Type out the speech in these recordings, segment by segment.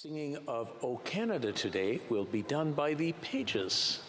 Singing of O Canada today will be done by the Pages.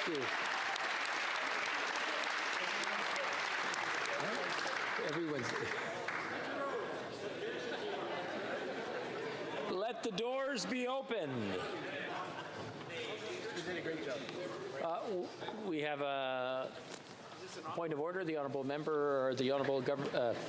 Thank you. Everyone's. Let the doors be open. You did a great job. We have a point of order. The honourable member, or the honourable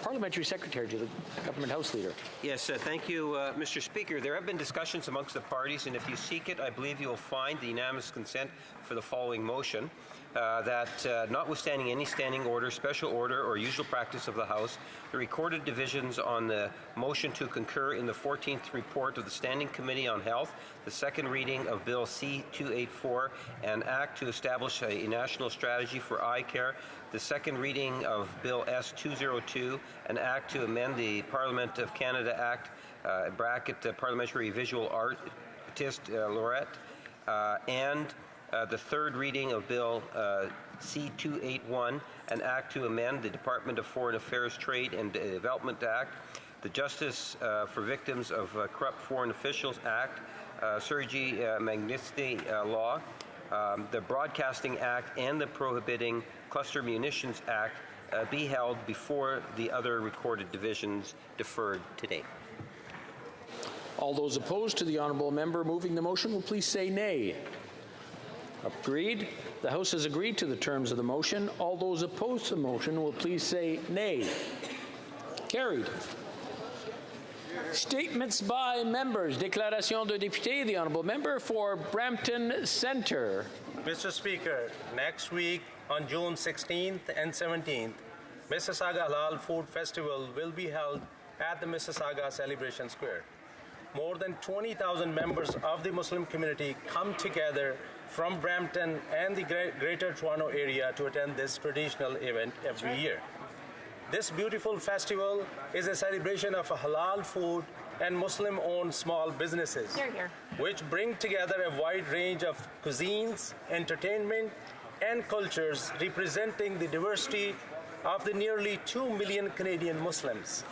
parliamentary secretary to the government house leader. Yes, thank you, Mr. Speaker. There have been discussions amongst the parties, and if you seek it, I believe you will find the unanimous consent for the following motion. That notwithstanding any standing order, special order, or usual practice of the House, the recorded divisions on the motion to concur in the 14th report of the Standing Committee on Health, the second reading of Bill C-284, an act to establish a national strategy for eye care, the second reading of Bill S-202, an act to amend the Parliament of Canada Act, Parliamentary Visual Artist Laureate, and the third reading of Bill C-281, an act to amend the Department of Foreign Affairs, Trade and Development Act, the Justice for Victims of Corrupt Foreign Officials Act, Sergei Magnitsky Law, the Broadcasting Act, and the Prohibiting Cluster Munitions Act be held before the other recorded divisions deferred today. All those opposed to the honourable member moving the motion will please say nay. Agreed. The House has agreed to the terms of the motion. All those opposed to the motion will please say nay. Carried. Statements by members. Déclaration de député. The honourable member for Brampton Centre. Mr. Speaker, next week on June 16th and 17th, Mississauga Halal Food Festival will be held at the Mississauga Celebration Square. More than 20,000 members of the Muslim community come together from Brampton and the Greater Toronto area to attend this traditional event every year. This beautiful festival is a celebration of halal food and Muslim-owned small businesses, which bring together a wide range of cuisines, entertainment, and cultures representing the diversity of the nearly 2 million Canadian Muslims.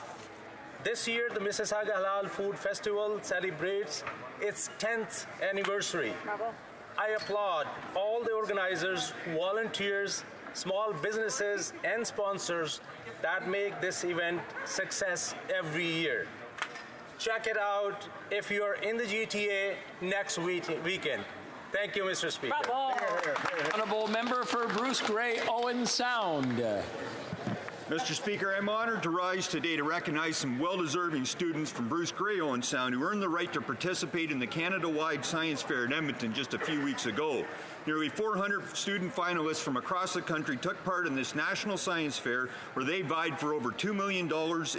This year, the Mississauga Halal Food Festival celebrates its 10th anniversary. Bravo. I applaud all the organizers, volunteers, small businesses, and sponsors that make this event success every year. Check it out if you're in the GTA next weekend. Thank you, Mr. Speaker. Bravo. Honourable member for Bruce Grey, Owen Sound. Mr. Speaker, I'm honored to rise today to recognize some well-deserving students from Bruce Grey Owen Sound who earned the right to participate in the Canada-wide Science Fair in Edmonton just a few weeks ago. Nearly 400 student finalists from across the country took part in this national science fair where they vied for over $2 million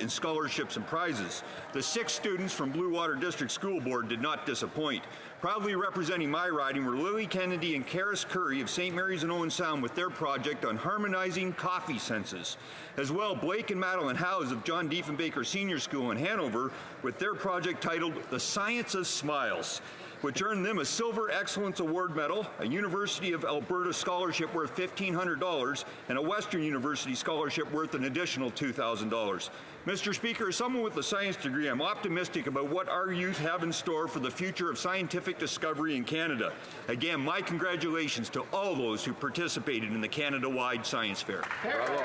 in scholarships and prizes. The 6 students from Blue Water District School Board did not disappoint. Proudly representing my riding were Lily Kennedy and Karis Curry of St. Mary's and Owen Sound with their project on harmonizing coffee senses. As well, Blake and Madeline Howes of John Diefenbaker Senior School in Hanover with their project titled The Science of Smiles, which earned them a Silver Excellence Award Medal, a University of Alberta scholarship worth $1,500, and a Western University scholarship worth an additional $2,000. Mr. Speaker, as someone with a science degree, I'm optimistic about what our youth have in store for the future of scientific discovery in Canada. Again, my congratulations to all those who participated in the Canada-wide Science Fair. Bravo.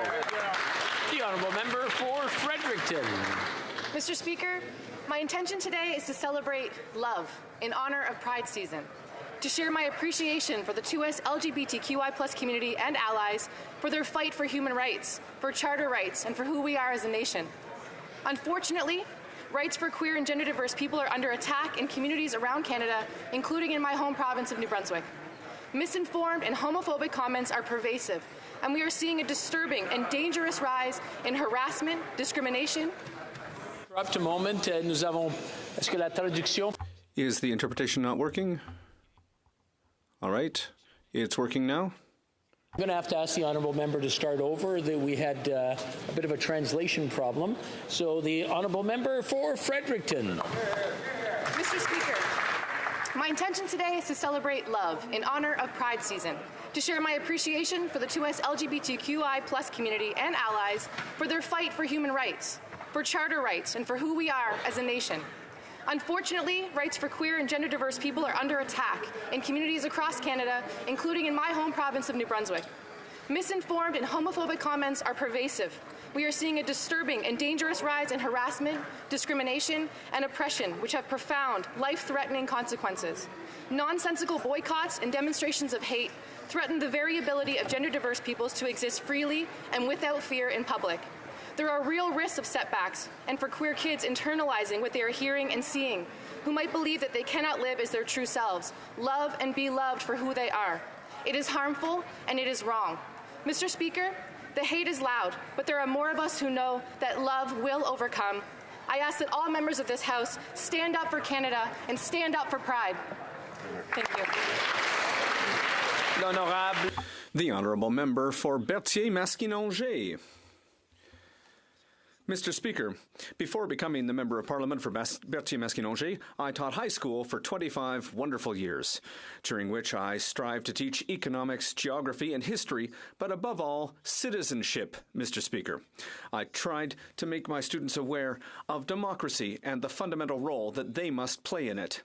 The honourable member for Fredericton. Mr. Speaker, my intention today is to celebrate love in honor of Pride season, to share my appreciation for the 2S LGBTQI+ community and allies for their fight for human rights, for charter rights, and for who we are as a nation. Unfortunately, rights for queer and gender diverse people are under attack in communities around Canada, including in my home province of New Brunswick. Misinformed and homophobic comments are pervasive, and we are seeing a disturbing and dangerous rise in harassment, discrimination. Interrupt a moment. Nous avons. Est-ce que la traduction? Is the interpretation not working? All right. It's working now. I'm going to have to ask the honourable member to start over. We had a bit of a translation problem. So the honourable member for Fredericton. Mr. Speaker, my intention today is to celebrate love in honor of Pride season, to share my appreciation for the 2S LGBTQI+ community and allies for their fight for human rights, for charter rights, and for who we are as a nation. Unfortunately, rights for queer and gender diverse people are under attack in communities across Canada, including in my home province of New Brunswick. Misinformed and homophobic comments are pervasive. We are seeing a disturbing and dangerous rise in harassment, discrimination, and oppression, which have profound, life-threatening consequences. Nonsensical boycotts and demonstrations of hate threaten the very ability of gender diverse peoples to exist freely and without fear in public. There are real risks of setbacks, and for queer kids internalizing what they are hearing and seeing, who might believe that they cannot live as their true selves, love and be loved for who they are. It is harmful and it is wrong. Mr. Speaker, the hate is loud, but there are more of us who know that love will overcome. I ask that all members of this House stand up for Canada and stand up for Pride. Thank you. L'honorable. The honourable member for Berthier-Maskinongé. Mr. Speaker, before becoming the Member of Parliament for Berthier-Maskinongé, I taught high school for 25 wonderful years, during which I strived to teach economics, geography, and history, but above all, citizenship, Mr. Speaker. I tried to make my students aware of democracy and the fundamental role that they must play in it.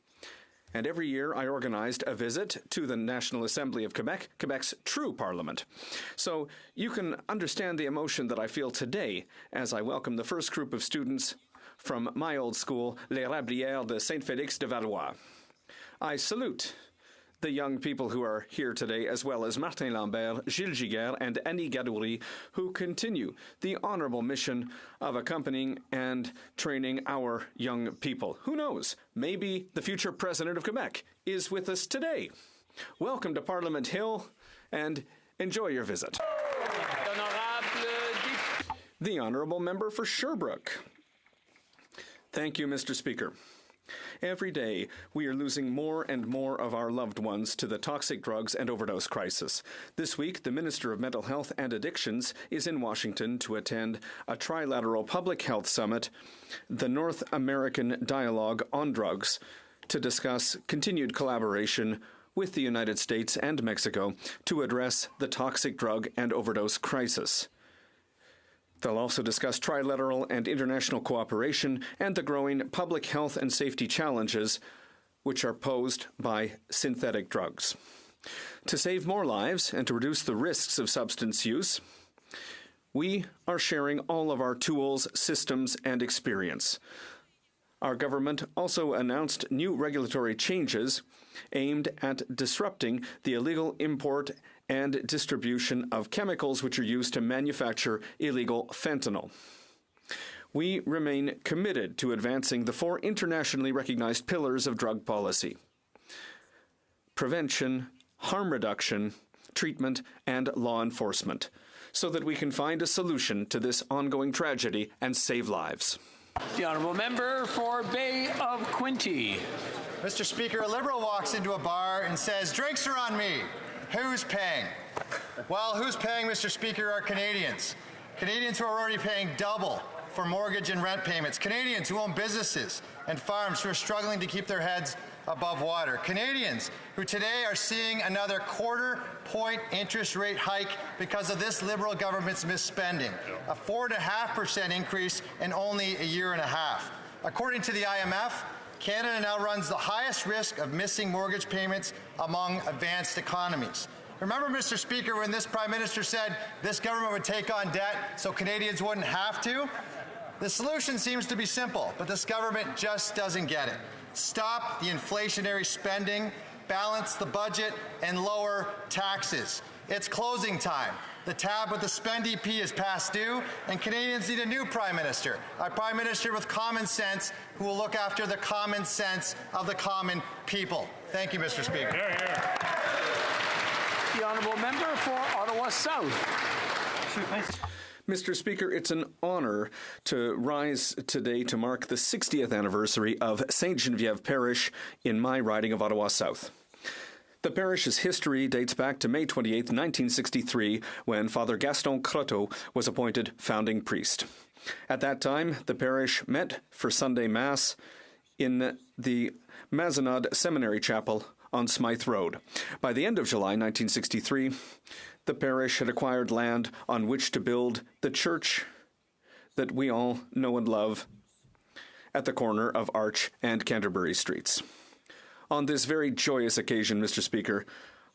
And every year I organized a visit to the National Assembly of Quebec, Quebec's true parliament. So you can understand the emotion that I feel today as I welcome the first group of students from my old school, Les Rablières de Saint-Félix de Valois. I salute the young people who are here today, as well as Martin Lambert, Gilles Giguère, and Annie Gadouri, who continue the honorable mission of accompanying and training our young people. Who knows? Maybe the future president of Quebec is with us today. Welcome to Parliament Hill, and enjoy your visit. The honorable member for Sherbrooke. Thank you, Mr. Speaker. Every day, we are losing more and more of our loved ones to the toxic drugs and overdose crisis. This week, the Minister of Mental Health and Addictions is in Washington to attend a trilateral public health summit, the North American Dialogue on Drugs, to discuss continued collaboration with the United States and Mexico to address the toxic drug and overdose crisis. They'll also discuss trilateral and international cooperation and the growing public health and safety challenges which are posed by synthetic drugs. To save more lives and to reduce the risks of substance use, we are sharing all of our tools, systems, and experience. Our government also announced new regulatory changes aimed at disrupting the illegal import and distribution of chemicals which are used to manufacture illegal fentanyl. We remain committed to advancing the 4 internationally recognized pillars of drug policy: prevention, harm reduction, treatment, and law enforcement, so that we can find a solution to this ongoing tragedy and save lives. The honourable member for Bay of Quinte. Mr. Speaker, a Liberal walks into a bar and says, "Drinks are on me. Who's paying?" Well, who's paying, Mr. Speaker, are Canadians. Canadians who are already paying double for mortgage and rent payments. Canadians who own businesses and farms who are struggling to keep their heads above water. Canadians who today are seeing another quarter-point interest rate hike because of this Liberal government's misspending. A 4.5% increase in only a year and a half. According to the IMF, Canada now runs the highest risk of missing mortgage payments among advanced economies. Remember, Mr. Speaker, when this Prime Minister said this government would take on debt so Canadians wouldn't have to? The solution seems to be simple, but this government just doesn't get it. Stop the inflationary spending, balance the budget, and lower taxes. It's closing time. The tab with the Spend EP is past due, and Canadians need a new Prime Minister, a Prime Minister with common sense who will look after the common sense of the common people. Thank you, Mr. Speaker. The honourable member for Ottawa South. Mr. Speaker, it's an honour to rise today to mark the 60th anniversary of St. Geneviève Parish in my riding of Ottawa South. The parish's history dates back to May 28, 1963, when Father Gaston Croteau was appointed founding priest. At that time, the parish met for Sunday Mass in the Mazenod Seminary Chapel on Smythe Road. By the end of July 1963, the parish had acquired land on which to build the church that we all know and love at the corner of Arch and Canterbury Streets. On this very joyous occasion, Mr. Speaker,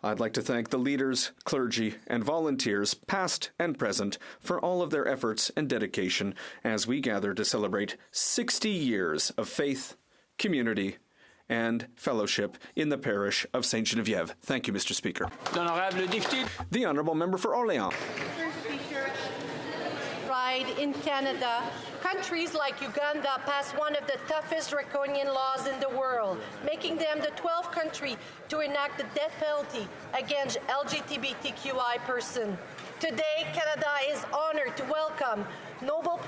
I'd like to thank the leaders, clergy, and volunteers, past and present, for all of their efforts and dedication as we gather to celebrate 60 years of faith, community, and fellowship in the parish of St. Geneviève. Thank you, Mr. Speaker. The Honourable Member for Orléans. Mr. Speaker, pride in Canada, countries like Uganda passed one of the toughest draconian laws in the world, making them the 12th country to enact the death penalty against LGBTQI persons. Today, Canada is honored to welcome Nobel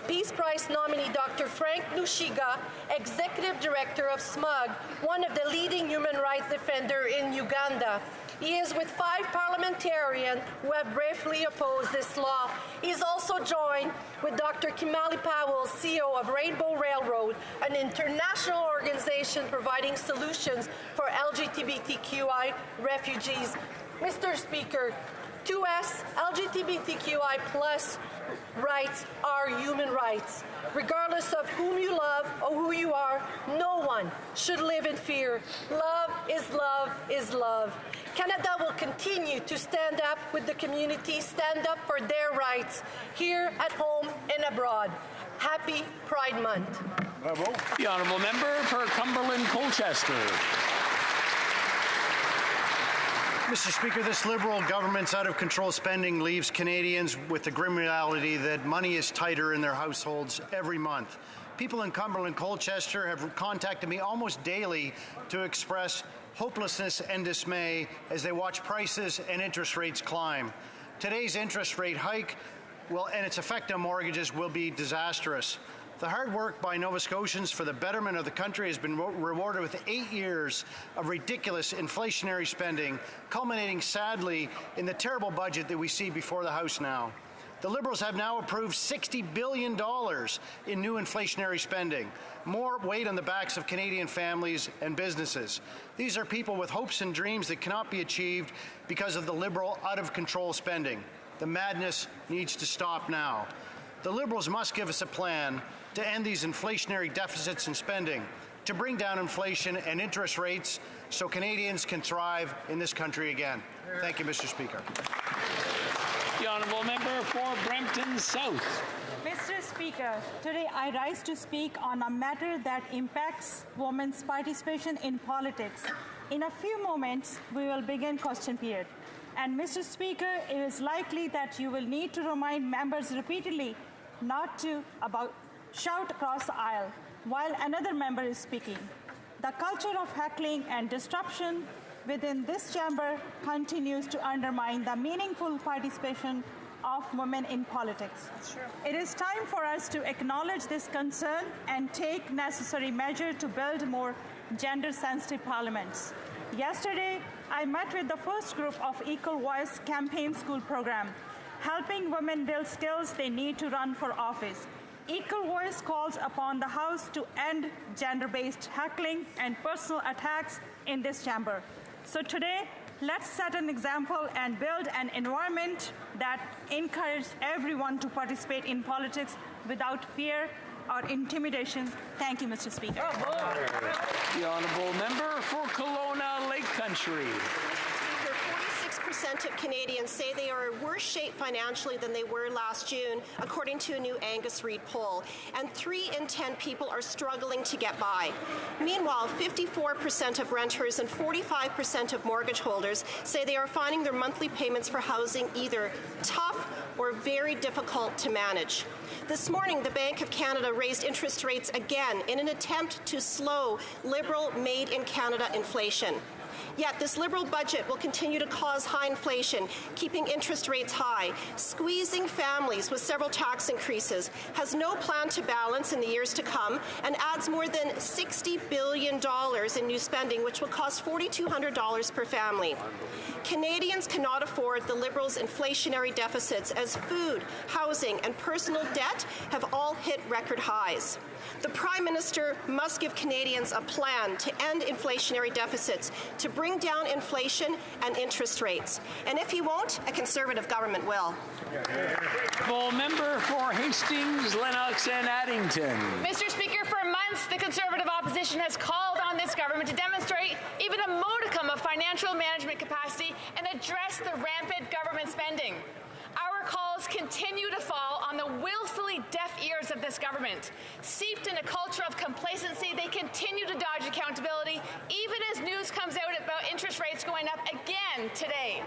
Peace Prize nominee Dr. Frank Nushiga, Executive Director of SMUG, one of the leading human rights defenders in Uganda. He is with 5 parliamentarians who have bravely opposed this law. He is also joined with Dr. Kimali Powell, CEO of Rainbow Railroad, an international organization providing solutions for LGBTQI refugees. Mr. Speaker, to us, LGBTQI plus rights are human rights. Regardless of whom you love or who you are, no one should live in fear. Love is love is love. Canada will continue to stand up with the community, stand up for their rights, here at home and abroad. Happy Pride Month. Bravo. The honourable member for Cumberland Colchester. Mr. Speaker, this Liberal government's out-of-control spending leaves Canadians with the grim reality that money is tighter in their households every month. People in Cumberland Colchester have contacted me almost daily to express hopelessness and dismay as they watch prices and interest rates climb. Today's interest rate hike and its effect on mortgages will be disastrous. The hard work by Nova Scotians for the betterment of the country has been rewarded with 8 years of ridiculous inflationary spending, culminating sadly in the terrible budget that we see before the House now. The Liberals have now approved $60 billion in new inflationary spending, more weight on the backs of Canadian families and businesses. These are people with hopes and dreams that cannot be achieved because of the Liberal out-of-control spending. The madness needs to stop now. The Liberals must give us a plan to end these inflationary deficits in spending, to bring down inflation and interest rates so Canadians can thrive in this country again. Thank you, Mr. Speaker. The honourable member for Brampton South. Mr. Speaker, today I rise to speak on a matter that impacts women's participation in politics. In a few moments, we will begin question period. And Mr. Speaker, it is likely that you will need to remind members repeatedly not to shout across the aisle while another member is speaking. The culture of heckling and disruption within this chamber continues to undermine the meaningful participation of women in politics. It is time for us to acknowledge this concern and take necessary measures to build more gender-sensitive parliaments. Yesterday, I met with the first group of Equal Voice Campaign School program, helping women build skills they need to run for office. Equal Voice calls upon the House to end gender-based heckling and personal attacks in this chamber. So today, let's set an example and build an environment that encourages everyone to participate in politics without fear or intimidation. Thank you, Mr. Speaker. The honourable member for Kelowna Lake Country. 46% of Canadians say they are in worse shape financially than they were last June, according to a new Angus Reid poll. And 3 in 10 people are struggling to get by. Meanwhile, 54% of renters and 45% of mortgage holders say they are finding their monthly payments for housing either tough or very difficult to manage. This morning, the Bank of Canada raised interest rates again in an attempt to slow Liberal made-in-Canada inflation. Yet this Liberal budget will continue to cause high inflation, keeping interest rates high, squeezing families with several tax increases, has no plan to balance in the years to come, and adds more than $60 billion in new spending, which will cost $4,200 per family. Canadians cannot afford the Liberals' inflationary deficits as food, housing, and personal debt have all hit record highs. The Prime Minister must give Canadians a plan to end inflationary deficits, to bring down inflation and interest rates. And if he won't, a Conservative government will. Member for Hastings, Lennox and Addington. Mr. Speaker, for months, the Conservative opposition has called on this government to demonstrate even a modicum of financial management capacity and address the rampant government spending. Our calls continue to fall on the willfully deaf ears of this government. Steeped in a culture of complacency, they continue to dodge accountability, even as news comes out about interest rates going up again today.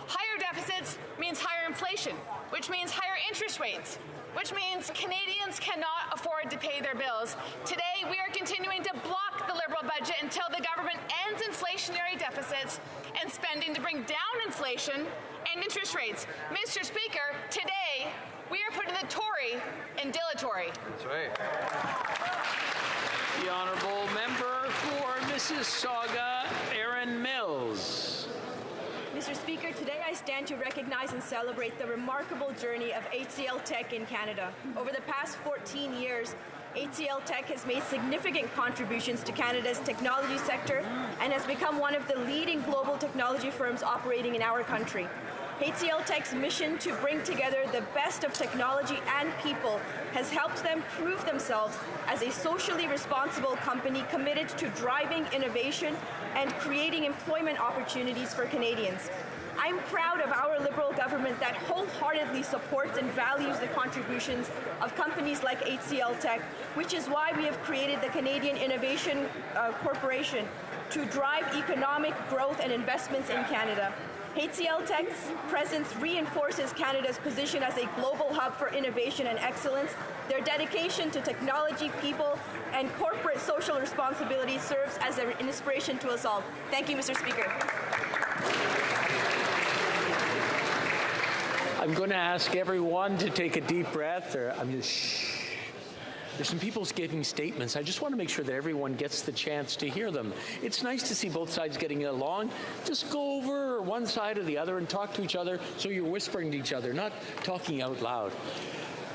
Higher deficits means higher inflation, which means higher interest rates, which means Canadians cannot afford to pay their bills. Today, we are continuing to block the Liberal budget until the government ends inflationary deficits and spending to bring down inflation and interest rates. Mr. Speaker, today, we are putting the Tory in dilatory. That's right. The honourable member for Mississauga, Erin Mills. Mr. Speaker, today I stand to recognize and celebrate the remarkable journey of HCL Tech in Canada. Over the past 14 years, HCL Tech has made significant contributions to Canada's technology sector and has become one of the leading global technology firms operating in our country. HCL Tech's mission to bring together the best of technology and people has helped them prove themselves as a socially responsible company committed to driving innovation and creating employment opportunities for Canadians. I'm proud of our Liberal government that wholeheartedly supports and values the contributions of companies like HCL Tech, which is why we have created the Canadian Innovation Corporation to drive economic growth and investments in Canada. HCL Tech's presence reinforces Canada's position as a global hub for innovation and excellence. Their dedication to technology, people, and corporate social responsibility serves as an inspiration to us all. Thank you, Mr. Speaker. I'm going to ask everyone to take a deep breath. There's some people giving statements. I just want to make sure that everyone gets the chance to hear them. It's nice to see both sides getting along. Just go over one side or the other and talk to each other so you're whispering to each other, not talking out loud.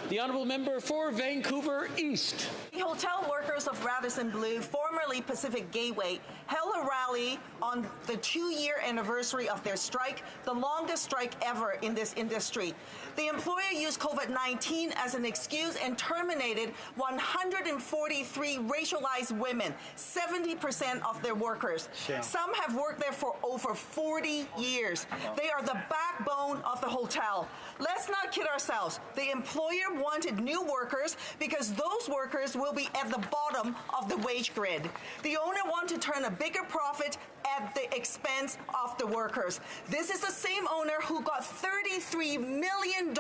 The honourable member for Vancouver East. The hotel workers of Radisson Blu, formerly Pacific Gateway, held a rally on the 2-year anniversary of their strike, the longest strike ever in this industry. The employer used COVID-19 as an excuse and terminated 143 racialized women, 70% of their workers. Yeah. Some have worked there for over 40 years. They are the backbone of the hotel. Let's not kid ourselves. The employer wanted new workers because those workers will be at the bottom of the wage grid. The owner wanted to turn a bigger profit at the expense of the workers. This is the same owner who got $33 million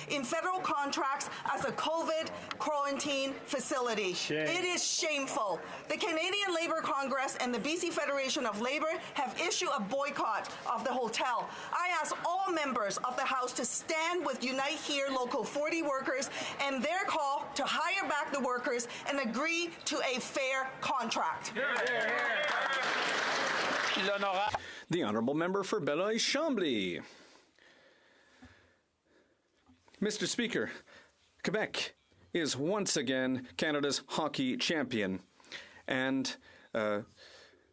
in federal contracts as a COVID quarantine facility. Shame. It is shameful. The Canadian Labour Congress and the BC Federation of Labour have issued a boycott of the hotel. I ask all members of the House to stand with Unite Here Local 40 workers and their call to hire back the workers and agree to a fair contract. The Honourable Member for Beloeil-Chambly. Mr. Speaker, Quebec is once again Canada's hockey champion. And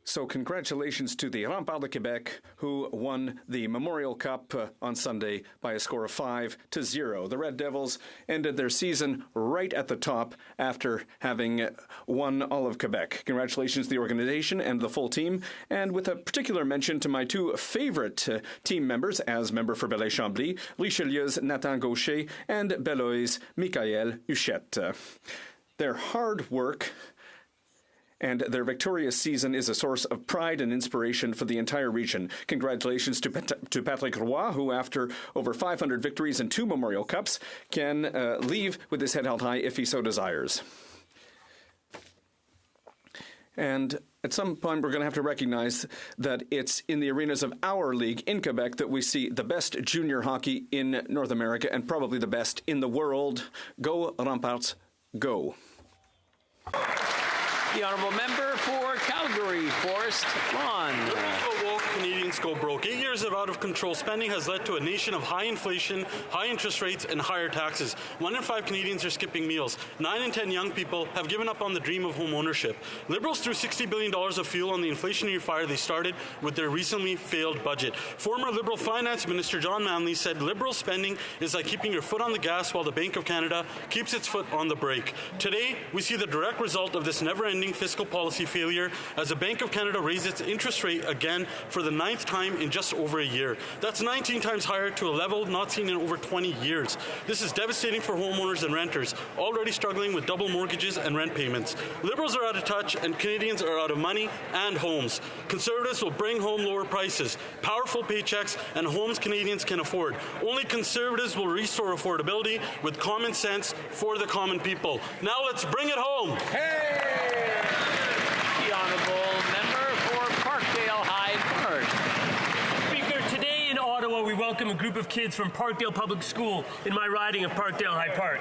so congratulations to the Remparts de Québec, who won the Memorial Cup on Sunday by a score of 5-0. The Red Devils ended their season right at the top after having won all of Quebec. Congratulations to the organization and the full team, and with a particular mention to my two favorite team members as member for Beloeil-Chambly, Richelieu's Nathan Gaucher and Beloeil's Michael Huchette. Their hard work and their victorious season is a source of pride and inspiration for the entire region. Congratulations to Patrick Roy, who, after over 500 victories and 2 Memorial Cups, can leave with his head held high if he so desires. And at some point, we're going to have to recognize that it's in the arenas of our league in Quebec that we see the best junior hockey in North America and probably the best in the world. Go Remparts, go. The Honourable Member for Calgary, Forest Lawn. Canadians go broke. 8 years of out-of-control spending has led to a nation of high inflation, high interest rates, and higher taxes. 1 in 5 Canadians are skipping meals. 9 in 10 young people have given up on the dream of home ownership. Liberals threw $60 billion of fuel on the inflationary fire they started with their recently failed budget. Former Liberal Finance Minister John Manley said Liberal spending is like keeping your foot on the gas while the Bank of Canada keeps its foot on the brake. Today, we see the direct result of this never-ending fiscal policy failure as the Bank of Canada raised its interest rate again for the 9th time in just over a year. That's 19 times higher to a level not seen in over 20 years. This is devastating for homeowners and renters, already struggling with double mortgages and rent payments. Liberals are out of touch and Canadians are out of money and homes. Conservatives will bring home lower prices, powerful paychecks, and homes Canadians can afford. Only Conservatives will restore affordability with common sense for the common people. Now let's bring it home. Hey! The Honourable Member for Parkdale High Park. Speaker, today in Ottawa we welcome a group of kids from Parkdale Public School in my riding of Parkdale High Park.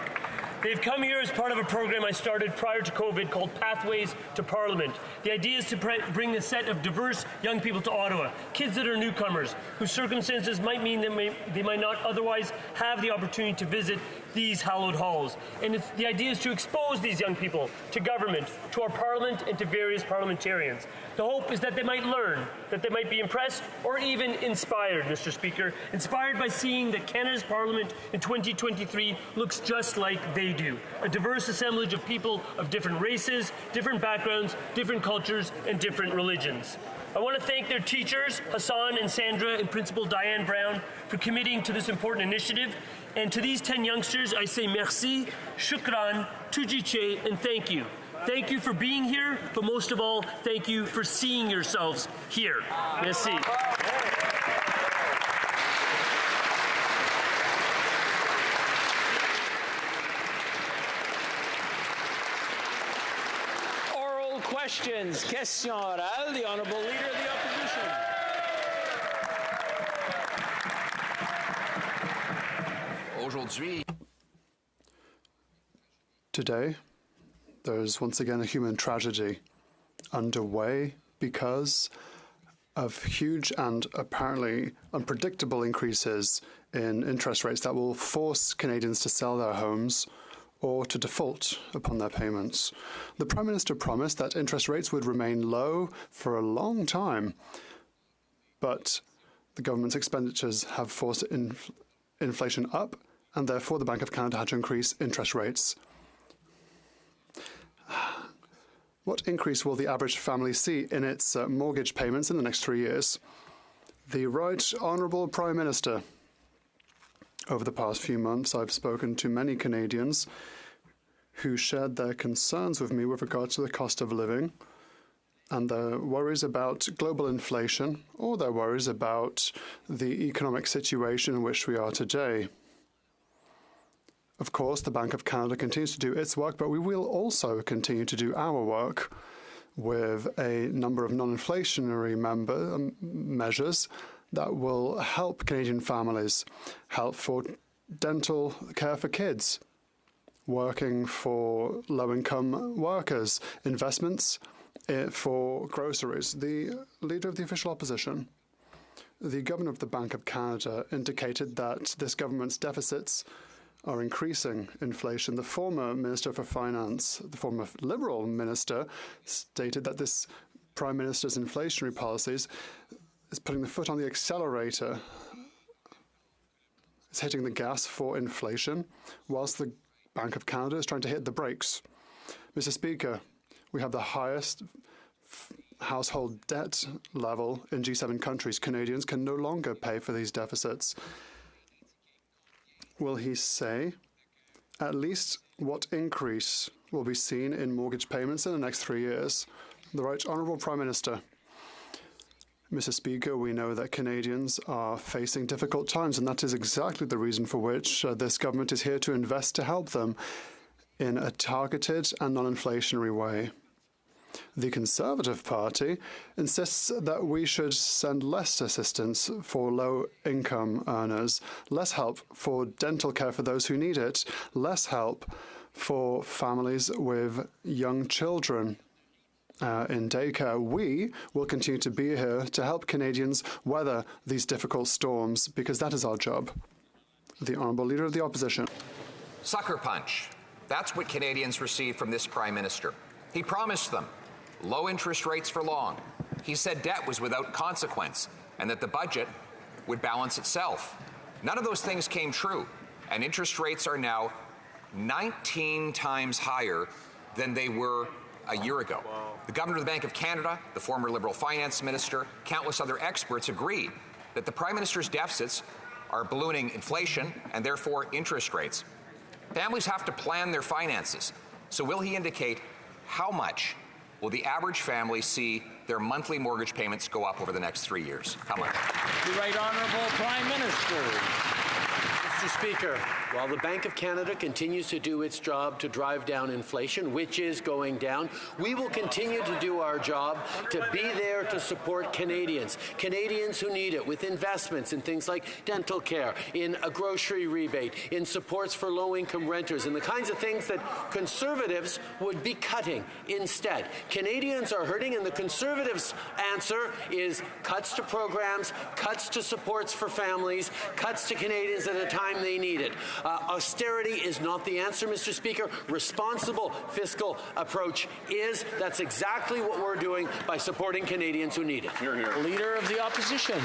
They've come here as part of a program I started prior to COVID called Pathways to Parliament. The idea is to bring a set of diverse young people to Ottawa, kids that are newcomers, whose circumstances might mean that they might not otherwise have the opportunity to visit these hallowed halls. And the idea is to expose these young people to government, to our parliament, and to various parliamentarians. The hope is that they might learn, that they might be impressed, or even inspired, Mr. Speaker, inspired by seeing that Canada's Parliament in 2023 looks just like they do. A diverse assemblage of people of different races, different backgrounds, different cultures, and different religions. I want to thank their teachers, Hassan and Sandra, and Principal Diane Brown, for committing to this important initiative. And to these 10 youngsters, I say merci, shukran, tujiche, and thank you. Thank you for being here, but most of all, thank you for seeing yourselves here. Merci. Oral questions. Question orale. The Honourable Leader of the Opposition. Today, there is once again a human tragedy underway because of huge and apparently unpredictable increases in interest rates that will force Canadians to sell their homes or to default upon their payments. The Prime Minister promised that interest rates would remain low for a long time, but the government's expenditures have forced inflation up, and therefore the Bank of Canada had to increase interest rates. What increase will the average family see in its mortgage payments in the next 3 years? The Right Honourable Prime Minister. Over the past few months, I've spoken to many Canadians who shared their concerns with me with regard to the cost of living and their worries about global inflation or their worries about the economic situation in which we are today. Of course, the Bank of Canada continues to do its work, but we will also continue to do our work with a number of non-inflationary measures that will help Canadian families, help for dental care for kids, working for low-income workers, investments for groceries. The Leader of the Official Opposition, the Governor of the Bank of Canada, indicated that this government's deficits are increasing inflation. The former Minister for Finance, the former Liberal Minister, stated that this Prime Minister's inflationary policies is putting the foot on the accelerator. It's hitting the gas for inflation, whilst the Bank of Canada is trying to hit the brakes. Mr. Speaker, we have the highest household debt level in G7 countries. Canadians can no longer pay for these deficits. Will he say at least what increase will be seen in mortgage payments in the next 3 years? The Right Honourable Prime Minister. Mr. Speaker, we know that Canadians are facing difficult times, and that is exactly the reason for which this government is here to invest to help them in a targeted and non-inflationary way. The Conservative Party insists that we should send less assistance for low-income earners, less help for dental care for those who need it, less help for families with young children in daycare. We will continue to be here to help Canadians weather these difficult storms, because that is our job. The Honourable Leader of the Opposition. Sucker punch. That's what Canadians received from this Prime Minister. He promised them low interest rates for long. He said debt was without consequence and that the budget would balance itself. None of those things came true, and interest rates are now 19 times higher than they were a year ago. The Governor of the Bank of Canada, the former Liberal Finance Minister, countless other experts agree that the Prime Minister's deficits are ballooning inflation and therefore interest rates. Families have to plan their finances. So will he indicate how much will the average family see their monthly mortgage payments go up over the next 3 years? How much? The Right Honourable Prime Minister. Mr. Speaker, while the Bank of Canada continues to do its job to drive down inflation, which is going down, we will continue to do our job to be there to support Canadians who need it, with investments in things like dental care, in a grocery rebate, in supports for low-income renters, and the kinds of things that Conservatives would be cutting instead. Canadians are hurting, and the Conservatives' answer is cuts to programs, cuts to supports for families, cuts to Canadians at a time they need it. Austerity is not the answer, Mr. Speaker. Responsible fiscal approach is. That's exactly what we're doing by supporting Canadians who need it. Hear, hear. Leader of the Opposition.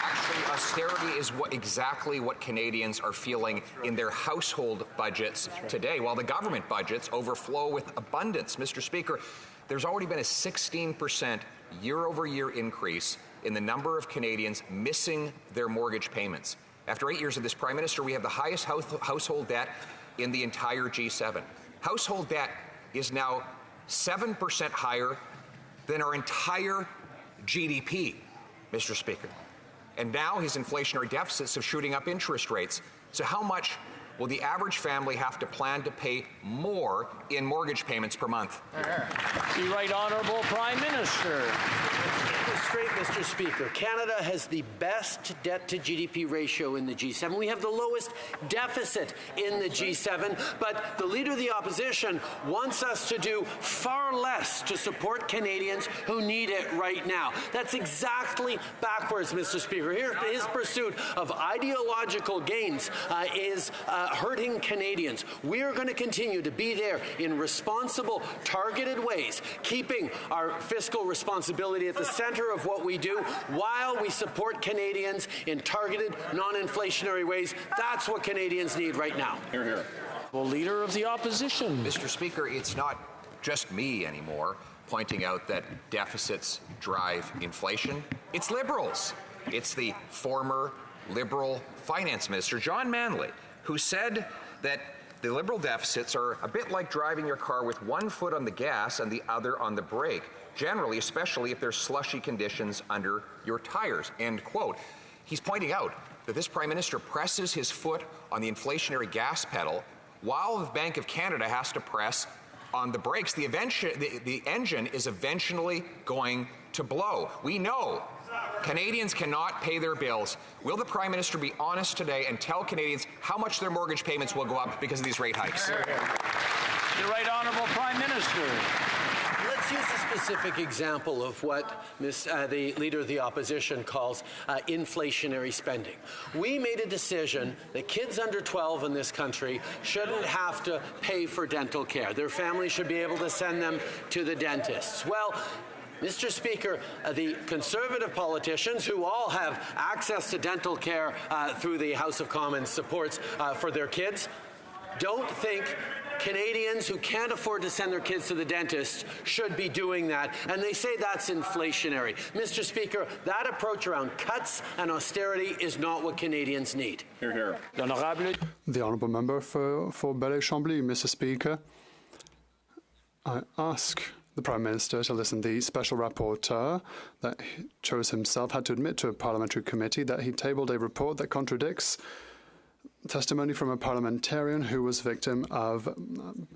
Actually, austerity is exactly what Canadians are feeling in their household budgets today, while the government budgets overflow with abundance. Mr. Speaker, there's already been a 16% year-over-year increase in the number of Canadians missing their mortgage payments. After 8 years of this Prime Minister, we have the highest household debt in the entire G7. Household debt is now 7% higher than our entire GDP, Mr. Speaker. And now his inflationary deficits are shooting up interest rates. So how much will the average family have to plan to pay more in mortgage payments per month? The Right Honourable Prime Minister. Straight, Mr. Speaker. Canada has the best debt-to-GDP ratio in the G7. We have the lowest deficit in the G7, but the Leader of the Opposition wants us to do far less to support Canadians who need it right now. That's exactly backwards, Mr. Speaker. His pursuit of ideological gains is hurting Canadians. We are going to continue to be there in responsible, targeted ways, keeping our fiscal responsibility at the center of what we do while we support Canadians in targeted, non-inflationary ways. That's what Canadians need right now. Hear, hear. Well, Leader of the Opposition. Mr. Speaker, it's not just me anymore pointing out that deficits drive inflation. It's Liberals. It's the former Liberal Finance Minister, John Manley, who said that The Liberal deficits are a bit like driving your car with one foot on the gas and the other on the brake, generally, especially if there's slushy conditions under your tires, end quote. He's pointing out that this Prime Minister presses his foot on the inflationary gas pedal while the Bank of Canada has to press on the brakes. The engine is eventually going to blow. We know Canadians cannot pay their bills. Will the Prime Minister be honest today and tell Canadians how much their mortgage payments will go up because of these rate hikes? The Right Honourable Prime Minister. Let's use a specific example of what the Leader of the Opposition calls inflationary spending. We made a decision that kids under 12 in this country shouldn't have to pay for dental care. Their families should be able to send them to the dentists. Well, Mr. Speaker, the Conservative politicians who all have access to dental care through the House of Commons supports for their kids don't think Canadians who can't afford to send their kids to the dentist should be doing that, and they say that's inflationary. Mr. Speaker, that approach around cuts and austerity is not what Canadians need. Hear, hear. The Honourable Member for Belleuil-Chambly, Mr. Speaker. I ask the Prime Minister to listen. The Special Rapporteur that he chose himself had to admit to a parliamentary committee that he tabled a report that contradicts testimony from a parliamentarian who was victim of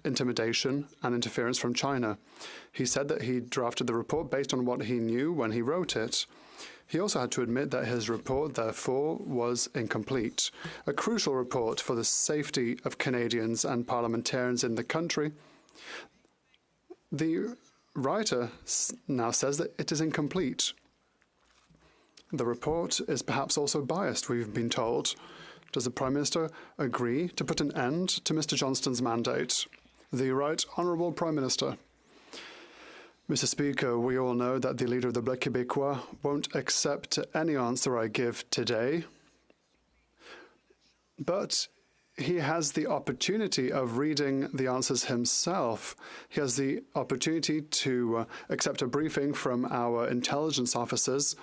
intimidation and interference from China. He said that he drafted the report based on what he knew when he wrote it. He also had to admit that his report, therefore, was incomplete. A crucial report for the safety of Canadians and parliamentarians in the country. The writer now says that it is incomplete. The report is perhaps also biased, we've been told. Does the Prime Minister agree to put an end to Mr. Johnston's mandate? The Right Honourable Prime Minister. Mr. Speaker, we all know that the Leader of the Bloc Québécois won't accept any answer I give today. But he has the opportunity of reading the answers himself. He has the opportunity to accept a briefing from our intelligence officers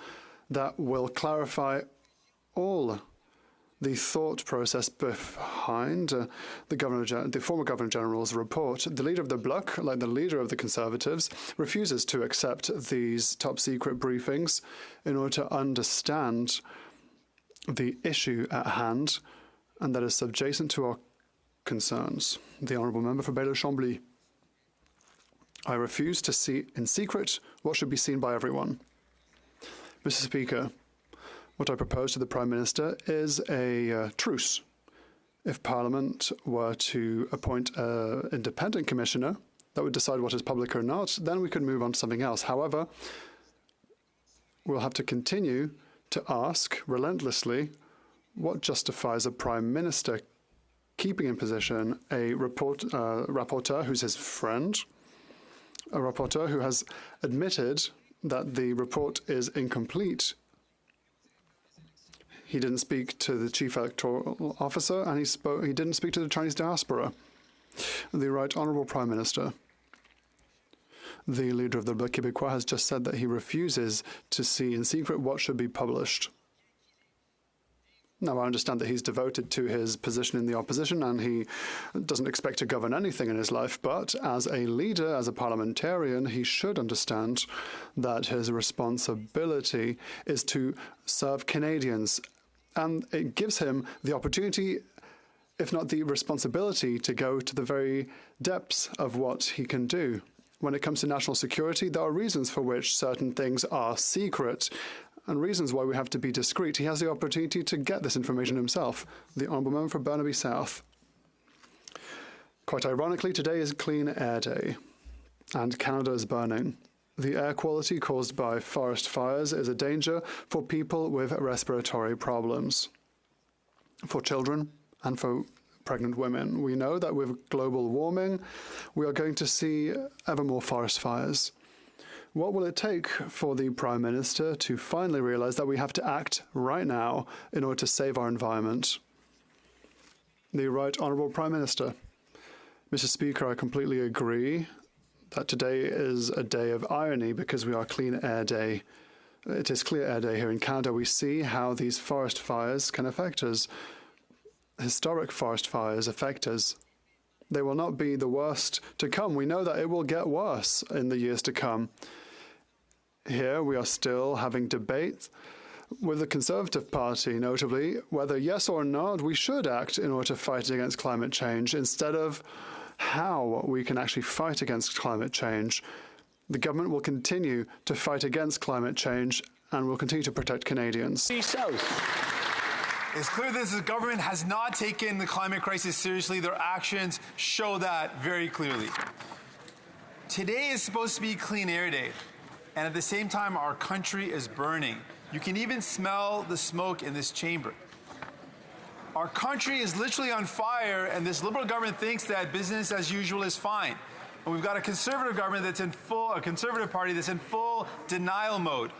that will clarify all the thought process behind the former Governor General's report. The Leader of the Bloc, like the Leader of the Conservatives, refuses to accept these top-secret briefings in order to understand the issue at hand, and that is subjacent to our concerns. The Honourable Member for Belleuil-Chambly. I refuse to see in secret what should be seen by everyone. Mr. Speaker, what I propose to the Prime Minister is a truce. If Parliament were to appoint an independent commissioner that would decide what is public or not, then we could move on to something else. However, we'll have to continue to ask relentlessly what justifies a Prime Minister keeping in position a rapporteur who's his friend, a rapporteur who has admitted that the report is incomplete. He didn't speak to the chief electoral officer, and he didn't speak to the Chinese diaspora. The Right Honourable Prime Minister. The Leader of the Bloc Québécois has just said that he refuses to see in secret what should be published. Now, I understand that he's devoted to his position in the opposition and he doesn't expect to govern anything in his life, but as a leader, as a parliamentarian, he should understand that his responsibility is to serve Canadians. And it gives him the opportunity, if not the responsibility, to go to the very depths of what he can do. When it comes to national security, there are reasons for which certain things are secret and reasons why we have to be discreet. He has the opportunity to get this information himself. The Honourable Member for Burnaby South. Quite ironically, today is Clean Air Day, and Canada is burning. The air quality caused by forest fires is a danger for people with respiratory problems, for children and for pregnant women. We know that with global warming, we are going to see ever more forest fires. What will it take for the Prime Minister to finally realise that we have to act right now in order to save our environment? The Right Honourable Prime Minister. Mr. Speaker, I completely agree that today is a day of irony because we are Clean Air Day. It is Clean Air Day here in Canada. We see how these forest fires can affect us. Historic forest fires affect us they will not be the worst to come. We know that it will get worse in the years to come. Here we are still having debate with the Conservative Party, notably, whether yes or not we should act in order to fight against climate change, instead of how we can actually fight against climate change. The government will continue to fight against climate change and will continue to protect Canadians. It's clear that this government has not taken the climate crisis seriously. Their actions show that very clearly. Today is supposed to be Clean Air Day, and at the same time, our country is burning. You can even smell the smoke in this chamber. Our country is literally on fire, and this Liberal government thinks that business as usual is fine. And we've got a Conservative government that's a Conservative Party that's in full denial mode.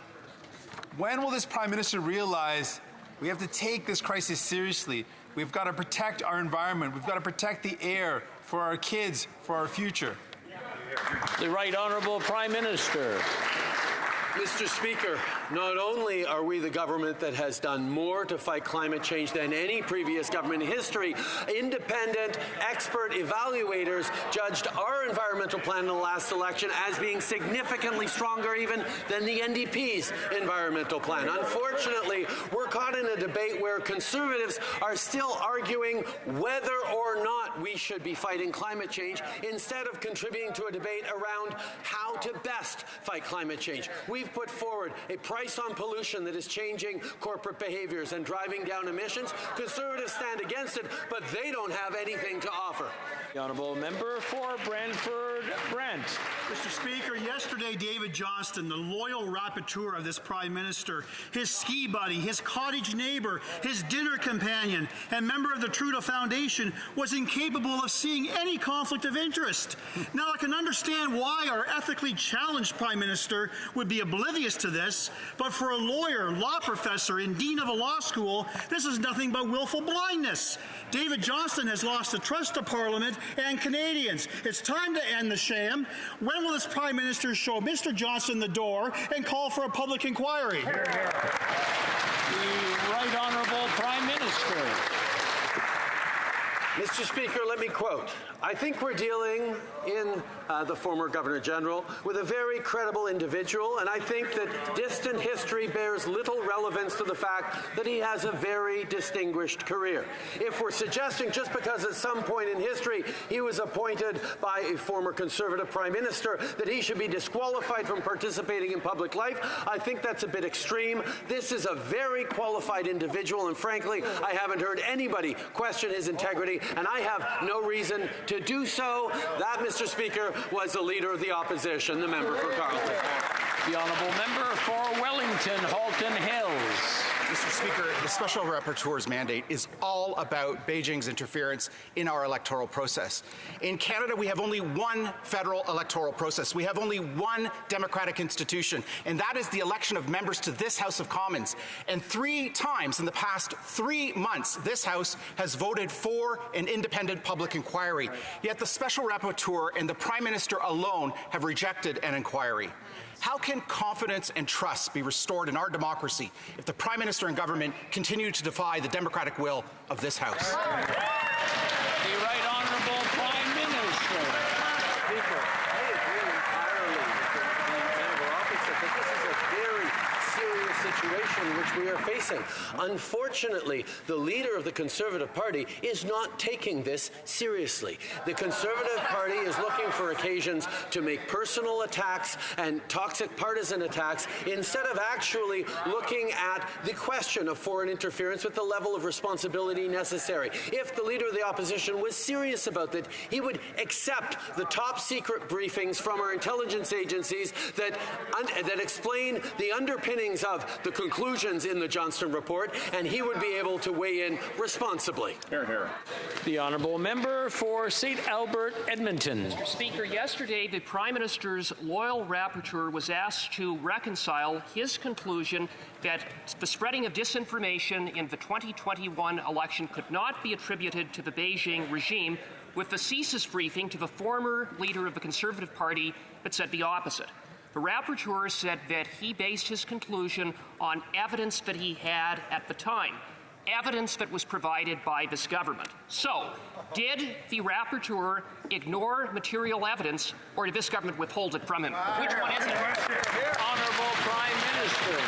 When will this Prime Minister realize we have to take this crisis seriously? We've got to protect our environment. We've got to protect the air for our kids, for our future. The Right Honourable Prime Minister. Mr. Speaker, not only are we the government that has done more to fight climate change than any previous government in history, independent expert evaluators judged our environmental plan in the last election as being significantly stronger even than the NDP's environmental plan. Unfortunately, we're caught in a debate where Conservatives are still arguing whether or not we should be fighting climate change instead of contributing to a debate around how to best fight climate change. We've put forward a price on pollution that is changing corporate behaviors and driving down emissions. Conservatives stand against it, but they don't have anything to offer. The Honourable Member for Brantford Brant. Mr. Speaker, yesterday David Johnston, the loyal rapporteur of this Prime Minister, his ski buddy, his cottage neighbour, his dinner companion, and member of the Trudeau Foundation, was incapable of seeing any conflict of interest. Now, I can understand why our ethically challenged Prime Minister would be oblivious to this, but for a lawyer, law professor, and dean of a law school, this is nothing but willful blindness. David Johnston has lost the trust of Parliament and Canadians. It's time to end the sham. When will this Prime Minister show Mr. Johnston the door and call for a public inquiry? The Right Honourable Prime Minister. Mr. Speaker, let me quote. I think we're dealing in the former Governor General with a very credible individual, and I think that distant history bears little relevance to the fact that he has a very distinguished career. If we're suggesting just because at some point in history he was appointed by a former Conservative Prime Minister that he should be disqualified from participating in public life, I think that's a bit extreme. This is a very qualified individual, and frankly, I haven't heard anybody question his integrity, and I have no reason to do so. That, Mr. Speaker, was the Leader of the Opposition, the member for Carleton. The Honourable Member for Wellington Halton Hills. Mr. Speaker, the Special Rapporteur's mandate is all about Beijing's interference in our electoral process. In Canada, we have only one federal electoral process. We have only one democratic institution, and that is the election of members to this House of Commons. And 3 times in the past 3 months, this House has voted for an independent public inquiry. Yet the Special Rapporteur and the Prime Minister alone have rejected an inquiry. How can confidence and trust be restored in our democracy if the Prime Minister and government continue to defy the democratic will of this House? The Right Honourable Prime Minister. Speaker, I agree entirely with the member opposite that this is a very serious situation which we are facing. Unfortunately, the leader of the Conservative Party is not taking this seriously. The Conservative Party is looking for occasions to make personal attacks and toxic partisan attacks instead of actually looking at the question of foreign interference with the level of responsibility necessary. If the Leader of the Opposition was serious about that, he would accept the top secret briefings from our intelligence agencies that explain the underpinnings of the conclusions in the Johnston report, and he would be able to weigh in responsibly. Hear, hear. The Honourable Member for St. Albert, Edmonton. Mr. Speaker, yesterday the Prime Minister's loyal rapporteur was asked to reconcile his conclusion that the spreading of disinformation in the 2021 election could not be attributed to the Beijing regime with the CSIS briefing to the former leader of the Conservative Party that said the opposite. The rapporteur said that he based his conclusion on evidence that he had at the time. evidence that was provided by this government. So, did the rapporteur ignore material evidence, or did this government withhold it from him? Which one is it? Honourable Prime Minister.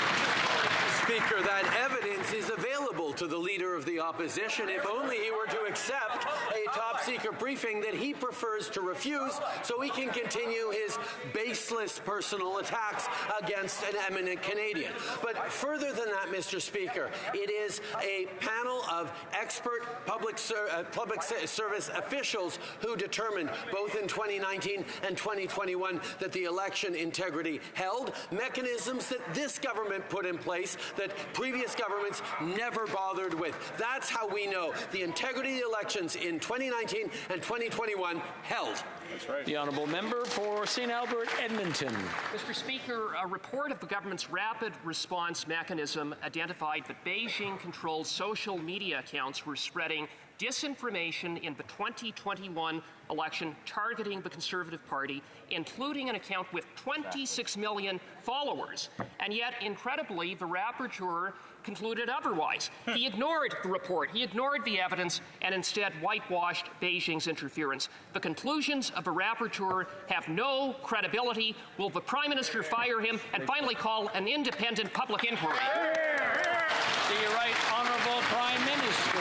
Speaker, that evidence is available to the Leader of the Opposition if only he were to accept a top-secret briefing that he prefers to refuse so he can continue his baseless personal attacks against an eminent Canadian. But further than that, Mr. Speaker, it is a panel of expert public service officials who determined, both in 2019 and 2021, that the election integrity held, mechanisms that this government put in place that previous governments never bothered with. That's how we know the integrity of the elections in 2019 and 2021 held. That's right. The honourable member for St. Albert, Edmonton. Mr. Speaker, a report of the government's rapid response mechanism identified that Beijing-controlled social media accounts were spreading disinformation in the 2021 election targeting the Conservative Party, including an account with 26 million followers. And yet, incredibly, the rapporteur concluded otherwise. He ignored the report, he ignored the evidence, and instead whitewashed Beijing's interference. The conclusions of the rapporteur have no credibility. Will the Prime Minister fire him and finally call an independent public inquiry? To your right, Honourable Prime Minister.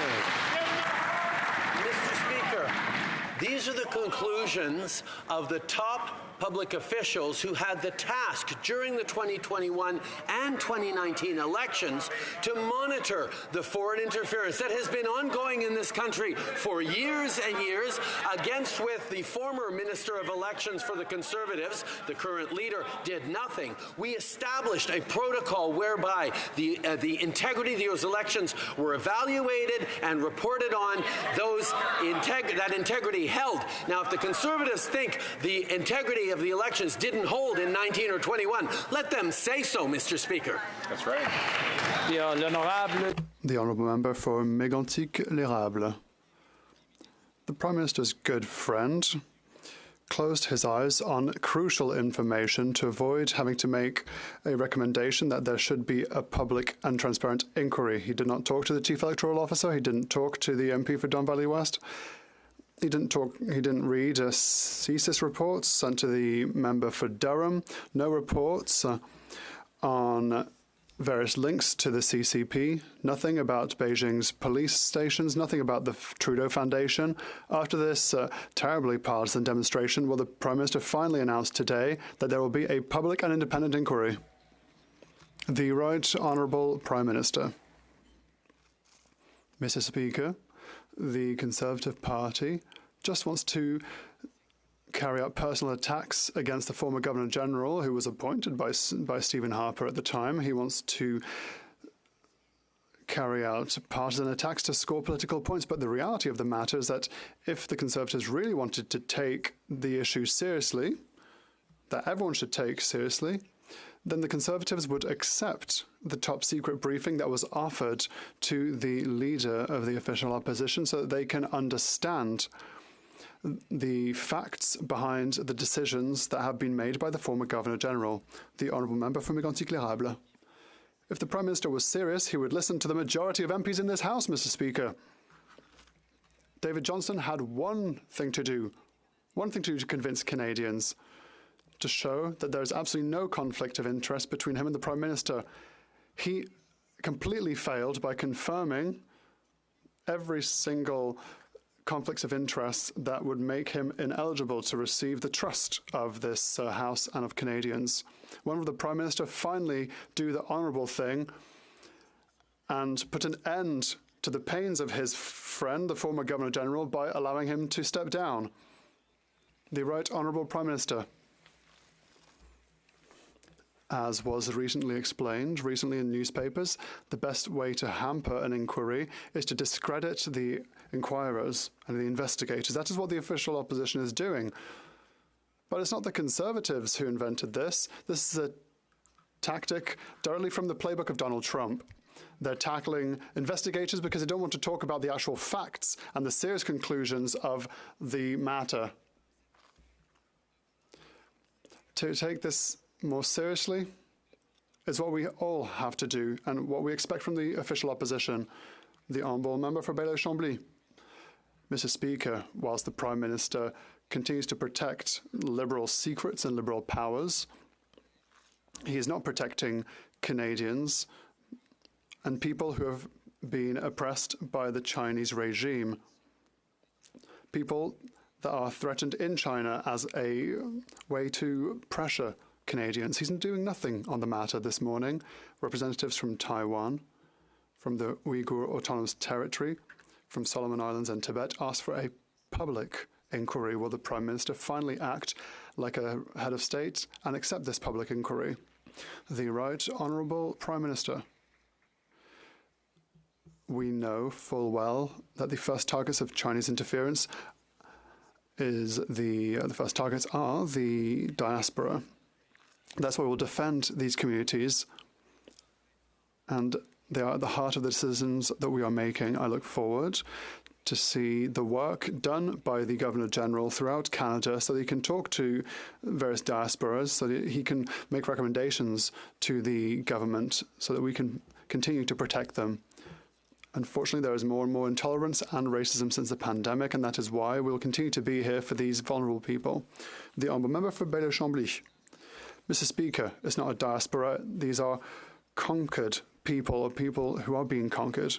Mr. Speaker, these are the conclusions of the top public officials who had the task during the 2021 and 2019 elections to monitor the foreign interference that has been ongoing in this country for years and years, against with the former Minister of Elections for the Conservatives, the current leader, did nothing. We established a protocol whereby the integrity of those elections were evaluated and reported on. That integrity held. Now, if the Conservatives think the integrity of the elections didn't hold in 19 or 21, let them say so, Mr. Speaker. That's right. The honourable member for Mégantic-L'Érable. The Prime Minister's good friend closed his eyes on crucial information to avoid having to make a recommendation that there should be a public and transparent inquiry. He did not talk to the Chief Electoral Officer. He didn't talk to the MP for Don Valley West. He didn't read a CSIS report sent to the member for Durham. No reports on various links to the CCP. Nothing about Beijing's police stations. Nothing about the Trudeau Foundation. After this terribly partisan demonstration, the Prime Minister finally announced today that there will be a public and independent inquiry. The Right Honourable Prime Minister. Mr. Speaker, the Conservative Party just wants to carry out personal attacks against the former Governor-General, who was appointed by Stephen Harper at the time. He wants to carry out partisan attacks to score political points. But the reality of the matter is that if the Conservatives really wanted to take the issue seriously, that everyone should take seriously, then the Conservatives would accept the top-secret briefing that was offered to the leader of the official opposition so that they can understand the facts behind the decisions that have been made by the former Governor-General, the Honourable Member for Mégantic-L'Érable. If the Prime Minister was serious, he would listen to the majority of MPs in this House, Mr. Speaker. David Johnston had one thing to do to convince Canadians, to show that there is absolutely no conflict of interest between him and the Prime Minister. He completely failed by confirming every single conflicts of interest that would make him ineligible to receive the trust of this House and of Canadians. When will the Prime Minister finally do the honourable thing and put an end to the pains of his friend, the former Governor-General, by allowing him to step down? The Right Honourable Prime Minister. As was recently explained in newspapers, the best way to hamper an inquiry is to discredit the inquirers and the investigators. That is what the official opposition is doing. But it's not the Conservatives who invented this. This is a tactic directly from the playbook of Donald Trump. They're tackling investigators because they don't want to talk about the actual facts and the serious conclusions of the matter. To take this more seriously is what we all have to do and what we expect from the official opposition. The Honourable Member for Baillieu-Chambly. Mr. Speaker, whilst the Prime Minister continues to protect Liberal secrets and Liberal powers, he is not protecting Canadians and people who have been oppressed by the Chinese regime. People that are threatened in China as a way to pressure Canadians. He's doing nothing on the matter this morning. Representatives from Taiwan, from the Uyghur Autonomous Territory, from Solomon Islands and Tibet asked for a public inquiry. Will the Prime Minister finally act like a head of state and accept this public inquiry? The Right Honourable Prime Minister. We know full well that the first targets of Chinese interference the first targets are the diaspora. That's why we'll defend these communities, and they are at the heart of the decisions that we are making. I look forward to see the work done by the Governor-General throughout Canada so that he can talk to various diasporas, so that he can make recommendations to the government so that we can continue to protect them. Unfortunately, there is more and more intolerance and racism since the pandemic, and that is why we will continue to be here for these vulnerable people. The Honourable Member for Baillieu-Chambly. Mr. Speaker, it's not a diaspora. These are conquered people, or people who are being conquered.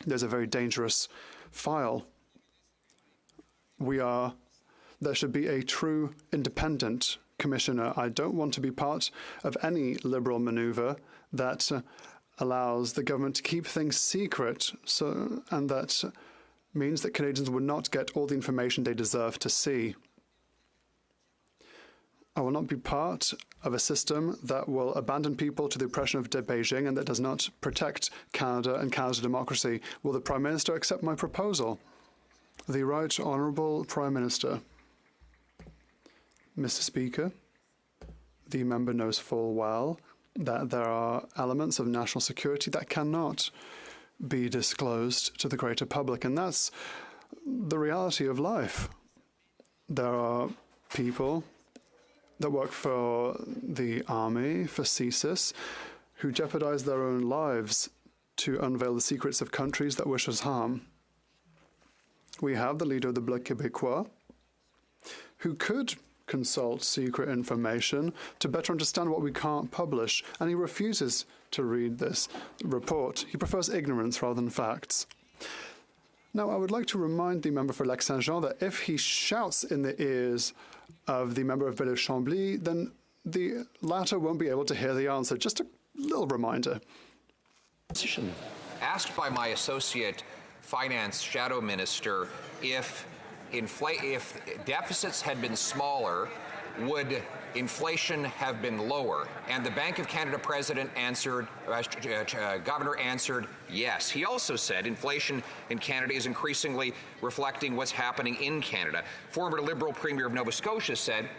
There's a very dangerous file. There should be a true independent commissioner. I don't want to be part of any Liberal manoeuvre that allows the government to keep things secret, and that means that Canadians will not get all the information they deserve to see. I will not be part of a system that will abandon people to the oppression of Beijing and that does not protect Canada and Canada's democracy. Will the Prime Minister accept my proposal? The Right Honourable Prime Minister. Mr. Speaker, the member knows full well that there are elements of national security that cannot be disclosed to the greater public, and that's the reality of life. There are people that work for the army, for CSIS, who jeopardize their own lives to unveil the secrets of countries that wish us harm. We have the leader of the Bloc Québécois, who could consult secret information to better understand what we can't publish, and he refuses to read this report. He prefers ignorance rather than facts. Now, I would like to remind the member for Lac-Saint-Jean that if he shouts in the ears of the member of Baillieu-Chambly, then the latter won't be able to hear the answer. Just a little reminder. Asked by my associate finance shadow minister if deficits had been smaller, would inflation have been lower? And the Bank of Canada president answered, governor answered, yes. He also said inflation in Canada is increasingly reflecting what's happening in Canada. Former Liberal Premier of Nova Scotia said,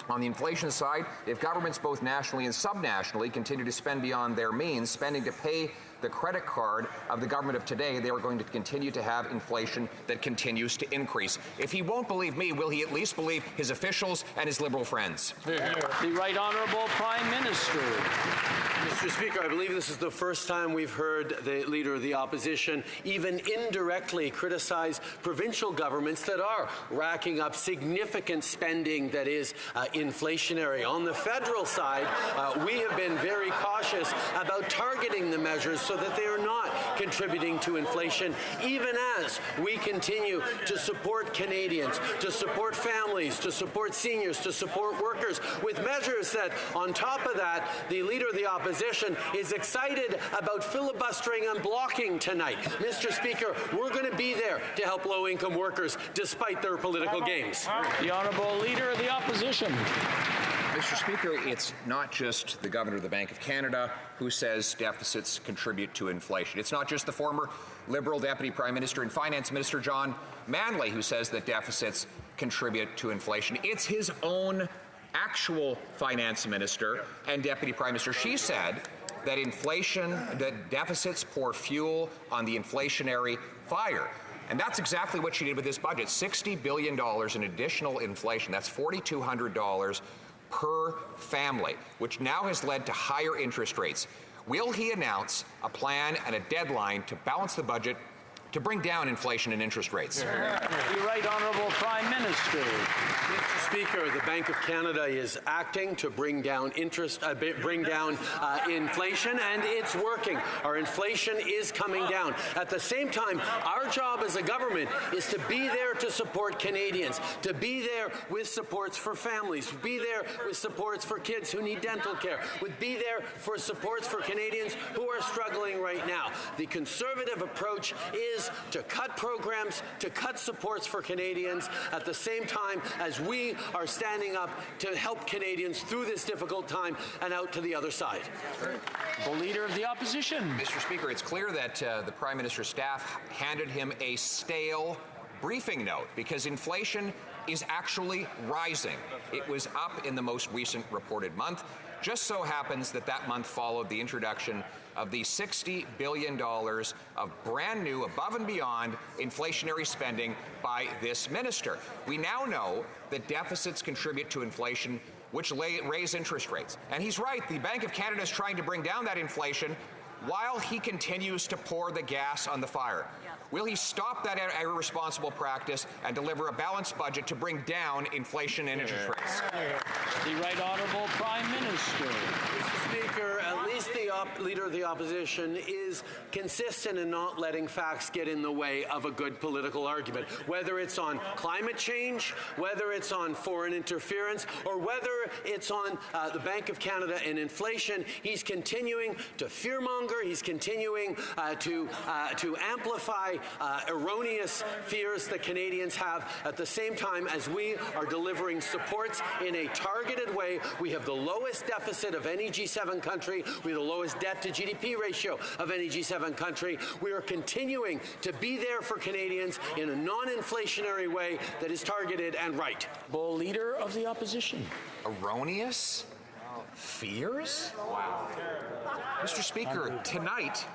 on the inflation side, if governments both nationally and subnationally continue to spend beyond their means, spending to pay the credit card of the government of today, they are going to continue to have inflation that continues to increase. If he won't believe me, will he at least believe his officials and his Liberal friends? The Right Honourable Prime Minister. Mr. Speaker, I believe this is the first time we've heard the Leader of the Opposition even indirectly criticize provincial governments that are racking up significant spending that is inflationary. On the federal side, we have been very cautious about targeting the measures so that they are not contributing to inflation, even as we continue to support Canadians, to support families, to support seniors, to support workers, with measures that, on top of that, the Leader of the Opposition is excited about filibustering and blocking tonight. Mr. Speaker, we're going to be there to help low-income workers despite their political games. The Honourable Leader of the Opposition. Mr. Speaker, it's not just the Governor of the Bank of Canada who says deficits contribute to inflation. It's not just the former Liberal Deputy Prime Minister and Finance Minister John Manley who says that deficits contribute to inflation. It's his own actual Finance Minister and Deputy Prime Minister. She said that deficits pour fuel on the inflationary fire. And that's exactly what she did with this budget. $60 billion in additional inflation. That's $4,200 per family, which now has led to higher interest rates. will he announce a plan and a deadline to balance the budget to bring down inflation and interest rates? The Right Honourable Prime Minister. Mr. Speaker, the Bank of Canada is acting to bring down inflation, and it's working. Our inflation is coming down. At the same time, our job as a government is to be there to support Canadians, to be there with supports for families, to be there with supports for kids who need dental care, would be there for supports for Canadians who are struggling right now. The Conservative approach is to cut programs, to cut supports for Canadians, at the same time as we are standing up to help Canadians through this difficult time and out to the other side. The Leader of the Opposition. Mr. Speaker, it's clear that the Prime Minister's staff handed him a stale briefing note because inflation is actually rising. It was up in the most recent reported month. Just so happens that that month followed the introduction of the $60 billion of brand new, above and beyond inflationary spending by this minister. We now know that deficits contribute to inflation, which raise interest rates. And he's right, the Bank of Canada is trying to bring down that inflation while he continues to pour the gas on the fire. Will he stop that irresponsible practice and deliver a balanced budget to bring down inflation and interest rates? The Right Honourable Prime Minister. Mr. Speaker, at least the Leader of the Opposition is consistent in not letting facts get in the way of a good political argument, whether it's on climate change, whether it's on foreign interference, or whether it's on the Bank of Canada and inflation. He's continuing to fearmonger. He's continuing to amplify erroneous fears that Canadians have at the same time as we are delivering supports in a targeted way. We have the lowest deficit of any G7 country. We have the lowest debt to GDP ratio of any G7 country. We are continuing to be there for Canadians in a non-inflationary way that is targeted and right. Leader of the Opposition. Erroneous fears? Wow. Mr. Speaker, tonight,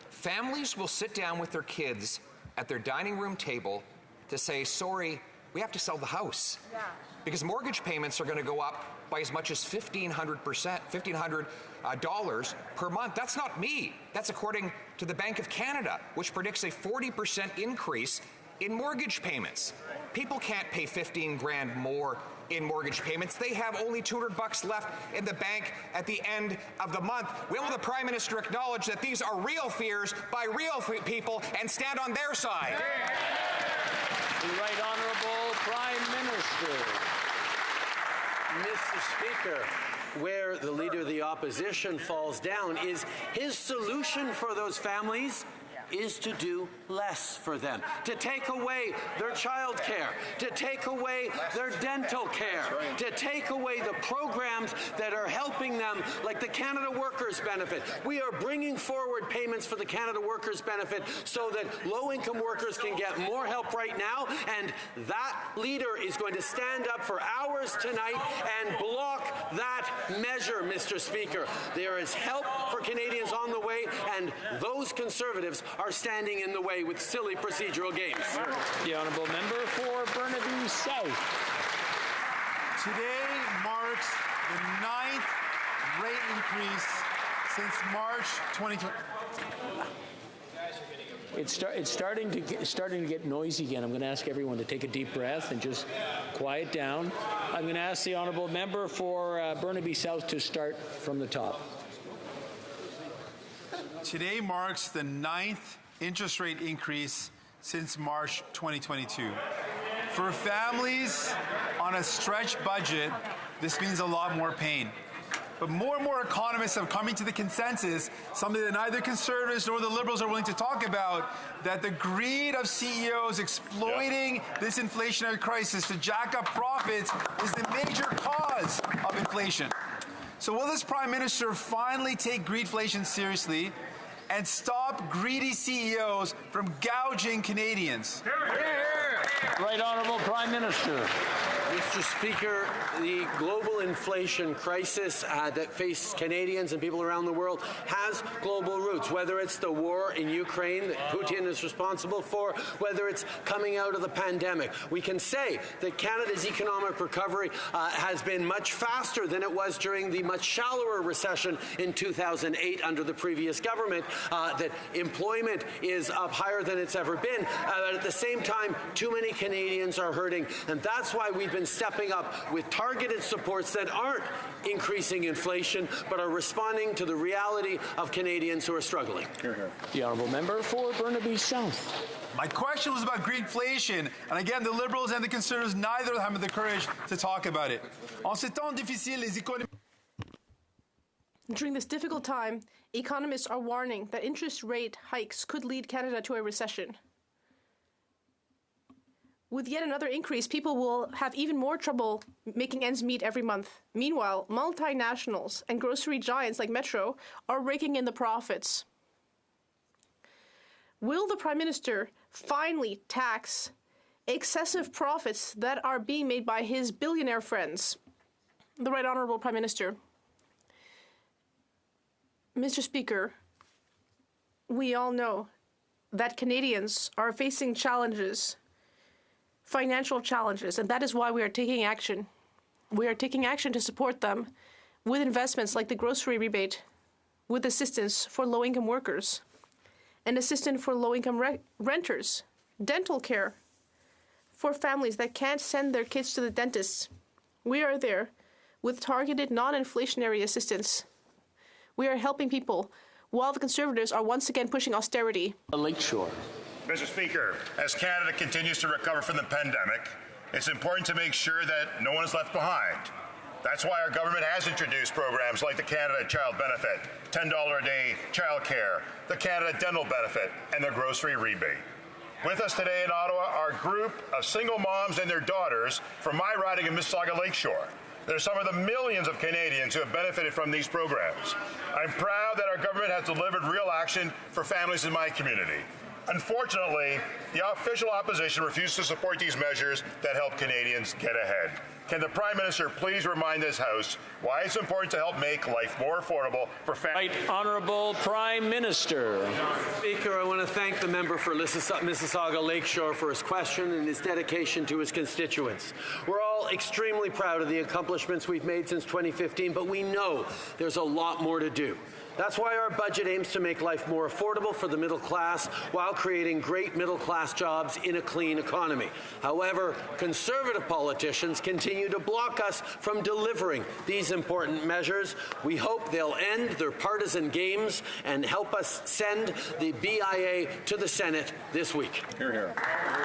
families will sit down with their kids at their dining room table to say, sorry, we have to sell the house. Yeah. Because mortgage payments are going to go up by as much as $1,500 per month. That's not me. That's according to the Bank of Canada, which predicts a 40% increase in mortgage payments. People can't pay $15,000 more in mortgage payments. They have only $200 left in the bank at the end of the month. Will the Prime Minister acknowledge that these are real fears by real people and stand on their side? The Right Honourable Prime Minister. Mr. Speaker, where the Leader of the Opposition falls down is his solution for those families is to do less for them, to take away their child care, to take away their dental care, to take away the programs that are helping them, like the Canada Workers Benefit. We are bringing forward payments for the Canada Workers Benefit so that low-income workers can get more help right now, and that leader is going to stand up for hours tonight and block that measure, Mr. Speaker. There is help for Canadians on the way, and those Conservatives are standing in the way with silly procedural games. The Honourable Member for Burnaby South. Today marks the 9th rate increase since March 2020. It's starting to get noisy again. I'm going to ask everyone to take a deep breath and just quiet down. I'm going to ask the Honourable Member for Burnaby South to start from the top. Today marks the 9th interest rate increase since March 2022. For families on a stretched budget, this means a lot more pain. But more and more economists have coming to the consensus, something that neither Conservatives nor the Liberals are willing to talk about, that the greed of CEOs exploiting this inflationary crisis to jack up profits is the major cause of inflation. So will this Prime Minister finally take greedflation seriously and stop greedy CEOs from gouging Canadians? Right Honourable Prime Minister. Mr. Speaker, the global inflation crisis that faces Canadians and people around the world has global roots, whether it's the war in Ukraine that Putin is responsible for, whether it's coming out of the pandemic. We can say that Canada's economic recovery has been much faster than it was during the much shallower recession in 2008 under the previous government, that employment is up higher than it's ever been. At the same time, too many Canadians are hurting, and that's why we've been stepping up with targeted supports that aren't increasing inflation but are responding to the reality of Canadians who are struggling. The honourable member for Burnaby South. My question was about greedflation, and again, the Liberals and the Conservatives, neither of them have the courage to talk about it. En ces temps difficiles, les économies. During this difficult time, economists are warning that interest rate hikes could lead Canada to a recession. With yet another increase, people will have even more trouble making ends meet every month. Meanwhile, multinationals and grocery giants like Metro are raking in the profits. Will the Prime Minister finally tax excessive profits that are being made by his billionaire friends? The Right Honourable Prime Minister. Mr. Speaker, we all know that Canadians are facing challenges, financial challenges, and that is why we are taking action. We are taking action to support them with investments like the grocery rebate, with assistance for low-income workers, and assistance for low-income renters, dental care for families that can't send their kids to the dentist. We are there with targeted non-inflationary assistance. We are helping people while the Conservatives are once again pushing austerity. Lakeshore. Mr. Speaker, as Canada continues to recover from the pandemic, it's important to make sure that no one is left behind. That's why our government has introduced programs like the Canada Child Benefit, $10 a day child care, the Canada Dental Benefit, and the grocery rebate. With us today in Ottawa are a group of single moms and their daughters from my riding of Mississauga Lakeshore. They're some of the millions of Canadians who have benefited from these programs. I'm proud that our government has delivered real action for families in my community. Unfortunately, the official opposition refused to support these measures that help Canadians get ahead. Can the Prime Minister please remind this House why it's important to help make life more affordable for families? Right Honourable Prime Minister. Speaker, I want to thank the member for Mississauga Lakeshore for his question and his dedication to his constituents. We're all extremely proud of the accomplishments we've made since 2015, but we know there's a lot more to do. That's why our budget aims to make life more affordable for the middle class while creating great middle-class jobs in a clean economy. However, Conservative politicians continue to block us from delivering these important measures. We hope they'll end their partisan games and help us send the BIA to the Senate this week. Hear, hear.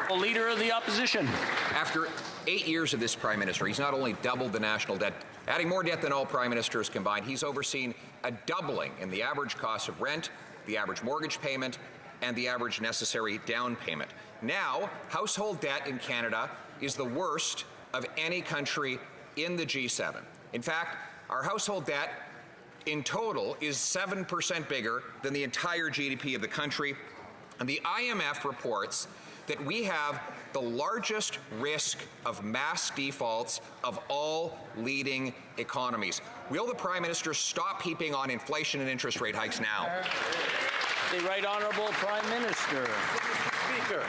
The Leader of the Opposition. After 8 years of this Prime Minister, he's not only doubled the national debt, adding more debt than all Prime Ministers combined, he's overseen a doubling in the average cost of rent, the average mortgage payment, and the average necessary down payment. Now, household debt in Canada is the worst of any country in the G7. In fact, our household debt in total is 7% bigger than the entire GDP of the country. And the IMF reports that we have the largest risk of mass defaults of all leading economies. Will the Prime Minister stop heaping on inflation and interest rate hikes now? The Right Honourable Prime Minister. Speaker,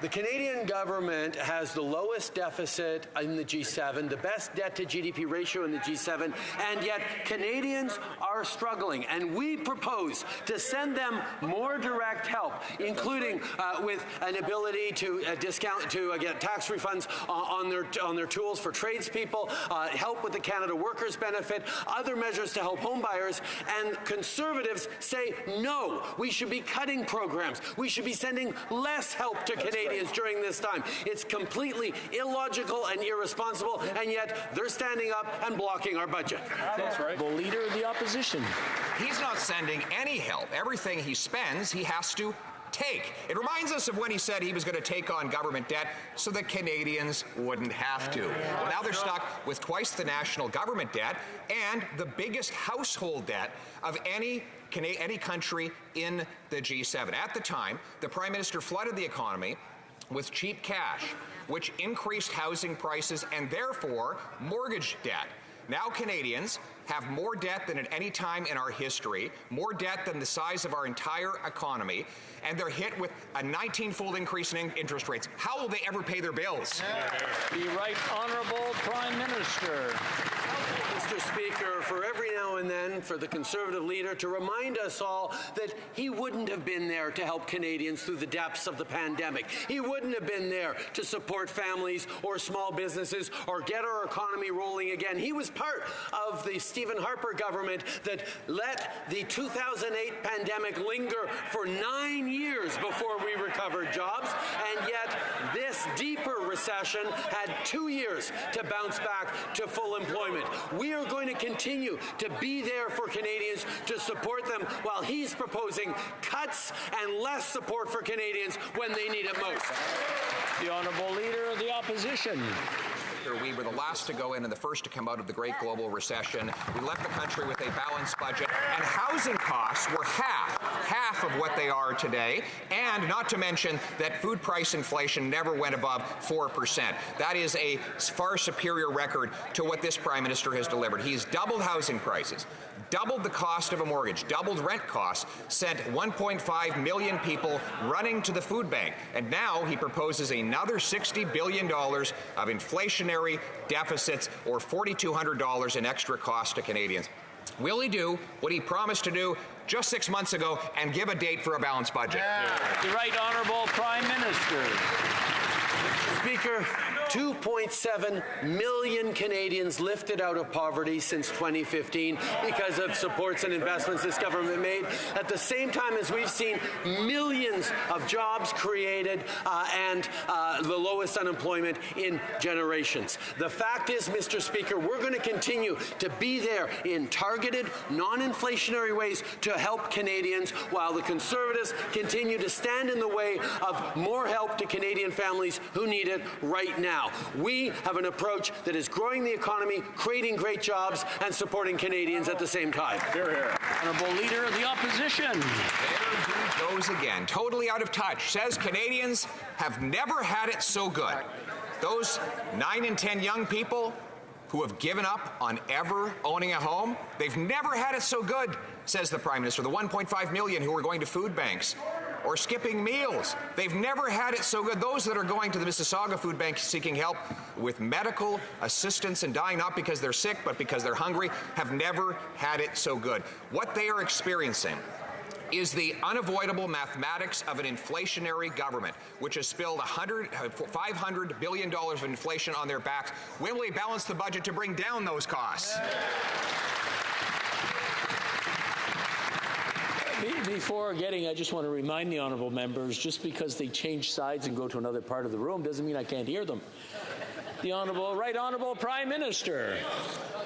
the Canadian government has the lowest deficit in the G7, the best debt-to-GDP ratio in the G7, and yet Canadians are struggling. And we propose to send them more direct help, including with an ability to get tax refunds on their tools for tradespeople, help with the Canada Workers Benefit, other measures to help homebuyers. And Conservatives say no. We should be cutting programs. We should be sending less help to Canadians during this time. It's completely illogical and irresponsible, and yet they're standing up and blocking our budget. That's right. The Leader of the Opposition. He's not sending any help. Everything he spends, he has to take. It reminds us of when he said he was going to take on government debt so that Canadians wouldn't have to. Well, now they're stuck with twice the national government debt and the biggest household debt of any country in the G7. At the time, the Prime Minister flooded the economy with cheap cash, which increased housing prices and therefore mortgage debt. Now Canadians have more debt than at any time in our history, more debt than the size of our entire economy, and they're hit with a 19-fold increase in interest rates. How will they ever pay their bills? The Right Honourable Prime Minister. Mr. Speaker, for every now and then for the Conservative leader to remind us all that he wouldn't have been there to help Canadians through the depths of the pandemic. He wouldn't have been there to support families or small businesses or get our economy rolling again. He was part of the Stephen Harper government that let the 2008 pandemic linger for 9 years before we recovered jobs, and yet this deeper recession had 2 years to bounce back to full employment. We are going to continue to be there for Canadians to support them while he's proposing cuts and less support for Canadians when they need it most. The Honourable Leader of the Opposition. We were the last to go in and the first to come out of the Great Global Recession. We left the country with a balanced budget, and housing costs were half of what they are today, and not to mention that food price inflation never went above 4%. That is a far superior record to what this Prime Minister has delivered. He's doubled housing prices, doubled the cost of a mortgage, doubled rent costs, sent 1.5 million people running to the food bank, and now he proposes another $60 billion of inflationary deficits or $4,200 in extra cost to Canadians. Will he do what he promised to do just 6 months ago and give a date for a balanced budget? The Right Honourable Prime Minister. Speaker, 2.7 million Canadians lifted out of poverty since 2015 because of supports and investments this government made, at the same time as we've seen millions of jobs created and the lowest unemployment in generations. The fact is, Mr. Speaker, we're going to continue to be there in targeted, non-inflationary ways to help Canadians while the Conservatives continue to stand in the way of more help to Canadian families who need it right now. We have an approach that is growing the economy, creating great jobs, and supporting Canadians at the same time. Honourable Leader of the Opposition. There he goes again, totally out of touch. Says Canadians have never had it so good. Those 9 in 10 young people who have given up on ever owning a home, they've never had it so good, says the Prime Minister. The 1.5 million who are going to food banks or skipping meals, they've never had it so good. Those that are going to the Mississauga Food Bank seeking help with medical assistance and dying not because they're sick but because they're hungry have never had it so good. What they are experiencing is the unavoidable mathematics of an inflationary government, which has spilled $500 billion of inflation on their backs. When will they balance the budget to bring down those costs? Before I just want to remind the honourable members, just because they change sides and go to another part of the room doesn't mean I can't hear them. The Right Honourable Prime Minister.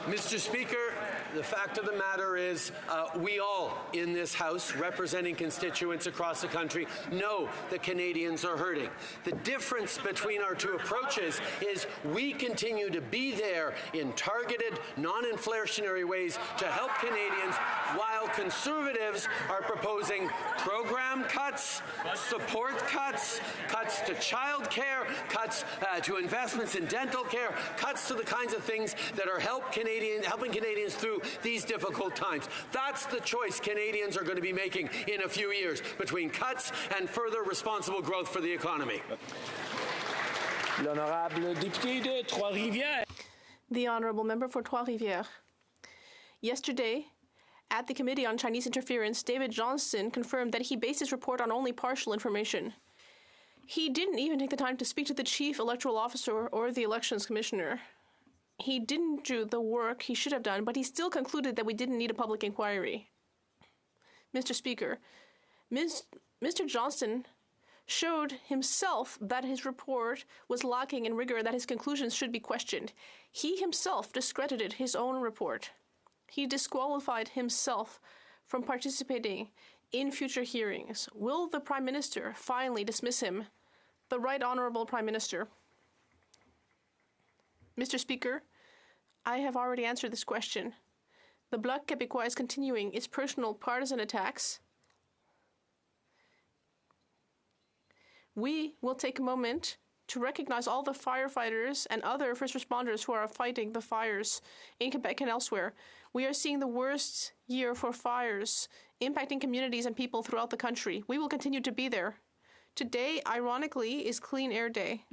Mr. Speaker, the fact of the matter is we all in this House, representing constituents across the country, know that Canadians are hurting. The difference between our two approaches is we continue to be there in targeted, non-inflationary ways to help Canadians, while Conservatives are proposing program cuts, support cuts, cuts to child care, cuts to investments in dental care, cuts to the kinds of things that are helping Canadians through these difficult times. That's the choice Canadians are going to be making in a few years between cuts and further responsible growth for the economy. L'honorable député de Trois-Rivières. The Honourable Member for Trois-Rivières. Yesterday, at the Committee on Chinese Interference, David Johnston confirmed that he based his report on only partial information. He didn't even take the time to speak to the Chief Electoral Officer or the Elections Commissioner. He didn't do the work he should have done, but he still concluded that we didn't need a public inquiry. Mr. Speaker, Mr. Johnston showed himself that his report was lacking in rigor, that his conclusions should be questioned. He himself discredited his own report. He disqualified himself from participating in future hearings. Will the Prime Minister finally dismiss him? The Right Honourable Prime Minister. Mr. Speaker, I have already answered this question. The Bloc Québécois is continuing its personal partisan attacks. we will take a moment to recognize all the firefighters and other first responders who are fighting the fires in Quebec and elsewhere. We are seeing the worst year for fires impacting communities and people throughout the country. We will continue to be there. Today, ironically, is Clean Air Day.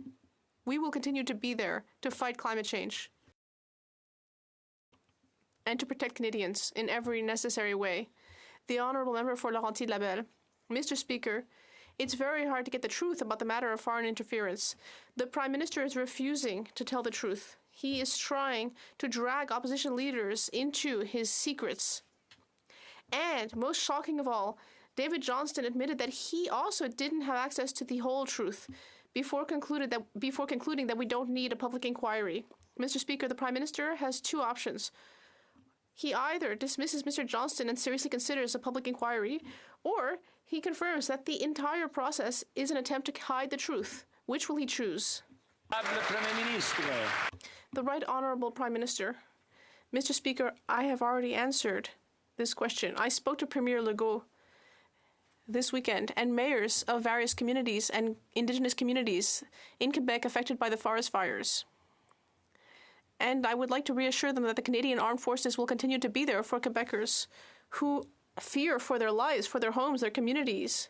We will continue to be there to fight climate change and to protect Canadians in every necessary way. The Honourable Member for Laurentides-Labelle. Mr. Speaker, it's very hard to get the truth about the matter of foreign interference. The Prime Minister is refusing to tell the truth. He is trying to drag opposition leaders into his secrets. And, most shocking of all, David Johnston admitted that he also didn't have access to the whole truth before concluding that we don't need a public inquiry. Mr. Speaker, the Prime Minister has two options. He either dismisses Mr. Johnston and seriously considers a public inquiry, or he confirms that the entire process is an attempt to hide the truth. Which will he choose? The Right Honourable Prime Minister. Mr. Speaker, I have already answered this question. I spoke to Premier Legault this weekend and mayors of various communities and Indigenous communities in Quebec affected by the forest fires. And I would like to reassure them that the Canadian Armed Forces will continue to be there for Quebecers who fear for their lives, for their homes, their communities.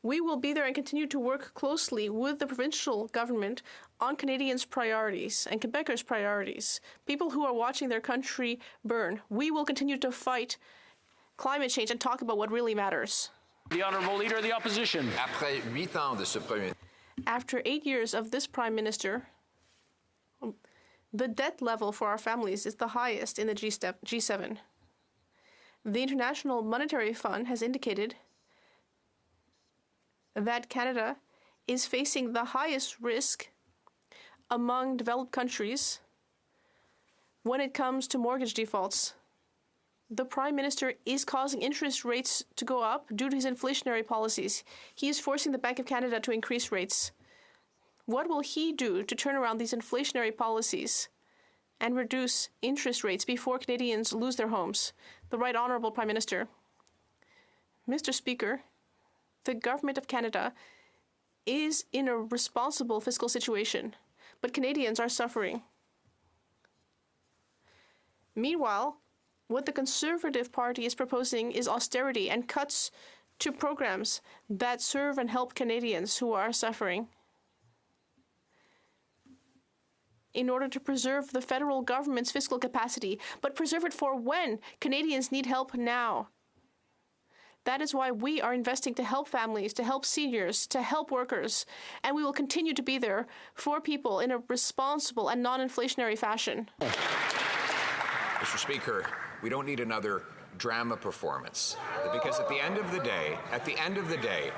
We will be there and continue to work closely with the provincial government on Canadians' priorities and Quebecers' priorities, people who are watching their country burn. We will continue to fight climate change and talk about what really matters. The Honourable Leader of the Opposition. After 8 years of this Prime Minister, the debt level for our families is the highest in the G7. The International Monetary Fund has indicated that Canada is facing the highest risk among developed countries when it comes to mortgage defaults. The Prime Minister is causing interest rates to go up due to his inflationary policies. He is forcing the Bank of Canada to increase rates. What will he do to turn around these inflationary policies and reduce interest rates before Canadians lose their homes? The Right Honourable Prime Minister. Mr. Speaker, the Government of Canada is in a responsible fiscal situation, but Canadians are suffering. Meanwhile, what the Conservative Party is proposing is austerity and cuts to programs that serve and help Canadians who are suffering in order to preserve the federal government's fiscal capacity, but preserve it for when Canadians need help now. That is why we are investing to help families, to help seniors, to help workers, and we will continue to be there for people in a responsible and non-inflationary fashion. Mr. Speaker, we don't need another drama performance, because at the end of the day,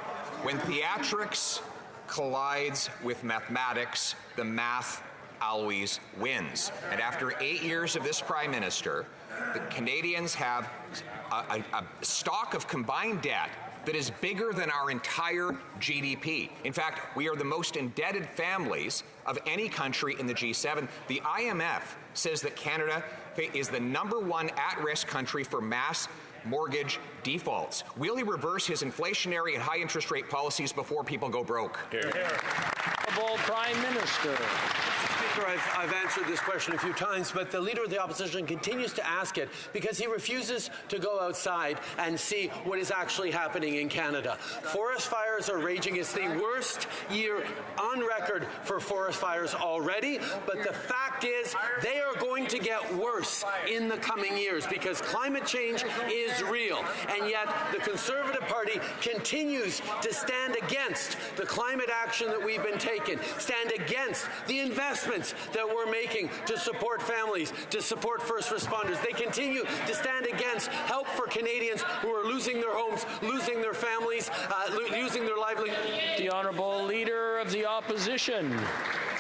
when theatrics collides with mathematics, the math always wins. And after 8 years of this Prime Minister, the Canadians have a stock of combined debt that is bigger than our entire GDP. In fact, we are the most indebted families of any country in the G7. The IMF says that Canada is the #1 at-risk country for mass mortgage defaults. Will he reverse his inflationary and high interest rate policies before people go broke? Honourable Prime Minister. Speaker, I've answered this question a few times, but the Leader of the Opposition continues to ask it because he refuses to go outside and see what is actually happening in Canada. Forest fires are raging. It's the worst year on record for forest fires already, but the fact is they are going to get worse in the coming years because climate change is real. And yet the Conservative Party continues to stand against the climate action that we've been taking, stand against the investments that we're making to support families, to support first responders. They continue to stand against help for Canadians who are losing their homes, losing their families, losing their livelihood. The Honourable Leader of the Opposition.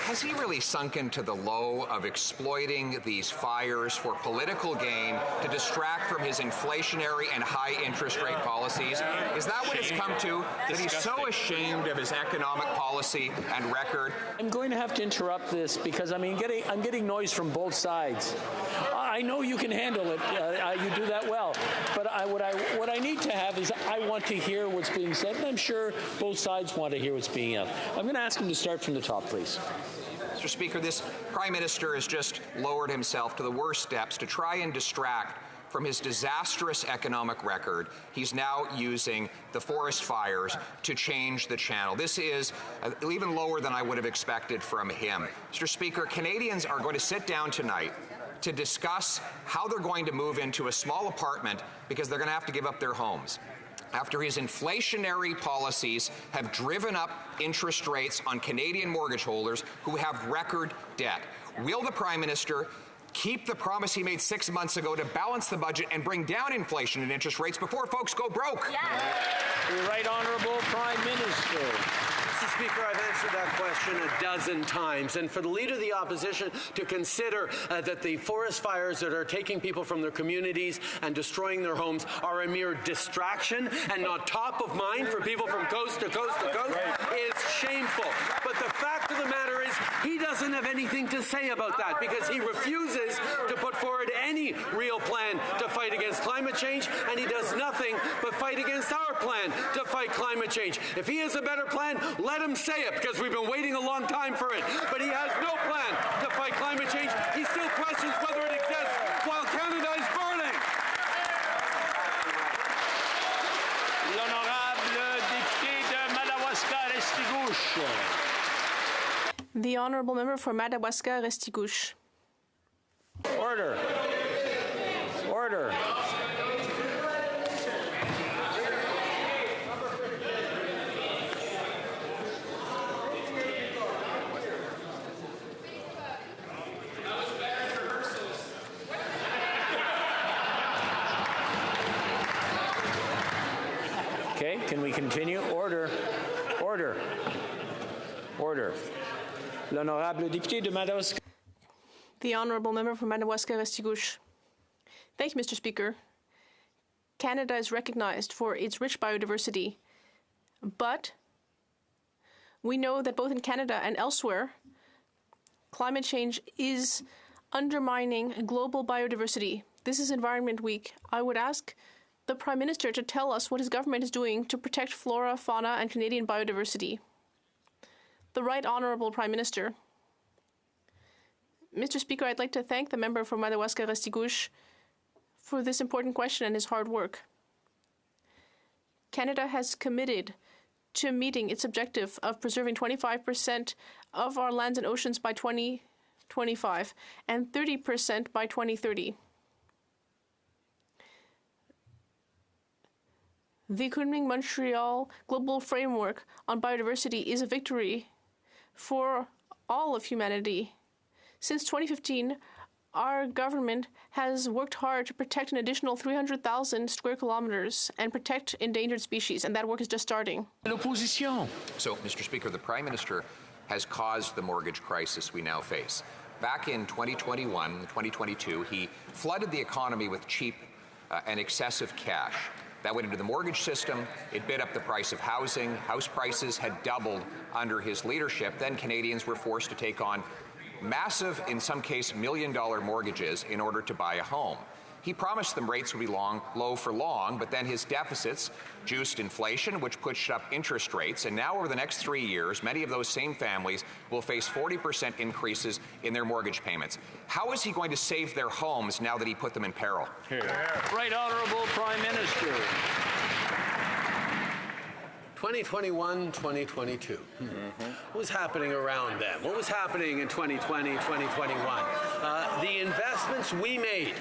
Has he really sunk into the low of exploiting these fires for political gain to distract from his inflationary and high interest rate policies? Is that what it's come to? That he's so ashamed of his economic policy and record? I'm going to have to interrupt this because I'm getting noise from both sides. I know you can handle it. You do that well. But what I need to have is I want to hear what's being said, and I'm sure both sides want to hear what's being said. I'm going to ask him to start from the top, please. Mr. Speaker, this Prime Minister has just lowered himself to the worst steps to try and distract from his disastrous economic record. He's now using the forest fires to change the channel. This is even lower than I would have expected from him. Mr. Speaker, Canadians are going to sit down tonight to discuss how they're going to move into a small apartment because they're going to have to give up their homes. After his inflationary policies have driven up interest rates on Canadian mortgage holders who have record debt. Will the Prime Minister keep the promise he made 6 months ago to balance the budget and bring down inflation and interest rates before folks go broke? The Right Honourable Prime Minister. Mr. Speaker, I've answered that question a dozen times. And for the Leader of the Opposition to consider that the forest fires that are taking people from their communities and destroying their homes are a mere distraction and not top of mind for people from coast to coast to coast is shameful. But the fact of the matter is he doesn't have anything to say about that because he refuses to put forward any real plan to fight against climate change, and he does nothing but fight against our plan to fight climate change. If he has a better plan, let him say it, because we've been waiting a long time for it. But he has no plan to fight climate change. He still questions whether it exists while Canada is burning. L'honorable député de Madawaska-Restigouche. The Honourable Member for Madawaska-Restigouche. Order. Order. Okay, can we continue? Order. Order. Order. L'honorable député de Madawaska. The Honourable Member for Madawaska-Restigouche. Thank you, Mr. Speaker. Canada is recognized for its rich biodiversity, but we know that both in Canada and elsewhere, climate change is undermining global biodiversity. This is Environment Week. I would ask the Prime Minister to tell us what his government is doing to protect flora, fauna, and Canadian biodiversity. The Right Honourable Prime Minister. Mr. Speaker, I'd like to thank the member for Madawaska-Restigouche for this important question and his hard work. Canada has committed to meeting its objective of preserving 25% of our lands and oceans by 2025 and 30% by 2030. The Kunming-Montreal Global Framework on Biodiversity is a victory for all of humanity. Since 2015, our government has worked hard to protect an additional 300,000 square kilometers and protect endangered species, and that work is just starting. L'opposition. So, Mr. Speaker, the Prime Minister has caused the mortgage crisis we now face. Back in 2021 and 2022, he flooded the economy with cheap and excessive cash. That went into the mortgage system. It bid up the price of housing. House prices had doubled under his leadership. Then Canadians were forced to take on massive, in some case, million-dollar mortgages in order to buy a home. He promised them rates would be low for long, but then his deficits juiced inflation, which pushed up interest rates. And now over the next 3 years, many of those same families will face 40% increases in their mortgage payments. How is he going to save their homes now that he put them in peril? Right Honourable Prime Minister. 2021, 2022. What was happening around them? What was happening in 2020, 2021? The investments we made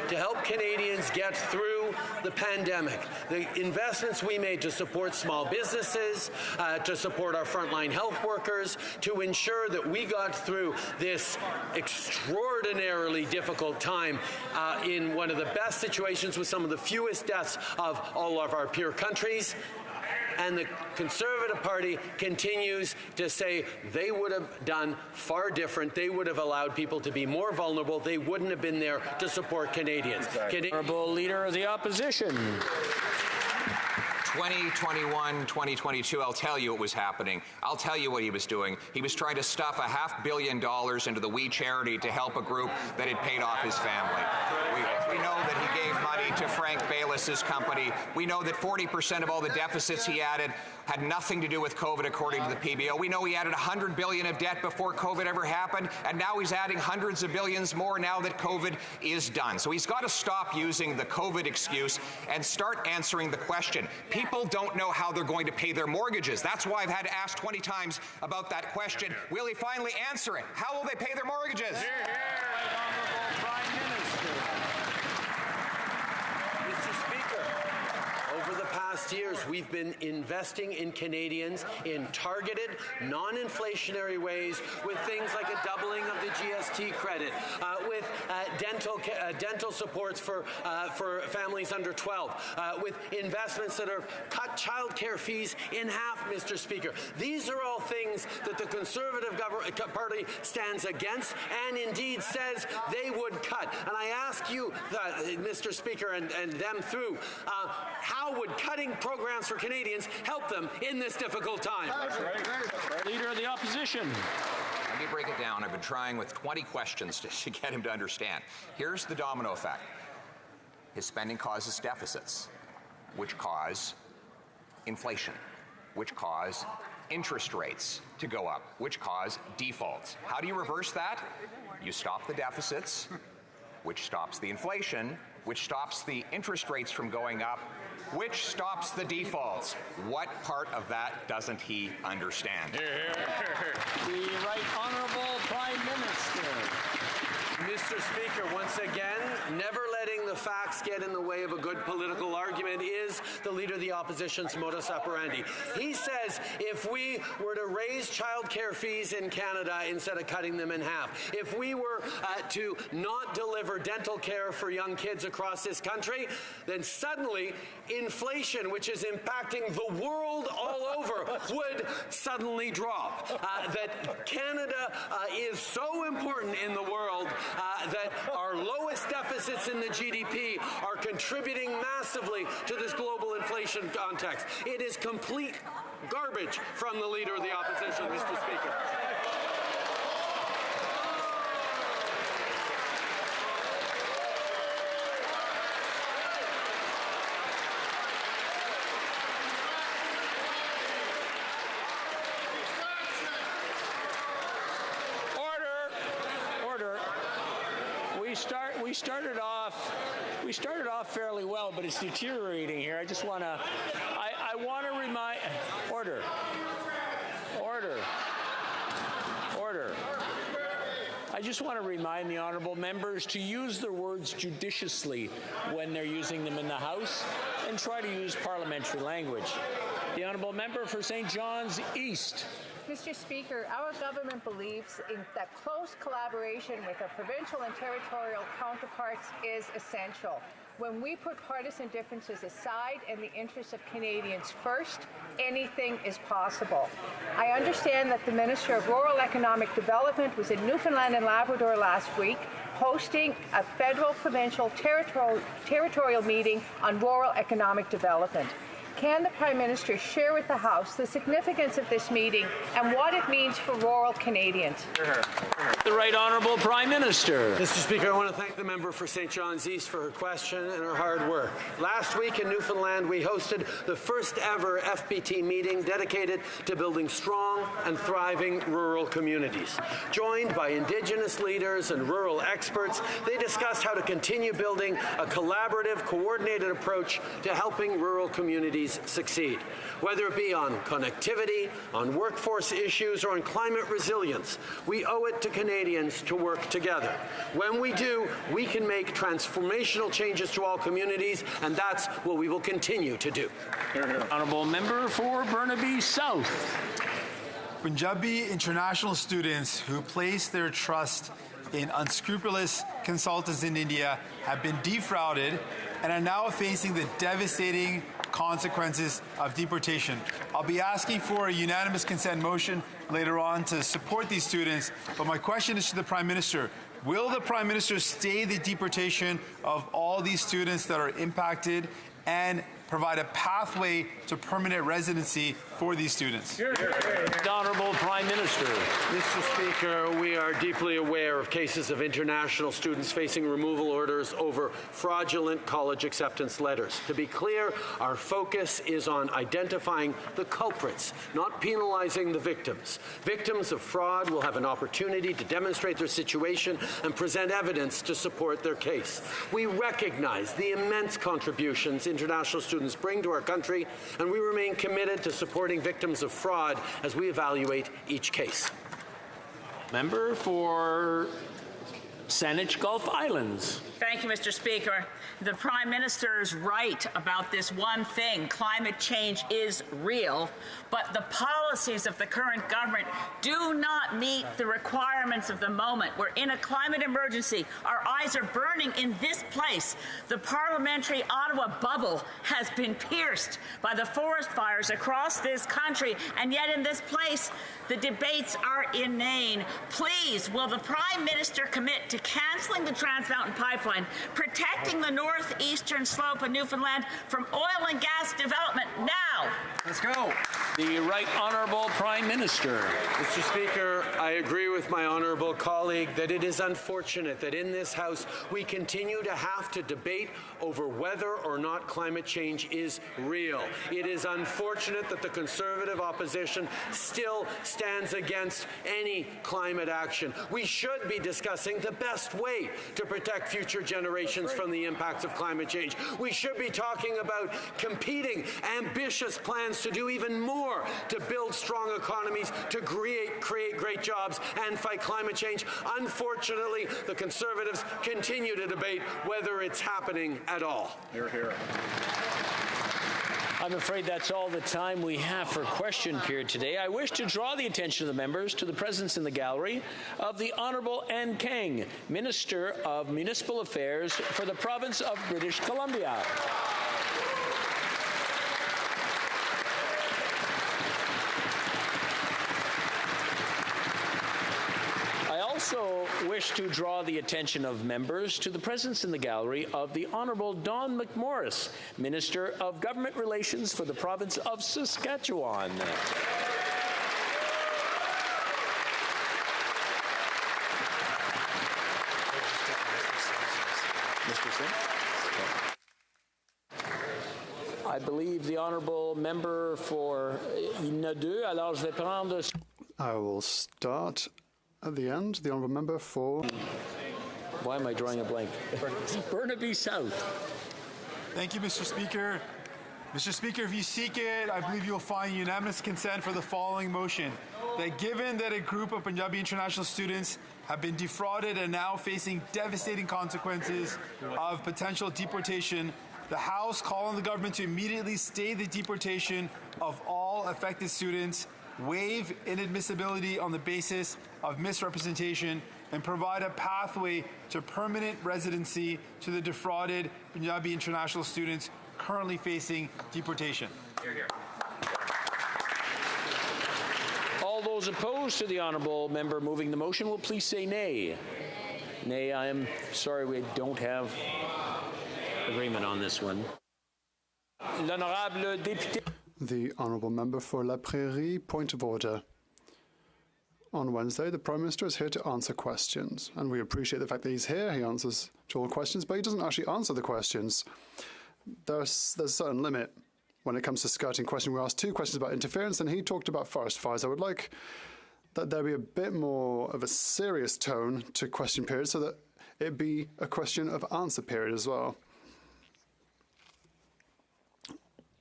to help Canadians get through the pandemic, the investments we made to support small businesses, to support our frontline health workers, to ensure that we got through this extraordinarily difficult time in one of the best situations with some of the fewest deaths of all of our peer countries. And the Conservative Conservative Party continues to say they would have done far different. They would have allowed people to be more vulnerable. They wouldn't have been there to support Canadians. Honourable Leader of the Opposition. 2021, 2022, I'll tell you what was happening. I'll tell you what he was doing. He was trying to stuff $500 million into the We Charity to help a group that had paid off his family. We know that he gave money to Frank Bayless's company. We know that 40% of all the deficits he added had nothing to do with COVID, according to the PBO. We know he added $100 billion of debt before COVID ever happened, and now he's adding hundreds of billions more now that COVID is done. So he's got to stop using the COVID excuse and start answering the question. People don't know how they're going to pay their mortgages. That's why I've had to ask 20 times about that question. Will he finally answer it? How will they pay their mortgages? Years, we've been investing in Canadians in targeted, non-inflationary ways with things like a doubling of the GST credit, with dental supports for families under 12, with investments that have cut childcare fees in half, Mr. Speaker. These are all things that the Conservative Party stands against and indeed says they would cut. And I ask you, Mr. Speaker, and them through, how would cutting programs for Canadians help them in this difficult time? Leader of the Opposition. Let me break it down. I've been trying with 20 questions to get him to understand. Here's the domino effect. His spending causes deficits, which cause inflation, which cause interest rates to go up, which cause defaults. How do you reverse that? You stop the deficits, which stops the inflation, which stops the interest rates from going up, which stops the defaults. What part of that doesn't he understand? The Right Honourable Prime Minister. Mr. Speaker, once again, never letting the facts get in the way of a good political argument is the Leader of the Opposition's modus operandi. He says if we were to raise childcare fees in Canada instead of cutting them in half, if we were to not deliver dental care for young kids across this country, then suddenly inflation, which is impacting the world all over, would suddenly drop. That Canada is so important in the world that our lowest deficits in the GDP are contributing massively to this global inflation context. It is complete garbage from the Leader of the Opposition, Mr. Speaker. We started off fairly well, but it's deteriorating here. I just want to, I want to remind, order. I just want to remind the honourable members to use their words judiciously when they're using them in the House and try to use parliamentary language. The honourable member for St. John's East. Mr. Speaker, our government believes that close collaboration with our provincial and territorial counterparts is essential. When we put partisan differences aside and the interests of Canadians first, anything is possible. I understand that the Minister of Rural Economic Development was in Newfoundland and Labrador last week, hosting a federal-provincial territorial meeting on rural economic development. Can the Prime Minister share with the House the significance of this meeting and what it means for rural Canadians? The Right Honourable Prime Minister. Mr. Speaker, I want to thank the member for St. John's East for her question and her hard work. Last week in Newfoundland, we hosted the first ever FPT meeting dedicated to building strong and thriving rural communities. Joined by Indigenous leaders and rural experts, they discussed how to continue building a collaborative, coordinated approach to helping rural communities succeed. Whether it be on connectivity, on workforce issues, or on climate resilience, we owe it to Canadians to work together. When we do, we can make transformational changes to all communities, and that's what we will continue to do. Honourable member for Burnaby South. Punjabi international students who place their trust in unscrupulous consultants in India have been defrauded and are now facing the devastating consequences of deportation. I'll be asking for a unanimous consent motion later on to support these students, but my question is to the Prime Minister. Will the Prime Minister stay the deportation of all these students that are impacted and provide a pathway to permanent residency for these students? The Honourable Prime Minister. Mr. Speaker, we are deeply aware of cases of international students facing removal orders over fraudulent college acceptance letters. To be clear, our focus is on identifying the culprits, not penalizing the victims. Victims of fraud will have an opportunity to demonstrate their situation and present evidence to support their case. We recognize the immense contributions international students bring to our country, and we remain committed to supporting victims of fraud as we evaluate each case. Member for Saanich Gulf Islands. Thank you, Mr. Speaker. The Prime Minister is right about this one thing. Climate change is real, but the policies of the current government do not meet the requirements of the moment. We're in a climate emergency. Our eyes are burning in this place. The parliamentary Ottawa bubble has been pierced by the forest fires across this country, and yet in this place, the debates are inane. Please, will the Prime Minister commit to cancelling the Trans Mountain Pipeline, protecting the northeastern slope of Newfoundland from oil and gas development now? Let's go. The Right Honourable Prime Minister. Mr. Speaker, I agree with my honourable colleague that it is unfortunate that in this House we continue to have to debate over whether or not climate change is real. It is unfortunate that the Conservative opposition still stands against any climate action. We should be discussing the best way to protect future generations from the impacts of climate change. We should be talking about competing, ambitious plans to do even more to build strong economies, to create great jobs and fight climate change. Unfortunately, the Conservatives continue to debate whether it's happening at all. Hear, hear. I'm afraid that's all the time we have for question period today. I wish to draw the attention of the members to the presence in the gallery of the Honourable Ann Kang, Minister of Municipal Affairs for the Province of British Columbia. Also wish to draw the attention of members to the presence in the gallery of the Honourable Don McMorris, Minister of Government Relations for the Province of Saskatchewan. Mr. Singh? I believe the Honourable Member for Inna-2, alors je vais prendre... I will start at the end, the Honourable Member for... Why am I drawing a blank? Burnaby South. Thank you, Mr. Speaker. Mr. Speaker, if you seek it, I believe you'll find unanimous consent for the following motion. That given that a group of Punjabi international students have been defrauded and now facing devastating consequences of potential deportation, the House call on the government to immediately stay the deportation of all affected students, waive inadmissibility on the basis of misrepresentation, and provide a pathway to permanent residency to the defrauded Punjabi international students currently facing deportation. Hear, hear. All those opposed to the Honourable Member moving the motion will please say nay. Nay, I am sorry we don't have agreement on this one. L'honorable député. The Honourable Member for La Prairie, point of order. On Wednesday, the Prime Minister is here to answer questions, and we appreciate the fact that he's here. He answers to all questions, but he doesn't actually answer the questions. There's a certain limit when it comes to skirting questions. We asked 2 questions about interference, and he talked about forest fires. I would like that there be a bit more of a serious tone to question period so that it be a question of answer period as well.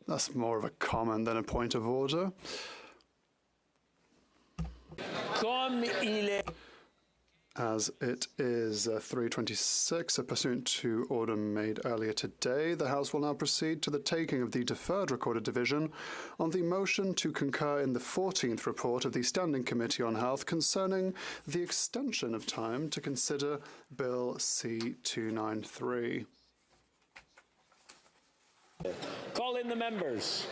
That's more of a comment than a point of order. As it is 3:26, pursuant to order made earlier today, the House will now proceed to the taking of the deferred recorded division on the motion to concur in the 14th report of the Standing Committee on Health concerning the extension of time to consider Bill C-293. Call in the members.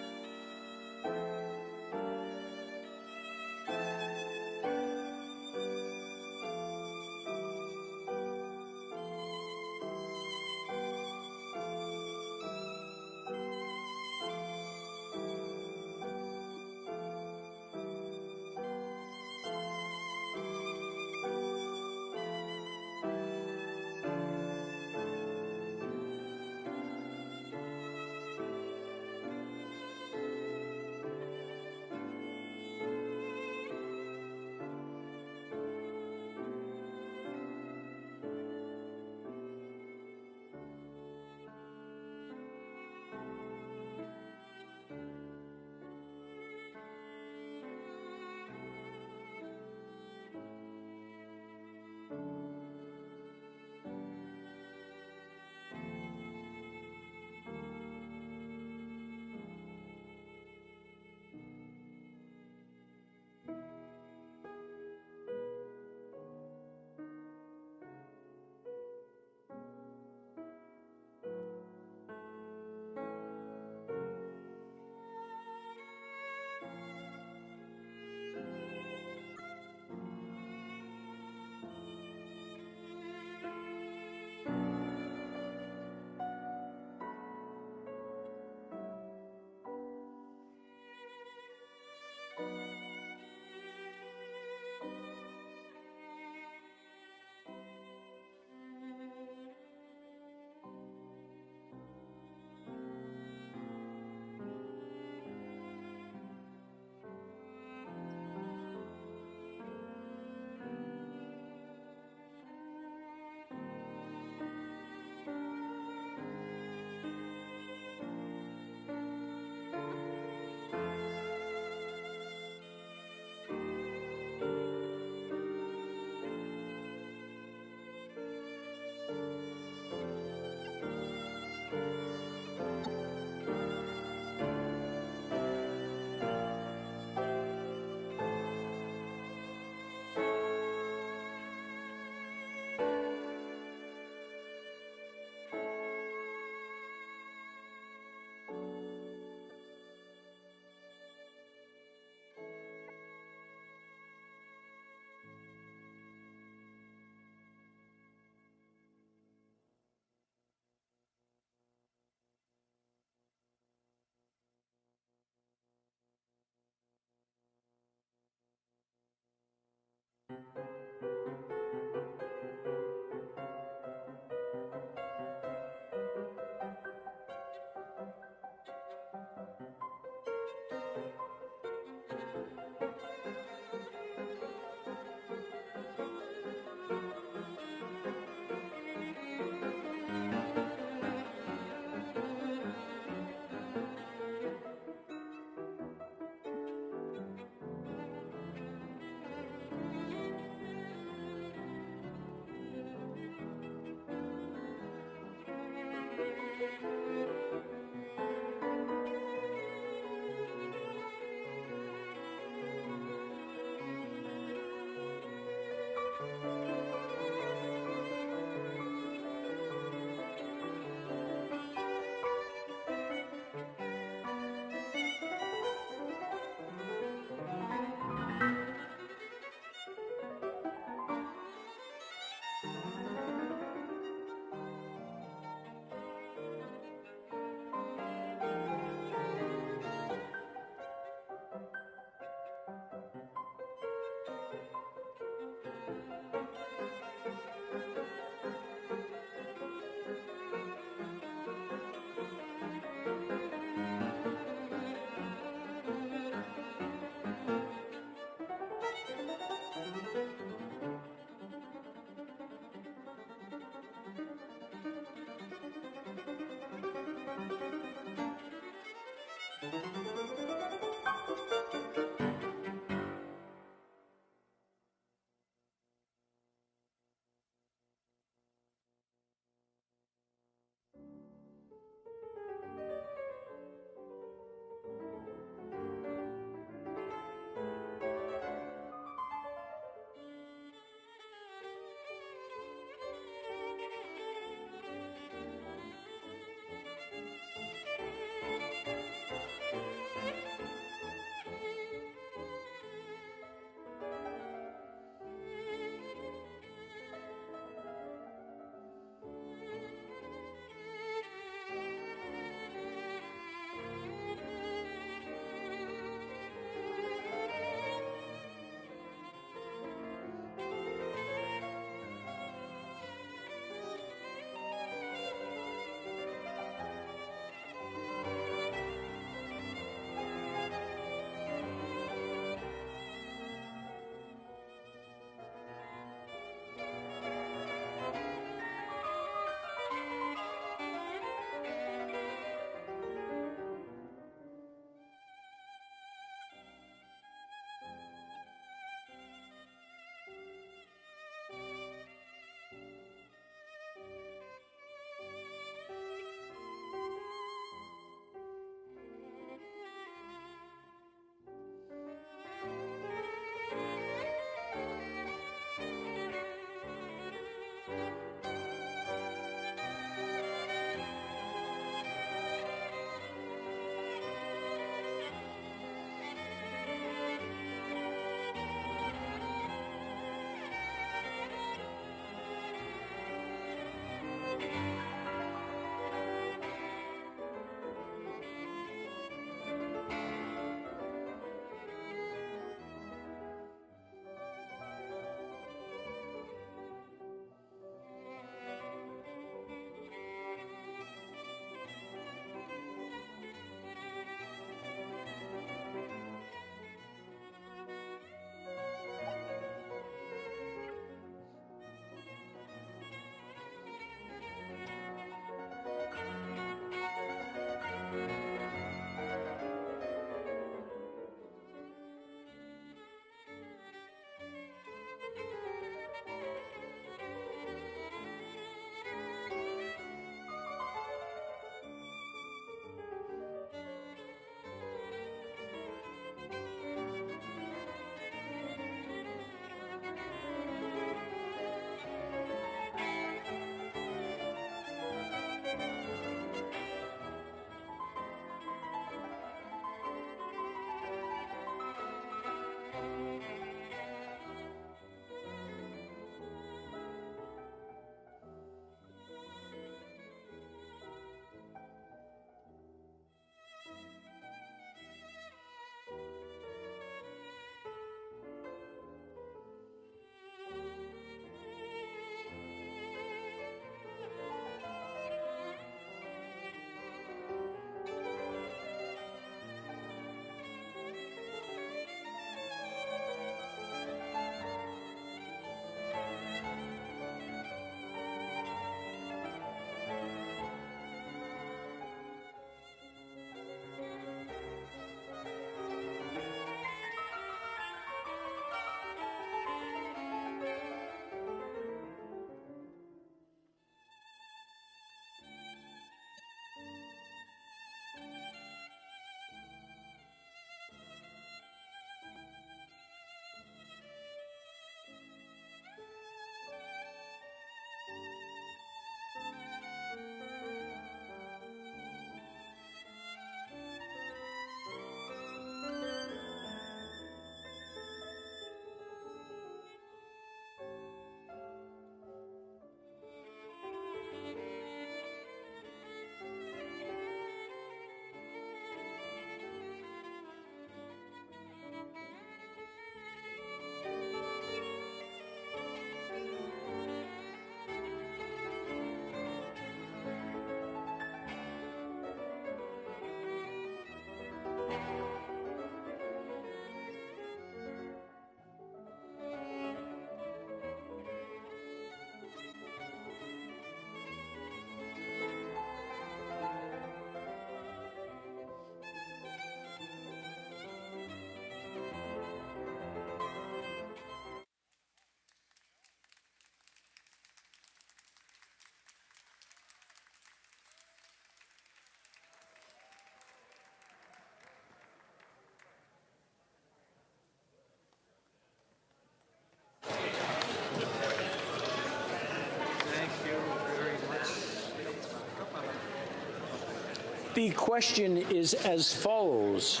The question is as follows.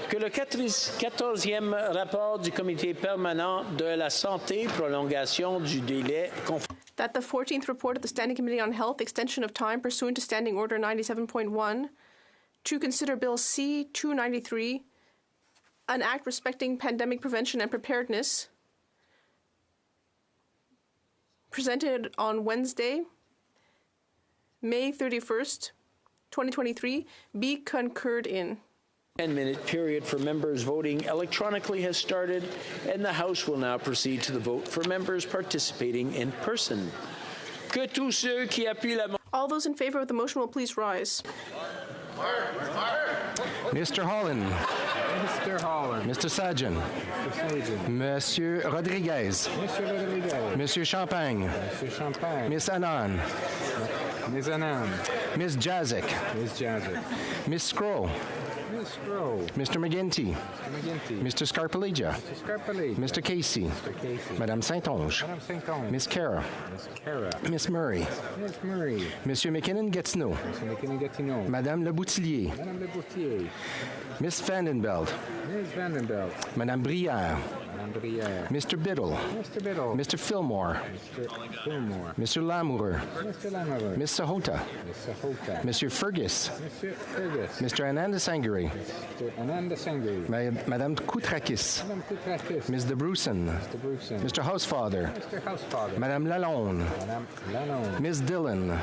Que le 14e rapport du Comité permanent de la santé, prolongation du délai... That the 14th report of the Standing Committee on Health, extension of time pursuant to Standing Order 97.1, to consider Bill C-293, an act respecting pandemic prevention and preparedness, presented on Wednesday, May 31st, 2023, be concurred in. 10-minute period for members voting electronically has started, and the House will now proceed to the vote for members participating in person. Que tous ceux qui appuient la... All those in favor of the motion will please rise. Mr. Holland. Mr. Holland. Mr. Sajjan. Monsieur Rodriguez. Monsieur Champagne. Miss Anand. Ms. Anand. Miss Jazik. Miss Scroll. Mr. McGinty. Mr. Scarpellegia. Mr. Casey. Madame Saint-Onge. Miss Cara. Miss Murray. Monsieur McKinnon-Gatineau. Madame Le Boutillier. Miss Vandenbeld. Madame Brière. Mr. Biddle. Mr. Fillmore. Mr. Lamoureux. Miss Sahota. Monsieur Fergus. Mr. Ananda Sangari. Madame Koutrakis. Ms. De Brusen. Mr. Housefather. Madame Lalonde. Ms. Dillon.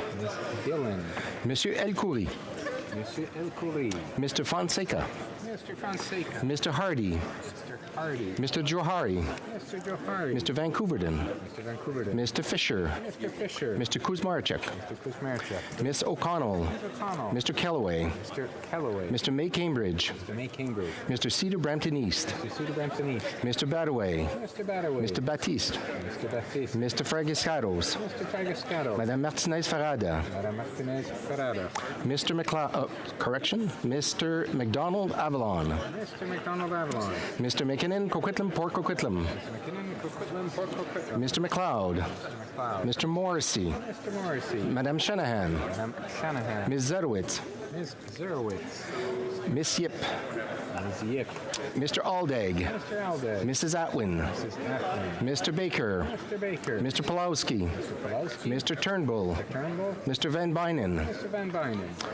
Monsieur El Khoury. Mr. Fonseca. Mr. Hardy. Mr. Johari. Mr. Vancouverden. Mr. Fisher. Mr. Kuzmarchuk. Miss O'Connell. Mr. Kellaway. Mr. May Cambridge. Mr. Cedar Brampton East. Mr. Badaway. Mr. Baptiste. Mr. Fragiscados. Madame Martinez Farada. Mr. Mr. McDonald Avalon. Mr. McKinnon Coquitlam Port Coquitlam. Mr. McLeod. Mr. Morrissey. Madame Shanahan. Ms. Zerowitz. Miss Yip. Mr. Aldag. Mrs. Atwin. Mr. Baker. Mr. Pulowski. Mr. Turnbull. Mr. Van Bynen.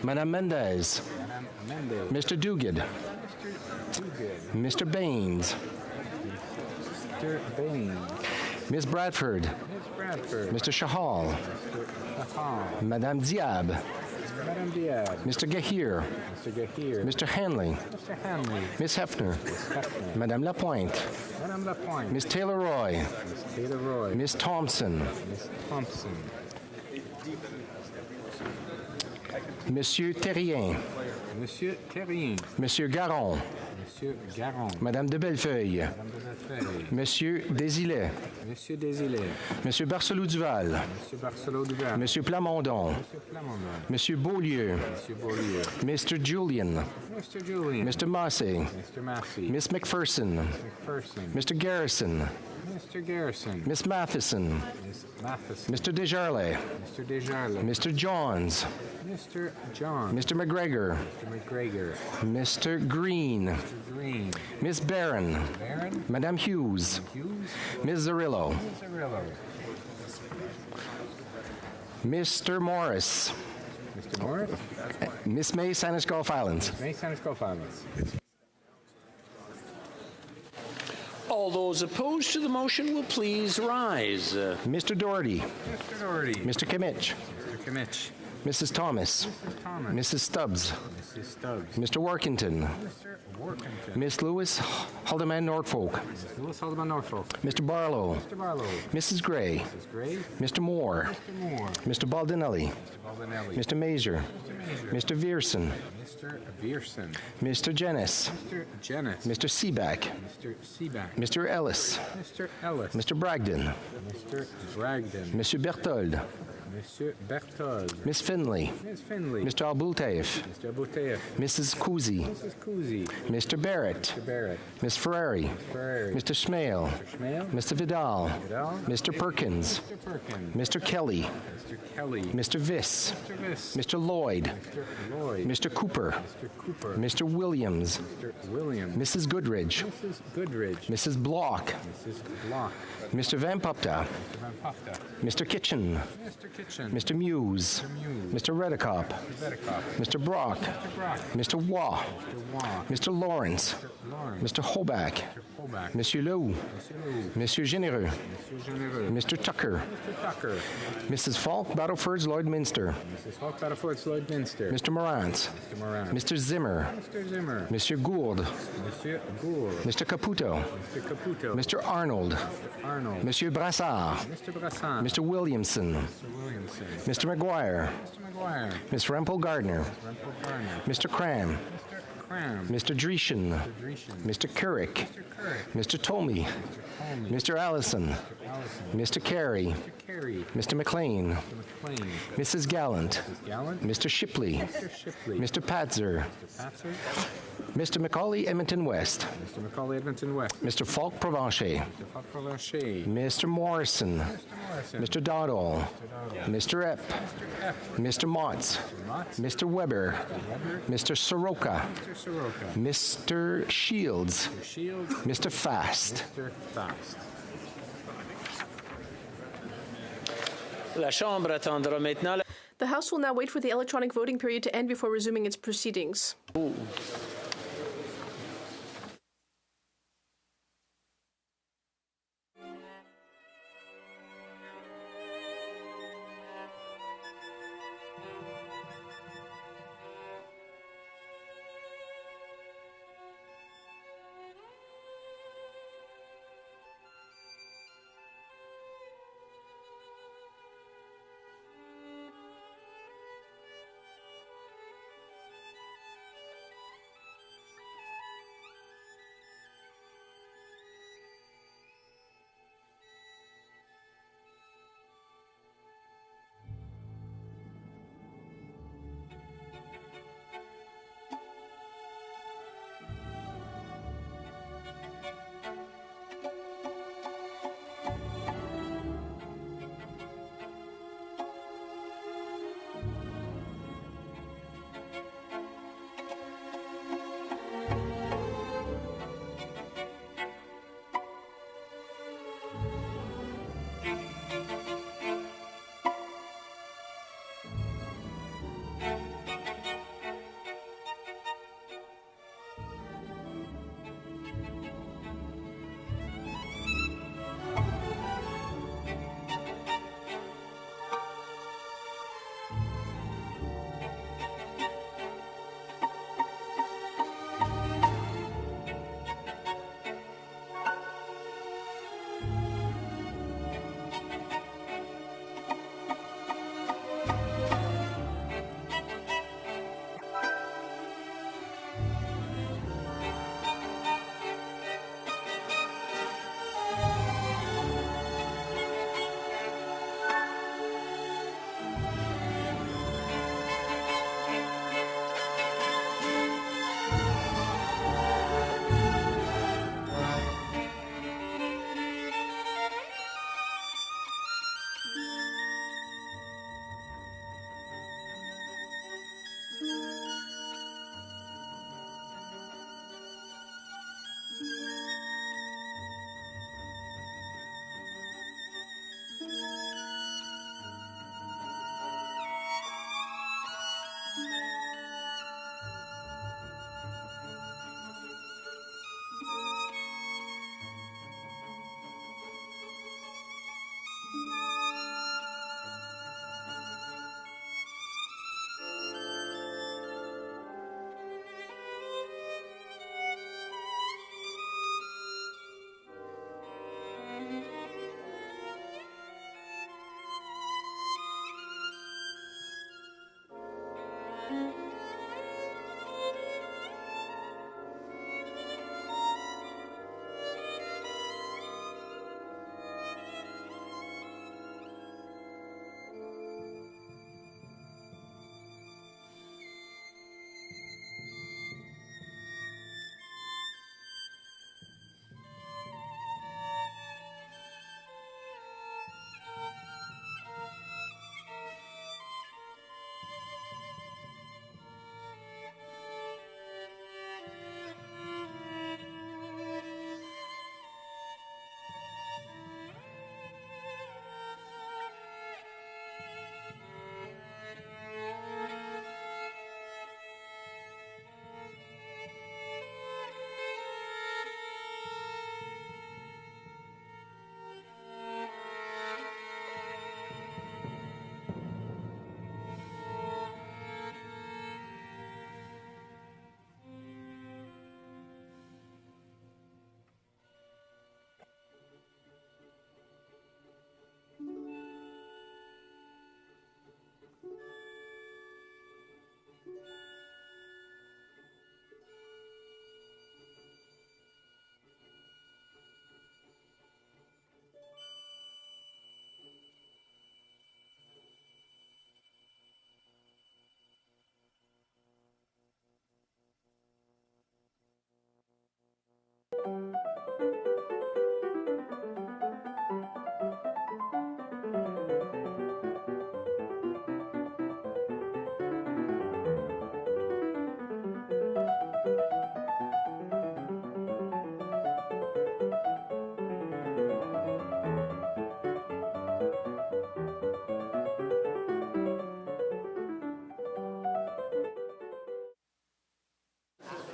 Madame Mendez. Mr. Duguid. Mr. Baines. Ms. Bradford. Mr. Shahal. Madame Diab. Mr. Gahir. Mr. Hanley. Ms. Hefner. Madame Lapointe. Ms. Taylor-Roy. Ms. Thompson. Monsieur Terrien. Monsieur Garon. Madame de Bellefeuille. Monsieur Désilet. Monsieur Barcelou-Duval. Monsieur Plamondon. Monsieur Beaulieu. Mr. Julian. Mr. Massey. Miss McPherson. Mr. Garrison. Miss Matheson. Mr. Desjarlais. Mr. Johns. Mr. McGregor. Mr. Green. Miss Barron. Madame Hughes. Ms. Zarillo. Mr. Morris. Miss May, Spanish Gulf Islands. All those opposed to the motion will please rise. Mr. Doherty. Mr. Kimmich. Mrs. Thomas. Mrs. Stubbs. Mr. Workington. Miss Lewis Haldeman Norfolk. Mr. Barlow. Mrs. Gray. Mr. Moore. Mr. Baldinelli. Mr. Mazer. Mr. Vierson. Mr. Jennis. Mr. Seaback. Mr. Ellis. Mr. Bragdon. Monsieur Berthold. Monsieur Berthold. Ms. Finley. Ms. Finley. Mr. Albultaif. Mr. Bouteille. Mrs. Kuzi. Mrs. Kuzi. Mr. Barrett. Mr. Barrett. Ms. Ferrari. Ferrari. Mr. Schmale. Schmale. Mr. Vidal. Vidal. Mr. Perkins. Mr. Perkins. Mr. Kelly. Mr. Kelly. Mr. Viss. Mr. Viss. Mr. Lloyd. Mr. Lloyd. Mr. Cooper. Mr. Cooper. Mr. Williams. Mr. Williams. Mrs. Goodridge. Mrs. Goodridge. Mrs. Block. Mrs. Block. Mr. Van Pupta. Mr. Van Pufta. Mr. Kitchen. Mr. Kitchen. Mr. Muse. Mr. Muse. Mr. Redekop. Mr. Vedekop. Mr. Brock. Mr. Brock. Mr. Waugh. Mr. Waugh. Mr. Lawrence. Mr. Lawrence. Mr. Hoback. Mr. Hoback. Monsieur Lou. Monsieur Lou. Monsieur Généreux. Monsieur Généreux. Mr. Tucker. Mr. Tucker. Mrs. Falk, Battlefords, Lloydminster. Mrs. Falk, Battlefords, Lloydminster. Mr. Morantz. Mr. Moran. Mr. Zimmer. Mr. Zimmer. Monsieur Gould. Monsieur Gould. Mr. Caputo. Mr. Caputo. Mr. Arnold. Mr. Arnold. Monsieur Brassard. Mr. Brassan. Mr. Williamson. Mr. Williamson. Mr. McGuire. Mr. McGuire. Miss Rempel Gardner. Rempel Garner. Mr. Cram. Mr. Cram. Mr. Dreeshen. Mr. Dreeshen. Mr. Couric. Mr. Currick. Mr. Tomey. Mr. Comey. Mr. Allison. Mr. Allison. Mr. Carey. Mr. Carey. Mr. McLean. Mr. McLean. Mrs. Gallant. Mrs. Gallant. Mr. Shipley. Mr. Shipley. Mr. Patzer. Mr. Patzer. Mr. Macaulay Edmonton West. Mr. Macaulay Edmonton West. Mr. Falk Provencher. Mr. Falk Provencher. Mr. Morrison. Mr. Morrison. Mr. Doddle. Mr. Epp. Mr. Mr. Motts. Motts. Mr. Weber. Weber. Mr. Soroka. Mr. Soroka. Mr. Shields. Mr. Shields. Mr. Fast. Mr. Fast. La Chambre attendra maintenant. The House will now wait for the electronic voting period to end before resuming its proceedings.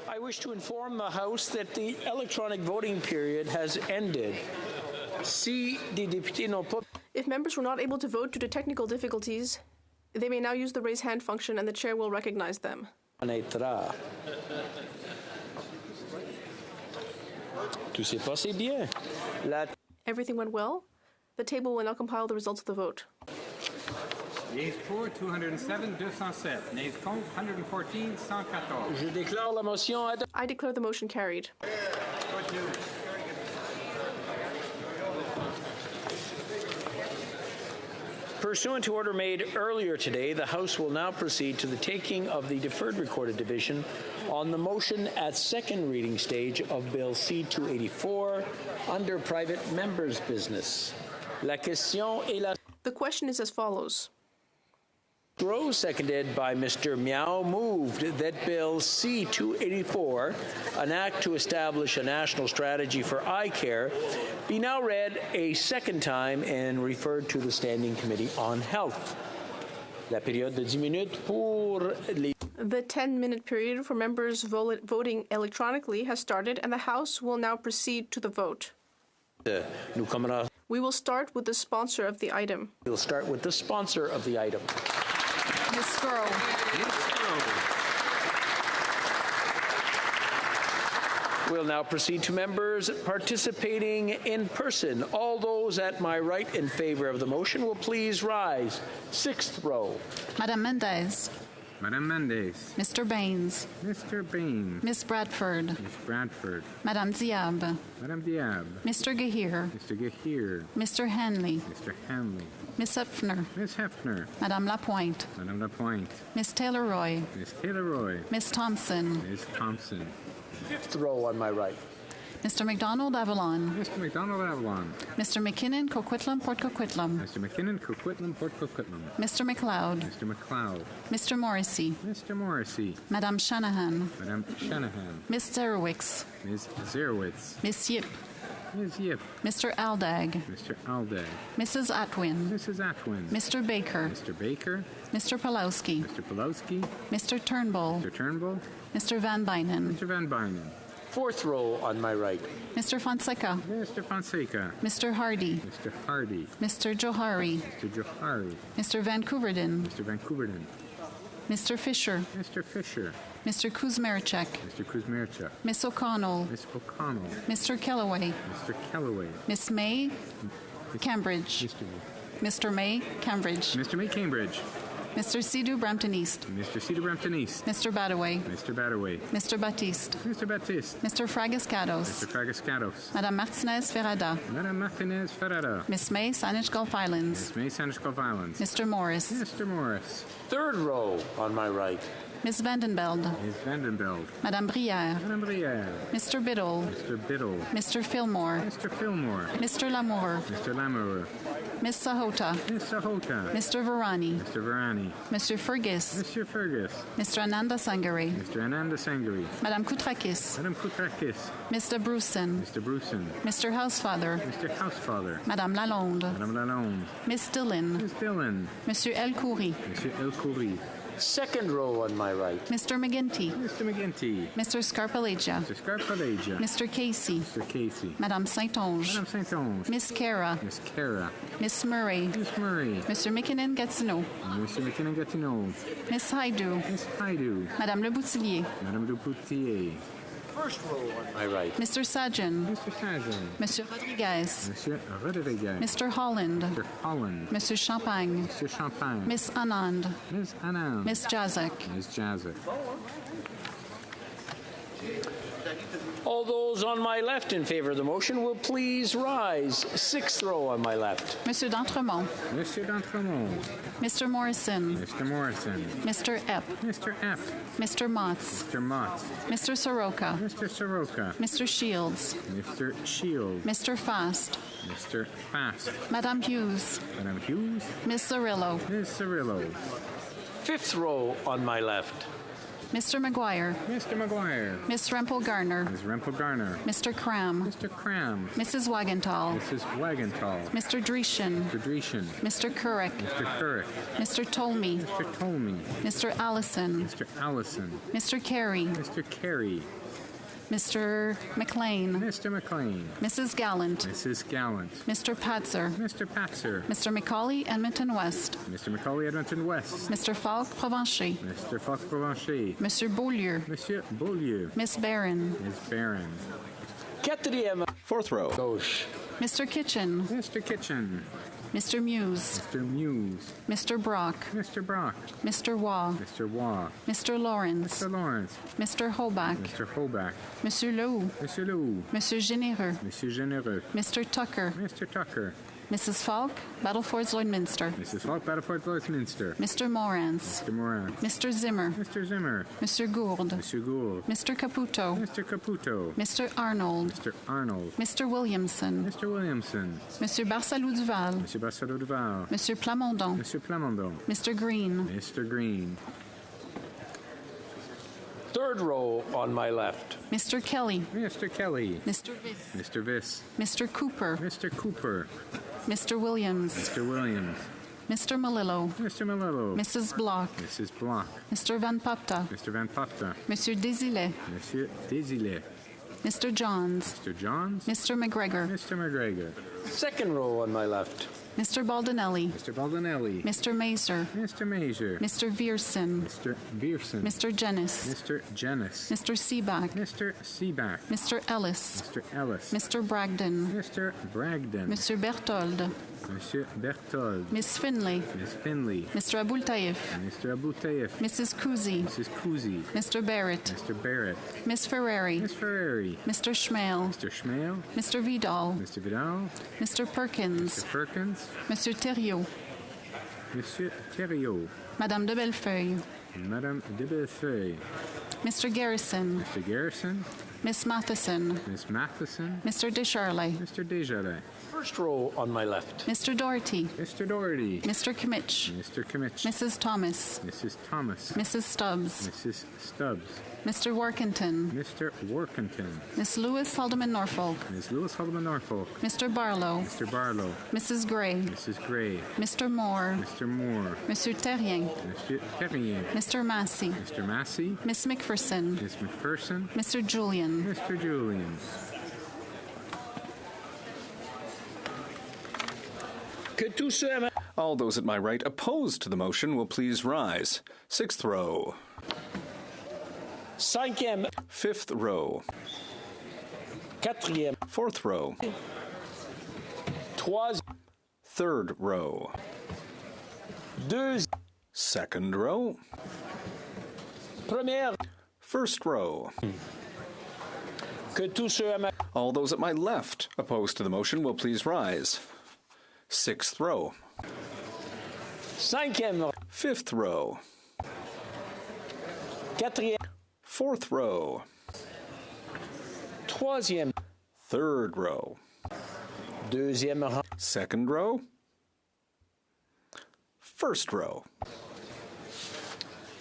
I wish to inform the House that the electronic voting period has ended. Si des députés n'ont pas... If members were not able to vote due to technical difficulties, they may now use the raise hand function and the chair will recognize them. Tout s'est passé bien. Everything went well. The table will now compile the results of the vote. Yeas pour 207, 207. Nays contre 114, 114. Je déclare la motion adoptée. I declare the motion carried. Pursuant to order made earlier today, the House will now proceed to the taking of the deferred recorded division on the motion at second reading stage of Bill C-284 under private members' business. La question est la... The question is as follows. Rose, seconded by Mr. Miao, moved that Bill C-284, an act to establish a national strategy for eye care, be now read a second time and referred to the Standing Committee on Health. La période de 10 minutes pour les... The 10-minute period for members voting electronically has started, and the House will now proceed to the vote. We will start with the sponsor of the item. We'll start with the sponsor of the item. Ms. Skrull. We'll now proceed to members participating in person. All those at my right in favor of the motion will please rise. Sixth row. Madame Mendez. Madame Mendez. Mr. Baines. Mr. Baines. Miss Bradford. Miss Bradford. Madame Diab. Madame Diab. Mr. Gahir. Mr. Gahir. Mr. Hanley. Mr. Hanley. Miss Hefner. Miss Hefner. Madame Lapointe. Madame Lapointe. Miss Taylor-Roy. Miss Taylor-Roy. Miss Thompson. Miss Thompson. Fifth row on my right. Mr. McDonald Avalon. Mr. McDonald Avalon. Mr. McKinnon Coquitlam Port Coquitlam. Mr. McKinnon Coquitlam Port Coquitlam. Mr. McLeod. Mr. McLeod. Mr. Morrissey. Mr. Morrissey. Madame Shanahan. Madame Shanahan. Miss Zerowicz. Ms. Zerowitz. Miss Yip. Ms. Yip. Mr. Aldag. Mr. Aldag. Mrs. Atwin. Mrs. Atwin. Mr. Baker. Mr. Baker. Mr. Pulowski. Mr. Pulowski. Mr. Turnbull. Mr. Turnbull. Mr. Van Bynen. Mr. Van Bynen. Fourth row on my right. Mr. Fonseca. Mr. Fonseca. Mr. Hardy. Mr. Hardy. Mr. Johari. Mr. Johari. Mr. Vancouverden. Mr. Vancouverden. Mr. Fisher. Mr. Fisher. Mr. Kuzmerchek. Mr. Kuzmerchuk. Miss O'Connell. Miss O'Connell. Mr. Kellaway. Mr. Kellaway. Miss May. Cambridge. Mr. May. Cambridge. Mr. May. Cambridge. Mr. Sidhu Brampton East. Mr. Cedar Brampton East. Mr. Badaway. Mr. Badaway. Mr. Batiste. Mr. Batiste. Mr. Fragascados. Mr. Fragascados. Madame Martinez Ferrada. Madame Martinez Ferrada. Miss May, Saanich Gulf Islands. Miss May, Saanich Gulf Islands. Mr. Morris. Mr. Morris. Third row on my right. Miss Vandenbeld. Miss Vandenbeld. Madame Brière. Madame Brière. Mr. Biddle. Mr. Biddle. Mr. Fillmore. Mr. Fillmore. Mr. Lamour. Mr. Lamour. Miss Sahota. Miss Sahota. Mr. Varani. Mr. Varani. Mr. Fergus. Mr. Fergus. Mr. Ananda Sangare. Mr. Ananda Sangare. Madame Koutrakis. Madame Koutrakis. Mr. Bruson. Mr. Bruson. Mr. Housefather. Mr. Housefather. Madame Lalonde. Madame Lalonde. Miss Dillon. Miss Dillon. Monsieur El Khoury. Monsieur El Khoury. Second row on my right. Mr. McGinty. Mr. McGinty. Mr. Scarpalegia. Mr. Scarpalegia. Mr. Casey. Mr. Casey. Madame Saint-Onge. Madame Saint-Onge. Miss Cara. Miss Cara. Miss Murray. Miss Murray. Mr. McKinnon Gatineau. Mr. McKinnon Gatineau. Miss Haidu. Miss Haidu. Madame Le Boutillier. Madame Le Boutillier. First row on my right. Mr. Sajan. Mr. Sajan. Monsieur Rodriguez. Monsieur Rodriguez. Mr. Holland. Mr. Holland. Monsieur Champagne. Monsieur Champagne. Miss Anand. Miss Anand. Miss Jazek. Miss Jazek. All those on my left in favor of the motion will please rise. Sixth row on my left. Monsieur d'Entremont. Monsieur d'Entremont. Mr. Morrison. Mr. Morrison. Mr. Epp. Mr. Epp. Mr. Motz. Mr. Motz. Mr. Soroka. Mr. Soroka. Mr. Shields. Mr. Shields. Mr. Fast. Mr. Fast. Madame Hughes. Madame Hughes. Ms. Cirillo. Ms. Cirillo. Fifth row on my left. Mr. McGuire. Mr. McGuire. Miss Rempel Garner. Ms. Rempel Garner. Mr. Cram. Mr. Cram. Mrs. Wagenthal. Mrs. Wagenthal. Mr. Dreeshen. Mr. Dreeshen. Mr. Couric. Mr. Couric. Mr. Tolmie. Mr. Tolmie. Mr. Allison. Mr. Allison. Mr. Carey. Mr. Carey. Mr. McLean. Mr. McLean. Mrs. Gallant. Mrs. Gallant. Mr. Patzer. Mr. Patzer. Mr. McCauley, Edmonton West. Mr. McCauley, Edmonton West. Mr. Falk, Provencher. Mr. Falk, Provencher. Monsieur Beaulieu. Monsieur Beaulieu. Miss Barron. Ms. Barron. Quatrième. Fourth row. Gauche. Mr. Kitchen. Mr. Kitchen. Mr. Muse. Mr. Muse. Mr. Brock. Mr. Brock. Mr. Waugh. Mr. Waugh. Mr. Lawrence. Mr. Lawrence. Mr. Hoback. Mr. Hoback. Monsieur Lehoux. Monsieur Lehoux. Monsieur Généreux. Monsieur Généreux. Mr. Tucker. Mr. Tucker. Mrs. Falk, Battlefords Lloydminster. Mrs. Falk, Battleford, Lloydminster. Mr. Morans. Mr. Moran. Mr. Zimmer. Mr. Zimmer. Monsieur Gourde. Monsieur Gould. Mr. Caputo. Mr. Caputo. Mr. Arnold. Mr. Arnold. Mr. Williamson. Mr. Williamson. Monsieur Barsalou Duval. Monsieur Barcelot Duval. Monsieur Plamondon. Monsieur Plamondon. Mr. Green. Mr. Green. Third row on my left. Mr. Kelly. Mr. Kelly. Mr. Viss. Mr. Viss. Mr. Cooper. Mr. Cooper. Mr. Williams. Mr. Williams. Mr. Malillo. Mr. Malillo. Mrs. Block. Mrs. Block. Mr. Van Papta. Mr. Van Papta. Monsieur Desilets. Monsieur Desilets. Mr. Johns. Mr. Johns. Mr. McGregor. Mr. McGregor. Second row on my left. Mr. Baldinelli. Mr. Baldinelli. Mr. Mazer. Mr. Mazer. Mr. Vierson. Mr. Vierson. Mr. Jennis. Mr. Jennis. Mr. Seaback. Mr. Seaback. Mr. Ellis. Mr. Ellis. Mr. Bragdon. Mr. Bragdon. Monsieur Berthold. Monsieur Berthold. Miss Finley. Miss Finley. Mr. Abultaif. Mr. Abultaif. Mrs. Kuzi. Mrs. Kuzi. Mr. Barrett. Mr. Barrett. Miss Ferrari. Miss Ferrari. Mr. Schmale. Mr. Schmale. Mr. Vidal. Mr. Vidal. Mr. Perkins. Mr. Perkins. Monsieur Thériault. Monsieur Thériault. Madame de Bellefeuille. Madame de Bellefeuille. Mr. Garrison. Mr. Garrison. Miss Matheson. Miss Matheson. Mr. Descharlet. Mr. Desjardins. First row on my left. Mr. Doherty. Mr. Doherty. Mr. Kimmich. Mr. Kimmich. Mrs. Thomas. Mrs. Thomas. Mrs. Stubbs. Mrs. Stubbs. Mr. Workington. Mr. Workington. Miss Lewis Haldeman Norfolk. Ms. Lewis Haldeman Norfolk. Mr. Barlow. Mr. Barlow. Mrs. Gray. Mrs. Gray. Mr. Moore. Mr. Moore. Monsieur Terrien. Monsieur Terrien. Mr. Massey. Mr. Massey. Miss McPherson. Miss McPherson. Mr. Julian. Mr. Julian. All those at my right opposed to the motion will please rise. Sixth row. Cinquième. Fifth row. Quatrième. Fourth row. Troisième. Third row. Deuxième. Second row. Première. First row. Que tous ceux à ma... All those at my left opposed to the motion will please rise. Sixth row. Cinquième. Fifth row. Quatrième. Fourth row. Troisième. Third row. Deuxième rang. Second row. First row.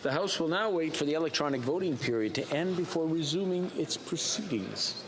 The House will now wait for the electronic voting period to end before resuming its proceedings.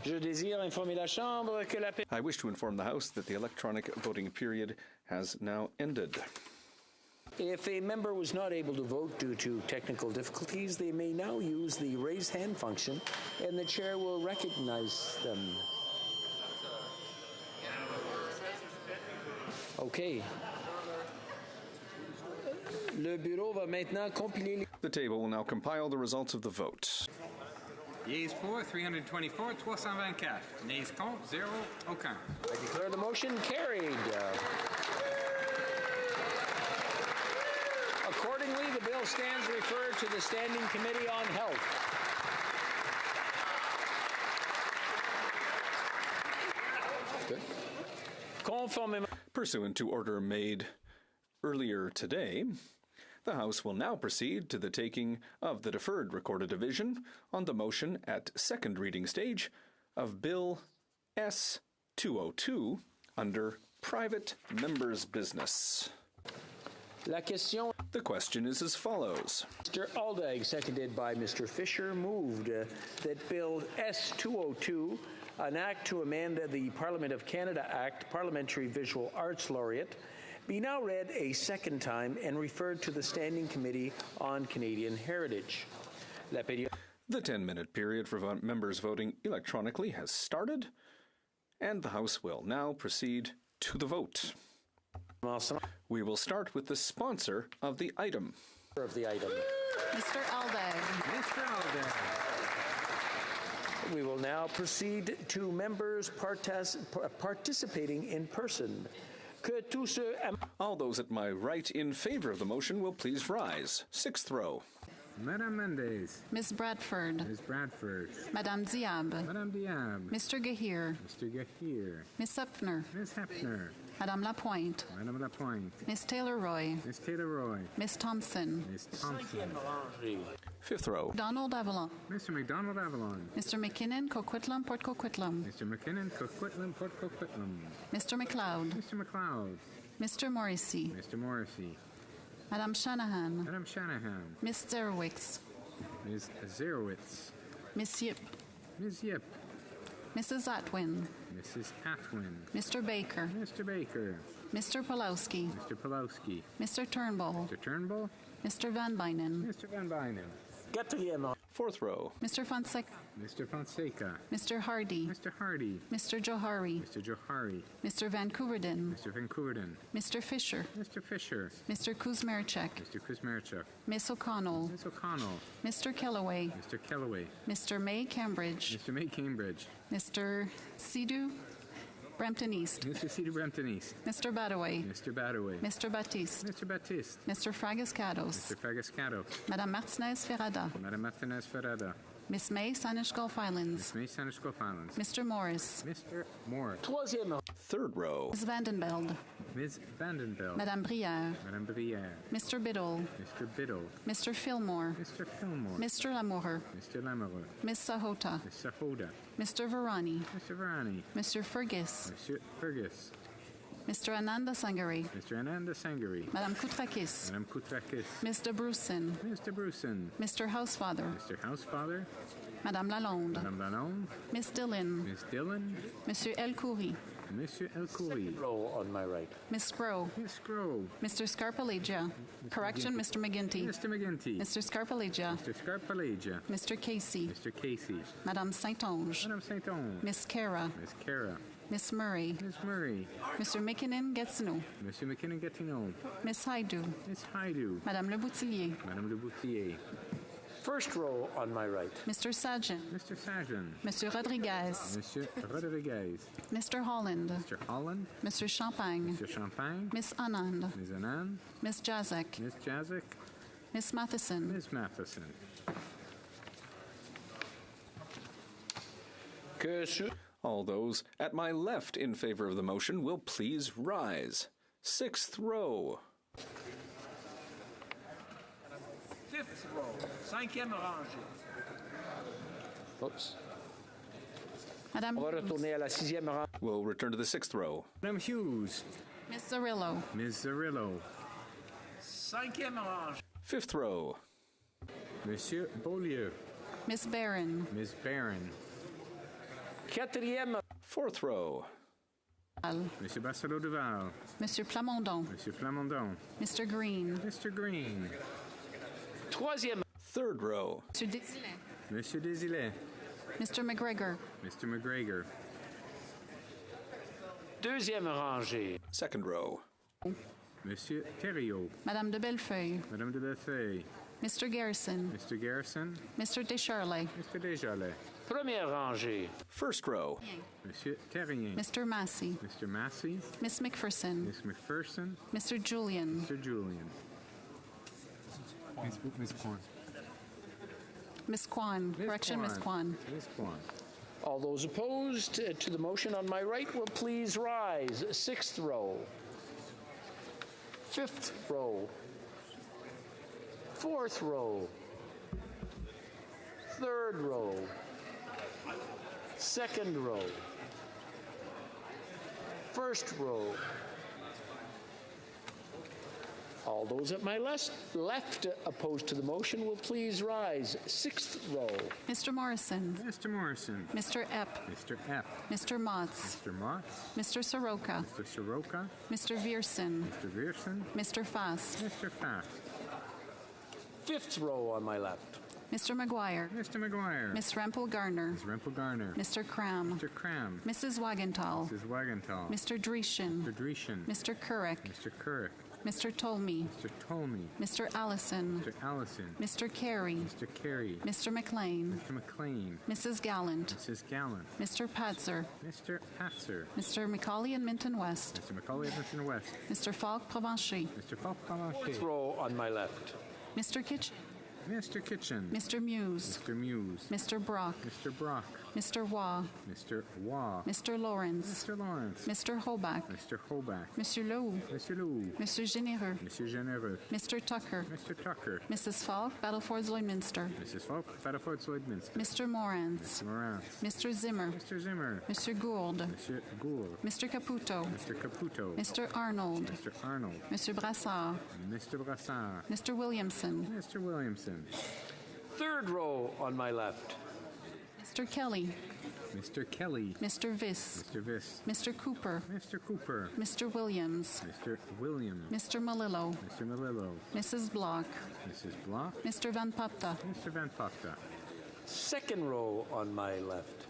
Je désire informer la Chambre que la... I wish to inform the House that the electronic voting period has now ended. If a member was not able to vote due to technical difficulties, they may now use the raise hand function, and the chair will recognize them. Okay. Le bureau va maintenant compiler... The table will now compile the results of the vote. Yeas pour 324, 324. Nays contre, 0, aucun. I declare the motion carried. Accordingly, the bill stands referred to the Standing Committee on Health. Good. Pursuant to order made earlier today, the House will now proceed to the taking of the deferred recorded division on the motion at second reading stage of Bill S-202 under Private Members' Business. The question is as follows. Mr. Aldag, seconded by Mr. Fisher, moved that Bill S-202, an act to amend the Parliament of Canada Act, Parliamentary Visual Arts Laureate, be now read a second time and referred to the Standing Committee on Canadian Heritage. The 10-minute period for members voting electronically has started, and the House will now proceed to the vote. We will start with the sponsor of the item. Mr. Aldag. Mr. Aldag. We will now proceed to members participating in person. All those at my right in favor of the motion will please rise. Sixth row. Madame Mendes. Ms. Bradford. Ms. Bradford. Madame Diab. Madame Diab. Mr. Gahir. Mr. Gahir. Ms. Hepner. Ms. Hepner. Madame Lapointe. Madame Lapointe. Ms. Taylor-Roy. Ms. Taylor-Roy. Ms. Thompson. Ms. Thompson. Fifth row. Donald Avalon. Mr. McDonald Avalon. Mr. McKinnon, Coquitlam, Port Coquitlam. Mr. McKinnon, Coquitlam, Port Coquitlam. Mr. McLeod. Mr. McLeod. Mr. Morrissey. Mr. Morrissey. Madame Shanahan. Madame Shanahan. Miss Zerowicz. Ms. Zerowitz. Miss Yip. Ms. Yip. Mrs. Atwin. Mrs. Atwin. Mr. Baker. Mr. Baker. Mr. Pulowski. Mr. Pulowski. Mr. Turnbull. Mr. Turnbull. Mr. Van Bynen. Mr. Van Bynen. Fourth row. Mr. Fonseca. Mr. Fonseca. Mr. Hardy. Mr. Hardy. Mr. Johari. Mr. Johari. Mr. Vancouverden. Mr. Vancouverden. Mr. Fisher. Mr. Fisher. Mr. Kuzmerchek. Mr. Kuzmerchuk. Miss O'Connell. Ms. O'Connell. Mr. Kellaway. Mr. Kellaway. Mr. May Cambridge. Mr. May Cambridge. Mr. Sidhu Brampton East. Mr. Cedar Brampton East. Mr. Badaway. Mr. Badaway. Mr. Baptiste. Mr. Baptiste. Mr. Fragascados. Mr. Fragascados. Madame Martinez Ferrada. Madame Martinez Ferrada. Miss May, Sanish Gulf Islands. Miss May, Sanish Gulf Islands. Mr. Morris. Mr. Morris. Third row. Ms. Vandenbeld. Ms. Vandenbeld. Madame Brière. Madame Brière. Mr. Biddle. Mr. Biddle. Mr. Fillmore. Mr. Fillmore. Mr. Lamoureux. Mr. Lamoureux. Miss Sahota. Miss Sahoda. Mr. Varani. Mr. Varani. Mr. Fergus. Mr. Fergus. Mr. Ananda Sangari. Mr. Ananda Sangari. Madame Koutrakis. Madame Koutrakis. Mr. Bruson. Mr. Bruson. Mr. Housefather. Mr. Housefather. Madame Lalonde. Madame Lalonde. Miss Dillon. Miss Dillon. Monsieur El Khoury. Monsieur El Khoury. Row on my right. Miss Scrow. Miss Scrow. Mr. Scarpalegia. Correction, Mr. McGinty. Mr. McGinty. Mr. Scarpalegia. Mr. Scarpalegia. Mr. Casey. Mr. Casey. Madame Saint-Onge. Madame Saint-Onge. Miss Cara. Miss Cara. Miss Murray. Miss Murray. Mr. McKinnon Gatineau. Monsieur McKinnon Gatineau. Miss Haidu. Miss Haidu. Madame Le Boutillier. Madame Le Boutillier. First row on my right. Mr. Sajan. Mr. Sajan. Monsieur Rodriguez. Monsieur Rodriguez. Mr. Holland. Mr. Holland. Mr. Champagne. Mr. Champagne. Miss Anand. Ms. Anand. Miss Jazek. Miss Jazek. Miss Matheson. Miss Matheson. All those at my left in favor of the motion will please rise. Sixth row. Fifth row. Cinquième rangée. Oops. Madame On va retourner à la sixième rangée. We'll return to the sixth row. Madame Hughes. Miss Zarillo. Ms. Zarillo. Cinquième rangée. Fifth row. Monsieur Beaulieu. Miss Barron. Ms. Barron. Quatrième. Fourth row. Monsieur Barcelo Duval. Monsieur Plamondon. Monsieur Plamondon. Mr. Green. Mr. Green. Troisième. Third row. Monsieur Desilets. Monsieur Desilets. Mr. McGregor. Mr. McGregor. Deuxième rangée. Second row. Monsieur Thériault. Madame de Bellefeuille. Madame de Bellefeuille. Mr. Garrison. Mr. Garrison. Mr. Descharlet. Mr. Desjardins. Première rangée. First row. Monsieur Terrien. Mr. Massey. Mr. Massey. Miss McPherson. Miss McPherson. Mr. Julian. Mr. Julian. Miss Kwan. Miss Kwan. Correction, Miss Kwan. Miss Kwan. All those opposed to the motion on my right will please rise. Sixth row. Fifth row. Fourth row. Third row. Second row. First row. All those at my left opposed to the motion will please rise. Sixth row. Mr. Morrison. Mr. Morrison. Mr. Epp. Mr. Epp. Mr. Motz. Mr. Motz. Mr. Soroka. Mr. Soroka. Mr. Viersen. Mr. Viersen. Mr. Fast. Mr. Fast. Fifth row on my left. Mr. McGuire. Mr. McGuire. Miss Rempel Garner. Ms. Rempel Garner. Mr. Cram. Mr. Cram. Mrs. Wagenthal. Mrs. Wagenthal. Mr. Dreeshen. Mr. Dreeshen. Mr. Couric. Mr. Couric. Mr. Tolmie. Mr. Tolmie. Mr. Allison. Mr. Allison. Mr. Carey. Mr. Carey. Mr. McLean. Mr. McLean. Mrs. Gallant. Mrs. Gallant. Mr. Patzer. Mr. Patzer. Mr. Macaulay and Minton West. Mr. Macaulay Edmonton West. Mr. Falk Provencher. Mr. Falk Provencher. Fourth row on my left. Mr. Kitchen. Mr. Kitchen. Mr. Muse. Mr. Muse. Mr. Brock. Mr. Brock. Mr. Waugh. Mr. Waugh. Mr. Lawrence. Mr. Lawrence. Mr. Hoback. Mr. Hoback. Monsieur Lehoux. Monsieur Lehoux. Monsieur Généreux. Monsieur Généreux. Mr. Tucker. Mr. Tucker. Mrs. Falk, Battleford Lloydminster. Mrs. Falk, Battleford Lloydminster. Mr. Morantz. Mr. Morantz. Mr. Zimmer. Mr. Zimmer. Mr. Gould. Monsieur Gould. Mr. Caputo. Mr. Caputo. Mr. Arnold. Mr. Arnold. Mr. Brassard. Mr. Brassard. Mr. Williamson. Mr. Williamson. Third row on my left. Mr. Kelly. Mr. Kelly. Mr. Viss. Mr. Viss. Mr. Cooper. Mr. Cooper. Mr. Williams. Mr. Williams. Mr. Malillo. Mr. Malillo. Mrs. Block. Mrs. Block. Mr. Van Papta. Mr. Van Papta. Second row on my left.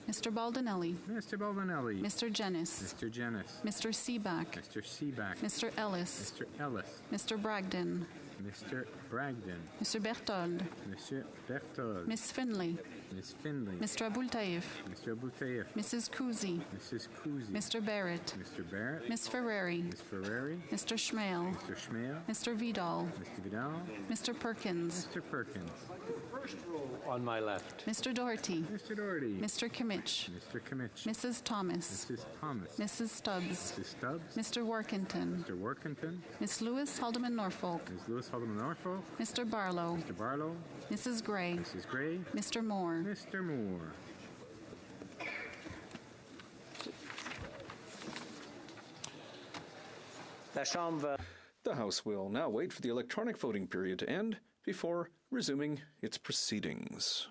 Mr. Baldinelli. Mr. Baldinelli. Mr. Jennis. Mr. Jennis. Mr. Seaback. Mr. Seaback. Mr. Ellis. Mr. Ellis. Mr. Bragdon. Mr. Bragdon. Mr. Berthold. Monsieur Berthold. Miss Finley. Miss Finley. Mr. Abultaif. Mr. Abultaif. Mrs. Kuzi. Mrs. Kuzi. Mr. Barrett. Mr. Barrett. Miss Ferrari. Miss Ferrari. Mr. Schmale. Mr. Schmale. Mr. Vidal. Mr. Vidal. Mr. Perkins. Mr. Perkins. First row on my left. Mr. Doherty. Mr. Doherty. Mr. Kimmich. Mr. Kimmich. Mrs. Thomas. Mrs. Thomas. Mrs. Stubbs. Mrs. Stubbs. Mr. Workington. Mr. Workington. Miss Lewis Haldeman Norfolk. Ms. Lewis Haldeman Norfolk. Mr. Barlow. Mr. Barlow. Mrs. Gray. Mrs. Gray. Mr. Moore. Mr. Moore. The House will now wait for the electronic voting period to end before resuming its proceedings.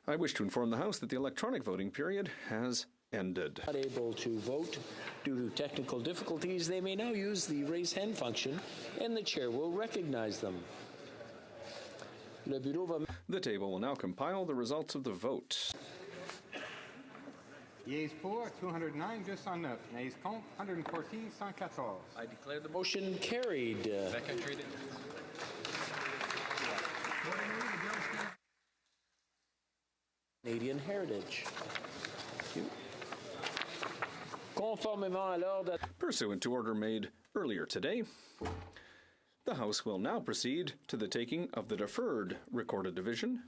I wish to inform the House that the electronic voting period has ended. Not able to vote due to technical difficulties, they may now use the raise hand function, and the chair will recognize them. The table will now compile the results of the vote. Yeas pour, 209, 209. Nays contre, 114, 114. I declare the motion carried. Second reading. Canadian heritage. Conformément à l'ordre. Pursuant to order made earlier today, the House will now proceed to the taking of the deferred recorded division.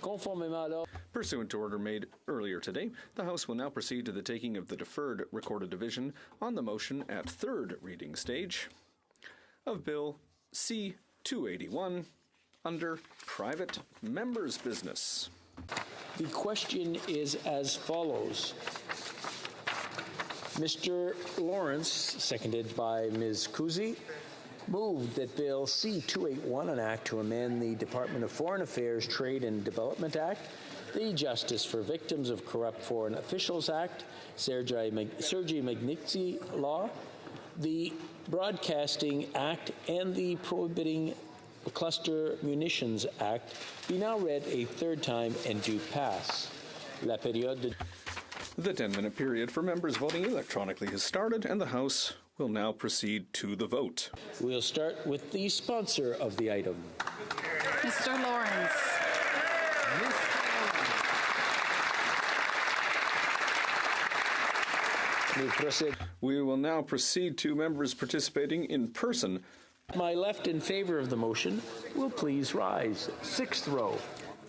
Conformément à l'ordre. Pursuant to order made earlier today, the House will now proceed to the taking of the deferred recorded division on the motion at third reading stage of Bill C-281 under private members' business. The question is as follows. Mr. Lawrence, seconded by Ms. Kuzi, moved that Bill C-281, an act to amend the Department of Foreign Affairs Trade and Development Act, the Justice for Victims of Corrupt Foreign Officials Act, Sergei Magnitsky Law, the Broadcasting Act, and the Prohibiting Cluster Munitions Act be now read a third time and do pass. La période de... The 10-minute period for members voting electronically has started, and the House will now proceed to the vote. We'll start with the sponsor of the item. Mr. Lawrence. We will now proceed to members participating in person. My left in favor of the motion will please rise. Sixth row.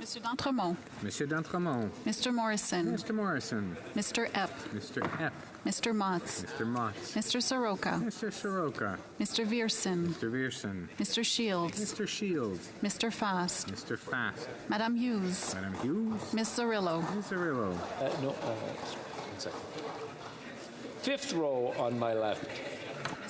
Mr. D'Entremont. Monsieur D'Entremont. Mr. Morrison. Mr. Morrison. Mr. Epp. Mr. Epp. Mr. Motz. Mr. Motz. Mr. Soroka. Mr. Soroka. Mr. Vierson. Mr. Vierson. Mr. Shields. Mr. Shields. Mr. Fast. Mr. Fast. Madame Hughes. Madame Hughes. Ms. Cirillo. Ms. Cirillo. One second. Fifth row on my left.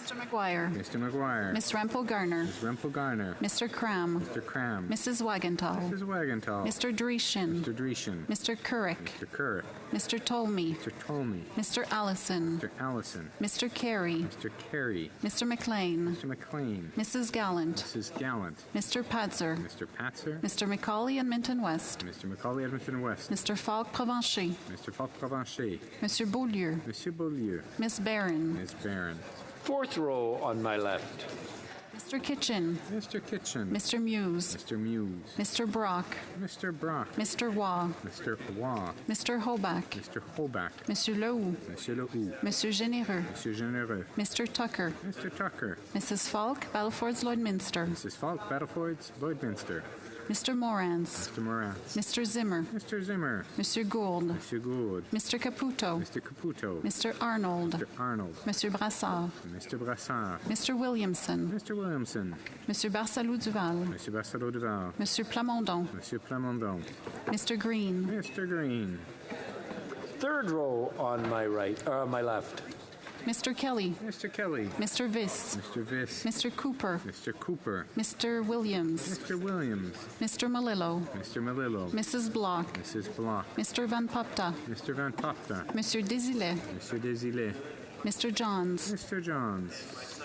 Mr. McGuire. Mr. McGuire. Ms. Rempel Garner. Ms. Rempel Garner. Mr. Cram. Mr. Cram. Mrs. Wagenthal. Mrs. Wagenthal. Mr. Dreeshen. Mr. Dreeshen. Mr. Couric. Mr. Couric. Mr. Tolmie. Mr. Tolmie. Mr. Allison. Mr. Allison. Mr. Carey. Mr. Carey. Mr. McLean. Mr. McLean. Mrs. Gallant. Mrs. Gallant. Mr. Patzer. Mr. Patzer. Mr. Macaulay Edmonton West. Mr. Macaulay Edmonton West. Mr. Falk Provencher. Mr. Falk Provencher. Monsieur Beaulieu. Monsieur Beaulieu. Miss Barron. Ms. Barron. Fourth row on my left. Mr. Kitchen. Mr. Kitchen. Mr. Muse. Mr. Muse. Mr. Brock. Mr. Brock. Mr. Waugh. Mr. Waugh. Mr. Hoback. Mr. Hoback. Monsieur Lehoux. Monsieur Lehoux. Monsieur Généreux. Monsieur Généreux. Mr. Tucker. Mr. Tucker. Mrs. Falk, Battlefords Lloydminster. Mrs. Falk, Battlefords, Lloydminster. Mr. Morans. Mr. Morans. Mr. Zimmer. Mr. Zimmer. Monsieur Gould. Monsieur Gould. Mr. Caputo. Mr. Caputo. Mr. Arnold. Mr. Arnold. Monsieur Brassard. Mr. Brassard. Mr. Williamson. Mr. Williamson. Monsieur Barsalou Duval. Monsieur Barsalou Duval. Monsieur Plamondon. Monsieur Plamondon. Mr. Green. Mr. Green. Third row on my right, or on my left. Mr. Kelly. Mr. Kelly. Mr. Viss. Mr. Viss. Mr. Cooper. Mr. Cooper. Mr. Williams. Mr. Williams. Mr. Malillo. Mr. Malillo. Mrs. Block. Mrs. Block. Mr. Van Popta. Mr. Van Popta. Monsieur Desilets. Monsieur Desilets. Mr. Johns. Mr. Johns.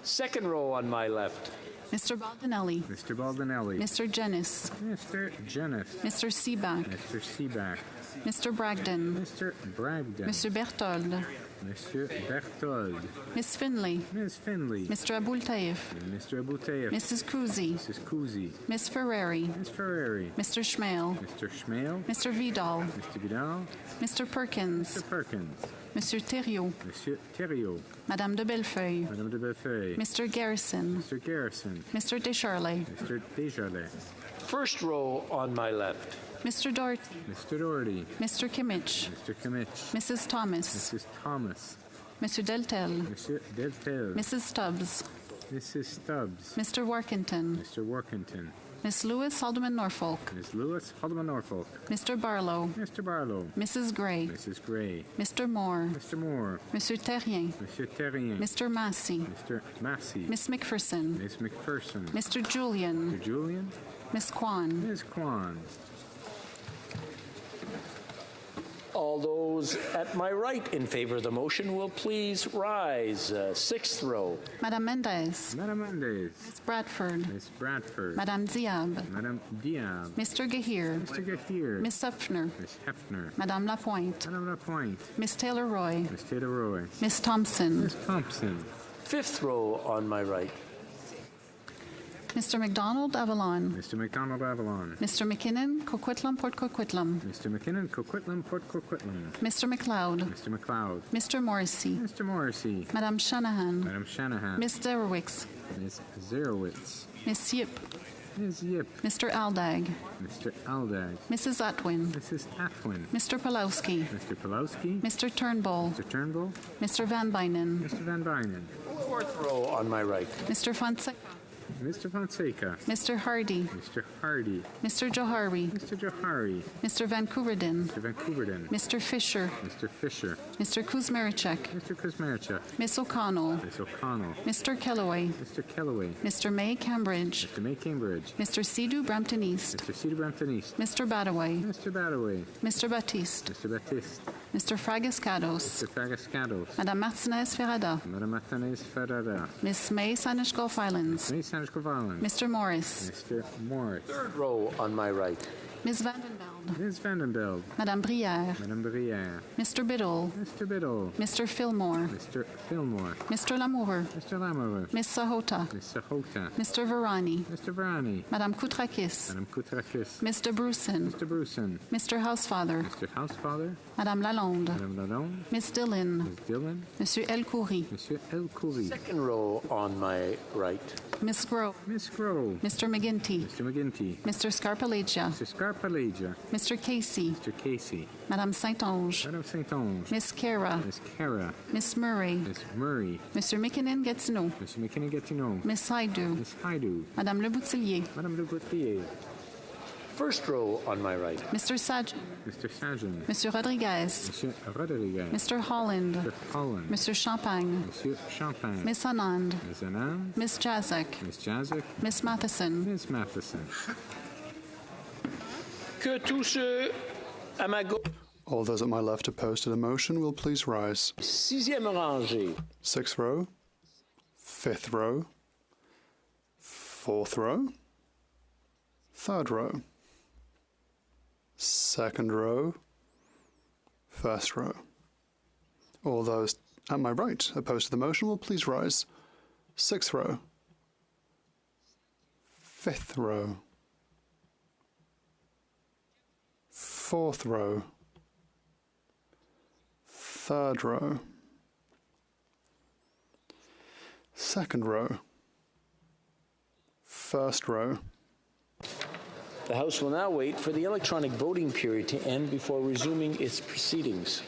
Second row on my left. Mr. Baldinelli. Mr. Baldinelli. Mr. Jennis. Mr. Jennis. Mr. Seaback. Mr. Seaback. Mr. Bragdon. Mr. Bragdon. Monsieur Berthold. Monsieur Berthold. Miss Finley. Miss Finley. Mr. Abultaif. Mr. Abultaif. Mrs. Kuzi. Mrs. Kuzi. Miss Ferrari. Miss Ferrari. Mr. Schmale. Mr. Schmale. Mr. Vidal. Mr. Vidal. Mr. Perkins. Mr. Perkins. Monsieur Thériault. Monsieur Thériault. Madame de Bellefeuille. Madame de Bellefeuille. Mr. Garrison. Mr. Garrison. Mr. Descharlet. Mr. Desjardins. First row on my left. Mr. Doherty. Mr. Doherty. Mr. Kimmich. Mr. Kimmich. Mrs. Thomas. Mrs. Thomas. Monsieur Deltel. Monsieur Deltel. Mrs. Stubbs. Mrs. Stubbs. Mr. Workington. Mr. Workington. Miss Lewis Haldeman Norfolk. Miss Lewis Haldeman Norfolk. Mr. Barlow. Mr. Barlow. Mrs. Gray. Mrs. Gray. Mr. Moore. Mr. Moore. Monsieur Terrien. Monsieur Terrien. Mr. Massey. Mr. Massey. Miss McPherson. Miss McPherson. Mr. Julian. Mr. Julian. Miss Kwan. Miss Kwan. All those at my right in favor of the motion will please rise. Sixth row. Madame Mendez. Madame Mendez. Miss Bradford. Miss Bradford. Madame Diab. Madame Diab. Mr. Gahir. Mr. Gahir. Miss Heffner. Miss Heffner. Madame Lapointe. Madame Lapointe. Miss Taylor Roy. Miss Taylor Roy. Miss Thompson. Miss Thompson. Fifth row on my right. Mr. McDonald Avalon. Mr. McDonald Avalon. Mr. McKinnon Coquitlam Port Coquitlam. Mr. McKinnon Coquitlam Port Coquitlam. Mr. McLeod. Mr. McLeod. Mr. Morrissey. Mr. Morrissey. Madame Shanahan. Madame Shanahan. Miss Zerowicz. Miss Zerowitz. Miss Yip. Ms. Yip. Mr. Aldag. Mr. Aldag. Mrs. Atwin. Mrs. Atwin. Mr. Pulowski. Mr. Pulowski. Mr. Turnbull. Mr. Turnbull. Mr. Van Bynen. Mr. Van Bynen. Fourth row on my right. Mr. Fonseca. Mr. Fonseca. Mr. Hardy. Mr. Hardy. Mr. Johari. Mr. Johari. Mr. Vancouverdin. Mr. Vancouverdin. Mr. Fisher. Mr. Fisher. Mr. Kuzmerichek. Mr. Kuzmerichek. Miss O'Connell. Miss O'Connell. Mr. Kellaway. Mr. Kellaway. Mr. May Cambridge. Mr. May Cambridge. Mr. Sidhu Brampton East. Mr. Cedar Brampton East. Mr. Badaway. Mr. Badaway. Mr. Baptiste. Mr. Baptiste. Mr. Fragascados. Mr. Fragascados. Madame Martinez Ferrada. Madame Martinez Ferrada. Miss May Sanish Gulf Islands. May Sanish Gulf Islands. Mr. Morris. Mr. Morris. Third row on my right. Ms. Vandenbeld. Ms. Vandenbeld. Madame Brière. Madame Brière. Mr. Biddle. Mr. Biddle. Mr. Fillmore. Mr. Fillmore. Mr. Lamoureux. Mr. Lamoureux. Miss Sahota. Miss Sahota. Mr. Varani. Mr. Varani. Madame Koutrakis. Madame Koutrakis. Mr. Bruson. Mr. Bruson. Mr. Housefather. Mr. Housefather. Madame Lalonde. Madame Lalonde. Miss Dillon. Miss Dillon. Monsieur El Khoury. Monsieur El Khoury. Second row on my right. Miss Grove. Miss Grove. Mr. McGinty. Mr. McGinty. Mr. Scarpalegia. Mr. Scarpalegia. Mr. Casey. Mr. Casey. Madame Saint-Onge. Madame Saint-Onge. Miss Cara. Miss Cara. Miss Murray. Miss Murray. Mr. McKinnon Gatineau. Mr. McKinnon Gatineau. Miss Haidu. Miss Haidu. Madame Le Boutillier. Madame Le Boutillier. First row on my right. Mr. Sajin. Mr. Sajin. Monsieur Rodriguez. Monsieur Rodriguez. Mr. Holland. Mr. Holland. Monsieur Champagne. Monsieur Champagne. Miss Anand. Miss Anand. Miss Jazek. Miss Jazek. Miss Matheson. Miss Matheson. Que tous ceux à ma gauche. All those at my left opposed to the motion will please rise. Sixième rangée. Sixth row. Fifth row. Fourth row. Third row. Second row. First row. All those at my right opposed to the motion will please rise. Sixth row. Fifth row. Fourth row. Third row. Second row. First row. The House will now wait for the electronic voting period to end before resuming its proceedings.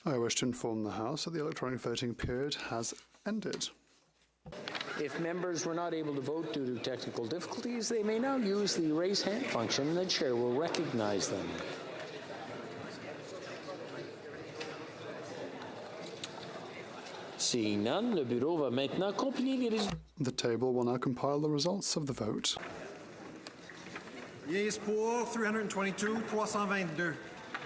I wish to inform the House that the electronic voting period has ended. If members were not able to vote due to technical difficulties, they may now use the raise hand function and the chair will recognize them. Seeing none, le bureau va maintenant compiler les résultats. The table will now compile the results of the vote. Yeas pour 322, 322.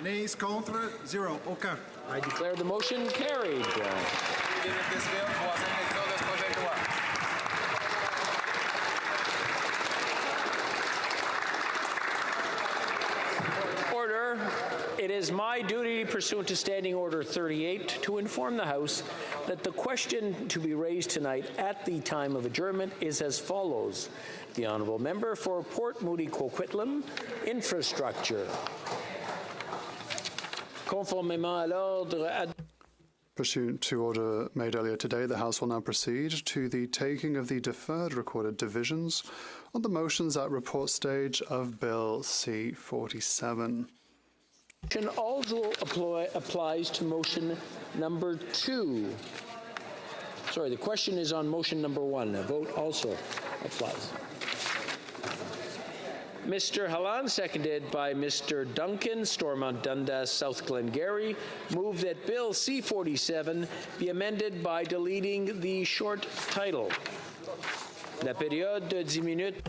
Nays contre, 0, aucun. I declare the motion carried. Order. It is my duty, pursuant to Standing Order 38, to inform the House that the question to be raised tonight at the time of adjournment is as follows. The Honourable Member for Port Moody Coquitlam, Infrastructure. Conformément à l'ordre. Pursuant to order made earlier today, the House will now proceed to the taking of the deferred recorded divisions on the motions at report stage of Bill C-47. Also applies to motion number 2. Sorry, the question is on motion number 1. A vote also applies. Mr. Hallan, seconded by Mr. Duncan, Stormont Dundas, South Glengarry, move that Bill C-47 be amended by deleting the short title. La période de 10 minutes.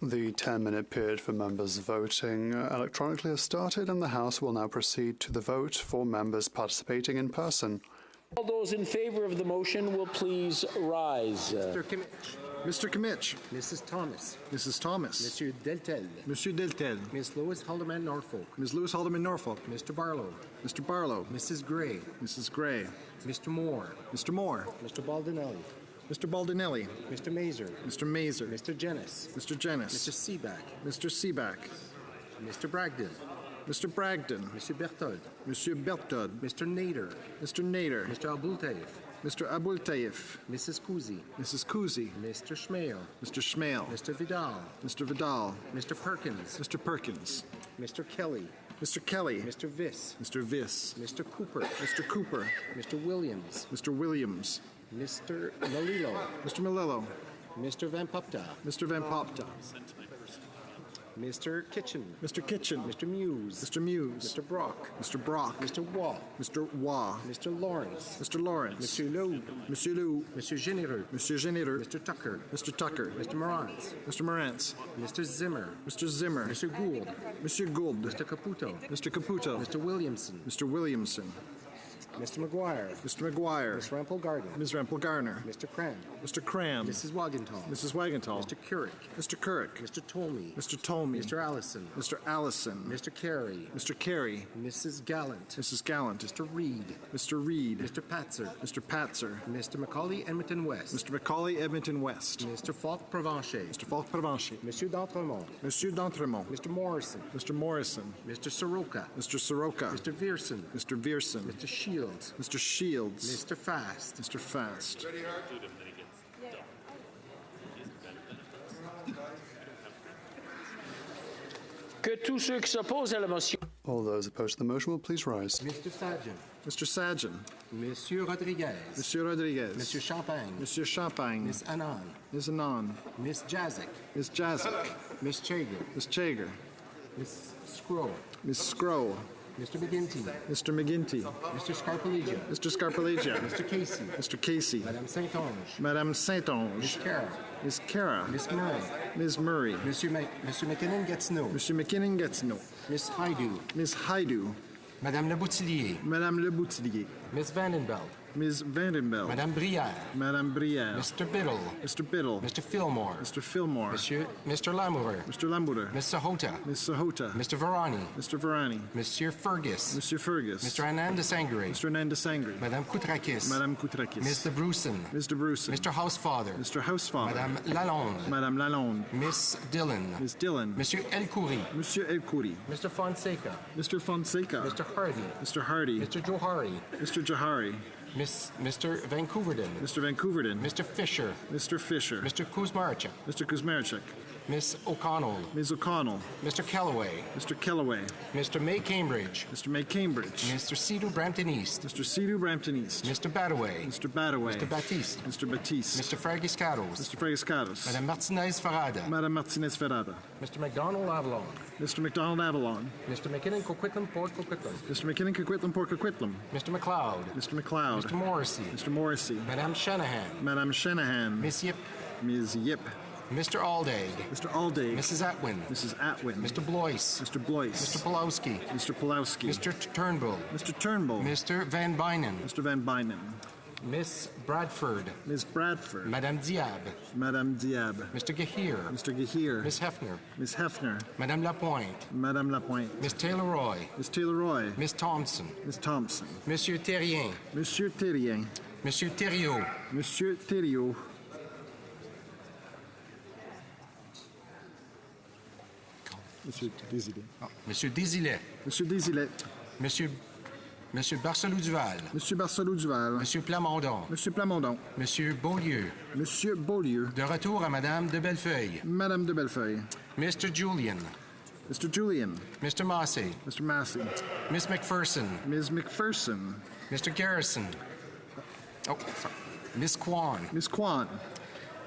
The 10-minute period for members voting electronically has started, and the House will now proceed to the vote for members participating in person. All those in favor of the motion will please rise. Mr. Kimmich. Mrs. Thomas. Mrs. Thomas. Monsieur Deltel. Monsieur Deltel. Miss Lewis Haldeman Norfolk. Ms. Lewis Haldeman Norfolk. Mr. Barlow. Mr. Barlow. Mrs. Gray. Mrs. Gray. Mr. Moore. Mr. Moore. Mr. Baldinelli. Mr. Baldinelli. Mr. Mazer. Mr. Mazer. Mr. Jennis. Mr. Jennis. Mr. Seaback. Mr. Seaback. Mr. Bragdon. Mr. Bragdon. Monsieur Berthold. Monsieur Berthold. Mr. Nader. Mr. Nader. Mr. Abultayev. Mr. Abultayev. Mrs. Kuzi. Mrs. Kuzi. Mr. Schmale. Mr. Schmale. Mr. Vidal. Mr. Vidal. Mr. Perkins. Mr. Perkins. Mr. Kelly. Mr. Kelly. Mr. Viss. Mr. Viss. Mr. Cooper. Mr. Cooper. Mr. Williams. Mr. Williams. Mr. Malillo. Mr. Malillo. Mr. Van Popta. Mr. Van Popta. Mr. Kitchen. Mr. Kitchen. Mr. Muse. Mr. Muse. Mr. Brock. Mr. Brock. Mr. Waugh. Mr. Waugh. Mr. Lawrence. Mr. Lawrence. Monsieur Loeb. Monsieur Lou. Monsieur Généreux. Monsieur Généreux. Mr. Tucker. Mr. Tucker. Mr. Morantz. Mr. Morantz. Mr. Zimmer. Mr. Zimmer. Mr. Gould. Monsieur Gould. Mr. Caputo. Mr. Caputo. Mr. Williamson. Mr. Williamson. Mr. McGuire. Mr. McGuire. Ms. Rampel Gardner. Ms. Rampel Garner. Mr. Cram. Mr. Cram. Mrs. Wagenthal. Mrs. Wagenthal. Mr. Couric. Mr. Couric. Mr. Tolmie. Mr. Tolmie. Mr. Allison. Mr. Allison. Mr. Carey. Mr. Carey. Mrs. Gallant. Mrs. Gallant. Mr. Reed. Mr. Reed. Mr. Patzer. Mr. Patzer. Mr. Macaulay Edmonton West. Mr. Macaulay Edmonton West. Mr. Falk Provencher. Mr. Falk Provencher. Monsieur d'Entremont. Monsieur d'Entremont. Mr. Morrison. Mr. Morrison. Mr. Soroka. Mr. Soroka. Mr. Vierson. Mr. Vierson. Mr. Shields. Mr. Shields. Mr. Fast. Mr. Fast. Que tous ceux qui s'opposent à la motion. All those opposed to the motion will please rise. Mr. Sajan. Mr. Sajan. Monsieur Rodriguez. Monsieur Rodriguez. Monsieur Champagne. Monsieur Champagne. Miss Anand. Ms. Anand. Miss Jazik. Ms. Jazik. Miss Chager. Ms. Chager. Miss Scroll. Ms. Scroll. Mr. McGinty. Mr. McGinty. Mr. Scarpeligia. Mr. Scarpeligia. Mr. Casey. Mr. Casey. Madame Saint-Onge. Madame Saint-Onge. Miss Cara. Miss Cara. Miss Murray. Ms. Murray. Monsieur McKinnon gets no. Monsieur McKinnon gets no. Miss Haidu. Miss Haidu. Madame Le Boutillier. Madame Le Boutillier. Miss Vandenbelt. Ms. Vandenbelt. Madame Brière. Madame Brière. Mr. Biddle. Mr. Biddle. Mr. Fillmore. Mr. Fillmore. Mr. Lamourer. Mr. Lamourer. Miss Sahota. Miss Sahota. Mr. Varani. Mr. Varani. Monsieur Fergus. Monsieur Fergus. Mr. Anand de Sangre. Mr. Anand de Sangre. Madame Koutrakis. Madame Koutrakis. Mr. Bruson. Mr. Bruson. Mr. Housefather. Mr. Housefather. Madame Lalonde. Madame Lalonde. Miss Dillon. Miss Dillon. Monsieur Elkoury. Monsieur Elkoury. Mr. Fonseca. Mr. Fonseca. Mr. Hardy. Mr. Hardy. Mr. Johari. Mr. Johari. Mr. Vancouverden. Mr. Vancouverden. Mr. Fisher. Mr. Fisher. Mr. Kuzmarchuk. Mr. Kuzmarchuk. Miss O'Connell. Ms. O'Connell. Mr. Kellaway. Mr. Kellaway. Mr. May Cambridge. Mr. May Cambridge. Mr. Sidhu Brampton East. Mr. Sidhu Brampton East. Mr. Badaway. Mr. Badaway. Mr. Baptiste. Mr. Baptiste. Mr. Fragiscaros. Mr. Fragiscaros. Madame Martinez Farada. Madame Martinez Ferrada. Mr. McDonald Avalon. Mr. McDonald Avalon. Mr. McKinnon Coquitlam Port Coquitlam. Mr. McKinnon Coquitlam Port Coquitlam. Mr. McLeod. Mr. McLeod. Mr. Morrissey. Mr. Morrissey. Madame Shanahan. Madame Shanahan. Miss Yip. Ms. Yip. Mr. Aldaig. Mr. Aldaig. Mrs. Atwin. Mrs. Atwin. Mr. Blois. Mr. Blois. Mr. Pulowski. Mr. Pulowski. Mr. Turnbull. Mr. Turnbull. Mr. Van Bynen. Mr. Van Bynen. Miss Bradford. Ms. Bradford. Madame Diab. Madame Diab. Mr. Gahir. Mr. Gahir. Miss Hefner. Ms. Hefner. Madame Lapointe. Madame Lapointe. Miss Taylor Roy. Ms. Taylor Roy. Miss Thompson. Ms. Thompson. Monsieur Terrien. Monsieur Terrien. Monsieur Thériault. Monsieur Thériault. Monsieur Désilet. Monsieur Désilet. Monsieur Désilet. Monsieur Barcelou Duval. Monsieur Barcelou Duval. Monsieur Plamondon. Monsieur Plamondon. Monsieur Beaulieu. Monsieur Beaulieu. De retour à Madame de Bellefeuille. Madame de Bellefeuille. Mr. Julian. Mr. Julian. Mr. Massey. Mr. Massey. Miss McPherson. Ms. McPherson. Mr. Garrison. Oh, sorry. Miss Kwan. Miss Kwan.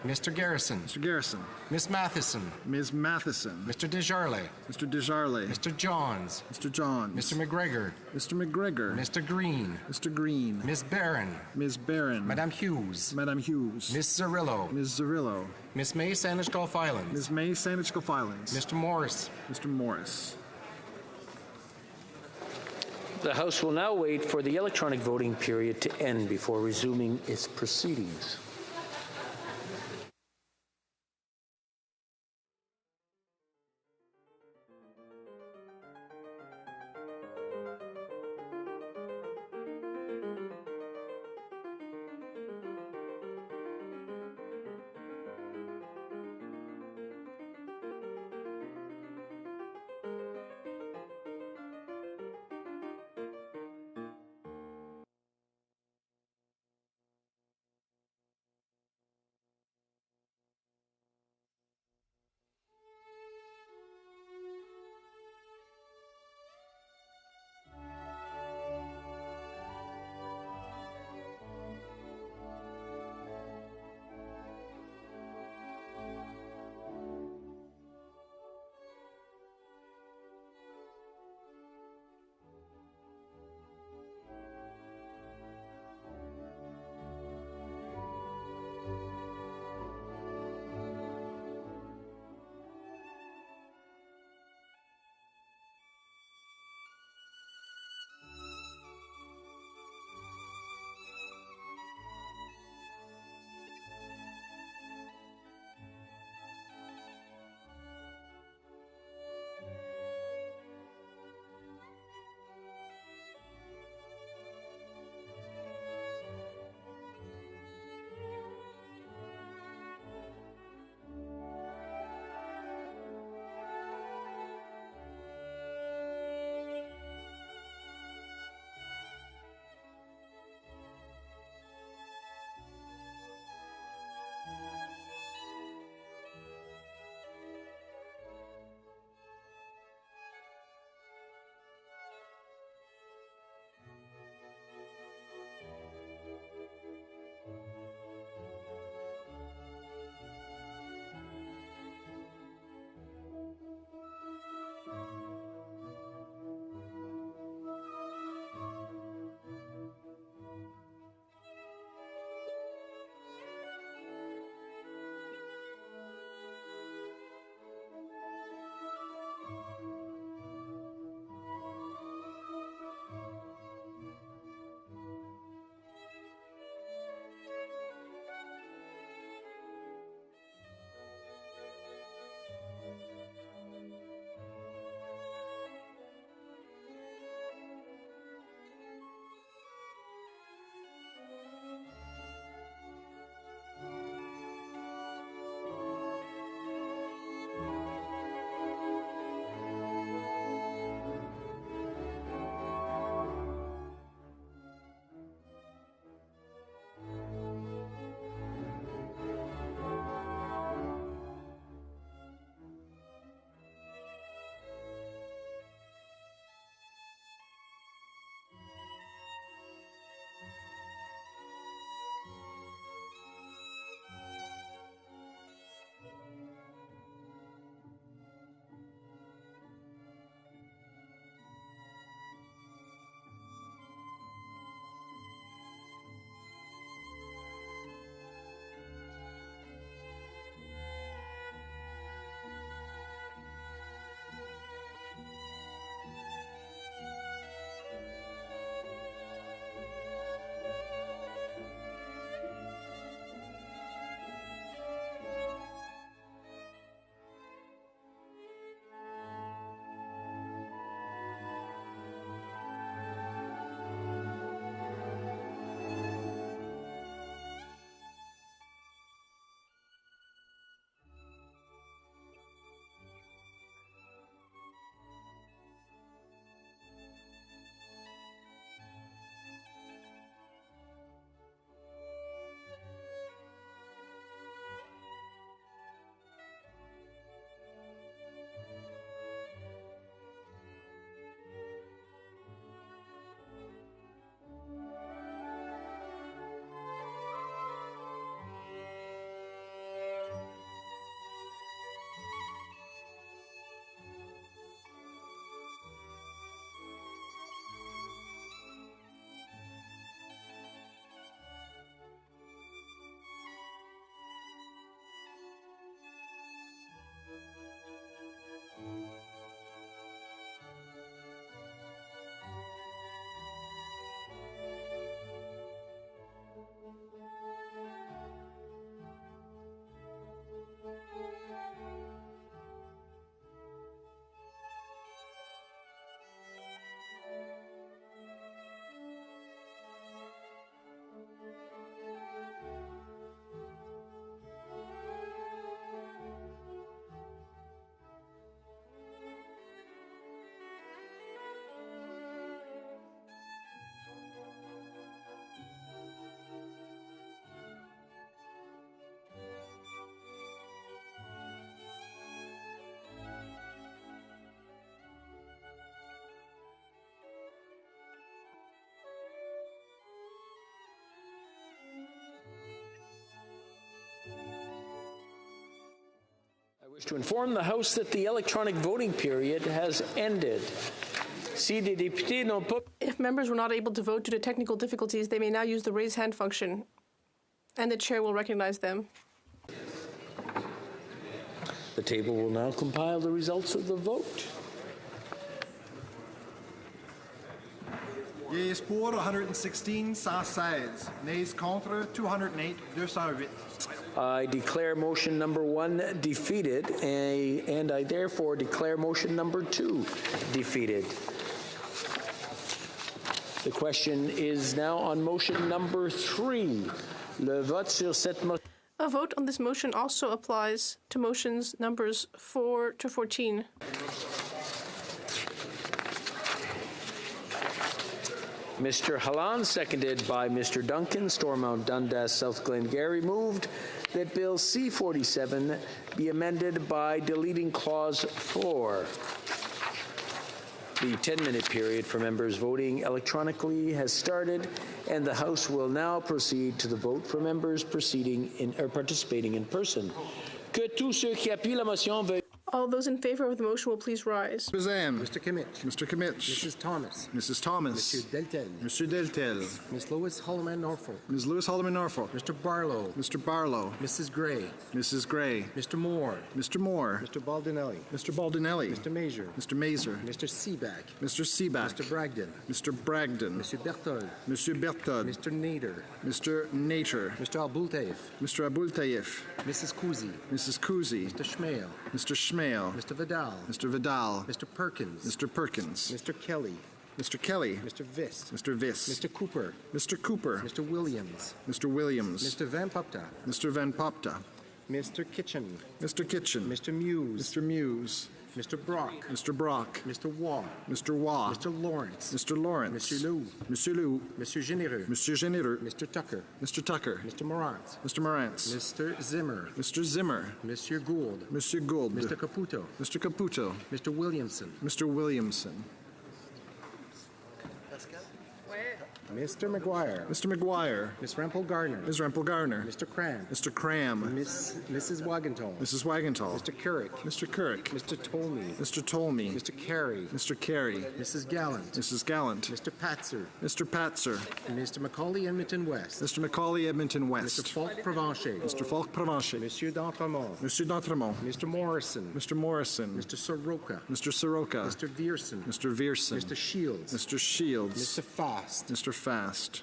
Mr. Garrison. Mr. Garrison. Miss Matheson. Ms. Matheson. Mr. Desjarlais. Mr. Desjarlais. Mr. Johns. Mr. Johns. Mr. McGregor. Mr. McGregor. Mr. Green. Mr. Green. Miss Barron. Ms. Barron. Madame Hughes. Madame Hughes. Miss Zarillo. Ms. Zarillo. Miss May Saanich Gulf Islands. Ms. May Saanich Gulf Islands. Mr. Morris. Mr. Morris. The House will now wait for the electronic voting period to end before resuming its proceedings. wish to inform the House that the electronic voting period has ended. If members were not able to vote due to technical difficulties, they may now use the raise hand function, and the chair will recognize them. The table will now compile the results of the vote. Yeas pour 116, 116. Nays contre 208, 208. I declare motion number 1 defeated, and I therefore declare motion number 2 defeated. The question is now on motion number 3. Le vote sur cette motion. A vote on this motion also applies to motions numbers 4 to 14. Mr. Halland, seconded by Mr. Duncan, Stormont Dundas, South Glengarry, moved that Bill C-47 be amended by deleting Clause 4. The 10-minute period for members voting electronically has started, and the House will now proceed to the vote for members participating in person. Que tous ceux qui appuient la motion veuillent. All those in favor of the motion will please rise. Bazam. Mr. Kimmich. Mr. Kimmich. Mrs. Thomas. Mrs. Thomas. Monsieur Deltel. Monsieur Deltel. Ms. Lewis Holloman Norfolk. Ms. Lewis Holloman Norfolk. Mr. Barlow. Mr. Barlow. Mrs. Gray. Mrs. Gray. Mr. Moore. Mr. Moore. Mr. Baldinelli. Mr. Baldinelli. Mr. Mazur. Mr. Mazur. Mr. Seaback. Mr. Seaback. Mr. Bragdon. Mr. Bragdon. Monsieur Berthold. Monsieur Berthold. Mr. Nader. Mr. Nader. Mr. Abultayev. Mr. Abultayev. Mrs. Kuzi. Mrs. Kuzi. Mr. Schmale. Mr. Schmale. Mr. Vidal. Mr. Vidal. Mr. Perkins. Mr. Perkins. Mr. Kelly. Mr. Kelly. Mr. Viss. Mr. Viss. Mr. Cooper. Mr. Cooper. Mr. Williams. Mr. Williams. Mr. Van Popta. Mr. Van Popta. Mr. Kitchen. Mr. Kitchen. Mr. Muse. Mr. Muse. Mr. Brock. Mr. Brock. Mr. Waugh. Mr. Waugh. Mr. Lawrence. Mr. Lawrence. Monsieur Lou. Monsieur Lou. Monsieur Généreux. Monsieur Généreux. Mr. Tucker. Mr. Tucker. Mr. Morantz. Mr. Morantz. Mr. Zimmer. Mr. Zimmer. Monsieur Gould. Monsieur Gould. Mr. Caputo. Mr. Caputo. Mr. Williamson. Mr. Williamson. Mr. McGuire. Mr. McGuire. Miss Rempel Gardner. Ms. Rempel Gardner. Mr. Cram. Mr. Cram. Mrs. Wagentall. Mrs. Wagentall. Mr. Carrick. Mr. Kirk. Mr. Tolmie. Mr. Tolmie. Mr. Carey. Mr. Carey. Mrs. Gallant. Mrs. Gallant. Mr. Patzer. Mr. Patzer. Mr. Macaulay Edmonton West. Mr. Macaulay Edmonton West. Mr. Falk Provencher. Mr. Falk Provencher. Monsieur d'Entremont. Monsieur d'Entremont. Mr. Morrison. Mr. Morrison. Mr. Soroka. Mr. Soroka. Mr. Vierson. Mr. Vierson. Mr. Shields. Mr. Shields. Mr. Fast. Mr. Fast.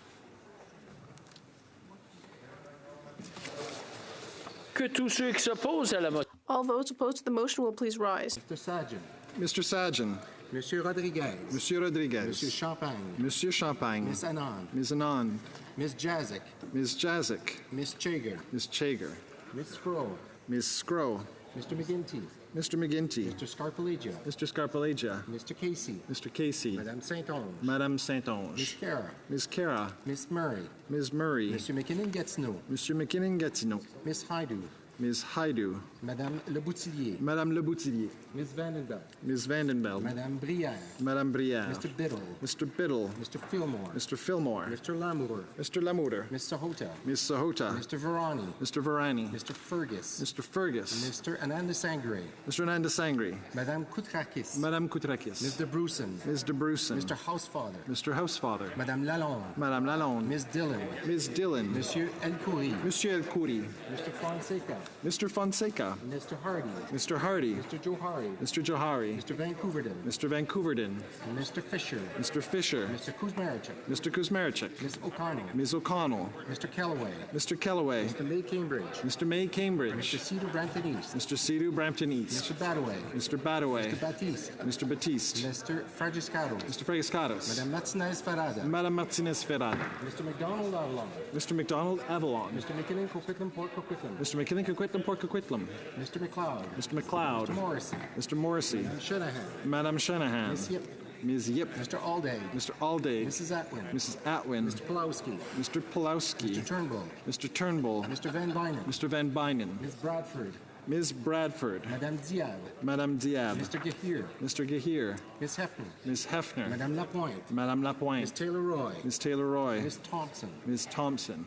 Que tous ceux qui s'opposent à la motion. All those opposed to the motion will please rise. Mr. Sajan. Mr. Sajan. Monsieur Rodriguez. Monsieur Rodriguez. Monsieur Champagne. Monsieur Champagne. Miss Anand. Ms. Anand. Miss Jazik. Ms. Jazik. Miss Chager. Ms. Chager. Miss Scroll. Ms. Scrow. Mr. McGinty. Mr. McGinty. Mr. Scarpalegia. Mr. Scarpalegia. Mr. Casey. Mr. Casey. Madame Saint-Onge. Madame Saint-Onge. Miss Cara. Ms. Cara. Miss Murray. Ms. Murray. Monsieur McKinnon-Gatineau. Monsieur McKinnon-Gatineau. Miss Haidu. Ms. Haidu. Madame Le Boutillier. Madame Le Boutillier. Miss Vandenbelt. Ms. Vandenbelt. Madame Brière. Madame Brière. Mr. Biddle. Mr. Biddle. Mr. Fillmore. Mr. Fillmore. Mr. Lamour. Mr. Lamour. Miss Sahota. Ms. Sahota. Mr. Verani. Mr. Verani. Mr. Fergus. Mr. Fergus. Mr. Ananda Sangre. Mr. Ananda Sangre. Madame Koutrakis. Madame Koutrakis. Miss De Brusen. Ms. De Brusen. Mr. Housefather. Mr. Housefather. Madame Lalonde. Madame Lalonde. Miss Dillon. Ms. Dillon. Monsieur El-Khoury. Monsieur El-Khoury. Mr. Fonseca. Mr. Fonseca. Mr. Hardy. Mr. Hardy. Mr. Johari. Mr. Johari. Mr. Vancouverden. Mr. Vancouverden. Mr. Fisher. Mr. Fisher. Mr. Kuzmarchuk. Mr. Kuzmarchuk. Miss O'Connell. Ms. O'Connell. Mr. Kellaway. Mr. Kellaway. Mr. May Cambridge. Mr. May Cambridge. Mr. Cedar Brampton East. Mr. Cedar Brampton East. Mr. Badaway. Mr. Badaway. Mr. Batiste. Mr. Batiste. Mr. Fragiscato. Mr. Fragiscatos. Madame Martinez Ferrada. Madame Martinez Ferrada. Mr. McDonald Avalon. Mr. McDonald Avalon. Mr. McKinnon Coquitlam Port Coquitlam. Mr. McKinnon Coquitlam Port Coquitlam. Mr. McLeod. Mr. McLeod. Mr. Morrissey. Mr. Morrissey. Madame Shanahan. Madame Shanahan. Miss Yip. Ms. Yip. Mr. Alday. Mr. Alday. Mrs. Atwin. Mrs. Atwin. Mr. Pulowski. Mr. Pulowski. Mr. Turnbull. Mr. Turnbull. Mr. Van Bynen. Mr. Van Bynen. Ms. Bradford. Ms. Bradford. Madame Diab. Madame Diab. Mr. Gahir. Mr. Gahir. Miss Hefner. Ms. Hefner. Madame Lapointe. Madame Lapointe. Miss Taylor Roy. Ms. Taylor Roy. Miss Thompson. Ms. Thompson.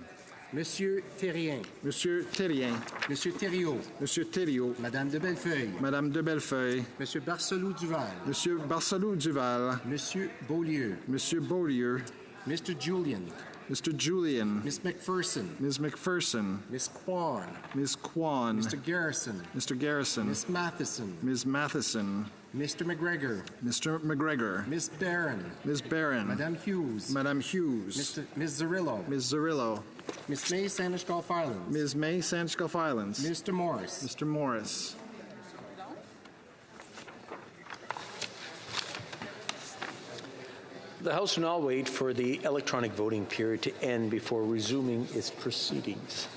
Monsieur Terrien. Monsieur Terrien. Monsieur Thériault. Monsieur Thériault. Madame de Bellefeuille. Madame de Bellefeuille. Monsieur Barcelou-Duval. Monsieur Barcelou-Duval. Monsieur Beaulieu. Monsieur Beaulieu. Mr. Julian. Mr. Julian. Miss McPherson. Ms. McPherson. Miss Kwan. Ms. Kwan. Mr. Garrison. Mr. Garrison. Miss Matheson. Ms. Matheson. Mr. McGregor. Mr. McGregor. Miss Barron. Ms. Barron. Madame Hughes. Madame Hughes. Miss Zarillo. Ms. Zarillo. Miss May Sandwich Gulf Islands. Ms. May Sandwich Gulf Islands. Mr. Morris. Mr. Morris. The House will now wait for the electronic voting period to end before resuming its proceedings.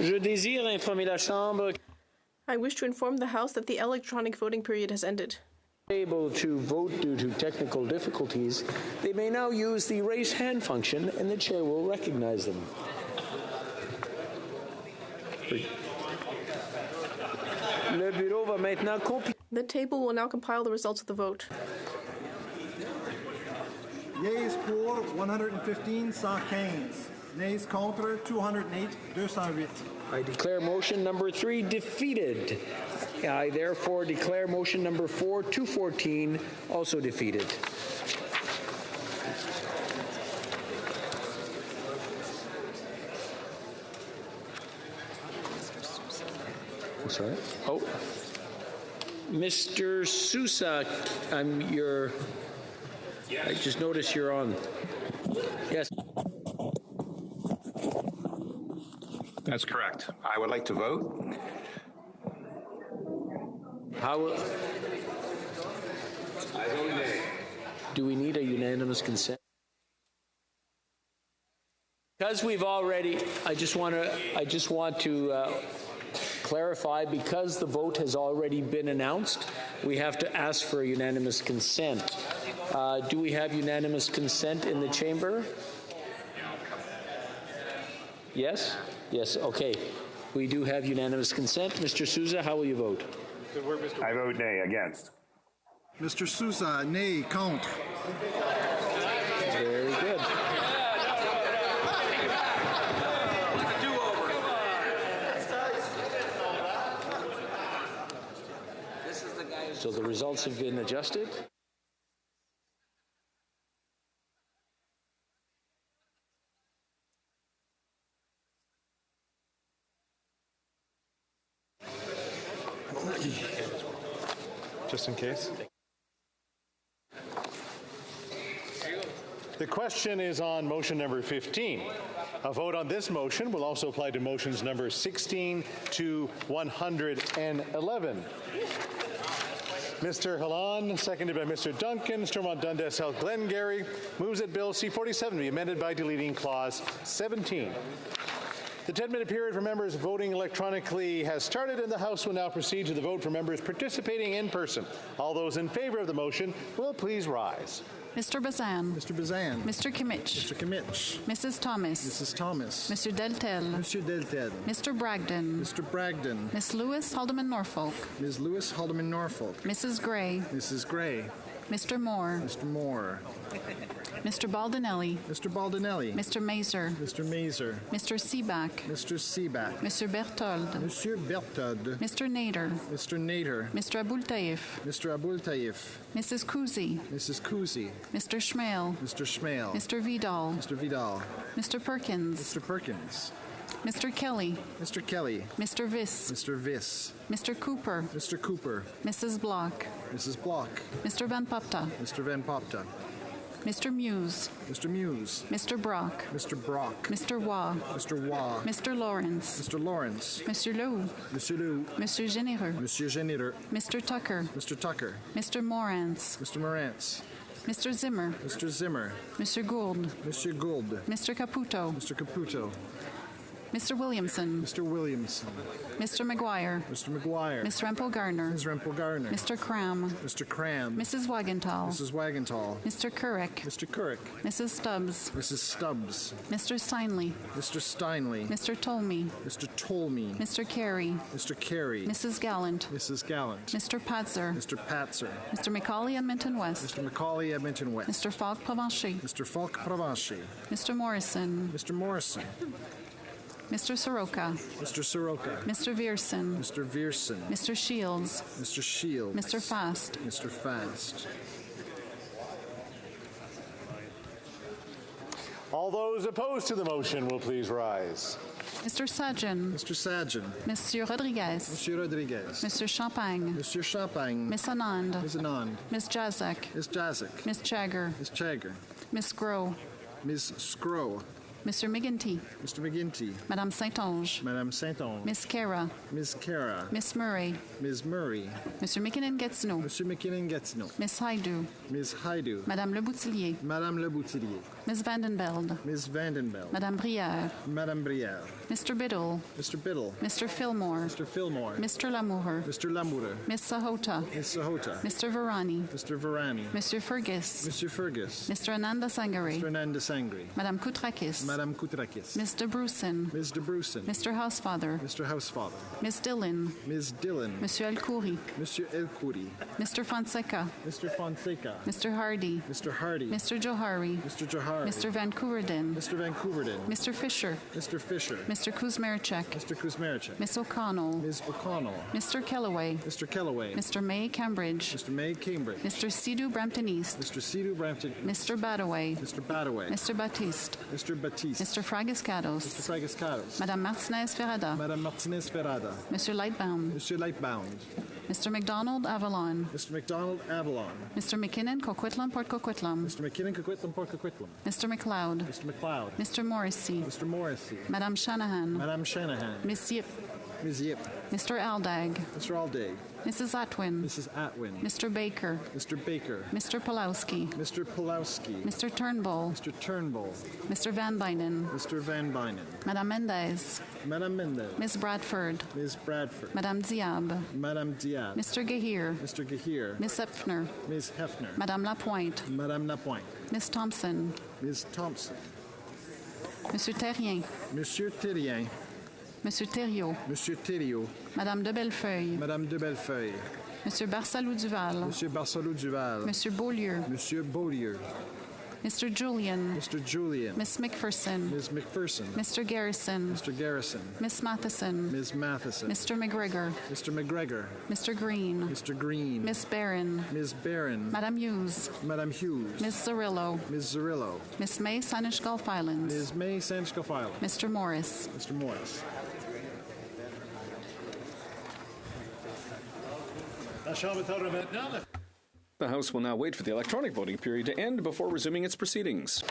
Je désire informer la Chambre I wish to inform the House that the electronic voting period has ended. able to vote due to technical difficulties. They may now use the raise hand function, and the chair will recognize them. Le bureau va maintenant compiler. The table will now compile the results of the vote. Yeas pour 115, 115. Nays contre 208, 208. I declare motion number 3 defeated. I therefore declare motion number 4, 214, also defeated. I'm sorry. Oh, Mr. Sousa, I just noticed you're on. Yes. That's correct. I would like to vote. Do we need a unanimous consent? Because we've already, I just want to clarify, because the vote has already been announced, we have to ask for a unanimous consent. Do we have unanimous consent in the chamber? Yes? Yes, okay. We do have unanimous consent. Mr. Sousa, how will you vote? I vote nay, against. Mr. Sousa, nay, contre. Very good. So the results have been adjusted. Just in case. The question is on motion number 15. A vote on this motion will also apply to motions number 16 to 111. Mr. Hallan, seconded by Mr. Duncan, Stormont Dundas, South Glengarry, moves that Bill C-47 be amended by deleting Clause 17. The 10-minute period for members voting electronically has started, and the House will now proceed to the vote for members participating in person. All those in favor of the motion will please rise. Mr. Bazan. Mr. Bazan. Mr. Kimmich. Mr. Kimmich. Mrs. Thomas. Mrs. Thomas. Mr. Deltel. Mr. Deltel. Mr. Bragdon. Mr. Bragdon. Miss Lewis Haldeman Norfolk. Ms. Lewis Haldeman Norfolk. Mrs. Gray. Mrs. Gray. Mr. Moore. Mr. Moore. Mr. Baldinelli. Mr. Baldinelli. Mr. Mazer. Mr. Mazer. Mr. Seaback. Mr. Seaback. Mr. Berthold. Monsieur Berthold. Mr. Nader. Mr. Nader. Mr. Abultaif. Mr. Abultaif. Mrs. Kuzi. Mrs. Kuzi. Mr. Schmale. Mr. Schmale. Mr. Vidal. Mr. Vidal. Mr. Perkins. Mr. Perkins. Mr. Kelly. Mr. Kelly. Mr. Viss. Mr. Viss. Mr. Cooper. Mr. Cooper. Mrs. Block. Mrs. Block. Mr. Van Popta. Mr. Van Popta. Mr. Muse. Mr. Muse. Mr. Brock. Mr. Brock. Mr. Waugh. Mr. Waugh. Mr. Lawrence. Mr. Lawrence. Monsieur Leroux. Monsieur Leroux. Monsieur Généreux. Monsieur Généreux. Mr. Tucker. Mr. Tucker. Mr. Morantz. Mr. Morantz. Mr. Zimmer. Mr. Zimmer. Mr. Gould. Monsieur Gould. Mr. Caputo. Mr. Caputo. Mr. Williamson. Mr. Williamson. Mr. McGuire. Mr. McGuire. Ms. Rempel Gardner. Ms. Rempel Gardner. Mr. Cram. Mr. Cram. Mrs. Wagenthal. Mrs. Wagenthal. Mr. Couric. Mr. Couric. Mrs. Stubbs. Mrs. Stubbs. Mr. Steinley. Mr. Steinley. Mr. Tolmie. Mr. Tolmie. Mr. Carey. Mr. Carey. Mrs. Gallant. Mrs. Gallant. Mr. Patzer. Mr. Patzer. Mr. Macaulay, Edmonton West. Mr. Macaulay, Edmonton West. Mr. Falk Provencher. Mr. Falk Provencher. Mr. Morrison. Mr. Morrison. Mr. Soroka. Mr. Soroka. Mr. Vierson. Mr. Vierson. Mr. Shields. Mr. Shields. Mr. Fast. Mr. Fast. All those opposed to the motion will please rise. Mr. Sajjan. Mr. Sajjan. Monsieur Rodriguez. Monsieur Rodriguez. Mr. Champagne. Monsieur Champagne. Miss Anand. Ms. Anand. Ms. Jazek. Ms. Jazek. Ms. Chagger. Ms. Chagger. Ms. Groh. Ms. Scrow. Mr. McGinty, Mr. McGinty, Madame Saint-Onge, Madame Saint-Onge, Miss Kara, Ms. Kara, Miss Murray, Ms. Murray, Mr. McKinnon-Gatineau, Monsieur McKinnon-Gatineau, Miss Haidu, Ms. Haidu, Madame Le Boutillier, Madame Le Boutillier, Miss Vandenbeld, Ms. Vandenbeld, Madame Brière, Madame Brière, Mr. Biddle, Mr. Biddle, Mr. Fillmore, Mr. Fillmore, Mr. Lamour, Mr. Lamour, Miss Sahota, Ms. Sahota, Mr. Varani, Mr. Varani, Mr. Fergus, Mr. Fergus, Mr. Ananda Sangare, Mr. Ananda Sangri, Madame Koutrakis, Madame Koutrakis, Miss De Brusen, Ms. De Brusen, Mr. Housefather, Mr. Housefather, Miss Dillon, Ms. Dillon, Monsieur El Khoury, Monsieur El Khoury, Mr. Fonseca, Mr. Fonseca, Mr. Hardy, Mr. Hardy, Mr. Johari, Mr. Johari, Mr. Vancouverdin, Mr. Vancouverdin, Mr. Fisher, Mr. Fisher, Mr. Kuzmerichek, Mr. Kuzmerichek, Miss O'Connell, Ms. O'Connell, Mr. Kellaway, Mr. Kellaway, Mr. May Cambridge, Mr. May Cambridge, Mr. Sidhu Brampton East, Mr. Sidhu Brampton, Mr. Badaway, Mr. Badaway, Mr. Baptiste, Mr. Batiste, Mr. Fragiscados, Mr. Fragiscados, Madame Martinez Ferrada, Madame Martinez Ferrada, Mr. Lightbound, Monsieur Lightbound, Mr. McDonald Avalon, Mr. McDonald Avalon, Mr. McKinnon Coquitlam Port Coquitlam, Mr. McKinnon Coquitlam Port Coquitlam, Mr. McLeod, Mr. McLeod, Mr. Morrissey, Mr. Morrissey, Madame Shanahan, Madame Shanahan, Miss Yip, Ms. Yip, Mr. Aldag, Mr. Alday, Mrs. Atwin, Mrs. Atwin, Mr. Baker, Mr. Baker, Mr. Pulowski, Mr. Pulowski, Mr. Turnbull, Mr. Turnbull, Mr. Van Bynen, Mr. Van Bynen, Madame Mendez, Madame Mendez, Miss Bradford, Ms. Bradford, Madame Diab, Madame Diab, Mr. Gahir, Mr. Gahir, Miss Epfner, Ms. Hefner, Madame Lapointe, Madame Lapointe, Miss Thompson, Ms. Thompson, Monsieur Terrien, Monsieur Thérien, Monsieur Thériault, Monsieur Thériault, Madame de Bellefeuille, Madame de Bellefeuille, Monsieur Barsalou Duval, Monsieur Barcelot Duval, Monsieur Beaulieu, Monsieur Beaulieu, Mr. Julian, Mr. Julian, Miss McPherson, Ms. McPherson, Mr. Garrison, Mr. Garrison, Miss Matheson, Ms. Matheson, Mr. McGregor, Mr. McGregor, Mr. Green, Mr. Green, Miss Barron, Ms. Barron, Madame Hughes, Madame Hughes, Miss Zarillo, Ms. Zarillo, Miss May Sanish Gulf Islands, Ms. May Sanchkoff Island, Mr. Morris. Mr. Morris. The House will now wait for the electronic voting period to end before resuming its proceedings.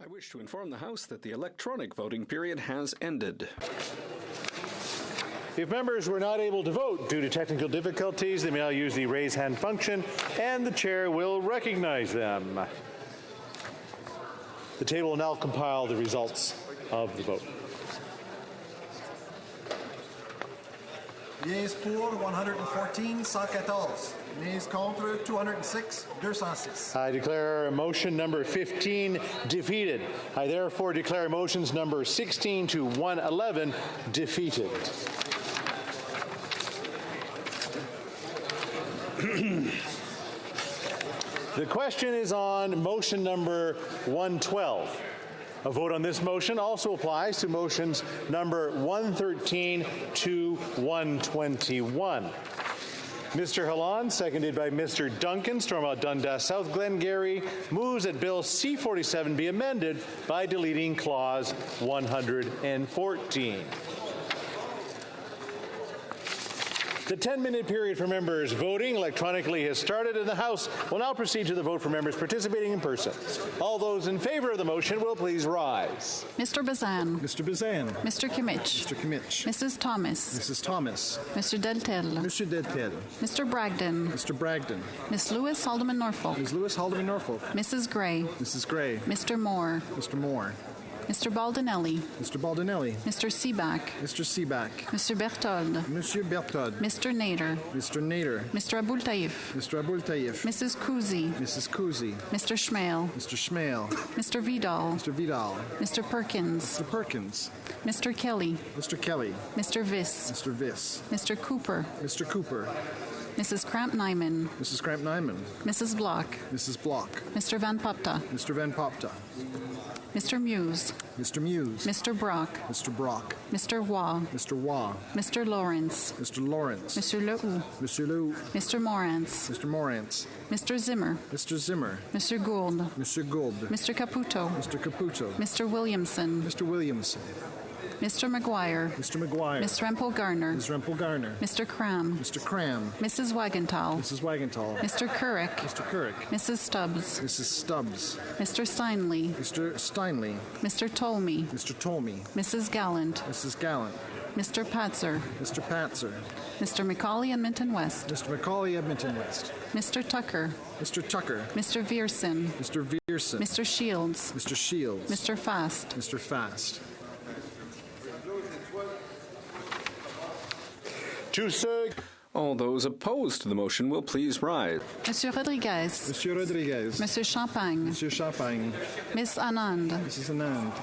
I wish to inform the House that the electronic voting period has ended. If members were not able to vote due to technical difficulties, they may now use the raise hand function, and the chair will recognize them. The table will now compile the results of the vote. Yeas pour 114, 114. Nays contre 206, 206. I declare motion number 15 defeated. I therefore declare motions number 16 to 111 defeated. The question is on motion number 112. A vote on this motion also applies to motions number 113 to 121. Mr. Halland, seconded by Mr. Duncan, Stormont Dundas South Glengarry, moves that Bill C-47 be amended by deleting Clause 114. The 10-minute period for members voting electronically has started, and the House will now proceed to the vote for members participating in person. All those in favor of the motion will please rise. Mr. Bazan. Mr. Bazan. Mr. Kimmich. Mr. Kimmich. Mrs. Thomas. Mrs. Thomas. Mr. Deltel. Mr. Deltel. Mr. Bragdon. Mr. Bragdon. Miss Lewis Haldeman Norfolk. Ms. Lewis Haldeman Norfolk. Mrs. Gray. Mrs. Gray. Mr. Moore. Mr. Moore. Mr. Baldinelli. Mr. Baldinelli. Mr. Seaback. Mr. Seaback. Mr. Berthold. Monsieur Berthold. Mr. Nader. Mr. Nader. Mr. Abul Taif. Mr. Abul Taif. Mrs. Kuzi. Mrs. Kuzi. Mr. Schmale. Mr. Schmale. Mr. Vidal. Mr. Vidal. Mr. Perkins. Mr. Perkins. Mr. Kelly. Mr. Kelly. Mr. Viss. Mr. Viss. Mr. Cooper. Mr. Cooper. Mrs. Kramp-Nyman. Mrs. Kramp-Nyman. Mrs. Block. Mrs. Block. Mr. Van Popta. Mr. Van Popta. Mr. Muse. Mr. Muse. Mr. Brock. Mr. Brock. Mr. Waugh. Mr. Waugh. Mr. Lawrence. Mr. Lawrence. Mr. Lehoux. Mr. Lehoux. Mr. Morantz. Mr. Morantz. Mr. Zimmer. Mr. Zimmer. Mr. Gould. Mr. Gould. Mr. Caputo. Mr. Caputo. Mr. Williamson. Mr. Williamson. Mr. McGuire. Mr. McGuire. Ms. Rempel Garner. Ms. Rempel Garner. Mr. Cram. Mr. Cram. Mrs. Wagenthal. Mrs. Wagenthal. Mr. Couric. Mr. Couric. Mrs. Stubbs. Mrs. Stubbs. Mr. Steinley. Mr. Steinley. Mr. Tolmie. Mr. Tolmie. Mrs. Gallant. Mrs. Gallant. Mr. Patzer. Mr. Patzer. Mr. McCauley, Edmonton West. Mr. McCauley, Edmonton West. Mr. Tucker. Mr. Tucker. Mr. Vierson. Mr. Vierson. Mr. Shields. Mr. Shields. Mr. Fast. Mr. Fast. All those opposed to the motion will please rise. Monsieur Rodriguez. Monsieur Rodriguez. Monsieur Champagne. Monsieur Champagne. Miss Anand. Mrs. Anand.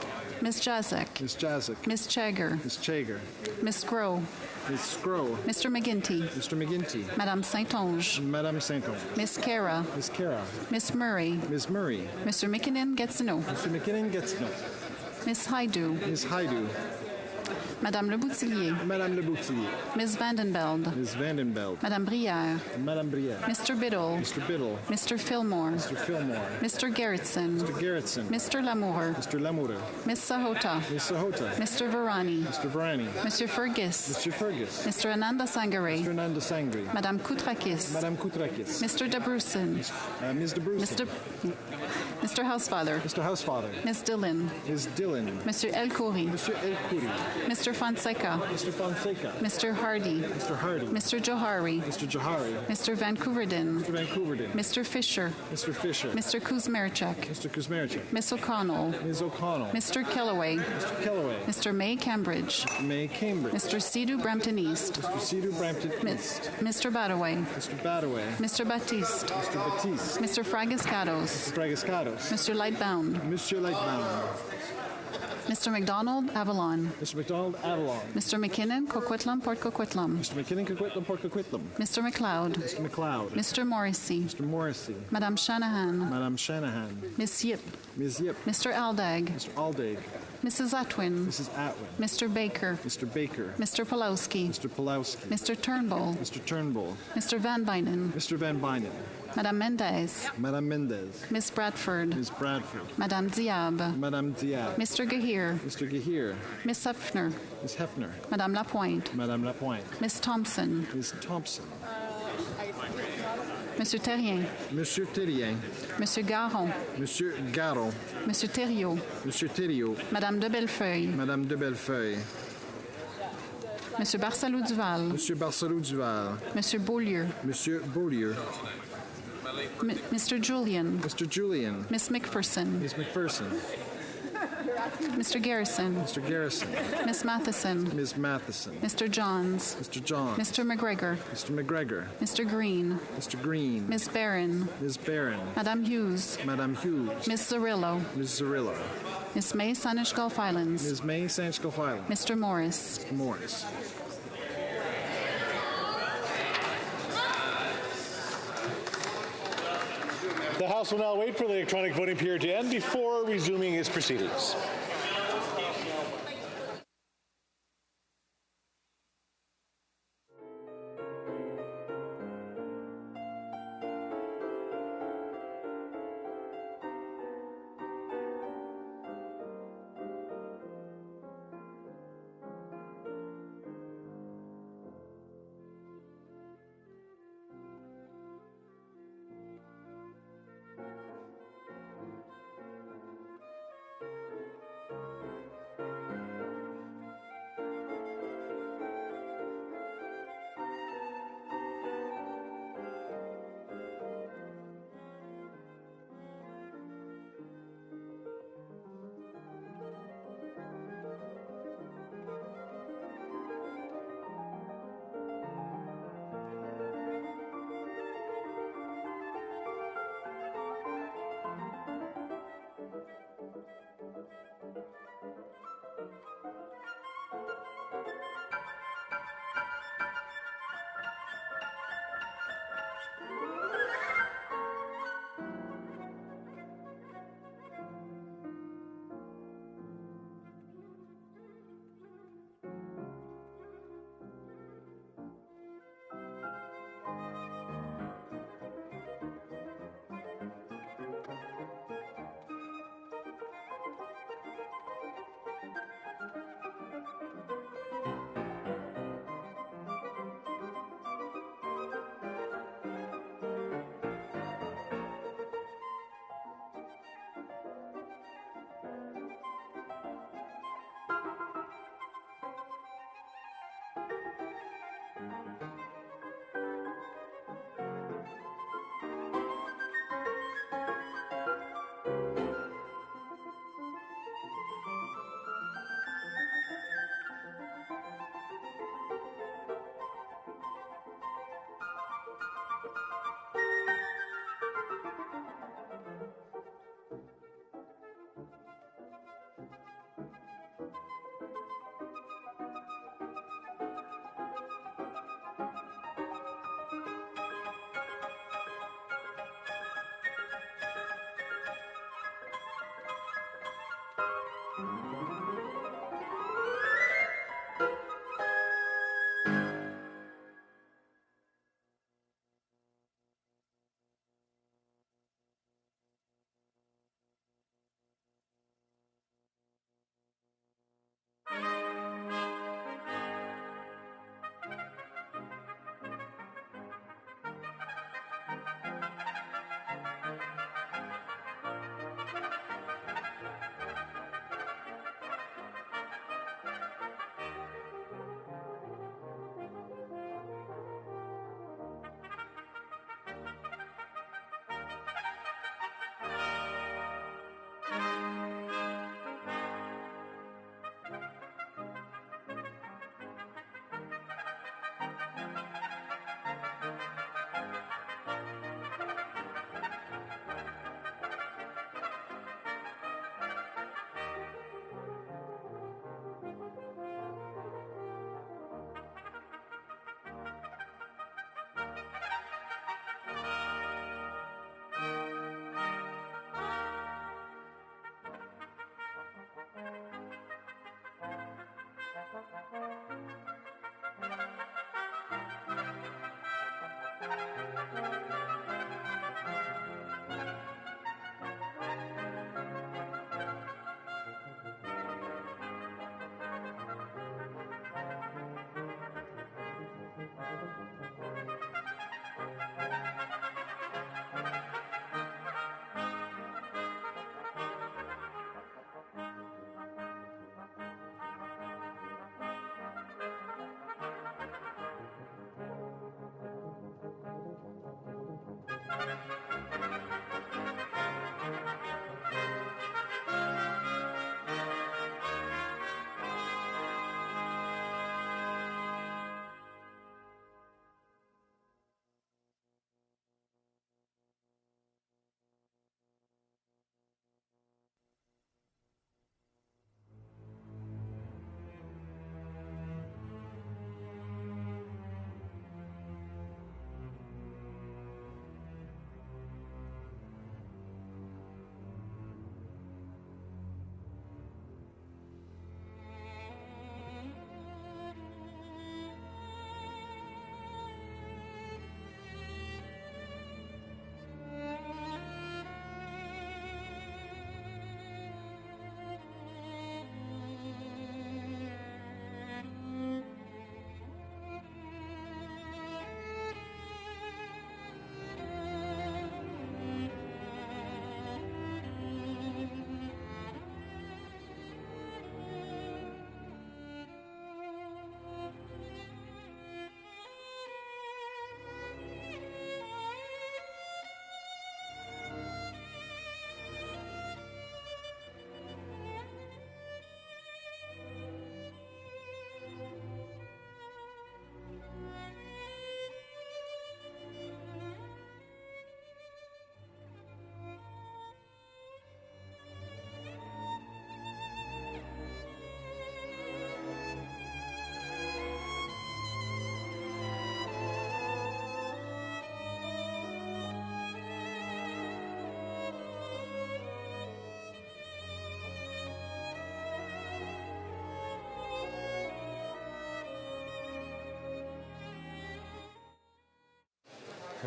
Miss Jazek. Miss Jazek. Miss Chager. Miss Chager. Miss Groh. Miss Scrow. Mr. McGinty. Mr. McGinty. Madame Saint-Onge. Madame Saint-Onge. Miss Cara. Miss Cara. Miss Murray. Miss Murray. Mr. McKinnon Gatineau. Mr. McKinnon Gatineau. Miss Haidu. Miss Haidu. Madame Le Boutillier. Madame Le Boutillier. Miss Vandenbeld. Miss Vandenbeld. Madame Brière. Madame Brière. Mr. Biddle. Mr. Biddle. Mr. Fillmore. Mr. Fillmore. Mr. Gerritsen. Mr. Gerritsen. Mr. Lamour. Mr. Lamour. Miss Sahota. Miss Sahota. Mr. Varani. Mr. Varani. Monsieur Fergus. Mr. Fergus. Mr. Ananda Sangare. Mr. Ananda Sangare. Madame Koutrakis. Madame Koutrakis. Mr. Debrusin. Ms. Debrusin. Mr. Housefather. Mr. Housefather. Miss Dillon. Ms. Dillon. Monsieur El Khoury. Monsieur El Khoury. Mr. Fonseca. Mr. Fonseca. Mr. Hardy. Mr. Hardy. Mr. Johari. Mr. Johari. Mr. Vancouverdin. Mr. Vancouverdin. Mr. Fisher. Mr. Fisher. Mr. Kuzmerichuk. Mr. Kuzmerichuk. Miss O'Connell. Ms. O'Connell. Mr. Kellaway. Mr. Kellaway. Mr. May Cambridge. Mr. May Cambridge. Mr. Sidhu Brampton East. Mr. Sidhu Brampton East. Mr. Badaway. Mr. Badaway. Mr. Baptiste. Mr. Baptiste. Mr. Fragascados. Mr. Fragascados. Mr. Lightbound. Monsieur Lightbound. Mr. McDonald, Avalon. Mr. McDonald, Avalon. Mr. McKinnon, Coquitlam, Port Coquitlam. Mr. McKinnon, Coquitlam, Port Coquitlam. Mr. McLeod. Mr. McLeod. Mr. Morrissey. Mr. Morrissey. Madame Shanahan. Madame Shanahan. Miss Yip. Ms. Yip. Mr. Aldag. Mr. Aldag. Mrs. Atwin. Mrs. Atwin. Mr. Baker. Mr. Baker. Mr. Pulowski. Mr. Pulowski. Mr. Turnbull. Mr. Turnbull. Mr. Van Bynen. Mr. Van Bynen. Madame Mendez. Madame Mendez. Miss Bradford. Ms. Bradford. Madame Diab. Madame Diab. Mr. Gahir. Mr. Gahir. Miss Hefner. Ms. Hefner. Madame Lapointe. Madame Lapointe. Miss Thompson. Ms. Thompson. Monsieur Terrien. Monsieur Terrien. Monsieur Garon. Monsieur Garon. Monsieur Thériault. Monsieur Thériault. Madame de Bellefeuille. Madame de Bellefeuille. Monsieur Barcelou-Duval. Monsieur Barcelou-Duval. Monsieur Beaulieu. Monsieur Beaulieu. Mr. Julian. Mr. Julian. Miss McPherson. Miss McPherson. Mr. Garrison. Mr. Garrison. Miss Matheson. Miss Matheson. Mr. Johns. Mr. Johns. Mr. McGregor. Mr. McGregor. Mr. Green. Mr. Green. Miss Barron. Ms. Barron. Madame Hughes. Madame Hughes. Miss Zarillo. Ms. Zarillo. Miss May, Saanich Gulf Islands. Ms. May, Saanich Gulf Islands. Mr. Morris. Mr. Morris. The House will now wait for the electronic voting period to end before resuming its proceedings.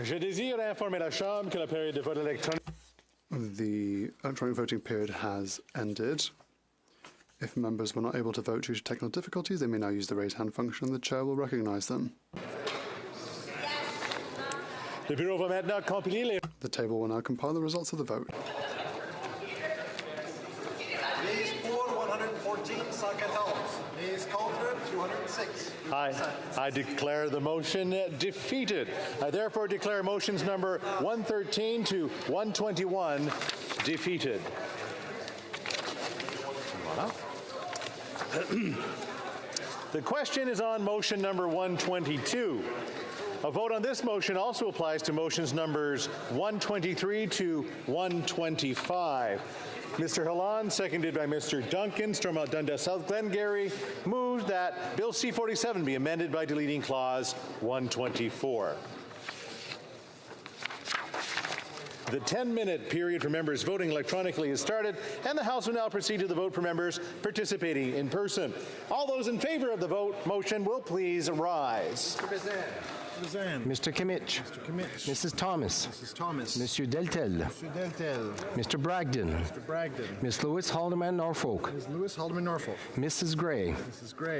Je désire informer la Chambre que la période de vote électronique. The electronic voting period has ended. If members were not able to vote due to technical difficulties, they may now use the raise hand function and the chair will recognize them. Le bureau va maintenant compiler les... The table will now compile the results of the vote. Nays pour 114, 114. Nays contre 206. I declare the motion defeated. I therefore declare motions number 113 to 121 defeated. The question is on motion number 122. A vote on this motion also applies to motions numbers 123 to 125. Mr. Hallan, seconded by Mr. Duncan, Stormont Dundas South Glengarry, moved that Bill C-47 be amended by deleting clause 124. The 10-minute period for members voting electronically has started, and the House will now proceed to the vote for members participating in person. All those in favor of the vote motion will please rise. Mr. Kimmich. Mrs. Thomas. Monsieur Deltel. Mr. Bragdon. Miss Lewis Haldeman Norfolk. Mrs. Gray.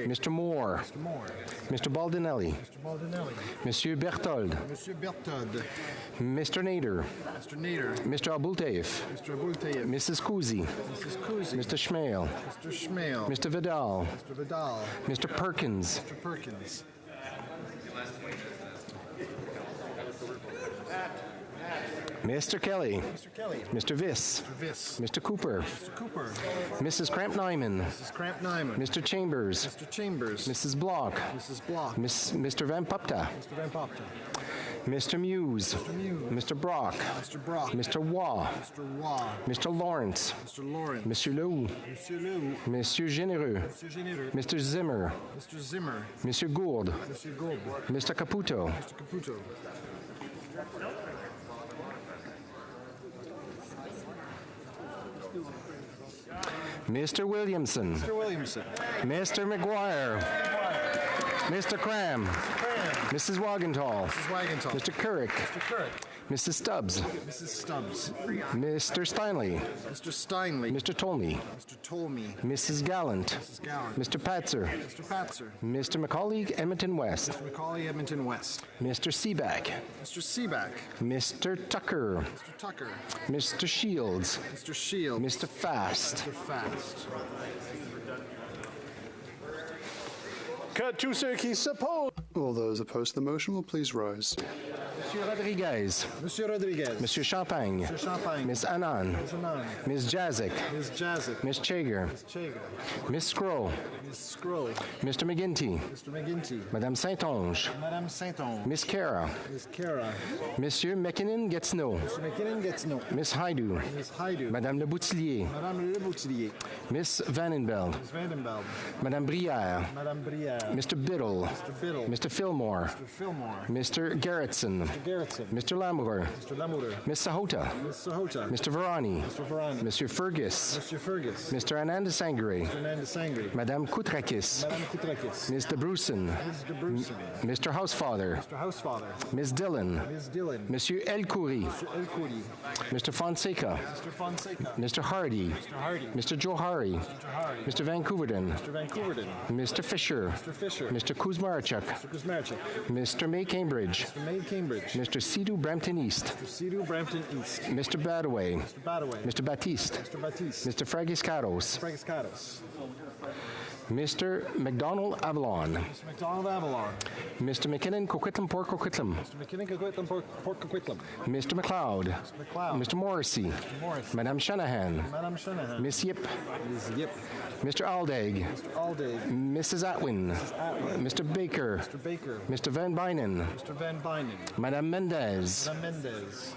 Mr. Moore. Mr. Baldinelli. Monsieur Berthold. Mr. Nader. Mr. Abultaif. Mrs. Kuzi. Mr. Schmale. Mr. Vidal. Mr. Perkins. Mr. Kelly. Mr. Viss. Mr. Cooper. Mrs. Cramp-Nyman. Mr. Chambers. Mrs. Block. Mr. Van Pupta. Mr. Muse. Mr. Brock. Mr. Waugh. Mr. Lawrence. Monsieur Leroux. Monsieur Généreux. Mr. Zimmer. Monsieur Gould. Mr. Caputo. Mr. Williamson. Mr. McGuire. Mr. Cram. Mrs. Wagenthal. Mr. Couric. Mrs. Stubbs. Mr. Steinley. Mr. Tolmie. Mrs. Gallant. Mr. Patzer. Mr. Macaulay, Edmonton West. Mr. Seaback. Mr. Tucker. Mr. Shields. Mr. Fast. Que tous ceux qui s'opposent. All those opposed to the motion will please rise. Monsieur Rodriguez. Monsieur Rodriguez. Monsieur Champagne. Monsieur Champagne. Miss Annan. Ms. Annan. Ms. Jazik. Ms. Jazik. Miss Chager. Ms. Chager. Miss Scroll. Ms. Scroll. Mr. McGinty. Mr. McGinty. Madame Saint-Onge. Madame Saint-Onge. Miss Cara. Ms. Cara. Monsieur McKinnon gets no. Mr. McKinnon gets no. Miss Haidu. Ms. Haidu. Madame Le Boutillier. Madame Le Boutillier. Miss Vandenbeld. Ms. Vandenbeld. Madame Brière. Madame Brière. Mr. Biddle. Mr. Biddle. Mr. Fillmore. Mr. Fillmore. Mr. Gerritsen. Mr. Gerritsen. Mr. Lamour. Mr. Lamour. Miss Sahota. Ms. Sahota. Mr. Varani. Mr. Varani. Monsieur Fergus. Mr. Fergus. Mr. Ananda Sangre. Mr. Nanda Sangre. Madame Koutrakis. Madame Koutrakis. Ms. DeBrusen. Ms. DeBrusen. Mr. Housefather. Mr. Housefather. Ms. Dillon. Ms. Dillon. Monsieur El Khoury. Mr. El Khoury. Mr. Fonseca. Mr. Fonseca. Mr. Hardy. Mr. Hardy. Mr. Johari. Mr. Hardy. Mr. Vancouverden. Mr. Vancouverden. Mr. Fisher. Mr. Fisher. Mr. Kuzmarchuk. Mr. Kuzmarchuk. Mr. May Cambridge. Mr. May Cambridge. Mr. Sidhu Brampton East. Mr. Sidhu Brampton East. Mr. Badaway. Mr. Badaway. Mr. Baptiste. Mr. Baptiste. Mr. Fragiscatos. Fragiscatos. Mr. McDonald Avalon. Mr. McDonald Avalon. Mr. McKinnon Coquitlam Port Coquitlam. Mr. McKinnon Coquitlam Port Coquitlam. Mr. McLeod. Mr. McLeod. Mr. Morrissey. Mr. Morrissey. Madame Shanahan. Madame Shanahan. Miss Yip. Ms. Yip. Mr. Aldag. Mr. Aldag. Mrs. Atwin. Atwin. Mr. Baker. Mr. Baker. Mr. Van Bynen. Mr. Van Bynen. Madame Mendez. Madame Mendez.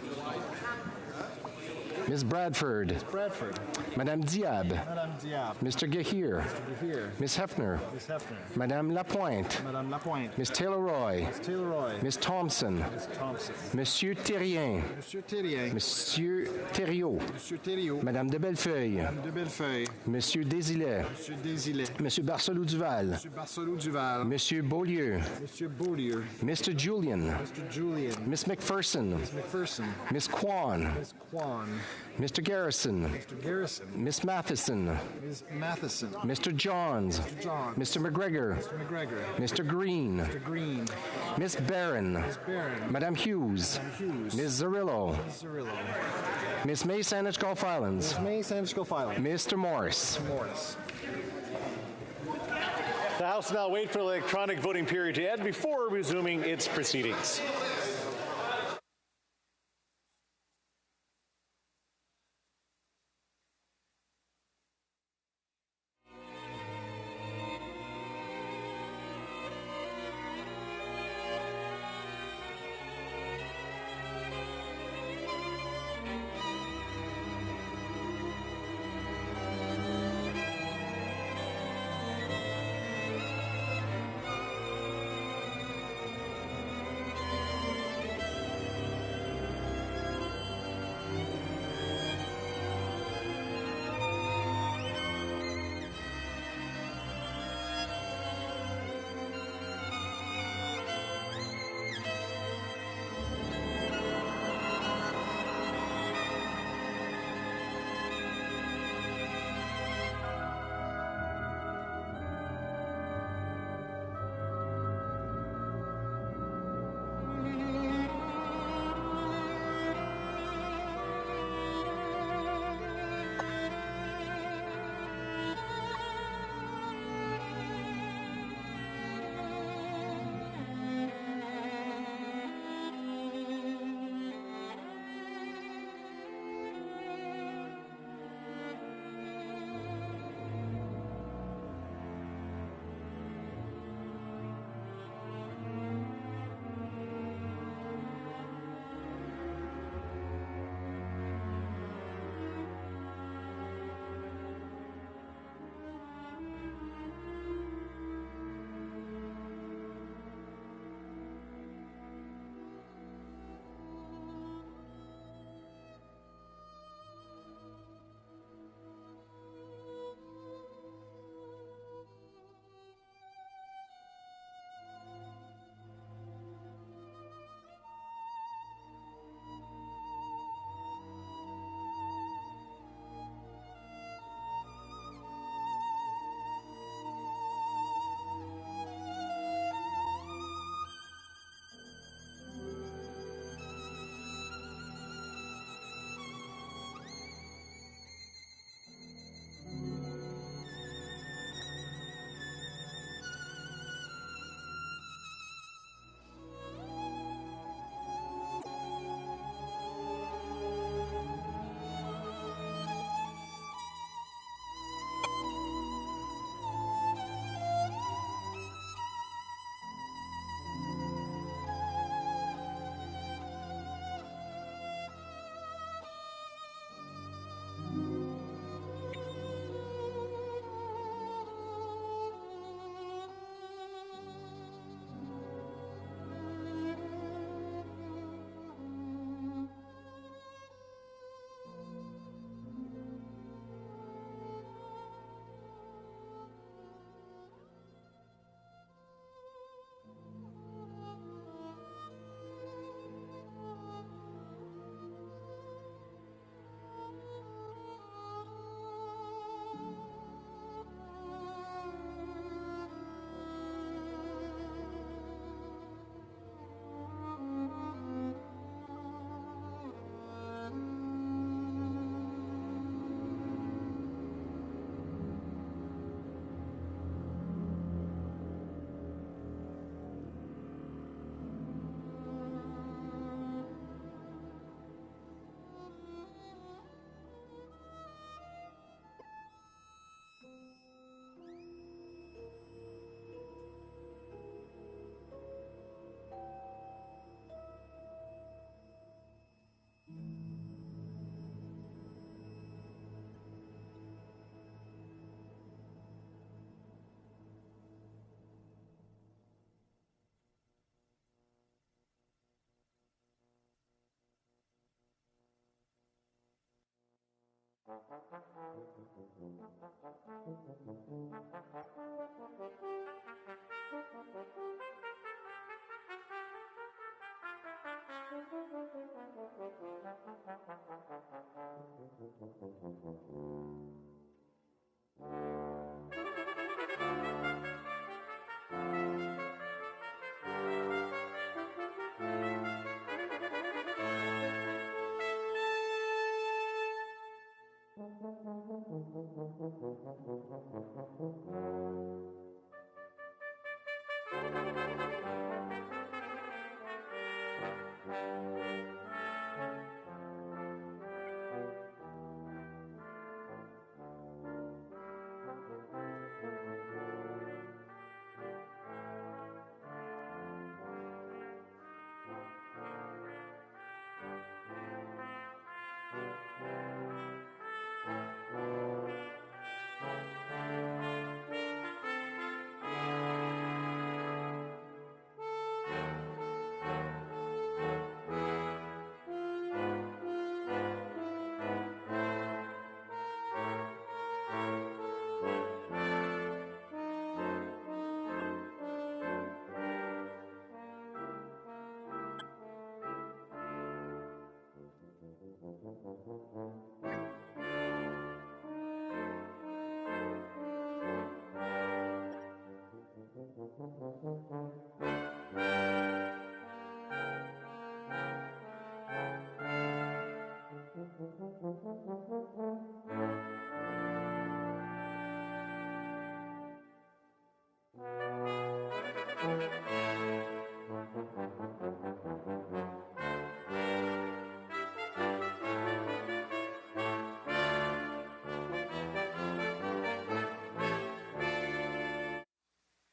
Ms. Bradford. Ms. Bradford. Madame Diab. Madame Diab. Mr. Gahir. Mr. Gahir. Miss Hefner. Ms. Hefner. Madame Lapointe. Madame Lapointe. Miss Taylor-Roy. Ms. Taylor-Roy. Miss Thompson. Ms. Thompson. Monsieur Terrien. Monsieur Terrien. Monsieur Thériault. Monsieur Thériault. Madame de Bellefeuille. Madame de Bellefeuille. Monsieur Désilet. Monsieur Désilet. Monsieur Barcelou-Duval. Monsieur Barcelou-Duval. Monsieur Beaulieu. Monsieur Beaulieu. Mr. Julian. Mr. Julian. Miss McPherson. Ms. McPherson. Miss Kwan. Ms. Kwan. Mr. Garrison. Mr. Garrison. Miss Matheson. Ms. Matheson. Mr. Johns. Mr. Johns. Mr. McGregor. Mr. McGregor. Mr. Green. Mr. Green. Miss Barron. Ms. Barron. Madame Hughes. Madame Hughes. Miss Zarillo. Ms. Zarillo. Miss May Saanich Gulf Islands. Ms. May Saanich Gulf Islands. Mr. Morris. Mr. Morris. The House will now wait for the electronic voting period to end before resuming its proceedings.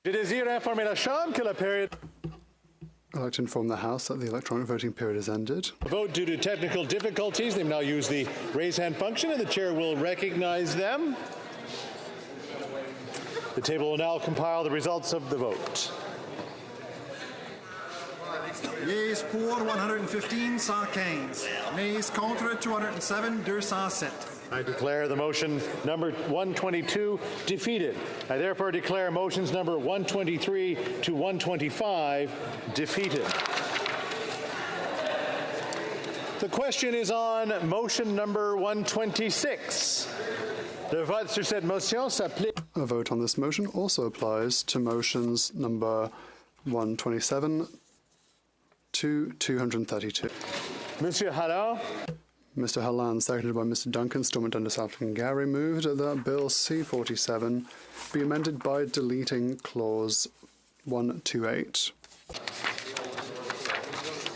Je désire informer la Chambre que la période. I'd like to inform the House that the electronic voting period has ended. Vote due to technical difficulties. They now use the raise hand function, and the chair will recognize them. The table will now compile the results of the vote. Yeas pour 115, 115. Nays contre 207, 207. I declare the motion number 122 defeated. I therefore declare motions number 123 to 125 defeated. The question is on motion number 126. Le vote sur cette motion s'applique. A vote on this motion also applies to motions number 127 to 232. Monsieur Halland. Mr. Halland, seconded by Mr. Duncan, Stormont Dundas Gary, moved that Bill C-47 be amended by deleting Clause 128.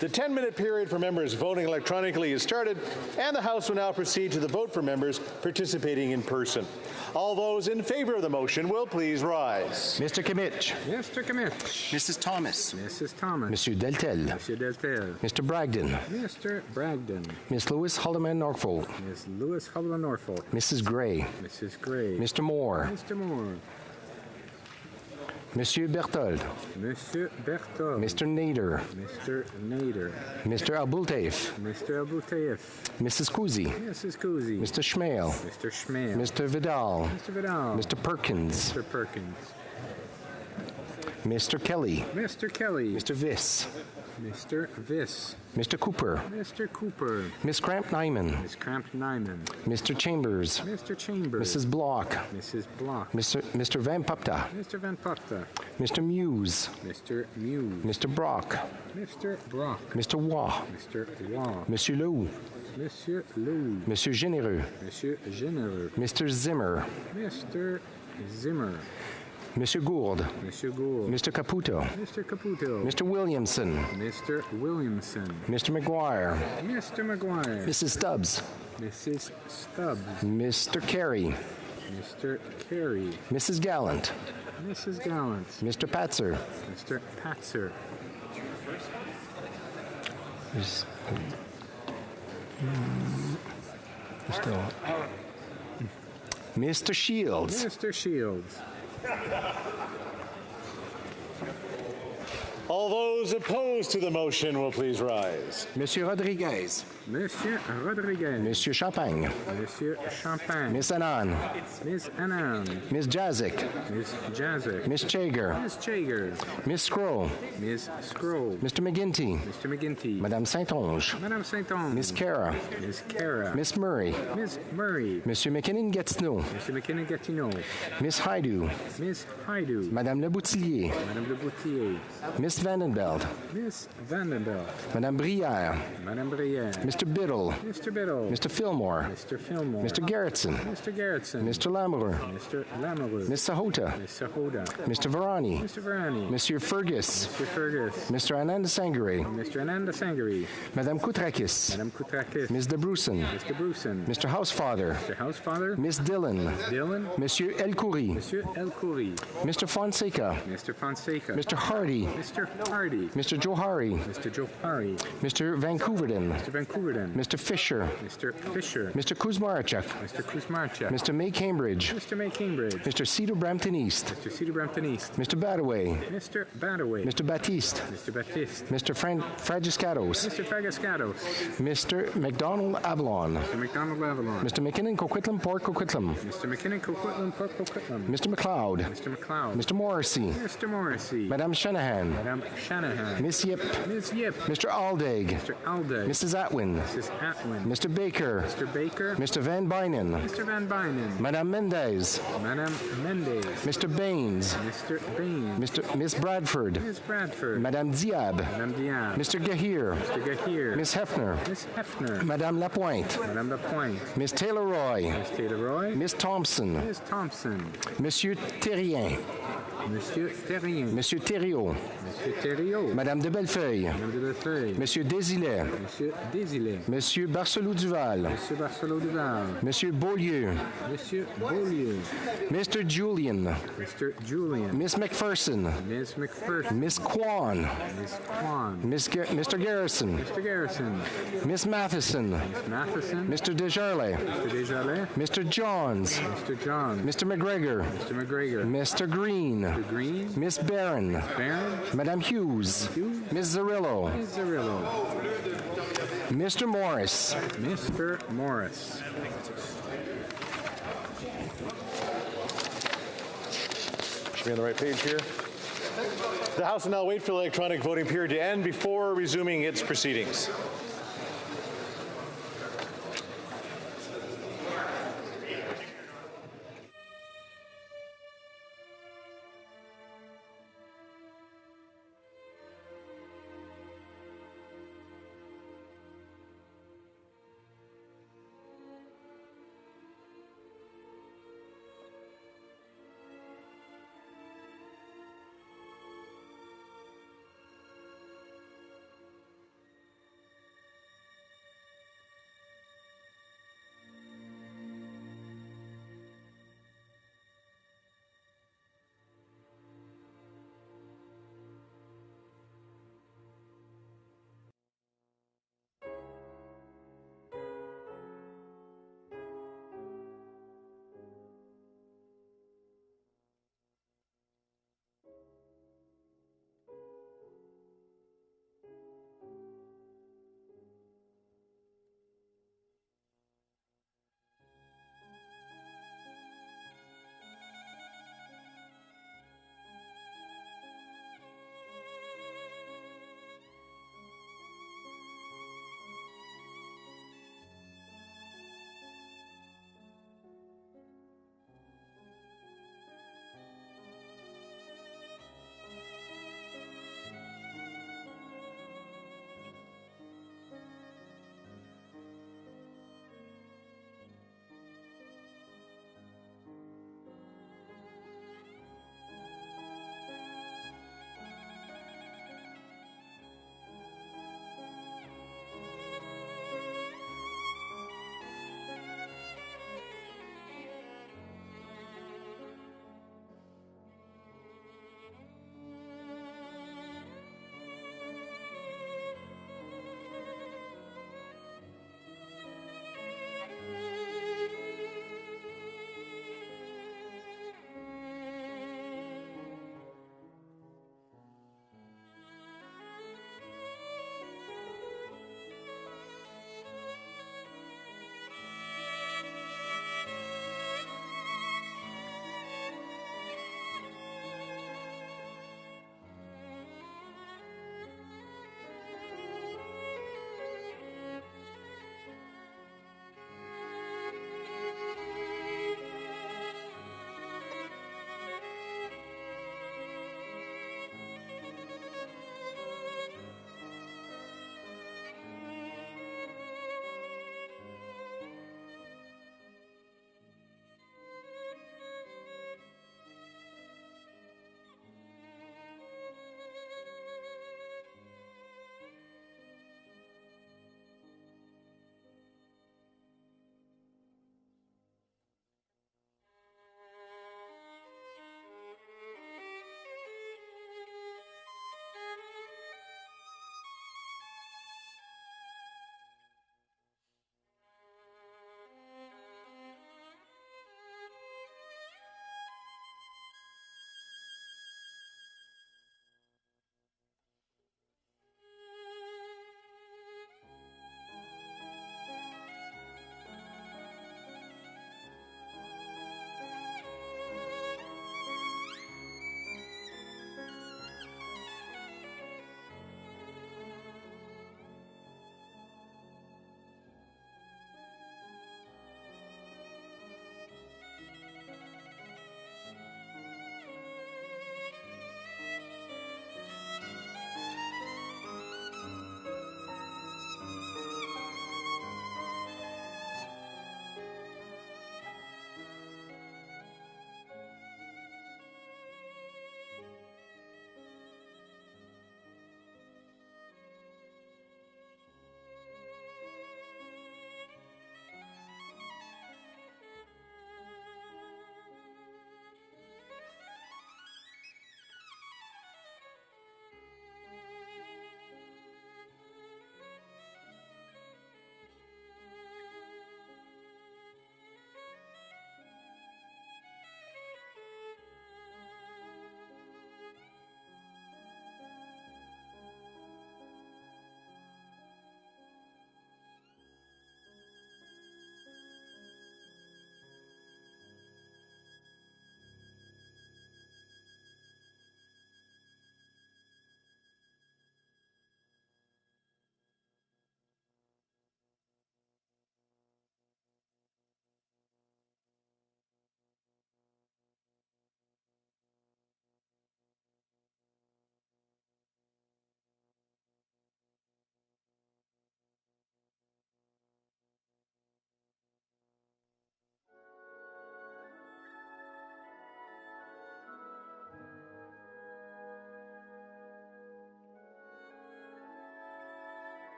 The 10-minute period for members voting electronically is started, and the House will now proceed to the vote for members participating in person. All those in favor of the motion will please rise. Mr. Kimmich. Mr. Kimmich. Mrs. Thomas. Mrs. Thomas. Monsieur Deltel. Monsieur Deltel. Mr. Bragdon. Mr. Bragdon. Miss Lewis Holloman Norfolk. Miss Lewis Holloman Norfolk. Mrs. Gray. Mrs. Gray. Mr. Moore. Mr. Moore. Monsieur Berthold. Monsieur Berthold. Mr. Nader. Mr. Nader. Mr. Abultaif. Mr. Abultaif. Mrs. Kuzi. Mrs. Kuzi. Mr. Schmale. Mr. Schmale. Mr. Vidal. Mr. Vidal. Mr. Perkins. Mr. Perkins. Mr. Kelly. Mr. Kelly. Mr. Viss. Mr. Viss. Mr. Cooper. Mr. Cooper. Miss Cramp-Nyman. Miss Cramp-Nyman. Mr. Chambers. Mr. Chambers. Mrs. Block. Mrs. Block. Mr. Van Pupta. Mr. Van Pupta. Mr. Muse. Mr. Muse. Mr. Brock. Mr. Brock. Mr. Waugh. Mr. Waugh. Monsieur Lou. Monsieur Lou. Monsieur Généreux. Monsieur Généreux. Mr. Zimmer. Mr. Zimmer. Monsieur Gould. Monsieur Gould. Mr. Caputo. Mr. Caputo. Mr. Williamson. Mr. Williamson. Mr. McGuire. Mr. McGuire. Mrs. Stubbs. Mrs. Stubbs. Mr. Carey. Mr. Carey. Mrs. Gallant. Mrs. Gallant. Mr. Patzer. Mr. Patzer. Mr. Shields. Mr. Shields. All those opposed to the motion will please rise. Monsieur Rodriguez. Monsieur Rodriguez. Monsieur Champagne. Monsieur Champagne. Miss Annan. Ms. Annan. Miss Jazik. Ms. Jazik. Miss Chager. Ms. Chager. Miss Scroll. Ms. Scroll. Mr. McGinty. Mr. McGinty. Madame Saint-Onge. Madame Saint-Onge. Miss Cara. Miss Cara. Miss Murray. Ms. Murray. Monsieur McKinnon-Gatineau. Mr. McKinnon-Gatineau. Miss Haidu. Miss Haidu. Madame Le Boutillier. Madame Le Boutier. Miss Vandenbeld. Miss Vandenbelt. Madame Brière. Madame Brière. Mr. Biddle. Mr. Biddle. Mr. Fillmore. Mr. Fillmore. Mr. Gerritsen. Mr. Gerritsen. Mr. Lamoureux. Mr. Lamoureux. Miss Sahota. Miss Sahota. Mr. Varani. Mr. Varani. Monsieur Fergus. Mr. Fergus. Mr. Ananda Sangare. Mr. Ananda Sangari. Madame Koutrakis. Madame Koutrakis. Miss De Brusen. Mr. Brusen. Mr. Housefather. Mr. Housefather. Miss Dillon. Dillon. Monsieur Elkoury. Monsieur Elkoury. Mr. Fonseca. Mr. Fonseca. Mr. Hardy. Mr. Hardy. Mr. Johari. Mr. Johari. Mr. Vancouverden. Mr. Vancouverden. Mr. Fisher. Mr. Fisher. Mr. Kuzmarchuk. Mr. Kuzmarchuk. Mr. May Cambridge. Mr. May Cambridge. Mr. Cedar Brampton East. Mr. Cedar Brampton East. Mr. Badaway. Mr. Badaway. Mr. Baptiste. Mr. Baptiste. Mr. Fragiscatos. Mr. Fragascatos. Mr. McDonald Avalon. Mr. McDonald Avalon. Mr. McKinnon Coquitlam Port Coquitlam. Mr. McKinnon Coquitlam Port Coquitlam. Mr. McLeod. Mr. McLeod. Mr. Morrissey. Mr. Morrissey. Madame Shanahan. Madame Shanahan. Miss Yip. Ms. Yip. Mr. Aldag. Mr. Aldag. Mrs. Atwin. Mrs. Atwin. Mr. Baker. Mr. Baker. Mr. Van Bynen. Mr. Van Bynen. Madame Mendez. Madame Mendez. Mr. Baines. Mr. Baines. Miss Bradford. Ms. Bradford. Madame Diab. Madame Diab. Mr. Gahir. Mr. Gahir. Miss Hefner. Miss Hefner. Madame Lapointe. Madame Lapointe. Miss Taylor-Roy. Miss Taylor-Roy. Miss Thompson. Miss Thompson. Monsieur Terrien. Monsieur Terrien. Monsieur Thériault. Monsieur Thériault. Madame de Bellefeuille. Madame de Bellefeuille. Monsieur Désilet. Monsieur Désilet. Monsieur Barcelou-Duval. Monsieur Barcelou-Duval. Monsieur Beaulieu. Monsieur Beaulieu. Mr. Julian. Mr. Julian. Miss McPherson. Miss McPherson. Miss Kwan. Miss Kwan. Mr. Garrison. Mr. Garrison. Miss Matheson. Miss Matheson. Mr. Desjarlais. Mr. Desjarlais. Mr. Johns. Mr. Johns. Mr. McGregor. Mr. McGregor. Mr. Green. Mr. Green. Miss Barron. Barron. Madame Hughes. Hughes. Miss Zarillo. Miss Zarillo. Mr. Morris. Mr. Morris. Should be on the right page here. The House will now wait for the electronic voting period to end before resuming its proceedings.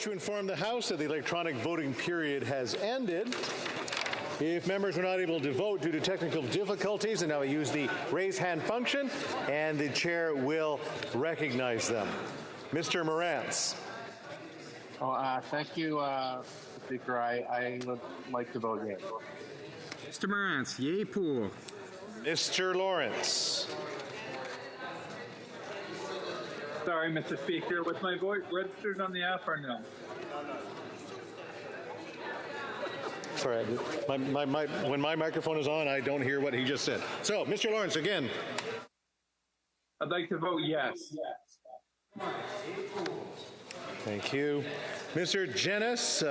wish to inform the House that the electronic voting period has ended. If members were not able to vote due to technical difficulties, and now we use the raise hand function, and the chair will recognize them. Mr. Morantz. Thank you, Speaker. I would like to vote yes. Mr. Morantz, yay pour. Mr. Lawrence. Sorry, Mr. Speaker. Was my vote registered on the app or no? Sorry, when my microphone is on, I don't hear what he just said. So, Mr. Lawrence, again. I'd like to vote yes. Thank you. Mr. Jenis.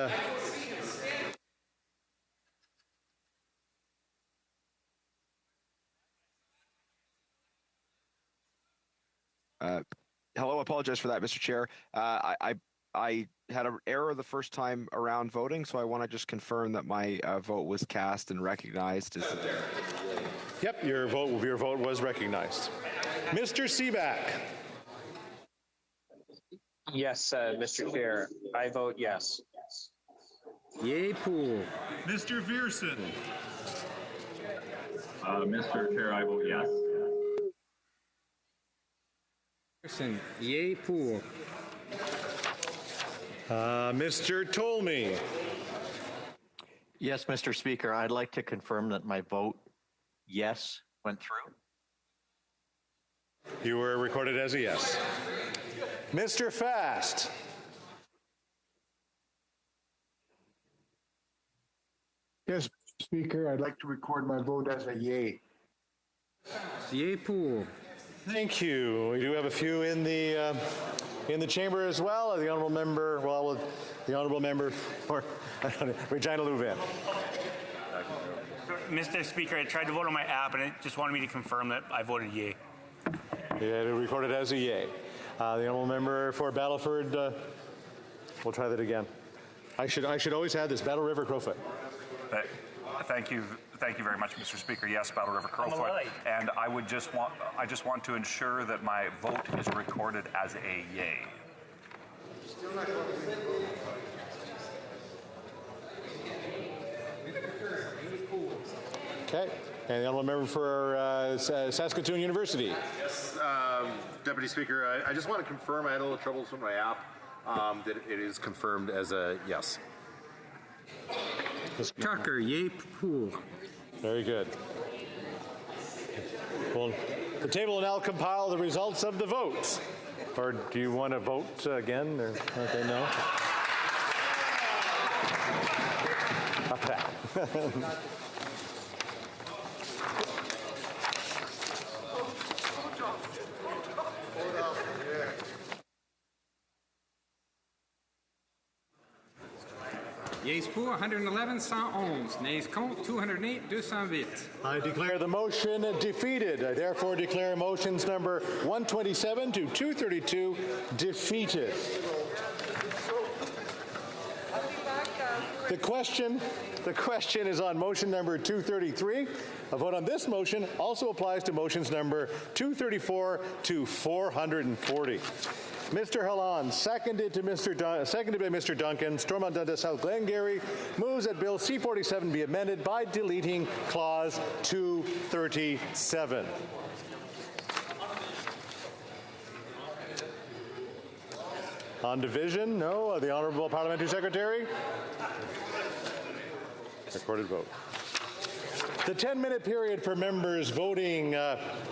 Hello, apologize for that, Mr. Chair. I had an error the first time around voting, so I want to just confirm that my vote was cast and recognized. Yep, your vote was recognized. Mr. Seaback. Yes, Mr. Chair. I vote yes. Yay pour. Mr. Vierson. Mr. Chair, I vote yes. Yay pour. Mr. Tolmie. Yes, Mr. Speaker. I'd like to confirm that my vote yes went through. You were recorded as a yes. Mr. Fast. Yes, Speaker. I'd like to record my vote as a yay. Yay pour. Thank you. We do have a few in the chamber as well. The honourable member, the honourable member for Regina Louvain. Mr. Speaker, I tried to vote on my app, and it just wanted me to confirm that I voted yay. Yeah, it recorded as a yay. The honourable member for Battleford. We'll try that again. I should always have this. Battle River Crowfoot. Thank you very much, Mr. Speaker. Yes, Battle River Crowfoot. And I just want to ensure that my vote is recorded as a yay. Okay. And the honourable member for Saskatoon University. Yes, Deputy Speaker, I just want to confirm, I had a little troubles with my app, that it is confirmed as a yes. Tucker, yay pour. Very good. Well, the table will now compile the results of the votes. Or do you want to vote again? Or, okay, no? Okay. Yeas pour 111, 111. Nays contre 208, 208. I declare the motion defeated. I therefore declare motions number 127 to 232 defeated. The question is on motion number 233. A vote on this motion also applies to motions number 234 to 440. Mr. Halland, seconded by Mr. Duncan, Stormont Dundas South Glengarry, moves that Bill C-47 be amended by deleting Clause 237. On division, no. The Honourable Parliamentary Secretary? Recorded vote. The 10-minute period for members voting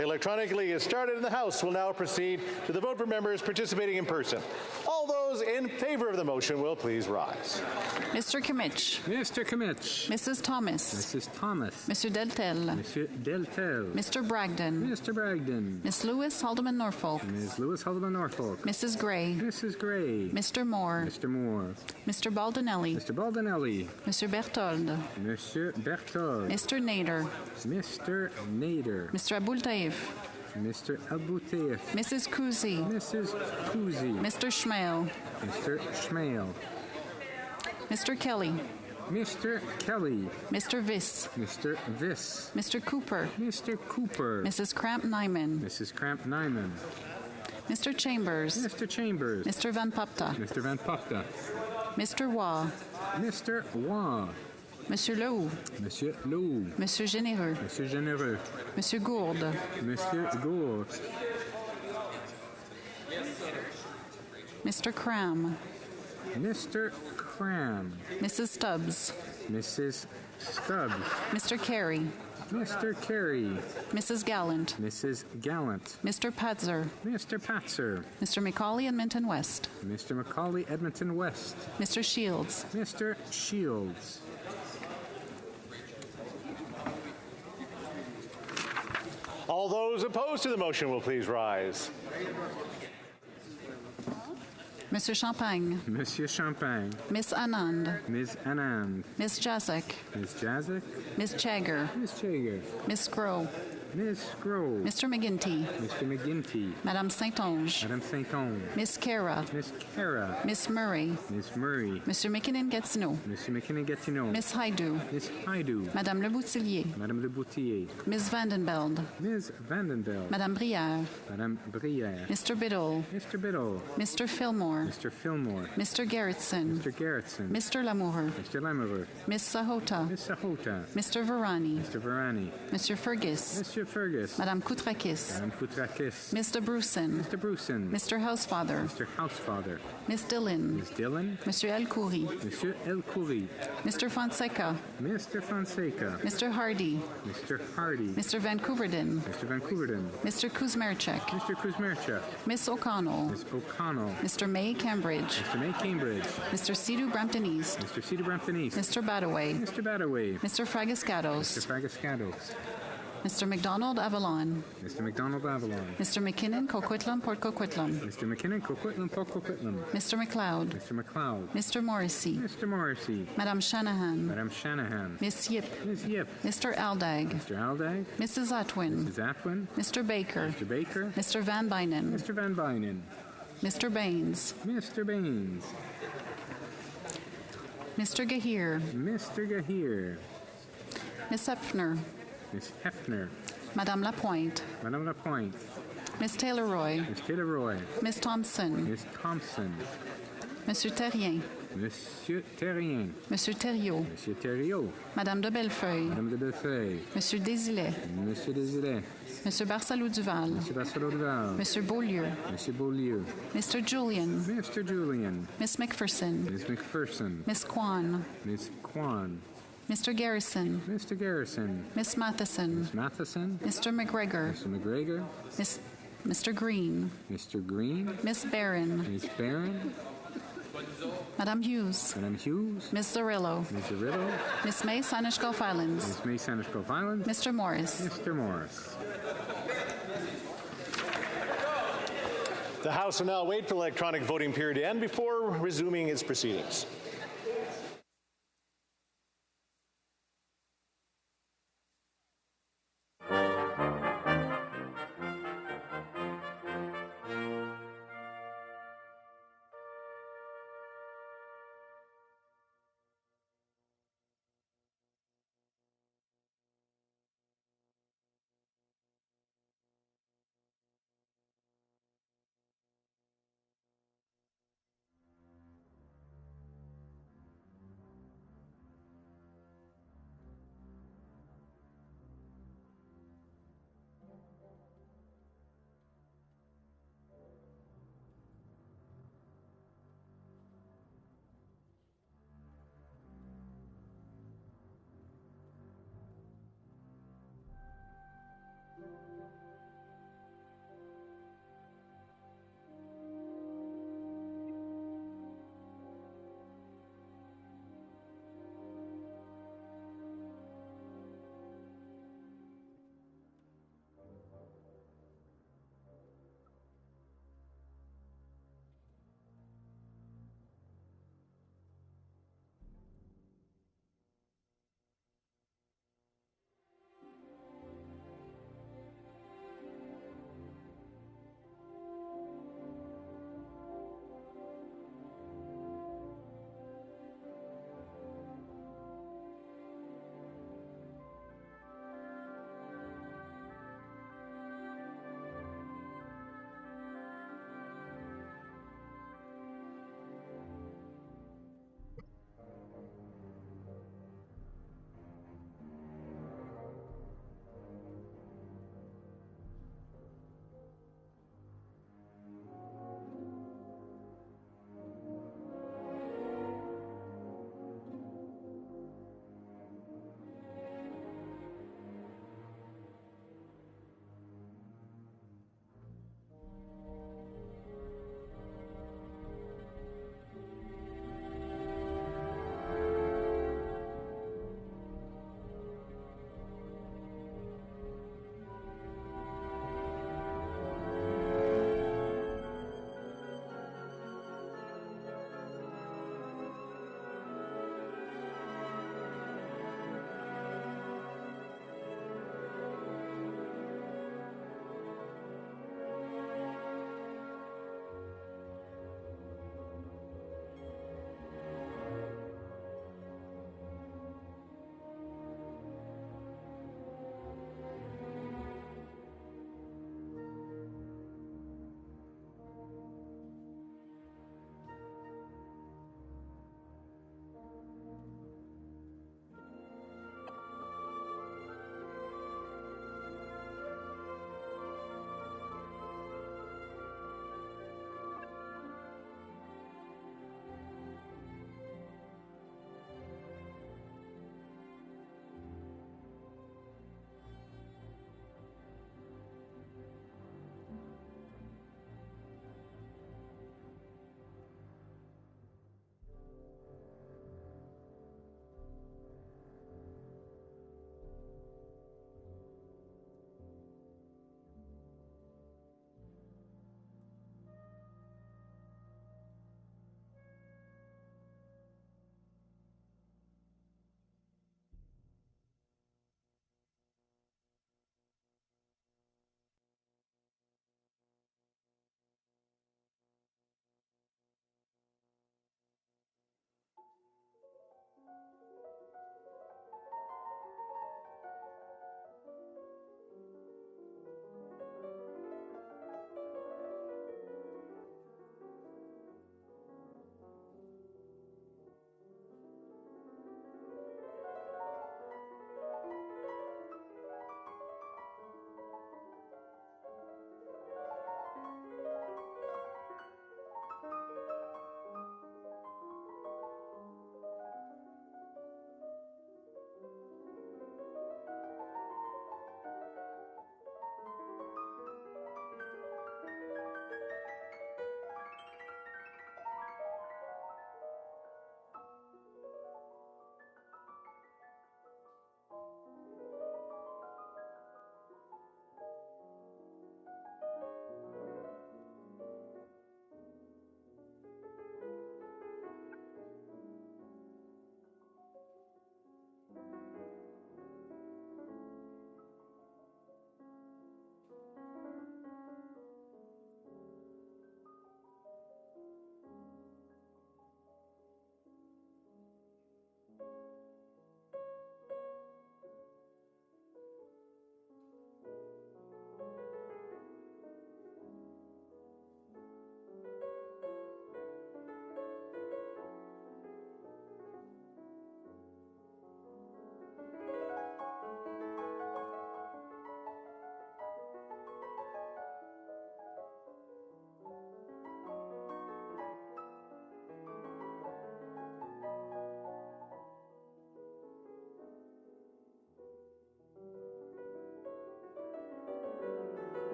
electronically is started, and the House will now proceed to the vote for members participating in person. All those in favor of the motion will please rise. Mr. Kimmich. Mr. Kimmich. Mrs. Thomas. Mrs. Thomas. Mr. Deltel. Monsieur Deltel. Mr. Bragdon. Mr. Bragdon. Ms. Lewis Haldeman Norfolk. Ms. Lewis Haldeman Norfolk. Mrs. Gray. Mrs. Gray. Mr. Moore. Mr. Moore. Mr. Baldinelli. Mr. Baldinelli. Mr. Berthold. Monsieur Berthold. Mr. Nader. Mr. Nader. Mr. Abultaif. Mr. Abultaif. Mrs. Kuzi. Mrs. Kuzi. Mr. Schmale. Mr. Schmale. Mr. Kelly. Mr. Kelly. Mr. Viss. Mr. Viss. Mr. Cooper. Mr. Cooper. Mrs. Cramp-Nyman. Mrs. Cramp-Nyman. Mr. Chambers. Mr. Chambers. Mr. Van Papta. Mr. Van Papta. Mr. Waugh. Mr. Waugh. Monsieur Lehoux. Monsieur Lehoux. Monsieur Généreux. Monsieur Généreux. Monsieur Gourde. Monsieur Gourde. Mr. Cram. Mr. Cram. Mrs. Stubbs. Mrs. Stubbs. Mr. Carey. Mr. Carey. Mrs. Gallant. Mrs. Gallant. Mr. Patzer. Mr. Patzer. Mr. McCauley, Edmonton West. Mr. McCauley, Edmonton West. Mr. Shields. Mr. Shields. All those opposed to the motion will please rise. Monsieur Champagne. Monsieur Champagne. Miss Anand. Ms. Anand. Miss Jacek. Ms. Jazik. Miss Chagger. Ms. Chager. Miss Groh. Ms. Grove. Mr. McGinty. Mr. McGinty. Madame Saint-Onge. Madame Saint-Onge. Miss Cara. Miss Cara. Miss Murray. Miss Murray. Monsieur McKinnon-Gatineau. Monsieur McKinnon-Gatineau. Miss Haidu. Miss Haidu. Madame Le Boutillier. Madame Le Boutillier. Miss Vandenbeld. Ms. Vandenbeld. Madame Brière. Madame Brière. Mr. Biddle. Mr. Biddle. Mr. Fillmore. Mr. Fillmore. Mr. Gerritsen. Mr. Gerritsen. Mr. Lamoureux. Mr. Lamoureux. Miss Sahota. Miss Sahota. Mr. Varani. Mr. Varani. Monsieur Fergus. Monsieur Fergus. Madame Koutrakis. Madame Koutrakis. Mr. Bruson. Mr. Bruson. Mr. Housefather. Mr. Housefather. Miss Dillon. Miss Dillon. Monsieur Elkoury. Monsieur Elkoury. Mr. Fonseca. Mr. Fonseca. Mr. Hardy. Mr. Hardy. Mr. Vancouverden. Mr. Vancouverden. Mr. Kuzmerchek. Mr. Kuzmerchuk. Miss O'Connell. Miss O'Connell. Mr. May Cambridge. Mr. May Cambridge. Mr. Sidhu Brampton East. Mr. Cedar Brampton East. Mr. Badaway. Mr. Badaway. Mr. Fragascados. Mr. Fragascados. Mr. McDonald Avalon. Mr. McDonald Avalon. Mr. McKinnon Coquitlam Port Coquitlam. Mr. McKinnon Coquitlam Port Coquitlam. Mr. McLeod. Mr. McLeod. Mr. Morrissey. Mr. Morrissey. Madame Shanahan. Madame Shanahan. Miss Yip. Miss Yip. Mr. Aldag. Mr. Aldag. Mrs. Atwin. Mrs. Atwin. Mr. Baker. Mr. Baker. Mr. Van Bynen. Mr. Van Bynen. Mr. Baines. Mr. Baines. Mr. Gahir. Mr. Gahir. Miss Hefner. Miss Hefner. Madame Lapointe. Madame Lapointe. Miss Taylor-Roy. Miss Taylor-Roy. Miss Thompson. Miss Thompson. Monsieur Terrien. Monsieur Terrien. Monsieur Thériault. Monsieur Thériault. Madame de Bellefeuille. Madame de Bellefeuille. Monsieur Désilet. Monsieur Désilet. Monsieur Barsalou-Duval. Monsieur Barsalou-Duval. Monsieur Beaulieu. Monsieur Beaulieu. Mr. Julian. Mr. Julian. Miss McPherson. Miss McPherson. Miss Kwan. Miss Kwan. Mr. Garrison. Mr. Garrison. Miss Matheson. Miss Matheson. Mr. McGregor. Mr. McGregor. Mr. Green. Mr. Green. Miss Barron. Miss Barron. Madame Hughes. Madame Hughes. Miss Zarillo. Miss Zarillo. Miss May Sanish Gulf Islands. Miss May Sanish Gulf Islands. Mr. Morris. Mr. Morris. The House will now wait for the electronic voting period to end before resuming its proceedings.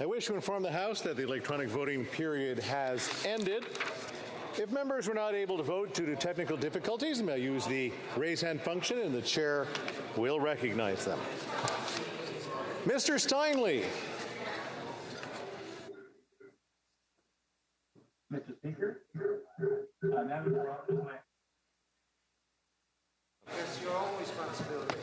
I wish to inform the House that the electronic voting period has ended. If members were not able to vote due to technical difficulties, they may use the raise hand function and the chair will recognize them. Mr. Steinley. Mr. Speaker, I'm having a problem with my... It's your own responsibility.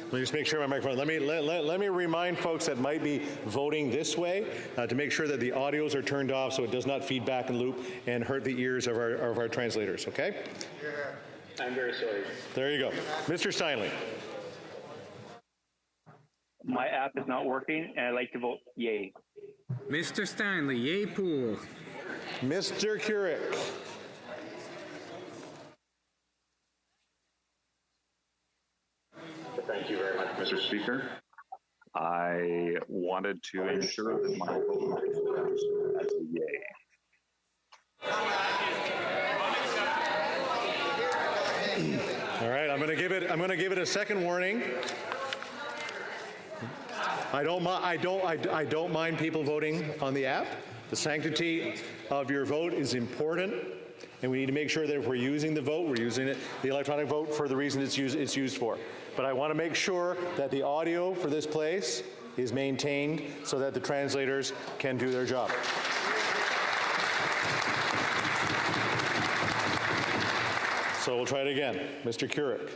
Let me just make sure my microphone. Let me remind folks that might be voting this way to make sure that the audios are turned off so it does not feed back and loop and hurt the ears of our translators. Okay? Yeah. I'm very sorry. There you go, Mr. Steinley. My app is not working, and I'd like to vote yay. Mr. Stanley, yay pour. Mr. Couric. Thank you very much, Mr. Speaker. I wanted to ensure that my vote is registered as a yay. All right, I'm going to give it a second warning. I don't mind people voting on the app. The sanctity of your vote is important, and we need to make sure that if we're using the vote, we're using it, the electronic vote, for the reason it's used for. But I want to make sure that the audio for this place is maintained so that the translators can do their job. So we'll try it again. Mr. Couric.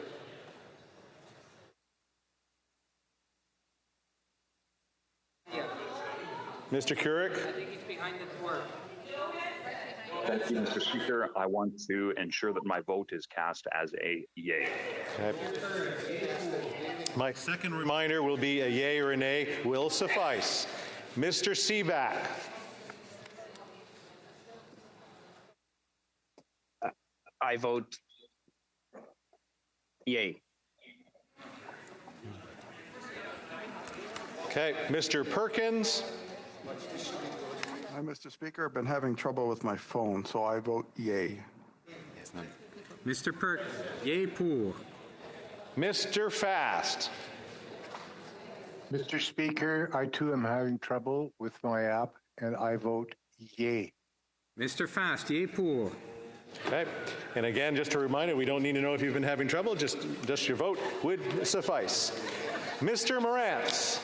Mr. Couric? I think he's behind the door. Thank you, Mr. Speaker. I want to ensure that my vote is cast as a yay. Okay. My second reminder will be a yay or a nay will suffice. Mr. Seaback. I vote yay. Okay, Mr. Perkins. Hi, Mr. Speaker. I've been having trouble with my phone, so I vote yay. Mr. Perk, yay pour. Mr. Fast. Mr. Speaker, I too am having trouble with my app, and I vote yay. Mr. Fast, yay pour. Okay, and again, just a reminder, we don't need to know if you've been having trouble, just your vote would suffice. Mr. Morantz.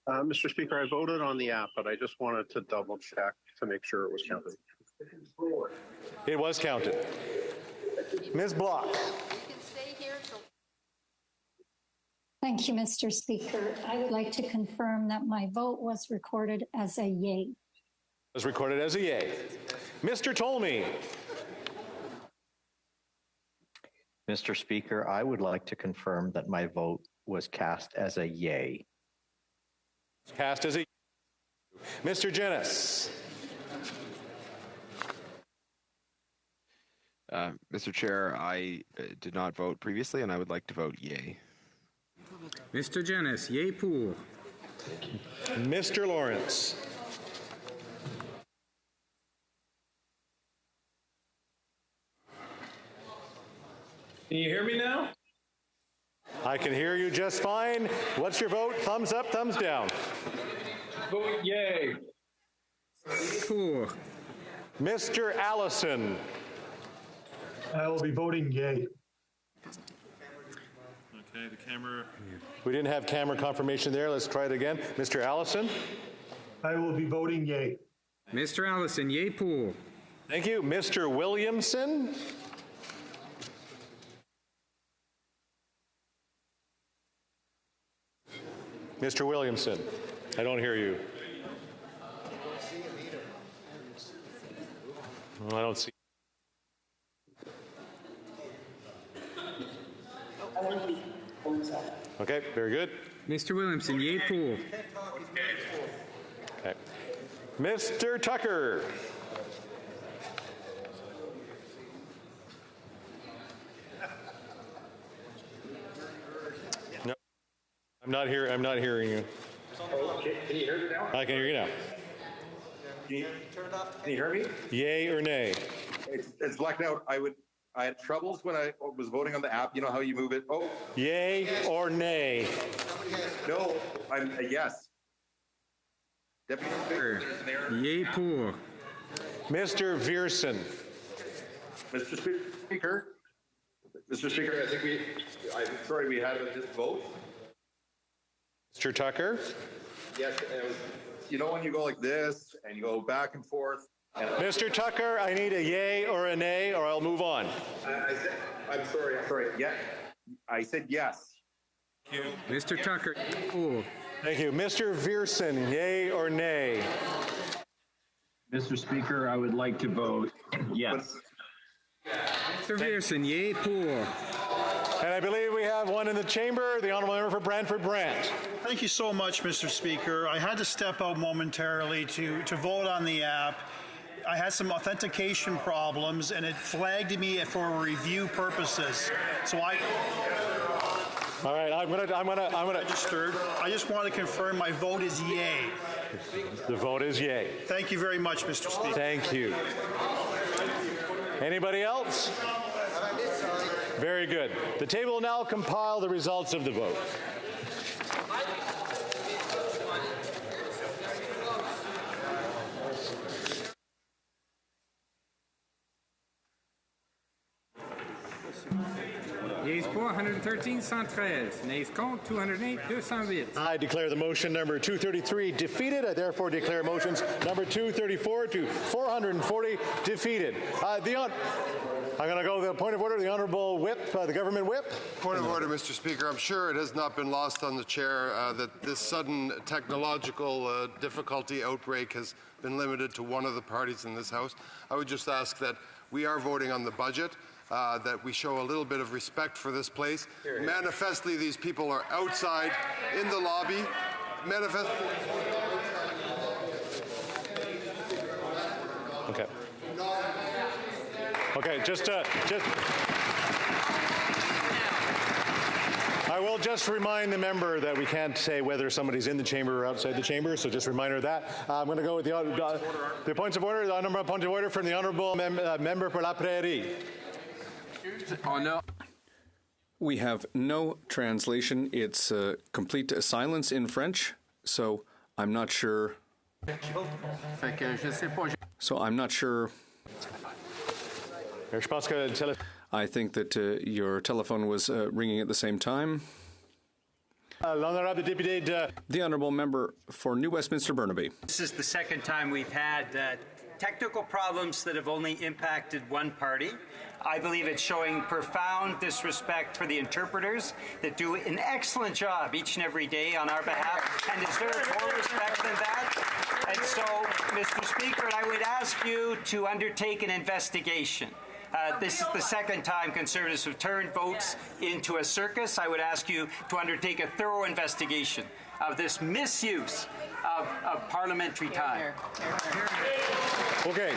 Mr. Speaker, I voted on the app, but I just wanted to double check to make sure it was counted. It was counted. Ms. Block. Thank you, Mr. Speaker. I would like to confirm that my vote was recorded as a yay. Was recorded as a yay. Mr. Tolmie. Mr. Speaker, I would like to confirm that my vote was cast as a yay. Cast as a Mr. Jennis. Mr. Chair, I did not vote previously, and I would like to vote yay. Mr. Jennis, yay pour. Mr. Lawrence. Can you hear me now? I can hear you just fine. What's your vote? Thumbs up, thumbs down. Vote yay. Pour. Mr. Allison. I will be voting yay. Okay, the camera. We didn't have camera confirmation there. Let's try it again. Mr. Allison. I will be voting yay. Mr. Allison, yay pour. Thank you. Mr. Williamson. Mr. Williamson, I don't hear you. I don't see. Okay, very good. Mr. Williamson, yay pour. Okay. Mr. Tucker. No, I'm not hearing you. Okay, can you hear me now? I can hear you now. Can you hear me? Yay or nay? It's blacked out. I had troubles when I was voting on the app. You know how you move it? Oh. Yay or nay? No, I'm a yes. Deputy Speaker. Yay pour. Mr. Veerson. Mr. Speaker. Mr. Speaker, I think I'm sorry we had a just vote. Mr. Tucker. Yes, you know when you go like this and you go back and forth. Mr. Tucker, I need a yay or a nay, or I'll move on. I'm sorry. Yeah, I said yes. Mr. Tucker, pour. Thank you. Mr. Veerson, yay or nay? Mr. Speaker, I would like to vote yes. Mr. Veerson, yay pour. And I believe we have one in the chamber, the Honourable Member for Brantford Brant. Thank you so much, Mr. Speaker. I had to step out momentarily to vote on the app. I had some authentication problems, and it flagged me for review purposes. So all right, I'm gonna registered. I just want to confirm my vote is yay. The vote is yay. Thank you very much, Mr. Speaker. Thank you. Anybody else? Very good. The table will now compile the results of the vote. Yeas pour 113, 113. Nays contre 208, 208. I declare the motion number 233 defeated. I therefore declare motions number 234 to 440 defeated. I'm going to go to the point of order. The Honourable Whip, the Government Whip. Point of order, Mr. Speaker. I'm sure it has not been lost on the chair that this sudden technological difficulty outbreak has been limited to one of the parties in this House. I would just ask that we are voting on the budget. That we show a little bit of respect for this place. Manifestly, these people are outside in the lobby. Okay. Okay, I will just remind the member that we can't say whether somebody's in the chamber or outside the chamber, so just a reminder of that. I'm going to go with the points of order. The honourable point of order from the Honourable Member for La Prairie. Oh, no. We have no translation. It's complete silence in French, so I'm not sure. I think that your telephone was ringing at the same time. The Honourable Member for New Westminster Burnaby. This is the second time we've had technical problems that have only impacted one party. I believe it's showing profound disrespect for the interpreters that do an excellent job each and every day on our behalf and deserve more respect than that. And so, Mr. Speaker, I would ask you to undertake an investigation. This is the second time Conservatives have turned votes into a circus. I would ask you to undertake a thorough investigation of this misuse of parliamentary time. Okay.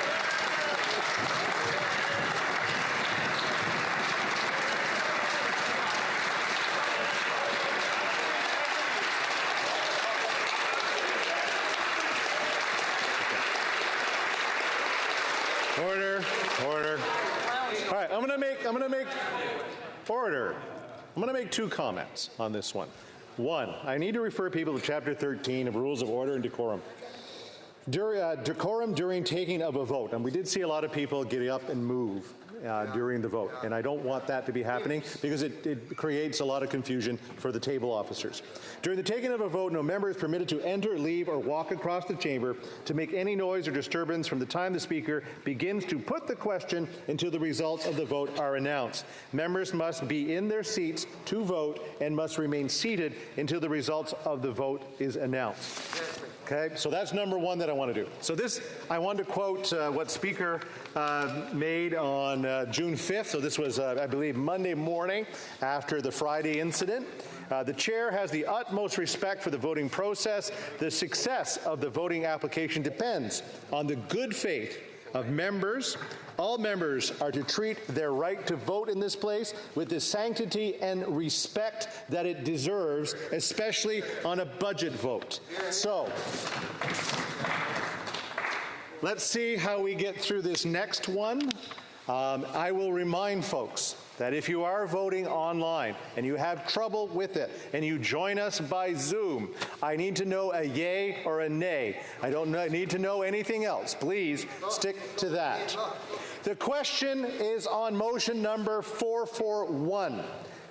Order. All right, I'm going to make order. I'm going to make two comments on this one. One, I need to refer people to Chapter 13 of Rules of Order and Decorum. Decorum during taking of a vote, and we did see a lot of people getting up and move during the vote, and I don't want that to be happening because it creates a lot of confusion for the table officers. During the taking of a vote, no member is permitted to enter, leave, or walk across the chamber to make any noise or disturbance from the time the speaker begins to put the question until the results of the vote are announced. Members must be in their seats to vote and must remain seated until the results of the vote is announced. Okay, so that's number one that I want to do. So this, I want to quote what Speaker made on June 5th. So this was, I believe, Monday morning after the Friday incident. The chair has the utmost respect for the voting process. The success of the voting application depends on the good faith of members. All members are to treat their right to vote in this place with the sanctity and respect that it deserves, especially on a budget vote. So, let's see how we get through this next one. I will remind folks that if you are voting online and you have trouble with it and you join us by Zoom, I need to know a yay or a nay. I don't need to know anything else. Please stick to that. The question is on motion number 441.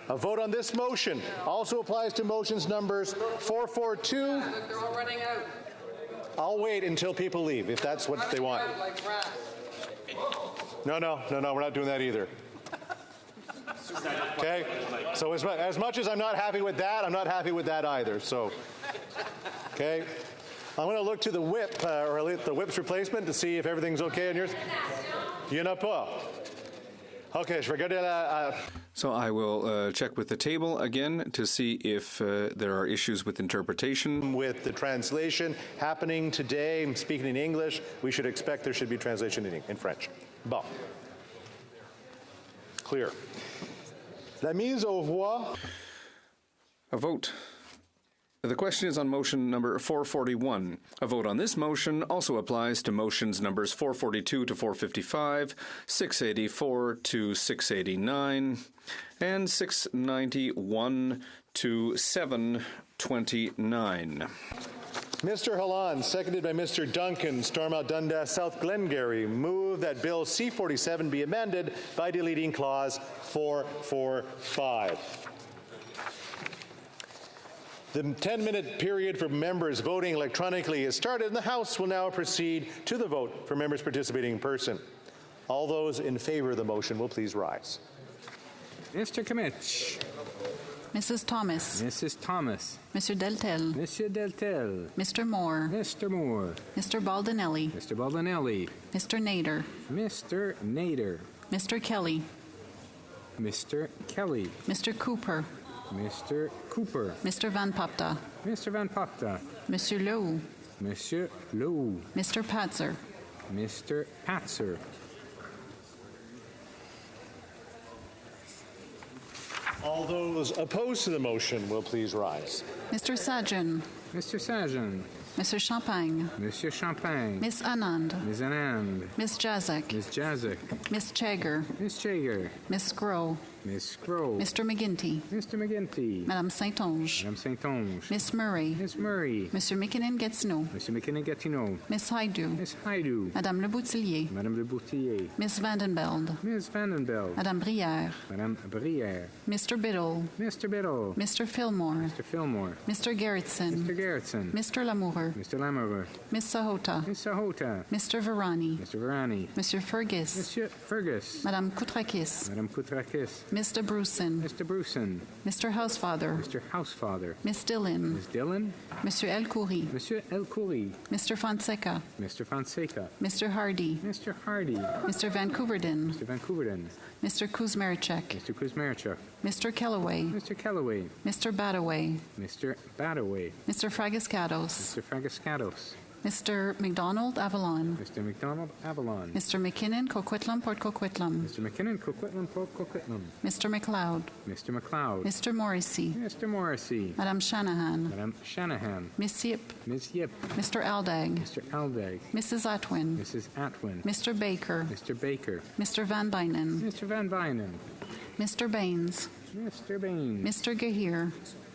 A vote on this motion also applies to motions numbers 442. They're all running out. I'll wait until people leave, if that's what they want. Like rats. No, we're not doing that either. Okay? So as much as I'm not happy with that, I'm not happy with that either. So, okay? I'm going to look to the whip, or the whip's replacement to see if everything's okay on yours. Il n'y en a pas. Okay, je vais regarder la... So I will check with the table again to see if there are issues with interpretation. With the translation happening today, I'm speaking in English, we should expect there should be translation in French. Bon. Clear. La mise aux voix. A vote. The question is on motion number 441. A vote on this motion also applies to motions numbers 442 to 455, 684 to 689, and 691 to 729. Mr. Halland, seconded by Mr. Duncan, Stormont Dundas, South Glengarry, move that Bill C-47 be amended by deleting clause 445. The 10-minute period for members voting electronically has started, and the House will now proceed to the vote for members participating in person. All those in favor of the motion will please rise. Mr. Kimmich. Mrs. Thomas. Mrs. Thomas. Mr. Deltel. Monsieur Deltel. Mr. Moore. Mr. Moore. Mr. Baldinelli. Mr. Baldinelli. Mr. Nader. Mr. Nader. Mr. Kelly. Mr. Kelly. Mr. Cooper. Mr. Cooper. Mr. Van Papta. Mr. Van Papta. Monsieur Leroux. Monsieur Leroux. Mr. Patzer. Mr. Patzer. All those opposed to the motion will please rise. Mr. Sajan. Mr. Sajan. Mr. Champagne. Monsieur Champagne. Miss Anand. Ms. Anand. Miss Jazek. Ms. Jazek. Miss Chager. Ms. Chager. Miss Groh. Ms. Groh. Mr. McGinty. Mr. McGinty. Madame Saint-Onge. Madame Saint-Onge. Miss Murray. Miss Murray. Monsieur McKinnon-Gatineau. Monsieur McKinnon-Gatineau. Miss Haidu. Miss Haidu. Madame Le Boutillier. Madame Le Boutillier. Miss Vandenbeld. Miss Vandenbeld. Madame Brière. Madame Brière. Mr. Biddle. Mr. Biddle. Mr. Fillmore. Mr. Fillmore. Mr. Gerritsen. Mr. Gerritsen. Mr. Lamoureux. Mr. Lamoureux. Miss Sahota. Miss Sahota. Mr. Varani. Mr. Varani. Monsieur Fergus. Monsieur Fergus. Madame Koutrakis. Madame Koutrakis. Mr. Bruson. Mr. Bruson. Mr. Housefather. Mr. Housefather. Miss Dillon. Miss Dillon. Monsieur El Khoury. Monsieur El Khoury. Mr. Fonseca. Mr. Fonseca. Mr. Hardy. Mr. Hardy. Mr. Vancouverden. Mr. Vancouverden. Mr. Kuzmerichek. Mr. Kuzmerichuk. Mr. Kellaway. Mr. Kellaway. Mr. Badaway. Mr. Badaway. Mr. Fragiscados. Mr. Fragiscados. Mr. McDonald Avalon. Mr. McDonald Avalon. Mr. McKinnon Coquitlam Port Coquitlam. Mr. McKinnon Coquitlam Port Coquitlam. Mr. McLeod. Mr. McLeod. Mr. Morrissey. Mr. Morrissey. Madame Shanahan. Madame Shanahan. Miss Yip. Ms. Yip. Mr. Aldag. Mr. Aldag. Mrs. Atwin. Mrs. Atwin. Mr. Baker. Mr. Baker. Mr. Van Bynen. Mr. Van Bynen. Mr. Baines. Mr. Baines. Mr. Gahir.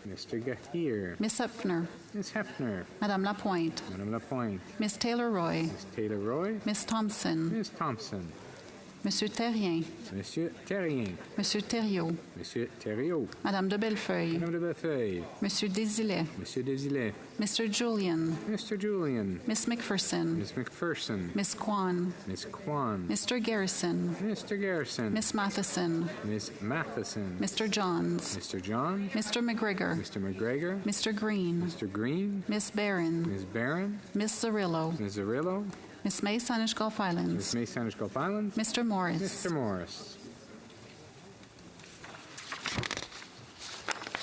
Mr. Gahir. Miss Hepner. Miss Hefner. Madame Lapointe. Madame Lapointe. Miss Taylor-Roy. Miss Taylor-Roy. Miss Thompson. Miss Thompson. Monsieur Terrien. Monsieur Terrien. Monsieur Thériault. Monsieur Thériault. Madame de Bellefeuille. Madame de Bellefeuille. Monsieur Desilets. Monsieur Desilets. Mr. Julian. Mr. Julian. Miss McPherson. Miss McPherson. Miss Kwan. Miss Kwan. Mr. Garrison. Mr. Garrison. Miss Matheson. Miss Matheson. Mr. Johns. Mr. John. Mr. McGregor. Mr. McGregor. Mr. Green. Mr. Green. Miss Barron. Miss Barron. Miss Zarillo. Miss Zarillo. Miss May Sanish Gulf Islands. Miss May Sanish Gulf Islands. Mr. Morris. Mr. Morris.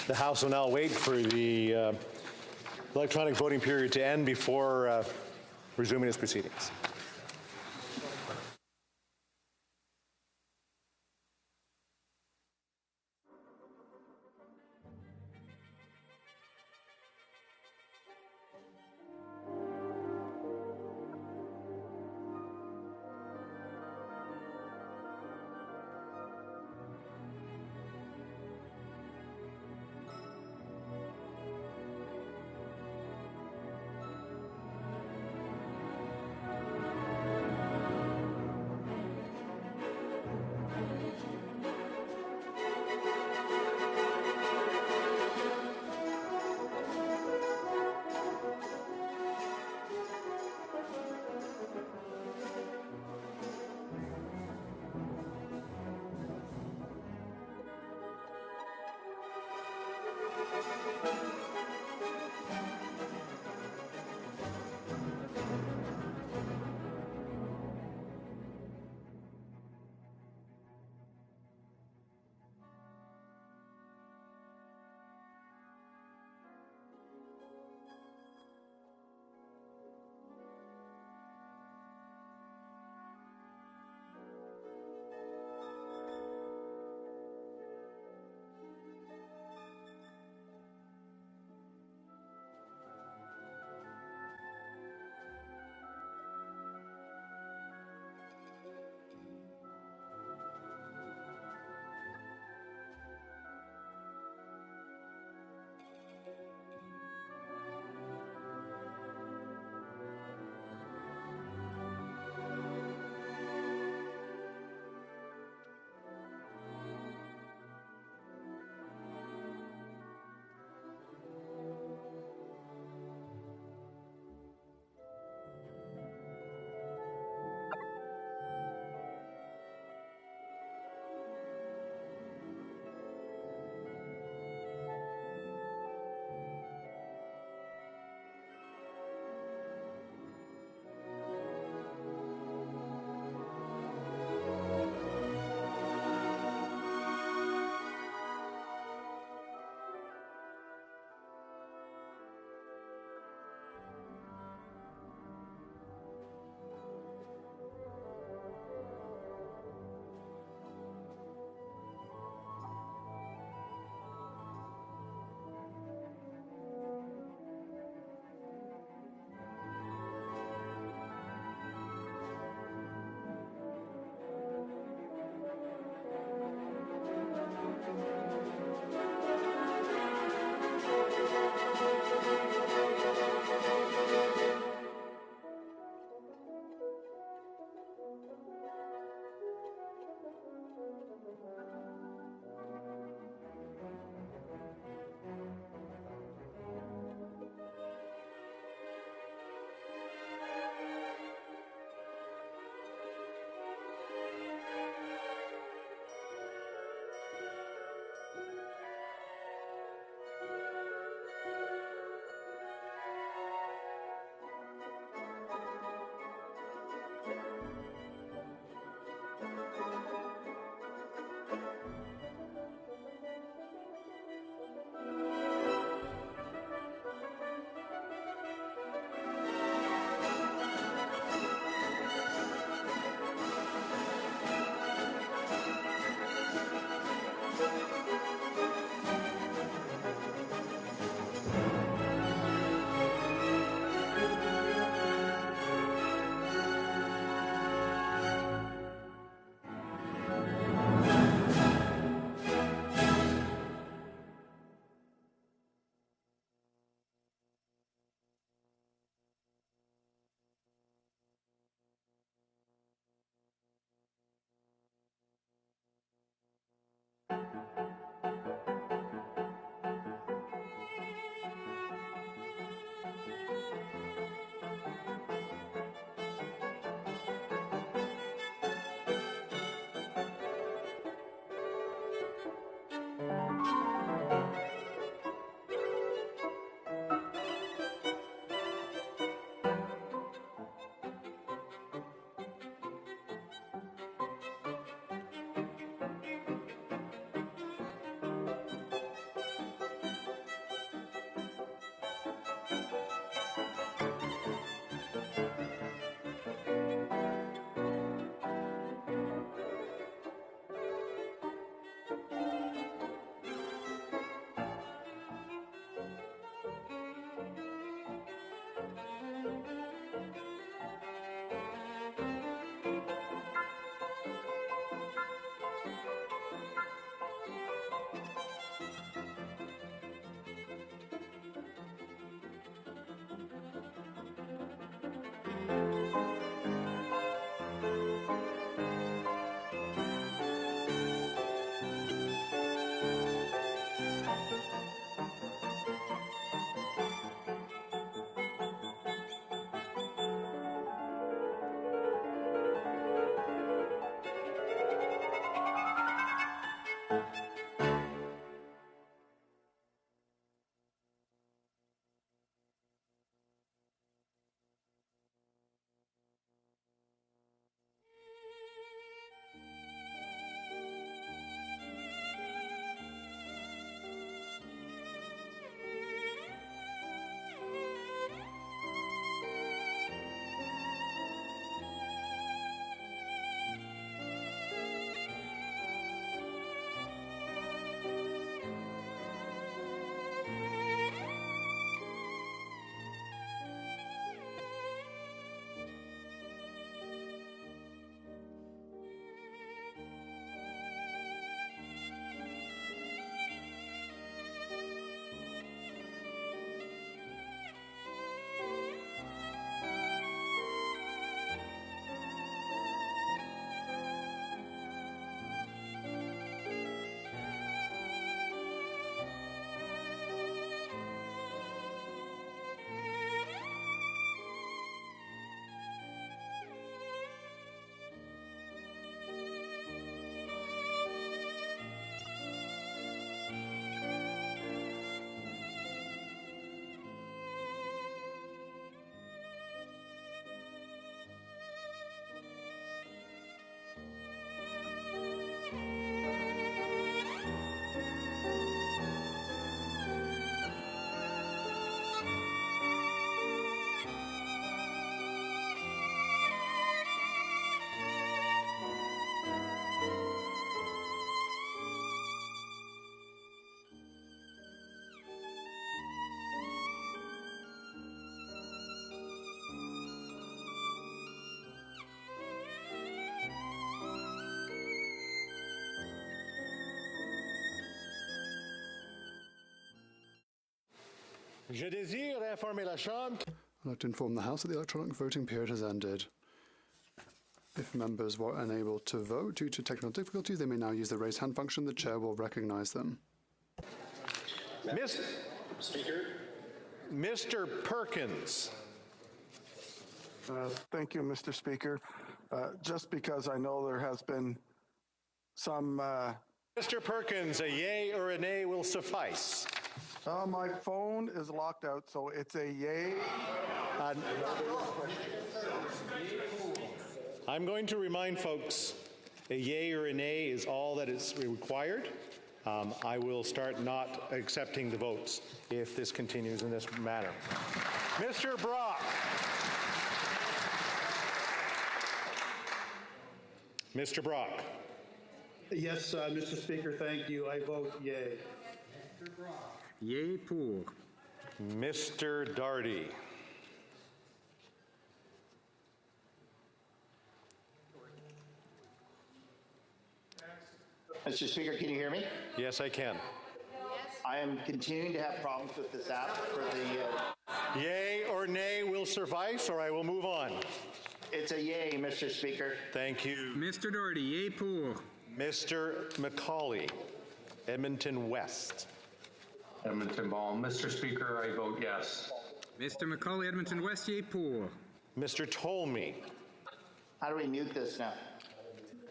The House will now wait for the electronic voting period to end before resuming its proceedings. Je désire informer la Chambre. I'd like to inform the House that the electronic voting period has ended. If members were unable to vote due to technical difficulties, they may now use the raise hand function. The chair will recognize them. Mr. Perkins. Thank you, Mr. Speaker. Just because I know there has been some... Mr. Perkins, a yay or a nay will suffice. My phone is locked out, so it's a yay. I'm going to remind folks, a yay or a nay is all that is required. I will start not accepting the votes if this continues in this manner. Mr. Brock. Mr. Brock. Yes, Mr. Speaker, thank you. I vote yay. Yay pour. Mr. Darty. Mr. Speaker, can you hear me? Yes, I can. I am continuing to have problems with this app for the... Yay or nay will suffice, or I will move on. It's a yay, Mr. Speaker. Thank you. Mr. Doherty, yay pour. Mr. McCauley, Edmonton West. Edmonton Ball. Mr. Speaker, I vote yes. Mr. McCauley, Edmonton West, yay pour. Mr. Tolmie. How do we mute this now?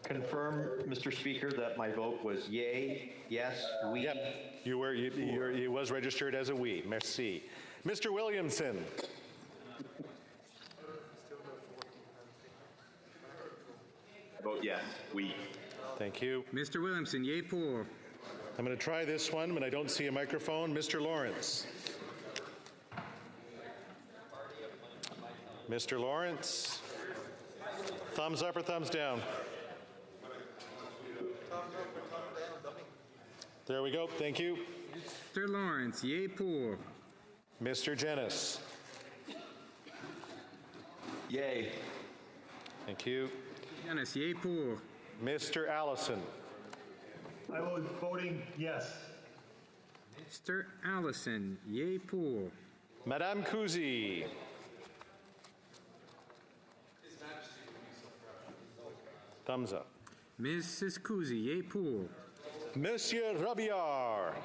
Confirm, Mr. Speaker, that my vote was yay, yes, we. Yep, it was registered as a we. Merci. Mr. Williamson. I vote yes, we. Thank you. Mr. Williamson, yay pour. I'm going to try this one, but I don't see a microphone. Mr. Lawrence. Mr. Lawrence. Thumbs up or thumbs down? There we go. Thank you. Mr. Lawrence, yay pour. Mr. Jennis. Yay. Thank you. Jennis, yay pour. Mr. Allison. I was voting yes. Mr. Allison, yay pour. Madame Kuzi. Thumbs up. Mrs. Kuzi, yay pour. Monsieur Robillard.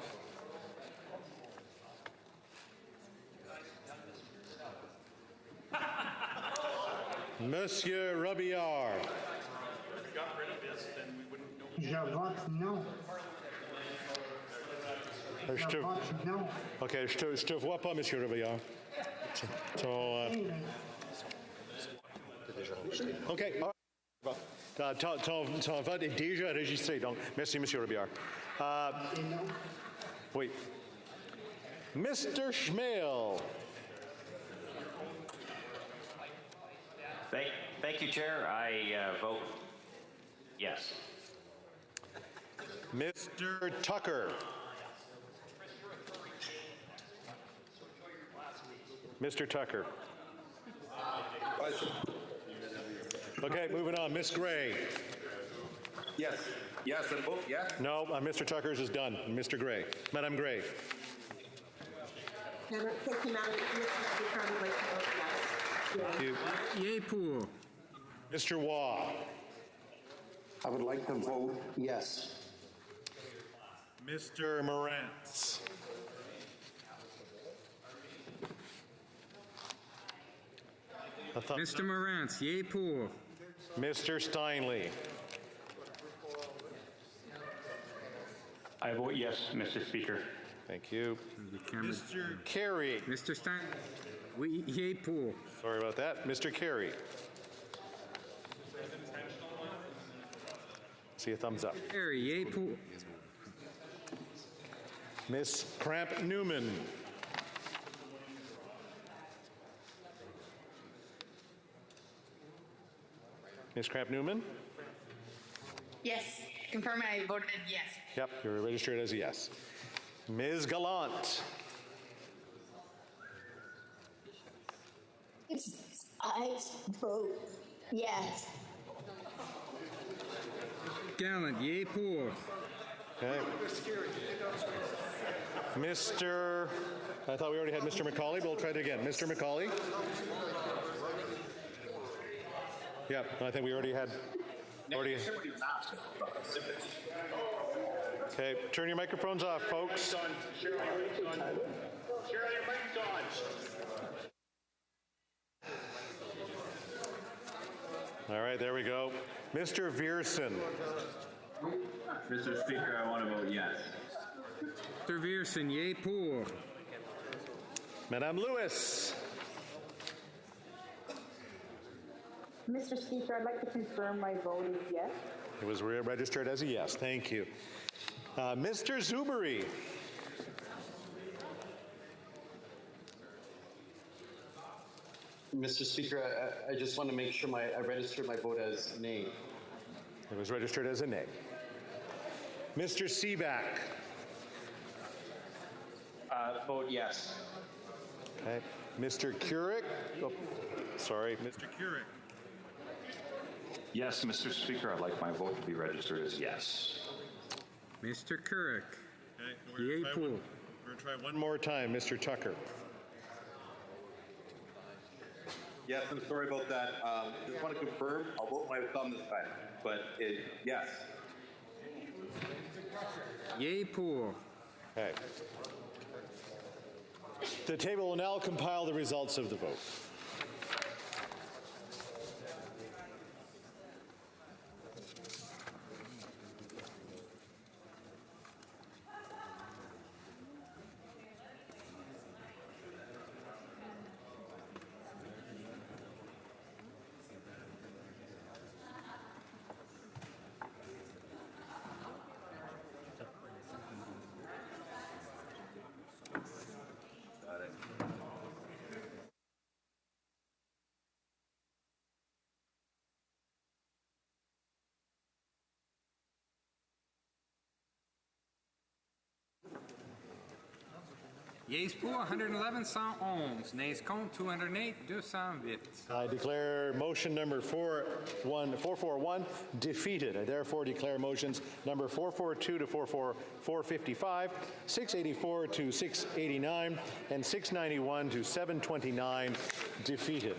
Monsieur Robillard. Je vote non. Je vote non. OK, je te vois pas, Monsieur Robillard. OK. Ton vote est déjà enregistré, donc merci, Monsieur Robillard. Oui. Mr. Schmale. Thank you, Chair. I vote yes. Mr. Tucker. Mr. Tucker. Okay, moving on. Miss Gray. Yes. Yes, and vote yes. No, Mr. Tucker's is done. Mr. Gray. Madam Gray. Thank you, Madam Speaker. I would like to vote yes. Thank you. Yay pour. Mr. Waugh. I would like to vote yes. Mr. Morantz. Mr. Morantz, yay pour. Mr. Steinley. I vote yes, Mr. Speaker. Thank you. Mr. Carey. Mr. Stein, yay pour. Sorry about that. Mr. Carey. See a thumbs up. Carey, yay pour. Miss Cramp Newman. Ms. Cramp Newman? Yes. Confirm I voted yes. Yep, you're registered as a yes. Ms. Gallant. I vote yes. Gallant, yay pour. Okay. Mr. I thought we already had Mr. McCauley, but we'll try it again. Mr. McCauley? Yeah, I think we already had. Okay, turn your microphones off, folks. All right, there we go. Mr. Viersen. Mr. Speaker, I want to vote yes. Mr. Viersen, yay pour. Madame Lewis. Mr. Speaker, I'd like to confirm my vote is yes. It was registered as a yes. Thank you. Mr. Zuberi. Mr. Speaker, I just want to make sure I registered my vote as nay. It was registered as a nay. Mr. Seaback. Vote yes. Okay. Mr. Keurig. Oh, sorry, Mr. Keurig. Yes, Mr. Speaker, I'd like my vote to be registered as yes. Mr. Keurig. Okay, we're going to try one more time. Mr. Tucker. Yes, I'm sorry about that. Just want to confirm, I'll vote my thumb this time, but yes. Yay pour. Okay. The table will now compile the results of the vote. Yeas pour 111, 111. Nays contre 208, 208. I declare motion number 441 defeated. I therefore declare motions number 442 to 455, 684 to 689, and 691 to 729 defeated.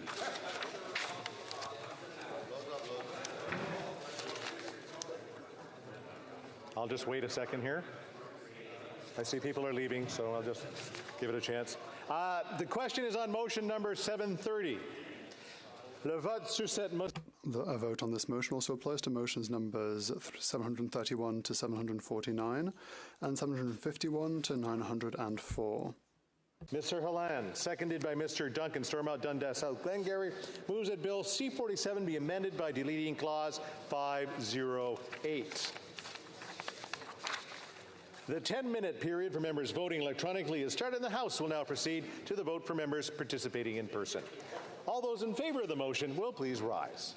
I'll just wait a second here. I see people are leaving, so I'll just give it a chance. The question is on motion number 730. Le vote sur cette motion. A vote on this motion also applies to motions numbers 731 to 749 and 751 to 904. Mr. Halan, seconded by Mr. Duncan, Stormont, Dundas, South Glengarry, moves that Bill C-47 be amended by deleting Clause 508. The 10-minute period for members voting electronically is started, and the House will now proceed to the vote for members participating in person. All those in favor of the motion will please rise.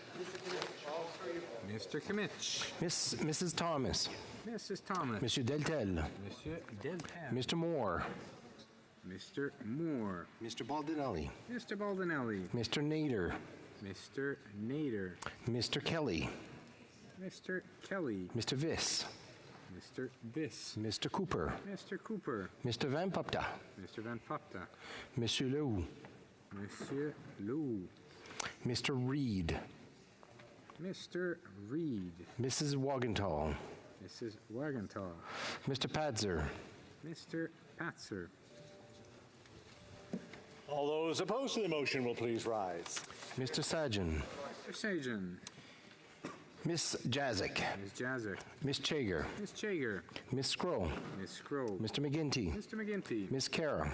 Mr. Kimmich. Mrs. Thomas. Mrs. Thomas. Monsieur Deltel. Monsieur Deltel. Mr. Moore. Mr. Moore. Mr. Baldinelli. Mr. Baldinelli. Mr. Nader. Mr. Nader. Mr. Kelly. Mr. Kelly. Mr. Viss. Mr. Viss. Mr. Cooper. Mr. Cooper. Mr. Van Popta. Mr. Van Popta. Monsieur Lew. Monsieur Lew. Mr. Reed. Mr. Reed. Mrs. Wagenthal. Mrs. Wagenthal. Mr. Padzer. Mr. Patzer. All those opposed to the motion will please rise. Mr. Sajan. Mr. Sajan. Miss Jazik. Ms. Jazik. Miss Chager. Ms. Chager. Miss Skrow. Ms. Skrow. Mr. McGinty. Mr. McGinty. Miss Kara.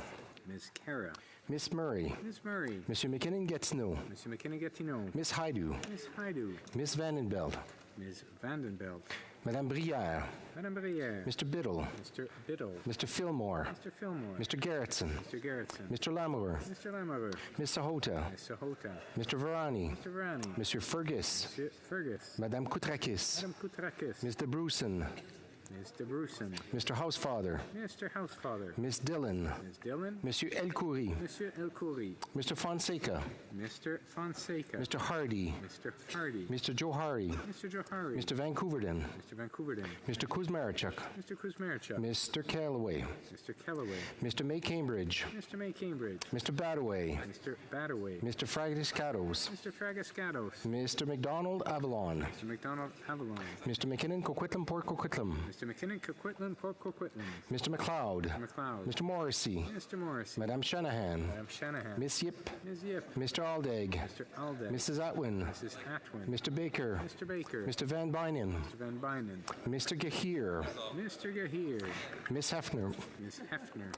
Ms. Kara. Miss Murray. Ms. Murray. Monsieur McKinnon-Gatineau. Monsieur McKinnon-Gatineau. Miss Haidu. Ms. Haidu. Miss Vandenbeld. Ms. Vandenbeld. Madame Brière. Madame Brière. Mr. Biddle. Mr. Biddle. Mr. Fillmore. Mr. Fillmore. Mr. Garrettson. Mr. Garrettson. Mr. Lamoureux. Mr. Lamoureux. Miss Sahota. Ms. Sahota. Mr. Varani. Mr. Varani. Monsieur Fergus. Monsieur Fergus. Madame Koutrakis. Madame Koutrakis. Mr. Bruson. Mr. Bruson. Mr. Housefather. Mr. Housefather. Miss Dillon. Ms. Dillon. Monsieur El Khoury. Monsieur El Khoury. Mr. Fonseca. Mr. Fonseca. Mr. Hardy. Mr. Hardy. Mr. Johari. Mr. Johari. Mr. Vancouverden. Mr. Vancouverden. Mr. Kuzmarchuk. Mr. Kuzmarchuk. Mr. Callaway. Mr. Callaway. Mr. May Cambridge. Mr. May Cambridge. Mr. Badaway. Mr. Badaway. Mr. Fragiscatos. Mr. Fragascatos. Mr. McDonald Avalon. Mr. McDonald Avalon. Mr. McKinnon Coquitlam Port Coquitlam. Mr. McKinnon Coquitlam Port Coquitlam. Mr. McLeod. Mr. McLeod. Mr. Morrissey. Mr. Morrissey. Madame Shanahan. Madame Shanahan. Miss Yip. Ms. Yip. Mr. Aldag. Mr. Aldag. Mrs. Atwin. Mrs. Atwin. Mr. Baker. Mr. Baker. Mr. Van Bynen. Mr. Van Bynen. Mr. Gahir. Mr. Gahir. Miss Hefner. Ms. Hefner.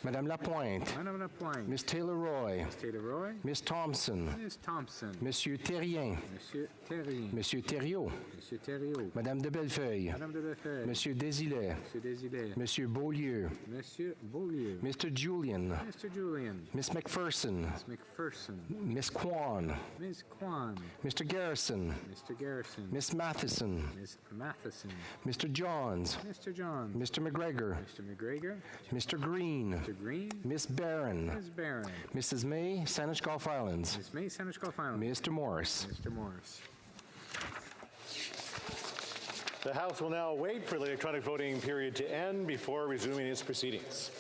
Madame Lapointe. Madame Lapointe. Miss Taylor Roy. Ms. Taylor Roy. Miss Thompson. Ms. Thompson. Monsieur Terrien. Monsieur Terrien. Monsieur Thériault. Monsieur Thériault. Madame de Bellefeuille. Madame de Bellefeuille. Monsieur Desilets. Monsieur Desilets. Monsieur Beaulieu. Monsieur Beaulieu. Mr. Julian. Mr. Julian. Miss McPherson. Miss McPherson. Miss Kwan. Ms. Kwan. Mr. Garrison. Mr. Garrison. Miss Matheson. Ms. Matheson. Mr. Johns. Mr. Johns. Mr. McGregor. Mr. McGregor. Mr. Green. Mr. Green. Miss Barron. Ms. Barron. Mrs. May, Saanich Gulf Islands. Ms. May, Saanich Gulf Islands. Mr. Morris. Mr. Morris. The House will now wait for the electronic voting period to end before resuming its proceedings.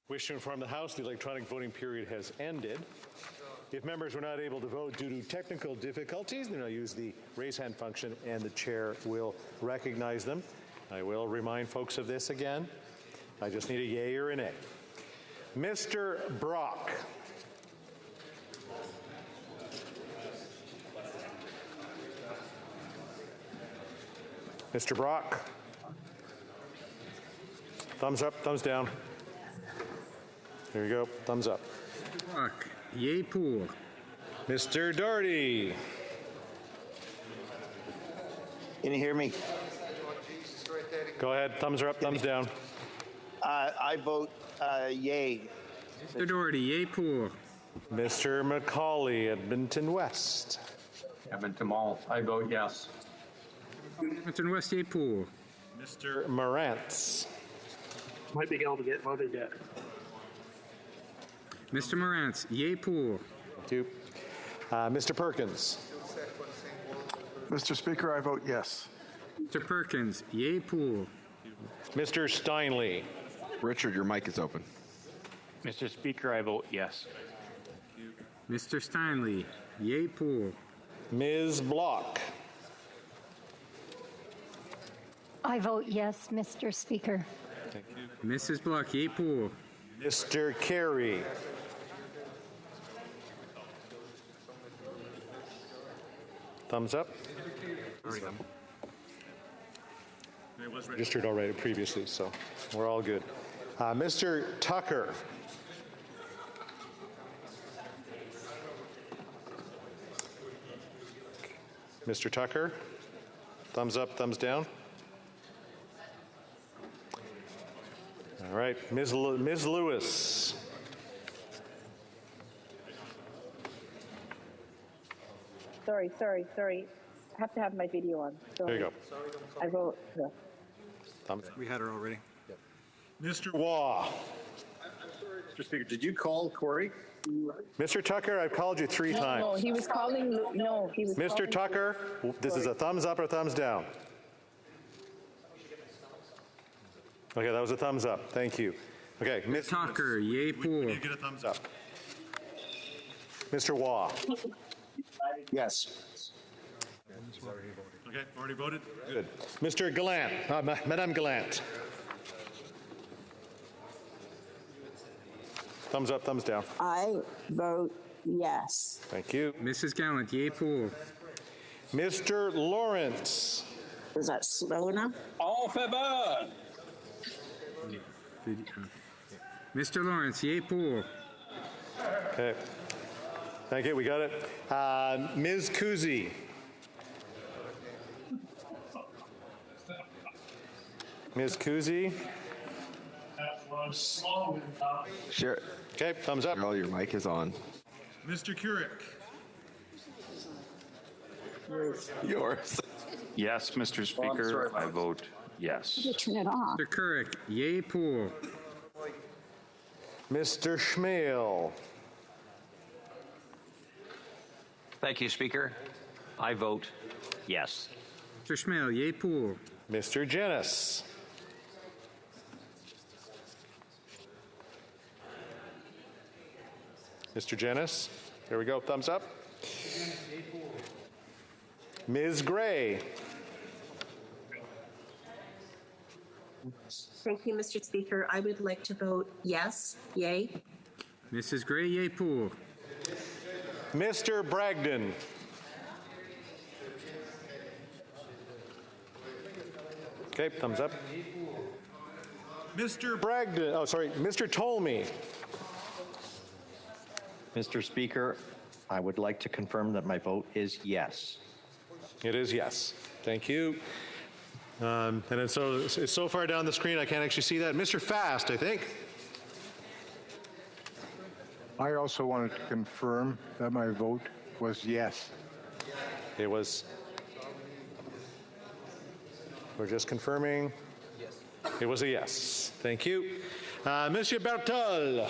Wish to inform the House the electronic voting period has ended. If members were not able to vote due to technical difficulties, then I'll use the raise hand function and the chair will recognize them. I will remind folks of this again. I just need a yay or a nay. Mr. Brock. Mr. Brock. Thumbs up, thumbs down. There you go, thumbs up. Brock, yay pour. Mr. Doherty. Can you hear me? Go ahead, thumbs are up, thumbs down. I vote yay. Mr. Doherty, yay pour. Mr. McCauley, Edmonton West. Edmonton Mall, I vote yes. Edmonton West, yay pour. Mr. Morantz. Might be able to get voted yet. Mr. Morantz, yay pour. Thank you. Mr. Perkins. Mr. Speaker, I vote yes. Mr. Perkins, yay pour. Mr. Steinley. Richard, your mic is open. Mr. Speaker, I vote yes. Mr. Steinley, yay pour. Ms. Block. I vote yes, Mr. Speaker. Thank you. Mrs. Block, yay pour. Mr. Carey. Thumbs up. It was registered already previously, so we're all good. Mr. Tucker. Mr. Tucker. Thumbs up, thumbs down. All right, Ms. Lewis. Sorry. I have to have my video on. There you go. I vote yes. Thumbs. We had her already. Mr. Waugh. Mr. Speaker, did you call Corey? Mr. Tucker, I've called you 3 times. No, he was calling. No, he was. Mr. Tucker, this is a thumbs up or thumbs down? Okay, that was a thumbs up. Thank you. Okay, Ms. Tucker, yay pour. You get a thumbs up. Mr. Waugh. Yes. Okay, already voted? Good. Mr. Gallant, Madame Gallant. Thumbs up, thumbs down. I vote yes. Thank you. Mrs. Gallant, yay pour. Mr. Lawrence. Is that slow enough? En faveur. Mr. Lawrence, yay pour. Okay. Thank you, we got it. Ms. Kuzi. Ms. Kuzi. Sure. Okay, thumbs up. Cheryl, your mic is on. Mr. Couric. Yours. Yes, Mr. Speaker, I vote yes. You turn it off. Mr. Couric, yay pour. Mr. Schmale. Thank you, Speaker. I vote yes. Mr. Schmale, yay pour. Mr. Jennis. Mr. Jennis. Here we go. Thumbs up. Ms. Gray. Thank you, Mr. Speaker. I would like to vote yes. Yay. Mrs. Gray, yay pour. Mr. Bragdon. Okay, thumbs up. Mr. Bragdon, oh, sorry, Mr. Tolmie. Mr. Speaker, I would like to confirm that my vote is yes. It is yes. Thank you. And it's so far down the screen I can't actually see that. Mr. Fast, I think. I also wanted to confirm that my vote was yes. It was. We're just confirming. Yes. It was a yes. Thank you. Monsieur Bertol.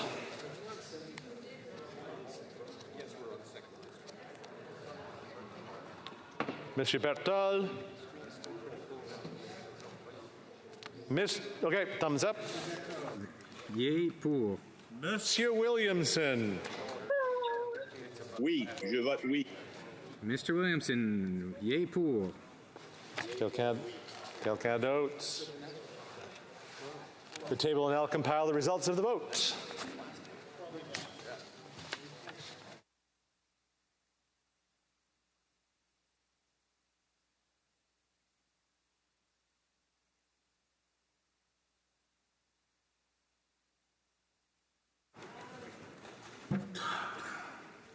Monsieur Bertol. Miss, okay, thumbs up. Yay pour. Monsieur Williamson. Oui, je vote oui. Mr. Williamson, yay pour. Quelqu'un d'autre? The table will now compile the results of the vote.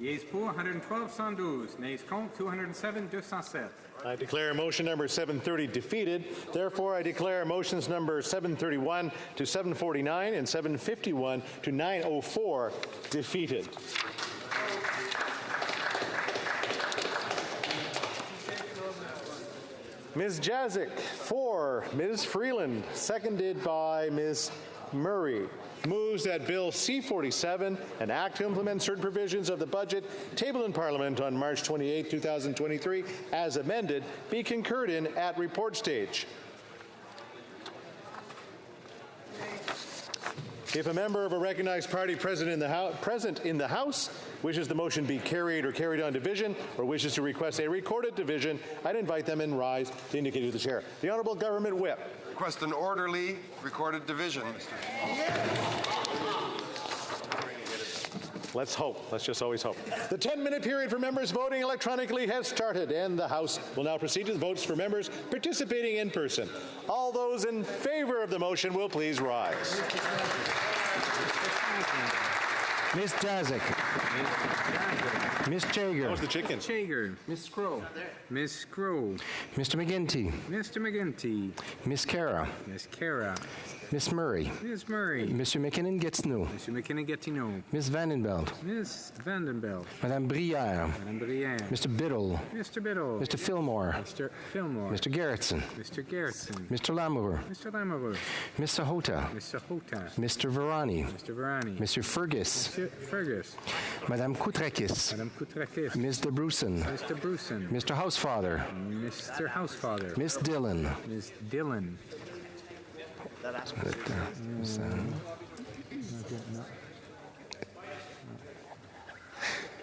Yeas pour, 112, 112. Nays contre, 207, 207. I declare motion number 730 defeated. Therefore, I declare motions number 731 to 749 and 751 to 904 defeated. Ms. Jazik for Ms. Freeland, seconded by Ms. Murray, moves that Bill C-47, an act to implement certain provisions of the budget tabled in Parliament on March 28, 2023, as amended, be concurred in at report stage. If a member of a recognized party present in the House wishes the motion be carried or carried on division, or wishes to request a recorded division, I'd invite them and rise to indicate to the chair. The Honourable Government Whip. Request an orderly recorded division. Let's hope. Let's just always hope. The 10-minute period for members voting electronically has started, and the House will now proceed to the votes for members participating in person. All those in favor of the motion will please rise. Ms. Jazik. Ms. Jager. That was the chicken. Jager. Ms. Scroll. Ms. Scroll. Mr. McGinty. Mr. McGinty. Ms. Cara. Ms. Cara. Ms. Murray. Ms. Murray. Monsieur McKinnon Gatineau. Mr. McKinnon Gatineau. Ms. Vandenbelt. Ms. Vandenbelt. Madame Brière. Madame Brière. Mr. Biddle. Mr. Biddle. Mr. Fillmore. Mr. Fillmore. Mr. Garrettson. Mr. Garrettson. Mr. Lamoureux. Mr. Lamoureux. Ms. Sahota. Ms. Sahota. Mr. Varani. Mr. Varani. Monsieur Fergus. Mr. Fergus. Madame Koutrakis. Madame Koutrakis. Ms. De Brusen. Mr. Brusen. Mr. Housefather. Mr. Housefather. Miss Dillon. Ms. Dillon.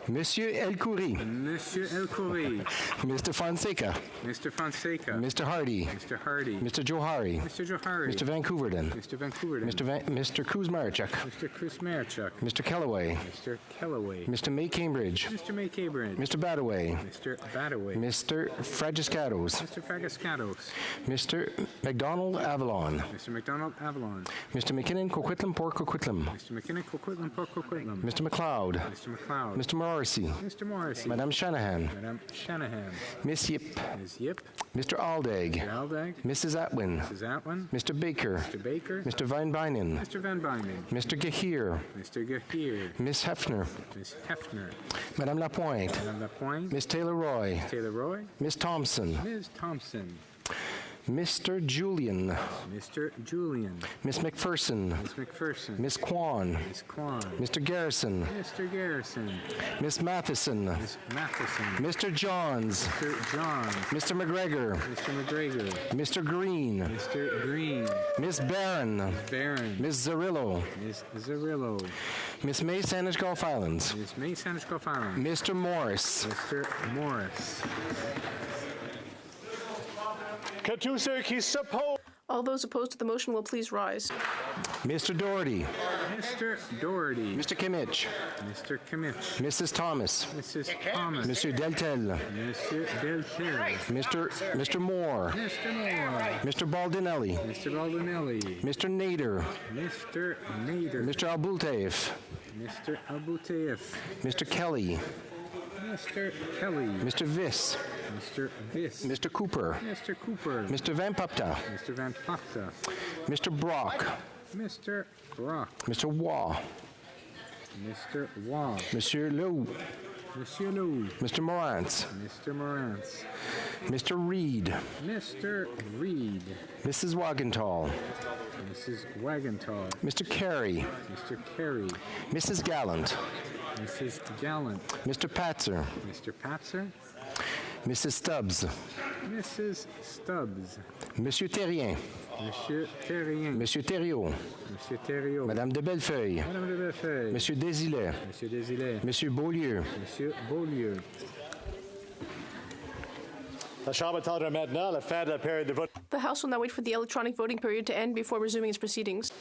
Monsieur Elkoury. Monsieur Elkoury. Mr. Fonseca. Mr. Fonseca. Mr. Hardy. Mr. Hardy. Mr. Johari. Mr. Johari. Mr. Vancouverden. Mr. Vancouverden. Mr. Kuzmarchuk. Mr. Kuzmarchuk. Mr. Kellaway. Mr. Kellaway. Mr. May Cambridge. Mr. May Cambridge. Mr. Badaway. Mr. Badaway. Mr. Fragiscatos. Mr. Fragiscatos. Mr. McDonald Avalon. Mr. McDonald Avalon. Mr. McKinnon Coquitlam Port Coquitlam. Mr. McKinnon Coquitlam Port Coquitlam. Mr. McLeod. Mr. McLeod. Mr. Morrissey. Mr. Morrissey. Madame Shanahan. Madame Shanahan. Miss Yip. Ms. Yip. Mr. Aldag. Mr. Aldag. Mrs. Atwin. Mrs. Atwin. Mr. Baker. Mr. Baker. Mr. Van Bynen. Mr. Van Bynen. Mr. Gahir. Mr. Gahir. Miss Hefner. Miss Hefner. Madame Lapointe. Madame Lapointe. Miss Taylor Roy. Miss Taylor Roy. Miss Thompson. Ms. Thompson. Mr. Julian. Mr. Julian. Miss McPherson. Miss McPherson. Miss Kwan. Miss Kwan. Mr. Garrison. Mr. Garrison. Miss Matheson. Miss Matheson. Mr. Johns. Mr. Johns. Mr. McGregor. Mr. McGregor. Mr. Green. Mr. Green. Miss Barron. Barron. Miss Zarillo. Miss Zarillo. Miss May, Sandwich Gulf Islands. Miss May, Sandwich Gulf Islands. Mr. Morris. Mr. Morris. All those opposed to the motion will please rise. Mr. Doherty. Mr. Doherty. Mr. Kimmich. Mr. Kimmich. Mrs. Thomas. Mrs. Thomas. Monsieur Deltel. Monsieur Deltel. Mr. Moore. Mr. Moore. Mr. Baldinelli. Mr. Baldinelli. Mr. Nader. Mr. Nader. Mr. Abultaif. Mr. Abultaif. Mr. Kelly. Mr. Kelly. Mr. Viss. Mr. Viss. Mr. Cooper. Mr. Cooper. Mr. Van Pupta. Mr. Van Pupta. Mr. Brock. Mr. Brock. Mr. Waugh. Mr. Waugh. Monsieur Lou. Monsieur Lou. Mr. Morantz. Mr. Morantz. Mr. Reed. Mr. Reed. Mrs. Wagenthal. Mrs. Wagenthal. Mr. Carey. Mr. Carey. Mrs. Gallant. Mrs. Gallant. Mr. Patzer. Mr. Patzer. Mrs. Stubbs. Mrs. Stubbs. Monsieur Terrien. Monsieur Terrien. Monsieur Thériault. Monsieur Thériault. Madame de Bellefeuille. Madame de Bellefeuille. Monsieur Désilet. Monsieur Désilet. Monsieur Beaulieu. Monsieur Beaulieu. La Chambre attendra maintenant la fin de la période de vote. The House will now wait for the electronic voting period to end before resuming its proceedings.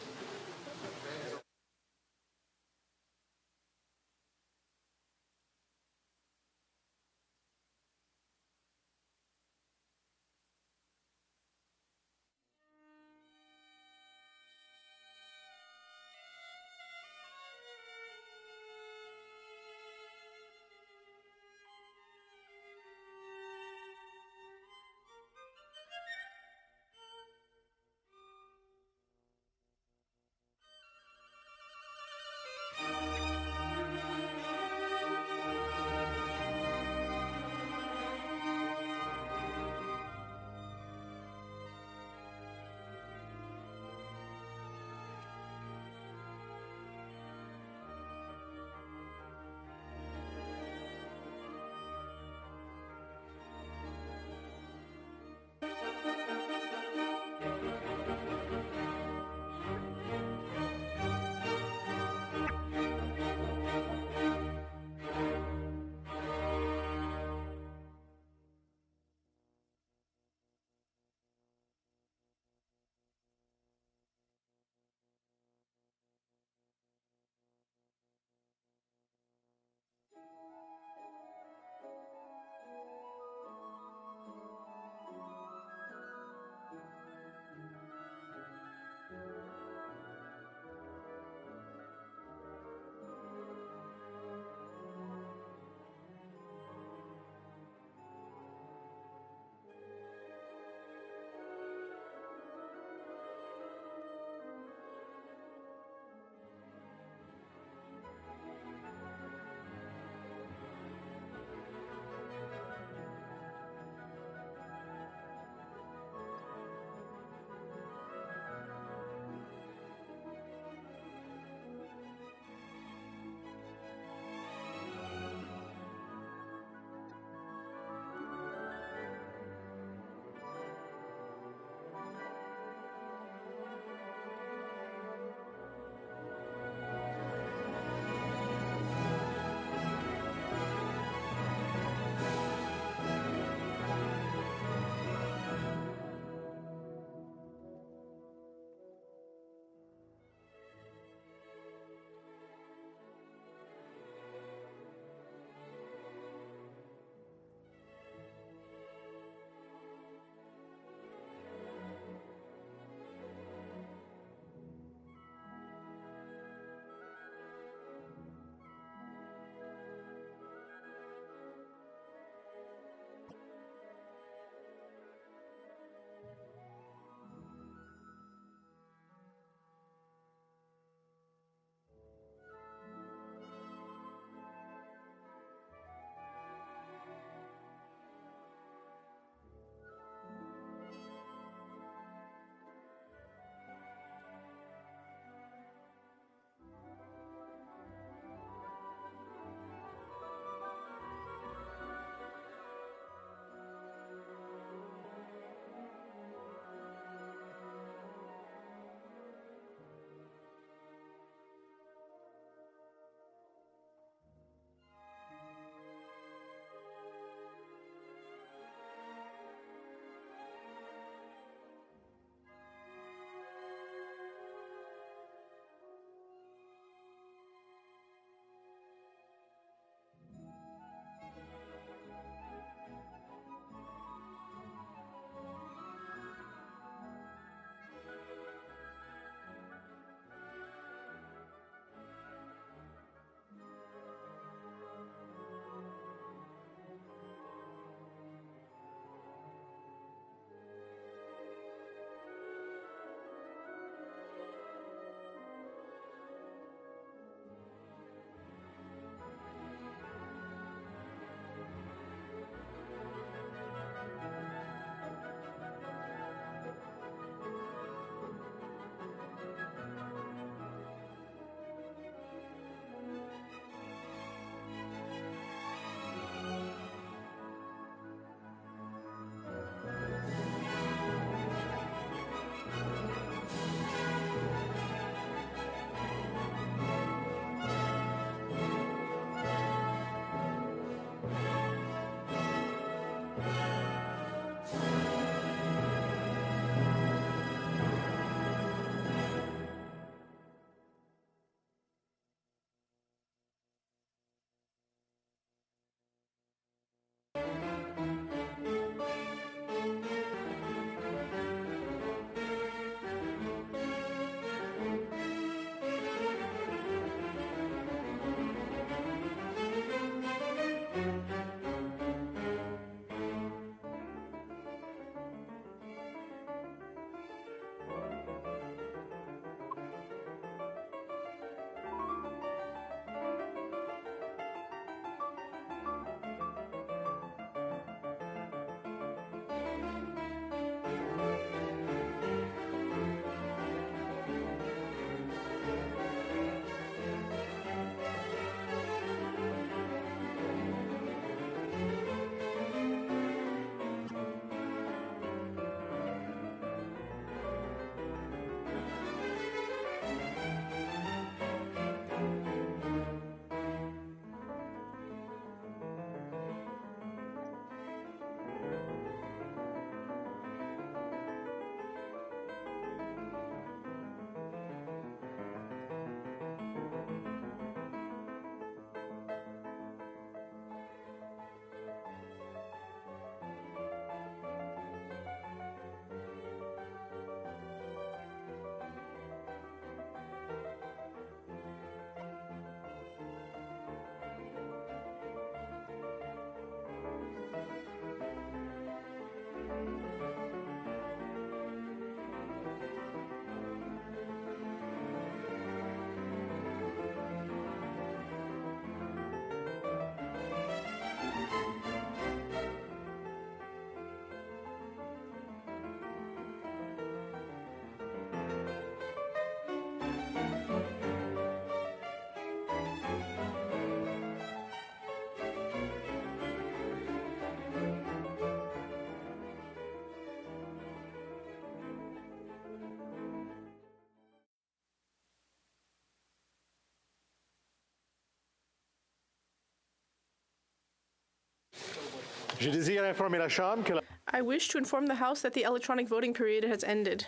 Je désire informer la Chambre que la... I wish to inform the House that the electronic voting period has ended.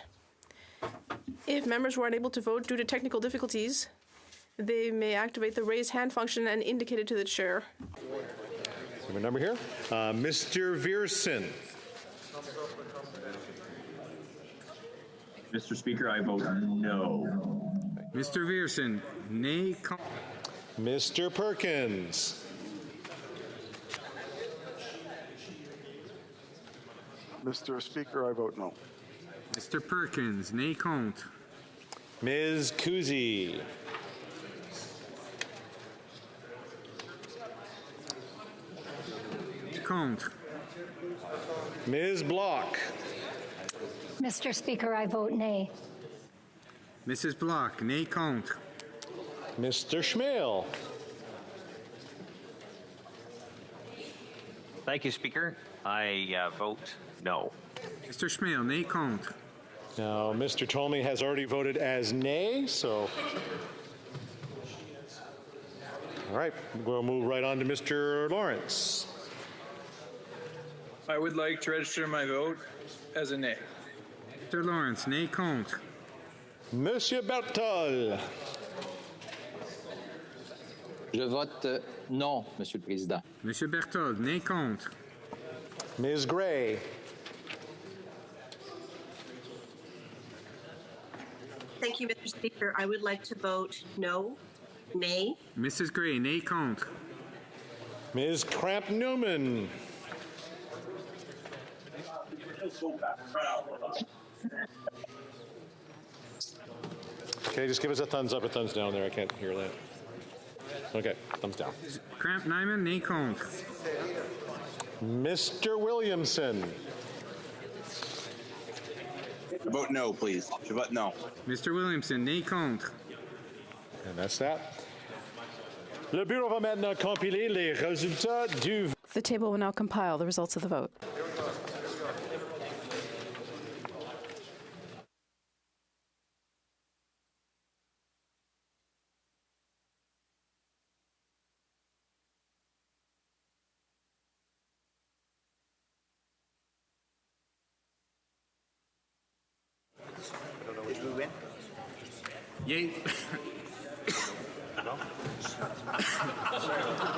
If members were unable to vote due to technical difficulties, they may activate the raise hand function and indicate it to the chair. What number here? Mr. Veerson. Mr. Speaker, I vote no. Mr. Veerson, nay. Mr. Perkins. Mr. Speaker, I vote no. Mr. Perkins, nay contre. Ms. Kuzi. Contre. Ms. Block. Mr. Speaker, I vote nay. Mrs. Block, nay contre. Mr. Schmale. Thank you, Speaker. I vote no. Mr. Schmale, nay contre. Now, Mr. Tolmie has already voted as nay, so... All right, we'll move right on to Mr. Lawrence. I would like to register my vote as a nay. Mr. Lawrence, nay contre. Monsieur Bertol. Je vote non, Monsieur le Président. Monsieur Berthold, nay contre. Ms. Gray. Thank you, Mr. Speaker. I would like to vote no, nay. Mrs. Gray, nay contre. Ms. Cramp-Newman. Okay, just give us a thumbs up, a thumbs down there. I can't hear that. Okay, thumbs down. Cramp-Newman, nay contre. Mr. Williamson. Vote no, please. Je vote no. Mr. Williamson, nay contre. And that's that. Le bureau va maintenant compiler les résultats du... The table will now compile the results of the vote. Did we win? Yay.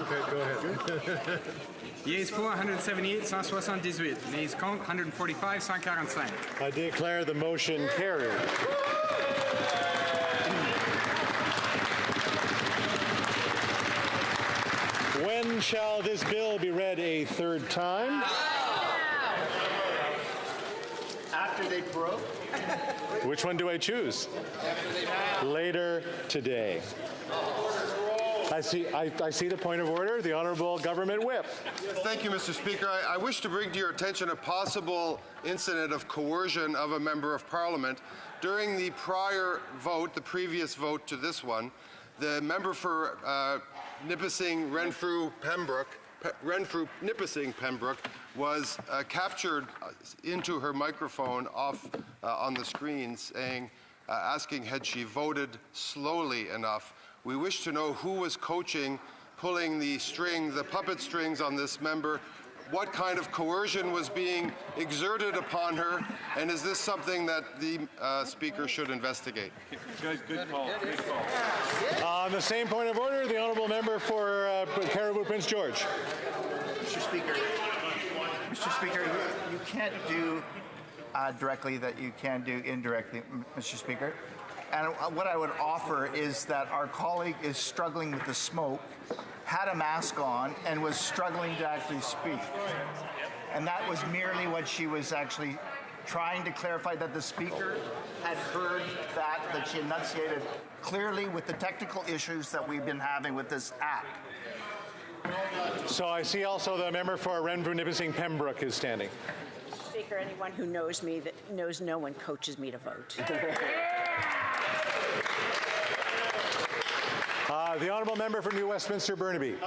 Okay, go ahead. Yeas pour 178, 178. Nays contre 145, 145. I declare the motion carried. When shall this bill be read a third time? After they broke? Which one do I choose? Later today. I see the point of order. The Honourable Government Whip. Thank you, Mr. Speaker. I wish to bring to your attention a possible incident of coercion of a member of Parliament. During the prior vote, the previous vote to this one, the member for Nipissing Renfrew Pembroke, Nipissing Pembroke, was captured into her microphone off on the screen, saying, asking had she voted slowly enough. We wish to know who was coaching, pulling the puppet strings on this member, what kind of coercion was being exerted upon her, and is this something that the Speaker should investigate? Good call. Good call. On the same point of order, the Honourable Member for Caribou Prince George. Mr. Speaker, you can't do directly that you can do indirectly, Mr. Speaker. And what I would offer is that our colleague is struggling with the smoke, had a mask on, and was struggling to actually speak. And that was merely what she was actually trying to clarify, that the Speaker had heard that she enunciated clearly with the technical issues that we've been having with this app. So I see also the member for Renfrew Nipissing Pembroke is standing. Speaker, anyone who knows me that knows no one coaches me to vote. The Honourable Member for New Westminster Burnaby.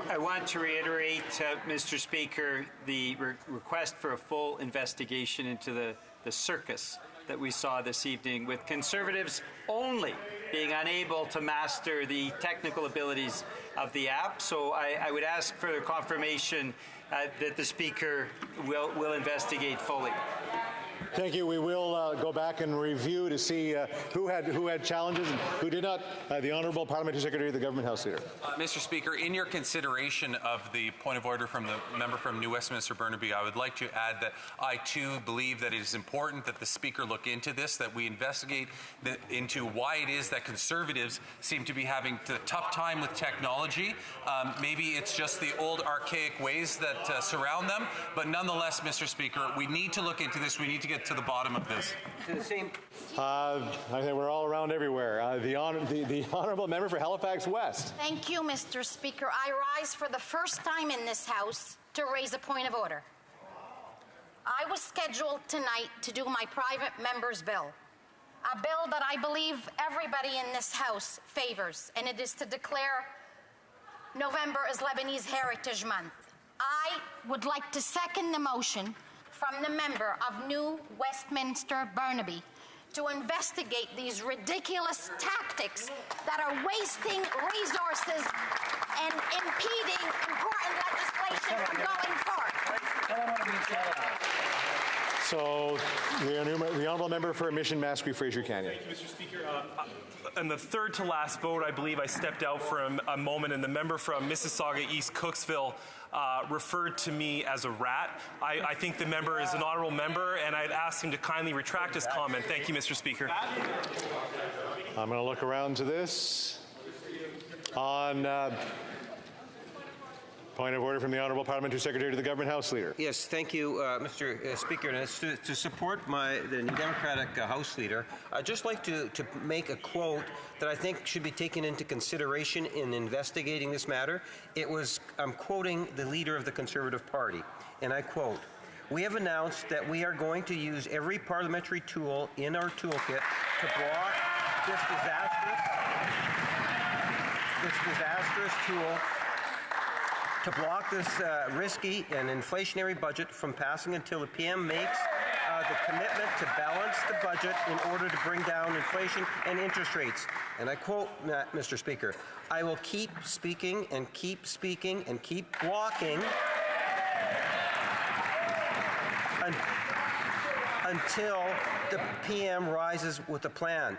I want to reiterate, Mr. Speaker, the request for a full investigation into the circus that we saw this evening, with Conservatives only being unable to master the technical abilities of the app. So I would ask for confirmation that the Speaker will investigate fully. Thank you. We will go back and review to see who had challenges and who did not. The Honourable Parliamentary Secretary of the Government House Leader. Mr. Speaker, in your consideration of the point of order from the member from New Westminster Burnaby, I would like to add that I too believe that it is important that the Speaker look into this, that we investigate into why it is that Conservatives seem to be having a tough time with technology. Maybe it's just the old archaic ways that surround them, but nonetheless, Mr. Speaker, we need to look into this. We need to get to the bottom of this. I think we're all around everywhere. The Honourable Member for Halifax West. Thank you, Mr. Speaker. I rise for the first time in this House to raise a point of order. I was scheduled tonight to do my private member's bill, a bill that I believe everybody in this House favors, and it is to declare November as Lebanese Heritage Month. I would like to second the motion from the member of New Westminster Burnaby to investigate these ridiculous tactics that are wasting resources and impeding important legislation from going forth. So, the Honourable Member for Mission Maskey Fraser Canyon. Thank you, Mr. Speaker. In the third to last vote, I believe I stepped out for a moment, and the member from Mississauga East Cooksville referred to me as a rat. I think the member is an honourable member, and I'd ask him to kindly retract his comment. Thank you, Mr. Speaker. I'm going to look around to this. On point of order from the Honourable Parliamentary Secretary to the Government House Leader. Yes, thank you, Mr. Speaker. And it's to support the Democratic House Leader, I'd just like to make a quote that I think should be taken into consideration in investigating this matter. I'm quoting the leader of the Conservative Party, and I quote, "We have announced that we are going to use every parliamentary tool in our toolkit to block this disastrous tool to block this risky and inflationary budget from passing until the PM makes the commitment to balance the budget in order to bring down inflation and interest rates." And I quote, Mr. Speaker, "I will keep speaking and keep speaking and keep blocking until the PM rises with a plan."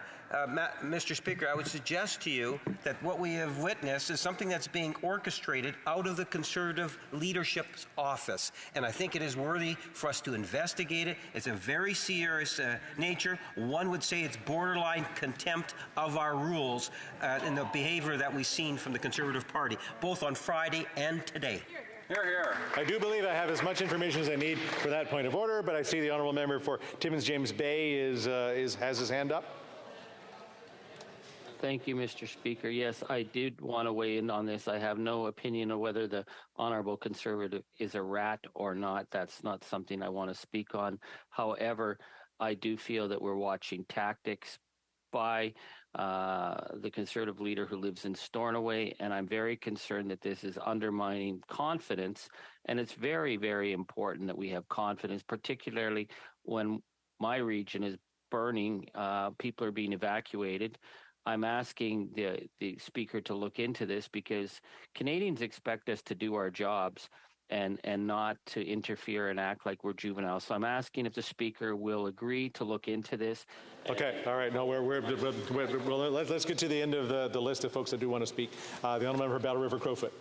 Mr. Speaker, I would suggest to you that what we have witnessed is something that's being orchestrated out of the Conservative leadership's office. And I think it is worthy for us to investigate it. It's a very serious nature. One would say it's borderline contempt of our rules and the behavior that we've seen from the Conservative Party, both on Friday and today. Hear, hear. I do believe I have as much information as I need for that point of order, but I see the Honourable Member for Timmins James Bay has his hand up. Thank you, Mr. Speaker. Yes, I did want to weigh in on this. I have no opinion of whether the Honourable Conservative is a rat or not. That's not something I want to speak on. However, I do feel that we're watching tactics by the Conservative leader who lives in Stornoway, and I'm very concerned that this is undermining confidence. And it's very, very important that we have confidence, particularly when my region is burning, people are being evacuated. I'm asking the Speaker to look into this because Canadians expect us to do our jobs and not to interfere and act like we're juvenile. So I'm asking if the Speaker will agree to look into this. Okay, all right. No, let's get to the end of the list of folks that do want to speak. The Honourable Member for Battle River Crowfoot.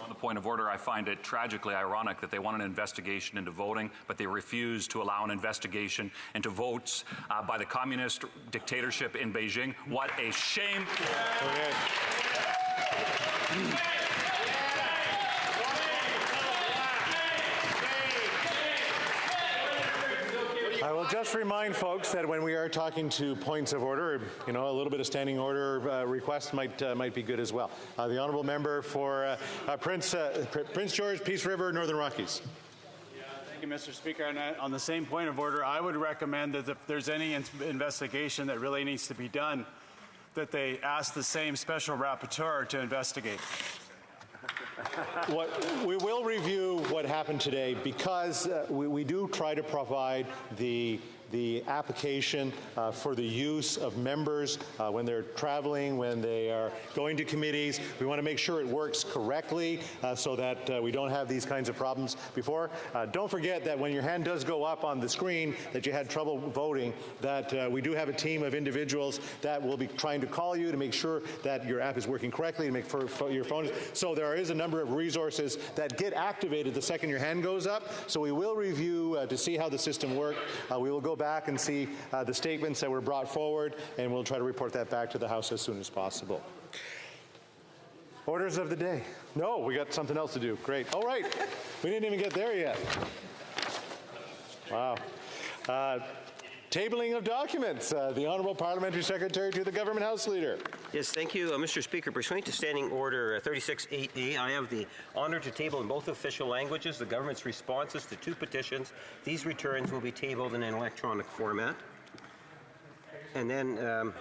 On the point of order, I find it tragically ironic that they want an investigation into voting, but they refuse to allow an investigation into votes by the communist dictatorship in Beijing. What a shame. Okay. I will just remind folks that when we are talking to points of order, a little bit of standing order request might be good as well. The Honourable Member for Prince George, Peace River, Northern Rockies. Thank you, Mr. Speaker. And on the same point of order, I would recommend that if there's any investigation that really needs to be done, that they ask the same special rapporteur to investigate. We will review what happened today because we do try to provide the the application for the use of members when they're traveling, when they are going to committees. We want to make sure it works correctly so that we don't have these kinds of problems before. Don't forget that when your hand does go up on the screen that you had trouble voting, that we do have a team of individuals that will be trying to call you to make sure that your app is working correctly, to make your phone. So there is a number of resources that get activated the second your hand goes up. So we will review to see how the system worked. We will go back and see the statements that were brought forward, and we'll try to report that back to the House as soon as possible. Orders of the day. No, we got something else to do. Great. All right. We didn't even get there yet. Wow. Tabling of documents. The Honourable Parliamentary Secretary to the Government House Leader. Yes, thank you, Mr. Speaker. Pursuant to Standing Order 36.8a, I have the honour to table in both official languages the government's responses to 2 petitions. These returns will be tabled in an electronic format. And then,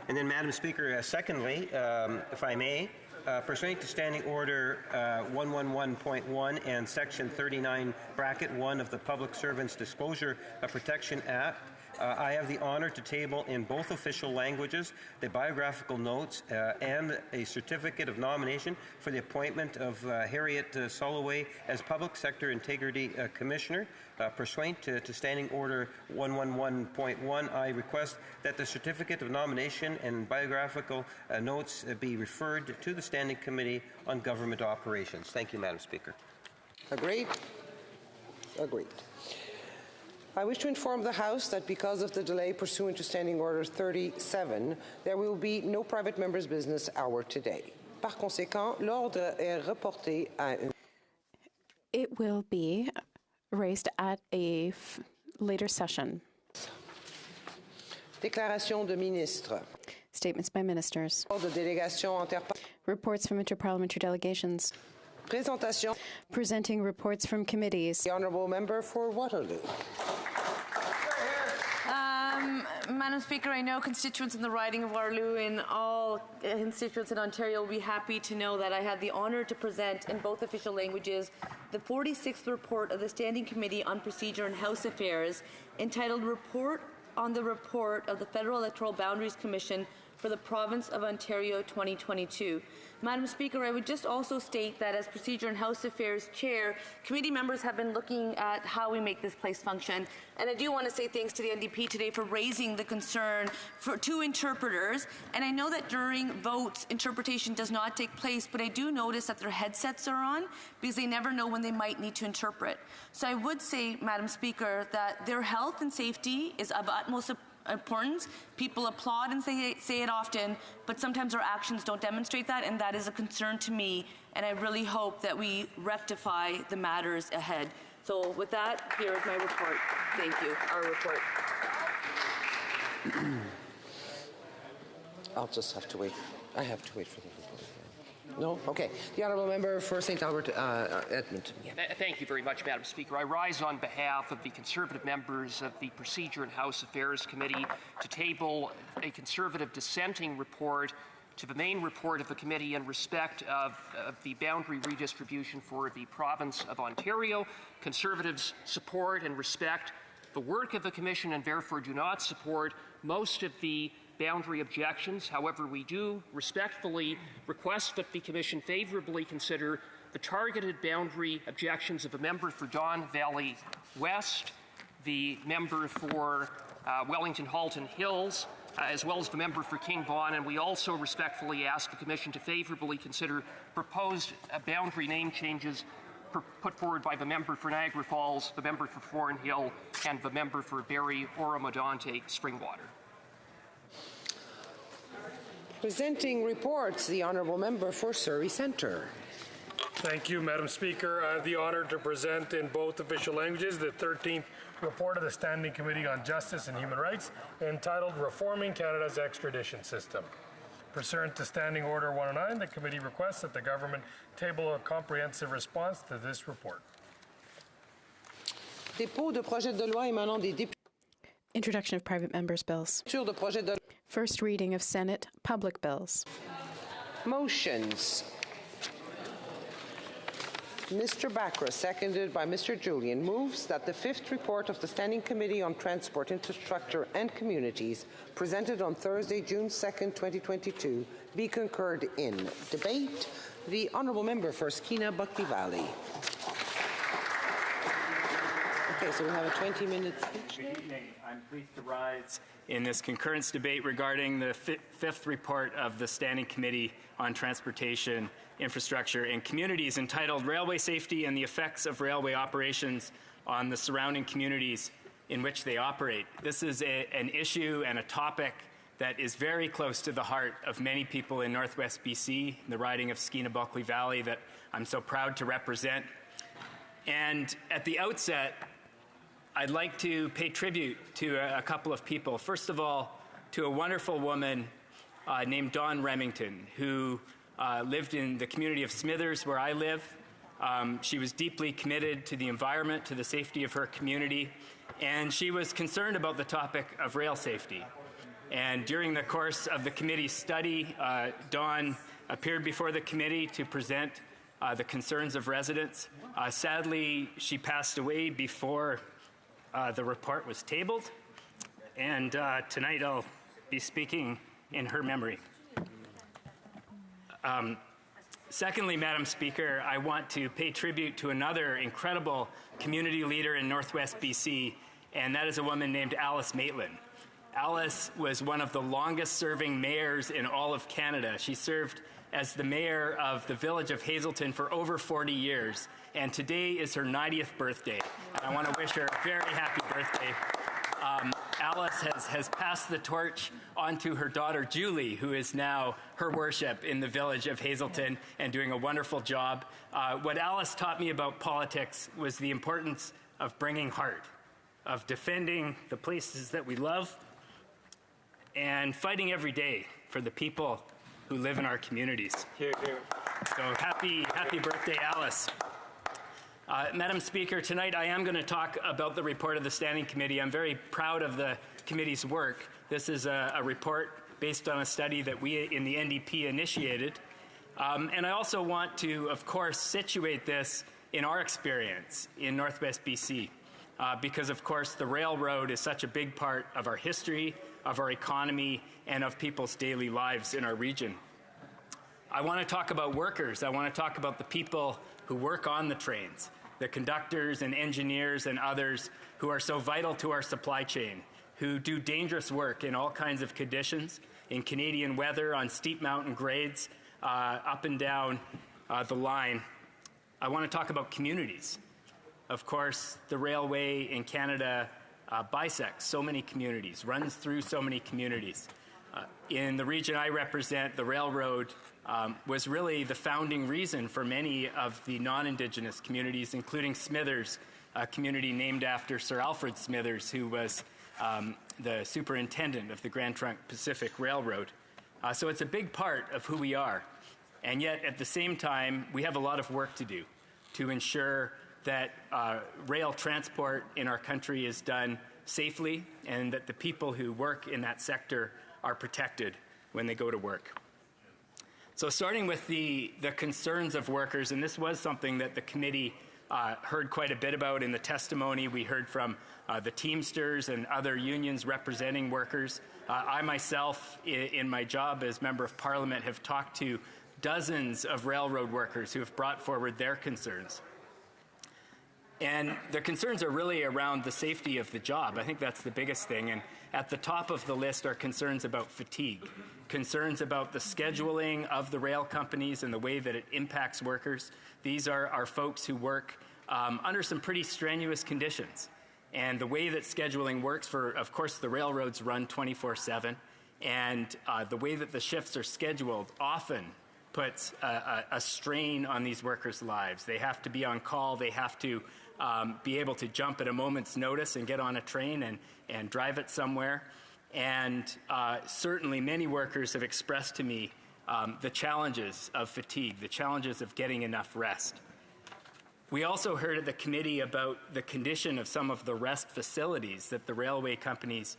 Madam Speaker, secondly, if I may, pursuant to Standing Order 111.1 and Section 39(1) of the Public Servants Disclosure Protection Act, I have the honour to table in both official languages the biographical notes and a certificate of nomination for the appointment of Harriet Soloway as Public Sector Integrity Commissioner. Pursuant to Standing Order 111.1, I request that the certificate of nomination and biographical notes be referred to the Standing Committee on Government Operations. Thank you, Madam Speaker. Agreed? Agreed. I wish to inform the House that because of the delay pursuant to Standing Order 37, there will be no private member's business hour today. Par conséquent, l'ordre est reporté à une... It will be raised at a later session. Déclaration de ministre. Statements by ministers. De délégation Reports from interparliamentary delegations. Présentation. Presenting reports from committees. The Honourable Member for Waterloo. Madam Speaker, I know constituents in the riding of Waterloo and all constituents in Ontario will be happy to know that I had the honour to present in both official languages the 46th report of the Standing Committee on Procedure and House Affairs, entitled Report on the Report of the Federal Electoral Boundaries Commission for the Province of Ontario 2022. Madam Speaker, I would just also state that as Procedure and House Affairs Chair, committee members have been looking at how we make this place function. And I do want to say thanks to the NDP today for raising the concern for 2 interpreters. And I know that during votes, interpretation does not take place, but I do notice that their headsets are on because they never know when they might need to interpret. So I would say, Madam Speaker, that their health and safety is of utmost importance. People applaud and say it often, but sometimes our actions don't demonstrate that, and that is a concern to me, and I really hope that we rectify the matters ahead. So with that, here is my report. Thank you. Our report. I'll just have to wait. I have to wait for the report. No? Okay. The Honourable Member for St. Albert, Edmonton. Yeah. Thank you very much, Madam Speaker. I rise on behalf of the Conservative members of the Procedure and House Affairs Committee to table a Conservative dissenting report to the main report of the committee in respect of the boundary redistribution for the province of Ontario. Conservatives support and respect the work of the Commission and therefore do not support most of the boundary objections. However, we do respectfully request that the Commission favorably consider the targeted boundary objections of the member for Don Valley West, the member for Wellington Halton Hills, as well as the member for King Vaughan, and we also respectfully ask the Commission to favorably consider proposed boundary name changes put forward by the member for Niagara Falls, the member for Thornhill, and the member for Barrie Oromodonte Springwater. Presenting reports, the Honourable Member for Surrey Centre. Thank you, Madam Speaker. I have the honour to present in both official languages the 13th report of the Standing Committee on Justice and Human Rights, entitled Reforming Canada's Extradition System. Pursuant to Standing Order 109, the committee requests that the government table a comprehensive response to this report. Dépôt de projet de loi émanant des députés. Introduction of private members' bills. First reading of Senate public bills. Motions. Mr. Bakra, seconded by Mr. Julian, moves that the fifth report of the Standing Committee on Transport, Infrastructure and Communities, presented on Thursday, June 2nd, 2022, be concurred in. Debate. The Honourable Member for Skeena-Buckley Valley. Okay, so we have a 20-minute speech. Good evening. I'm pleased to rise in this concurrence debate regarding the fifth report of the Standing Committee on Transportation, Infrastructure and Communities, entitled Railway Safety and the Effects of Railway Operations on the Surrounding Communities in which they operate. This is an issue and a topic that is very close to the heart of many people in Northwest BC, the riding of Skeena-Buckley Valley that I'm so proud to represent. And at the outset, I'd like to pay tribute to a couple of people. First of all, to a wonderful woman named Dawn Remington, who lived in the community of Smithers, where I live. She was deeply committed to the environment, to the safety of her community, and she was concerned about the topic of rail safety. And during the course of the committee's study, Dawn appeared before the committee to present the concerns of residents. Sadly, she passed away before the report was tabled, and tonight I'll be speaking in her memory. Secondly, Madam Speaker, I want to pay tribute to another incredible community leader in Northwest BC, and that is a woman named Alice Maitland. Alice was one of the longest-serving mayors in all of Canada. She served as the mayor of the village of Hazelton for over 40 years, and today is her 90th birthday. And I want to wish her a very happy birthday. Alice has passed the torch on to her daughter, Julie, who is now her worship in the village of Hazelton and doing a wonderful job. What Alice taught me about politics was the importance of bringing heart, of defending the places that we love, and fighting every day for the people who live in our communities. Hear, hear. So happy birthday, Alice. Madam Speaker, tonight I am going to talk about the report of the Standing Committee. I'm very proud of the committee's work. This is a report based on a study that we in the NDP initiated. And I also want to, of course, situate this in our experience in Northwest BC. Because, of course, the railroad is such a big part of our history, of our economy, and of people's daily lives in our region. I want to talk about workers. I want to talk about the people who work on the trains, the conductors and engineers and others who are so vital to our supply chain, who do dangerous work in all kinds of conditions, in Canadian weather, on steep mountain grades, up and down the line. I want to talk about communities. Of course, the railway in Canada bisects so many communities, runs through so many communities. In the region I represent, the railroad was really the founding reason for many of the non-Indigenous communities, including Smithers, a community named after Sir Alfred Smithers, who was the superintendent of the Grand Trunk Pacific Railroad. So it's a big part of who we are. And yet, at the same time, we have a lot of work to do to ensure that rail transport in our country is done safely and that the people who work in that sector are protected when they go to work. So starting with the concerns of workers, and this was something that the committee heard quite a bit about in the testimony. We heard from the Teamsters and other unions representing workers. I myself, in my job as Member of Parliament, have talked to dozens of railroad workers who have brought forward their concerns. And the concerns are really around the safety of the job. I think that's the biggest thing. And at the top of the list are concerns about fatigue, concerns about the scheduling of the rail companies and the way that it impacts workers. These are folks who work under some pretty strenuous conditions. And the way that scheduling works for, of course, the railroads run 24/7. And the way that the shifts are scheduled often puts a strain on these workers' lives. They have to be on call. They have to be able to jump at a moment's notice and get on a train and drive it somewhere. And certainly many workers have expressed to me the challenges of fatigue, the challenges of getting enough rest. We also heard at the committee about the condition of some of the rest facilities that the railway companies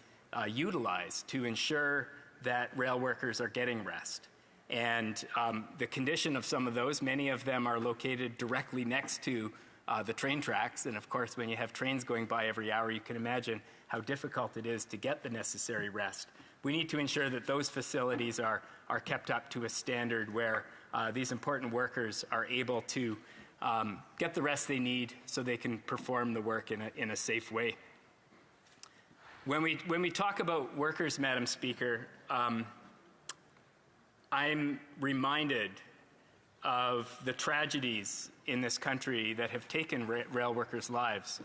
utilize to ensure that rail workers are getting rest. And the condition of some of those, many of them are located directly next to the train tracks. And of course, when you have trains going by every hour, you can imagine how difficult it is to get the necessary rest. We need to ensure that those facilities are kept up to a standard where these important workers are able to get the rest they need so they can perform the work in a safe way. When we talk about workers, Madam Speaker, I'm reminded of the tragedies in this country that have taken rail workers' lives.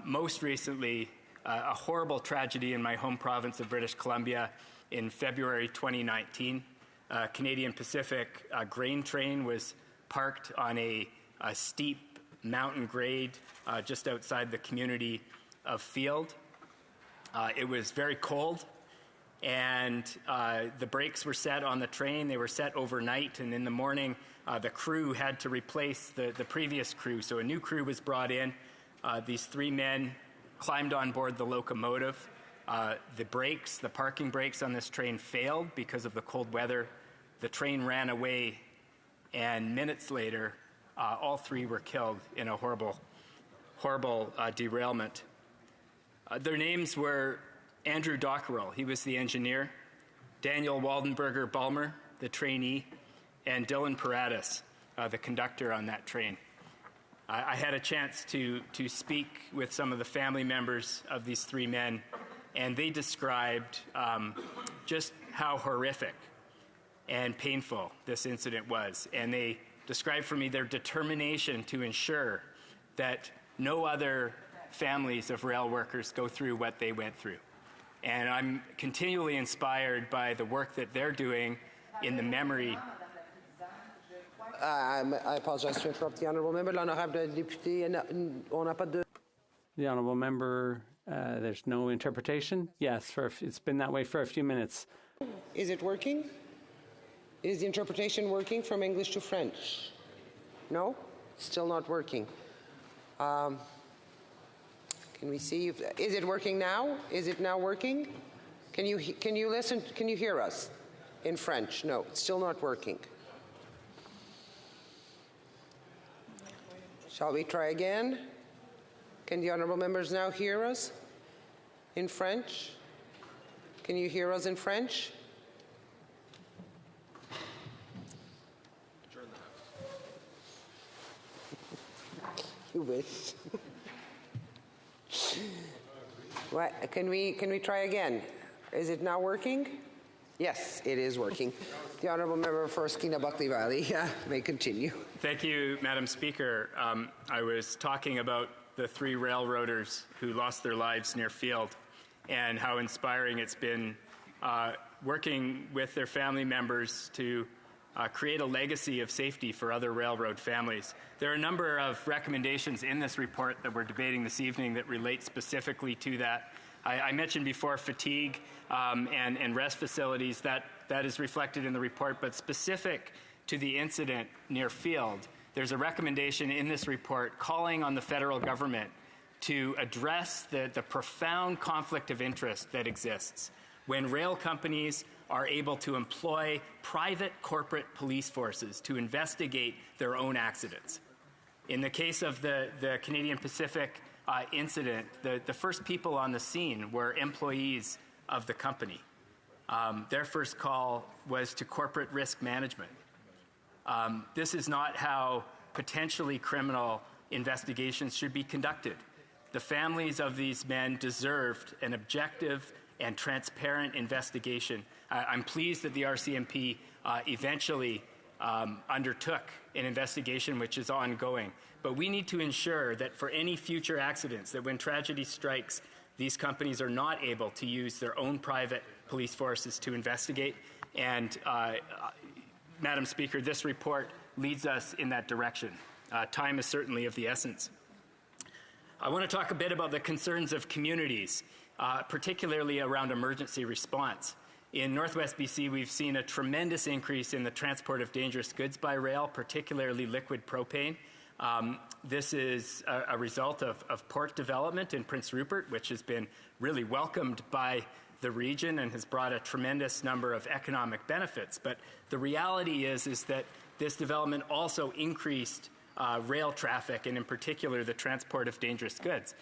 Most recently, a horrible tragedy in my home province of British Columbia in February 2019. Canadian Pacific grain train was parked on a steep mountain grade just outside the community of Field. It was very cold, and the brakes were set on the train. They were set overnight, and in the morning, the crew had to replace the previous crew. So a new crew was brought in. These three men climbed on board the locomotive. The brakes, the parking brakes on this train failed because of the cold weather. The train ran away, and minutes later, all three were killed in a horrible derailment. Their names were Andrew Dockerell, he was the engineer, Daniel Waldenberger Balmer, the trainee, and Dylan Paratus, the conductor on that train. I had a chance to speak with some of the family members of these three men, and they described just how horrific and painful this incident was. And they described for me their determination to ensure that no other families of rail workers go through what they went through. And I'm continually inspired by the work that they're doing in the memory. I apologize to interrupt the honourable member. L'honorable député, on n'a pas de... The honourable member, there's no interpretation. Yes, it's been that way for a few minutes. Is it working? Is the interpretation working from English to French? No? Still not working. Can we see is it working now? Is it now working? Can you listen? Can you hear us in French? No, it's still not working. Shall we try again? Can the honourable members now hear us in French? Can you hear us in French? You wish. What? Can we try again? Is it now working? Yes, it is working. The honourable member for Skeena-Buckley Valley may continue. Thank you, Madam Speaker. I was talking about the three railroaders who lost their lives near Field and how inspiring it's been working with their family members to create a legacy of safety for other railroad families. There are a number of recommendations in this report that we're debating this evening that relate specifically to that. I mentioned before fatigue and rest facilities. That is reflected in the report, but specific to the incident near Field, there's a recommendation in this report calling on the federal government to address the profound conflict of interest that exists when rail companies are able to employ private corporate police forces to investigate their own accidents. In the case of the Canadian Pacific incident, the first people on the scene were employees of the company. Their first call was to corporate risk management. This is not how potentially criminal investigations should be conducted. The families of these men deserved an objective and transparent investigation. I'm pleased that the RCMP eventually undertook an investigation which is ongoing. But we need to ensure that for any future accidents, that when tragedy strikes, these companies are not able to use their own private police forces to investigate. And Madam Speaker, this report leads us in that direction. Time is certainly of the essence. I want to talk a bit about the concerns of communities, particularly around emergency response. In Northwest BC, we've seen a tremendous increase in the transport of dangerous goods by rail, particularly liquid propane. This is a result of port development in Prince Rupert, which has been really welcomed by the region and has brought a tremendous number of economic benefits. But the reality is that this development also increased rail traffic, and in particular the transport of dangerous goods.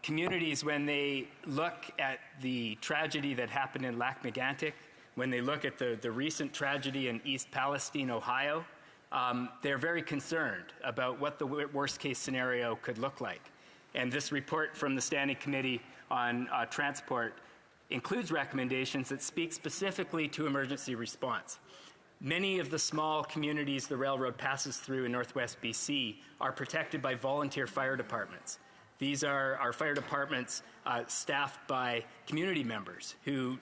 Communities, when they look at the tragedy that happened in Lac-Mégantic, when they look at the recent tragedy in East Palestine, Ohio, they're very concerned about what the worst-case scenario could look like. And this report from the Standing Committee on Transport includes recommendations that speak specifically to emergency response. Many of the small communities the railroad passes through in Northwest BC are protected by volunteer fire departments. These are our fire departments staffed by community members who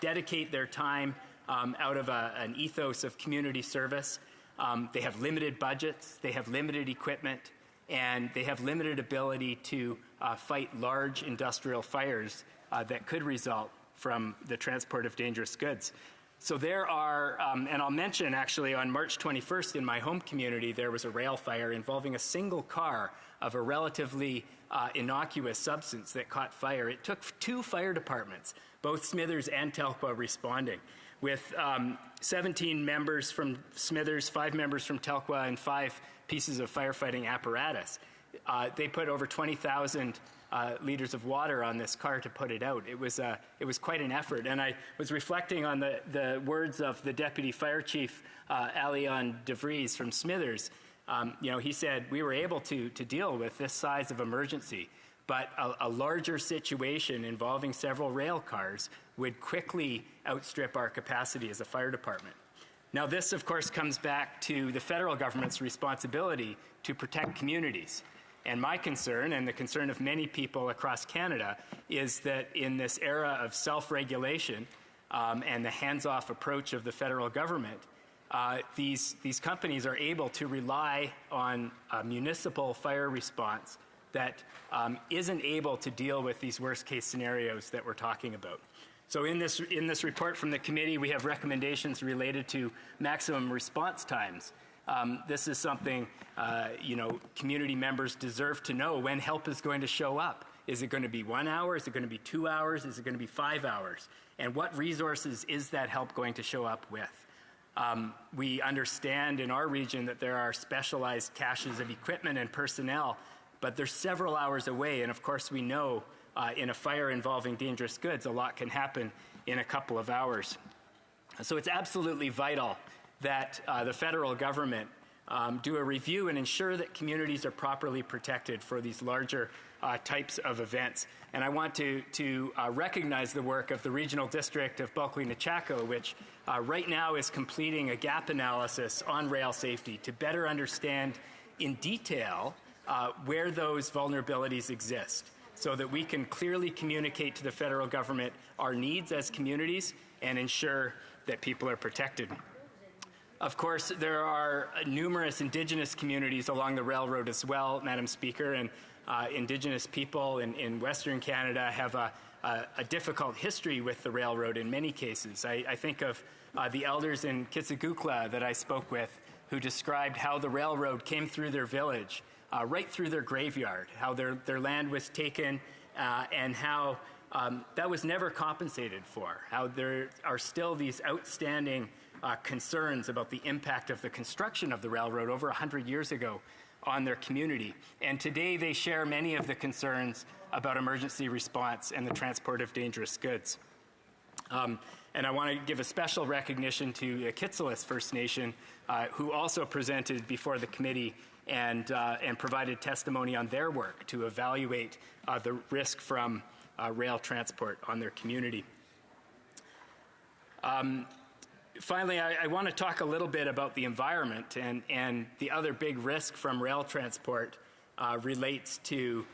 dedicate their time out of an ethos of community service. They have limited budgets, they have limited equipment, and they have limited ability to fight large industrial fires that could result from the transport of dangerous goods. So there are, and I'll mention actually on March 21st in my home community, there was a rail fire involving a single car of a relatively innocuous substance that caught fire. It took 2 fire departments, both Smithers and Telkwa, responding, with 17 members from Smithers, 5 members from Telkwa, and 5 pieces of firefighting apparatus. They put over 20,000 liters of water on this car to put it out. It was quite an effort. And I was reflecting on the words of the Deputy Fire Chief, Alion DeVries from Smithers. He said, we were able to deal with this size of emergency, but a larger situation involving several rail cars would quickly outstrip our capacity as a fire department. Now, this, of course, comes back to the federal government's responsibility to protect communities. And my concern, and the concern of many people across Canada, is that in this era of self-regulation and the hands-off approach of the federal government, these companies are able to rely on a municipal fire response that isn't able to deal with these worst-case scenarios that we're talking about. So in this report from the committee, we have recommendations related to maximum response times. This is something, community members deserve to know when help is going to show up. Is it going to be 1 hour? Is it going to be 2 hours? Is it going to be 5 hours? And what resources is that help going to show up with? We understand in our region that there are specialized caches of equipment and personnel, but they're several hours away. And of course, we know in a fire involving dangerous goods, a lot can happen in a couple of hours. So it's absolutely vital that the federal government do a review and ensure that communities are properly protected for these larger types of events. And I want to recognize the work of the Regional District of Bulkley-Nechako, which right now is completing a gap analysis on rail safety to better understand in detail where those vulnerabilities exist, so that we can clearly communicate to the federal government our needs as communities and ensure that people are protected. Of course, there are numerous Indigenous communities along the railroad as well, Madam Speaker, and Indigenous people in Western Canada have a difficult history with the railroad in many cases. I think of the elders in Kitsagukla that I spoke with who described how the railroad came through their village, right through their graveyard, how their land was taken and how that was never compensated for, how there are still these outstanding concerns about the impact of the construction of the railroad over 100 years ago on their community. And today they share many of the concerns about emergency response and the transport of dangerous goods. And I want to give a special recognition to the Kitsillas First Nation, who also presented before the committee and provided testimony on their work to evaluate the risk from rail transport on their community. Finally, I want to talk a little bit about the environment, and the other big risk from rail transport relates to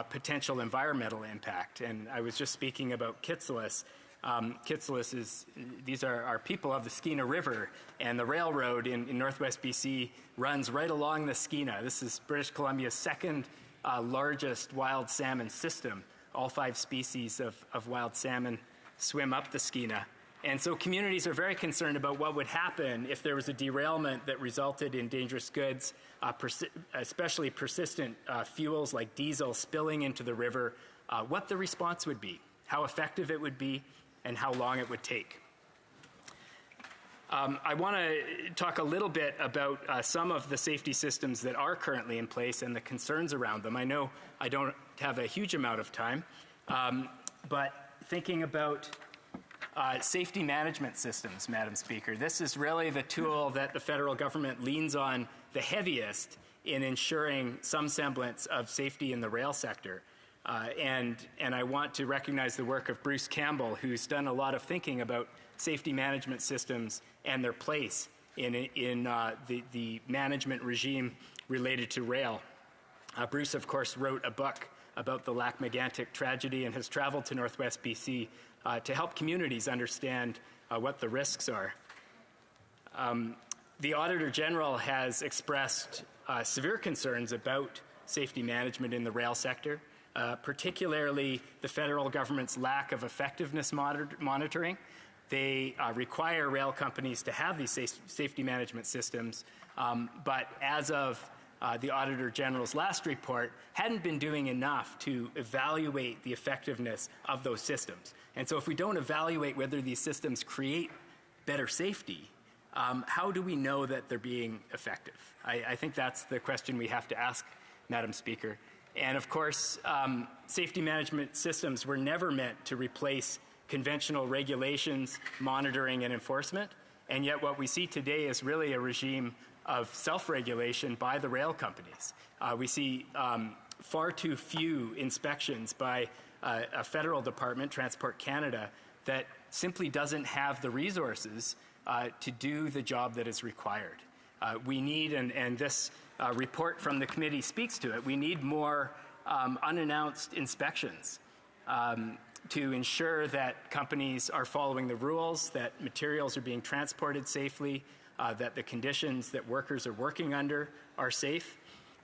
potential environmental impact. And I was just speaking about Kitsillas. Kitsillas these are people of the Skeena River, and the railroad in Northwest BC runs right along the Skeena. This is British Columbia's second largest wild salmon system. All 5 species of wild salmon swim up the Skeena. And so communities are very concerned about what would happen if there was a derailment that resulted in dangerous goods, especially persistent fuels like diesel spilling into the river, what the response would be. how effective it would be, and how long it would take. I want to talk a little bit about some of the safety systems that are currently in place and the concerns around them. I know I don't have a huge amount of time, but thinking about safety management systems, Madam Speaker, this is really the tool that the federal government leans on the heaviest in ensuring some semblance of safety in the rail sector. And I want to recognize the work of Bruce Campbell, who's done a lot of thinking about safety management systems and their place in the management regime related to rail. Bruce, of course, wrote a book about the Lac-Mégantic tragedy and has traveled to Northwest BC to help communities understand what the risks are. The Auditor General has expressed severe concerns about safety management in the rail sector, particularly the federal government's lack of effectiveness monitoring. They require rail companies to have these safety management systems, but as of the Auditor General's last report, hadn't been doing enough to evaluate the effectiveness of those systems. And so if we don't evaluate whether these systems create better safety, how do we know that they're being effective? I think that's the question we have to ask, Madam Speaker. And of course, safety management systems were never meant to replace conventional regulations, monitoring, and enforcement. And yet what we see today is really a regime of self-regulation by the rail companies. We see far too few inspections by a federal department, Transport Canada, that simply doesn't have the resources to do the job that is required. We need, and this report from the committee speaks to it, we need more unannounced inspections to ensure that companies are following the rules, that materials are being transported safely, that the conditions that workers are working under are safe.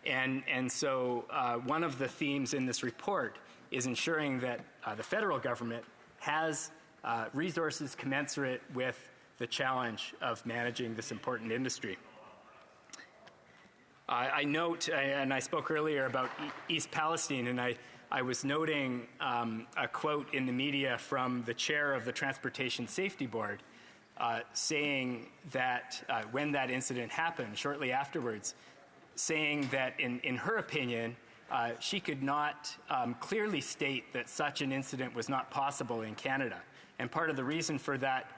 And so one of the themes in this report is ensuring that the federal government has resources commensurate with the challenge of managing this important industry. I note, and I spoke earlier about East Palestine, and I was noting a quote in the media from the chair of the Transportation Safety Board saying that when that incident happened, shortly afterwards, saying that in her opinion, she could not clearly state that such an incident was not possible in Canada. And part of the reason for that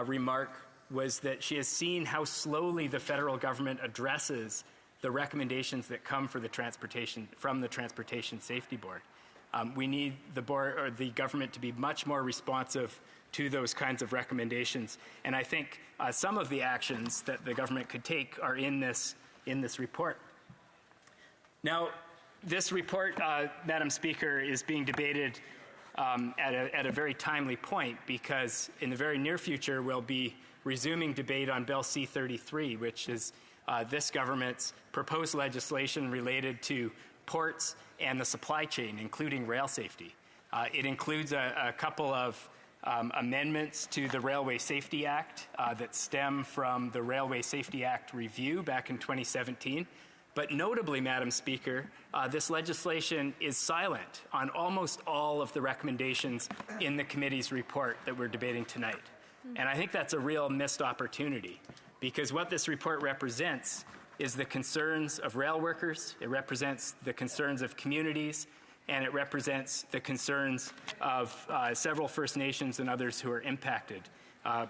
remark was that she has seen how slowly the federal government addresses the recommendations that come from the Transportation Safety Board. We need the board or the government to be much more responsive to those kinds of recommendations. And I think some of the actions that the government could take are in this report. Now, this report, Madam Speaker, is being debated at a very timely point because in the very near future we'll be resuming debate on Bill C-33, which is this government's proposed legislation related to ports and the supply chain, including rail safety. It includes a couple of amendments to the Railway Safety Act that stem from the Railway Safety Act review back in 2017. But notably, Madam Speaker, this legislation is silent on almost all of the recommendations in the committee's report that we're debating tonight. And I think that's a real missed opportunity because what this report represents is the concerns of rail workers, it represents the concerns of communities, and it represents the concerns of several First Nations and others who are impacted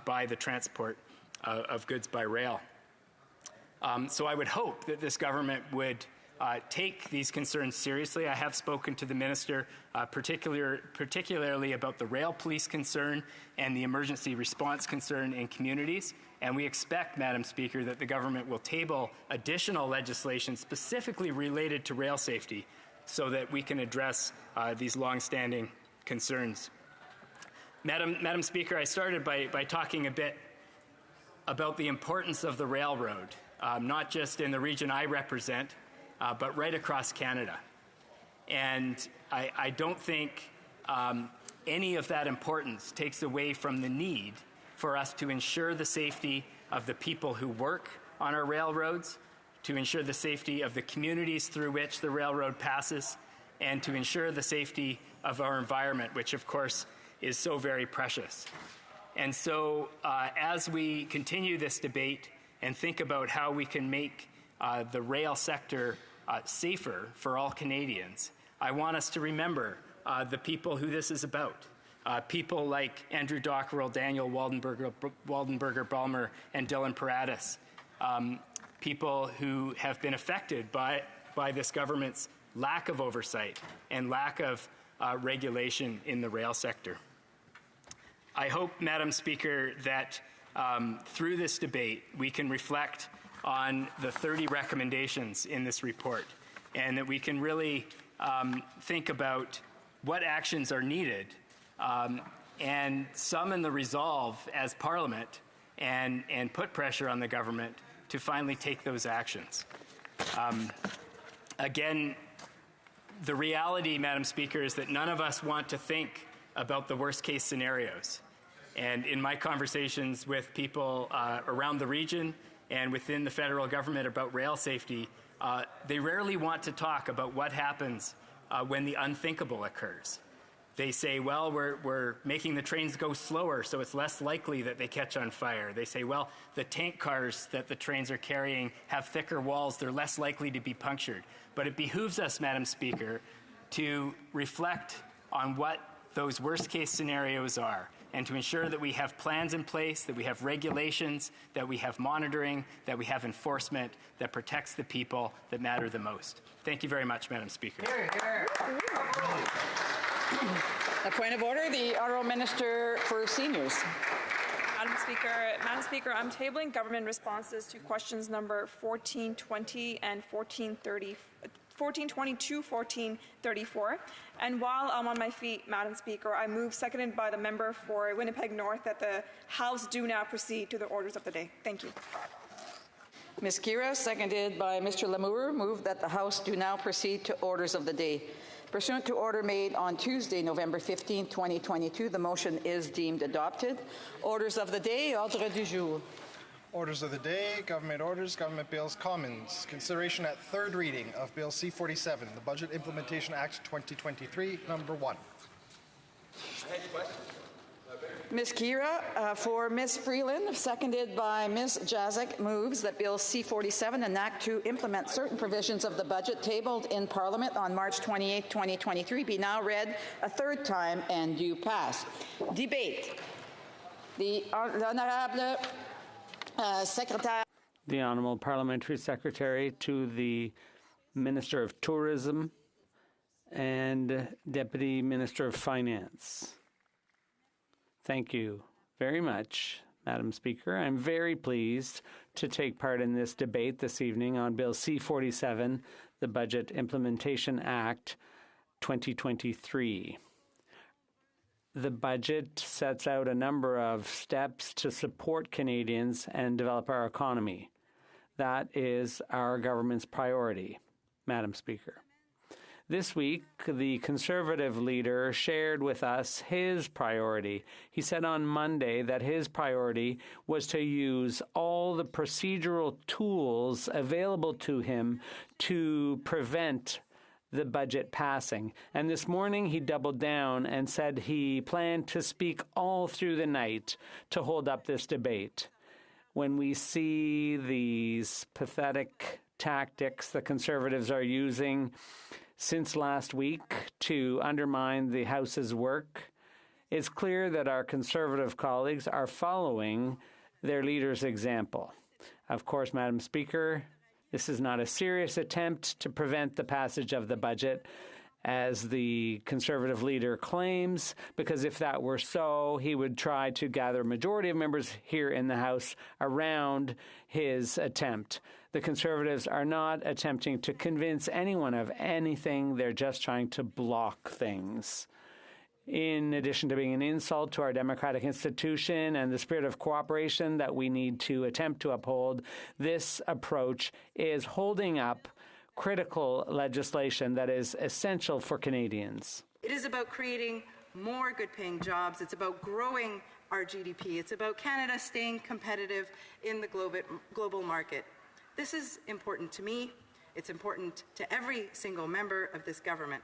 by the transport of goods by rail. So I would hope that this government would take these concerns seriously. I have spoken to the minister particularly about the rail police concern and the emergency response concern in communities. And we expect, Madam Speaker, that the government will table additional legislation specifically related to rail safety so that we can address these long-standing concerns. Madam Speaker, I started by talking a bit about the importance of the railroad, not just in the region I represent, but right across Canada. And I don't think any of that importance takes away from the need for us to ensure the safety of the people who work on our railroads, to ensure the safety of the communities through which the railroad passes, and to ensure the safety of our environment, which of course is so very precious. And so as we continue this debate and think about how we can make the rail sector safer for all Canadians, I want us to remember the people who this is about. People like Andrew Dockrell, Daniel Waldenberger Balmer, and Dylan Paratus. People who have been affected by this government's lack of oversight and lack of regulation in the rail sector. I hope, Madam Speaker, that through this debate we can reflect on the 30 recommendations in this report, and that we can really think about what actions are needed and summon the resolve as Parliament and put pressure on the government to finally take those actions. Again, the reality, Madam Speaker, is that none of us want to think about the worst case scenarios. And in my conversations with people around the region and within the federal government about rail safety, they rarely want to talk about what happens when the unthinkable occurs. They say, well, we're making the trains go slower, so it's less likely that they catch on fire. They say, well, the tank cars that the trains are carrying have thicker walls, they're less likely to be punctured. But it behooves us, Madam Speaker, to reflect on what those worst case scenarios are, and to ensure that we have plans in place, that we have regulations, that we have monitoring, that we have enforcement that protects the people that matter the most. Thank you very much, Madam Speaker. A point of order, the Honourable Minister for Seniors. Madam Speaker, I'm tabling government responses to questions number 1420 and 1422, 1434. And while I'm on my feet, Madam Speaker, I move, seconded by the member for Winnipeg North, that the House do now proceed to the orders of the day. Thank you. Ms. Kira, seconded by Mr. Lamour, move that the House do now proceed to orders of the day. Pursuant to order made on Tuesday, November 15, 2022, the motion is deemed adopted. Orders of the day, ordre du jour. Orders of the day, government orders, government bills, commons. Consideration at third reading of Bill C-47, the Budget Implementation Act 2023, number 1. Ms. Kira, for Ms. Freeland, seconded by Ms. Jazik, moves that Bill C-47, an act to implement certain provisions of the budget tabled in Parliament on March 28, 2023, be now read a third time and do pass. Debate. The Honourable Secretary. The Honourable Parliamentary Secretary to the Minister of Tourism and Deputy Minister of Finance. Thank you very much, Madam Speaker. I'm very pleased to take part in this debate this evening on Bill C-47, the Budget Implementation Act 2023. The budget sets out a number of steps to support Canadians and develop our economy. That is our government's priority, Madam Speaker. This week, the Conservative leader shared with us his priority. He said on Monday that his priority was to use all the procedural tools available to him to prevent the budget passing. And this morning he doubled down and said he planned to speak all through the night to hold up this debate. When we see these pathetic tactics the Conservatives are using since last week to undermine the House's work, it's clear that our Conservative colleagues are following their leader's example. Of course, Madam Speaker, this is not a serious attempt to prevent the passage of the budget, as the Conservative leader claims, because if that were so, he would try to gather a majority of members here in the House around his attempt. The Conservatives are not attempting to convince anyone of anything. They're just trying to block things. In addition to being an insult to our democratic institution and the spirit of cooperation that we need to attempt to uphold, this approach is holding up critical legislation that is essential for Canadians. It is about creating more good-paying jobs. It's about growing our GDP. It's about Canada staying competitive in the global market. This is important to me. It's important to every single member of this government.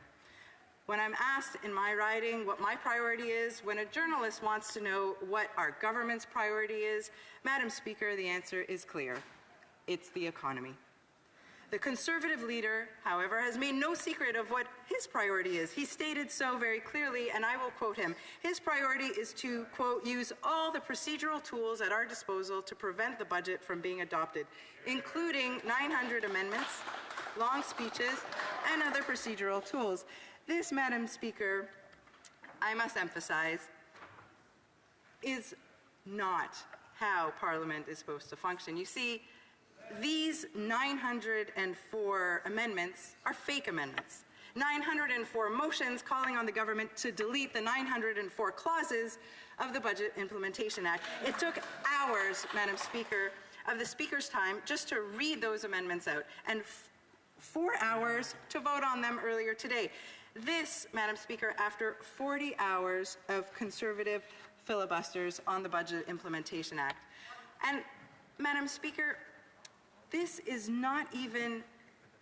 When I'm asked in my riding what my priority is, when a journalist wants to know what our government's priority is, Madam Speaker, the answer is clear. It's the economy. The Conservative leader, however, has made no secret of what his priority is. He stated so very clearly, and I will quote him. His priority is to, quote, use all the procedural tools at our disposal to prevent the budget from being adopted, including 900 amendments, long speeches, and other procedural tools. This, Madam Speaker, I must emphasize, is not how Parliament is supposed to function. You see, these 904 amendments are fake amendments. 904 motions calling on the government to delete the 904 clauses of the Budget Implementation Act. It took hours, Madam Speaker, of the Speaker's time just to read those amendments out, and 4 hours to vote on them earlier today. This, Madam Speaker, after 40 hours of Conservative filibusters on the Budget Implementation Act. And, Madam Speaker, this is not even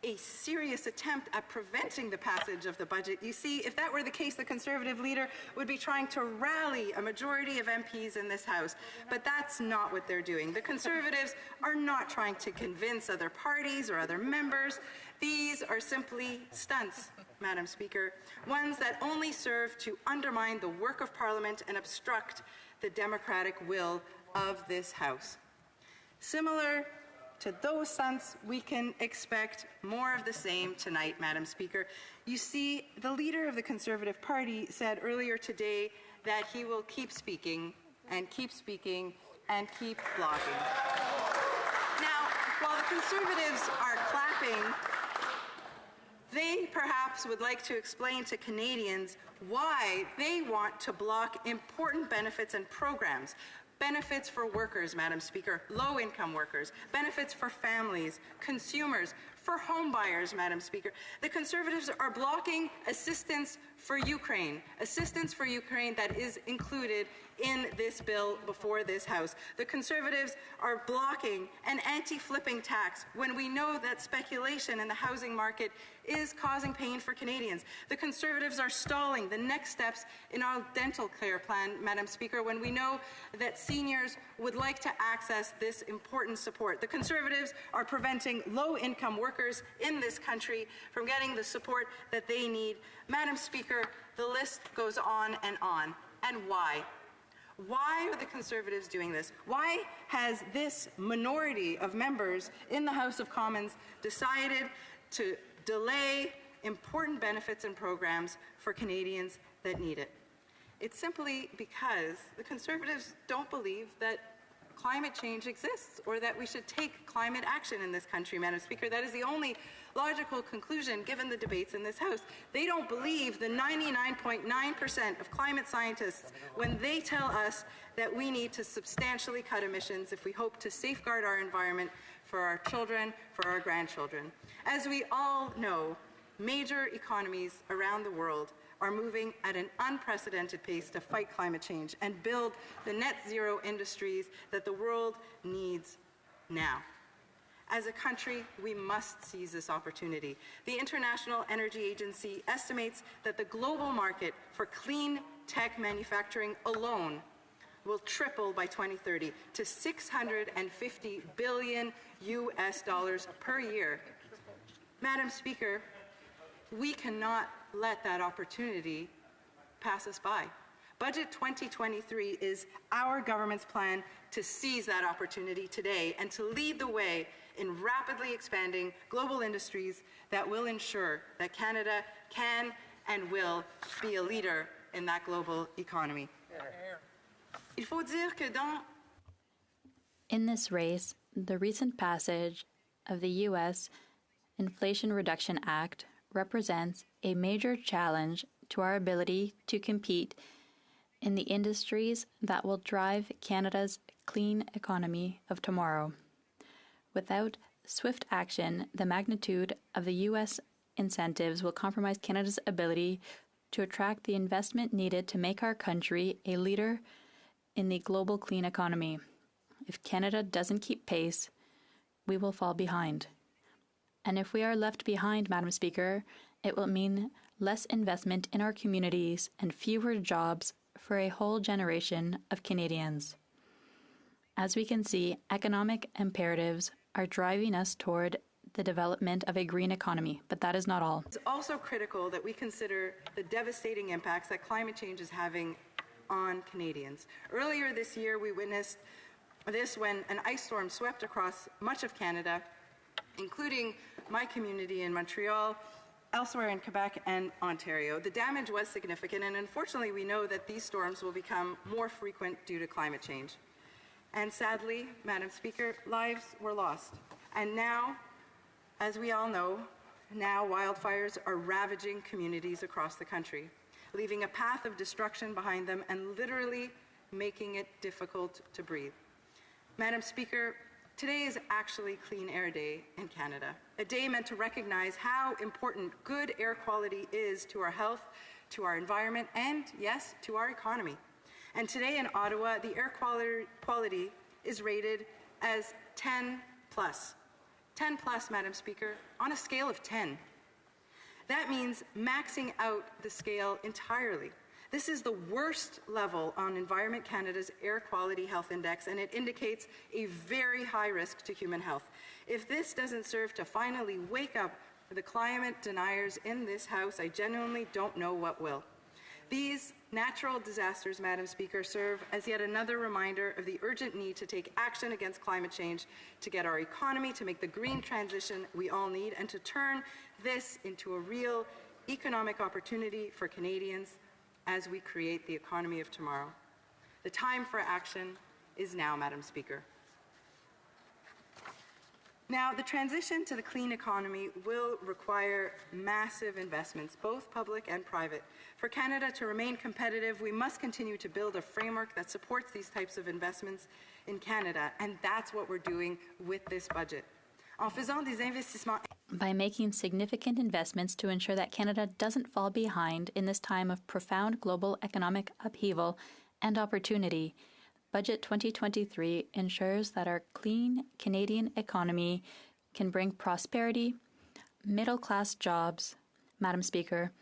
a serious attempt at preventing the passage of the budget. You see, if that were the case, the Conservative leader would be trying to rally a majority of MPs in this House. But that's not what they're doing. The Conservatives are not trying to convince other parties or other members. These are simply stunts, Madam Speaker, ones that only serve to undermine the work of Parliament and obstruct the democratic will of this House. Similar to those stunts, we can expect more of the same tonight, Madam Speaker. You see, the leader of the Conservative Party said earlier today that he will keep speaking and keep speaking and keep blocking. Now, while the Conservatives are clapping, they perhaps would like to explain to Canadians why they want to block important benefits and programs. Benefits for workers, Madam Speaker, low-income workers, benefits for families, consumers, for home buyers, Madam Speaker. The Conservatives are blocking assistance for Ukraine that is included in this bill before this House. The Conservatives are blocking an anti-flipping tax when we know that speculation in the housing market is causing pain for Canadians. The Conservatives are stalling the next steps in our dental care plan, Madam Speaker, when we know that seniors would like to access this important support. The Conservatives are preventing low-income workers in this country from getting the support that they need. Madam Speaker, the list goes on and on. And why? Why are the Conservatives doing this? Why has this minority of members in the House of Commons decided to delay important benefits and programs for Canadians that need it? It's simply because the Conservatives don't believe that climate change exists or that we should take climate action in this country, Madam Speaker. That is the only logical conclusion given the debates in this House. They don't believe the 99.9% of climate scientists when they tell us that we need to substantially cut emissions if we hope to safeguard our environment for our children, for our grandchildren. As we all know, major economies around the world are moving at an unprecedented pace to fight climate change and build the net zero industries that the world needs now. As a country, we must seize this opportunity. The International Energy Agency estimates that the global market for clean tech manufacturing alone will triple by 2030 to $650 billion per year. Madam Speaker, we cannot let that opportunity pass us by. Budget 2023 is our government's plan to seize that opportunity today and to lead the way in rapidly expanding global industries that will ensure that Canada can and will be a leader in that global economy. Il faut dire que dans In this race, the recent passage of the U.S. Inflation Reduction Act represents a major challenge to our ability to compete in the industries that will drive Canada's clean economy of tomorrow. Without swift action, the magnitude of the U.S. incentives will compromise Canada's ability to attract the investment needed to make our country a leader in the global clean economy. If Canada doesn't keep pace, we will fall behind. And if we are left behind, Madam Speaker, it will mean less investment in our communities, and fewer jobs for a whole generation of Canadians. As we can see, economic imperatives are driving us toward the development of a green economy, but that is not all. It's also critical that we consider the devastating impacts that climate change is having on Canadians. Earlier this year, we witnessed this when an ice storm swept across much of Canada, including my community in Montreal, elsewhere in Quebec and Ontario. The damage was significant, and unfortunately, we know that these storms will become more frequent due to climate change. And sadly, Madam Speaker, lives were lost. And now, as we all know, now wildfires are ravaging communities across the country, leaving a path of destruction behind them and literally making it difficult to breathe. Madam Speaker, today is actually Clean Air Day in Canada, a day meant to recognize how important good air quality is to our health, to our environment, and, yes, to our economy. And today in Ottawa, the air quality is rated as 10 plus. 10 plus, Madam Speaker, on a scale of 10. That means maxing out the scale entirely. This is the worst level on Environment Canada's Air Quality Health Index, and it indicates a very high risk to human health. If this doesn't serve to finally wake up the climate deniers in this House, I genuinely don't know what will. These natural disasters, Madam Speaker, serve as yet another reminder of the urgent need to take action against climate change, to get our economy, to make the green transition we all need, and to turn this into a real economic opportunity for Canadians as we create the economy of tomorrow. The time for action is now, Madam Speaker. Now, the transition to the clean economy will require massive investments, both public and private. For Canada to remain competitive, we must continue to build a framework that supports these types of investments in Canada, and that's what we're doing with this budget. En faisant des investissements by making significant investments to ensure that Canada doesn't fall behind in this time of profound global economic upheaval and opportunity, Budget 2023 ensures that our clean Canadian economy can bring prosperity, middle-class jobs, Madam Speaker,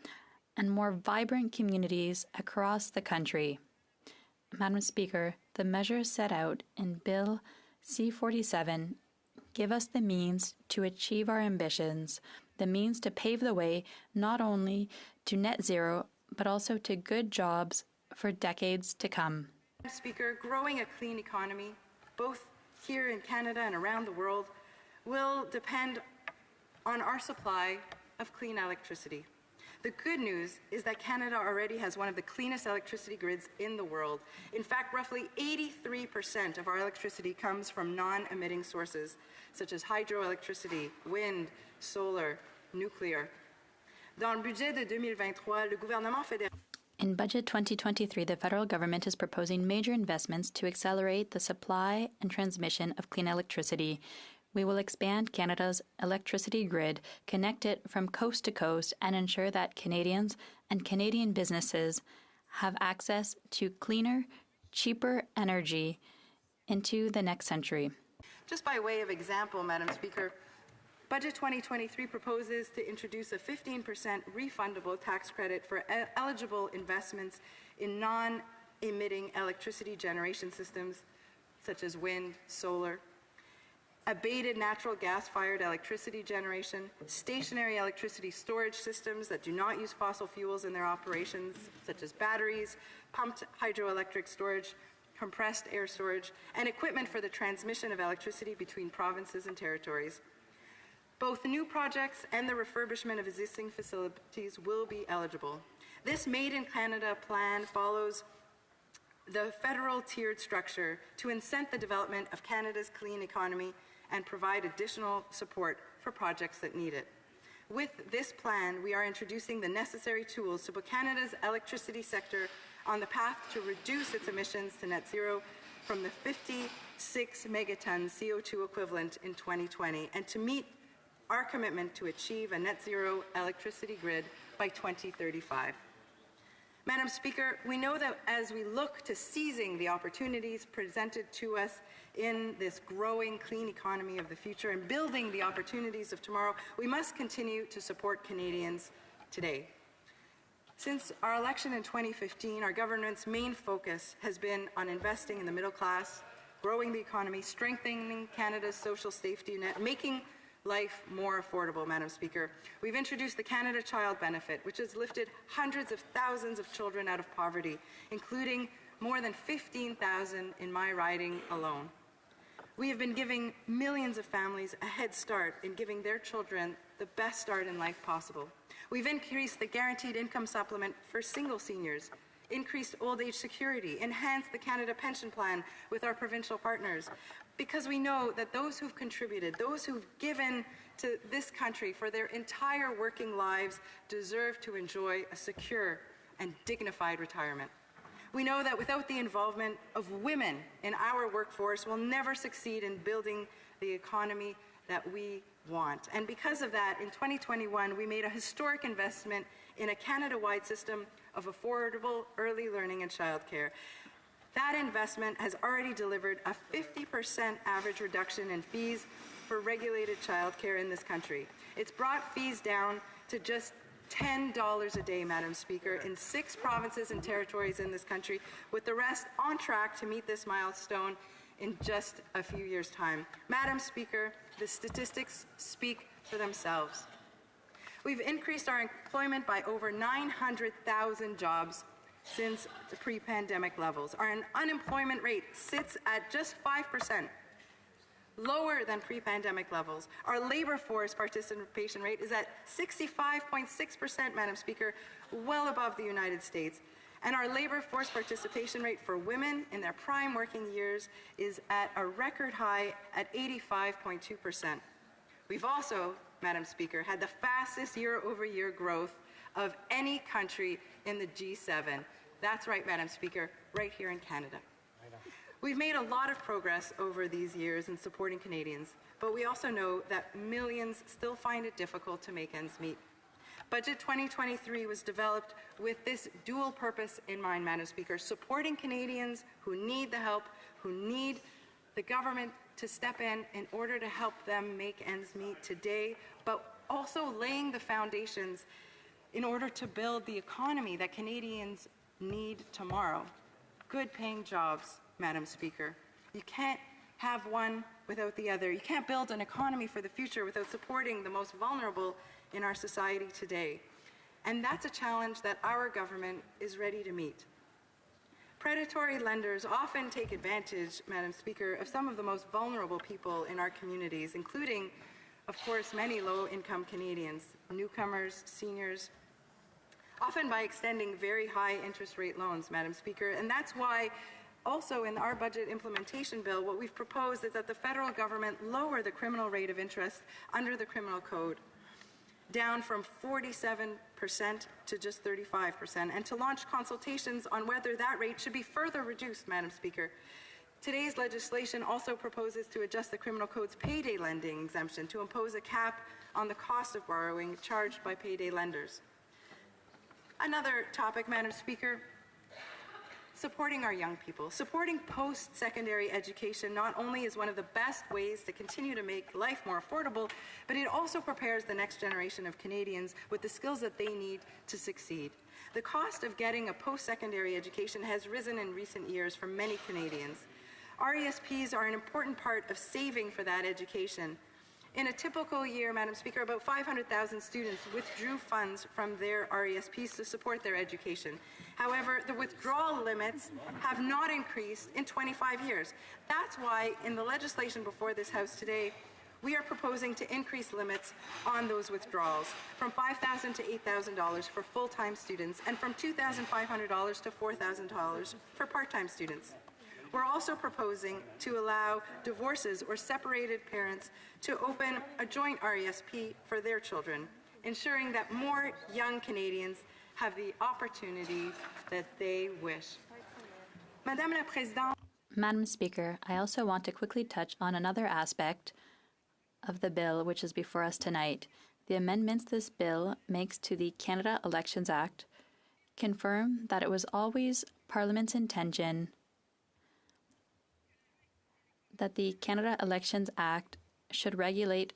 and more vibrant communities across the country. Madam Speaker, the measures set out in Bill C-47 give us the means to achieve our ambitions, the means to pave the way not only to net zero, but also to good jobs for decades to come. Madam Speaker, growing a clean economy, both here in Canada and around the world, will depend on our supply of clean electricity. The good news is that Canada already has one of the cleanest electricity grids in the world. In fact, roughly 83% of our electricity comes from non-emitting sources, such as hydroelectricity, wind, solar, nuclear. Dans le budget de 2023, le gouvernement fédéral In Budget 2023, the federal government is proposing major investments to accelerate the supply and transmission of clean electricity. We will expand Canada's electricity grid, connect it from coast to coast, and ensure that Canadians and Canadian businesses have access to cleaner, cheaper energy into the next century. Just by way of example, Madam Speaker, Budget 2023 proposes to introduce a 15% refundable tax credit for eligible investments in non-emitting electricity generation systems, such as wind, solar, abated natural gas-fired electricity generation, stationary electricity storage systems that do not use fossil fuels in their operations, such as batteries, pumped hydroelectric storage, compressed air storage, and equipment for the transmission of electricity between provinces and territories. Both new projects and the refurbishment of existing facilities will be eligible. This Made in Canada plan follows the federal tiered structure to incent the development of Canada's clean economy and provide additional support for projects that need it. With this plan, we are introducing the necessary tools to put Canada's electricity sector on the path to reduce its emissions to net zero from the 56 megatons CO2 equivalent in 2020 and to meet our commitment to achieve a net zero electricity grid by 2035. Madam Speaker, we know that as we look to seizing the opportunities presented to us in this growing clean economy of the future and building the opportunities of tomorrow, we must continue to support Canadians today. Since our election in 2015, our government's main focus has been on investing in the middle class, growing the economy, strengthening Canada's social safety net, making life more affordable, Madam Speaker. We've introduced the Canada Child Benefit, which has lifted hundreds of thousands of children out of poverty, including more than 15,000 in my riding alone. We have been giving millions of families a head start in giving their children the best start in life possible. We've increased the guaranteed income supplement for single seniors, increased old age security, enhanced the Canada Pension Plan with our provincial partners, because we know that those who've contributed, those who've given to this country for their entire working lives deserve to enjoy a secure and dignified retirement. We know that without the involvement of women in our workforce, we'll never succeed in building the economy that we want. And because of that, in 2021, we made a historic investment in a Canada-wide system of affordable early learning and childcare. That investment has already delivered a 50% average reduction in fees for regulated childcare in this country. It's brought fees down to just $10 a day, Madam Speaker, in 6 provinces and territories in this country, with the rest on track to meet this milestone in just a few years' time. Madam Speaker, the statistics speak for themselves. We've increased our employment by over 900,000 jobs since the pre-pandemic levels. Our unemployment rate sits at just 5%, lower than pre-pandemic levels. Our labor force participation rate is at 65.6%, Madam Speaker, well above the United States. And our labor force participation rate for women in their prime working years is at a record high at 85.2%. We've also, Madam Speaker, had the fastest year-over-year growth of any country in the G7. That's right, Madam Speaker, right here in Canada. We've made a lot of progress over these years in supporting Canadians, but we also know that millions still find it difficult to make ends meet. Budget 2023 was developed with this dual purpose in mind, Madam Speaker, supporting Canadians who need the help, who need the government to step in order to help them make ends meet today, but also laying the foundations in order to build the economy that Canadians need tomorrow. Good paying jobs, Madam Speaker. You can't have one without the other. You can't build an economy for the future without supporting the most vulnerable in our society today. And that's a challenge that our government is ready to meet. Predatory lenders often take advantage, Madam Speaker, of some of the most vulnerable people in our communities, including, of course, many low-income Canadians, newcomers, seniors, often by extending very high interest rate loans, Madam Speaker. And that's why also in our budget implementation bill, what we've proposed is that the federal government lower the criminal rate of interest under the criminal code, down from 47% to just 35%, and to launch consultations on whether that rate should be further reduced, Madam Speaker. Today's legislation also proposes to adjust the criminal code's payday lending exemption to impose a cap on the cost of borrowing charged by payday lenders. Another topic, Madam Speaker, supporting our young people. Supporting post-secondary education not only is one of the best ways to continue to make life more affordable, but it also prepares the next generation of Canadians with the skills that they need to succeed. The cost of getting a post-secondary education has risen in recent years for many Canadians. RESPs are an important part of saving for that education. In a typical year, Madam Speaker, about 500,000 students withdrew funds from their RESPs to support their education. However, the withdrawal limits have not increased in 25 years. That's why in the legislation before this House today, we are proposing to increase limits on those withdrawals from $5,000 to $8,000 for full-time students and from $2,500 to $4,000 for part-time students. We're also proposing to allow divorces or separated parents to open a joint RESP for their children, ensuring that more young Canadians have the opportunity that they wish. Madame la Présidente. Madam Speaker, I also want to quickly touch on another aspect of the bill which is before us tonight. The amendments this bill makes to the Canada Elections Act confirm that it was always Parliament's intention that the Canada Elections Act should regulate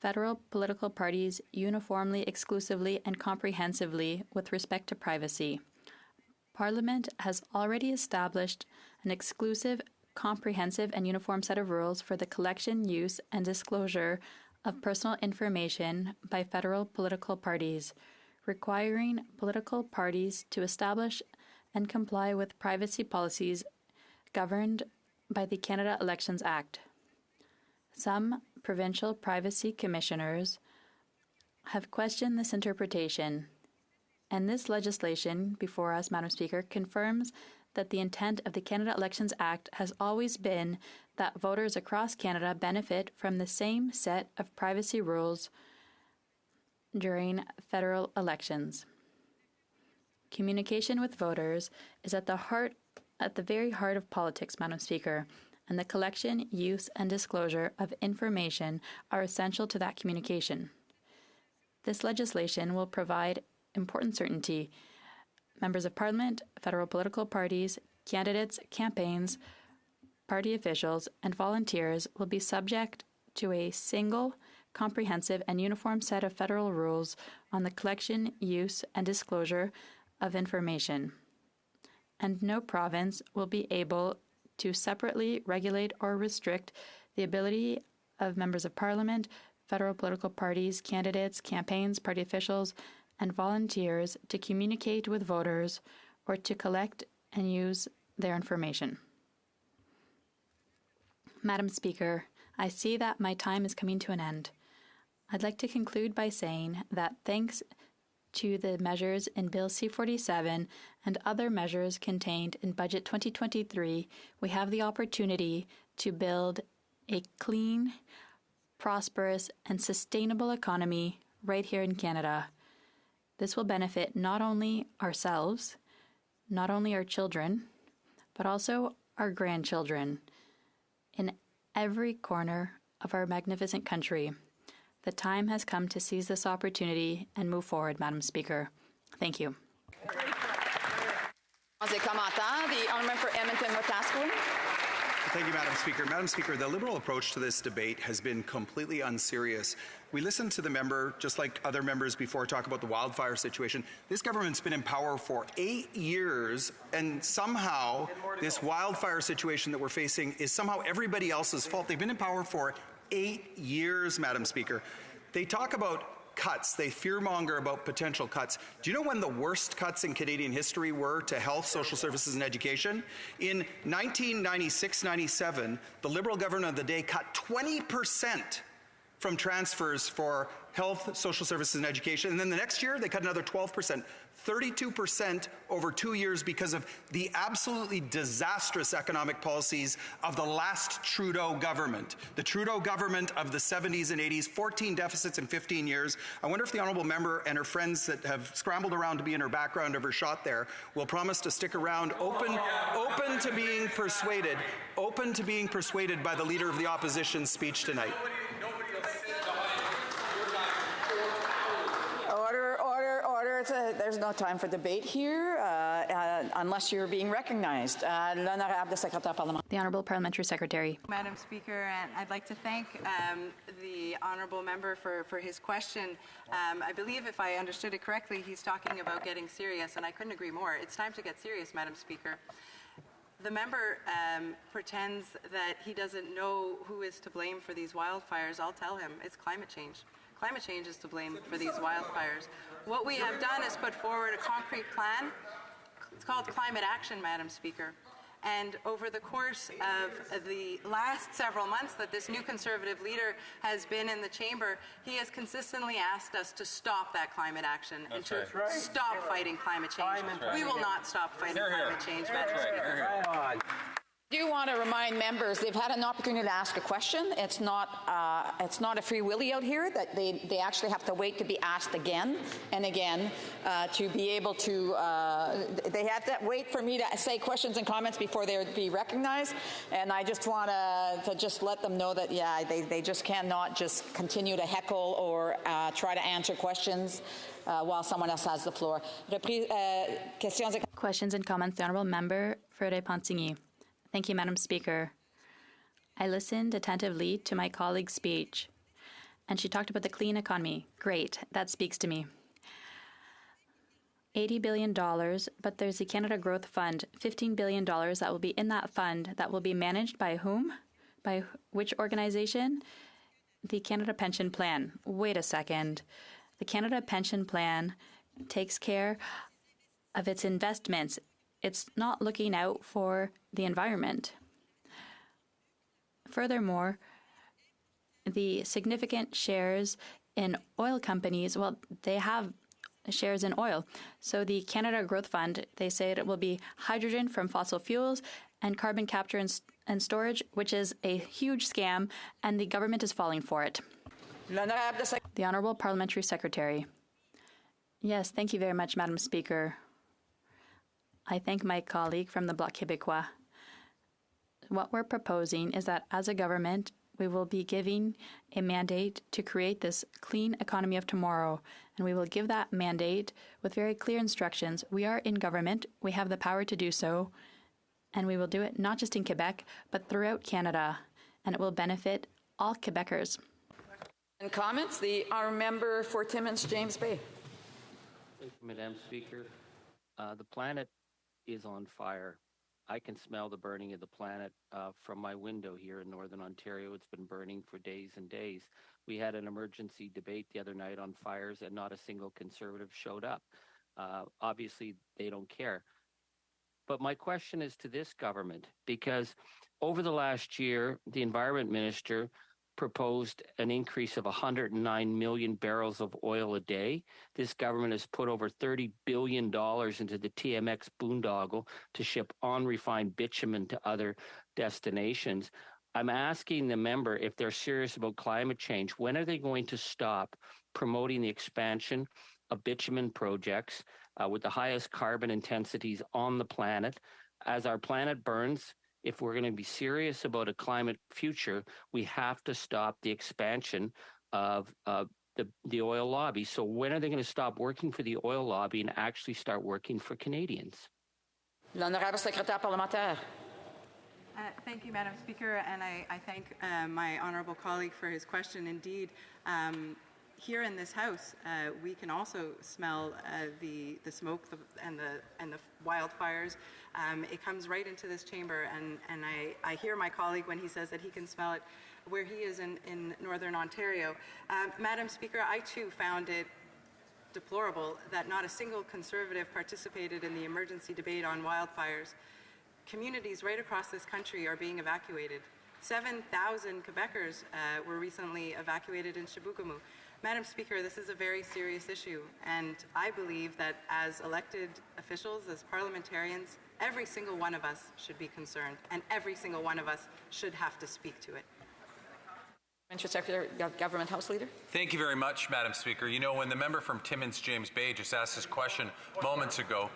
federal political parties uniformly, exclusively, and comprehensively with respect to privacy. Parliament has already established an exclusive, comprehensive, and uniform set of rules for the collection, use, and disclosure of personal information by federal political parties, requiring political parties to establish and comply with privacy policies governed by the Canada Elections Act. Some provincial privacy commissioners have questioned this interpretation, and this legislation before us, Madam Speaker, confirms that the intent of the Canada Elections Act has always been that voters across Canada benefit from the same set of privacy rules during federal elections. Communication with voters is at the very heart of politics, Madam Speaker, and the collection, use, and disclosure of information are essential to that communication. This legislation will provide important certainty. Members of Parliament, federal political parties, candidates, campaigns, party officials, and volunteers will be subject to a single, comprehensive, and uniform set of federal rules on the collection, use, and disclosure of information. And no province will be able to separately regulate or restrict the ability of members of Parliament, federal political parties, candidates, campaigns, party officials, and volunteers to communicate with voters or to collect and use their information. Madam Speaker, I see that my time is coming to an end. I'd like to conclude by saying that thanks to the measures in Bill C-47 and other measures contained in Budget 2023, we have the opportunity to build a clean, prosperous, and sustainable economy right here in Canada. This will benefit not only ourselves, not only our children, but also our grandchildren in every corner of our magnificent country. The time has come to seize this opportunity and move forward, Madam Speaker. Thank you. The honourable for Edmonton-Wetaskiwin. Thank you, Madam Speaker. Madam Speaker, the Liberal approach to this debate has been completely unserious. We listened to the member, just like other members before, talk about the wildfire situation. This government's been in power for 8 years, and somehow this wildfire situation that we're facing is somehow everybody else's fault. They've been in power for 8 years, Madam Speaker. They talk about cuts. They fearmonger about potential cuts. Do you know when the worst cuts in Canadian history were to health, social services, and education? In 1996-97, the Liberal government of the day cut 20% from transfers for health, social services, and education. And then the next year, they cut another 12%. 32% over 2 years because of the absolutely disastrous economic policies of the last Trudeau government. The Trudeau government of the 70s and 80s, 14 deficits in 15 years. I wonder if the honourable member and her friends that have scrambled around to be in her background of her shot there will promise to stick around, open to being persuaded by the Leader of the Opposition's speech tonight. There's no time for debate here unless you're being recognized. The Honourable Parliamentary Secretary. Madam Speaker, and I'd like to thank the honourable member for his question. I believe, if I understood it correctly, he's talking about getting serious, and I couldn't agree more. It's time to get serious, Madam Speaker. The member pretends that he doesn't know who is to blame for these wildfires. I'll tell him, it's climate change. Climate change is to blame for these wildfires. What we have done is put forward a concrete plan. It's called Climate Action, Madam Speaker. And over the course of the last several months that this new Conservative leader has been in the chamber, he has consistently asked us to stop that climate action and to stop fighting climate change. We will not stop fighting climate change, Madam Speaker. I do want to remind members they've had an opportunity to ask a question. It's not a free willy out here, that they actually have to wait to be asked again and again to be able to, they have to wait for me to say questions and comments before they would be recognized. And I just want to just let them know that, yeah, they just cannot just continue to heckle or try to answer questions while someone else has the floor. Questions and comments, the Honourable Member for Repentigny. Thank you, Madam Speaker. I listened attentively to my colleague's speech, And she talked about the clean economy. Great, that speaks to me. $80 billion, but there's the Canada Growth Fund, $15 billion that will be in that fund that will be managed by whom? By which organization? The Canada Pension Plan. Wait a second. The Canada Pension Plan takes care of its investments. It's not looking out for the environment. Furthermore, the significant shares in oil companies, well, they have shares in oil. So the Canada Growth Fund, they say it will be hydrogen from fossil fuels and carbon capture and storage, which is a huge scam, and the government is falling for it. The Honourable Parliamentary Secretary. Yes, thank you very much, Madam Speaker. I thank my colleague from the Bloc Québécois. What we're proposing is that as a government, we will be giving a mandate to create this clean economy of tomorrow, and we will give that mandate with very clear instructions. We are in government, we have the power to do so, and we will do it not just in Quebec, but throughout Canada, and it will benefit all Quebecers. And comments, the honourable member for Timmins, James Bay. Thank you, Madam Speaker. The planet is on fire. I can smell the burning of the planet from my window here in Northern Ontario. It's been burning for days and days. We had an emergency debate the other night on fires, and not a single Conservative showed up. Obviously, they don't care. But my question is to this government, because over the last year, the Environment Minister proposed an increase of 109 million barrels of oil a day. This government has put over $30 billion into the TMX boondoggle to ship unrefined bitumen to other destinations. I'm asking the member if they're serious about climate change. When are they going to stop promoting the expansion of bitumen projects with the highest carbon intensities on the planet? As our planet burns, if we're going to be serious about a climate future, we have to stop the expansion of the oil lobby. So when are they going to stop working for the oil lobby and actually start working for Canadians? L'honorable secrétaire parlementaire. Thank you, Madam Speaker, and I thank my honourable colleague for his question. Indeed, here in this House, we can also smell the smoke and the wildfires. It comes right into this chamber, and I hear my colleague when he says that he can smell it where he is in Northern Ontario. Madam Speaker, I too found it deplorable that not a single Conservative participated in the emergency debate on wildfires. Communities right across this country are being evacuated. 7,000 Quebecers were recently evacuated in Chibougamau. Madam Speaker, this is a very serious issue, and I believe that as elected officials, as parliamentarians, every single one of us should be concerned, and every single one of us should have to speak to it. Mr. Secretary, Government House Leader. Thank you very much, Madam Speaker. You know, when the member from Timmins, James Bay, just asked this question moments ago.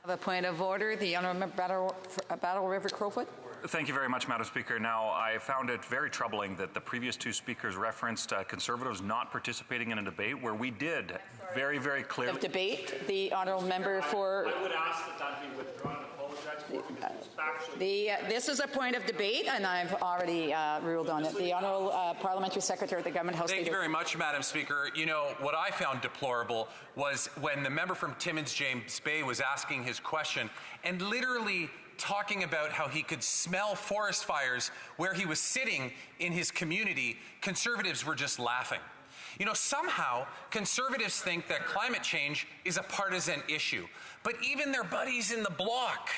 I have a point of order. The Honourable Member Battle River Crowfoot. Thank you very much, Madam Speaker. Now, I found it very troubling that the previous two speakers referenced Conservatives not participating in a debate where we did very, very clearly. Debate. The Honourable Member for. I would ask that that be withdrawn and apologized for because it's factually. This is a point of debate, and I've already ruled on it. The Honourable Parliamentary Secretary of the Government House Leader. Thank you very much, Madam Speaker. You know, what I found deplorable was when the member from Timmins, James Bay, was asking his question and literally talking about how he could smell forest fires where he was sitting in his community. Conservatives were just laughing. You know, somehow Conservatives think that climate change is a partisan issue, but even their buddies in the Bloc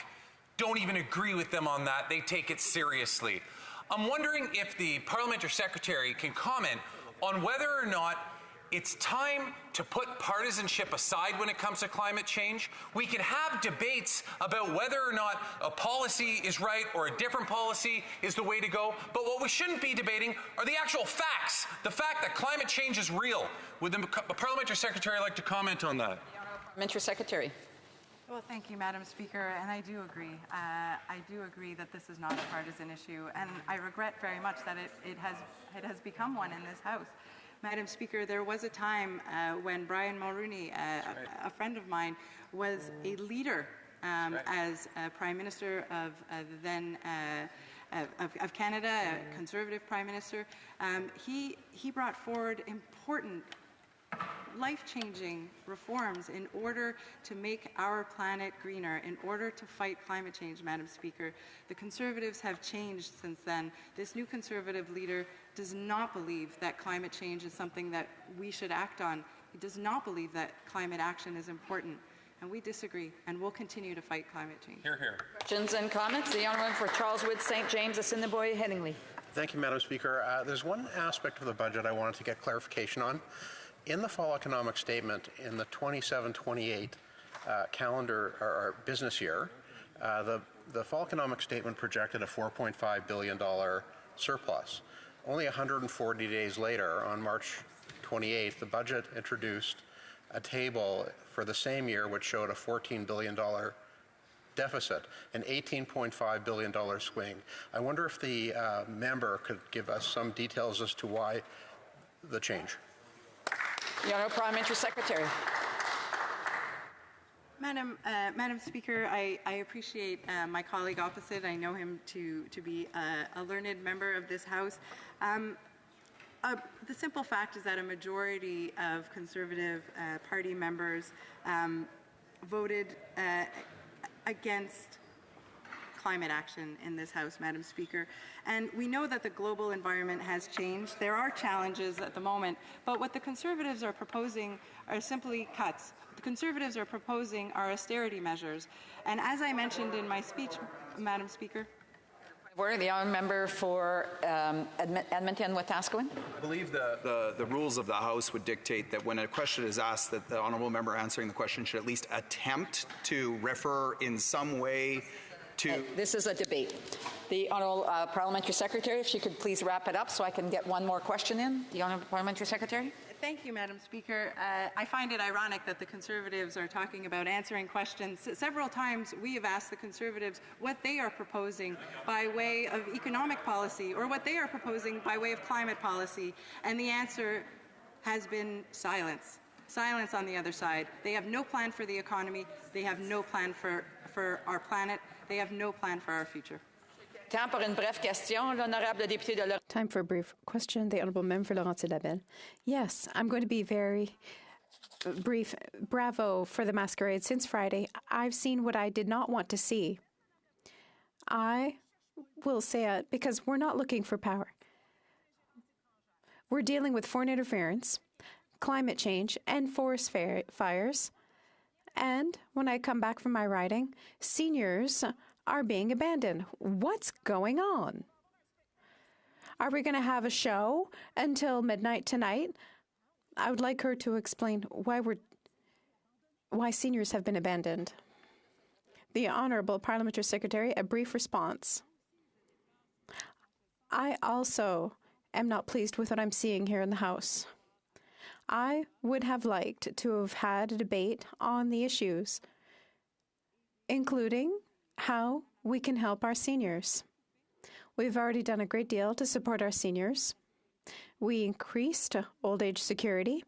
don't even agree with them on that. They take it seriously. I'm wondering if the Parliamentary Secretary can comment on whether or not it's time to put partisanship aside when it comes to climate change. We can have debates about whether or not a policy is right or a different policy is the way to go, but what we shouldn't be debating are the actual facts, the fact that climate change is real. Would the Parliamentary Secretary like to comment on that? Parliamentary Secretary. Well, thank you, Madam Speaker, and I do agree. I do agree that this is not a partisan issue, and I regret very much that it has become one in this House. Madam Speaker, there was a time when Brian Mulroney, a friend of mine, was a leader as Prime Minister of the then of Canada, a Conservative Prime Minister. He brought forward important, life-changing reforms in order to make our planet greener, in order to fight climate change, Madam Speaker. The Conservatives have changed since then. This new Conservative leader does not believe that climate change is something that we should act on. He does not believe that climate action is important. And we disagree, and we'll continue to fight climate change. Hear, hear. Questions and comments? The honourable for Charles Wood, St. James, Assiniboia, Headingley. Thank you, Madam Speaker. There's one aspect of the budget I wanted to get clarification on. In the fall economic statement, in the 27-28 calendar or business year, the fall economic statement projected a $4.5 billion surplus. Only 140 days later, on March 28th, the budget introduced a table for the same year which showed a $14 billion deficit, an $18.5 billion swing. I wonder if the member could give us some details as to why the change. The Honourable Parliamentary Secretary. Madam Speaker, I appreciate my colleague opposite. I know him to be a learned member of this House. The simple fact is that a majority of Conservative Party members voted against climate action in this House, Madam Speaker. And we know that the global environment has changed. There are challenges at the moment, but what the Conservatives are proposing are simply cuts. The Conservatives are proposing are austerity measures. And as I mentioned in my speech, Madam Speaker, The honourable member for Edmonton-Wetaskiwin. I believe the rules of the House would dictate that when a question is asked, that the honourable member answering the question should at least attempt to refer in some way to... This is a debate. The honourable Parliamentary Secretary, if she could please wrap it up so I can get one more question in. The honourable Parliamentary Secretary. Thank you, Madam Speaker. I find it ironic that the Conservatives are talking about answering questions. Several times we have asked the Conservatives what they are proposing by way of economic policy or what they are proposing by way of climate policy, and the answer has been silence. Silence on the other side. They have no plan for the economy. They have no plan for our planet. They have no plan for our future. Time for a brief question. The Honourable Member for Laurentides-Labelle. Yes, I'm going to be very brief. Bravo for the masquerade. Since Friday, I've seen what I did not want to see. I will say it because we're not looking for power. We're dealing with foreign interference, climate change, and forest fires. And when I come back from my riding, seniors are being abandoned. What's going on? Are we going to have a show until midnight tonight? I would like her to explain why seniors have been abandoned. The Honourable Parliamentary Secretary, a brief response. I also am not pleased with what I'm seeing here in the House. I would have liked to have had a debate on the issues, including how we can help our seniors. We've already done a great deal to support our seniors. We increased old age security.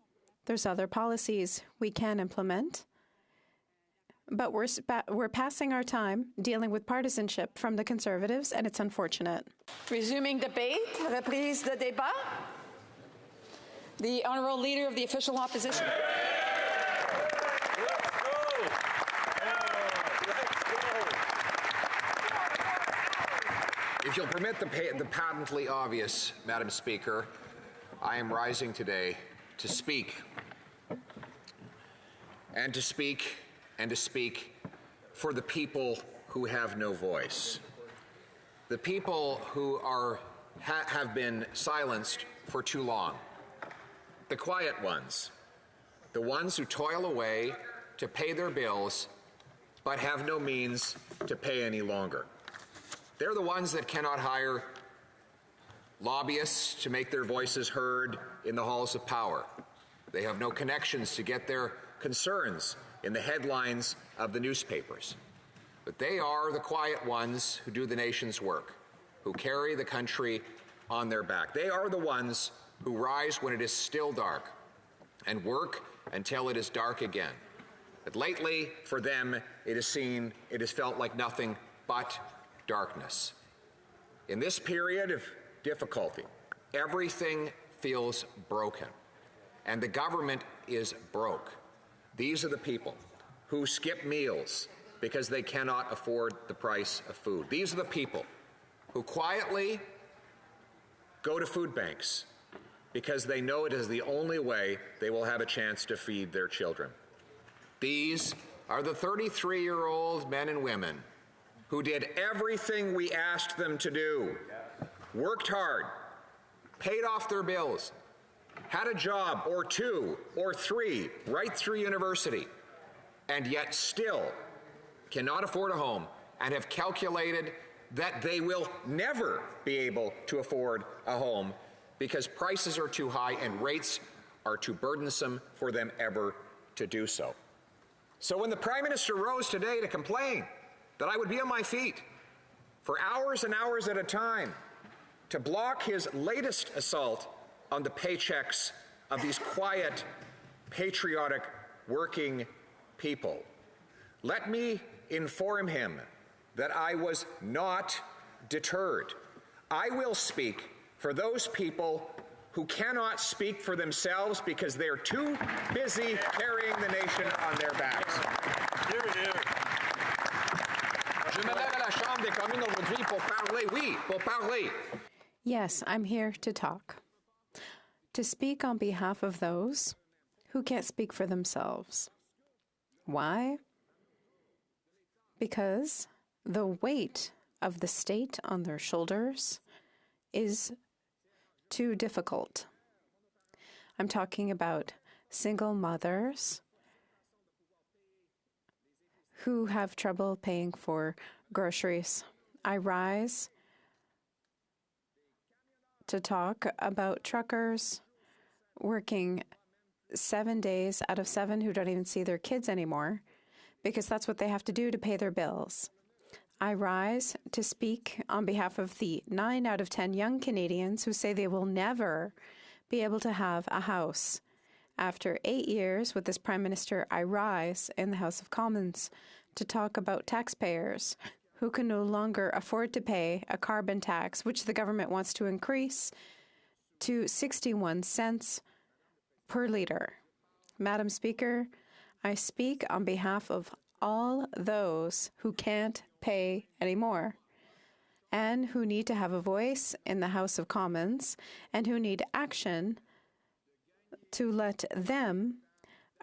There's other policies we can implement. But we're passing our time dealing with partisanship from the Conservatives, and it's unfortunate. Resuming debate, reprise de débat. The Honourable Leader of the Official Opposition. If you'll permit the patently obvious, Madam Speaker, I am rising today to speak. And to speak, and to speak for the people who have no voice. The people who have been silenced for too long. The quiet ones. The ones who toil away to pay their bills, but have no means to pay any longer. They're the ones that cannot hire lobbyists to make their voices heard in the halls of power. They have no connections to get their concerns in the headlines of the newspapers. But they are the quiet ones who do the nation's work, who carry the country on their back. They are the ones who rise when it is still dark and work until it is dark again. But lately, for them, it is felt like nothing but darkness. In this period of difficulty, everything feels broken, and the government is broke. These are the people who skip meals because they cannot afford the price of food. These are the people who quietly go to food banks because they know it is the only way they will have a chance to feed their children. These are the 33-year-old men and women who did everything we asked them to do, worked hard, paid off their bills, had a job or two or three right through university, and yet still cannot afford a home and have calculated that they will never be able to afford a home because prices are too high and rates are too burdensome for them ever to do so. So when the Prime Minister rose today to complain that I would be on my feet for hours and hours at a time to block his latest assault on the paychecks of these quiet, patriotic, working people, let me inform him that I was not deterred. I will speak for those people who cannot speak for themselves because they're too busy carrying the nation on their backs. Je me lève à la Chambre des communes aujourd'hui pour parler, oui, pour parler. Yes, I'm here to talk. To speak on behalf of those who can't speak for themselves. Why? Because the weight of the state on their shoulders is too difficult. I'm talking about single mothers who have trouble paying for groceries. I rise to talk about truckers working 7 days out of 7 who don't even see their kids anymore because that's what they have to do to pay their bills. I rise to speak on behalf of the 9 out of 10 young Canadians who say they will never be able to have a house. After 8 years with this Prime Minister, I rise in the House of Commons to talk about taxpayers who can no longer afford to pay a carbon tax, which the government wants to increase to 61 cents per litre. Madam Speaker, I speak on behalf of all those who can't pay anymore and who need to have a voice in the House of Commons and who need action to let them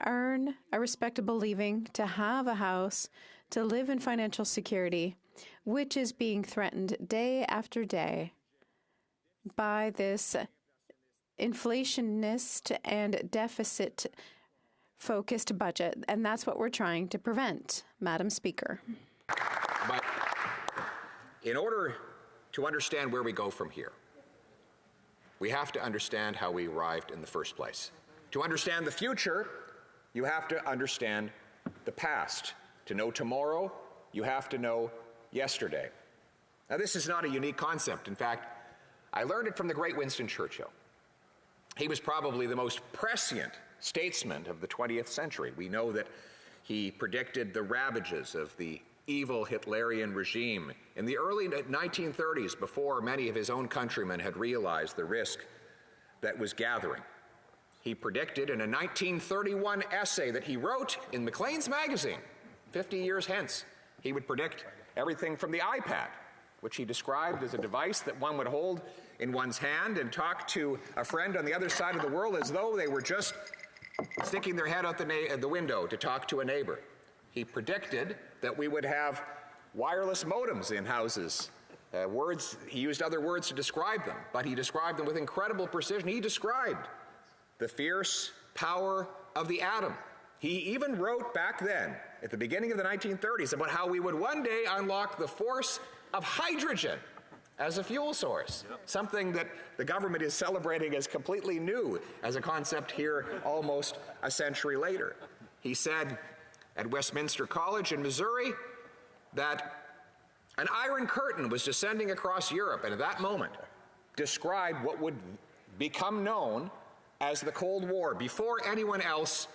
earn a respectable living, to have a house, to live in financial security, which is being threatened day after day by this inflationist and deficit-focused budget, and that's what we're trying to prevent, Madam Speaker. But in order to understand where we go from here, we have to understand how we arrived in the first place. To understand the future, you have to understand the past. To know tomorrow, you have to know yesterday. Now, this is not a unique concept. In fact, I learned it from the great Winston Churchill. He was probably the most prescient statesman of the 20th century. We know that he predicted the ravages of the evil Hitlerian regime in the early 1930s, before many of his own countrymen had realized the risk that was gathering. He predicted in a 1931 essay that he wrote in Maclean's magazine, 50 years hence, he would predict everything from the iPad, which he described as a device that one would hold in one's hand and talk to a friend on the other side of the world as though they were just sticking their head out the window to talk to a neighbor. He predicted that we would have wireless modems in houses. He used other words to describe them, but he described them with incredible precision. He described the fierce power of the atom. He even wrote back then, at the beginning of the 1930s, about how we would one day unlock the force of hydrogen as a fuel source, something that the government is celebrating as completely new as a concept here almost a century later. He said at Westminster College in Missouri that an iron curtain was descending across Europe, and at that moment described what would become known as the Cold War before anyone else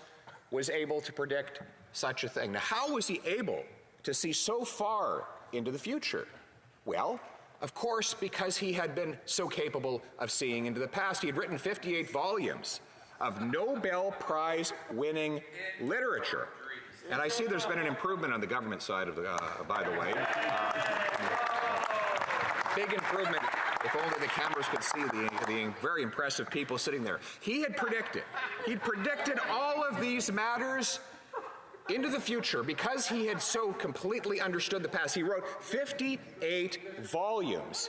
was able to predict such a thing. Now, how was he able to see so far into the future? Well, Of course, because he had been so capable of seeing into the past. He had written 58 volumes of Nobel Prize winning literature. And I see there's been an improvement on the government side of the, by the way. Big improvement. If only the cameras could see the very impressive people sitting there. He'd predicted all of these matters into the future because he had so completely understood the past. He wrote 58 volumes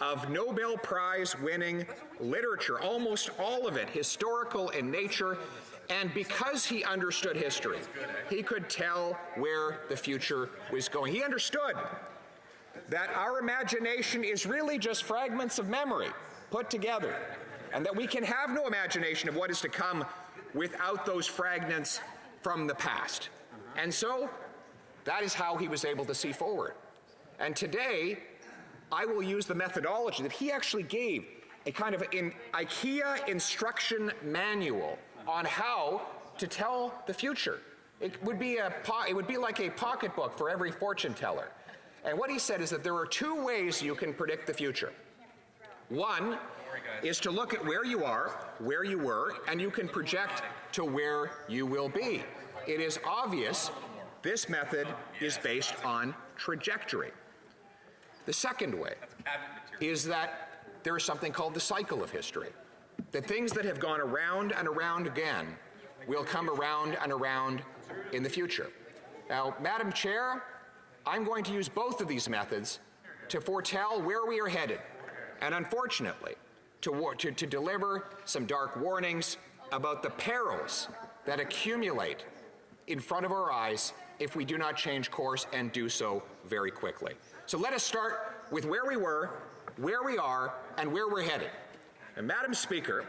of Nobel Prize winning literature, almost all of it historical in nature. And because he understood history, he could tell where the future was going. He understood that our imagination is really just fragments of memory put together, and that we can have no imagination of what is to come without those fragments from the past. And so that is how he was able to see forward. And today, I will use the methodology that he actually gave, a kind of an IKEA instruction manual on how to tell the future. It would be like a pocketbook for every fortune teller. And what he said is that there are two ways you can predict the future. One is to look at where you are, where you were, and you can project to where you will be. It is obvious this method is based on trajectory. The second way is that there is something called the cycle of history. That things that have gone around and around again will come around and around in the future. Now, Madam Chair, I'm going to use both of these methods to foretell where we are headed, and unfortunately, to deliver some dark warnings about the perils that accumulate in front of our eyes if we do not change course and do so very quickly. So let us start with where we were, where we are, and where we're headed. And Madam Speaker,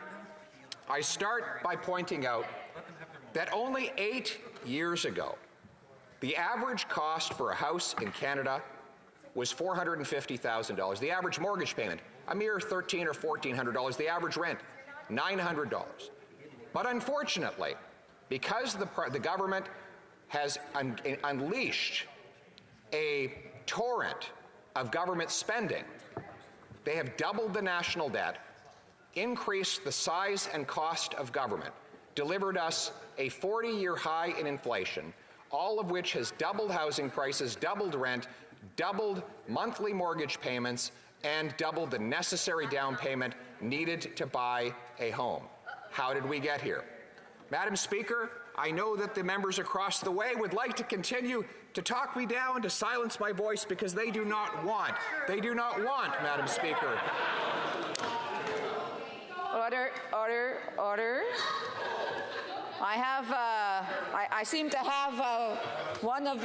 I start by pointing out that only 8 years ago, the average cost for a house in Canada was $450,000. The average mortgage payment, a mere $1,300 or $1,400. The average rent, $900. But unfortunately, because the government has unleashed a torrent of government spending, they have doubled the national debt, increased the size and cost of government, delivered us a 40-year high in inflation, all of which has doubled housing prices, doubled rent, doubled monthly mortgage payments, and doubled the necessary down payment needed to buy a home. How did we get here? Madam Speaker, I know that the members across the way would like to continue to talk me down, to silence my voice, because they do not want, Madam Speaker. Order, order, order. I seem to have one of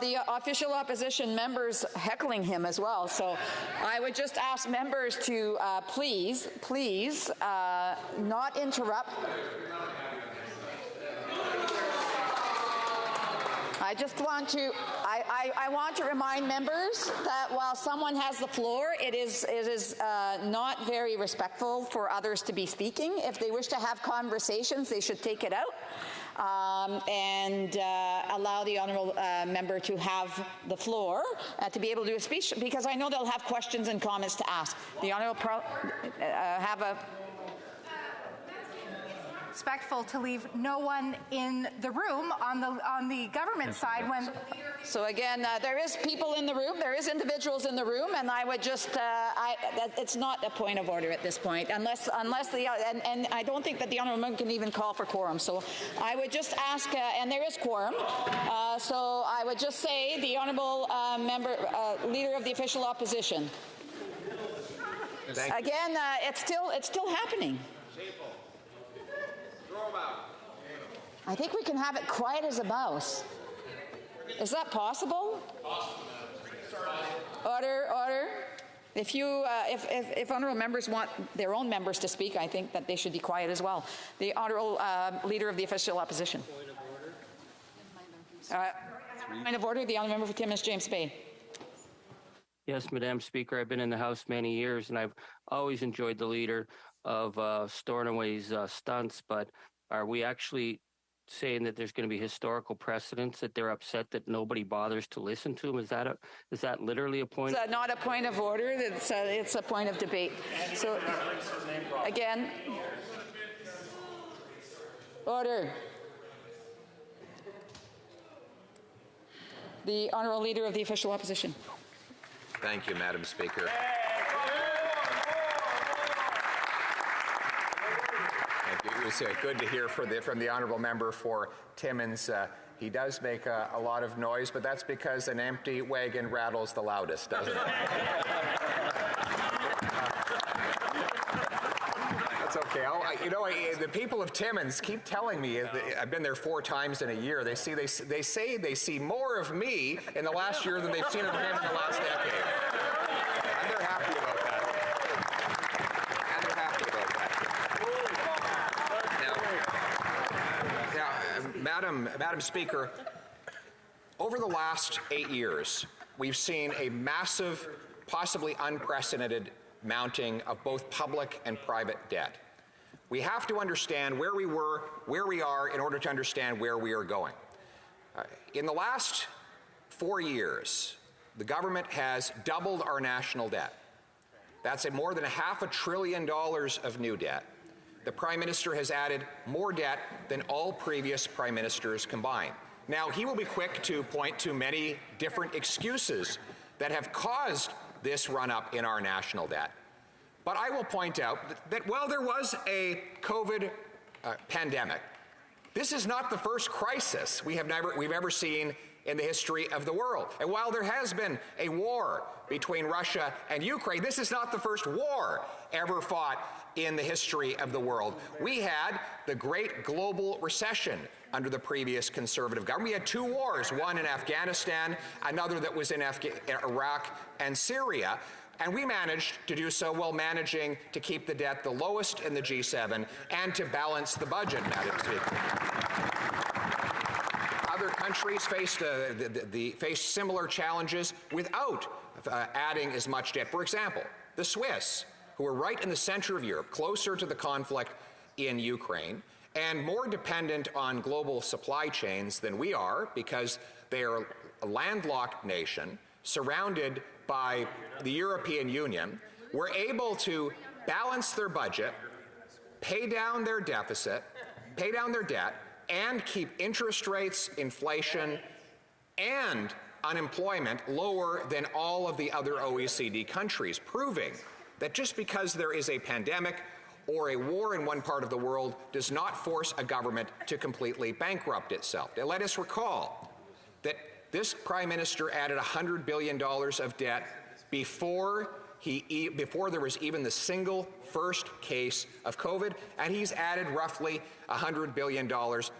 the official opposition members heckling him as well. So I would just ask members to please not interrupt. I just want to, I want to remind members that while someone has the floor, it is not very respectful for others to be speaking. If they wish to have conversations, they should take it out and allow the honourable member to have the floor to be able to do a speech, because I know they'll have questions and comments to ask. The honourable have a... Respectful to leave no one in the room on the government side when. So again, there is people in the room, there is individuals in the room, and I would just, it's not a point of order at this point, unless the, and I don't think that the honourable member can even call for quorum. So I would just ask, and there is quorum, so I would just say the honourable member, leader of the official opposition. Again, it's still happening. I think we can have it quiet as a mouse. Is that possible? Order, order. If honourable members want their own members to speak, I think that they should be quiet as well. The honourable leader of the official opposition. Point of order. The honourable member for Timmins James Bay. Yes, Madam Speaker, I've been in the House many years, and I've always enjoyed the leader of Stornoway's stunts, but are we actually saying that there's going to be historical precedents, that they're upset that nobody bothers to listen to them? Is that literally a point? It's not a point of order. It's a point of debate. So, again, order. The Honourable Leader of the Official Opposition. Thank you, Madam Speaker. It was good to hear from the Honourable Member for Timmins. He does make a lot of noise, but that's because an empty wagon rattles the loudest, doesn't it? That's okay. The people of Timmins keep telling me, I've been there 4 times in a year, they say they see more of me in the last year than they've seen of him in the last decade. And they're happy about that. Madam Speaker, over the last 8 years, we've seen a massive, possibly unprecedented mounting of both public and private debt. We have to understand where we were, where we are, in order to understand where we are going. In the last 4 years, the government has doubled our national debt. That's more than $500 billion of new debt. The Prime Minister has added more debt than all previous Prime Ministers combined. Now, he will be quick to point to many different excuses that have caused this run-up in our national debt. But I will point out that while there was a COVID pandemic, this is not the first crisis we've ever seen in the history of the world. And while there has been a war between Russia and Ukraine, this is not the first war ever fought in the history of the world. We had the Great Global Recession under the previous Conservative government. We had 2 wars, one in Afghanistan, another that was in Iraq and Syria. And we managed to do so while managing to keep the debt the lowest in the G7 and to balance the budget, Madam Speaker. Other countries faced similar challenges without adding as much debt. For example, the Swiss, who are right in the center of Europe, closer to the conflict in Ukraine, and more dependent on global supply chains than we are because they are a landlocked nation surrounded by the European Union, were able to balance their budget, pay down their deficit, pay down their debt, and keep interest rates, inflation, and unemployment lower than all of the other OECD countries, proving that just because there is a pandemic or a war in one part of the world does not force a government to completely bankrupt itself. Now, let us recall that this Prime Minister added $100 billion of debt before there was even the single first case of COVID, and he's added roughly $100 billion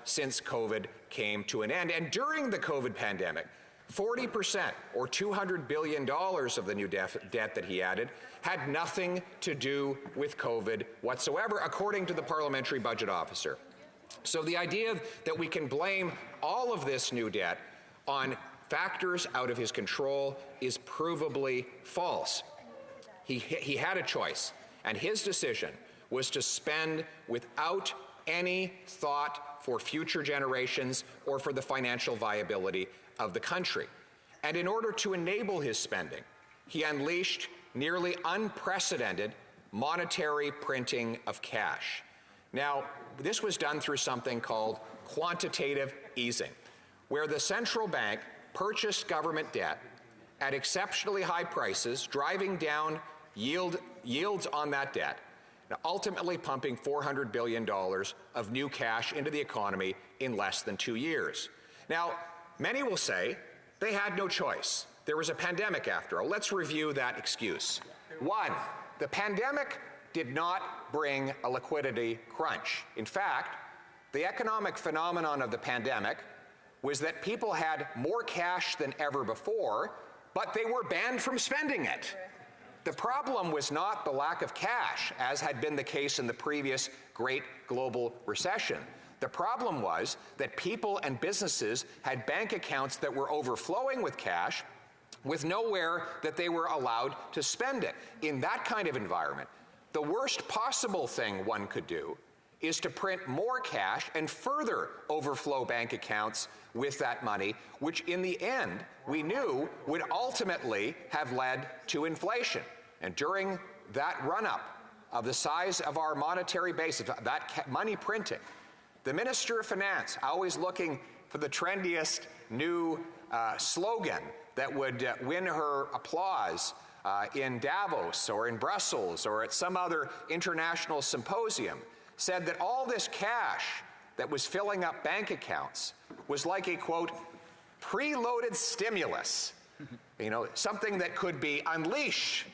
since COVID came to an end. And during the COVID pandemic, 40%, or $200 billion of the new debt that he added, had nothing to do with COVID whatsoever, according to the Parliamentary Budget Officer. So the idea that we can blame all of this new debt on factors out of his control is provably false. He had a choice, and his decision was to spend without any thought for future generations or for the financial viability of the country. And in order to enable his spending, he unleashed nearly unprecedented monetary printing of cash. Now, this was done through something called quantitative easing, where the central bank purchased government debt at exceptionally high prices, driving down yields on that debt, ultimately pumping $400 billion of new cash into the economy in less than 2 years. Now, many will say they had no choice. There was a pandemic after all. Let's review that excuse. 1, the pandemic did not bring a liquidity crunch. In fact, the economic phenomenon of the pandemic was that people had more cash than ever before, but they were banned from spending it. The problem was not the lack of cash, as had been the case in the previous Great Global Recession. The problem was that people and businesses had bank accounts that were overflowing with cash with nowhere that they were allowed to spend it. In that kind of environment, the worst possible thing one could do is to print more cash and further overflow bank accounts with that money, which in the end we knew would ultimately have led to inflation. And during that run-up of the size of our monetary base, of that money printing, the Minister of Finance, always looking for the trendiest new slogan that would win her applause in Davos or in Brussels or at some other international symposium, said that all this cash that was filling up bank accounts was like a, quote, preloaded stimulus, something that could be unleashed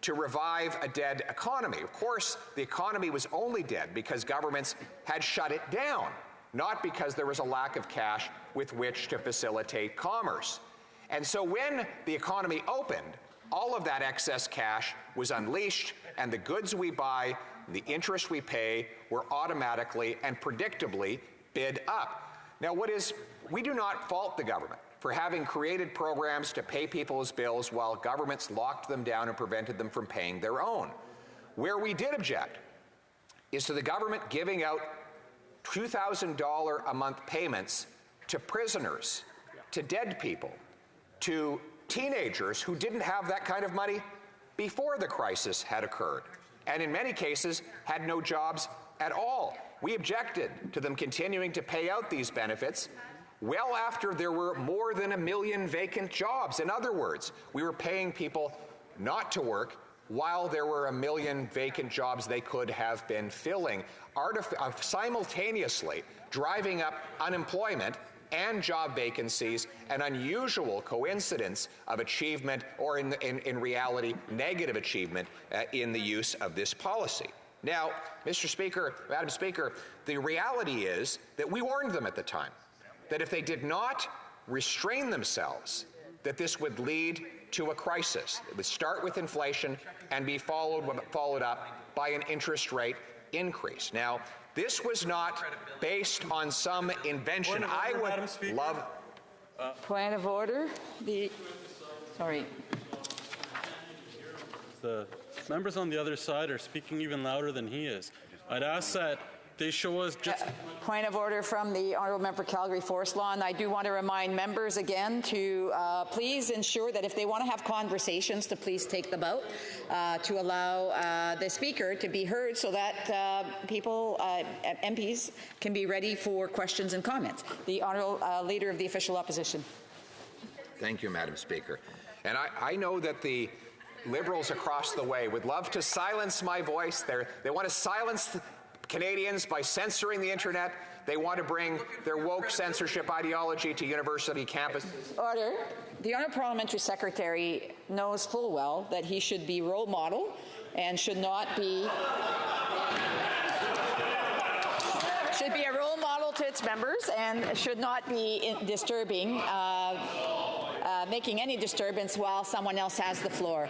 to revive a dead economy. Of course, the economy was only dead because governments had shut it down, not because there was a lack of cash with which to facilitate commerce. And so when the economy opened, all of that excess cash was unleashed, and the goods we buy, the interest we pay, were automatically and predictably bid up. Now, we do not fault the government for having created programs to pay people's bills while governments locked them down and prevented them from paying their own. Where we did object is to the government giving out $2,000 a month payments to prisoners, to dead people, to teenagers who didn't have that kind of money before the crisis had occurred, and in many cases had no jobs at all. We objected to them continuing to pay out these benefits well after there were more than 1 million vacant jobs. In other words, we were paying people not to work while there were 1 million vacant jobs they could have been filling, simultaneously driving up unemployment and job vacancies, an unusual coincidence of achievement, or in reality, negative achievement in the use of this policy. Now, Mr. Speaker, Madam Speaker, the reality is that we warned them at the time that if they did not restrain themselves, that this would lead to a crisis. It would start with inflation and be followed up by an interest rate increase. Now, this was not based on some invention. I would love. Point of order. Sorry. The members on the other side are speaking even louder than he is. I'd ask that they show us just. Point of order from the Honourable Member for Calgary Forest Lawn. I do want to remind members again to please ensure that if they want to have conversations, to please take them out to allow the Speaker to be heard so that MPs can be ready for questions and comments. The Honourable Leader of the Official Opposition. Thank you, Madam Speaker. And I know that the Liberals across the way would love to silence my voice. They want to silence Canadians by censoring the internet. They want to bring their woke censorship ideology to university campuses. Order. The Honourable Parliamentary Secretary knows full well that he should be role model and should not be a role model to its members and should not be disturbing, making any disturbance while someone else has the floor.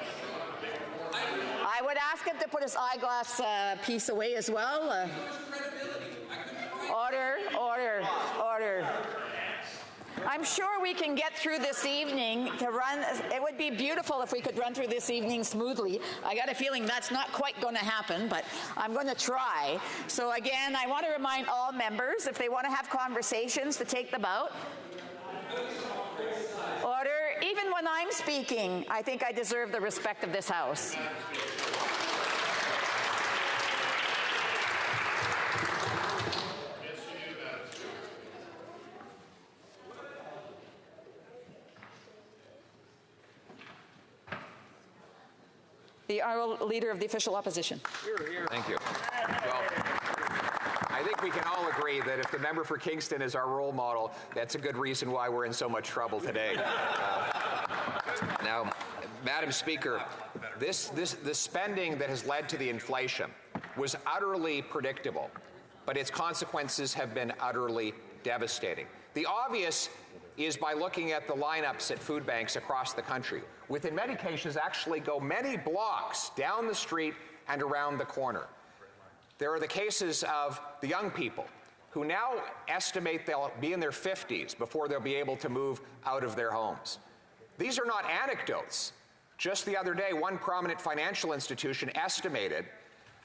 I would ask him to put his eyeglass piece away as well. Order. I'm sure we can get through this evening to run. It would be beautiful if we could run through this evening smoothly. I got a feeling that's not quite going to happen, but I'm going to try. So again, I want to remind all members, if they want to have conversations, to take them out. Order. Even when I'm speaking, I think I deserve the respect of this House. The Honourable Leader of the Official Opposition. Thank you. Well, I think we can all agree that if the member for Kingston is our role model, that's a good reason why we're in so much trouble today. Now, Madam Speaker, the spending that has led to the inflation was utterly predictable, but its consequences have been utterly devastating. The obvious is by looking at the lineups at food banks across the country, which in many cases actually go many blocks down the street and around the corner. There are the cases of the young people who now estimate they'll be in their 50s before they'll be able to move out of their homes. These are not anecdotes. Just the other day, one prominent financial institution estimated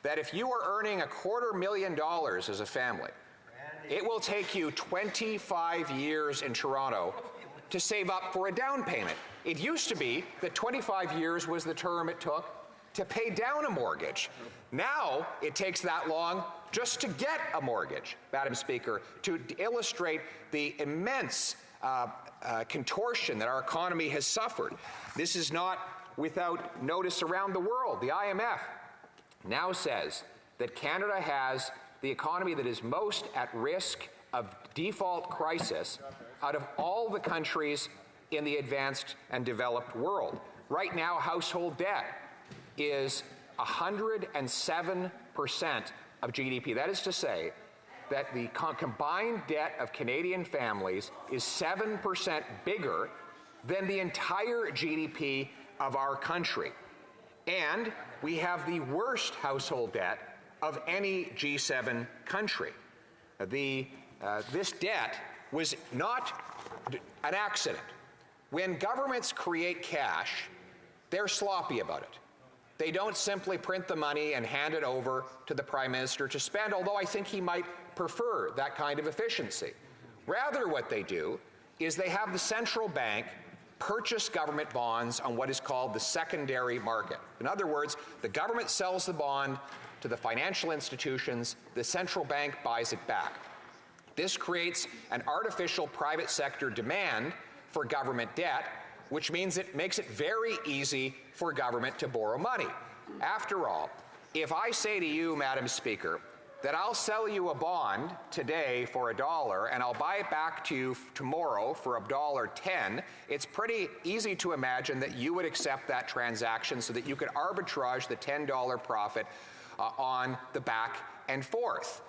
that if you are earning $250,000 as a family, it will take you 25 years in Toronto to save up for a down payment. It used to be that 25 years was the term it took to pay down a mortgage. Now it takes that long just to get a mortgage, Madam Speaker, to illustrate the immense contortion that our economy has suffered. This is not without notice around the world. The IMF now says that Canada has the economy that is most at risk of default crisis out of all the countries in the advanced and developed world. Right now, household debt is 107% of GDP. That is to say that the combined debt of Canadian families is 7% bigger than the entire GDP of our country. And we have the worst household debt of any G7 country. This debt was not an accident. When governments create cash, they're sloppy about it. They don't simply print the money and hand it over to the Prime Minister to spend, although I think he might prefer that kind of efficiency. Rather, what they do is they have the central bank purchase government bonds on what is called the secondary market. In other words, the government sells the bond to the financial institutions, the central bank buys it back. This creates an artificial private sector demand for government debt, which means it makes it very easy for government to borrow money. After all, if I say to you, Madam Speaker, that I'll sell you a bond today for $1 and I'll buy it back to you tomorrow for $1.10, it's pretty easy to imagine that you would accept that transaction so that you could arbitrage the $10 profit on the back and forth.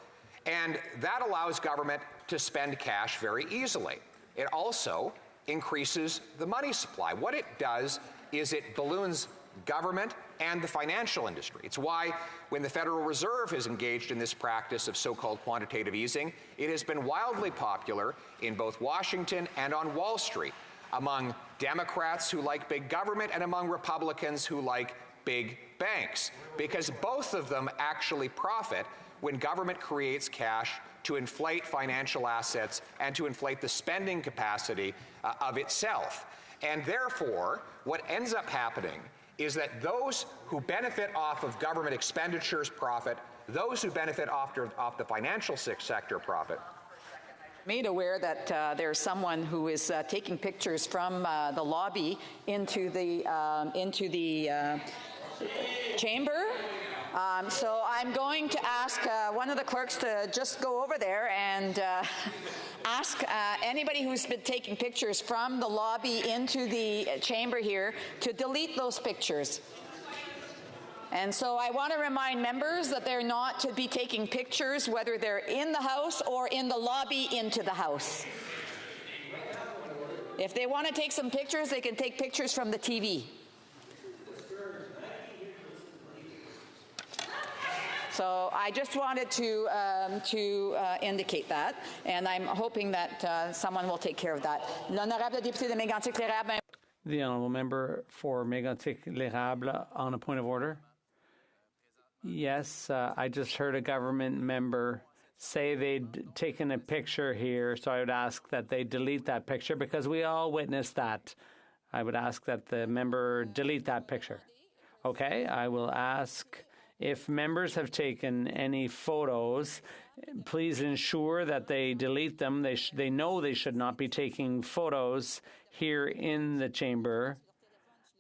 And that allows government to spend cash very easily. It also increases the money supply. What it does is it balloons government and the financial industry. It's why when the Federal Reserve is engaged in this practice of so-called quantitative easing, it has been wildly popular in both Washington and on Wall Street, among Democrats who like big government and among Republicans who like big banks, because both of them actually profit when government creates cash to inflate financial assets and to inflate the spending capacity of itself. And therefore, what ends up happening is that those who benefit off of government expenditures profit, those who benefit off the financial sector profit. Made aware that there's someone who is taking pictures from the lobby into the chamber. So I'm going to ask one of the clerks to just go over there and ask anybody who's been taking pictures from the lobby into the chamber here to delete those pictures. And so I want to remind members that they're not to be taking pictures whether they're in the House or in the lobby into the House. If they want to take some pictures, they can take pictures from the TV. So I just wanted to indicate that, and I'm hoping that someone will take care of that. L'honorable député de Mégantic-L'Érable. The honourable member for Mégantic-L'Érable on a point of order. Yes, I just heard a government member say they'd taken a picture here, so I would ask that they delete that picture because we all witnessed that. I would ask that the member delete that picture. Okay, I will ask if members have taken any photos, please ensure that they delete them. They know they should not be taking photos here in the chamber.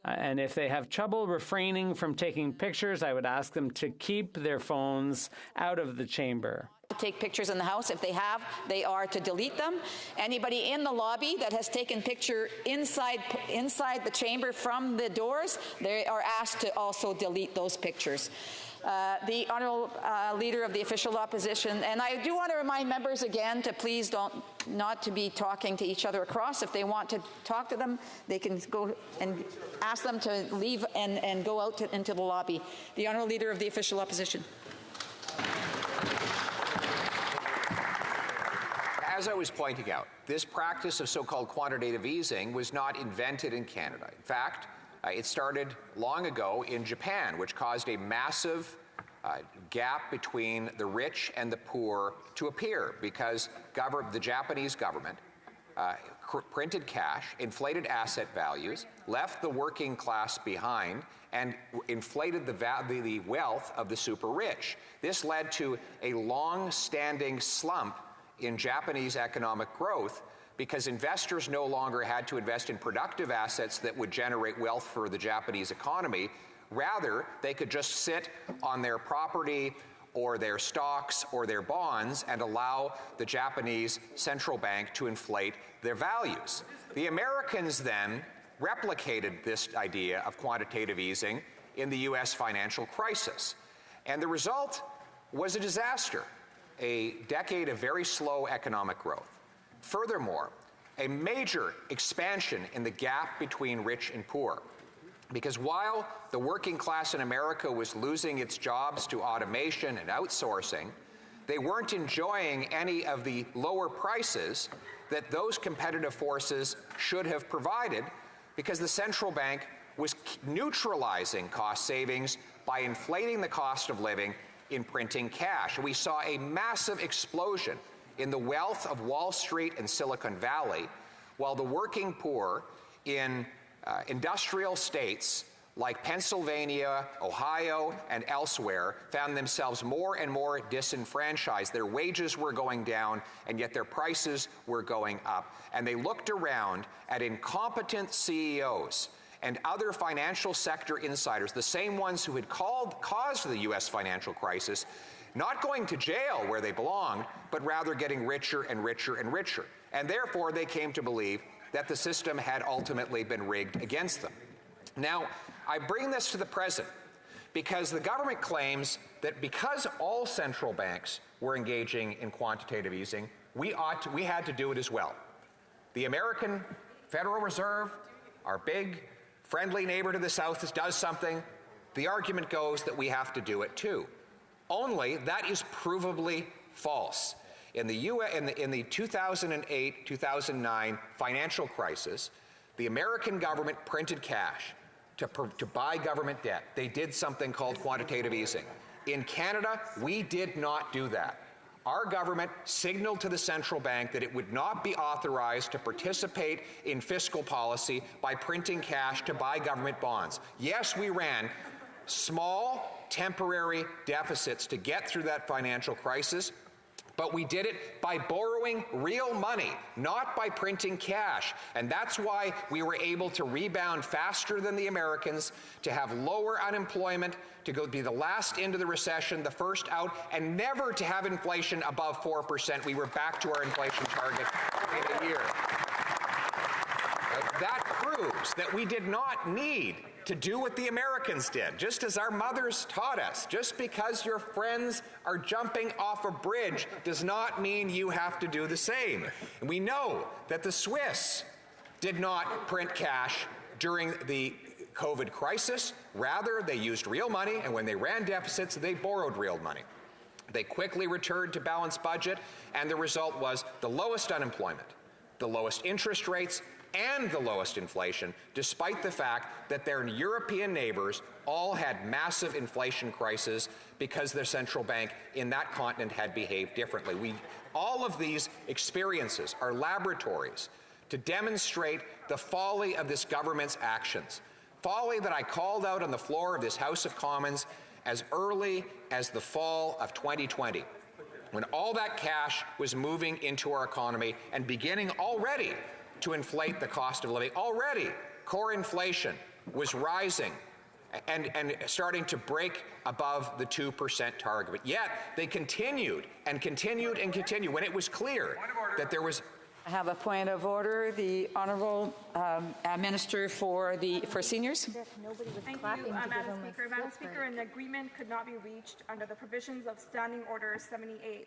And if they have trouble refraining from taking pictures, I would ask them to keep their phones out of the chamber. Take pictures in the House. If they have, they are to delete them. Anybody in the lobby that has taken picture inside the chamber from the doors, they are asked to also delete those pictures. The Honourable Leader of the Official Opposition, and I do want to remind members again to please not to be talking to each other across. If they want to talk to them, they can go and ask them to leave and go out into the lobby. The Honourable Leader of the Official Opposition. As I was pointing out, this practice of so-called quantitative easing was not invented in Canada. In fact, it started long ago in Japan, which caused a massive gap between the rich and the poor to appear because the Japanese government printed cash, inflated asset values, left the working class behind, and inflated the wealth of the super rich. This led to a long-standing slump in Japanese economic growth because investors no longer had to invest in productive assets that would generate wealth for the Japanese economy. Rather, they could just sit on their property or their stocks or their bonds and allow the Japanese central bank to inflate their values. The Americans then replicated this idea of quantitative easing in the US financial crisis. And the result was a disaster, a decade of very slow economic growth. Furthermore, a major expansion in the gap between rich and poor. Because while the working class in America was losing its jobs to automation and outsourcing, they weren't enjoying any of the lower prices that those competitive forces should have provided because the central bank was neutralizing cost savings by inflating the cost of living in printing cash. We saw a massive explosion in the wealth of Wall Street and Silicon Valley, while the working poor in industrial states like Pennsylvania, Ohio, and elsewhere found themselves more and more disenfranchised. Their wages were going down, and yet their prices were going up. And they looked around at incompetent CEOs and other financial sector insiders, the same ones who had caused the U.S. financial crisis, not going to jail where they belonged, but rather getting richer and richer and richer. And therefore, they came to believe that the system had ultimately been rigged against them. Now, I bring this to the present because the government claims that because all central banks were engaging in quantitative easing, we had to do it as well. The American Federal Reserve, our big friendly neighbor to the south, does something. The argument goes that we have to do it too. Only that is provably false. In the 2008-2009 financial crisis, the American government printed cash to buy government debt. They did something called quantitative easing. In Canada, we did not do that. Our government signaled to the central bank that it would not be authorized to participate in fiscal policy by printing cash to buy government bonds. Yes, we ran small, temporary deficits to get through that financial crisis, but we did it by borrowing real money, not by printing cash. And that's why we were able to rebound faster than the Americans, to have lower unemployment, to be the last into the recession, the first out, and never to have inflation above 4%. We were back to our inflation target in a year. That proves that we did not need to do what the Americans did, just as our mothers taught us. Just because your friends are jumping off a bridge does not mean you have to do the same. And we know that the Swiss did not print cash during the COVID crisis. Rather, they used real money, and when they ran deficits, they borrowed real money. They quickly returned to balanced budget, and the result was the lowest unemployment, the lowest interest rates, and the lowest inflation, despite the fact that their European neighbors all had massive inflation crises because their central bank in that continent had behaved differently. All of these experiences are laboratories to demonstrate the folly of this government's actions. Folly that I called out on the floor of this House of Commons as early as the fall of 2020, when all that cash was moving into our economy and beginning already to inflate the cost of living. Already, core inflation was rising and starting to break above the 2% target. But yet, they continued and continued and continued when it was clear that there was... I have a point of order. The Honourable Minister for Seniors. Thank you, Madam Speaker. Madam Speaker, an agreement could not be reached under the provisions of Standing Order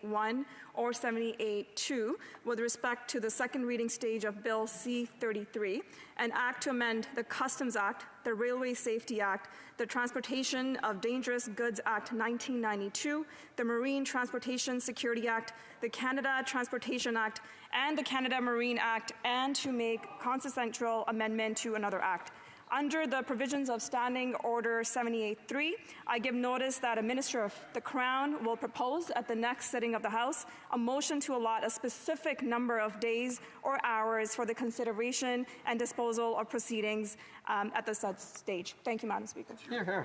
78-1 or 78-2 with respect to the second reading stage of Bill C-33, an act to amend the Customs Act, the Railway Safety Act, the Transportation of Dangerous Goods Act 1992, the Marine Transportation Security Act, the Canada Transportation Act, and the Canada Marine Act, and to make consequential amendment to another act. Under the provisions of Standing Order 78.3, I give notice that a Minister of the Crown will propose at the next sitting of the House a motion to allot a specific number of days or hours for the consideration and disposal of proceedings at the said stage. Thank you, Madam Speaker. Here, here.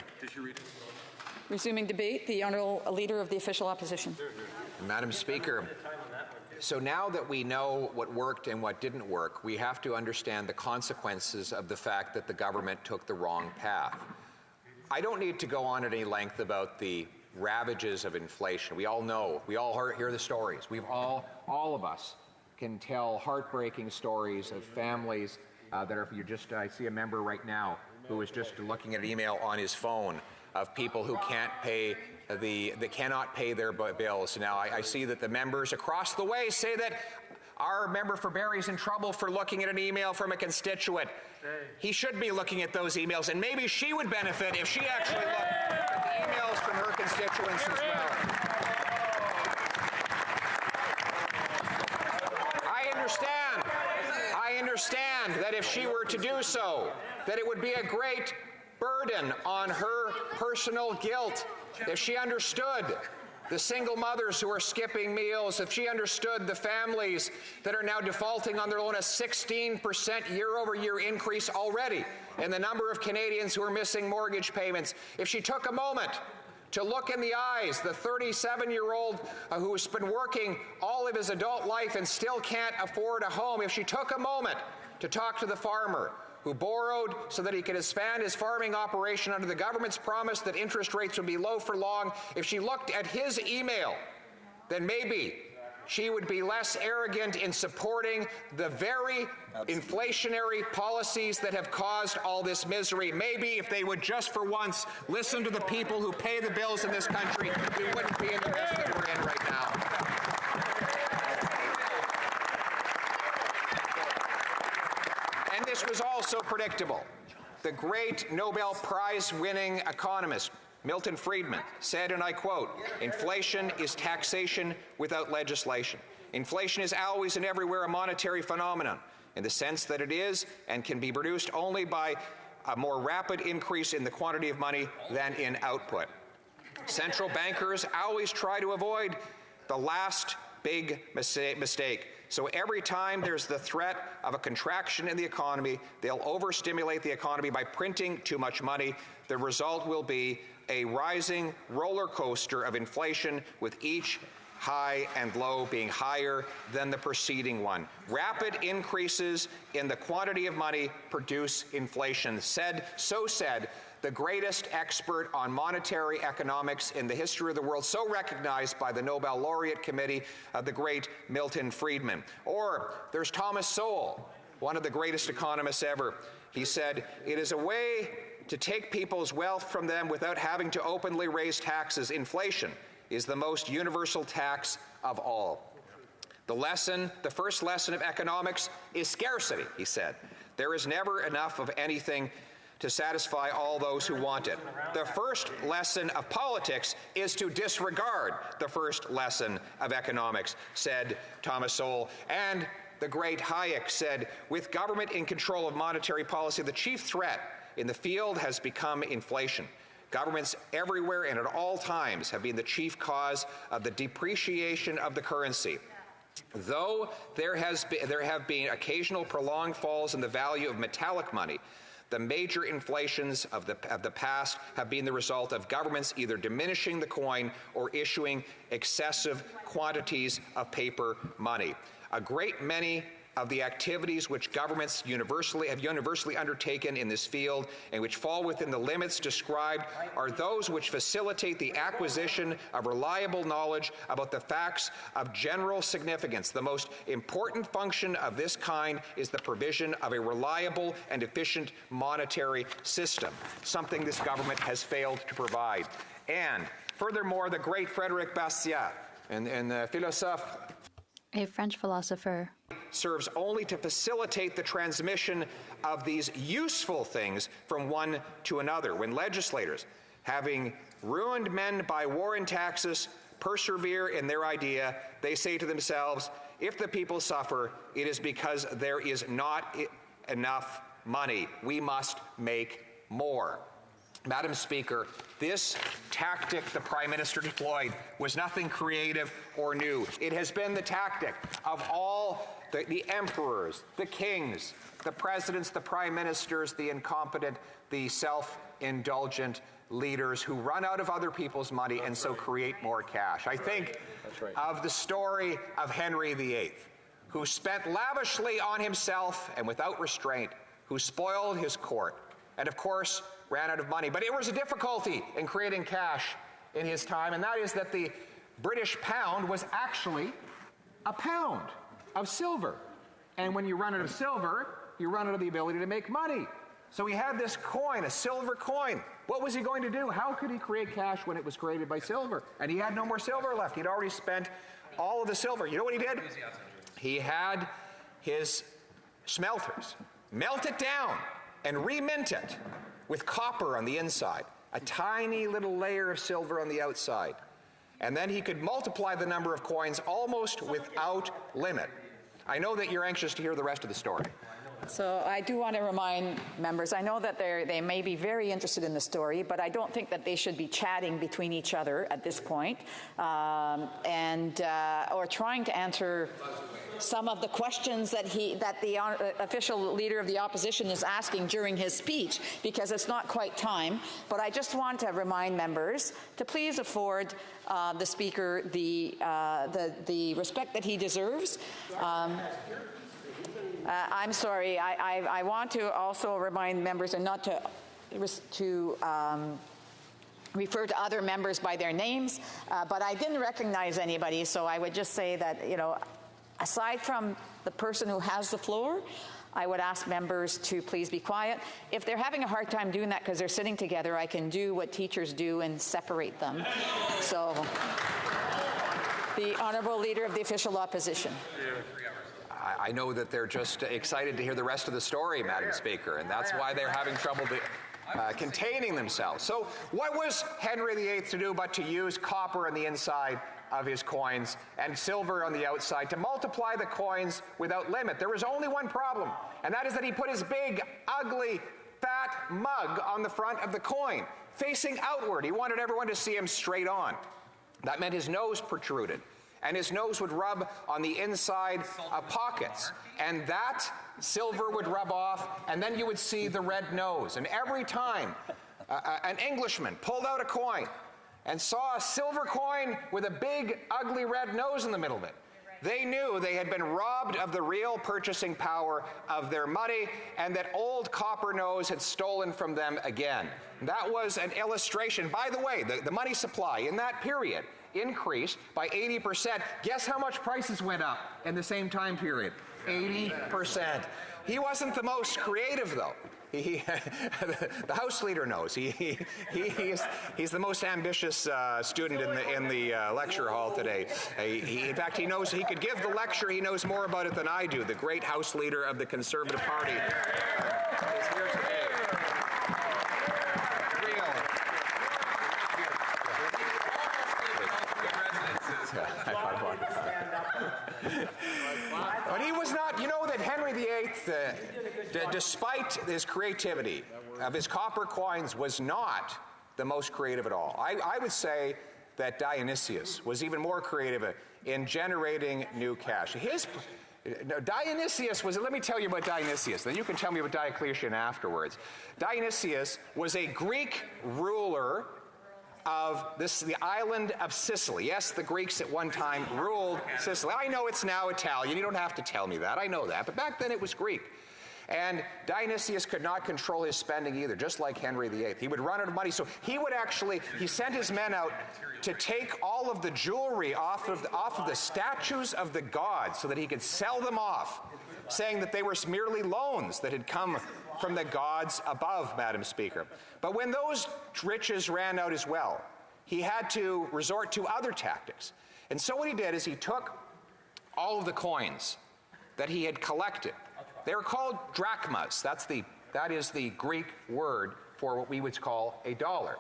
Resuming debate, the Honourable Leader of the Official Opposition. Madam Speaker, so now that we know what worked and what didn't work, we have to understand the consequences of the fact that the government took the wrong path. I don't need to go on at any length about the ravages of inflation. We all know, we all hear the stories. All of us can tell heartbreaking stories of families that are, I see a member right now who is just looking at an email on his phone of people who cannot pay their bills. Now, I see that the members across the way say that our member for Barrie is in trouble for looking at an email from a constituent. He should be looking at those emails, and maybe she would benefit if she actually looked at the emails from her constituents as well. I understand that if she were to do so, that it would be a great burden on her personal guilt. If she understood the single mothers who are skipping meals, if she understood the families that are now defaulting on their loan, a 16% year-over-year increase already in the number of Canadians who are missing mortgage payments, if she took a moment to look in the eyes the 37-year-old who's been working all of his adult life and still can't afford a home, if she took a moment to talk to the farmer who borrowed so that he could expand his farming operation under the government's promise that interest rates would be low for long, if she looked at his email, then maybe she would be less arrogant in supporting the very inflationary policies that have caused all this misery. Maybe if they would just for once listen to the people who pay the bills in this country, we wouldn't be in the mess that we're in right now. And this was also predictable. The great Nobel Prize-winning economist Milton Friedman said, and I quote, "Inflation is taxation without legislation. Inflation is always and everywhere a monetary phenomenon in the sense that it is and can be produced only by a more rapid increase in the quantity of money than in output. Central bankers always try to avoid the last big mistake. So every time there's the threat of a contraction in the economy, they'll overstimulate the economy by printing too much money. The result will be a rising roller coaster of inflation, with each high and low being higher than the preceding one. Rapid increases in the quantity of money produce inflation," said the greatest expert on monetary economics in the history of the world, so recognized by the Nobel Laureate Committee, the great Milton Friedman. Or there's Thomas Sowell, one of the greatest economists ever. He said, "It is a way to take people's wealth from them without having to openly raise taxes. Inflation is the most universal tax of all." The first lesson of economics is scarcity, he said. There is never enough of anything to satisfy all those who want it. The first lesson of politics is to disregard the first lesson of economics, said Thomas Sowell. And the great Hayek said, "With government in control of monetary policy, the chief threat in the field has become inflation. Governments everywhere and at all times have been the chief cause of the depreciation of the currency. Though there have been occasional prolonged falls in the value of metallic money, the major inflations of the past have been the result of governments either diminishing the coin or issuing excessive quantities of paper money. A great many of the activities which governments have universally undertaken in this field and which fall within the limits described are those which facilitate the acquisition of reliable knowledge about the facts of general significance. The most important function of this kind is the provision of a reliable and efficient monetary system, something this government has failed to provide." And furthermore, the great Frédéric Bastiat, a French philosopher, serves only to facilitate the transmission of these useful things from one to another. When legislators, having ruined men by war and taxes, persevere in their idea, they say to themselves, if the people suffer, it is because there is not enough money. We must make more. Madam Speaker, this tactic the Prime Minister deployed was nothing creative or new. It has been the tactic of all the emperors, the kings, the presidents, the prime ministers, the incompetent, the self-indulgent leaders who run out of other people's money and so create more cash. I think of the story of Henry VIII, who spent lavishly on himself and without restraint, who spoiled his court, and of course ran out of money. But it was a difficulty in creating cash in his time, and that is that the British pound was actually a pound of silver. And when you run out of silver, you run out of the ability to make money. So he had this coin, a silver coin. What was he going to do? How could he create cash when it was created by silver? And he had no more silver left. He'd already spent all of the silver. You know what he did? He had his smelters melt it down and remint it with copper on the inside, a tiny little layer of silver on the outside. And then he could multiply the number of coins almost without limit. I know that you're anxious to hear the rest of the story. So I do want to remind members, I know that they may be very interested in the story, but I don't think that they should be chatting between each other at this point, or trying to answer some of the questions that the official leader of the opposition is asking during his speech, because it's not quite time. But I just want to remind members to please afford the Speaker the respect that he deserves. I'm sorry. I want to also remind members and not to refer to other members by their names, but I didn't recognize anybody, so I would just say that, aside from the person who has the floor, I would ask members to please be quiet. If they're having a hard time doing that because they're sitting together, I can do what teachers do and separate them. So, the Honourable Leader of the Official Opposition. I know that they're just excited to hear the rest of the story, Madam Speaker, and that's why they're having trouble containing themselves. So what was Henry VIII to do but to use copper on the inside of his coins and silver on the outside to multiply the coins without limit? There was only one problem, and that is that he put his big, ugly, fat mug on the front of the coin, facing outward. He wanted everyone to see him straight on. That meant his nose protruded, and his nose would rub on the inside pockets, and that silver would rub off, and then you would see the red nose. And every time an Englishman pulled out a coin and saw a silver coin with a big, ugly red nose in the middle of it, they knew they had been robbed of the real purchasing power of their money, and that old Copper Nose had stolen from them again. That was an illustration. By the way, the money supply in that period increased by 80%. Guess how much prices went up in the same time period? 80%. He wasn't the most creative, though. The House Leader knows. He's the most ambitious student in the lecture hall today. In fact, he knows he could give the lecture. He knows more about it than I do. The great House Leader of the Conservative Party is here today. But he was not, you know that Henry VIII, despite his creativity of his copper coins, was not the most creative at all. I would say that Dionysius was even more creative in generating new cash. Dionysius was, let me tell you about Dionysius, then you can tell me about Diocletian afterwards. Dionysius was a Greek ruler of the island of Sicily. Yes, the Greeks at one time ruled Sicily. I know it's now Italian. You don't have to tell me that. I know that. But back then it was Greek. And Dionysius could not control his spending either, just like Henry VIII. He would run out of money. So he sent his men out to take all of the jewelry off of the statues of the gods so that he could sell them off, saying that they were merely loans that had come from the gods above, Madam Speaker. But when those riches ran out as well, he had to resort to other tactics. And so what he did is he took all of the coins that he had collected. They were called drachmas. That is the Greek word for what we would call a dollar.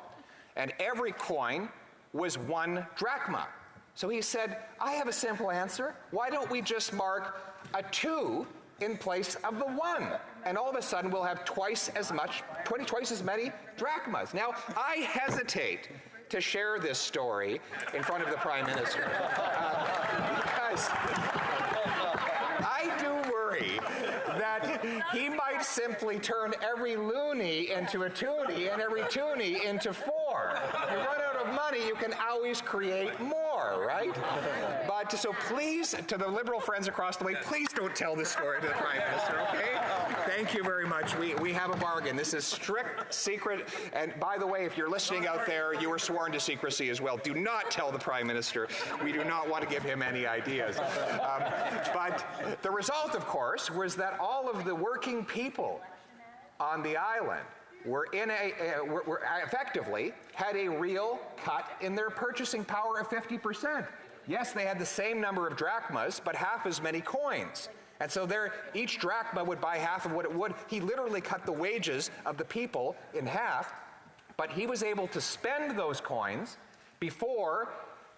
And every coin was 1 drachma. So he said, I have a simple answer. Why don't we just mark a 2 in place of the 1. And all of a sudden, we'll have twice as many drachmas. Now, I hesitate to share this story in front of the Prime Minister because I do worry that he might simply turn every loony into a toonie and every toonie into 4. You run out of money, you can always create more, right? But so please, to the Liberal friends across the way, please don't tell this story to the Prime Minister, okay? Thank you very much. We have a bargain. This is strict secret. And by the way, if you're listening out there, you were sworn to secrecy as well. Do not tell the Prime Minister. We do not want to give him any ideas. But the result, of course, was that all of the working people on the island were effectively had a real cut in their purchasing power of 50%. Yes, they had the same number of drachmas, but half as many coins. And so each drachma would buy half of what it would. He literally cut the wages of the people in half, but he was able to spend those coins before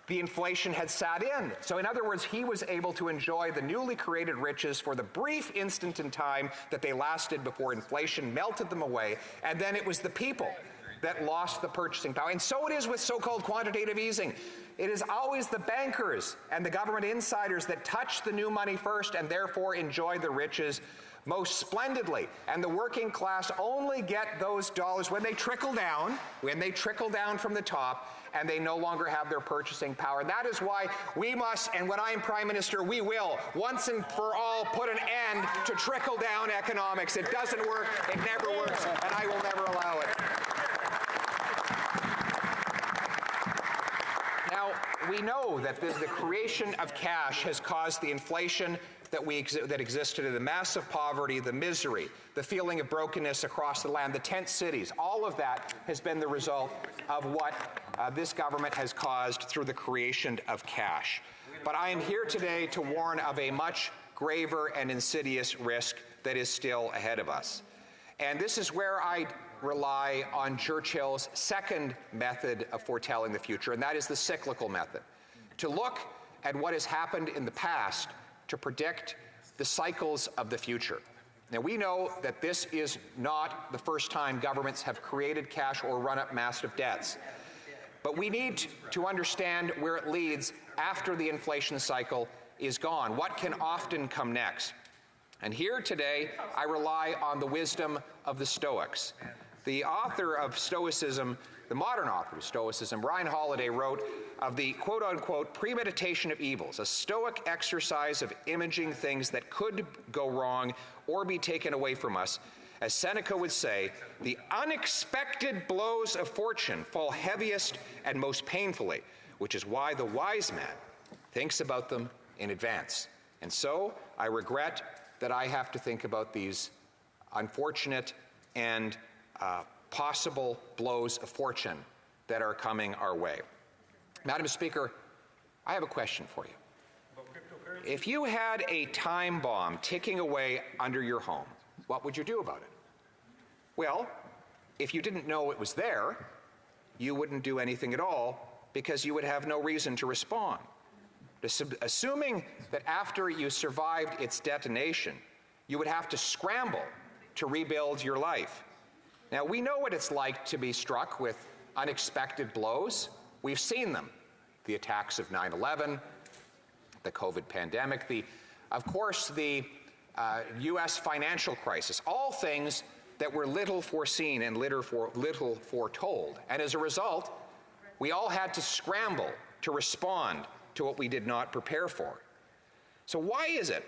the inflation had sat in. So in other words, he was able to enjoy the newly created riches for the brief instant in time that they lasted before inflation melted them away. And then it was the people that lost the purchasing power. And so it is with so-called quantitative easing. It is always the bankers and the government insiders that touch the new money first and therefore enjoy the riches most splendidly. And the working class only get those dollars when they trickle down from the top, and they no longer have their purchasing power. That is why we must, and when I am Prime Minister, we will, once and for all, put an end to trickle-down economics. It doesn't work, it never works, and I will never allow it. Now, we know that the creation of cash has caused the inflation that existed, in the massive poverty, the misery, the feeling of brokenness across the land, the tent cities. All of that has been the result of what this government has caused through the creation of cash. But I am here today to warn of a much graver and insidious risk that is still ahead of us. And this is where I rely on Churchill's second method of foretelling the future, and that is the cyclical method. To look at what has happened in the past to predict the cycles of the future. Now, we know that this is not the first time governments have created cash or run up massive debts. But we need to understand where it leads after the inflation cycle is gone. What can often come next? And here today, I rely on the wisdom of the Stoics. The author of Stoicism, the modern author of Stoicism, Ryan Holiday, wrote of the quote-unquote premeditation of evils, a Stoic exercise of imaging things that could go wrong or be taken away from us. As Seneca would say, the unexpected blows of fortune fall heaviest and most painfully, which is why the wise man thinks about them in advance. And so I regret that I have to think about these unfortunate and possible blows of fortune that are coming our way. Madam Speaker, I have a question for you. If you had a time bomb ticking away under your home, what would you do about it? Well, if you didn't know it was there, you wouldn't do anything at all because you would have no reason to respond. Assuming that after you survived its detonation, you would have to scramble to rebuild your life. Now, we know what it's like to be struck with unexpected blows. We've seen them. The attacks of 9/11, the COVID pandemic, of course, the U.S. financial crisis, all things that were little foreseen and little foretold. And as a result, we all had to scramble to respond to what we did not prepare for. So why is it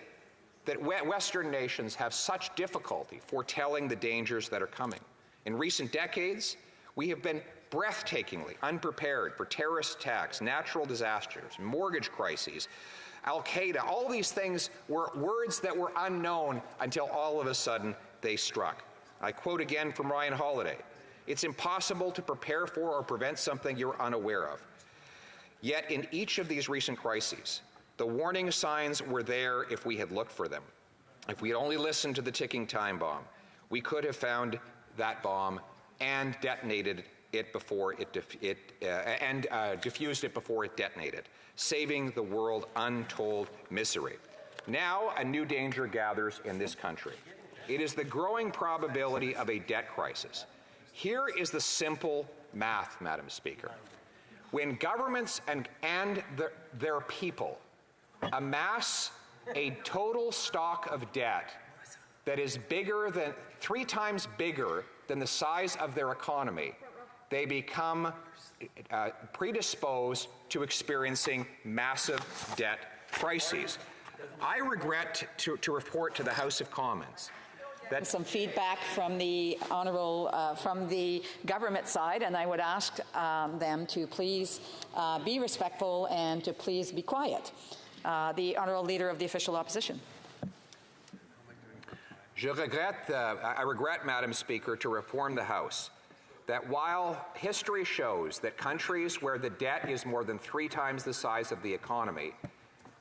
that Western nations have such difficulty foretelling the dangers that are coming? In recent decades, we have been breathtakingly unprepared for terrorist attacks, natural disasters, mortgage crises, Al-Qaeda. All these things were words that were unknown until all of a sudden they struck. I quote again from Ryan Holiday, "It's impossible to prepare for or prevent something you're unaware of. Yet in each of these recent crises, the warning signs were there if we had looked for them. If we had only listened to the ticking time bomb, we could have found that bomb and detonated it before diffused it before it detonated, saving the world untold misery." Now a new danger gathers in this country. It is the growing probability of a debt crisis. Here is the simple math, Madam Speaker. When governments and their people amass a total stock of debt that is three times bigger than the size of their economy, they become predisposed to experiencing massive debt crises. I regret to report to the House of Commons that some feedback from the honourable from the government side, and I would ask them to please be respectful and to please be quiet. The honourable leader of the official opposition. I regret, Madam Speaker, to inform the House that while history shows that countries where the debt is more than 3 times the size of the economy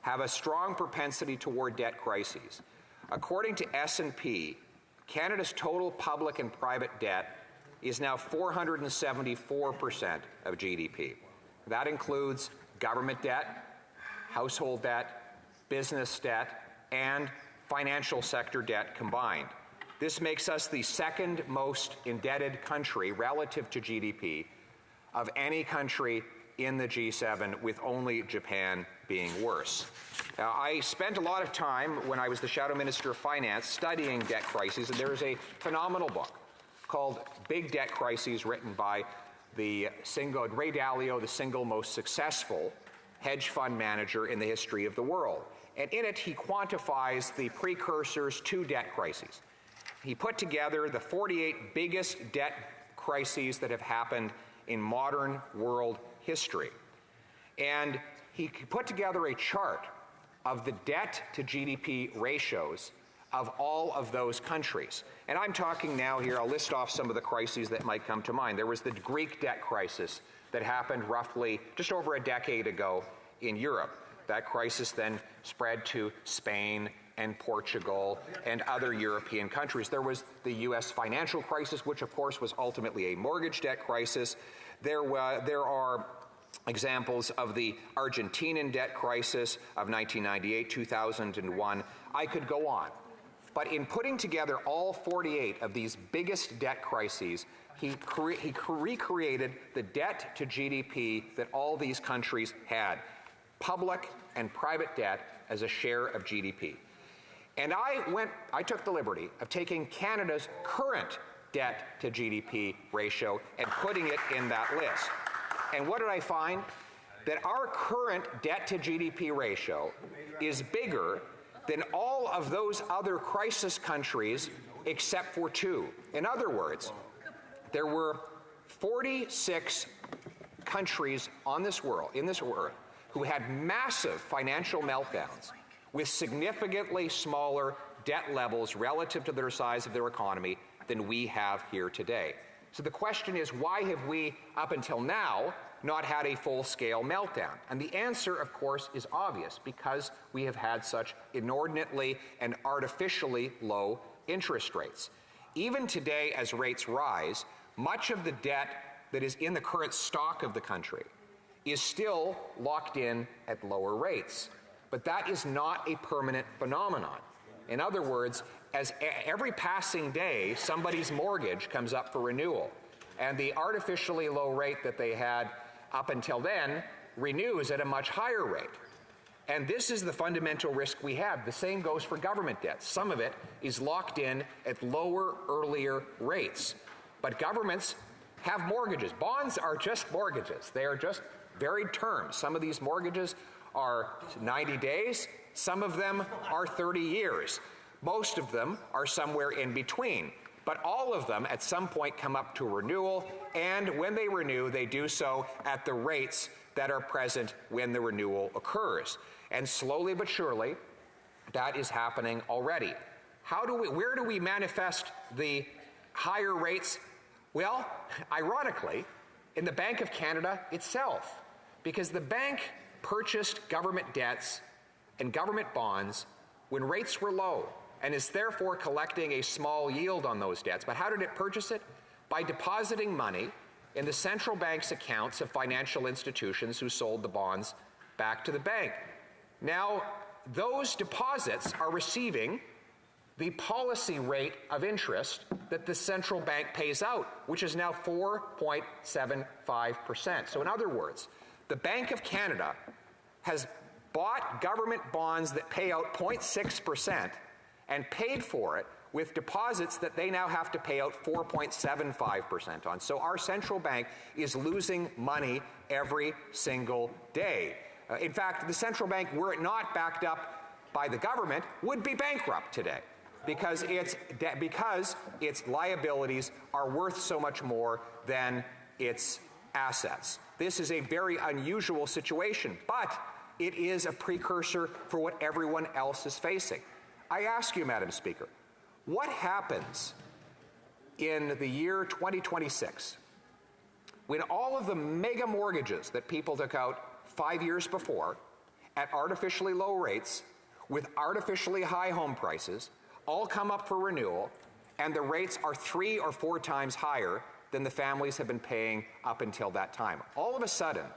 have a strong propensity toward debt crises, according to S&P, Canada's total public and private debt is now 474% of GDP. That includes government debt, household debt, business debt, and financial sector debt combined. This makes us the second most indebted country relative to GDP of any country in the G7, with only Japan being worse. Now, I spent a lot of time when I was the Shadow Minister of Finance studying debt crises, and there is a phenomenal book called Big Debt Crises written by Ray Dalio, the single most successful hedge fund manager in the history of the world. And in it, he quantifies the precursors to debt crises. He put together the 48 biggest debt crises that have happened in modern world history. And he put together a chart of the debt to GDP ratios of all of those countries. And I'm talking now here, I'll list off some of the crises that might come to mind. There was the Greek debt crisis that happened roughly just over a decade ago in Europe. That crisis then spread to Spain and Portugal and other European countries. There was the U.S. financial crisis, which of course was ultimately a mortgage debt crisis. There are examples of the Argentinian debt crisis of 1998, 2001. I could go on. But in putting together all 48 of these biggest debt crises, he recreated the debt to GDP that all these countries had, public and private debt as a share of GDP. And I took the liberty of taking Canada's current debt to GDP ratio and putting it in that list. And what did I find? That our current debt to GDP ratio is bigger than all of those other crisis countries except for 2. In other words, there were 46 countries in this world, who had massive financial meltdowns with significantly smaller debt levels relative to their size of their economy than we have here today. So the question is, why have we, up until now, not had a full-scale meltdown? And the answer, of course, is obvious, because we have had such inordinately and artificially low interest rates. Even today, as rates rise, much of the debt that is in the current stock of the country is still locked in at lower rates. But that is not a permanent phenomenon. In other words, as every passing day, somebody's mortgage comes up for renewal, and the artificially low rate that they had up until then renews at a much higher rate. And this is the fundamental risk we have. The same goes for government debt. Some of it is locked in at lower, earlier rates. But governments have mortgages. Bonds are just mortgages. They are just varied terms. Some of these mortgages are 90 days. Some of them are 30 years. Most of them are somewhere in between. But all of them at some point come up to renewal, and when they renew, they do so at the rates that are present when the renewal occurs. And slowly but surely, that is happening already. Where do we manifest the higher rates? Well, ironically, in the Bank of Canada itself, because the bank purchased government debts and government bonds when rates were low, and is therefore collecting a small yield on those debts. But how did it purchase it? By depositing money in the central bank's accounts of financial institutions who sold the bonds back to the bank. Now, those deposits are receiving the policy rate of interest that the central bank pays out, which is now 4.75%. So in other words, the Bank of Canada has bought government bonds that pay out 0.6% and paid for it with deposits that they now have to pay out 4.75% on. So our central bank is losing money every single day. In fact, the central bank, were it not backed up by the government, would be bankrupt today because its liabilities are worth so much more than its assets. This is a very unusual situation, but it is a precursor for what everyone else is facing. I ask you, Madam Speaker, what happens in the year 2026 when all of the mega mortgages that people took out 5 years before at artificially low rates with artificially high home prices all come up for renewal, and the rates are 3 or 4 times higher than the families have been paying up until that time? All of a sudden,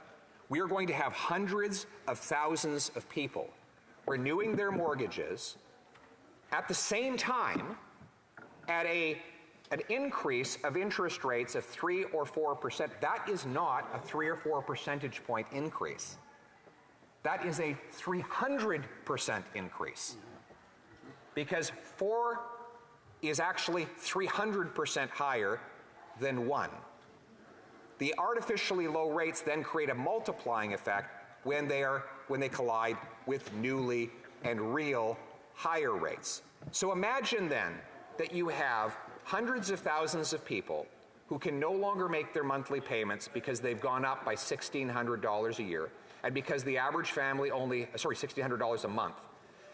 we are going to have hundreds of thousands of people renewing their mortgages at the same time at an increase of interest rates of 3 or 4%. That is not a 3 or 4 percentage point increase. That is a 300% increase. Because 4 is actually 300% higher than 1. The artificially low rates then create a multiplying effect when they collide with newly and real higher rates. So imagine then that you have hundreds of thousands of people who can no longer make their monthly payments because they've gone up by $1,600 a year, and because the average family $1,600 a month,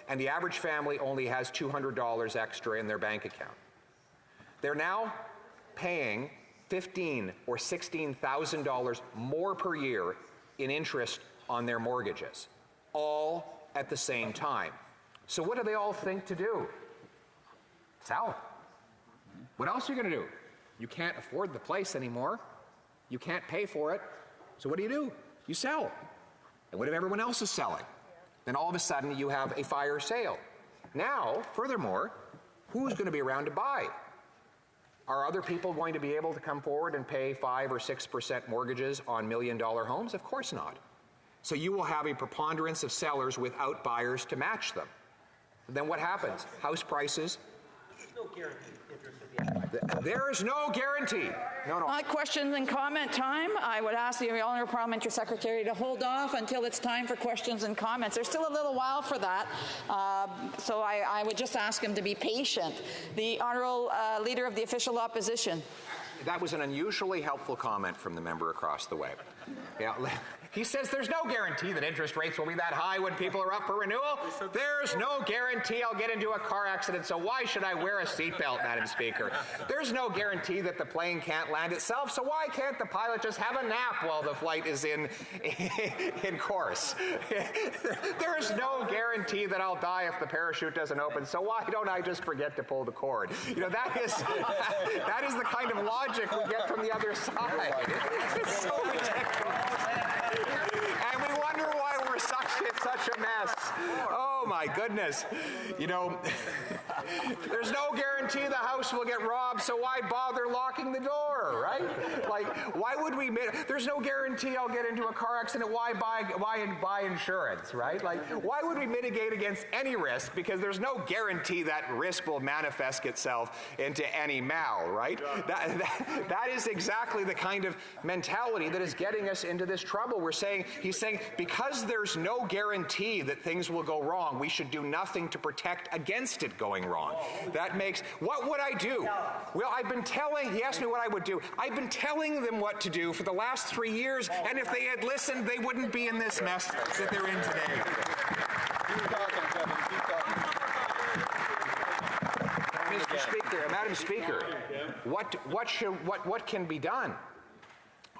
and the average family only has $200 extra in their bank account. They're now paying $15,000 or $16,000 more per year in interest on their mortgages, all at the same time. So what do they all think to do? Sell. What else are you going to do? You can't afford the place anymore. You can't pay for it. So what do? You sell. And what if everyone else is selling? Then all of a sudden you have a fire sale. Now, furthermore, who's going to be around to buy? Are other people going to be able to come forward and pay 5 or 6% mortgages on $1 million homes? Of course not. So you will have a preponderance of sellers without buyers to match them. Then what happens? House prices. No guarantee. There is no guarantee. No. Question and comment time. I would ask the Honourable Parliamentary Secretary to hold off until it's time for questions and comments. There's still a little while for that, so I would just ask him to be patient. The Honourable Leader of the Official Opposition. That was an unusually helpful comment from the member across the way. Yeah, he says there's no guarantee that interest rates will be that high when people are up for renewal. There's no guarantee I'll get into a car accident, so why should I wear a seatbelt, Madam Speaker? There's no guarantee that the plane can't land itself, so why can't the pilot just have a nap while the flight is in course? There is no guarantee that I'll die if the parachute doesn't open, so why don't I just forget to pull the cord? You know, that is the kind of logic we get from the other side. It's so ridiculous. And we wonder why we're such a mess. Oh my goodness. You know, there's no guarantee the house will get robbed, so why bother locking the door, right? Like, why would we? There's no guarantee I'll get into a car accident. Why buy insurance, right? Like, why would we mitigate against any risk? Because there's no guarantee that risk will manifest itself into any mal, right? That is exactly the kind of mentality that is getting us into this trouble. He's saying because there's no guarantee that things will go wrong, we should do nothing to protect against it going wrong. That makes, what would I do? Well, he asked me what I would do. I've been telling them what to do for the last 3 years, and if they had listened, they wouldn't be in this mess that they're in today. Madam Speaker, what can be done?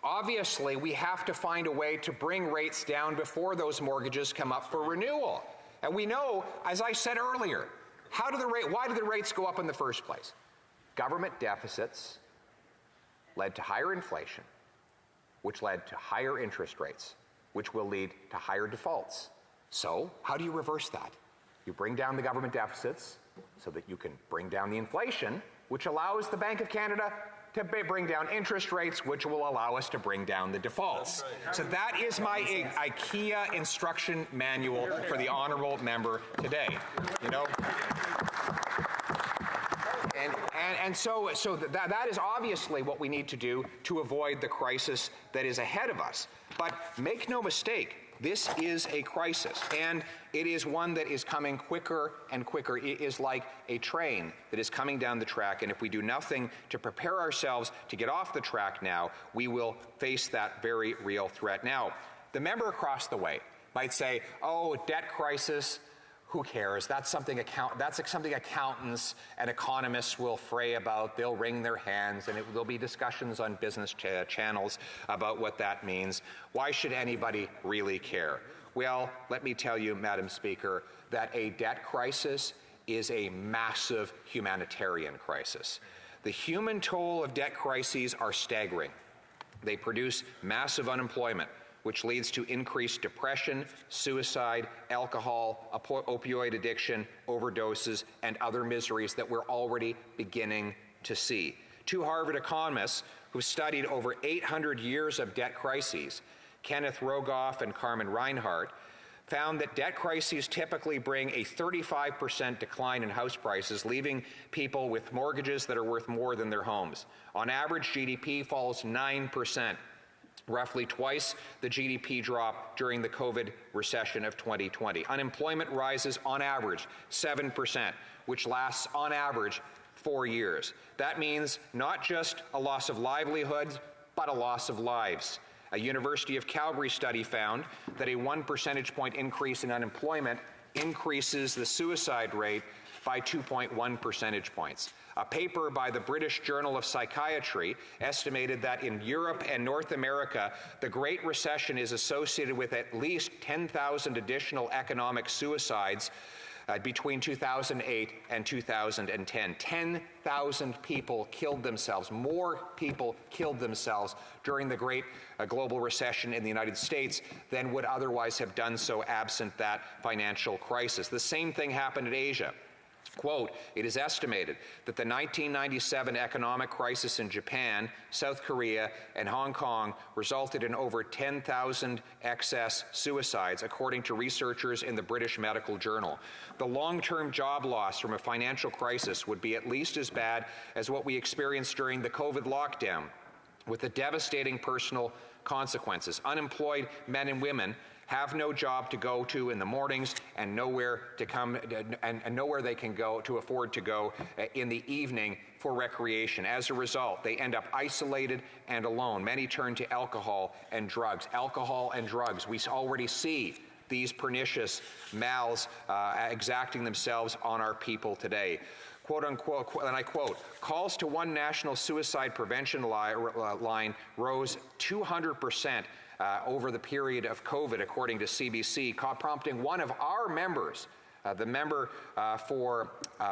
Obviously, we have to find a way to bring rates down before those mortgages come up for renewal. And we know, as I said earlier, why do the rates go up in the first place? Government deficits led to higher inflation, which led to higher interest rates, which will lead to higher defaults. So, how do you reverse that? You bring down the government deficits so that you can bring down the inflation, which allows the Bank of Canada to bring down interest rates, which will allow us to bring down the defaults. So that is my IKEA instruction manual for the honourable member today. You know. And so that is obviously what we need to do to avoid the crisis that is ahead of us. But make no mistake, this is a crisis, and it is one that is coming quicker and quicker. It is like a train that is coming down the track, and if we do nothing to prepare ourselves to get off the track now, we will face that very real threat. Now, the member across the way might say, oh, debt crisis, who cares? That's something accountants and economists will fray about. They'll wring their hands, and there'll be discussions on business channels about what that means. Why should anybody really care? Well, let me tell you, Madam Speaker, that a debt crisis is a massive humanitarian crisis. The human toll of debt crises are staggering. They produce massive unemployment, which leads to increased depression, suicide, alcohol, opioid addiction, overdoses, and other miseries that we're already beginning to see. Two Harvard economists who studied over 800 years of debt crises, Kenneth Rogoff and Carmen Reinhart, found that debt crises typically bring a 35% decline in house prices, leaving people with mortgages that are worth more than their homes. On average, GDP falls 9%. Roughly twice the GDP drop during the COVID recession of 2020. Unemployment rises on average 7%, which lasts on average 4 years. That means not just a loss of livelihoods, but a loss of lives. A University of Calgary study found that a 1 percentage point increase in unemployment increases the suicide rate by 2.1 percentage points. A paper by the British Journal of Psychiatry estimated that in Europe and North America, the Great Recession is associated with at least 10,000 additional economic suicides between 2008 and 2010. 10,000 people killed themselves. More people killed themselves during the Great Global Recession in the United States than would otherwise have done so absent that financial crisis. The same thing happened in Asia. Quote, it is estimated that the 1997 economic crisis in Japan, South Korea, and Hong Kong resulted in over 10,000 excess suicides, according to researchers in the British Medical Journal. The long-term job loss from a financial crisis would be at least as bad as what we experienced during the COVID lockdown, with the devastating personal consequences. Unemployed men and women have no job to go to in the mornings and nowhere to come and nowhere they can go to afford to go in the evening for recreation. As a result, they end up isolated and alone. Many turn to alcohol and drugs. Alcohol and drugs. We already see these pernicious mals exacting themselves on our people today. Quote unquote, and I quote, calls to one national suicide prevention line rose 200% over the period of COVID, according to CBC, prompting one of our members, the member for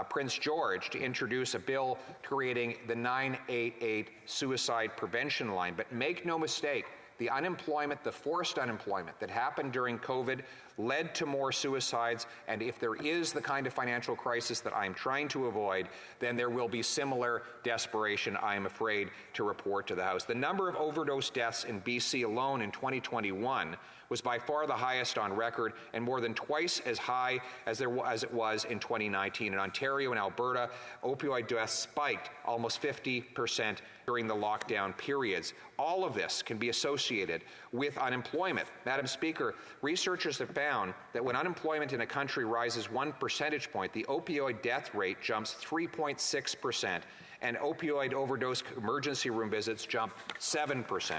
Prince George, to introduce a bill creating the 988 suicide prevention line. But make no mistake, the unemployment, the forced unemployment that happened during COVID led to more suicides, and if there is the kind of financial crisis that I'm trying to avoid, then there will be similar desperation, I am afraid, to report to the House. The number of overdose deaths in BC alone in 2021 was by far the highest on record and more than twice as high as it was in 2019. In Ontario and Alberta, opioid deaths spiked almost 50% during the lockdown periods. All of this can be associated with unemployment. Madam Speaker, researchers have found that when unemployment in a country rises 1 percentage point, the opioid death rate jumps 3.6%, and opioid overdose emergency room visits jump 7%.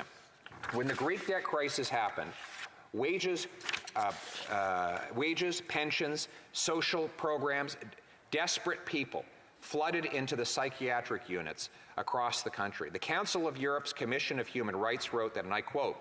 When the Greek debt crisis happened, wages, pensions, social programs, desperate people flooded into the psychiatric units across the country. The Council of Europe's Commission of Human Rights wrote that, and I quote,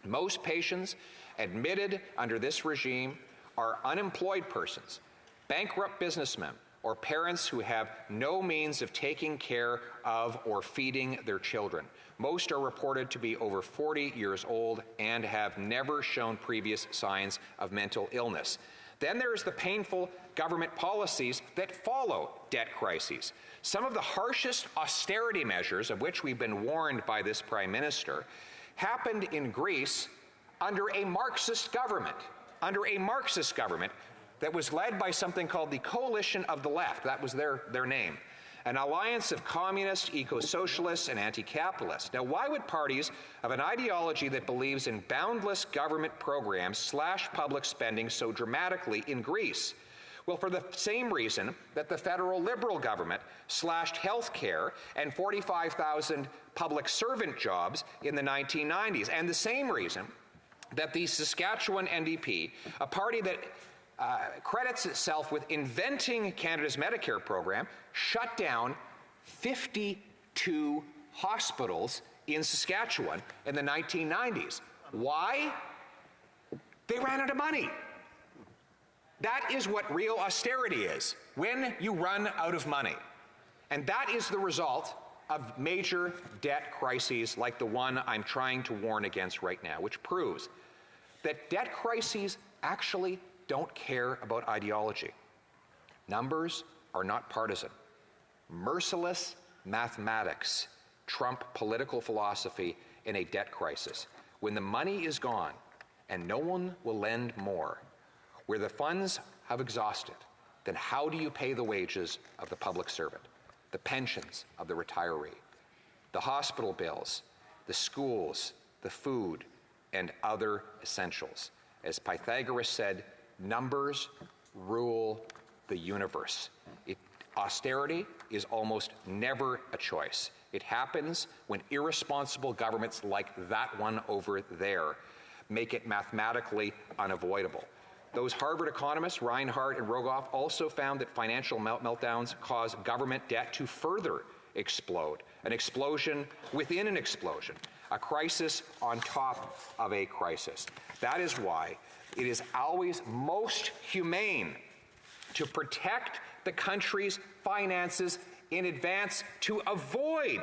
most patients admitted under this regime are unemployed persons, bankrupt businessmen, or parents who have no means of taking care of or feeding their children. Most are reported to be over 40 years old and have never shown previous signs of mental illness. Then there's the painful government policies that follow debt crises. Some of the harshest austerity measures, of which we've been warned by this Prime Minister, happened in Greece under a Marxist government, that was led by something called the Coalition of the Left. That was their name. An alliance of communists, eco-socialists, and anti-capitalists. Now, why would parties of an ideology that believes in boundless government programs slash public spending so dramatically in Greece? Well, for the same reason that the federal Liberal government slashed health care and 45,000 public servant jobs in the 1990s, and the same reason that the Saskatchewan NDP, a party that credits itself with inventing Canada's Medicare program, shut down 52 hospitals in Saskatchewan in the 1990s. Why? They ran out of money. That is what real austerity is, when you run out of money. And that is the result of major debt crises like the one I'm trying to warn against right now, which proves that debt crises actually don't care about ideology. Numbers are not partisan. Merciless mathematics trump political philosophy in a debt crisis. When the money is gone and no one will lend more, where the funds have exhausted, then how do you pay the wages of the public servant, the pensions of the retiree, the hospital bills, the schools, the food, and other essentials? As Pythagoras said, numbers rule the universe. Austerity is almost never a choice. It happens when irresponsible governments like that one over there make it mathematically unavoidable. Those Harvard economists, Reinhart and Rogoff, also found that financial meltdowns cause government debt to further explode, an explosion within an explosion, a crisis on top of a crisis. That is why it is always most humane to protect the country's finances in advance to avoid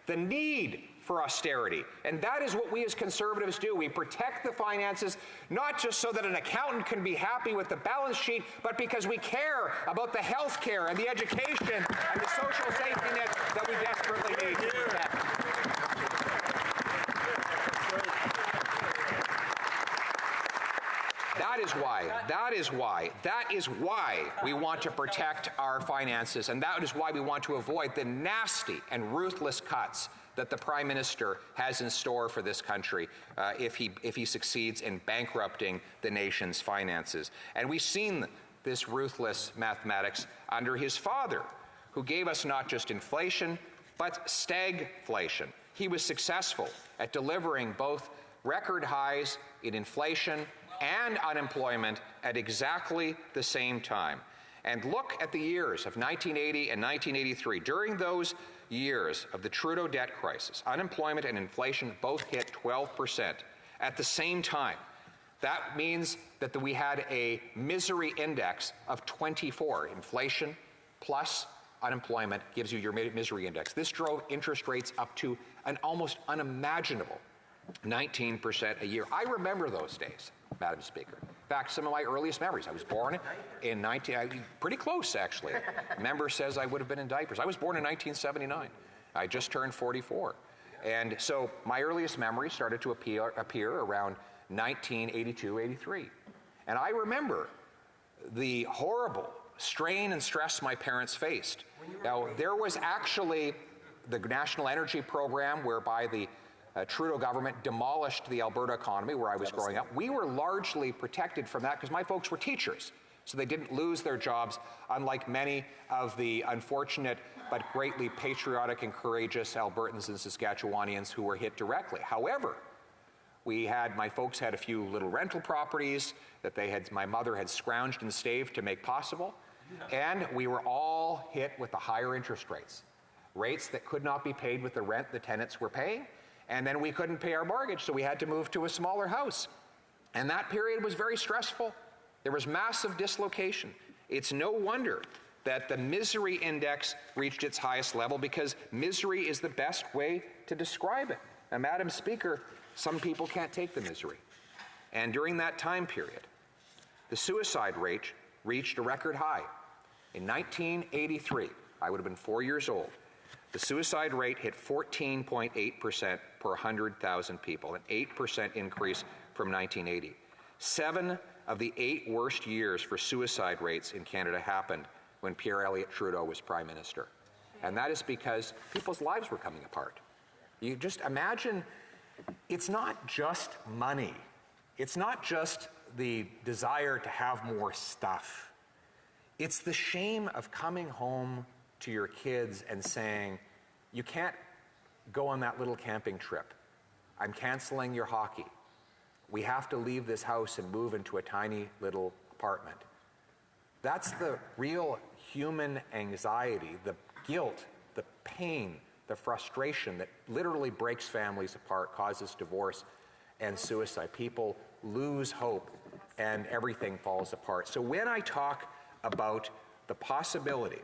the need for austerity. And that is what we as Conservatives do. We protect the finances, not just so that an accountant can be happy with the balance sheet, but because we care about the health care and the education and the social safety net that we desperately need to protect. That is why we want to protect our finances, and that is why we want to avoid the nasty and ruthless cuts that the Prime Minister has in store for this country if he succeeds in bankrupting the nation's finances. And we've seen this ruthless mathematics under his father, who gave us not just inflation, but stagflation. He was successful at delivering both record highs in inflation and unemployment at exactly the same time. And look at the years of 1980 and 1983. During those years of the Trudeau debt crisis, unemployment and inflation both hit 12% at the same time. That means that we had a misery index of 24. Inflation plus unemployment gives you your misery index. This drove interest rates up to an almost unimaginable 19% a year. I remember those days, Madam Speaker. In fact, some of my earliest memories, I was born in pretty close actually. A member says I would have been in diapers. I was born in 1979. I just turned 44. And so my earliest memories started to appear around 1982, 83. And I remember the horrible strain and stress my parents faced. Now, there was actually the National Energy Program whereby the Trudeau government demolished the Alberta economy where I was growing up. We were largely protected from that because my folks were teachers, so they didn't lose their jobs, unlike many of the unfortunate but greatly patriotic and courageous Albertans and Saskatchewanians who were hit directly. However, my folks had a few little rental properties that my mother had scrounged and staved to make possible, and we were all hit with the higher interest rates that could not be paid with the rent the tenants were paying. And then we couldn't pay our mortgage, so we had to move to a smaller house. And that period was very stressful. There was massive dislocation. It's no wonder that the misery index reached its highest level, because misery is the best way to describe it. Now, Madam Speaker, some people can't take the misery. And during that time period, the suicide rate reached a record high. In 1983, I would have been 4 years old, the suicide rate hit 14.8% per 100,000 people, an 8% increase from 1980. 7 of the 8 worst years for suicide rates in Canada happened when Pierre Elliott Trudeau was Prime Minister. And that is because people's lives were coming apart. You just imagine, it's not just money. It's not just the desire to have more stuff. It's the shame of coming home to your kids and saying, you can't go on that little camping trip. I'm canceling your hockey. We have to leave this house and move into a tiny little apartment. That's the real human anxiety, the guilt, the pain, the frustration that literally breaks families apart, causes divorce and suicide. People lose hope and everything falls apart. So when I talk about the possibility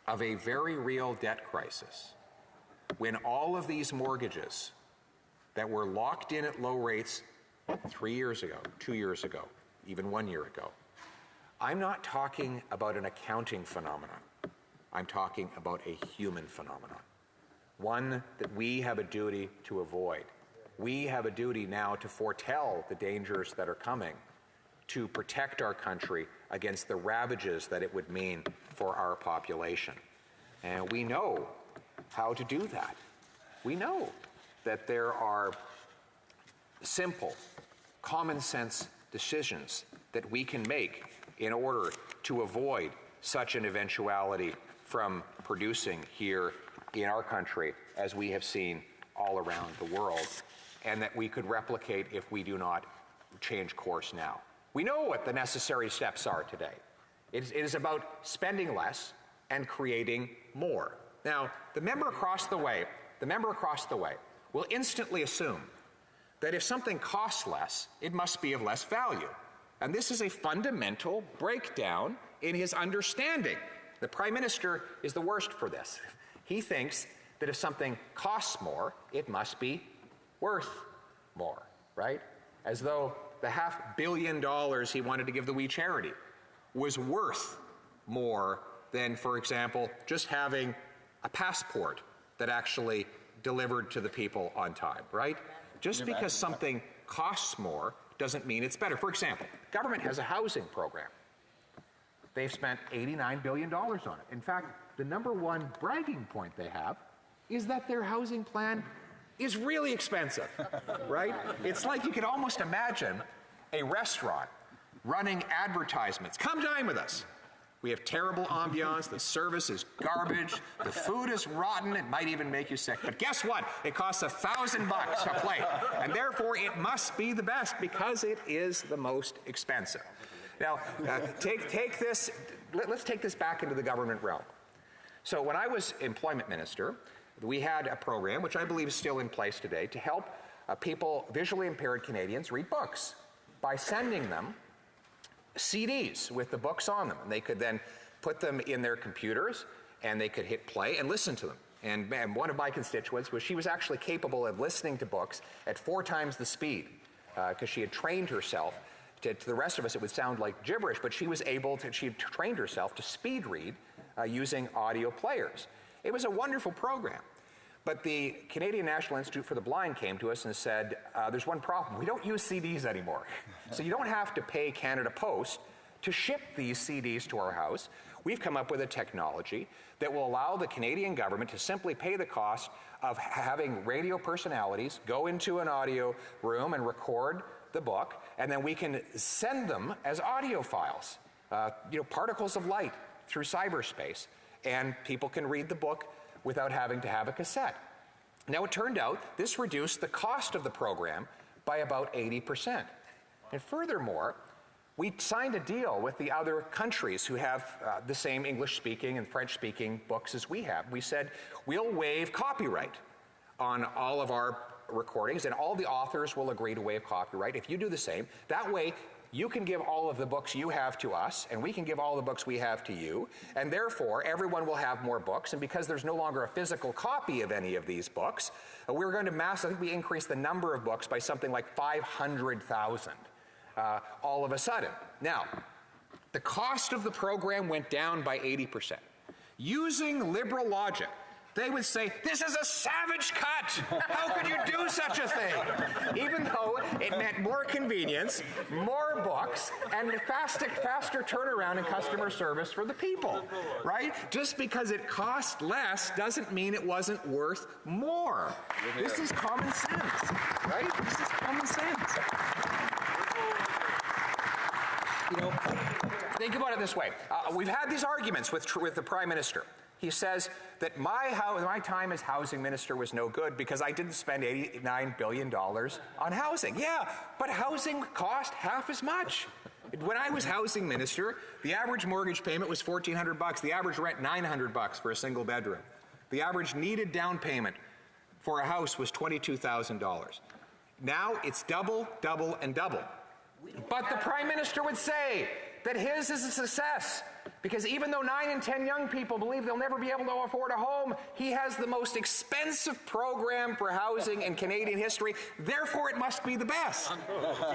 of a very real debt crisis, when all of these mortgages that were locked in at low rates 3 years ago, 2 years ago, even 1 year ago, I'm not talking about an accounting phenomenon. I'm talking about a human phenomenon, one that we have a duty to avoid. We have a duty now to foretell the dangers that are coming, to protect our country against the ravages that it would mean for our population. And we know how to do that. We know that there are simple, common sense decisions that we can make in order to avoid such an eventuality from producing here in our country, as we have seen all around the world, and that we could replicate if we do not change course now. We know what the necessary steps are today. It is about spending less and creating more. Now, the member across the way will instantly assume that if something costs less, it must be of less value. And this is a fundamental breakdown in his understanding. The Prime Minister is the worst for this. He thinks that if something costs more, it must be worth more, right? As though the $500 million he wanted to give the We Charity was worth more than, for example, just having a passport that actually delivered to the people on time, right? Just because something costs more doesn't mean it's better. For example, government has a housing program. They've spent $89 billion on it. In fact, the number one bragging point they have is that their housing plan is really expensive, right? It's like you could almost imagine a restaurant running advertisements. Come dine with us. We have terrible ambiance, the service is garbage, the food is rotten, it might even make you sick. But guess what? It costs $1,000 a plate, and therefore it must be the best because it is the most expensive. Now, let's take this back into the government realm. So when I was employment minister, we had a program, which I believe is still in place today, to help people, visually impaired Canadians, read books by sending them CDs with the books on them. And they could then put them in their computers and they could hit play and listen to them. And one of my constituents she was actually capable of listening to books at 4 times the speed because she had trained herself. To the rest of us, it would sound like gibberish, but she had trained herself to speed read using audio players. It was a wonderful program. But the Canadian National Institute for the Blind came to us and said, there's one problem. We don't use CDs anymore. So you don't have to pay Canada Post to ship these CDs to our house. We've come up with a technology that will allow the Canadian government to simply pay the cost of having radio personalities go into an audio room and record the book, and then we can send them as audio files, particles of light through cyberspace, and people can read the book without having to have a cassette. Now, it turned out this reduced the cost of the program by about 80%. And furthermore, we signed a deal with the other countries who have the same English-speaking and French-speaking books as we have. We said, we'll waive copyright on all of our recordings, and all the authors will agree to waive copyright if you do the same. That way, you can give all of the books you have to us, and we can give all the books we have to you, and therefore everyone will have more books. And because there's no longer a physical copy of any of these books, we're going to I think we increased the number of books by something like 500,000. all of a sudden. Now, the cost of the program went down by 80%. Using liberal logic, they would say, this is a savage cut. How could you do such a thing? Even though it meant more convenience, more books, and faster turnaround and customer service for the people, right? Just because it cost less doesn't mean it wasn't worth more. This is common sense, right? This is common sense. You know, think about it this way. We've had these arguments with the Prime Minister. He says that my time as housing minister was no good because I didn't spend $89 billion on housing. Yeah, but housing cost half as much. When I was housing minister, the average mortgage payment was $1,400. The average rent $900 for a single bedroom. The average needed down payment for a house was $22,000. Now it's double, double, and double. But the Prime Minister would say that his is a success because even though 9 in 10 young people believe they'll never be able to afford a home, he has the most expensive program for housing in Canadian history. Therefore, it must be the best.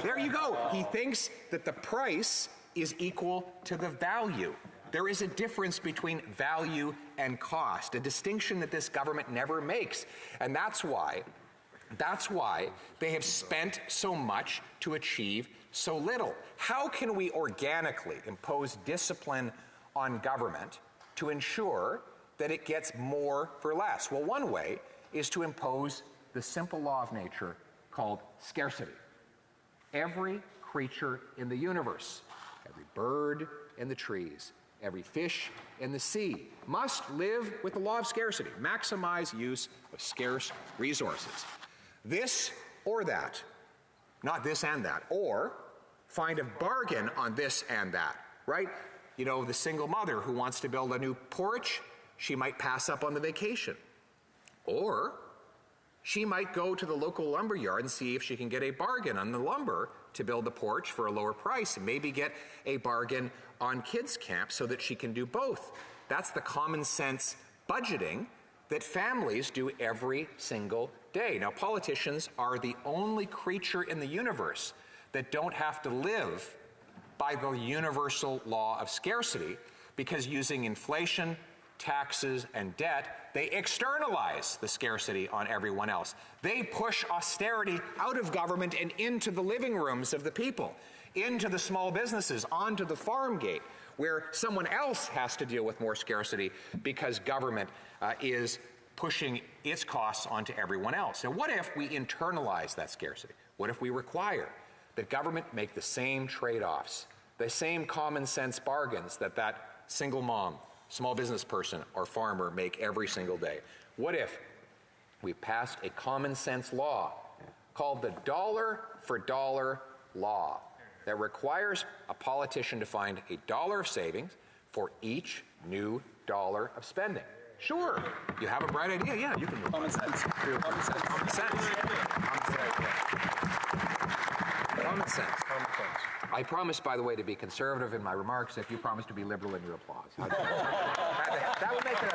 There you go. He thinks that the price is equal to the value. There is a difference between value and cost, a distinction that this government never makes. And that's why they have spent so much to achieve so little. How can we organically impose discipline on government to ensure that it gets more for less? Well, one way is to impose the simple law of nature called scarcity. Every creature in the universe, every bird in the trees, every fish in the sea must live with the law of scarcity, maximize use of scarce resources. This or that, not this and that, or find a bargain on this and that, right? You know, the single mother who wants to build a new porch, she might pass up on the vacation. Or she might go to the local lumber yard and see if she can get a bargain on the lumber to build the porch for a lower price and maybe get a bargain on kids' camp so that she can do both. That's the common sense budgeting that families do every single day. Now, politicians are the only creature in the universe that don't have to live by the universal law of scarcity because using inflation, taxes, and debt, they externalize the scarcity on everyone else. They push austerity out of government and into the living rooms of the people, into the small businesses, onto the farm gate, where someone else has to deal with more scarcity because government is pushing its costs onto everyone else. Now, what if we internalize that scarcity? What if we require that government make the same trade-offs, the same common sense bargains that single mom, small business person, or farmer make every single day? What if we passed a common sense law called the dollar for dollar law that requires a politician to find $1 of savings for each new dollar of spending? Sure, you have a bright idea. Yeah, you can do common sense. Common sense. Common sense. Common sense. I promise, by the way, to be conservative in my remarks if you promise to be liberal in your applause. That would make it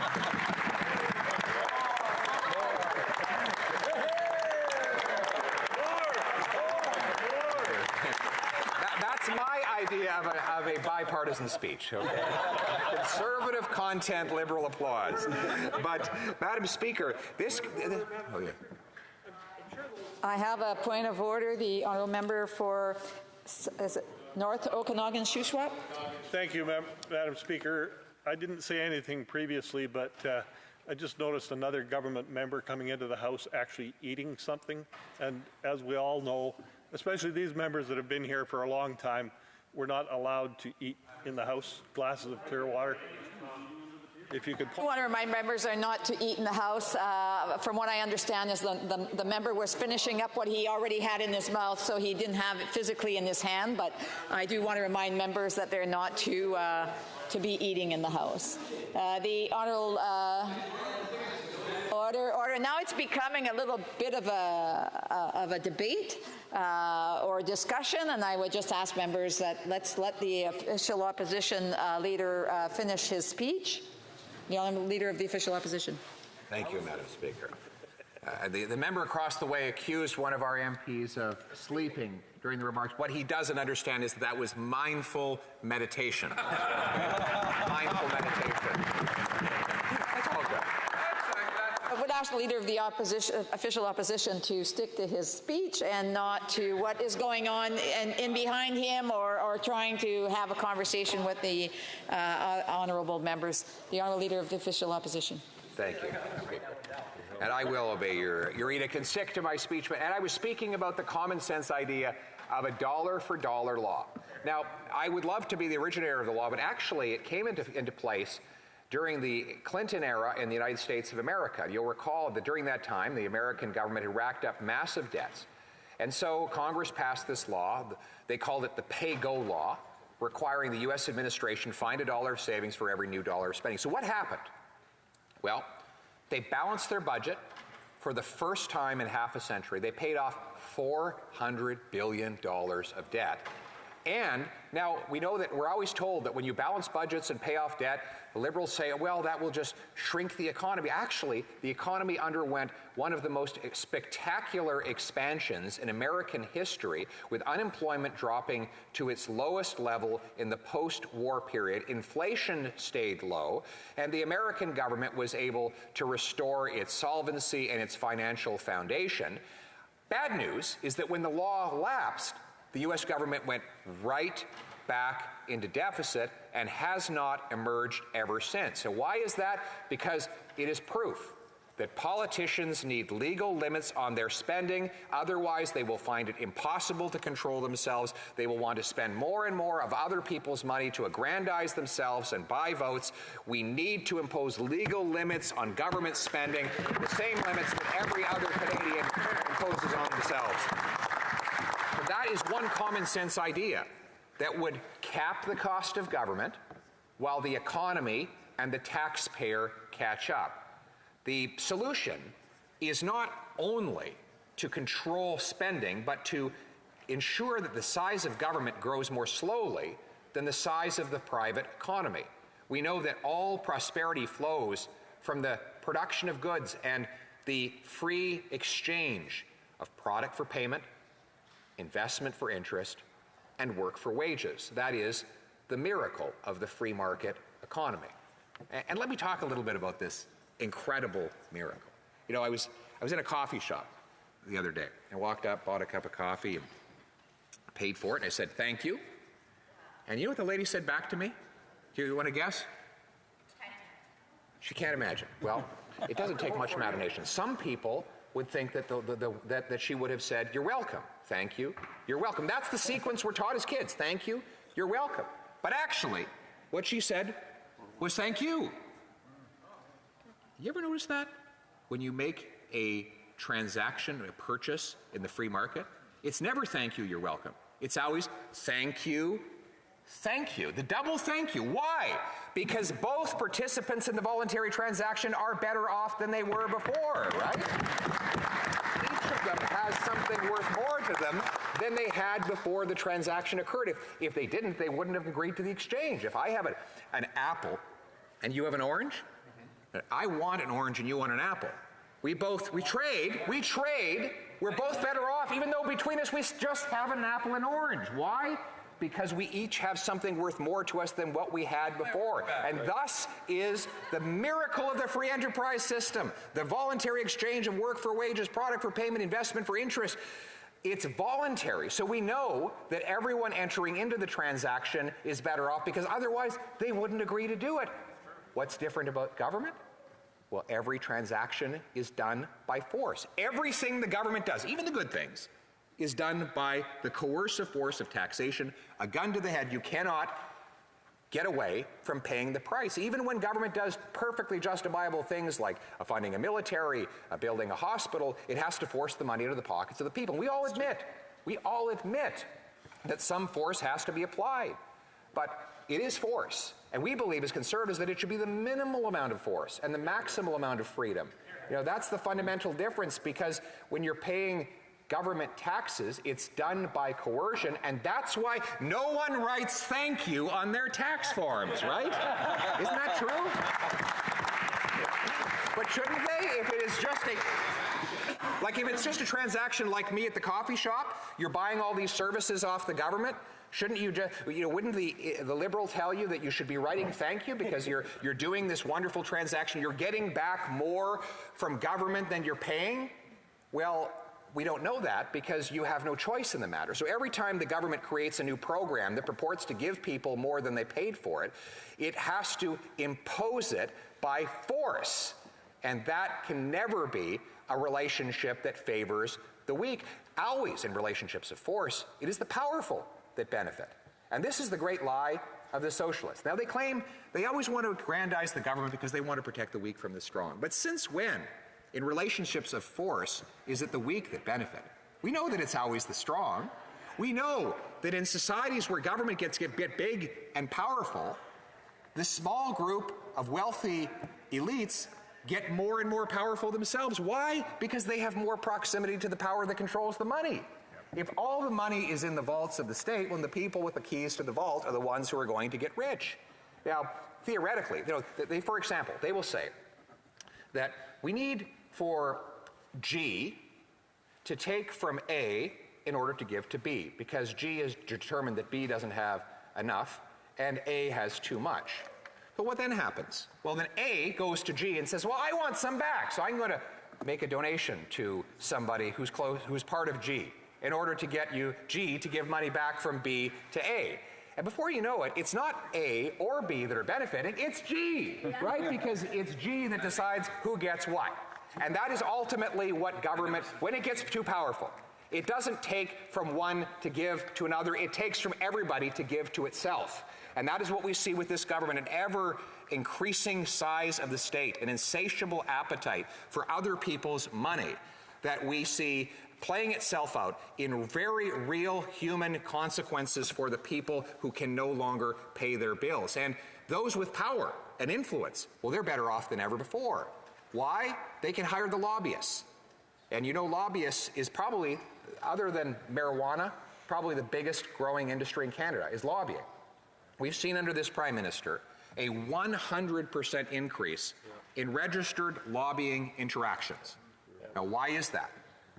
That's my idea of a bipartisan speech, okay? Conservative content, liberal applause. But, Madam Speaker, oh, yeah. I have a point of order. The honourable member for North Okanagan Shuswap. Thank you, Madam Speaker. I didn't say anything previously, but I just noticed another government member coming into the House actually eating something. And as we all know, especially these members that have been here for a long time, we're not allowed to eat in the House glasses of clear water. If you could. I want to remind members are not to eat in the House. From what I understand is the member was finishing up what he already had in his mouth, so he didn't have it physically in his hand. But I do want to remind members that they're not to be eating in the House. The honourable order. Now it's becoming a little bit of a debate or discussion, and I would just ask members that let's let the official opposition leader finish his speech. The Honourable Leader of the Official Opposition. Thank you, Madam Speaker. The member across the way accused one of our MPs of sleeping during the remarks. What he doesn't understand is that was mindful meditation. Mindful meditation. That's all good. I would ask the Leader of the official opposition to stick to his speech and not to what is going on in behind him or trying to have a conversation with the honourable members. The Honourable Leader of the official opposition. Thank you, Speaker. And I will obey your edict and stick to my speech. And I was speaking about the common sense idea of a dollar-for-dollar law. Now, I would love to be the originator of the law, but actually it came into place during the Clinton era in the United States of America. You'll recall that during that time, the American government had racked up massive debts. And so Congress passed this law. They called it the pay-go law, requiring the U.S. administration find $1 of savings for every new dollar of spending. So what happened? Well, they balanced their budget for the first time in half a century. They paid off $400 billion of debt. And now we know that we're always told that when you balance budgets and pay off debt, the Liberals say, well, that will just shrink the economy. Actually, the economy underwent one of the most spectacular expansions in American history, with unemployment dropping to its lowest level in the post-war period. Inflation stayed low, and the American government was able to restore its solvency and its financial foundation. Bad news is that when the law lapsed, the U.S. government went right back into deficit and has not emerged ever since. And why is that? Because it is proof that politicians need legal limits on their spending. Otherwise, they will find it impossible to control themselves. They will want to spend more and more of other people's money to aggrandize themselves and buy votes. We need to impose legal limits on government spending, the same limits that every other Canadian imposes on themselves. But that is one common sense idea that would cap the cost of government while the economy and the taxpayer catch up. The solution is not only to control spending, but to ensure that the size of government grows more slowly than the size of the private economy. We know that all prosperity flows from the production of goods and the free exchange of product for payment, investment for interest, and work for wages. That is the miracle of the free market economy. And let me talk a little bit about this incredible miracle. You know, I was in a coffee shop the other day. I walked up, bought a cup of coffee, and paid for it, and I said, thank you. And you know what the lady said back to me? Do you want to guess? She can't imagine. Well, it doesn't take much imagination. Some people would think that that she would have said, you're welcome, thank you, you're welcome. That's the sequence we're taught as kids. Thank you, you're welcome. But actually, what she said was thank you. You ever notice that? When you make a transaction, a purchase in the free market, it's never thank you, you're welcome. It's always thank you, thank you. The double thank you. Why? Because both participants in the voluntary transaction are better off than they were before, right? Each of them has something worth more to them than they had before the transaction occurred. If they didn't, they wouldn't have agreed to the exchange. If I have an apple and you have an orange, I want an orange and you want an apple. We trade, we're both better off, even though between us we just have an apple and orange. Why? Because we each have something worth more to us than what we had before. And thus is the miracle of the free enterprise system, the voluntary exchange of work for wages, product for payment, investment for interest. It's voluntary, so we know that everyone entering into the transaction is better off, because otherwise they wouldn't agree to do it. What's different about government? Well, every transaction is done by force. Everything the government does, even the good things, is done by the coercive force of taxation, a gun to the head. You cannot get away from paying the price. Even when government does perfectly justifiable things like funding a military, building a hospital, it has to force the money into the pockets of the people. We all admit that some force has to be applied. But it is force. And we believe as conservatives that it should be the minimal amount of force and the maximal amount of freedom. You know, that's the fundamental difference, because when you're paying government taxes, it's done by coercion, and that's why no one writes thank you on their tax forms, right? Isn't that true? But shouldn't they? If it is just Like if it's just a transaction like me at the coffee shop, you're buying all these services off the government, shouldn't you just, wouldn't the Liberal tell you that you should be writing thank you because you're doing this wonderful transaction, you're getting back more from government than you're paying? Well, we don't know that because you have no choice in the matter. So every time the government creates a new program that purports to give people more than they paid for it, it has to impose it by force. And that can never be a relationship that favors the weak. Always in relationships of force, it is the powerful that benefit. And this is the great lie of the socialists. Now they claim they always want to aggrandize the government because they want to protect the weak from the strong. But since when, in relationships of force, is it the weak that benefit? We know that it's always the strong. We know that in societies where government gets big and powerful, the small group of wealthy elites get more and more powerful themselves. Why? Because they have more proximity to the power that controls the money. If all the money is in the vaults of the state, well, the people with the keys to the vault are the ones who are going to get rich. Now, theoretically, for example, they will say that we need for G to take from A in order to give to B, because G is determined that B doesn't have enough and A has too much. But what then happens? Well, then A goes to G and says, well, I want some back, so I'm going to make a donation to somebody who's part of G in order to get you, G, to give money back from B to A. And before you know it, it's not A or B that are benefiting, it's G, right? Because it's G that decides who gets what. And that is ultimately what government, when it gets too powerful, it doesn't take from one to give to another, it takes from everybody to give to itself. And that is what we see with this government, an ever increasing size of the state, an insatiable appetite for other people's money that we see playing itself out in very real human consequences for the people who can no longer pay their bills. And those with power and influence, well, they're better off than ever before. Why? They can hire the lobbyists. And lobbyists is probably, other than marijuana, probably the biggest growing industry in Canada is lobbying. We've seen under this Prime Minister a 100% increase in registered lobbying interactions. Now, why is that?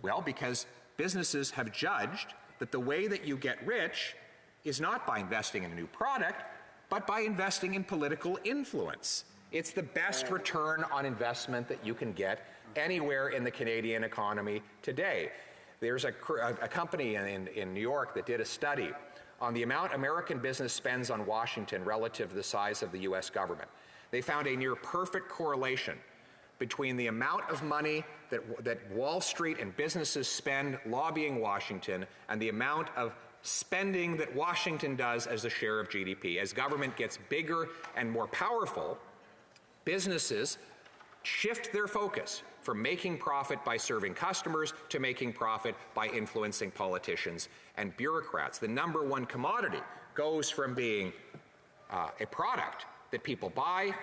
Well, because businesses have judged that the way that you get rich is not by investing in a new product, but by investing in political influence. It's the best return on investment that you can get anywhere in the Canadian economy today. There's a company in New York that did a study on the amount American business spends on Washington relative to the size of the U.S. government. They found a near perfect correlation between the amount of money that Wall Street and businesses spend lobbying Washington and the amount of spending that Washington does as a share of GDP. As government gets bigger and more powerful, businesses shift their focus from making profit by serving customers to making profit by influencing politicians and bureaucrats. The number one commodity goes from being a product that people buy,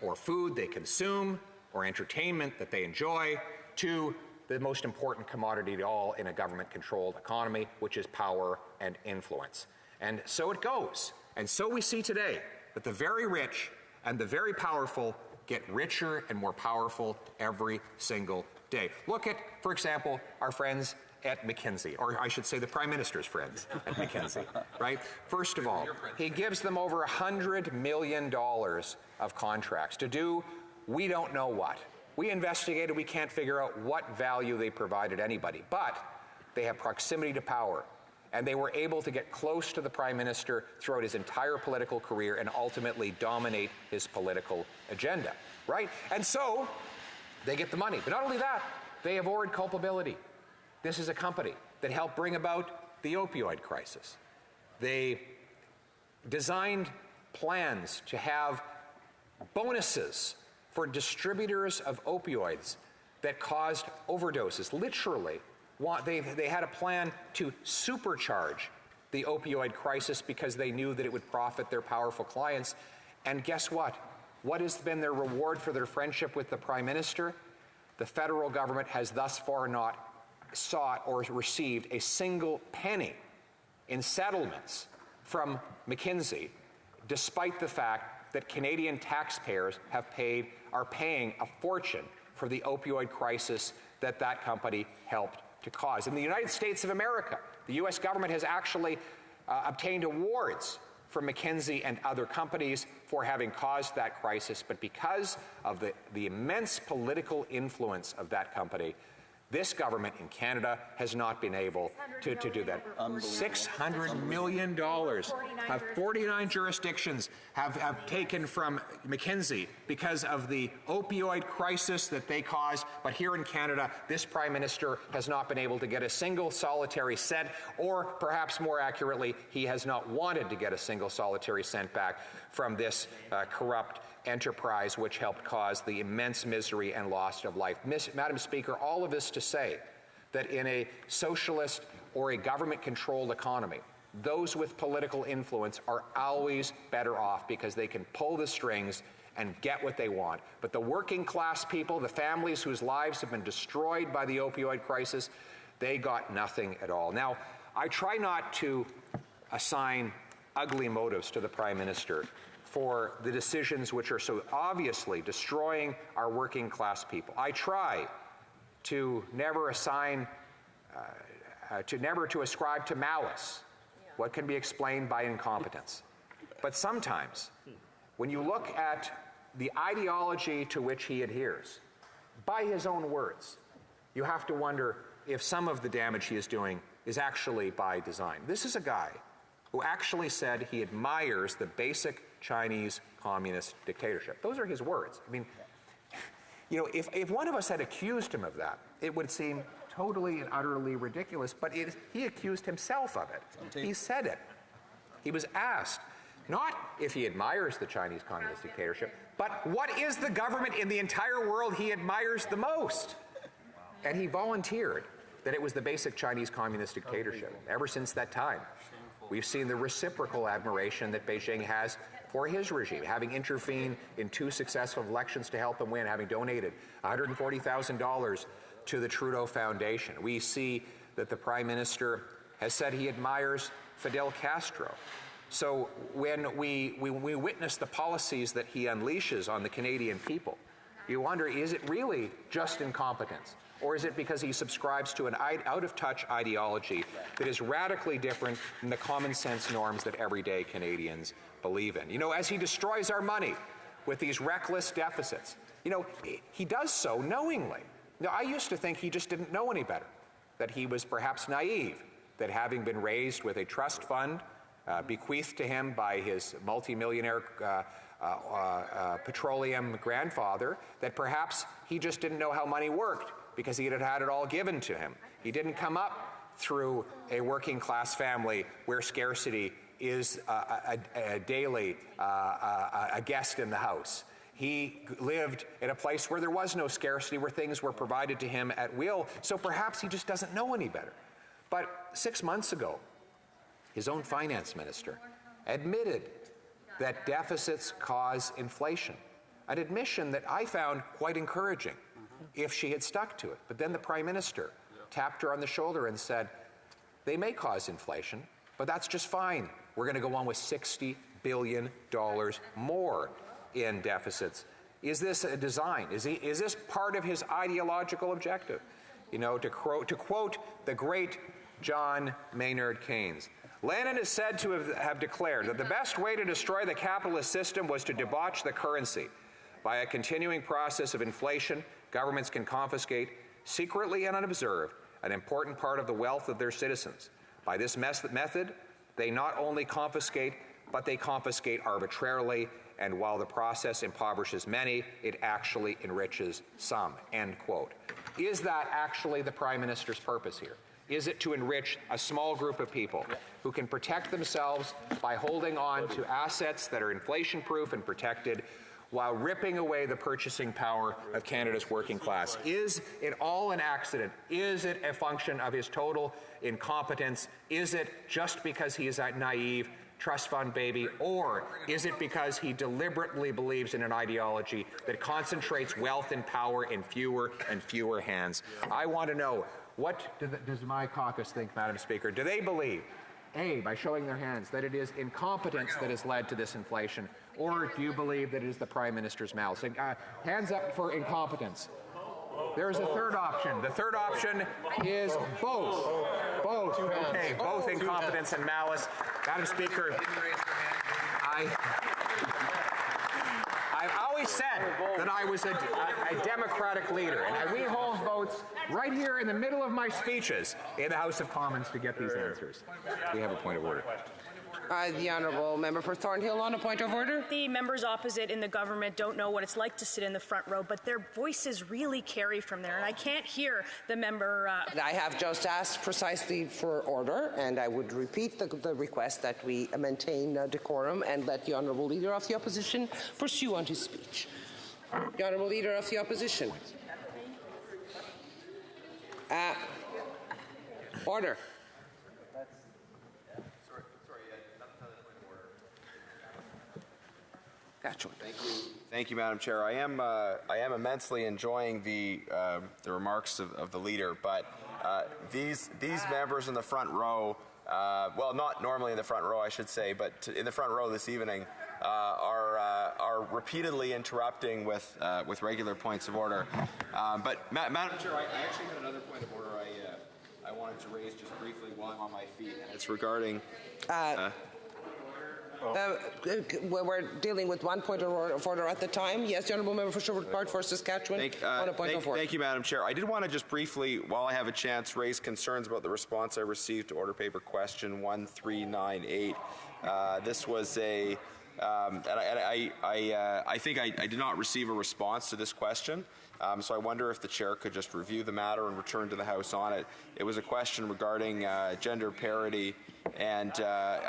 or food they consume, or entertainment that they enjoy, to the most important commodity of all in a government-controlled economy, which is power and influence. And so it goes. And so we see today that the very rich and the very powerful get richer and more powerful every single day. Look at, for example, our friends at McKinsey, or I should say the Prime Minister's friends at McKinsey, right? First of all, he gives them over $100 million of contracts to do we don't know what. We investigated, we can't figure out what value they provided anybody, but they have proximity to power. And they were able to get close to the Prime Minister throughout his entire political career and ultimately dominate his political agenda, right? And so they get the money. But not only that, they avoid culpability. This is a company that helped bring about the opioid crisis. They designed plans to have bonuses for distributors of opioids that caused overdoses. Literally, they had a plan to supercharge the opioid crisis because they knew that it would profit their powerful clients. And guess what? What has been their reward for their friendship with the Prime Minister? The federal government has thus far not sought or received a single penny in settlements from McKinsey, despite the fact that Canadian taxpayers are paying a fortune for the opioid crisis that that company helped to cause. In the United States of America, the U.S. government has actually obtained awards from McKinsey and other companies for having caused that crisis, but because of the immense political influence of that company, this government in Canada has not been able to do that. $600 million have 49 jurisdictions have taken from McKinsey because of the opioid crisis that they caused. But here in Canada, this Prime Minister has not been able to get a single solitary cent, or perhaps more accurately, he has not wanted to get a single solitary cent back from this corrupt enterprise which helped cause the immense misery and loss of life. Madam Speaker, all of this to say that in a socialist or a government-controlled economy, those with political influence are always better off because they can pull the strings and get what they want. But the working class people, the families whose lives have been destroyed by the opioid crisis, they got nothing at all. Now, I try not to assign ugly motives to the Prime Minister for the decisions which are so obviously destroying our working class people. I try to never assign, to ascribe to malice what can be explained by incompetence. But sometimes, when you look at the ideology to which he adheres, by his own words, you have to wonder if some of the damage he is doing is actually by design. This is a guy who actually said he admires the basic Chinese communist dictatorship. Those are his words. I mean, you know, if one of us had accused him of that, it would seem totally and utterly ridiculous, but he accused himself of it. He said it. He was asked not if he admires the Chinese communist dictatorship, but what is the government in the entire world he admires the most? And he volunteered that it was the basic Chinese communist dictatorship. Ever since that time, we've seen the reciprocal admiration that Beijing has for his regime, having intervened in 2 successive elections to help him win, having donated $140,000 to the Trudeau Foundation. We see that the Prime Minister has said he admires Fidel Castro. So when we witness the policies that he unleashes on the Canadian people, you wonder, is it really just incompetence? Or is it because he subscribes to an out-of-touch ideology that is radically different from the common sense norms that everyday Canadians believe in? You know, as he destroys our money with these reckless deficits, you know, he does so knowingly. Now, I used to think he just didn't know any better, that he was perhaps naive, that having been raised with a trust fund bequeathed to him by his multimillionaire petroleum grandfather, that perhaps he just didn't know how money worked, because he had had it all given to him. He didn't come up through a working class family where scarcity is a daily a guest in the house. He lived in a place where there was no scarcity, where things were provided to him at will, so perhaps he just doesn't know any better. But 6 months ago, his own finance minister admitted that deficits cause inflation, an admission that I found quite encouraging if she had stuck to it. But then the Prime Minister tapped her on the shoulder and said, they may cause inflation, but that's just fine. We're going to go on with $60 billion more in deficits. Is this a design? Is this part of his ideological objective? You know, to quote the great John Maynard Keynes, Lenin is said to have declared that the best way to destroy the capitalist system was to debauch the currency. By a continuing process of inflation, governments can confiscate, secretly and unobserved, an important part of the wealth of their citizens. By this method, they not only confiscate, but they confiscate arbitrarily, and while the process impoverishes many, it actually enriches some, end quote. Is that actually the Prime Minister's purpose here? Is it to enrich a small group of people who can protect themselves by holding on to assets that are inflation-proof and protected, while ripping away the purchasing power of Canada's working class? Is it all an accident? Is it a function of his total incompetence? Is it just because he is a naive trust fund baby? Or is it because he deliberately believes in an ideology that concentrates wealth and power in fewer and fewer hands? I want to know, what does my caucus think, Madam Speaker? Do they believe, A, by showing their hands, that it is incompetence that has led to this inflation? Or do you believe that it is the Prime Minister's malice? Hands up for incompetence. There's a third option. The third option is both. Both. Okay, both incompetence and malice. Madam Speaker, I've always said that I was a Democratic leader, and we hold votes right here in the middle of my speeches in the House of Commons to get these answers. We have a point of order. The honourable member for Thornhill on a point of order. The members opposite in the government don't know what it's like to sit in the front row, but their voices really carry from there, and I can't hear the member. I have just asked precisely for order, and I would repeat the request that we maintain decorum and let the honourable leader of the opposition pursue on his speech. The honourable leader of the opposition. Order. Thank you, Madam Chair. I am immensely enjoying the remarks of the leader, but these members in the front row, well, not normally in the front row, I should say, but in the front row this evening, are repeatedly interrupting with regular points of order. But Madam Chair, I actually had another point of order I wanted to raise just briefly while I'm on my feet, and it's regarding. We're dealing with one point of order at the time. Yes, the honourable member for Sherwood Park for Saskatchewan on a point of order. Thank you, Madam Chair. I did want to just briefly, while I have a chance, raise concerns about the response I received to order paper question 1398. This was a, and I think I did not receive a response to this question. So I wonder if the chair could just review the matter and return to the House on it. It was a question regarding gender parity and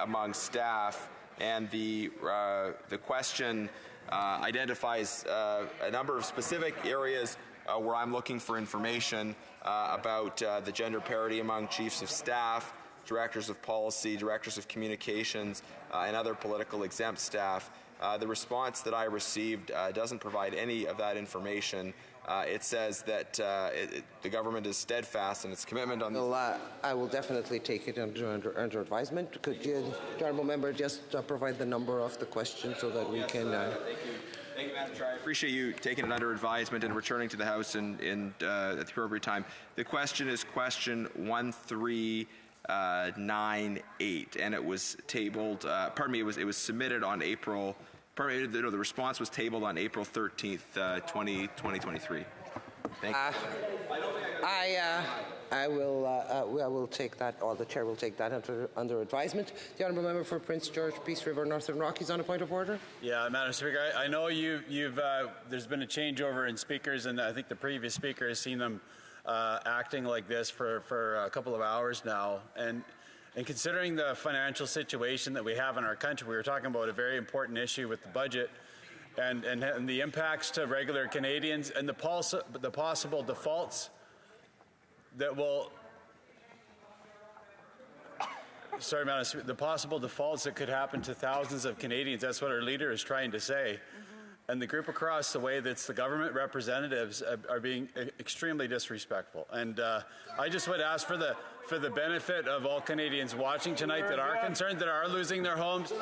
among staff. And the question identifies a number of specific areas where I'm looking for information about the gender parity among chiefs of staff, directors of policy, directors of communications, and other political exempt staff. The response that I received doesn't provide any of that information. It says that the government is steadfast in its commitment on this. I will definitely take it under advisement. Could the honourable member just provide the number of the question so that we can... Thank you, Madam Chair. I appreciate you taking it under advisement and returning to the House at the appropriate time. The question is question 1398, and it was tabled. It was submitted on April. The response was tabled on April 13th, 2023. Thank you. I will take that, or the chair will take that under advisement. The honourable member for Prince George, Peace River, Northern Rockies on a point of order. Yeah, Madam Speaker, I know there's been a changeover in speakers, and I think the previous speaker has seen them acting like this for a couple of hours now, and considering the financial situation that we have in our country, we were talking about a very important issue with the budget and the impacts to regular Canadians and the possible defaults that will... Sorry, Madam, the possible defaults that could happen to thousands of Canadians. That's what our leader is trying to say. And the group across the way, that's the government representatives, are being extremely disrespectful. And I just would ask for the benefit of all Canadians watching tonight that are concerned, that are losing their homes.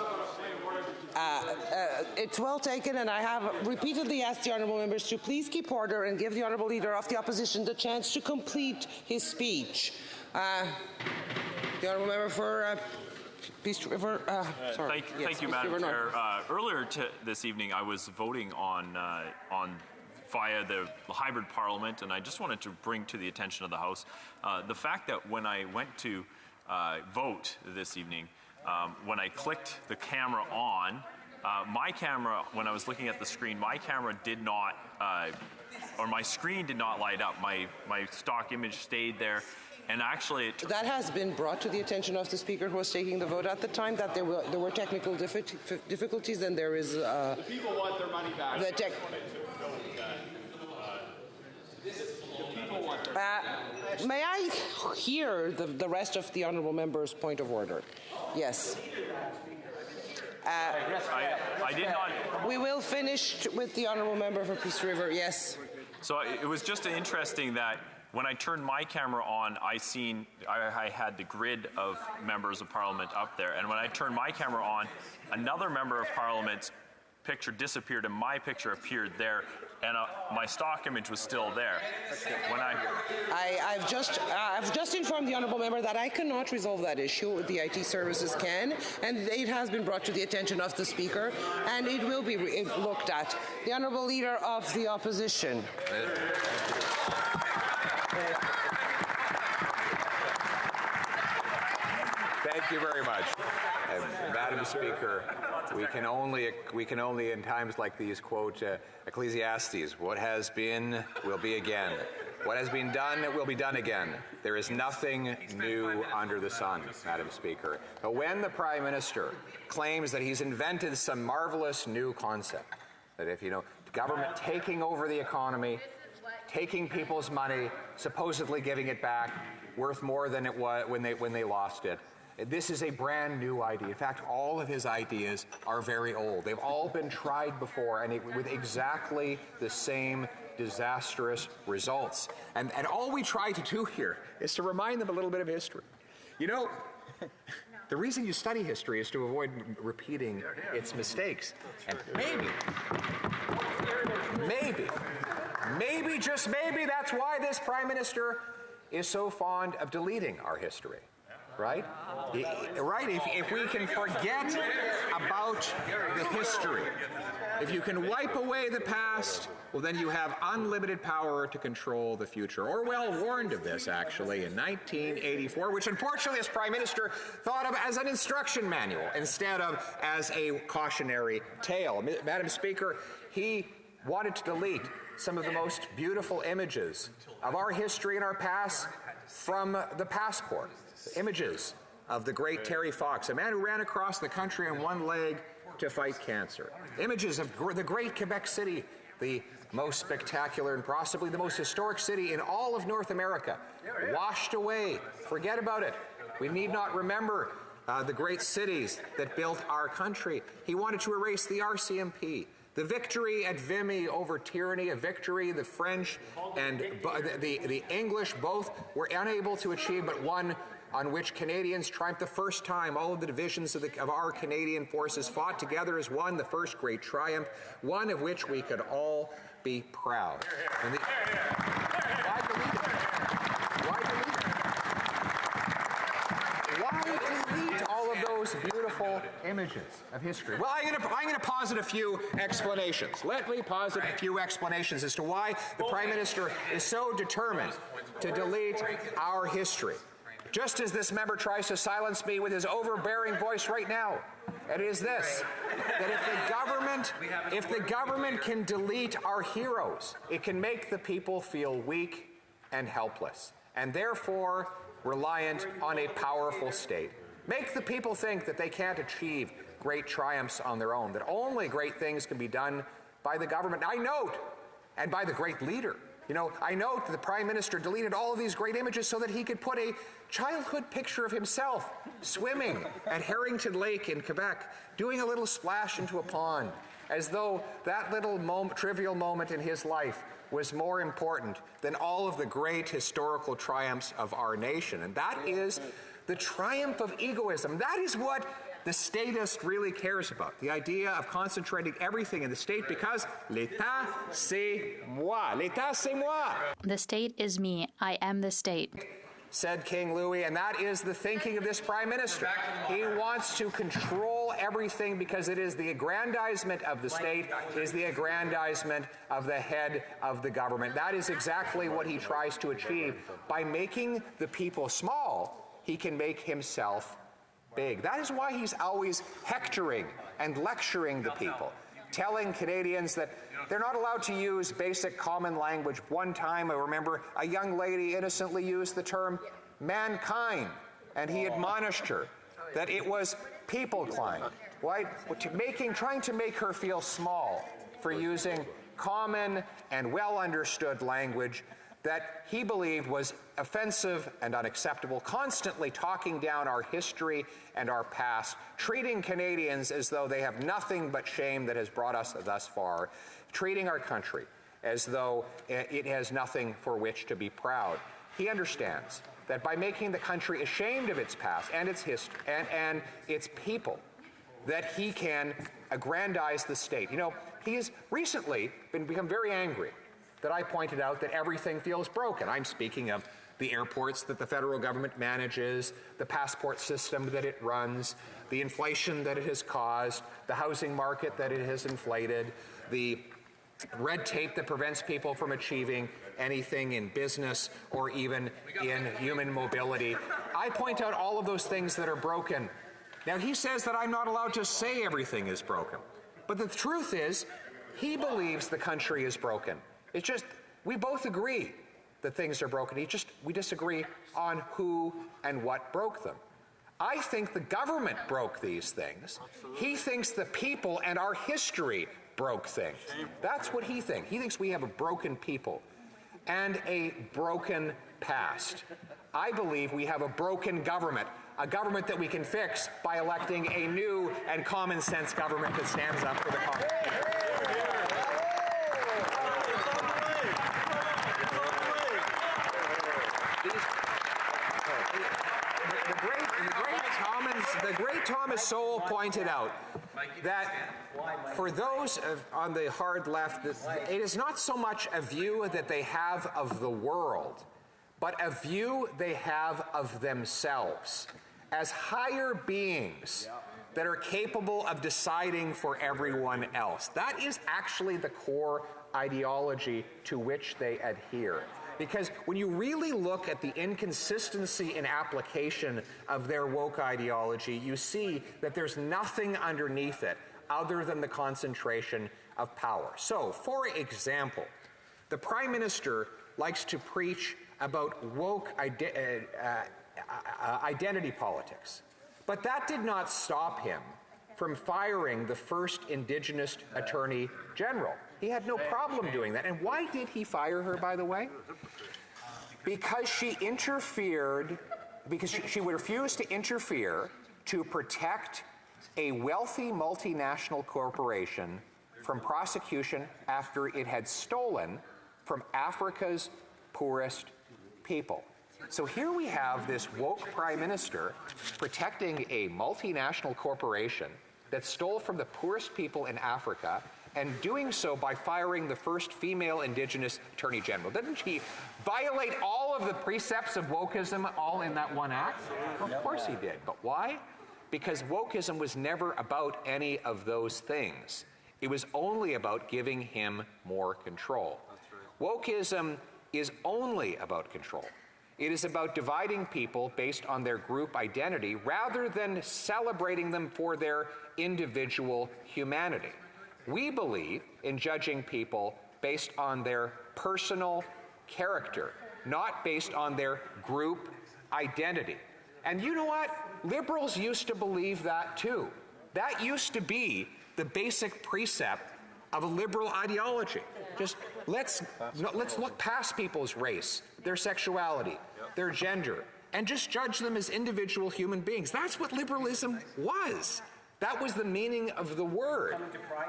It's well taken, and I have repeatedly asked the honourable members to please keep order and give the honourable leader of the opposition the chance to complete his speech. The honourable member for Peace River. Thank you, Madam Chair. Earlier this evening, I was voting on via the hybrid parliament, and I just wanted to bring to the attention of the House the fact that when I went to vote this evening, when I clicked the camera on, my camera, when I was looking at the screen, my camera did not, or my screen did not light up. My stock image stayed there. And actually, that has been brought to the attention of the speaker who was taking the vote at the time, that there were technical difficulties, and there is. The people want their money back. May I hear the rest of the honourable member's point of order? Yes. I did not. We will finish with the honourable member for Peace River. Yes. So it was just interesting that when I turned my camera on, I had the grid of members of Parliament up there. And when I turned my camera on, another member of Parliament's picture disappeared and my picture appeared there, and my stock image was still there. When I've just informed the honourable member that I cannot resolve that issue. The IT services can, and it has been brought to the attention of the Speaker, and it will be looked at. The honourable Leader of the Opposition. Thank you very much. Madam Speaker, we can only in times like these quote Ecclesiastes, what has been will be again. What has been done will be done again. There is nothing new under the sun, Madam Speaker. But when the Prime Minister claims that he's invented some marvelous new concept, that if, government taking over the economy, taking people's money, supposedly giving it back, worth more than it was when they lost it, this is a brand new idea. In fact, all of his ideas are very old. They've all been tried before, and with exactly the same disastrous results. And all we try to do here is to remind them a little bit of history. The reason you study history is to avoid repeating its mistakes. And maybe, just maybe, that's why this Prime Minister is so fond of deleting our history. Right? Right? If we can forget about the history, if you can wipe away the past, well, then you have unlimited power to control the future. Orwell warned of this, actually, in 1984, which unfortunately this Prime Minister thought of as an instruction manual instead of as a cautionary tale. Madam Speaker, he wanted to delete some of the most beautiful images of our history and our past from the passport. Images of the great Terry Fox, a man who ran across the country on one leg to fight cancer. Images of the great Quebec City, the most spectacular and possibly the most historic city in all of North America. Washed away. Forget about it. We need not remember the great cities that built our country. He wanted to erase the RCMP. The victory at Vimy over tyranny, a victory the French and the English both were unable to achieve, but one on which Canadians triumphed the first time. All of the divisions of our Canadian forces fought together as one, the first great triumph, one of which we could all be proud. Why delete all of those beautiful images of history? Well, I'm going to posit a few explanations. Let me posit a few explanations as to why the Prime Minister is so determined to delete our history. Just as this member tries to silence me with his overbearing voice right now. And it is this, that if the government can delete our heroes, it can make the people feel weak and helpless, and therefore reliant on a powerful state. Make the people think that they can't achieve great triumphs on their own, that only great things can be done by the government. I note, and by the great leader. I note that the Prime Minister deleted all of these great images so that he could put a childhood picture of himself swimming at Harrington Lake in Quebec, doing a little splash into a pond, as though that little trivial moment in his life was more important than all of the great historical triumphs of our nation. And that is the triumph of egoism. That is what the statist really cares about, the idea of concentrating everything in the state, because l'État, c'est moi. L'État, c'est moi. The state is me. I am the state, said King Louis, and that is the thinking of this Prime Minister. He wants to control everything because it is the aggrandizement of the state, is the aggrandizement of the head of the government. That is exactly what he tries to achieve. By making the people small, he can make himself big. That is why he's always hectoring and lecturing the people, telling Canadians that they're not allowed to use basic common language. One time, I remember a young lady innocently used the term mankind, and he admonished her that it was people-kind, right? Trying to make her feel small for using common and well-understood language that he believed was offensive and unacceptable, constantly talking down our history and our past, treating Canadians as though they have nothing but shame that has brought us thus far, treating our country as though it has nothing for which to be proud. He understands that by making the country ashamed of its past and its history and its people, that he can aggrandize the state. You know, he has recently become very angry that I pointed out that everything feels broken. I'm speaking of the airports that the federal government manages, the passport system that it runs, the inflation that it has caused, the housing market that it has inflated, the red tape that prevents people from achieving anything in business or even in human mobility. I point out all of those things that are broken. Now, he says that I'm not allowed to say everything is broken. But the truth is, he believes the country is broken. It's just, we both agree that things are broken. We disagree on who and what broke them. I think the government broke these things. He thinks the people and our history broke things. That's what he thinks. He thinks we have a broken people and a broken past. I believe we have a broken government, a government that we can fix by electing a new and common sense government that stands up for the common. The great Thomas Sowell pointed out that for those on the hard left, it is not so much a view that they have of the world, but a view they have of themselves as higher beings that are capable of deciding for everyone else. That is actually the core ideology to which they adhere. Because when you really look at the inconsistency in application of their woke ideology, you see that there's nothing underneath it other than the concentration of power. So, for example, the Prime Minister likes to preach about woke identity politics. But that did not stop him from firing the first Indigenous Attorney General. He had no problem doing that. And why did he fire her, by the way? Because she interfered, because she would refuse to interfere to protect a wealthy multinational corporation from prosecution after it had stolen from Africa's poorest people. So here we have this woke Prime Minister protecting a multinational corporation that stole from the poorest people in Africa, and doing so by firing the first female Indigenous Attorney General. Didn't she violate all of the precepts of wokeism all in that one act? Well, of course he did. But why? Because wokeism was never about any of those things. It was only about giving him more control. Wokeism is only about control. It is about dividing people based on their group identity rather than celebrating them for their individual humanity. We believe in judging people based on their personal character, not based on their group identity. And you know what? Liberals used to believe that too. That used to be the basic precept of a liberal ideology. Just let's look past people's race, their sexuality, their gender, and just judge them as individual human beings. That's what liberalism was. That was the meaning of the word.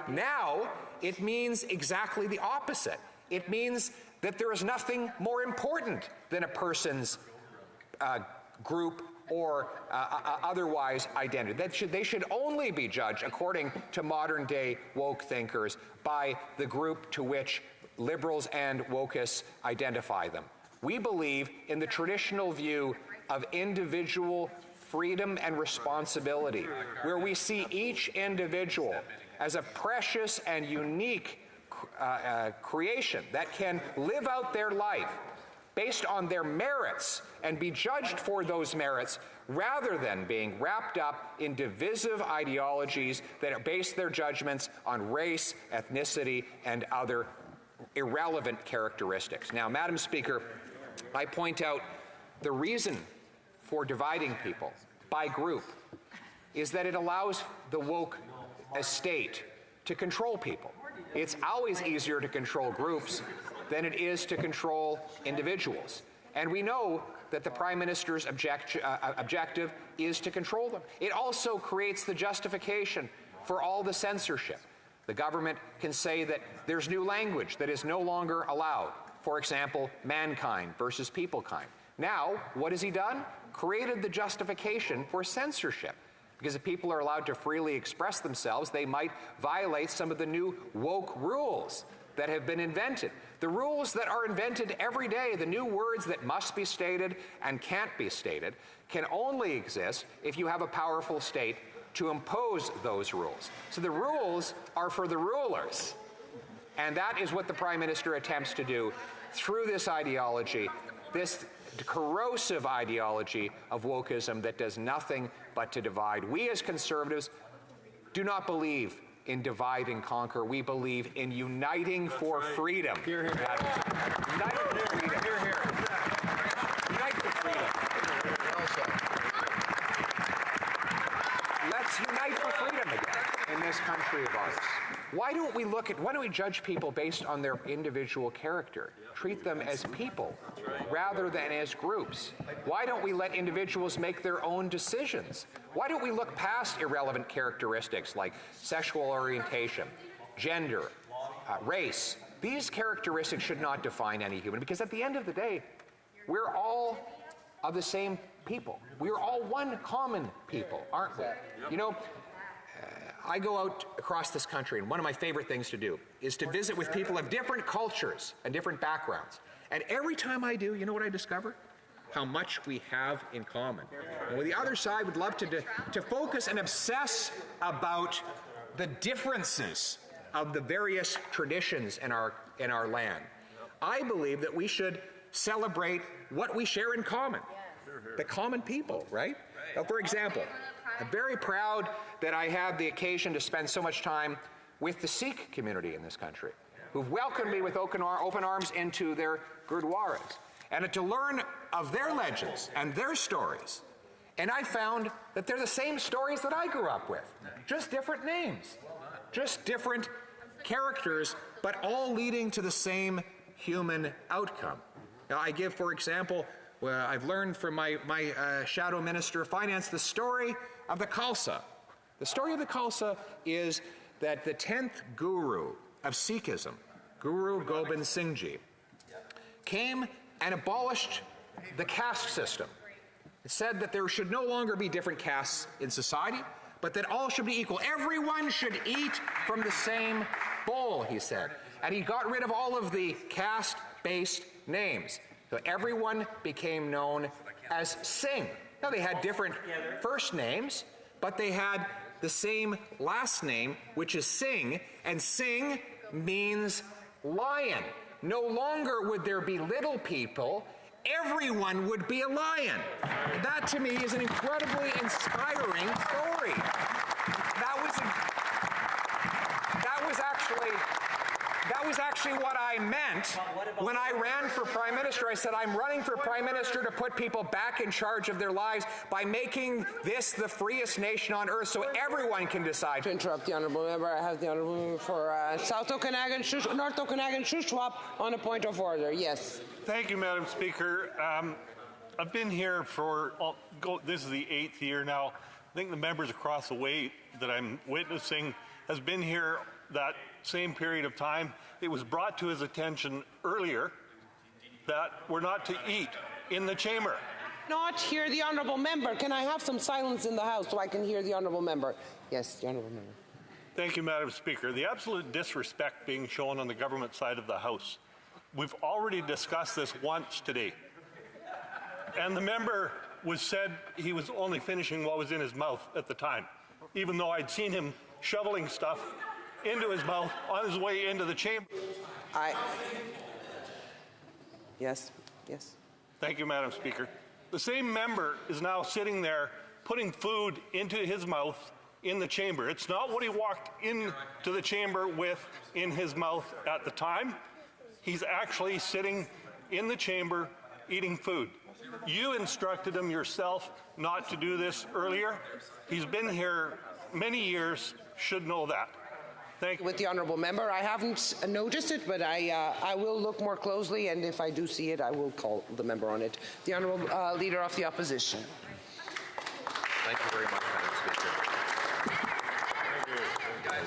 Now, it means exactly the opposite. It means that there is nothing more important than a person's group or otherwise identity. They should only be judged, according to modern-day woke thinkers, by the group to which liberals and wokeists identify them. We believe in the traditional view of individual freedom and responsibility, where we see each individual as a precious and unique creation that can live out their life based on their merits and be judged for those merits rather than being wrapped up in divisive ideologies that base their judgments on race, ethnicity, and other irrelevant characteristics. Now, Madam Speaker, I point out the reason for dividing people by group is that it allows the woke estate to control people. It's always easier to control groups than it is to control individuals. And we know that the Prime Minister's objective is to control them. It also creates the justification for all the censorship. The government can say that there's new language that is no longer allowed. For example, mankind versus peoplekind. Now, what has he done? Created the justification for censorship. Because if people are allowed to freely express themselves, they might violate some of the new woke rules that have been invented. The rules that are invented every day, the new words that must be stated and can't be stated, can only exist if you have a powerful state to impose those rules. So the rules are for the rulers. And that is what the Prime Minister attempts to do through this ideology, this corrosive ideology of wokeism that does nothing but to divide. We as Conservatives do not believe in divide and conquer. We believe in uniting for freedom. Here, here. Uniting for freedom. Here, here. Unite for freedom. Let's unite for freedom again in this country of ours. Why don't we judge people based on their individual character? Treat them as people rather than as groups. Why don't we let individuals make their own decisions? Why don't we look past irrelevant characteristics like sexual orientation, gender, race? These characteristics should not define any human, because at the end of the day, we're all of the same people. We're all one common people, aren't we? You know, I go out across this country, and one of my favorite things to do is to visit with people of different cultures and different backgrounds. And every time I do, you know what I discover? How much we have in common. And with the other side would love to focus and obsess about the differences of the various traditions in our land. I believe that we should celebrate what we share in common. The common people, right? Now, for example, I'm very proud that I have the occasion to spend so much time with the Sikh community in this country, who've welcomed me with open arms into their gurdwaras, and to learn of their legends and their stories. And I found that they're the same stories that I grew up with, just different names, just different characters, but all leading to the same human outcome. Now, I give, for example, I've learned from my shadow minister of finance the story of the Khalsa. The story of the Khalsa is that the 10th guru of Sikhism, Guru Gobind Singh Ji, came and abolished the caste system. It said that there should no longer be different castes in society, but that all should be equal. Everyone should eat from the same bowl, he said. And he got rid of all of the caste-based names. So everyone became known as Singh. Now, they had different first names, but they had the same last name, which is Singh, and Singh means lion. No longer would there be little people, everyone would be a lion. That, to me, is an incredibly inspiring story. That was actually what I meant when I ran for Prime Minister. I said, I'm running for Prime Minister to put people back in charge of their lives by making this the freest nation on earth so everyone can decide. To interrupt the Honourable Member, I have the Honourable Member for North Okanagan, Shuswap on a point of order. Yes. Thank you, Madam Speaker. I've been here for, this is the 8th year now. I think the members across the way that I'm witnessing has been here that same period of time. It was brought to his attention earlier that we're not to eat in the chamber. Not hear the Honourable Member. Can I have some silence in the House so I can hear the Honourable Member? Yes, the Honourable Member. Thank you, Madam Speaker. The absolute disrespect being shown on the government side of the House. We've already discussed this once today. And the member said he was only finishing what was in his mouth at the time, even though I'd seen him shoveling stuff into his mouth on his way into the chamber. Yes. Thank you, Madam Speaker. The same member is now sitting there putting food into his mouth in the chamber. It's not what he walked into the chamber with in his mouth at the time. He's actually sitting in the chamber eating food. You instructed him yourself not to do this earlier. He's been here many years, should know that. Thank you. With the Honourable Member, I haven't noticed it, but I will look more closely, and if I do see it, I will call the member on it. The Honourable Leader of the Opposition. Thank you very much, Madam Speaker.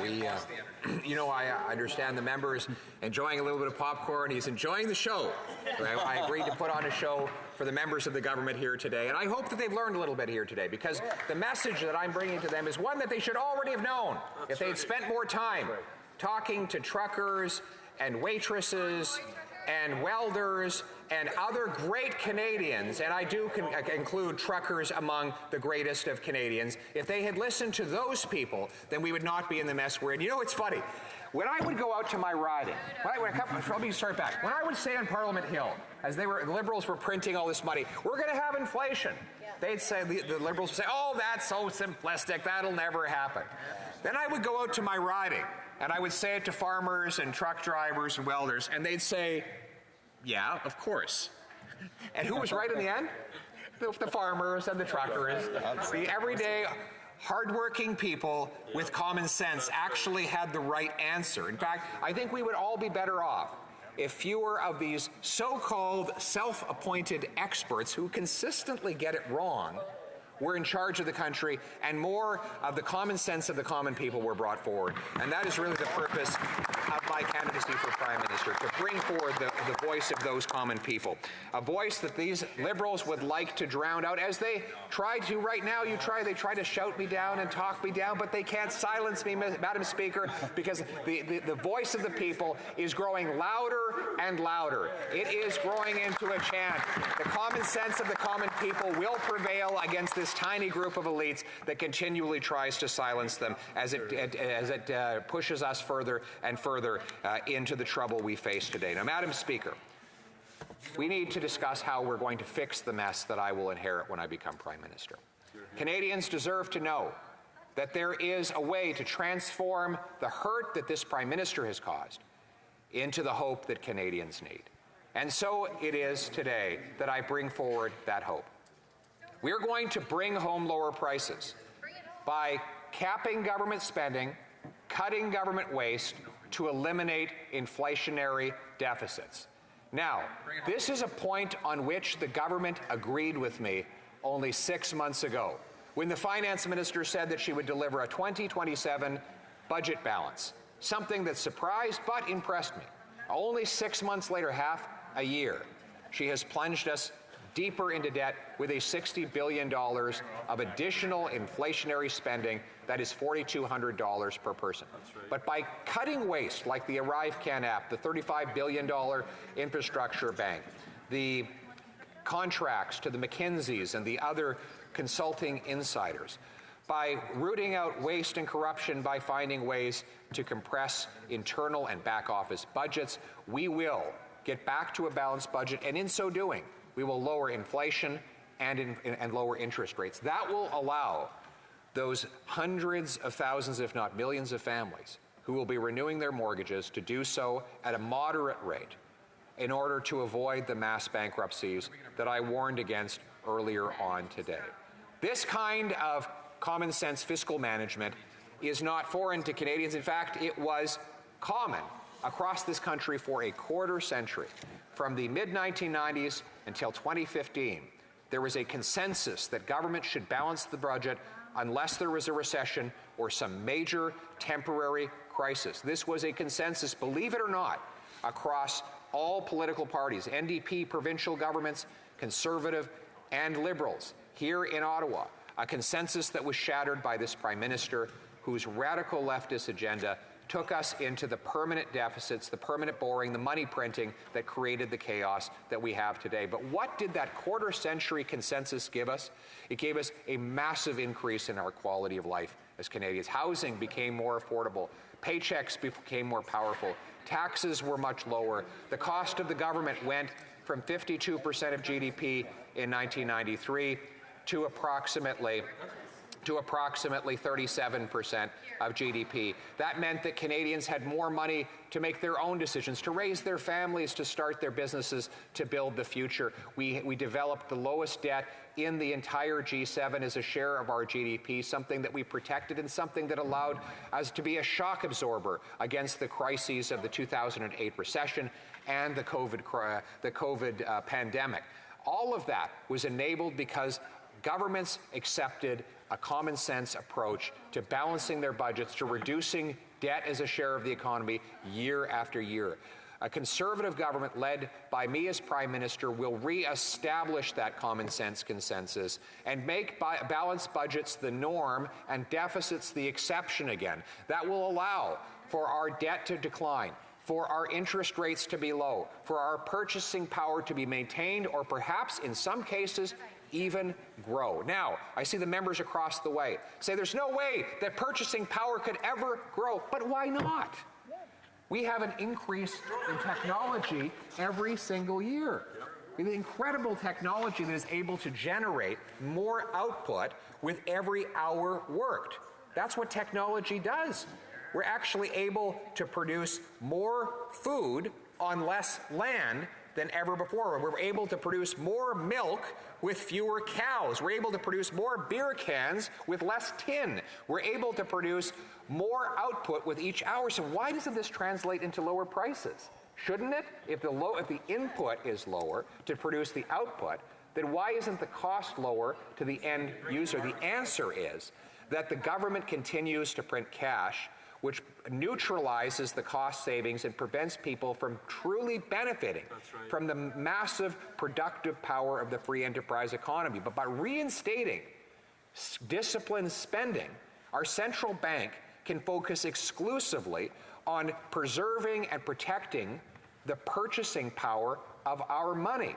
We I understand the member's enjoying a little bit of popcorn. He's enjoying the show. I agreed to put on a show for the members of the government here today, and I hope that they've learned a little bit here today, because the message that I'm bringing to them is one that they should already have known if they had spent more time talking to truckers and waitresses and welders and other great Canadians, and I do include truckers among the greatest of Canadians. If they had listened to those people, then we would not be in the mess we're in. You know, it's funny. When I would go out to my riding, let me start back. When I would say on Parliament Hill, as the Liberals were printing all this money, we're going to have inflation. They'd say, the Liberals would say, oh, that's so simplistic, that'll never happen. Then I would go out to my riding, and I would say it to farmers and truck drivers and welders, and they'd say, yeah, of course. And who was right in the end? The farmers and the truckers. The everyday, hardworking people with common sense actually had the right answer. In fact, I think we would all be better off if fewer of these so-called self-appointed experts who consistently get it wrong were in charge of the country, and more of the common sense of the common people were brought forward. And that is really the purpose of my candidacy for Prime Minister, to bring forward the voice of those common people. A voice that these Liberals would like to drown out, as they try to right now. They try to shout me down and talk me down, but they can't silence me, Madam Speaker, because the voice of the people is growing louder and louder. It is growing into a chant. The common sense of the common people will prevail against this tiny group of elites that continually tries to silence them as it pushes us further and further into the trouble we face today. Now, Madam Speaker, we need to discuss how we're going to fix the mess that I will inherit when I become Prime Minister. Canadians deserve to know that there is a way to transform the hurt that this Prime Minister has caused into the hope that Canadians need. And so it is today that I bring forward that hope. We're going to bring home lower prices by capping government spending, cutting government waste to eliminate inflationary deficits. Now, this is a point on which the government agreed with me only 6 months ago, when the finance minister said that she would deliver a 2027 budget balance, something that surprised but impressed me. Only 6 months later, half a year, she has plunged us deeper into debt with a $60 billion of additional inflationary spending that is $4,200 per person. Right. But by cutting waste like the ArriveCan app, the $35 billion infrastructure bank, the contracts to the McKinseys and the other consulting insiders, by rooting out waste and corruption, by finding ways to compress internal and back office budgets, we will get back to a balanced budget, and in so doing, we will lower inflation and lower interest rates. That will allow those hundreds of thousands, if not millions of families who will be renewing their mortgages to do so at a moderate rate in order to avoid the mass bankruptcies that I warned against earlier on today. This kind of common sense fiscal management is not foreign to Canadians. In fact, it was common across this country for a quarter century. From the mid-1990s until 2015, there was a consensus that government should balance the budget unless there was a recession or some major temporary crisis. This was a consensus, believe it or not, across all political parties, NDP provincial governments, Conservative and Liberals here in Ottawa, a consensus that was shattered by this Prime Minister whose radical leftist agenda took us into the permanent deficits, the permanent borrowing, the money printing that created the chaos that we have today. But what did that quarter-century consensus give us? It gave us a massive increase in our quality of life as Canadians. Housing became more affordable. Paychecks became more powerful. Taxes were much lower. The cost of the government went from 52% of GDP in 1993 to approximately 37% of GDP. That meant that Canadians had more money to make their own decisions, to raise their families, to start their businesses, to build the future. We developed the lowest debt in the entire G7 as a share of our GDP, something that we protected and something that allowed us to be a shock absorber against the crises of the 2008 recession and the COVID pandemic. All of that was enabled because governments accepted a common sense approach to balancing their budgets, to reducing debt as a share of the economy year after year. A Conservative government led by me as Prime Minister will re-establish that common sense consensus and make balanced budgets the norm and deficits the exception again. That will allow for our debt to decline, for our interest rates to be low, for our purchasing power to be maintained, or perhaps in some cases even grow. Now, I see the members across the way say there's no way that purchasing power could ever grow, but why not? We have an increase in technology every single year. We have incredible technology that is able to generate more output with every hour worked. That's what technology does. We're actually able to produce more food on less land than ever before. We're able to produce more milk with fewer cows. We're able to produce more beer cans with less tin. We're able to produce more output with each hour. So why doesn't this translate into lower prices? Shouldn't it? If the input is lower to produce the output, then why isn't the cost lower to the end user? The answer is that the government continues to print cash, which neutralizes the cost savings and prevents people from truly benefiting from the massive productive power of the free enterprise economy. But by reinstating disciplined spending, our central bank can focus exclusively on preserving and protecting the purchasing power of our money.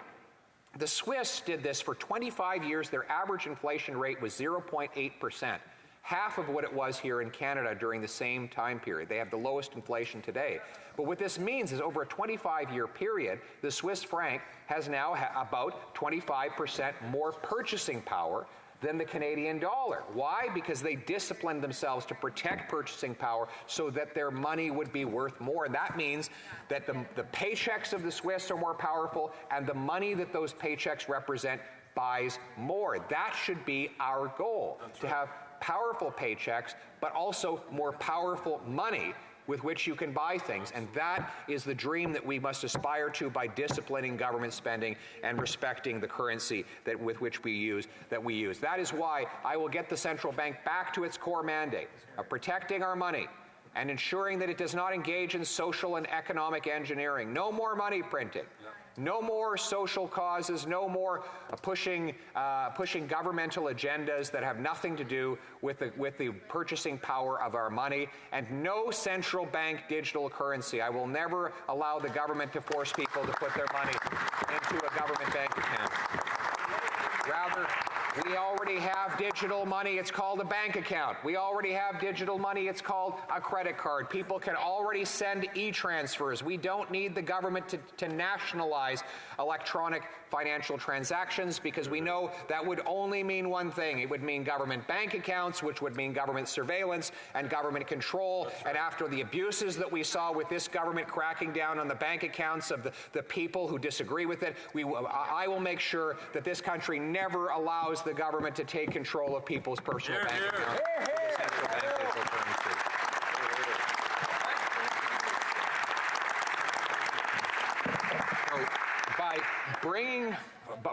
The Swiss did this for 25 years. Their average inflation rate was 0.8%. Half of what it was here in Canada during the same time period. They have the lowest inflation today. But what this means is over a 25-year period, the Swiss franc has now about 25% more purchasing power than the Canadian dollar. Why? Because they disciplined themselves to protect purchasing power so that their money would be worth more. And that means that the paychecks of the Swiss are more powerful, and the money that those paychecks represent buys more. That should be our goal, to have powerful paychecks, but also more powerful money with which you can buy things. And that is the dream that we must aspire to by disciplining government spending and respecting the currency with which we use. That is why I will get the central bank back to its core mandate of protecting our money and ensuring that it does not engage in social and economic engineering. No more money printing. No more social causes, no more pushing governmental agendas that have nothing to do with the purchasing power of our money, and no central bank digital currency. I will never allow the government to force people to put their money into a government bank account. Rather, we already have digital money. It's called a bank account. We already have digital money. It's called a credit card. People can already send e-transfers. We don't need the government to nationalize electronic financial transactions, because we know that would only mean one thing. It would mean government bank accounts, which would mean government surveillance and government control. And after the abuses that we saw with this government cracking down on the bank accounts of the people who disagree with it, I will make sure that this country never allows the government to take control of people's personal bank accounts. Central bank digital currency.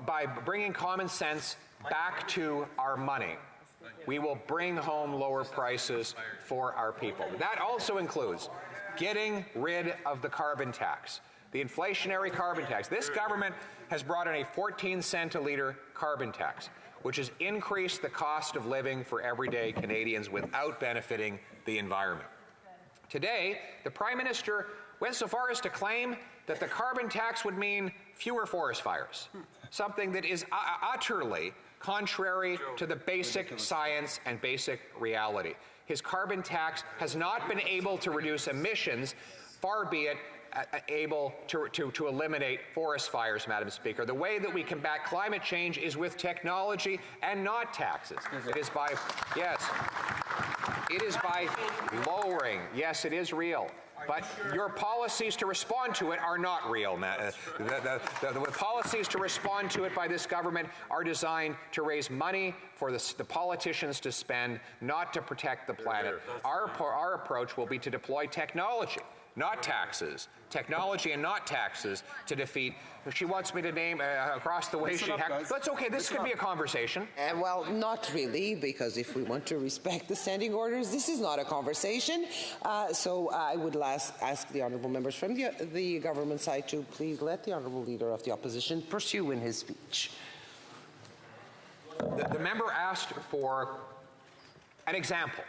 By bringing common sense back to our money, we will bring home lower prices for our people. That also includes getting rid of the carbon tax, the inflationary carbon tax. This government has brought in a 14-cent a litre carbon tax, which has increased the cost of living for everyday Canadians without benefiting the environment. Today, the Prime Minister went so far as to claim that the carbon tax would mean fewer forest fires, something that is utterly contrary to the basic science and basic reality. His carbon tax has not been able to reduce emissions, far be it able to eliminate forest fires, Madam Speaker. The way that we combat climate change is with technology and not taxes. It is by, yes, it is by lowering, yes, it is real. But your policies to respond to it are not real. The policies to respond to it by this government are designed to raise money for the politicians to spend, not to protect the planet. Our approach will be to deploy technology, not taxes, technology and not taxes to defeat. She wants me to name across the way. That's okay. This could be a conversation. Well, not really, because if we want to respect the standing orders, this is not a conversation. So I would ask the honourable members from the government side to please let the honourable leader of the opposition pursue in his speech. The member asked for an example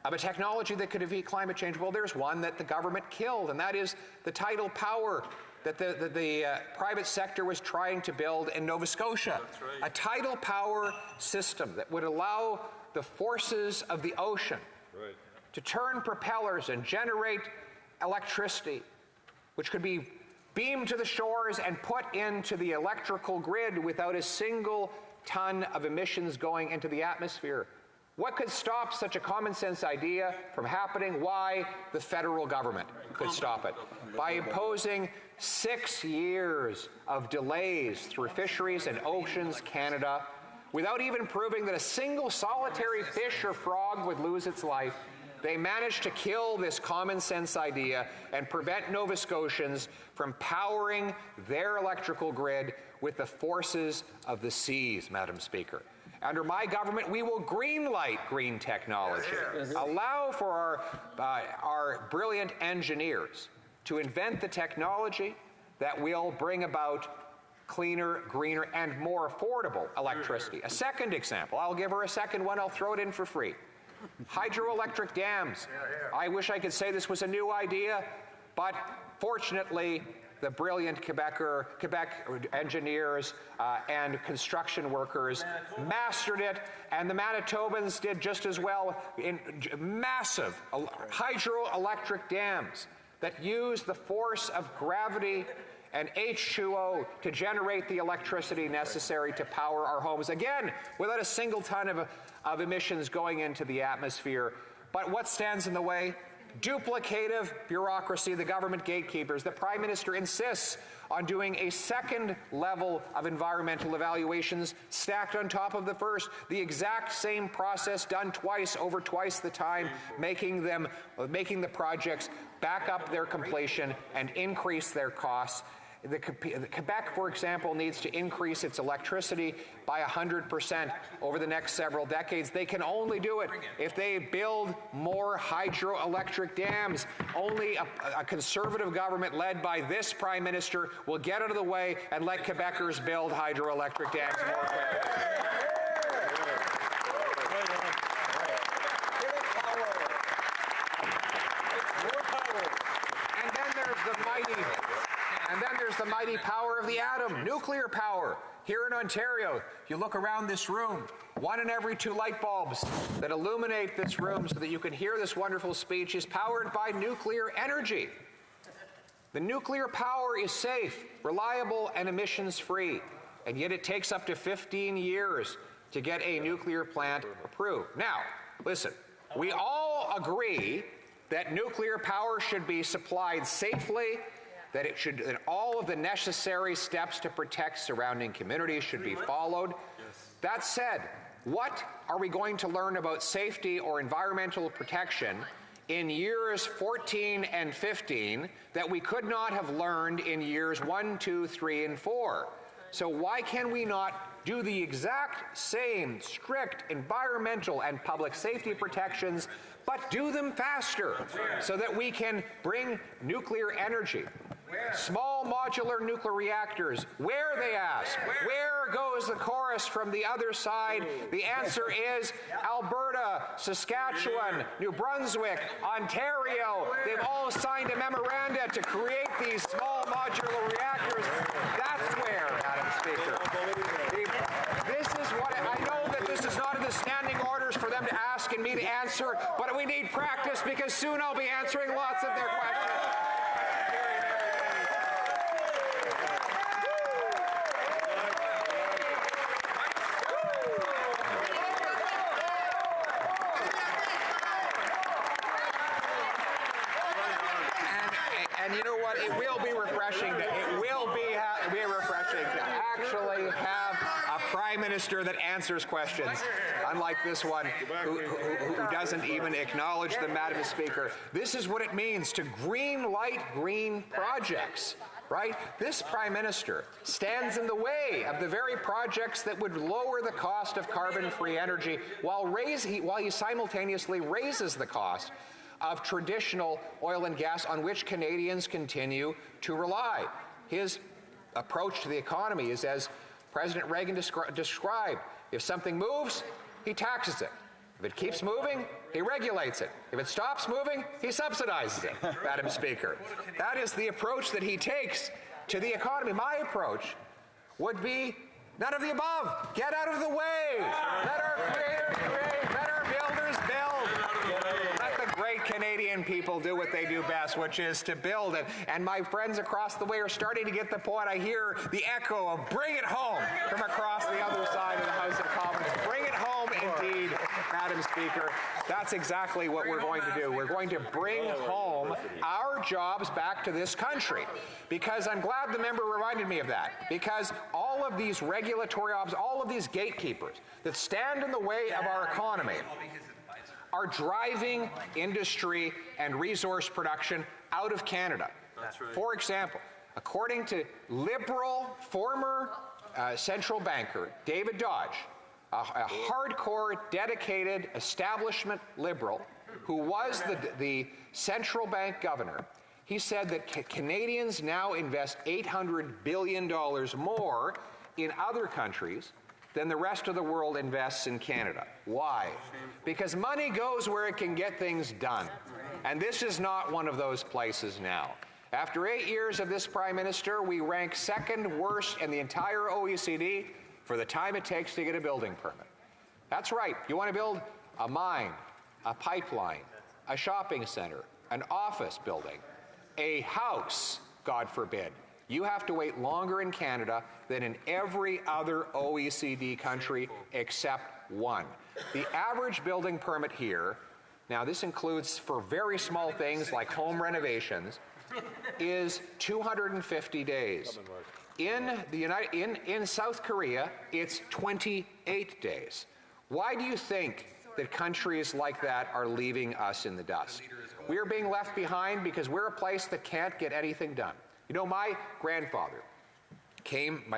of a technology that could defeat climate change. Well, there's one that the government killed, and that is the tidal power that the private sector was trying to build in Nova Scotia. That's right. A tidal power system that would allow the forces of the ocean to turn propellers and generate electricity, which could be beamed to the shores and put into the electrical grid without a single ton of emissions going into the atmosphere. What could stop such a common sense idea from happening? Why? The federal government could stop it. By imposing 6 years of delays through Fisheries and Oceans Canada, without even proving that a single solitary fish or frog would lose its life, they managed to kill this common sense idea and prevent Nova Scotians from powering their electrical grid with the forces of the seas, Madam Speaker. Under my government, we will greenlight green technology, allow for our brilliant engineers to invent the technology that will bring about cleaner, greener, and more affordable electricity. A second example, I'll give her a second one, I'll throw it in for free. Hydroelectric dams. I wish I could say this was a new idea, but fortunately, the brilliant Quebec engineers and construction workers mastered it, and the Manitobans did just as well in massive hydroelectric dams that use the force of gravity and H2O to generate the electricity necessary to power our homes, again, without a single ton of emissions going into the atmosphere. But what stands in the way? Duplicative bureaucracy, the government gatekeepers. The Prime Minister insists on doing a second level of environmental evaluations stacked on top of the first. The exact same process done twice over twice the time, making the projects back up their completion and increase their costs. Quebec, for example, needs to increase its electricity by 100% over the next several decades. They can only do it if they build more hydroelectric dams. Only a conservative government led by this Prime Minister will get out of the way and let Quebecers build hydroelectric dams more quickly. And then there's the mighty power of the atom, nuclear power. Here in Ontario, if you look around this room, 1 in every 2 light bulbs that illuminate this room so that you can hear this wonderful speech is powered by nuclear energy. The nuclear power is safe, reliable, and emissions-free, and yet it takes up to 15 years to get a nuclear plant approved. Now, listen, we all agree that nuclear power should be supplied safely, that all of the necessary steps to protect surrounding communities should be followed. That said, what are we going to learn about safety or environmental protection in years 14 and 15 that we could not have learned in years 1, 2, 3, and 4? So why can we not do the exact same strict environmental and public safety protections, but do them faster so that we can bring nuclear energy? Small modular nuclear reactors. Where, they ask? Where goes the chorus from the other side? The answer is Alberta, Saskatchewan, New Brunswick, Ontario. They've all signed a memoranda to create these small modular reactors. That's where, Madam Speaker. This is what I know that this is not in the standing orders for them to ask and me to answer, but we need practice because soon I'll be answering lots of their questions. And you know what? It will be refreshing. It will be refreshing to actually have a Prime Minister that answers questions, unlike this one who doesn't even acknowledge them, Madam Speaker. This is what it means to green light green projects. Right? This Prime Minister stands in the way of the very projects that would lower the cost of carbon-free energy while he simultaneously raises the cost of traditional oil and gas on which Canadians continue to rely. His approach to the economy is as President Reagan described. If something moves, he taxes it. If it keeps moving, he regulates it. If it stops moving, he subsidizes it, Madam Speaker. That is the approach that he takes to the economy. My approach would be none of the above. Get out of the way. Let our creators create. Let our builders build. Let the great Canadian people do what they do best, which is to build it. And my friends across the way are starting to get the point. I hear the echo of bring it home from across the other side of the House of Commons. Bring it home indeed, Madam Speaker. That's exactly what we're going to do. We're going to bring home our jobs back to this country. Because I'm glad the member reminded me of that. Because all of these regulatory all of these gatekeepers that stand in the way of our economy are driving industry and resource production out of Canada. That's right. For example, according to Liberal former central banker David Dodge, a hardcore, dedicated establishment Liberal who was the central bank governor, he said that Canadians now invest $800 billion more in other countries than the rest of the world invests in Canada. Why? Because money goes where it can get things done. And this is not one of those places now. After 8 years of this Prime Minister, we rank second worst in the entire OECD for the time it takes to get a building permit. That's right. You want to build a mine, a pipeline, a shopping center, an office building, a house, God forbid. You have to wait longer in Canada than in every other OECD country except one. The average building permit here, now this includes for very small things like home renovations, is 250 days. In South Korea, it's 28 days. Why do you think that countries like that are leaving us in the dust? We are being left behind because we're a place that can't get anything done. You know, my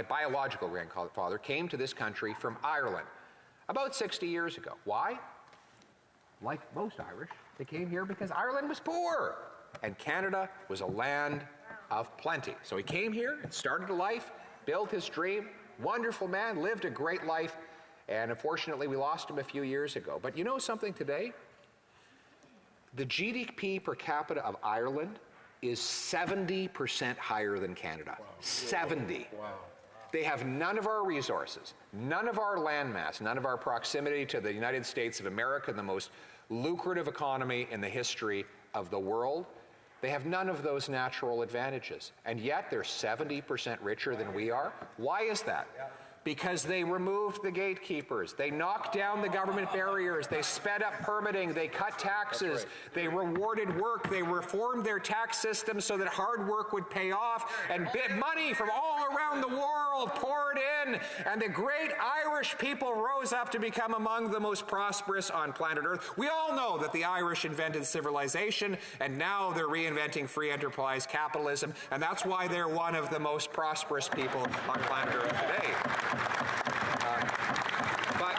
biological grandfather came to this country from Ireland about 60 years ago. Why? Like most Irish, they came here because Ireland was poor and Canada was a land of plenty. So he came here and started a life, built his dream, wonderful man, lived a great life, and unfortunately we lost him a few years ago. But you know something today? The GDP per capita of Ireland is 70% higher than Canada. Wow. 70. Wow. They have none of our resources, none of our landmass, none of our proximity to the United States of America, the most lucrative economy in the history of the world. They have none of those natural advantages, and yet they're 70% richer than we are. Why is that? Because they removed the gatekeepers. They knocked down the government barriers. They sped up permitting. They cut taxes. Right. They rewarded work. They reformed their tax system so that hard work would pay off, and money from all around the world poured in, and the great Irish people rose up to become among the most prosperous on planet Earth. We all know that the Irish invented civilization, and now they're reinventing free enterprise capitalism, and that's why they're one of the most prosperous people on planet Earth today. But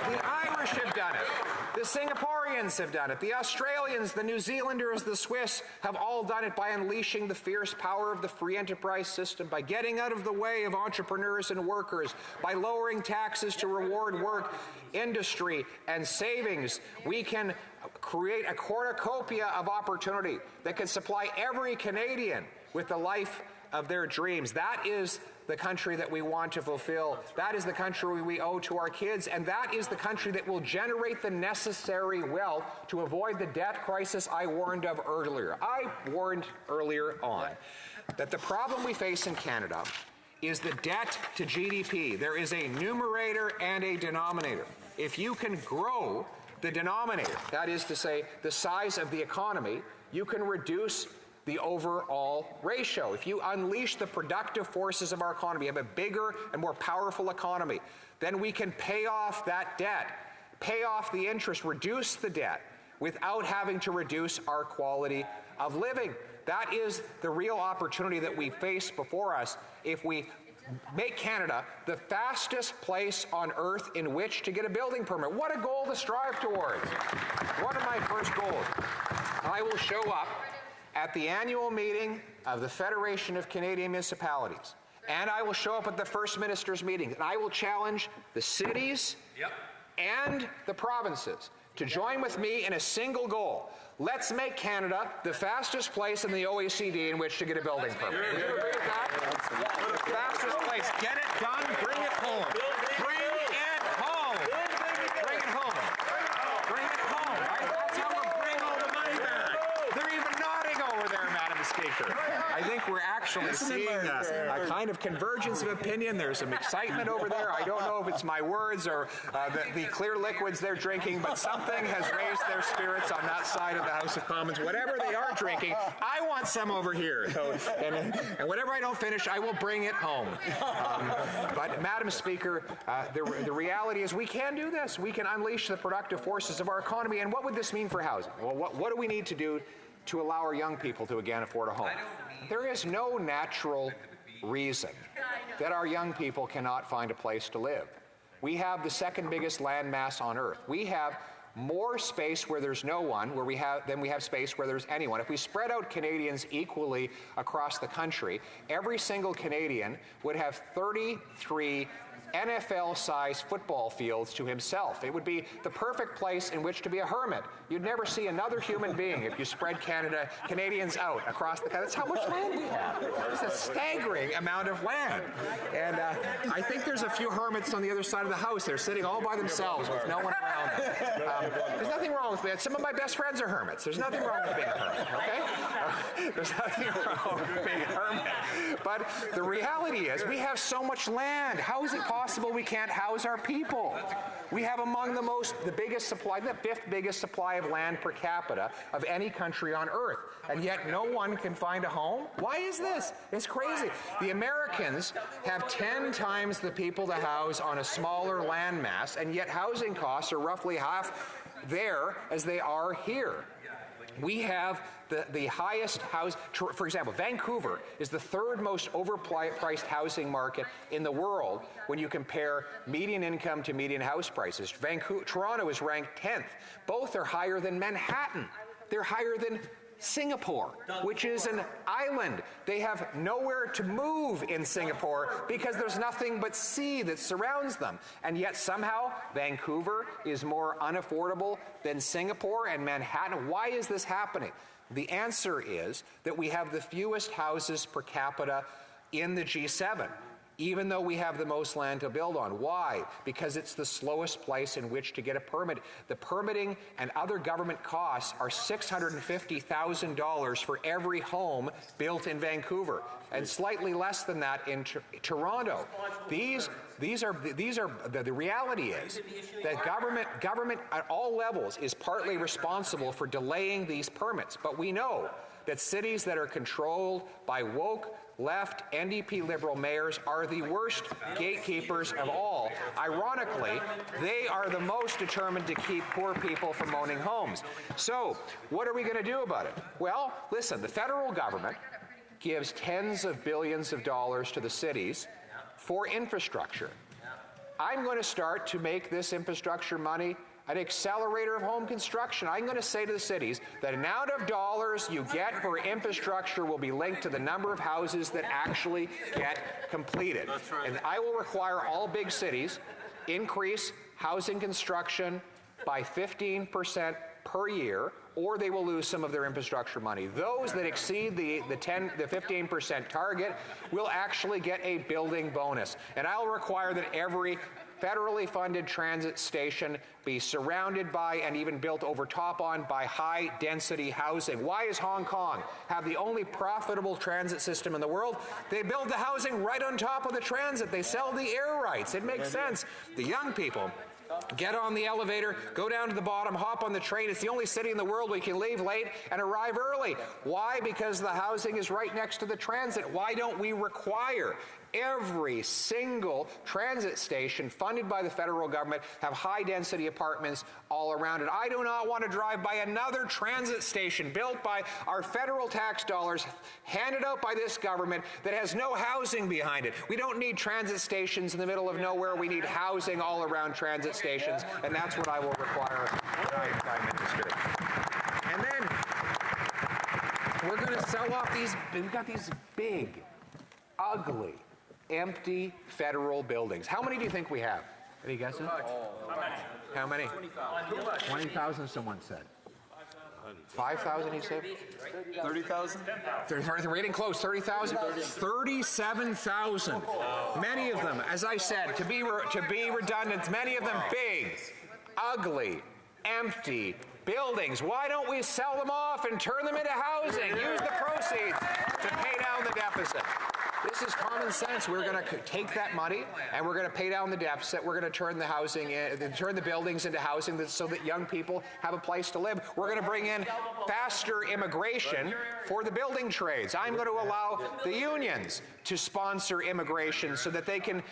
the Irish have done it. The Singaporeans have done it. The Australians, the New Zealanders, the Swiss have all done it by unleashing the fierce power of the free enterprise system, by getting out of the way of entrepreneurs and workers, by lowering taxes to reward work, industry, and savings. We can create a cornucopia of opportunity that can supply every Canadian with the life of their dreams. That is the country that we want to fulfill. That is the country we owe to our kids, and that is the country that will generate the necessary wealth to avoid the debt crisis I warned of earlier. I warned earlier on that the problem we face in Canada is the debt to GDP. There is a numerator and a denominator. If you can grow the denominator, that is to say, the size of the economy, you can reduce the overall ratio. If you unleash the productive forces of our economy, have a bigger and more powerful economy, then we can pay off that debt, pay off the interest, reduce the debt without having to reduce our quality of living. That is the real opportunity that we face before us if we make Canada the fastest place on earth in which to get a building permit. What a goal to strive towards. One of my first goals. I will show up at the annual meeting of the Federation of Canadian Municipalities, and I will show up at the First Minister's meeting, and I will challenge the cities and the provinces to join with me in a single goal. Let's make Canada the fastest place in the OECD in which to get a building permit. Do you agree with that? Fastest place. Get it done. Bring it home. Bring it home. Bring it home. Bring it home. Right? That's how we'll bring all the money back. They're even nodding over there, Madam Speaker. I think we're actually seeing a kind of convergence of opinion. There's some excitement over there. I don't know if it's my words or the clear liquids they're drinking, but something has raised their spirits on that side of the House of Commons. Whatever they are drinking, I want some over here. So, and whatever I don't finish, I will bring it home. But, Madam Speaker, the reality is we can do this. We can unleash the productive forces of our economy. And what would this mean for housing? Well, what do we need to do to allow our young people to again afford a home? There is no natural reason that our young people cannot find a place to live. We have the second biggest land mass on earth. We have more space where there's no one than we have space where there's anyone. If we spread out Canadians equally across the country, every single Canadian would have 33 NFL-sized football fields to himself. It would be the perfect place in which to be a hermit. You'd never see another human being if you spread Canadians out across the country. That's how much land we have. It's a staggering amount of land. And I think there's a few hermits on the other side of the house. They're sitting all by themselves with no one around them. There's nothing wrong with that. Some of my best friends are hermits. There's nothing wrong with being a hermit, okay? There's nothing wrong with being a hermit. But the reality is we have so much land. How is it possible we can't house our people? We have among the biggest supply, the 5th biggest supply of land per capita of any country on earth, and yet no one can find a home? Why is this? It's crazy. The Americans have 10 times the people to house on a smaller land mass, and yet housing costs are roughly half there as they are here. We have the highest house. For example, Vancouver is the 3rd most overpriced housing market in the world when you compare median income to median house prices. Toronto is ranked 10th. Both are higher than Manhattan. They're higher than Singapore, which is an island. They have nowhere to move in Singapore because there's nothing but sea that surrounds them. And yet somehow Vancouver is more unaffordable than Singapore and Manhattan. Why is this happening? The answer is that we have the fewest houses per capita in the G7, even though we have the most land to build on. Why? Because it's the slowest place in which to get a permit. The permitting and other government costs are $650,000 for every home built in Vancouver, and slightly less than that in Toronto. The reality is that government at all levels is partly responsible for delaying these permits, but we know that cities that are controlled by woke, left, NDP Liberal mayors are the worst gatekeepers of all. Ironically, they are the most determined to keep poor people from owning homes. So, what are we going to do about it? Well, listen, the federal government gives tens of billions of dollars to the cities for infrastructure. I'm going to start to make this infrastructure money an accelerator of home construction. I'm going to say to the cities that the amount of dollars you get for infrastructure will be linked to the number of houses that actually get completed. That's right. And I will require all big cities increase housing construction by 15% per year, or they will lose some of their infrastructure money. Those that exceed the 15% target will actually get a building bonus. And I'll require that every federally funded transit station be surrounded by and even built over top on by high-density housing. Why does Hong Kong have the only profitable transit system in the world? They build the housing right on top of the transit. They sell the air rights. It makes sense. The young people get on the elevator, go down to the bottom, hop on the train. It's the only city in the world where you can leave late and arrive early. Why? Because the housing is right next to the transit. Why don't we require every single transit station funded by the federal government have high-density apartments all around it? I do not want to drive by another transit station built by our federal tax dollars, handed out by this government, that has no housing behind it. We don't need transit stations in the middle of nowhere. We need housing all around transit stations, and that's what I will require, Prime Minister. And then we're going to sell off these, we've got these big, ugly, empty federal buildings. How many do you think we have? Any guesses? How many? 20,000, someone said. 5,000, he said? 30,000? We're getting close. 30,000? 37,000. Many of them, as I said, to be redundant, many of them big, ugly, empty buildings. Why don't we sell them off and turn them into housing? Use the proceeds to pay down the deficit. This is common sense. We're going to take that money and we're going to pay down the deficit. We're going to turn the housing, turn the buildings into housing so that young people have a place to live. We're going to bring in faster immigration for the building trades. I'm going to allow the unions to sponsor immigration so that they can,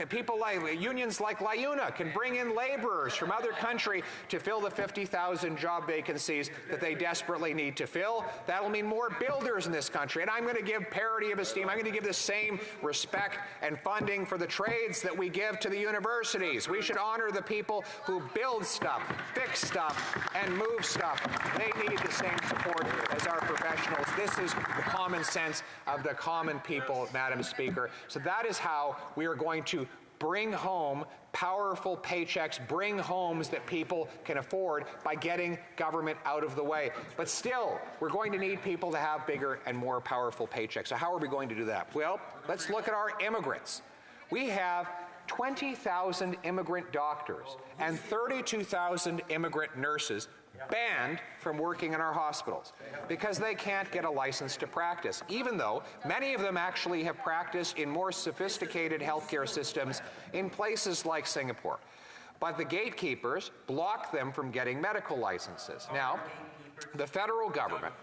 people like unions like LIUNA can bring in laborers from other country to fill the 50,000 job vacancies that they desperately need to fill. That'll mean more builders in this country. And I'm going to give parity of esteem. I'm going to give the same respect and funding for the trades that we give to the universities. We should honor the people who build stuff, fix stuff, and move stuff. They need the same support as our professionals. This is the common sense of the common people, Madam Speaker. So that is how we are going to bring home powerful paychecks, bring homes that people can afford by getting government out of the way. But still, we're going to need people to have bigger and more powerful paychecks. So how are we going to do that? Well, let's look at our immigrants. We have 20,000 immigrant doctors and 32,000 immigrant nurses banned from working in our hospitals because they can't get a license to practice, even though many of them actually have practiced in more sophisticated healthcare systems in places like Singapore. But the gatekeepers block them from getting medical licenses. Now, the federal government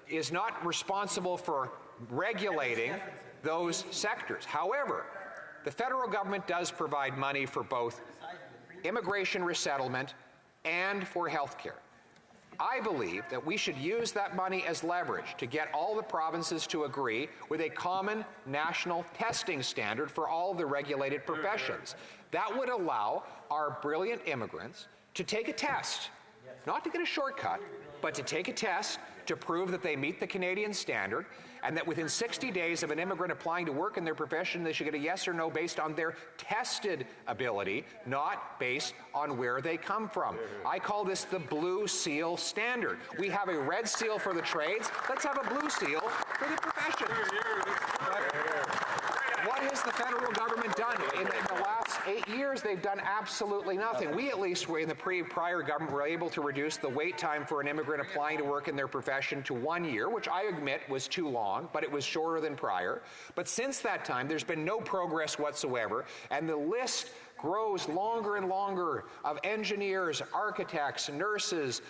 is not responsible for regulating those sectors. However, the federal government does provide money for both immigration resettlement and for healthcare. I believe that we should use that money as leverage to get all the provinces to agree with a common national testing standard for all the regulated professions. That would allow our brilliant immigrants to take a test, not to get a shortcut, but to take a test to prove that they meet the Canadian standard, and that within 60 days of an immigrant applying to work in their profession, they should get a yes or no based on their tested ability, not based on where they come from. I call this the Blue Seal standard. We have a red seal for the trades. Let's have a blue seal for the professions. What has the federal government done? In the last 8 years, they've done absolutely nothing. We, at least, in the prior government, were able to reduce the wait time for an immigrant applying to work in their profession to 1 year, which I admit was too long, but it was shorter than prior. But since that time, there's been no progress whatsoever, and the list grows longer and longer of engineers, architects, nurses,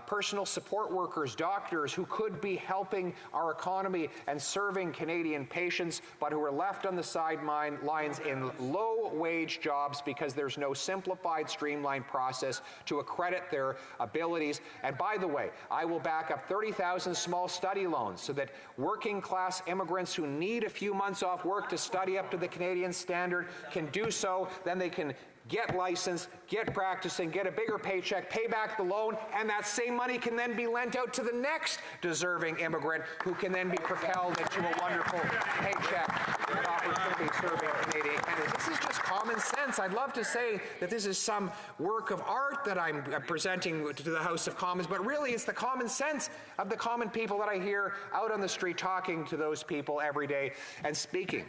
personal support workers, doctors who could be helping our economy and serving Canadian patients, but who are left on the sidelines in low-wage jobs because there's no simplified, streamlined process to accredit their abilities. And by the way, I will back up 30,000 small study loans so that working-class immigrants who need a few months off work to study up to the Canadian standard can do so. Then they can get licensed, get practicing, get a bigger paycheck, pay back the loan, and that same money can then be lent out to the next deserving immigrant who can then be propelled into a wonderful paycheck and opportunity serving Canadian candidates. This is just common sense. I'd love to say that this is some work of art that I'm presenting to the House of Commons, but really it's the common sense of the common people that I hear out on the street talking to those people every day. And speaking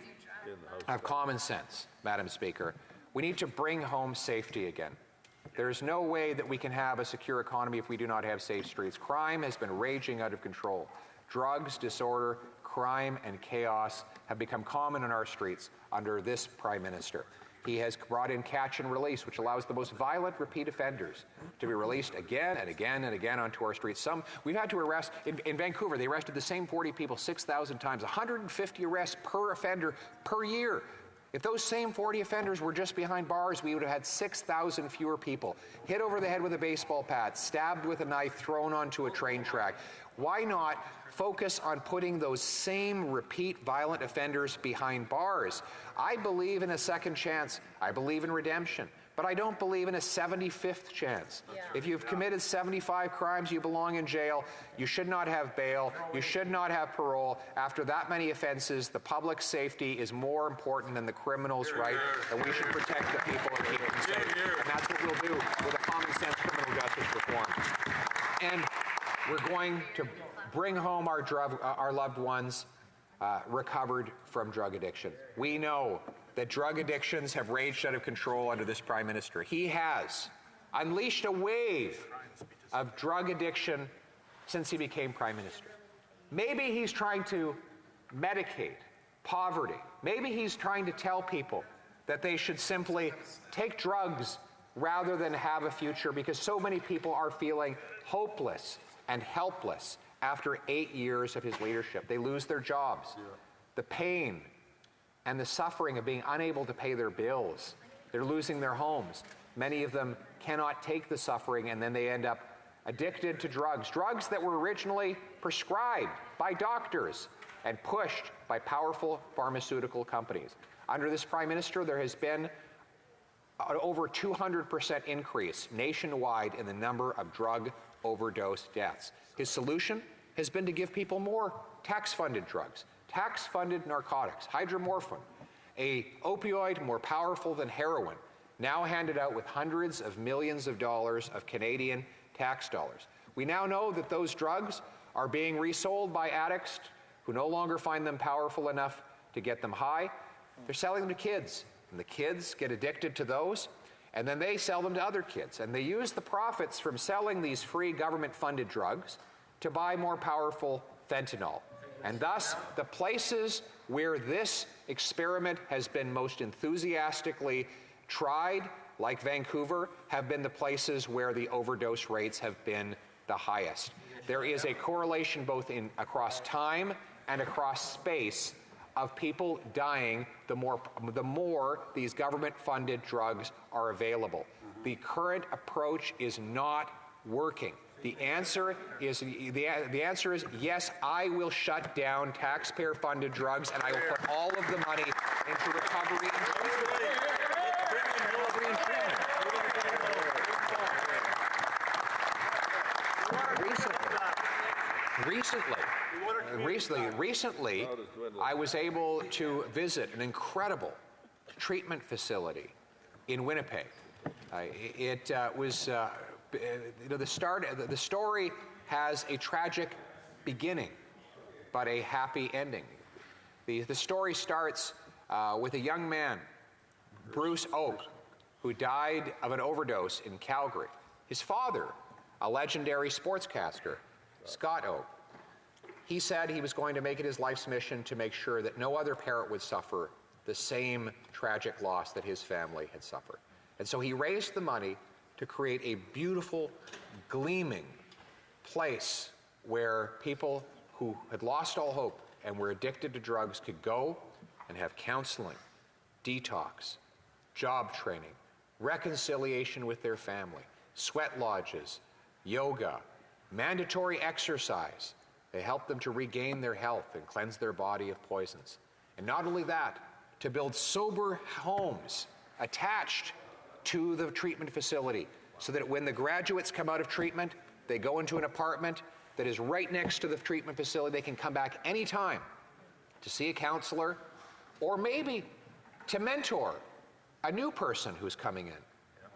of common sense, Madam Speaker, we need to bring home safety again. There is no way that we can have a secure economy if we do not have safe streets. Crime has been raging out of control. Drugs, disorder, crime, and chaos have become common in our streets under this Prime Minister. He has brought in catch and release, which allows the most violent repeat offenders to be released again and again and again onto our streets. We've had to arrest, in Vancouver, they arrested the same 40 people 6,000 times, 150 arrests per offender per year. If those same 40 offenders were just behind bars, we would have had 6,000 fewer people hit over the head with a baseball bat, stabbed with a knife, thrown onto a train track. Why not focus on putting those same repeat violent offenders behind bars? I believe in a second chance. I believe in redemption. But I don't believe in a 75th chance. If you've committed 75 crimes, you belong in jail. You should not have bail. You should not have parole. After that many offenses, the public's safety is more important than the criminal's right, and we should protect the people and keep them safe. And that's what we'll do with a common sense criminal justice reform. And we're going to bring home our loved ones recovered from drug addiction. We know that drug addictions have raged out of control under this Prime Minister. He has unleashed a wave of drug addiction since he became Prime Minister. Maybe he's trying to medicate poverty. Maybe he's trying to tell people that they should simply take drugs rather than have a future, because so many people are feeling hopeless and helpless after 8 years of his leadership. They lose their jobs. The pain and the suffering of being unable to pay their bills. They're losing their homes. Many of them cannot take the suffering, and then they end up addicted to drugs. Drugs that were originally prescribed by doctors and pushed by powerful pharmaceutical companies. Under this Prime Minister, there has been an over 200% increase nationwide in the number of drug overdose deaths. His solution has been to give people more tax-funded drugs. Tax-funded narcotics, hydromorphone, a opioid more powerful than heroin, now handed out with hundreds of millions of dollars of Canadian tax dollars. We now know that those drugs are being resold by addicts who no longer find them powerful enough to get them high. They're selling them to kids, and the kids get addicted to those, and then they sell them to other kids. And they use the profits from selling these free government-funded drugs to buy more powerful fentanyl. And thus, the places where this experiment has been most enthusiastically tried, like Vancouver, have been the places where the overdose rates have been the highest. There is a correlation both across time and across space of people dying the more these government-funded drugs are available. The current approach is not working. The answer is yes, I will shut down taxpayer-funded drugs, and I will put all of the money into recovery and treatment. Recently, I was able to visit an incredible treatment facility in Winnipeg. The story has a tragic beginning, but a happy ending. The story starts with a young man, Bruce Oak, who died of an overdose in Calgary. His father, a legendary sportscaster, Scott Oak, he said he was going to make it his life's mission to make sure that no other parent would suffer the same tragic loss that his family had suffered. And so he raised the money to create a beautiful, gleaming place where people who had lost all hope and were addicted to drugs could go and have counseling, detox, job training, reconciliation with their family, sweat lodges, yoga, mandatory exercise. They help them to regain their health and cleanse their body of poisons. And not only that, to build sober homes attached to the treatment facility, so that when the graduates come out of treatment, they go into an apartment that is right next to the treatment facility. They can come back anytime to see a counselor, or maybe to mentor a new person who's coming in.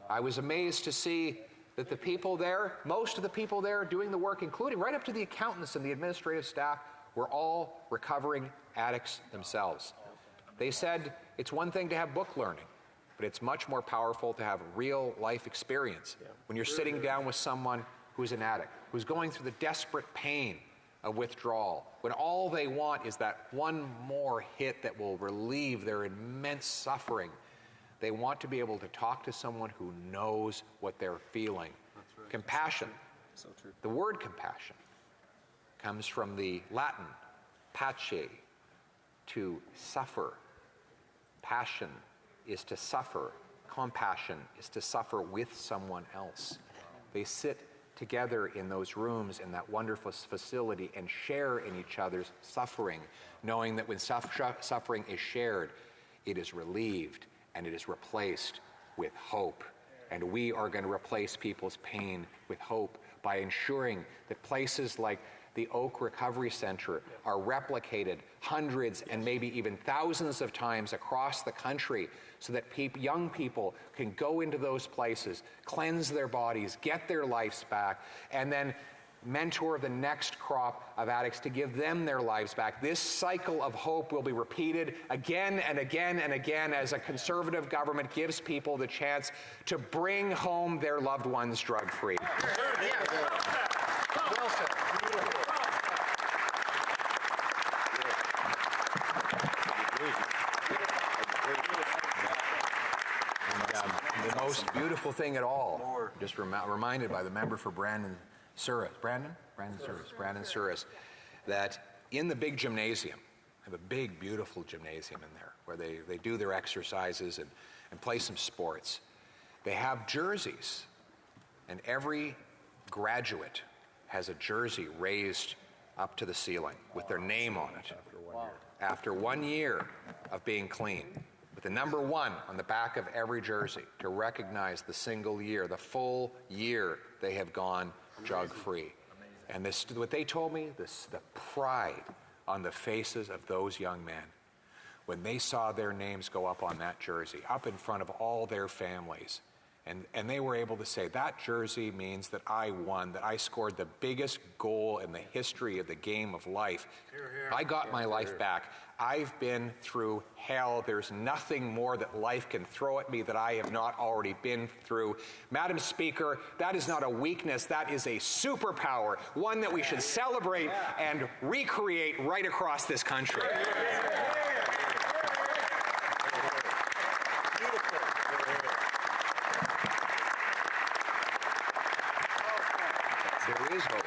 I was amazed to see that the people there, most of the people there doing the work, including right up to the accountants and the administrative staff, were all recovering addicts themselves. They said it's one thing to have book learning, but it's much more powerful to have real life experience when you're sitting down with someone who's an addict, who's going through the desperate pain of withdrawal, when all they want is that one more hit that will relieve their immense suffering. They want to be able to talk to someone who knows what they're feeling. That's right. Compassion. So true. The word compassion comes from the Latin pace, to suffer. Passion is to suffer. Compassion is to suffer with someone else. They sit together in those rooms in that wonderful facility and share in each other's suffering, knowing that when suffering is shared, it is relieved and it is replaced with hope. And we are going to replace people's pain with hope by ensuring that places like the Oak Recovery Center are replicated hundreds and maybe even thousands of times across the country so that young people can go into those places, cleanse their bodies, get their lives back, and then mentor the next crop of addicts to give them their lives back. This cycle of hope will be repeated again and again and again as a Conservative government gives people the chance to bring home their loved ones drug-free. And, the most beautiful thing at all, just reminded by the member for Brandon Souris, that in the big gymnasium, I have a big, beautiful gymnasium in there where they do their exercises and play some sports. They have jerseys, and every graduate has a jersey raised up to the ceiling with their name on it. After 1 year of being clean, with the number 1 on the back of every jersey to recognize the single year, the full year they have gone drug-free. And this, what they told me, the pride on the faces of those young men when they saw their names go up on that jersey, up in front of all their families. And they were able to say, that jersey means that I won, that I scored the biggest goal in the history of the game of life. I got my life back. I've been through hell. There's nothing more that life can throw at me that I have not already been through. Madam Speaker, that is not a weakness. That is a superpower, one that we should celebrate and recreate right across this country. There is hope.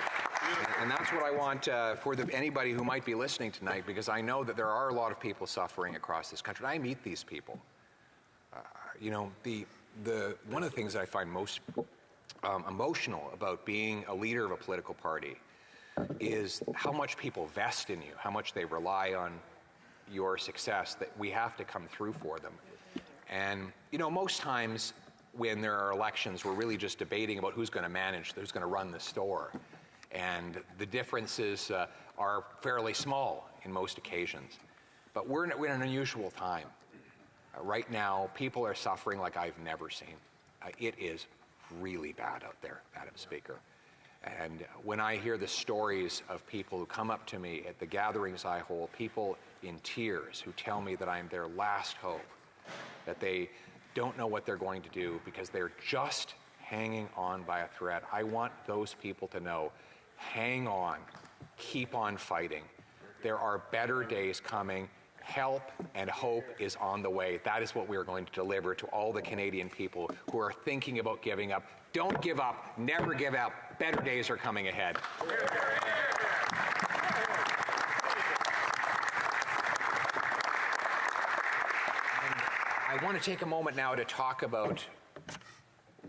And that's what I want for anybody who might be listening tonight, because I know that there are a lot of people suffering across this country. And I meet these people. One of the things that I find most emotional about being a leader of a political party is how much people vest in you, how much they rely on your success, that we have to come through for them. And, most times when there are elections, we're really just debating about who's going to manage, who's going to run the store. And the differences are fairly small in most occasions. But we're in an unusual time. Right now, people are suffering like I've never seen. It is really bad out there, Madam Speaker. And when I hear the stories of people who come up to me at the gatherings I hold, people in tears who tell me that I'm their last hope, that they don't know what they're going to do because they're just hanging on by a thread. I want those people to know, hang on, keep on fighting. There are better days coming. Help and hope is on the way. That is what we are going to deliver to all the Canadian people who are thinking about giving up. Don't give up. Never give up. Better days are coming ahead. I want to take a moment now to talk about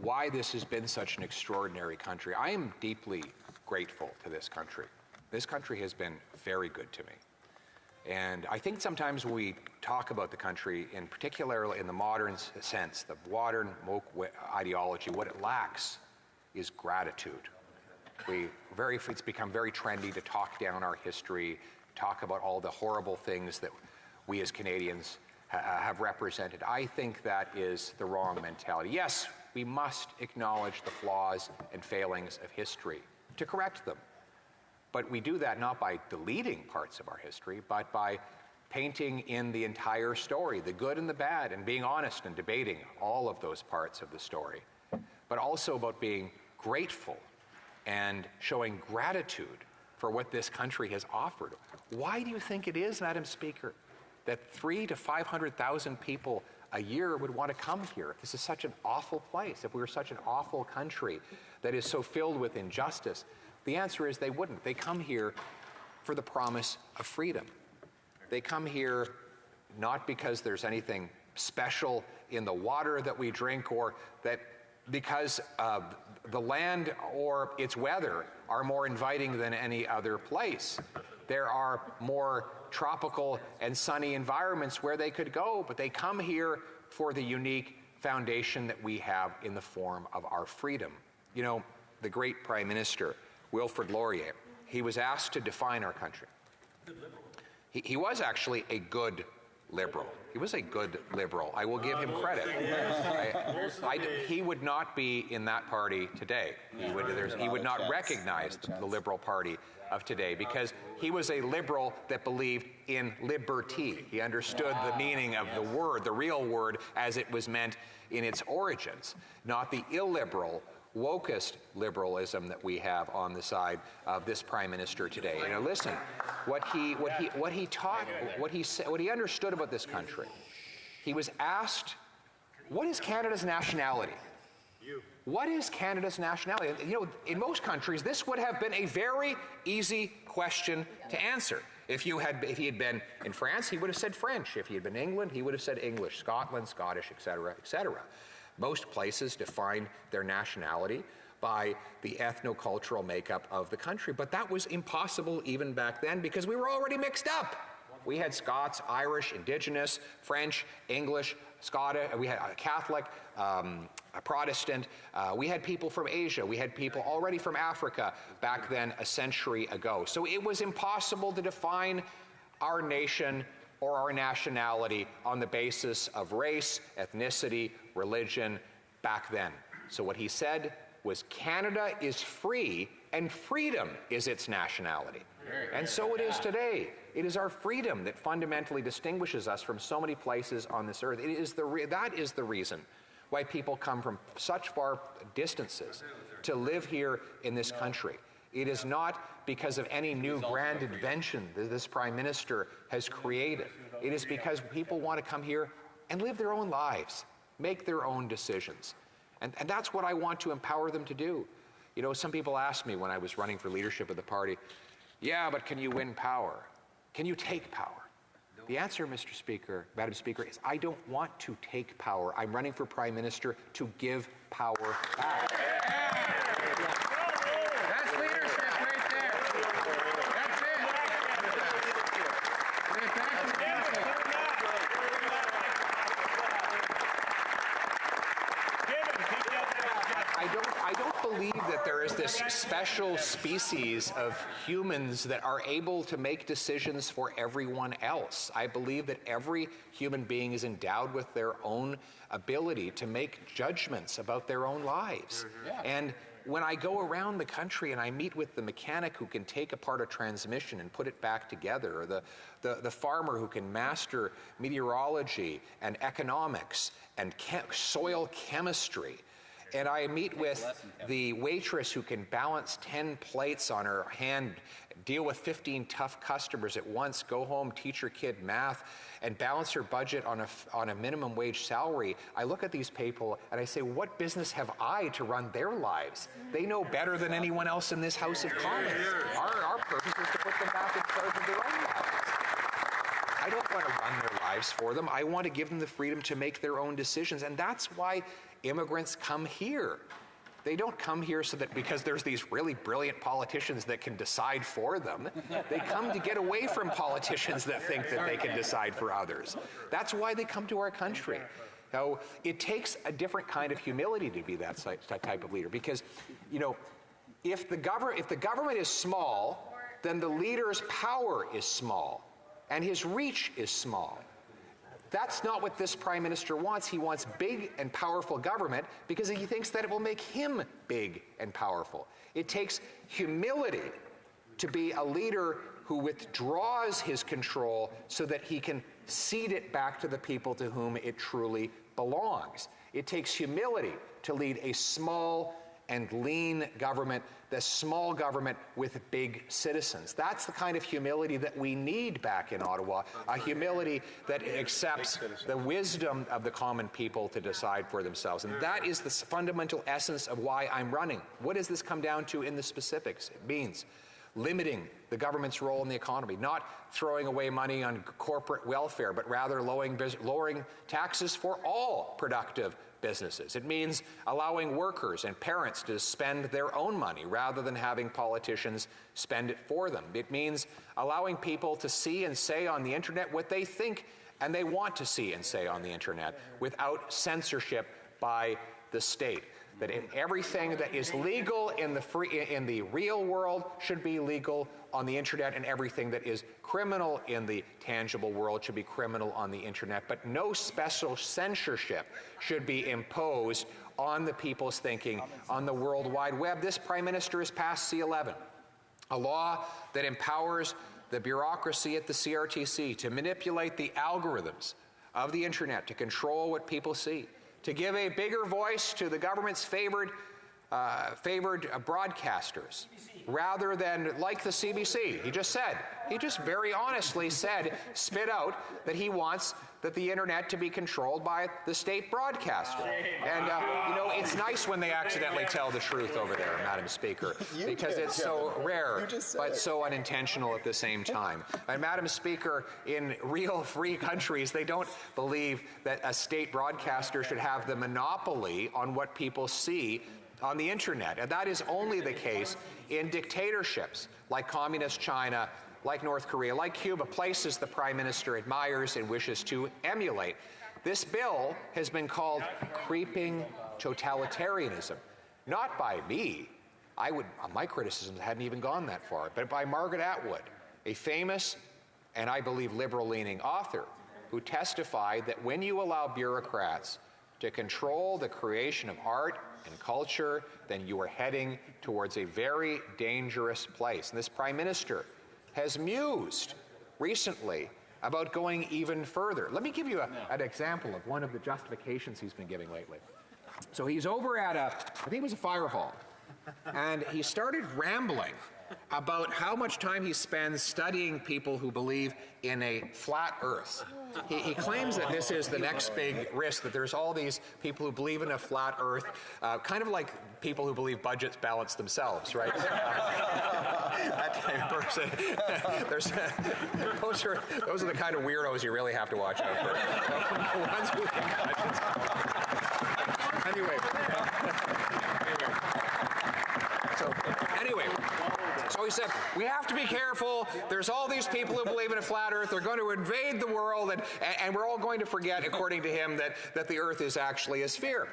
why this has been such an extraordinary country. I am deeply grateful to this country. This country has been very good to me. And I think sometimes when we talk about the country, in particular in the modern sense, the modern woke ideology, what it lacks is gratitude. It's become very trendy to talk down our history, talk about all the horrible things that we as Canadians have represented. I think that is the wrong mentality. Yes, we must acknowledge the flaws and failings of history to correct them. But we do that not by deleting parts of our history, but by painting in the entire story, the good and the bad, and being honest and debating all of those parts of the story. But also about being grateful and showing gratitude for what this country has offered. Why do you think it is, Madam Speaker, that 300,000 to 500,000 people a year would want to come here if this is such an awful place, if we were such an awful country that is so filled with injustice? The answer is they wouldn't. They come here for the promise of freedom. They come here not because there's anything special in the water that we drink, or that because the land or its weather are more inviting than any other place. There are more tropical and sunny environments where they could go, but they come here for the unique foundation that we have in the form of our freedom. You know, the great Prime Minister, Wilfrid Laurier, he was asked to define our country. He was actually a good liberal. He was a good liberal. I will give him credit. He would not be in that party today. He would not recognize the Liberal Party of today, because he was a liberal that believed in liberty. He understood the meaning of the word, the real word, as it was meant in its origins, not the illiberal, wokest liberalism that we have on the side of this Prime Minister today. You know, listen, what he taught, what he understood about this country. He was asked, "What is Canada's nationality?" What is Canada's nationality? You know, in most countries, this would have been a very easy question to answer. If he had been in France, he would have said French. If he had been in England, he would have said English, Scotland, Scottish, etc., etc. Most places define their nationality by the ethno-cultural makeup of the country, but that was impossible even back then because we were already mixed up. We had Scots, Irish, Indigenous, French, English, Scottish, we had a Catholic, a Protestant, we had people from Asia, we had people already from Africa back then a century ago. So it was impossible to define our nation or our nationality on the basis of race, ethnicity, religion back then. So what he said was Canada is free and freedom is its nationality. And so it is today. It is our freedom that fundamentally distinguishes us from so many places on this earth. That is the reason why people come from such far distances to live here in this country. It is not because of any new grand invention that this Prime Minister has created. It is because people want to come here and live their own lives, make their own decisions. And that's what I want to empower them to do. You know, some people asked me when I was running for leadership of the party, yeah, but can you win power? Can you take power? The answer, Mr. Speaker, Madam Speaker, is I don't want to take power. I'm running for Prime Minister to give power back. That's leadership right there. That's it. I don't believe that there is this special species of humans that are able to make decisions for everyone else. I believe that every human being is endowed with their own ability to make judgments about their own lives. And when I go around the country and I meet with the mechanic who can take apart a transmission and put it back together, or the farmer who can master meteorology and economics and soil chemistry, and I meet with the waitress who can balance 10 plates on her hand, deal with 15 tough customers at once, go home, teach her kid math, and balance her budget on a minimum wage salary. I look at these people and I say, what business have I to run their lives? They know better than anyone else in this House of Commons. Our purpose is to put them back in charge of their own lives. I don't want to run their lives for them. I want to give them the freedom to make their own decisions, and that's why immigrants come here. They don't come here so that because there's these really brilliant politicians that can decide for them. They come to get away from politicians that think that they can decide for others. That's why they come to our country. So it takes a different kind of humility to be that type of leader, because, you know, if the government is small, then the leader's power is small and his reach is small. That's not what this Prime Minister wants. He wants big and powerful government because he thinks that it will make him big and powerful. It takes humility to be a leader who withdraws his control so that he can cede it back to the people to whom it truly belongs. It takes humility to lead a small and lean government, the small government with big citizens. That's the kind of humility that we need back in Ottawa, a humility that accepts the wisdom of the common people to decide for themselves. And that is the fundamental essence of why I'm running. What does this come down to in the specifics? It means limiting the government's role in the economy, not throwing away money on corporate welfare, but rather lowering taxes for all productive businesses. It means allowing workers and parents to spend their own money rather than having politicians spend it for them. It means allowing people to see and say on the internet what they think and they want to see and say on the internet without censorship by the state. That everything that is legal in the real world should be legal on the internet, and everything that is criminal in the tangible world should be criminal on the internet. But no special censorship should be imposed on the people's thinking on the World Wide Web. This Prime Minister has passed C-11, a law that empowers the bureaucracy at the CRTC to manipulate the algorithms of the internet to control what people see, to give a bigger voice to the government's favored broadcasters, rather than like the CBC. He just very honestly spit out that he wants that the internet to be controlled by the state broadcaster. And, it's nice when they accidentally tell the truth over there, Madam Speaker, because it's so rare, but so unintentional at the same time. And, Madam Speaker, in real free countries, they don't believe that a state broadcaster should have the monopoly on what people see on the internet. And that is only the case in dictatorships like Communist China, like North Korea, like Cuba, places the Prime Minister admires and wishes to emulate. This bill has been called creeping totalitarianism, not by me. My criticisms hadn't even gone that far, but by Margaret Atwood, a famous and I believe liberal-leaning author who testified that when you allow bureaucrats to control the creation of art and culture, then you are heading towards a very dangerous place. And this Prime Minister has mused recently about going even further. Let me give you an example of one of the justifications he's been giving lately. So he's over at I think it was a fire hall, and he started rambling about how much time he spends studying people who believe in a flat earth. He claims that this is the next big risk, that there's all these people who believe in a flat earth, kind of like people who believe budgets balance themselves, right? That type of person. Those are the kind of weirdos you really have to watch out for. Anyway, so he said, we have to be careful. There's all these people who believe in a flat earth. They're going to invade the world, and we're all going to forget, according to him, that the earth is actually a sphere.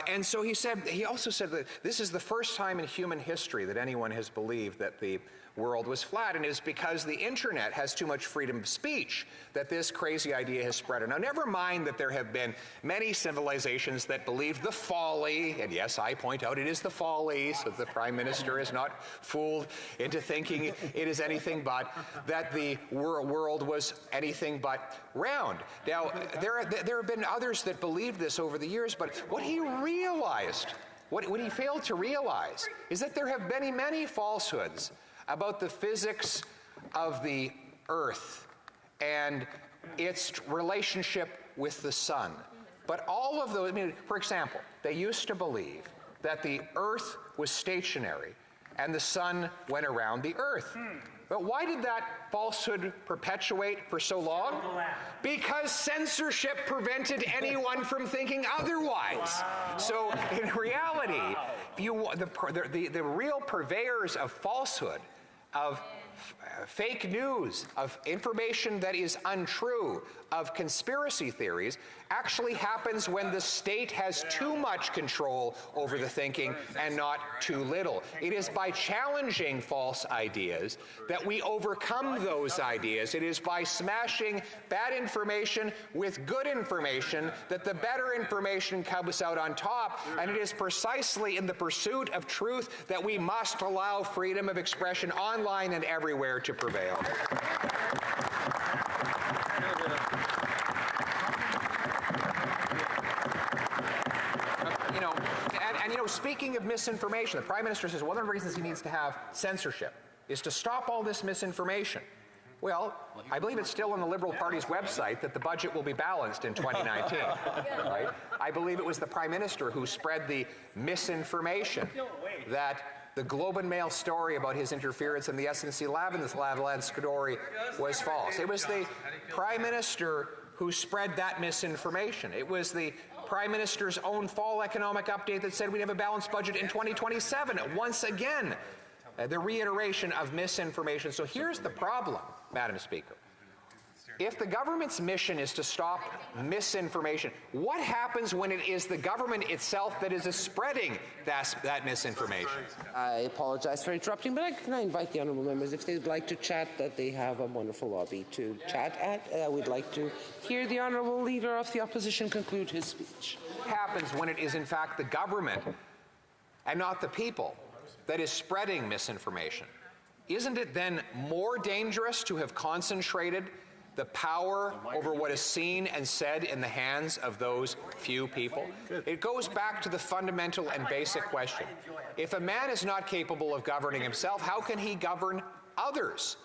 And so he also said that this is the first time in human history that anyone has believed that the world was flat, and it is because the internet has too much freedom of speech that this crazy idea has spread. Now, never mind that there have been many civilizations that believed the folly, and yes, I point out it is the folly, so the Prime Minister is not fooled into thinking it is anything but, that the world was anything but round. Now, there have been others that believed this over the years, but what he realized, what he failed to realize, is that there have been many falsehoods about the physics of the earth and its relationship with the sun. But all of those, for example, they used to believe that the earth was stationary and the sun went around the earth. But why did that falsehood perpetuate for so long? Because censorship prevented anyone from thinking otherwise. So in reality, the real purveyors of falsehood, of fake news, of information that is untrue, of conspiracy theories, actually happens when the state has too much control over the thinking and not too little. It is by challenging false ideas that we overcome those ideas. It is by smashing bad information with good information that the better information comes out on top. And it is precisely in the pursuit of truth that we must allow freedom of expression online and everywhere to prevail. speaking of misinformation, the Prime Minister says one of the reasons he needs to have censorship is to stop all this misinformation. Well, I believe it's still on the Liberal Party's website that the budget will be balanced in 2019. Right? I believe it was the Prime Minister who spread the misinformation that the Globe and Mail story about his interference in the SNC Lavalin story was false. It was the Prime Minister who spread that misinformation. It was the Prime Minister's own fall economic update that said we'd have a balanced budget in 2027. Once again, the reiteration of misinformation. So here's the problem, Madam Speaker. If the government's mission is to stop misinformation, what happens when it is the government itself that is spreading that misinformation? I apologize for interrupting, but can I invite the honourable members, if they'd like to chat, that they have a wonderful lobby to chat at. We'd like to hear the honourable leader of the opposition conclude his speech. What happens when it is in fact the government and not the people that is spreading misinformation? Isn't it then more dangerous to have concentrated the power over what is seen and said in the hands of those few people? It goes back to the fundamental and basic question. If a man is not capable of governing himself, how can he govern others?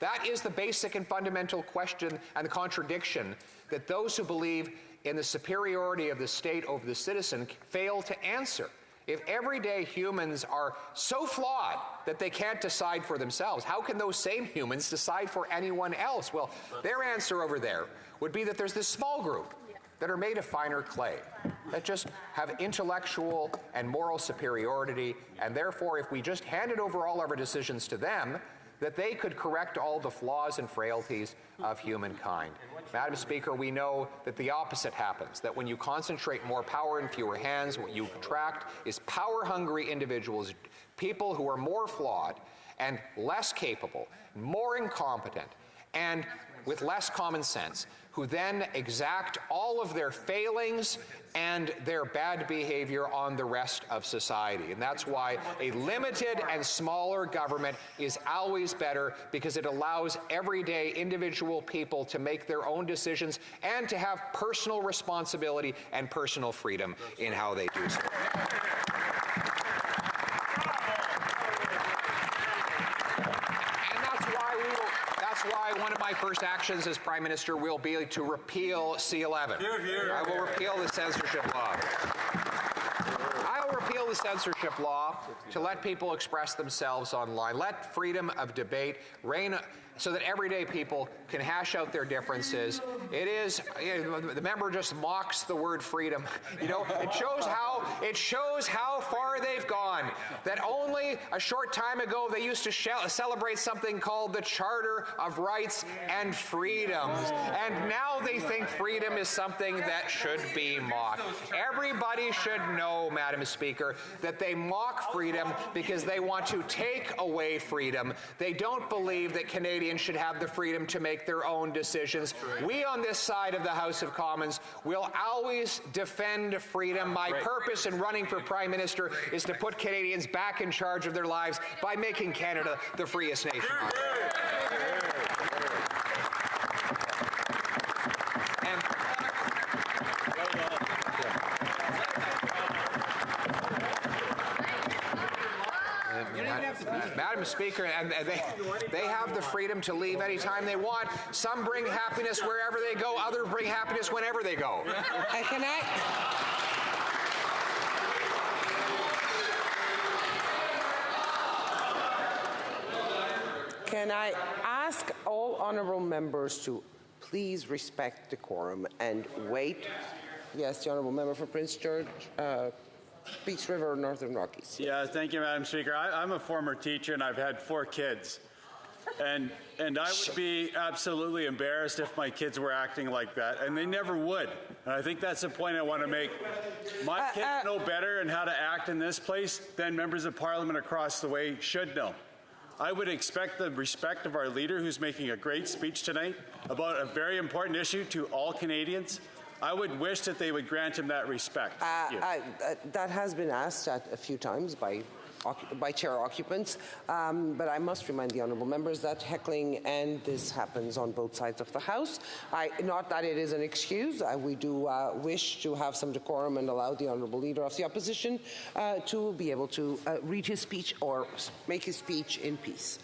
That is the basic and fundamental question and the contradiction that those who believe in the superiority of the state over the citizen fail to answer. If everyday humans are so flawed that they can't decide for themselves, how can those same humans decide for anyone else? Well, their answer over there would be that there's this small group that are made of finer clay, that just have intellectual and moral superiority, and therefore if we just handed over all of our decisions to them, that they could correct all the flaws and frailties of humankind. Madam Speaker, we know that the opposite happens, that when you concentrate more power in fewer hands, what you attract is power-hungry individuals, people who are more flawed and less capable, more incompetent, and with less common sense, who then exact all of their failings and their bad behavior on the rest of society. And that's why a limited and smaller government is always better, because it allows everyday individual people to make their own decisions and to have personal responsibility and personal freedom in how they do so. That's why one of my first actions as Prime Minister will be to repeal C-11. I will repeal the censorship law. I will repeal the censorship law to let people express themselves online. Let freedom of debate reign so that everyday people can hash out their differences. It is, the member just mocks the word freedom. You know, it shows how far they've gone. That only a short time ago they used to celebrate something called the Charter of Rights and Freedoms. And now they think freedom is something that should be mocked. Everybody should know, Madam Speaker, that they mock freedom because they want to take away freedom. They don't believe that Canadians should have the freedom to make their own decisions. We on this side of the House of Commons will always defend freedom. My purpose in running for Prime Minister is to put Canadians back in charge of their lives by making Canada the freest nation on earth. Madam Speaker, and they have the freedom to leave anytime they want. Some bring happiness wherever they go, others bring happiness whenever they go. Can I ask all honourable members to please respect decorum and wait? Yes, the honourable member for Prince George, Peace River, Northern Rockies. Yeah, thank you, Madam Speaker. I'm a former teacher and I've had 4 kids. And I would be absolutely embarrassed if my kids were acting like that, and they never would. And I think that's the point I want to make. My kids know better and how to act in this place than members of Parliament across the way should know. I would expect the respect of our leader, who's making a great speech tonight about a very important issue to all Canadians. I would wish that they would grant him that respect. That has been asked a few times by by chair occupants. But I must remind the honourable members that heckling and this happens on both sides of the House. Not that it is an excuse. We do wish to have some decorum and allow the honourable leader of the opposition to be able to read his speech or make his speech in peace.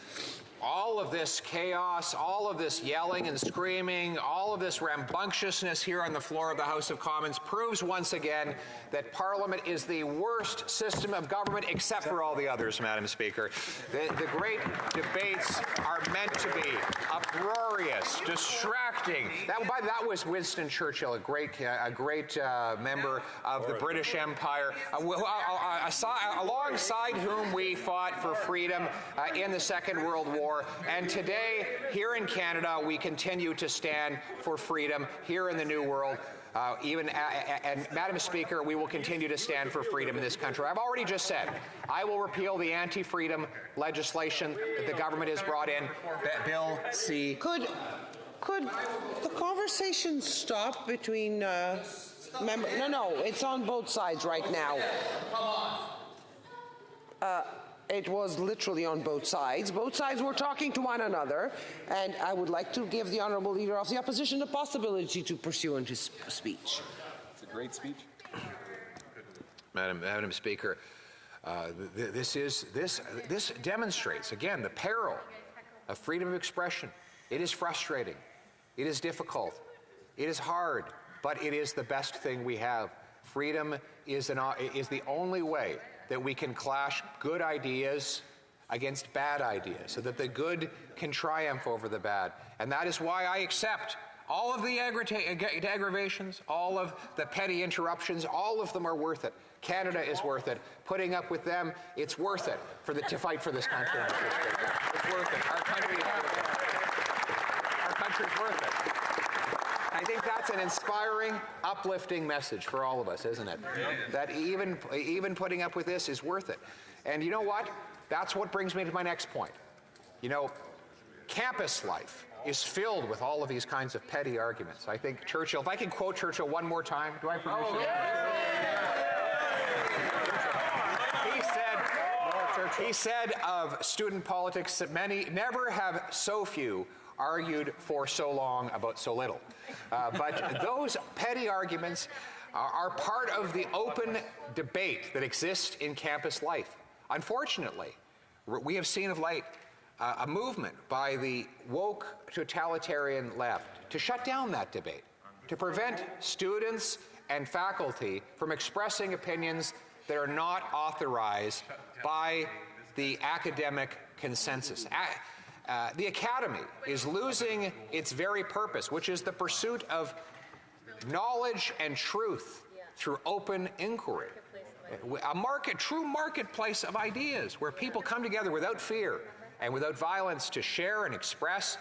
All of this chaos, all of this yelling and screaming, all of this rambunctiousness here on the floor of the House of Commons proves once again that Parliament is the worst system of government except for all the others, Madam Speaker. The great debates are meant to be uproarious, distracting. That was Winston Churchill, a great member of the British Empire, alongside whom we fought for freedom in the Second World War. And today, here in Canada, we continue to stand for freedom here in the New World. And Madam Speaker, we will continue to stand for freedom in this country. I've already just said I will repeal the anti-freedom legislation that the government has brought in, Bill C. Could the conversation stop between members? No, it's on both sides right now. It was literally on both sides. Both sides were talking to one another, and I would like to give the Honourable Leader of the Opposition the possibility to pursue in his speech. It's a great speech. Madam Speaker, this demonstrates, again, the peril of freedom of expression. It is frustrating. It is difficult. It is hard, but it is the best thing we have. Freedom is the only way that we can clash good ideas against bad ideas so that the good can triumph over the bad. And that is why I accept all of the aggravations, all of the petty interruptions, all of them are worth it. Canada is worth it. Putting up with them, it's worth it to fight for this country. It's worth it. Our country's worth it. I think that's an inspiring, uplifting message for all of us, isn't it? That even putting up with this is worth it. And you know what? That's what brings me to my next point. You know, campus life is filled with all of these kinds of petty arguments. I think Churchill, if I can quote Churchill one more time, do I have permission? He said of student politics that many never have so few argued for so long about so little. But those petty arguments are part of the open debate that exists in campus life. Unfortunately, we have seen of late a movement by the woke totalitarian left to shut down that debate, to prevent students and faculty from expressing opinions that are not authorized by the academic consensus. The academy is losing its very purpose, which is the pursuit of knowledge and truth through open inquiry. A true marketplace of ideas where people come together without fear and without violence to share and express,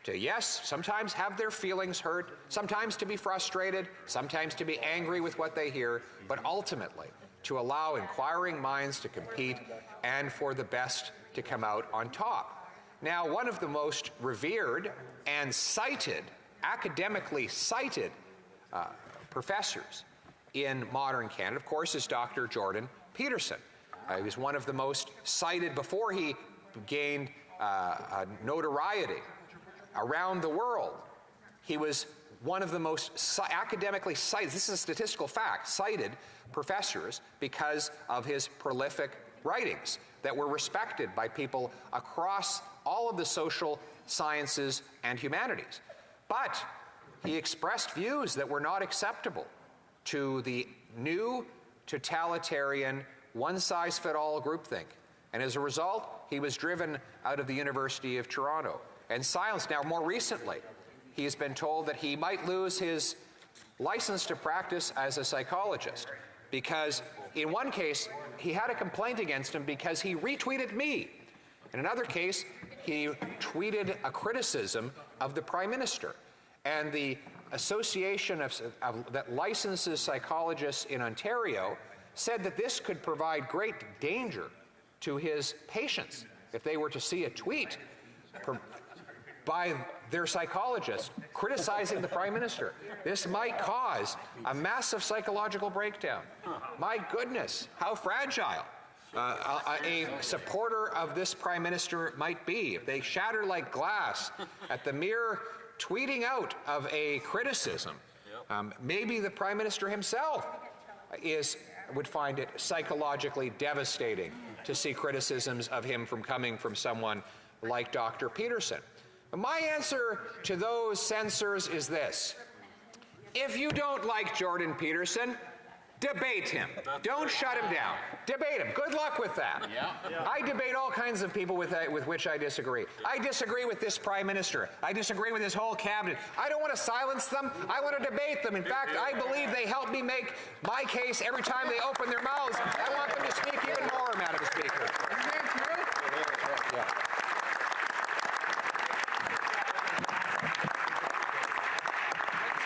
to, yes, sometimes have their feelings hurt, sometimes to be frustrated, sometimes to be angry with what they hear, but ultimately to allow inquiring minds to compete and for the best to come out on top. Now, one of the most revered and cited, academically cited professors in modern Canada, of course, is Dr. Jordan Peterson. He was one of the most cited before he gained notoriety around the world. He was one of the most academically cited, this is a statistical fact, cited professors because of his prolific writings that were respected by people across all of the social sciences and humanities. But he expressed views that were not acceptable to the new totalitarian one-size-fit-all groupthink. And as a result, he was driven out of the University of Toronto and silenced. Now, more recently, he has been told that he might lose his license to practice as a psychologist because in one case, he had a complaint against him because he retweeted me. In another case, he tweeted a criticism of the Prime Minister. And the association that licenses psychologists in Ontario said that this could provide great danger to his patients if they were to see a tweet by their psychologist criticizing the Prime Minister. This might cause a massive psychological breakdown. My goodness, how fragile a supporter of this Prime Minister might be. If they shatter like glass at the mere tweeting out of a criticism, maybe the Prime Minister himself would find it psychologically devastating to see criticisms of him coming from someone like Dr. Peterson. My answer to those censors is this. If you don't like Jordan Peterson, debate him. Don't shut him down. Debate him. Good luck with that. I debate all kinds of people with which I disagree. I disagree with this Prime Minister. I disagree with his whole cabinet. I don't want to silence them. I want to debate them. In fact, I believe they help me make my case every time they open their mouths. I want them to speak even more, Madam Speaker. Isn't that true? Yeah.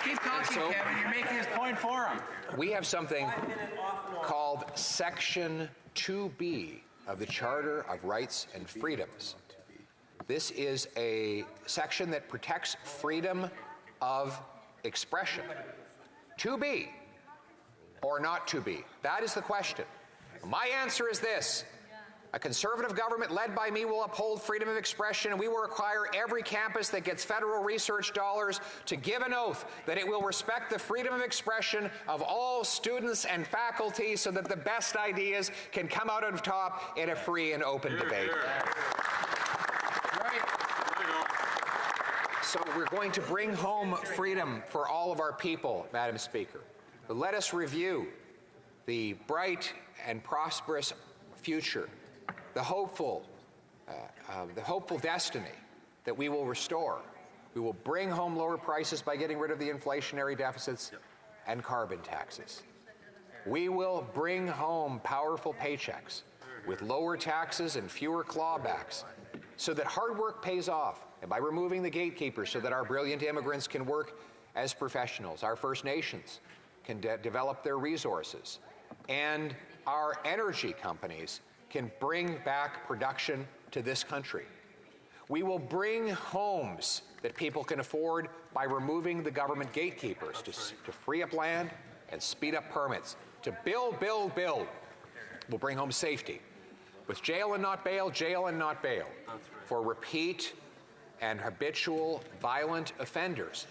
Keep talking, Kevin. You're making his point for him. We have something called Section 2B of the Charter of Rights and Freedoms. This is a section that protects freedom of expression. To be or not to be? That is the question. My answer is this. A Conservative government led by me will uphold freedom of expression, and we will require every campus that gets federal research dollars to give an oath that it will respect the freedom of expression of all students and faculty so that the best ideas can come out on top in a free and open debate. So we're going to bring home freedom for all of our people, Madam Speaker. But let us review the bright and prosperous future, the hopeful destiny that we will restore. We will bring home lower prices by getting rid of the inflationary deficits and carbon taxes. We will bring home powerful paychecks with lower taxes and fewer clawbacks so that hard work pays off, and by removing the gatekeepers so that our brilliant immigrants can work as professionals, our First Nations can develop their resources, and our energy companies can bring back production to this country. We will bring homes that people can afford by removing the government gatekeepers to free up land and speed up permits. To build, build, build. We'll bring home safety. With jail and not bail, jail and not bail. For repeat and habitual violent offenders.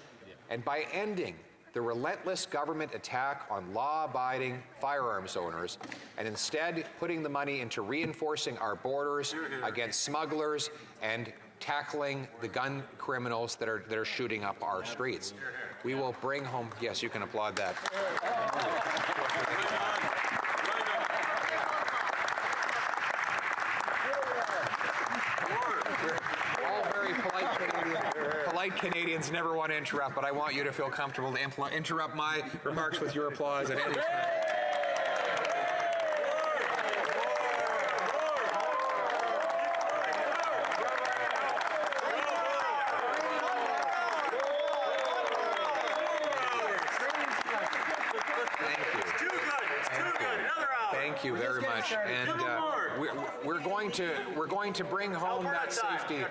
And by ending the relentless government attack on law-abiding firearms owners, and instead putting the money into reinforcing our borders against smugglers and tackling the gun criminals that are shooting up our streets. We will bring home, yes, you can applaud that. Polite Canadians never want to interrupt, but I want you to feel comfortable to interrupt my remarks with your applause at any time. Thank you very much. And we're going to bring home that safety,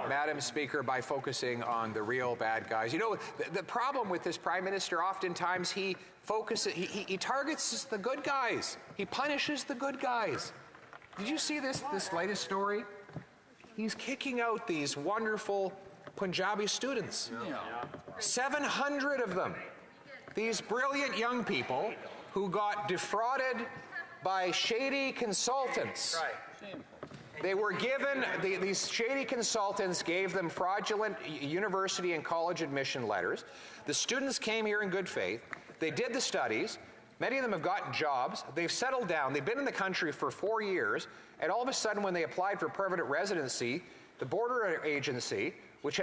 Madam Speaker, by focusing on the real bad guys. You know, the problem with this Prime Minister, oftentimes he targets the good guys. He punishes the good guys. Did you see this latest story? He's kicking out these wonderful Punjabi students. 700 of them. These brilliant young people who got defrauded by shady consultants. They were given, these shady consultants gave them fraudulent university and college admission letters. The students came here in good faith. They did the studies. Many of them have gotten jobs. They've settled down. They've been in the country for 4 years. And all of a sudden, when they applied for permanent residency, the border agency, which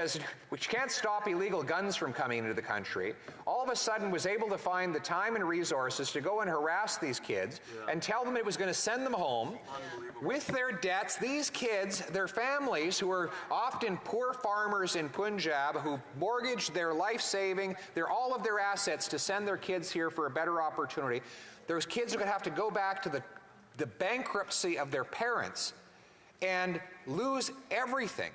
can't stop illegal guns from coming into the country, all of a sudden was able to find the time and resources to go and harass these kids and tell them it was going to send them home with their debts. These kids, their families, who are often poor farmers in Punjab, who mortgaged their life saving, all of their assets to send their kids here for a better opportunity. Those kids are going to have to go back to the bankruptcy of their parents and lose everything.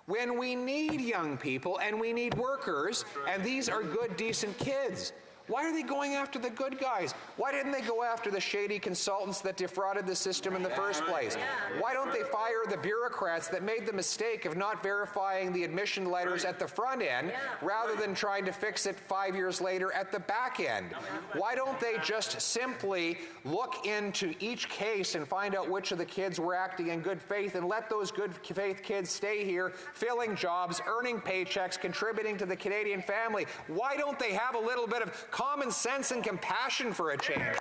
When we need young people and we need workers, and these are good, decent kids. Why are they going after the good guys? Why didn't they go after the shady consultants that defrauded the system in the first place? Why don't they fire the bureaucrats that made the mistake of not verifying the admission letters at the front end rather than trying to fix it 5 years later at the back end? Why don't they just simply look into each case and find out which of the kids were acting in good faith and let those good faith kids stay here, filling jobs, earning paychecks, contributing to the Canadian family? Why don't they have a little bit of common sense and compassion for a change?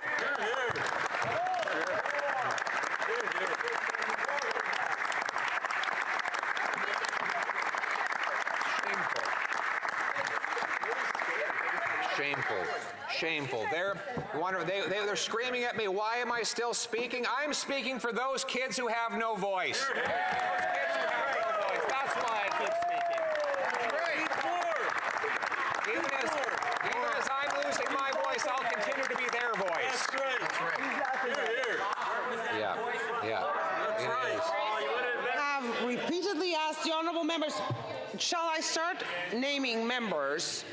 Shameful. They're screaming at me, why am I still speaking? I'm speaking for those kids who have no voice. That's why I keep speaking. Even as I'm losing my voice, I'll continue to be their voice. That's right. Yeah. I have repeatedly asked the honourable members, shall I start naming members?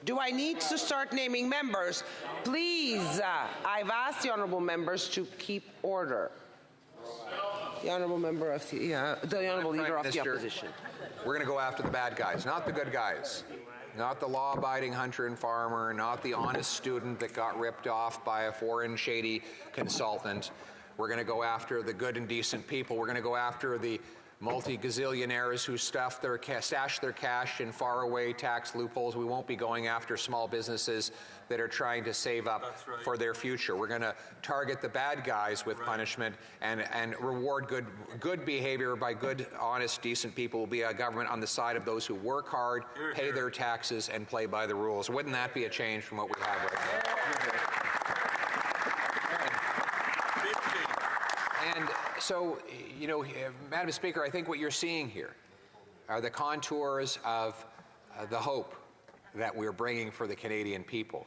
Do I need to start naming members? Please, I've asked the honourable members to keep order. The honourable member of the honourable leader of the opposition. We're going to go after the bad guys, not the good guys. Not the law-abiding hunter and farmer, not the honest student that got ripped off by a foreign shady consultant. We're going to go after the good and decent people. We're going to go after the multi-gazillionaires who stash their cash in faraway tax loopholes. We won't be going after small businesses that are trying to save up for their future. We're going to target the bad guys with punishment and reward good behavior by good, honest, decent people. Will be a government on the side of those who work hard, pay their taxes, and play by the rules. Wouldn't that be a change from what we have right now? And so, Madam Speaker, I think what you're seeing here are the contours of the hope that we're bringing for the Canadian people.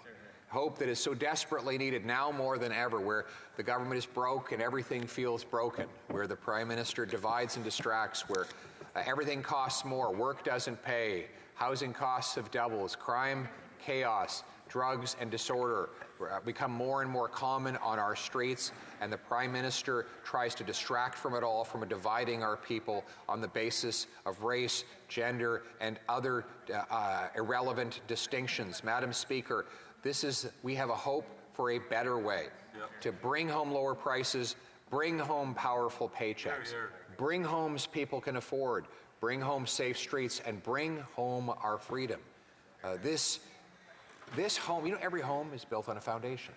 Hope that is so desperately needed now more than ever, where the government is broke and everything feels broken, where the Prime Minister divides and distracts, where everything costs more, work doesn't pay, housing costs have doubled, crime, chaos, drugs and disorder become more and more common on our streets, and the Prime Minister tries to distract from it all, from dividing our people on the basis of race, gender, and other irrelevant distinctions. Madam Speaker, we have a hope for a better way to bring home lower prices, bring home powerful paychecks, bring homes people can afford, bring home safe streets, and bring home our freedom. This home, every home is built on a foundation.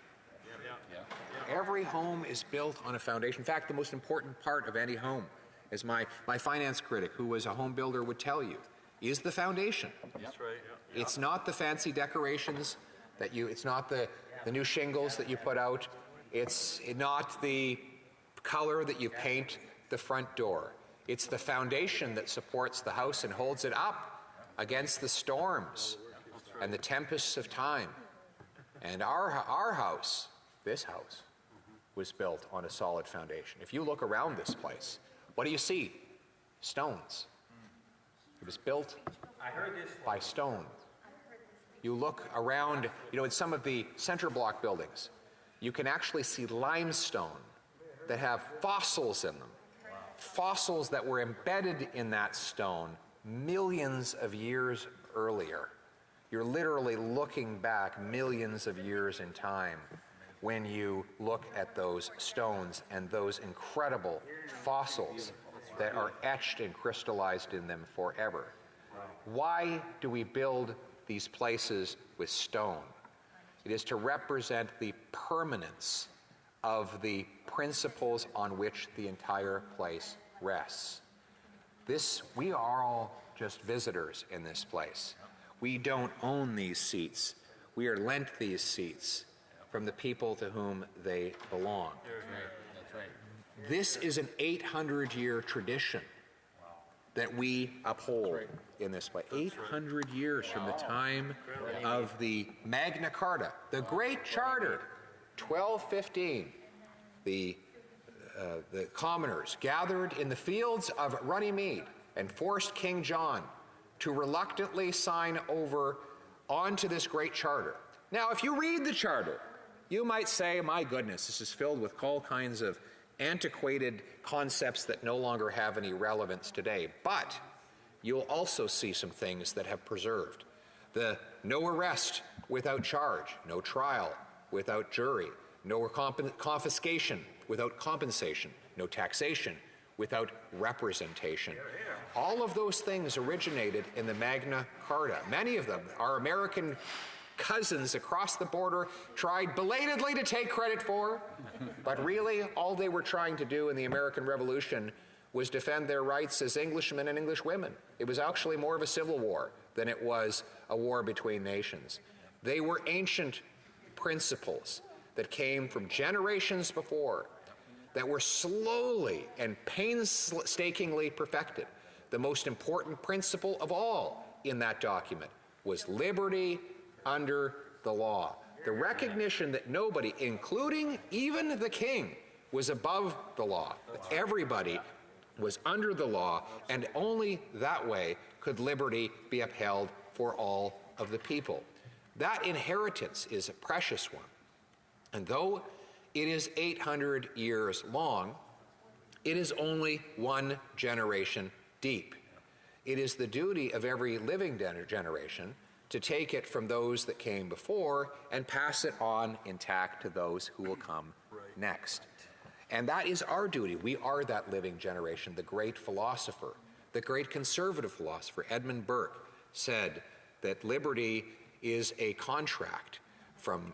Every home is built on a foundation. In fact, the most important part of any home, as my finance critic, who was a home builder, would tell you, is the foundation. That's right. It's not the fancy decorations it's not the new shingles that you put out. It's not the color that you paint the front door. It's the foundation that supports the house and holds it up against the storms and the tempests of time. And our house, this house, was built on a solid foundation. If you look around this place, what do you see? Stones. It was built by stone. You look around, in some of the center block buildings, you can actually see limestone that have fossils in them. Fossils that were embedded in that stone millions of years earlier. You're literally looking back millions of years in time when you look at those stones and those incredible fossils that are etched and crystallized in them forever. Why do we build these places with stone? It is to represent the permanence of the principles on which the entire place rests. We are all just visitors in this place. We don't own these seats. We are lent these seats from the people to whom they belong. That's right. This is an 800-year tradition that we uphold in this place. 800 years from the time of the Magna Carta, the Great Charter, 1215. The commoners gathered in the fields of Runnymede and forced King John to reluctantly sign over onto this Great Charter Now, if you read the Charter, you might say, my goodness, this is filled with all kinds of antiquated concepts that no longer have any relevance today. But you'll also see some things that have preserved. The no arrest without charge, no trial without jury, no confiscation without compensation, no taxation without representation. All of those things originated in the Magna Carta. Many of them, our American cousins across the border tried belatedly to take credit for, but really all they were trying to do in the American Revolution was defend their rights as Englishmen and Englishwomen. It was actually more of a civil war than it was a war between nations. They were ancient principles that came from generations before that were slowly and painstakingly perfected. The most important principle of all in that document was liberty under the law. The recognition that nobody, including even the king, was above the law. Everybody was under the law, and only that way could liberty be upheld for all of the people. That inheritance is a precious one. And though it is 800 years long, it is only one generation deep. It is the duty of every living generation to take it from those that came before and pass it on intact to those who will come next. And that is our duty. We are that living generation. The great philosopher, the great conservative philosopher, Edmund Burke, said that liberty is a contract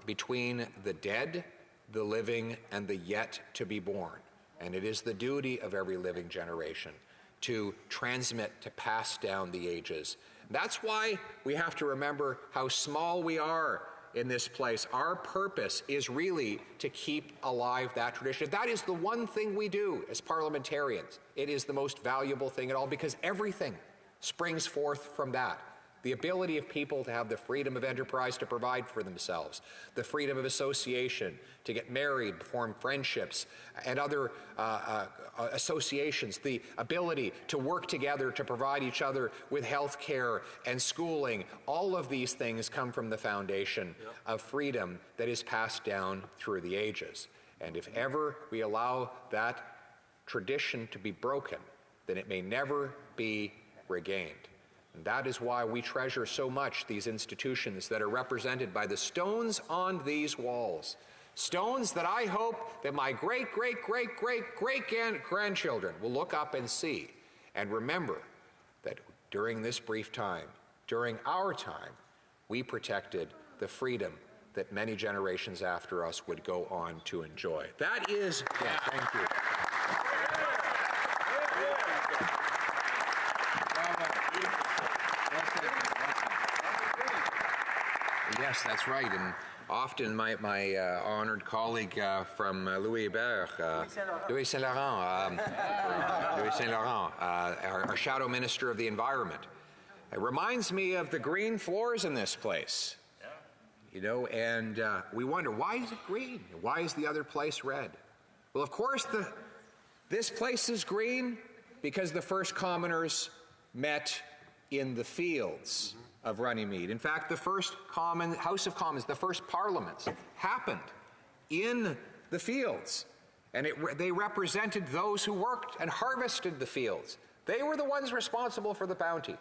between the dead, the living, and the yet to be born. And it is the duty of every living generation to transmit, to pass down the ages. That's why we have to remember how small we are in this place. Our purpose is really to keep alive that tradition. That is the one thing we do as parliamentarians. It is the most valuable thing at all because everything springs forth from that. The ability of people to have the freedom of enterprise to provide for themselves, the freedom of association, to get married, form friendships, and other associations, the ability to work together to provide each other with health care and schooling. All of these things come from the foundation of freedom that is passed down through the ages. And if ever we allow that tradition to be broken, then it may never be regained. And that is why we treasure so much these institutions that are represented by the stones on these walls. Stones that I hope that my great-great-great-great-great-grandchildren will look up and see and remember that during this brief time, during our time, we protected the freedom that many generations after us would go on to enjoy. That is, yeah, thank you. Yes, that's right. And often my honored colleague from Louis Saint Laurent, our shadow minister of the environment, it reminds me of the green floors in this place. You know, and we wonder, why is it green? Why is the other place red? Well, of course, this place is green because the first commoners met in the fields of Runnymede. In fact, the first House of Commons, the first parliaments, happened in the fields. And they represented those who worked and harvested the fields. They were the ones responsible for the bounty.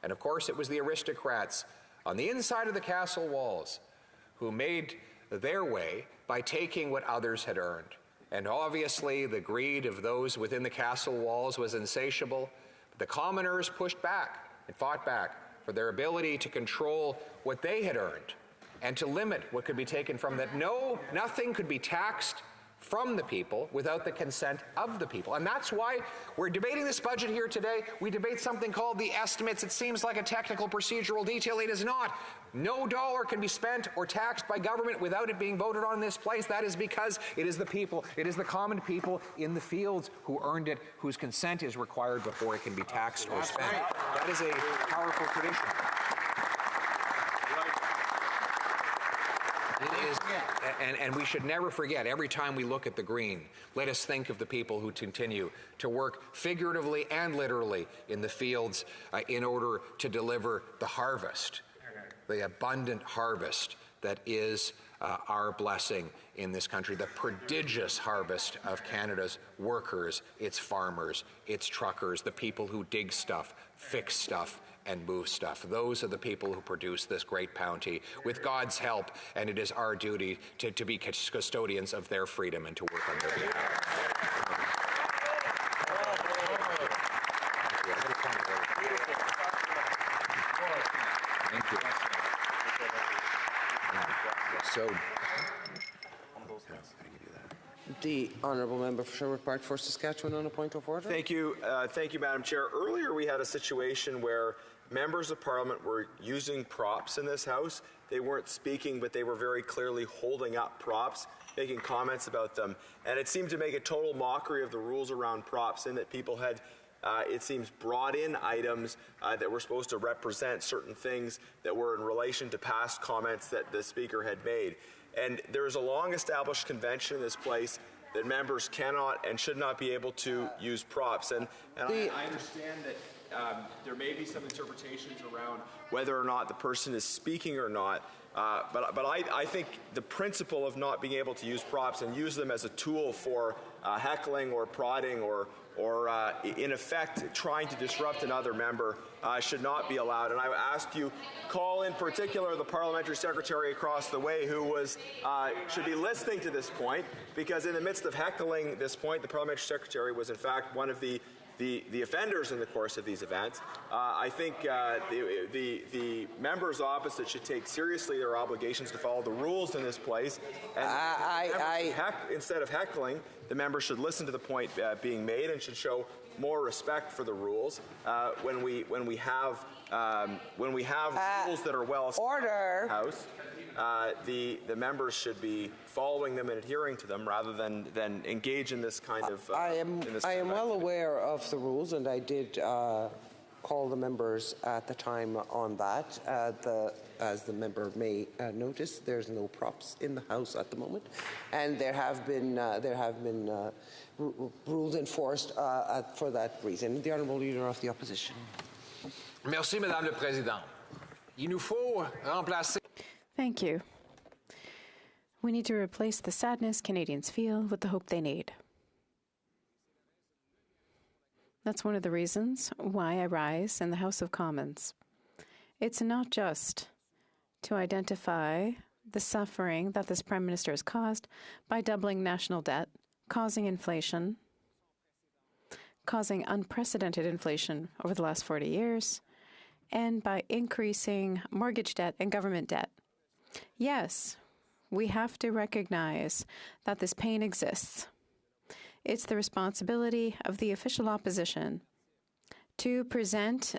And of course, it was the aristocrats on the inside of the castle walls who made their way by taking what others had earned. And obviously, the greed of those within the castle walls was insatiable. But the commoners pushed back and fought back for their ability to control what they had earned and to limit what could be taken from them. Nothing could be taxed from the people without the consent of the people. And that's why we're debating this budget here today. We debate something called the estimates. It seems like a technical procedural detail. It is not. No dollar can be spent or taxed by government without it being voted on in this place. That is because it is the people, it is the common people in the fields who earned it, whose consent is required before it can be taxed or spent. That is a powerful tradition. It is, and we should never forget, every time we look at the green, let us think of the people who continue to work figuratively and literally in the fields in order to deliver the harvest, the abundant harvest that is our blessing in this country, the prodigious harvest of Canada's workers, its farmers, its truckers, the people who dig stuff, fix stuff, and move stuff. Those are the people who produce this great bounty with God's help, and it is our duty to be custodians of their freedom and to work on their behalf. Thank you. So, the honourable member for Sherwood Park for Saskatchewan on a point of order. Thank you, Madam Chair. Earlier we had a situation where members of Parliament were using props in this House. They weren't speaking, but they were very clearly holding up props, making comments about them. And it seemed to make a total mockery of the rules around props in that people had, it seems, brought in items that were supposed to represent certain things that were in relation to past comments that the Speaker had made. And there is a long-established convention in this place that members cannot and should not be able to use props. And I understand that there may be some interpretations around whether or not the person is speaking or not. But I think the principle of not being able to use props and use them as a tool for heckling or prodding or in effect trying to disrupt another member should not be allowed. And I ask you, call in particular the parliamentary secretary across the way who should be listening to this point, because in the midst of heckling this point, the parliamentary secretary was in fact one of the offenders in the course of these events. I think the members opposite should take seriously their obligations to follow the rules in this place. And instead of heckling, the members should listen to the point being made and should show more respect for the rules when we have rules that are well established in the House. The members should be following them and adhering to them rather than engage in this kind of. I am well aware of the rules, and I did call the members at the time on that. As the member may notice, there's no props in the House at the moment, and there have been rules enforced for that reason. The Honourable Leader of the Opposition. Merci, Madame la Présidente. Il nous faut remplacer. Thank you. We need to replace the sadness Canadians feel with the hope they need. That's one of the reasons why I rise in the House of Commons. It's not just to identify the suffering that this Prime Minister has caused by doubling national debt, causing inflation, causing unprecedented inflation over the last 40 years, and by increasing mortgage debt and government debt. Yes, we have to recognize that this pain exists. It's the responsibility of the official opposition to present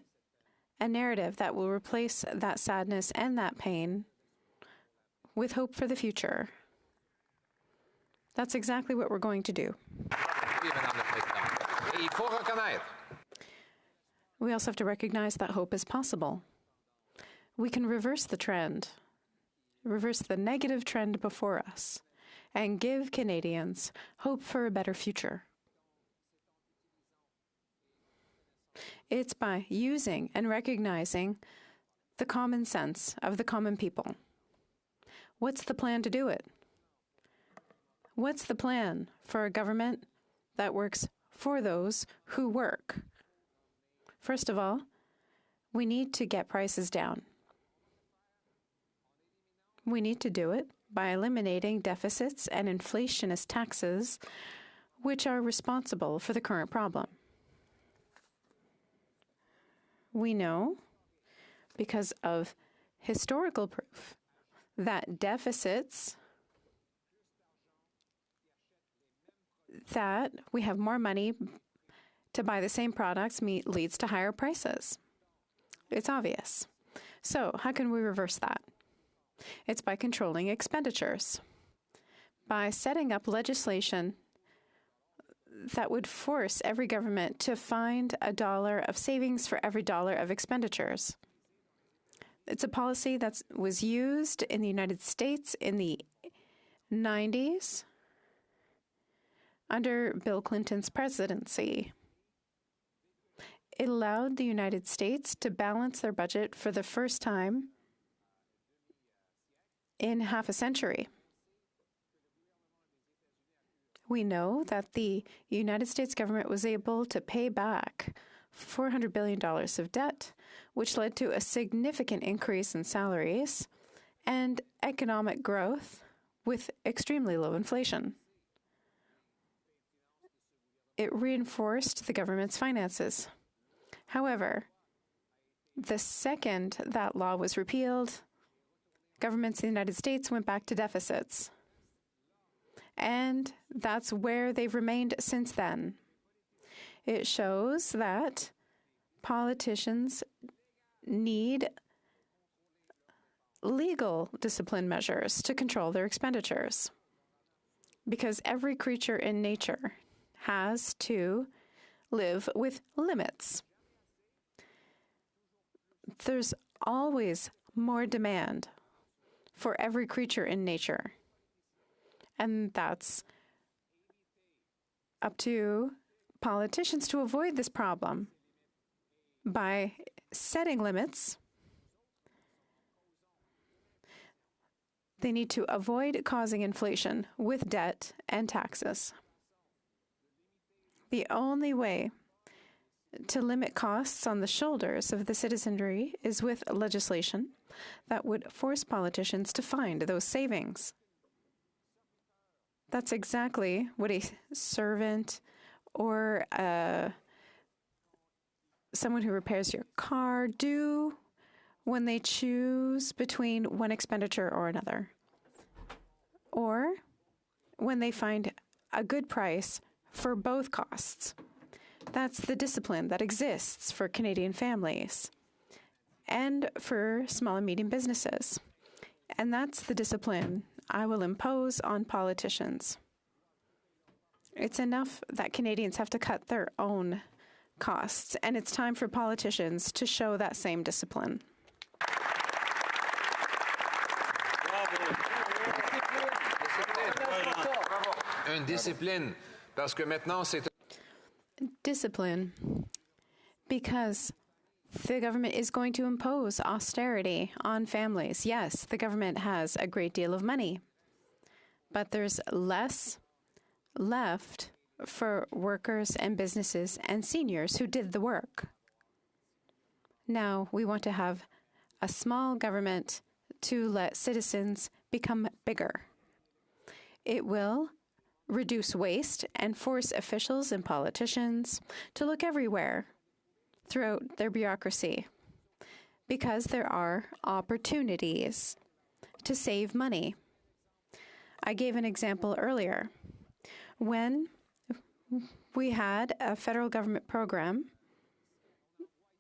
a narrative that will replace that sadness and that pain with hope for the future. That's exactly what we're going to do. We also have to recognize that hope is possible. We can reverse the trend, reverse the negative trend before us, and give Canadians hope for a better future. It's by using and recognizing the common sense of the common people. What's the plan to do it? What's the plan for a government that works for those who work? First of all, we need to get prices down. We need to do it by eliminating deficits and inflationist taxes, which are responsible for the current problem. We know, because of historical proof, that deficits, that we have more money to buy the same products leads to higher prices. It's obvious. So how can we reverse that? It's by controlling expenditures, by setting up legislation that would force every government to find $1 of savings for every $1 of expenditures. It's a policy that was used in the United States in the 90s under Bill Clinton's presidency. It allowed the United States to balance their budget for the first time in half a century. We know that the United States government was able to pay back $400 billion of debt, which led to a significant increase in salaries and economic growth with extremely low inflation. It reinforced the government's finances. However, the second that law was repealed, governments in the United States went back to deficits. And that's where they've remained since then. It shows that politicians need legal discipline measures to control their expenditures, because every creature in nature has to live with limits. There's always more demand for every creature in nature. And that's up to politicians to avoid this problem by setting limits. They need to avoid causing inflation with debt and taxes. The only way to limit costs on the shoulders of the citizenry is with legislation that would force politicians to find those savings. That's exactly what a servant or someone who repairs your car do when they choose between one expenditure or another, or when they find a good price for both costs. That's the discipline that exists for Canadian families and for small and medium businesses. And that's the discipline I will impose on politicians. It's enough that Canadians have to cut their own costs, and it's time for politicians to show that same discipline. Discipline, because the government is going to impose austerity on families. Yes, the government has a great deal of money, but there's less left for workers and businesses and seniors who did the work. Now we want to have a small government to let citizens become bigger. It will reduce waste and force officials and politicians to look everywhere throughout their bureaucracy, because there are opportunities to save money. I gave an example earlier. When we had a federal government program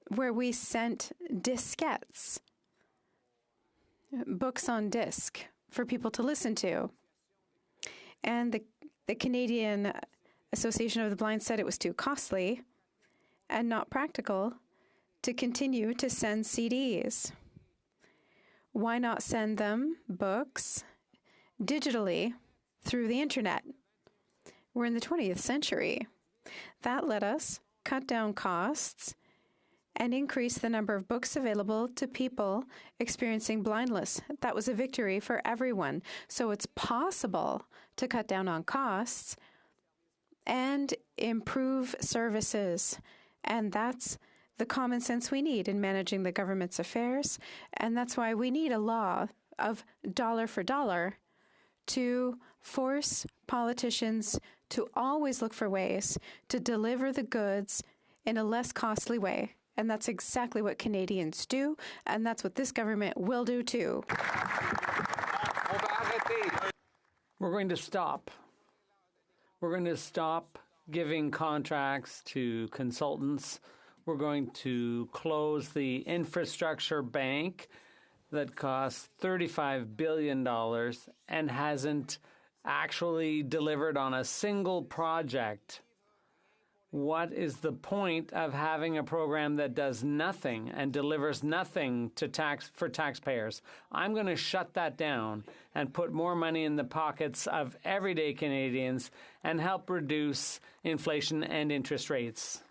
where we sent diskettes, books on disc for people to listen to, and the Canadian Association of the Blind said it was too costly and not practical to continue to send CDs. Why not send them books digitally through the internet? We're in the 20th century. That let us cut down costs and increase the number of books available to people experiencing blindness. That was a victory for everyone. So it's possible to cut down on costs and improve services. And that's the common sense we need in managing the government's affairs. And that's why we need a law of dollar for dollar to force politicians to always look for ways to deliver the goods in a less costly way. And that's exactly what Canadians do, and that's what this government will do too. We're going to stop. We're going to stop giving contracts to consultants. We're going to close the infrastructure bank that costs $35 billion and hasn't actually delivered on a single project. What is the point of having a program that does nothing and delivers nothing to taxpayers? I'm going to shut that down and put more money in the pockets of everyday Canadians and help reduce inflation and interest rates.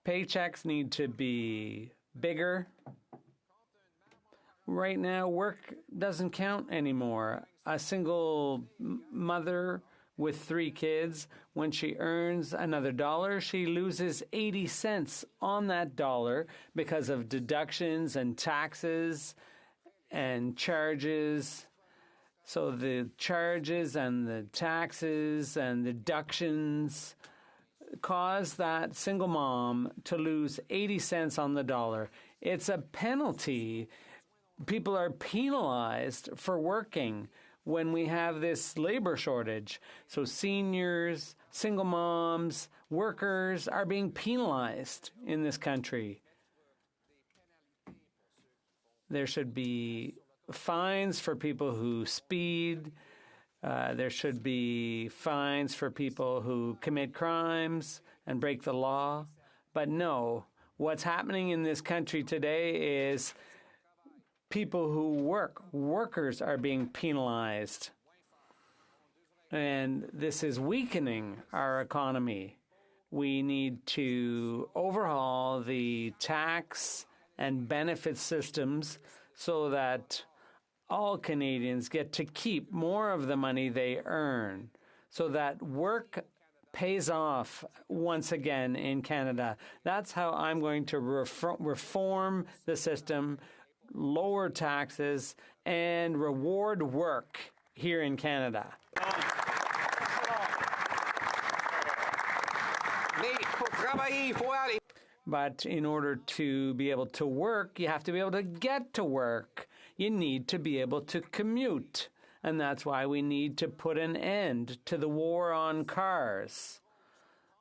Paychecks need to be bigger Right now, work doesn't count anymore. A single mother with 3 kids, when she earns another dollar, she loses 80 cents on that dollar because of deductions and taxes and charges. So the charges and the taxes and deductions cause that single mom to lose 80 cents on the dollar. It's a penalty. People are penalized for working when we have this labor shortage. So seniors, single moms, workers are being penalized in this country. There should be fines for people who speed. There should be fines for people who commit crimes and break the law. But no, what's happening in this country today is people who workers are being penalized. And this is weakening our economy. We need to overhaul the tax and benefit systems so that all Canadians get to keep more of the money they earn, so that work pays off once again in Canada. That's how I'm going to reform the system, lower taxes, and reward work here in Canada. But in order to be able to work, you have to be able to get to work. You need to be able to commute. And that's why we need to put an end to the war on cars.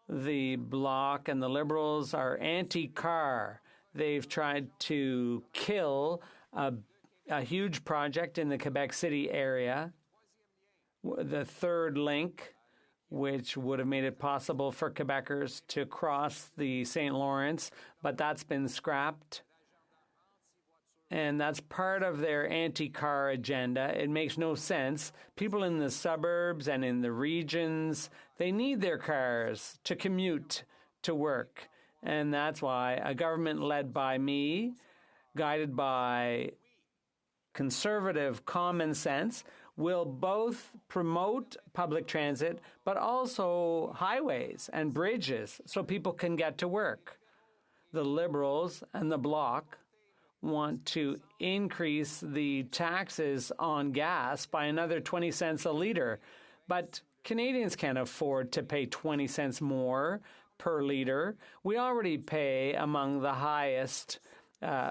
The Bloc and the Liberals are anti-car. They've tried to kill a huge project in the Quebec City area, the third link, which would have made it possible for Quebecers to cross the St. Lawrence, but that's been scrapped. And that's part of their anti-car agenda. It makes no sense. People in the suburbs and in the regions, they need their cars to commute to work. And that's why a government led by me, guided by conservative common sense, will both promote public transit, but also highways and bridges so people can get to work. The Liberals and the Bloc want to increase the taxes on gas by another 20 cents a liter, but Canadians can't afford to pay 20 cents more per liter. We already pay among the highest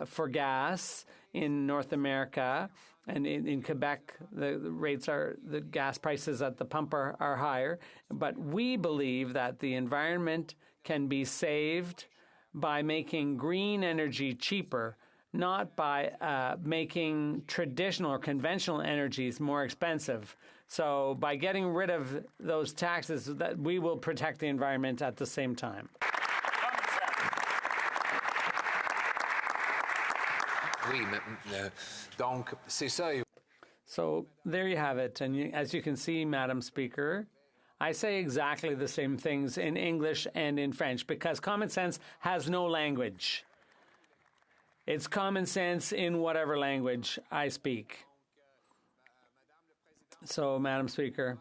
for gas in North America. And in Quebec, the gas prices at the pump are higher. But we believe that the environment can be saved by making green energy cheaper, not by making traditional or conventional energies more expensive. So by getting rid of those taxes, that we will protect the environment at the same time. So there you have it. And as you can see, Madam Speaker, I say exactly the same things in English and in French because common sense has no language. It's common sense in whatever language I speak. So, Madam Speaker,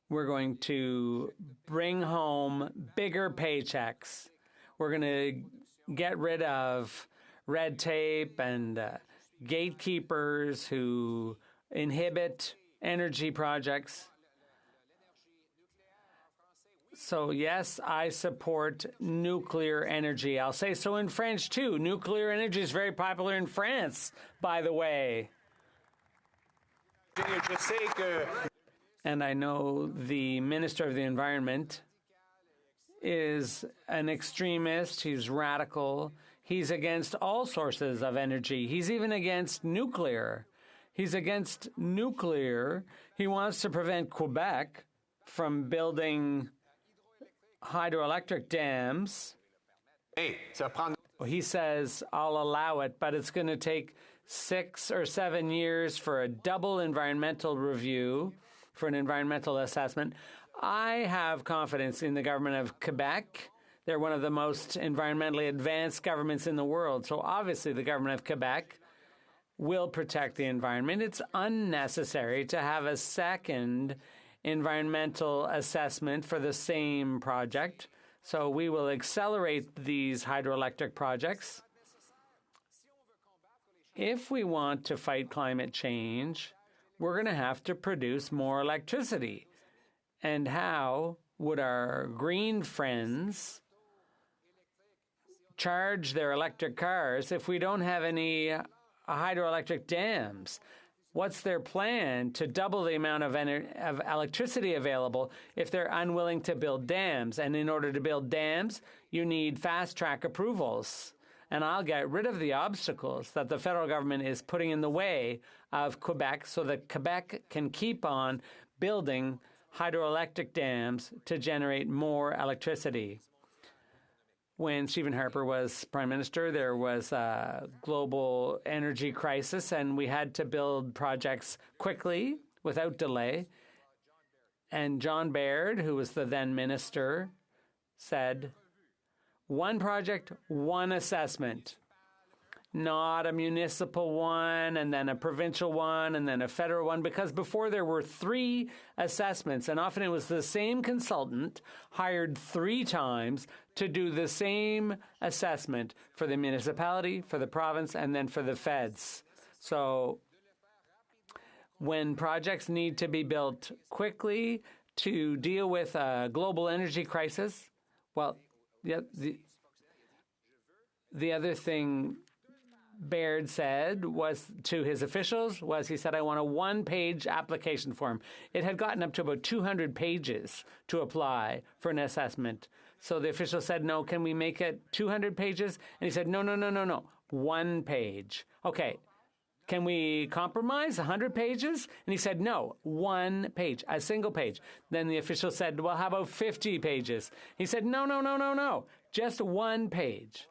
we're going to bring home bigger paychecks. We're going to get rid of red tape and gatekeepers who inhibit energy projects. So, yes, I support nuclear energy. I'll say so in French, too. Nuclear energy is very popular in France, by the way. And I know the Minister of the Environment is an extremist. He's radical. He's against all sources of energy. He's even against nuclear. He's against nuclear. He wants to prevent Quebec from building hydroelectric dams. He says, I'll allow it, but it's going to take 6 or 7 years for a double environmental review, for an environmental assessment. I have confidence in the government of Quebec. They're one of the most environmentally advanced governments in the world. So obviously the government of Quebec will protect the environment. It's unnecessary to have a second environmental assessment for the same project. So we will accelerate these hydroelectric projects. If we want to fight climate change, we're going to have to produce more electricity. And how would our green friends charge their electric cars if we don't have any hydroelectric dams? What's their plan to double the amount of electricity available if they're unwilling to build dams? And in order to build dams, you need fast-track approvals. And I'll get rid of the obstacles that the federal government is putting in the way of Quebec so that Quebec can keep on building hydroelectric dams to generate more electricity. When Stephen Harper was Prime Minister, there was a global energy crisis, and we had to build projects quickly, without delay. And John Baird, who was the then minister, said, one project, one assessment. Not a municipal one, and then a provincial one, and then a federal one, because before there were 3 assessments, and often it was the same consultant hired 3 times to do the same assessment for the municipality, for the province, and then for the feds. So when projects need to be built quickly to deal with a global energy crisis, well, the other thing Baird said was to his officials was he said, I want a 1-page application form. It had gotten up to about 200 pages to apply for an assessment. So the official said, no, can we make it 200 pages? And he said, no, 1 page. Okay, can we compromise 100 pages? And he said, no, 1 page, a single page. Then the official said, well, how about 50 pages? He said, no, just 1 page.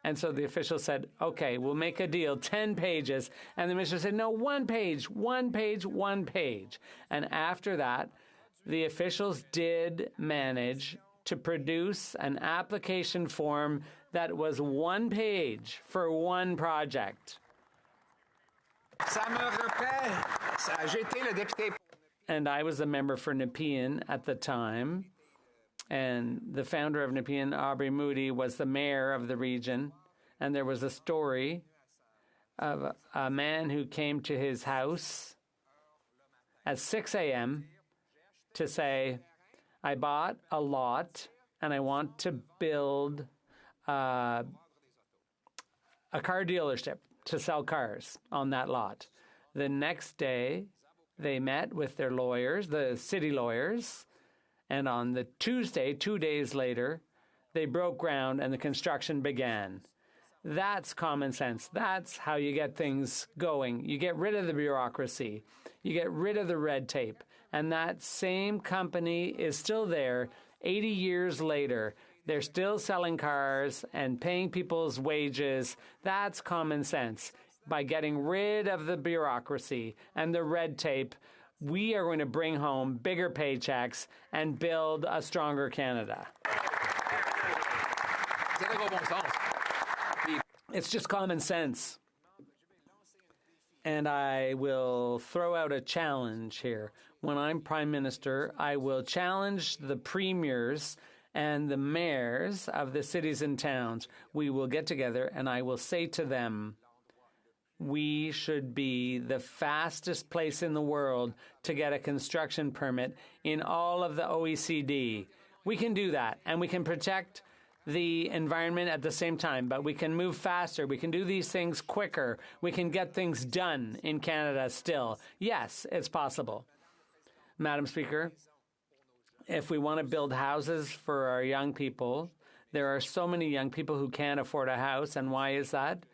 And so the official said, okay, we'll make a deal, 10 pages. And the minister said, no, 1 page, 1 page, 1 page. And after that, the officials did manage to produce an application form that was 1 page for 1 project. And I was a member for Nepean at the time. And the founder of Nepean, Aubrey Moody, was the mayor of the region. And there was a story of a man who came to his house at 6 a.m. to say, I bought a lot and I want to build a car dealership to sell cars on that lot. The next day, they met with their lawyers, the city lawyers, and on the Tuesday, 2 days later, they broke ground and the construction began. That's common sense. That's how you get things going. You get rid of the bureaucracy. You get rid of the red tape. And that same company is still there 80 years later. They're still selling cars and paying people's wages. That's common sense. By getting rid of the bureaucracy and the red tape, we are going to bring home bigger paychecks and build a stronger Canada. It's just common sense. And I will throw out a challenge here. When I'm Prime Minister, I will challenge the premiers and the mayors of the cities and towns. We will get together and I will say to them, we should be the fastest place in the world to get a construction permit in all of the OECD. We can do that, and we can protect the environment at the same time, but we can move faster. We can do these things quicker. We can get things done in Canada still. Yes, it's possible. Madam Speaker, if we want to build houses for our young people, there are so many young people who can't afford a house, and why is that?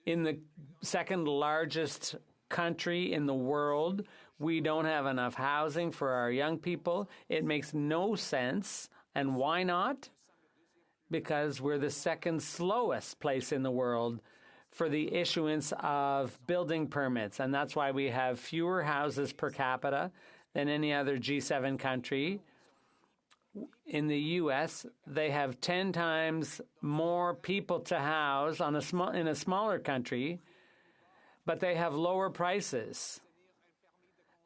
In the second largest country in the world, we don't have enough housing for our young people. It makes no sense. And why not? Because we're the second slowest place in the world for the issuance of building permits. And that's why we have fewer houses per capita than any other G7 country. In the U.S., they have 10 times more people to house in a smaller country, but they have lower prices.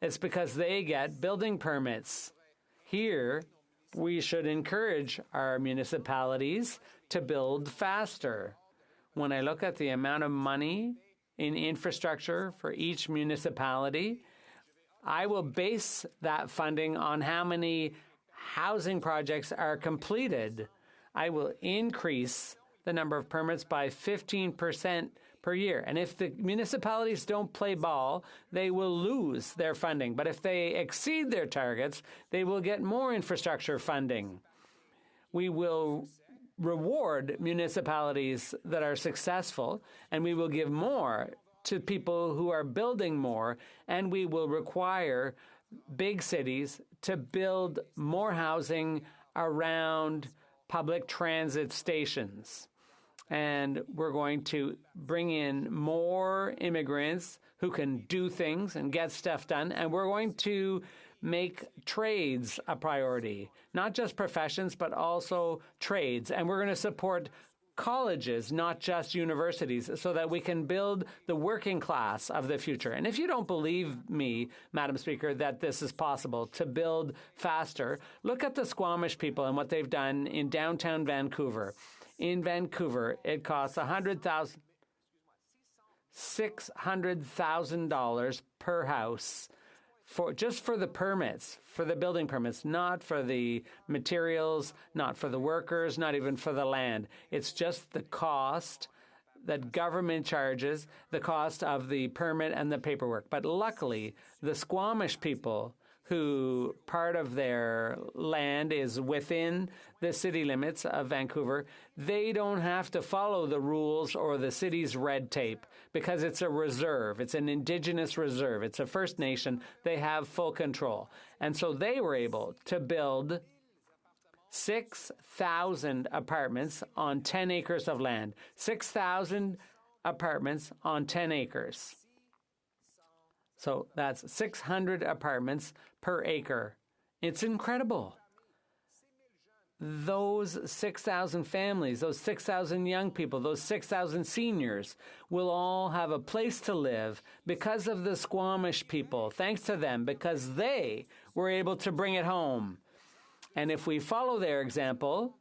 It's because they get building permits. Here, we should encourage our municipalities to build faster. When I look at the amount of money in infrastructure for each municipality, I will base that funding on how many housing projects are completed. I will increase the number of permits by 15% per year. And if the municipalities don't play ball, they will lose their funding. But if they exceed their targets, they will get more infrastructure funding. We will reward municipalities that are successful, and we will give more to people who are building more, and we will require big cities to build more housing around public transit stations. And we're going to bring in more immigrants who can do things and get stuff done. And we're going to make trades a priority, not just professions, but also trades. And we're going to support colleges, not just universities, so that we can build the working class of the future. And if you don't believe me, Madam Speaker, that this is possible to build faster, look at the Squamish people and what they've done in downtown Vancouver. In Vancouver, it costs $600,000 per house just for the permits, for the building permits, not for the materials, not for the workers, not even for the land. It's just the cost that government charges, the cost of the permit and the paperwork. But luckily, the Squamish people, who part of their land is within the city limits of Vancouver, they don't have to follow the rules or the city's red tape because it's a reserve. It's an Indigenous reserve. It's a First Nation. They have full control. And so they were able to build 6,000 apartments on 10 acres of land. 6,000 apartments on 10 acres. So that's 600 apartments per acre. It's incredible. Those 6,000 families, those 6,000 young people, those 6,000 seniors will all have a place to live because of the Squamish people, thanks to them, because they were able to bring it home. And if we follow their example,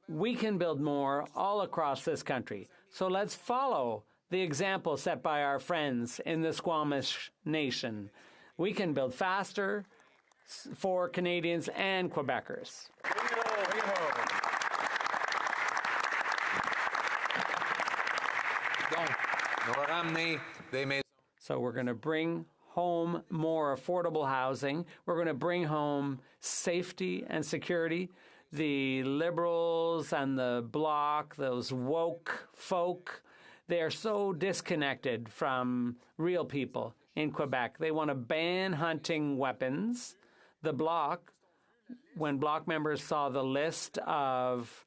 we can build more all across this country. So let's follow the example set by our friends in the Squamish Nation. We can build faster for Canadians and Quebecers. So we're going to bring home more affordable housing. We're going to bring home safety and security. The Liberals and the Bloc, those woke folk, they are so disconnected from real people in Quebec. They want to ban hunting weapons. The Bloc, when Bloc members saw the list of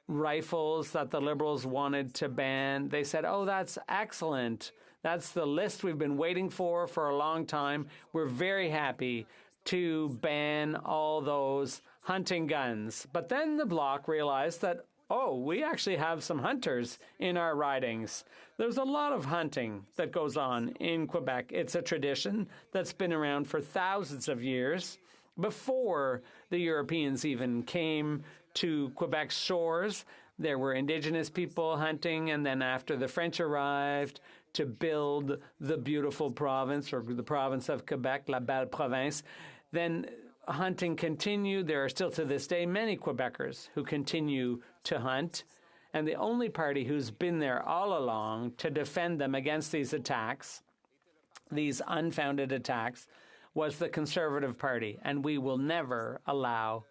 rifles that the Liberals wanted to ban, they said, oh, that's excellent. That's the list we've been waiting for a long time. We're very happy to ban all those hunting guns. But then the Bloc realized that, oh, we actually have some hunters in our ridings. There's a lot of hunting that goes on in Quebec. It's a tradition that's been around for thousands of years. Before the Europeans even came to Quebec's shores, there were Indigenous people hunting, and then after the French arrived to build the beautiful province, or the province of Quebec, La Belle Province, then hunting continued. There are still to this day many Quebecers who continue to hunt, and the only party who's been there all along to defend them against these attacks, these unfounded attacks, was the Conservative Party, and we will never allow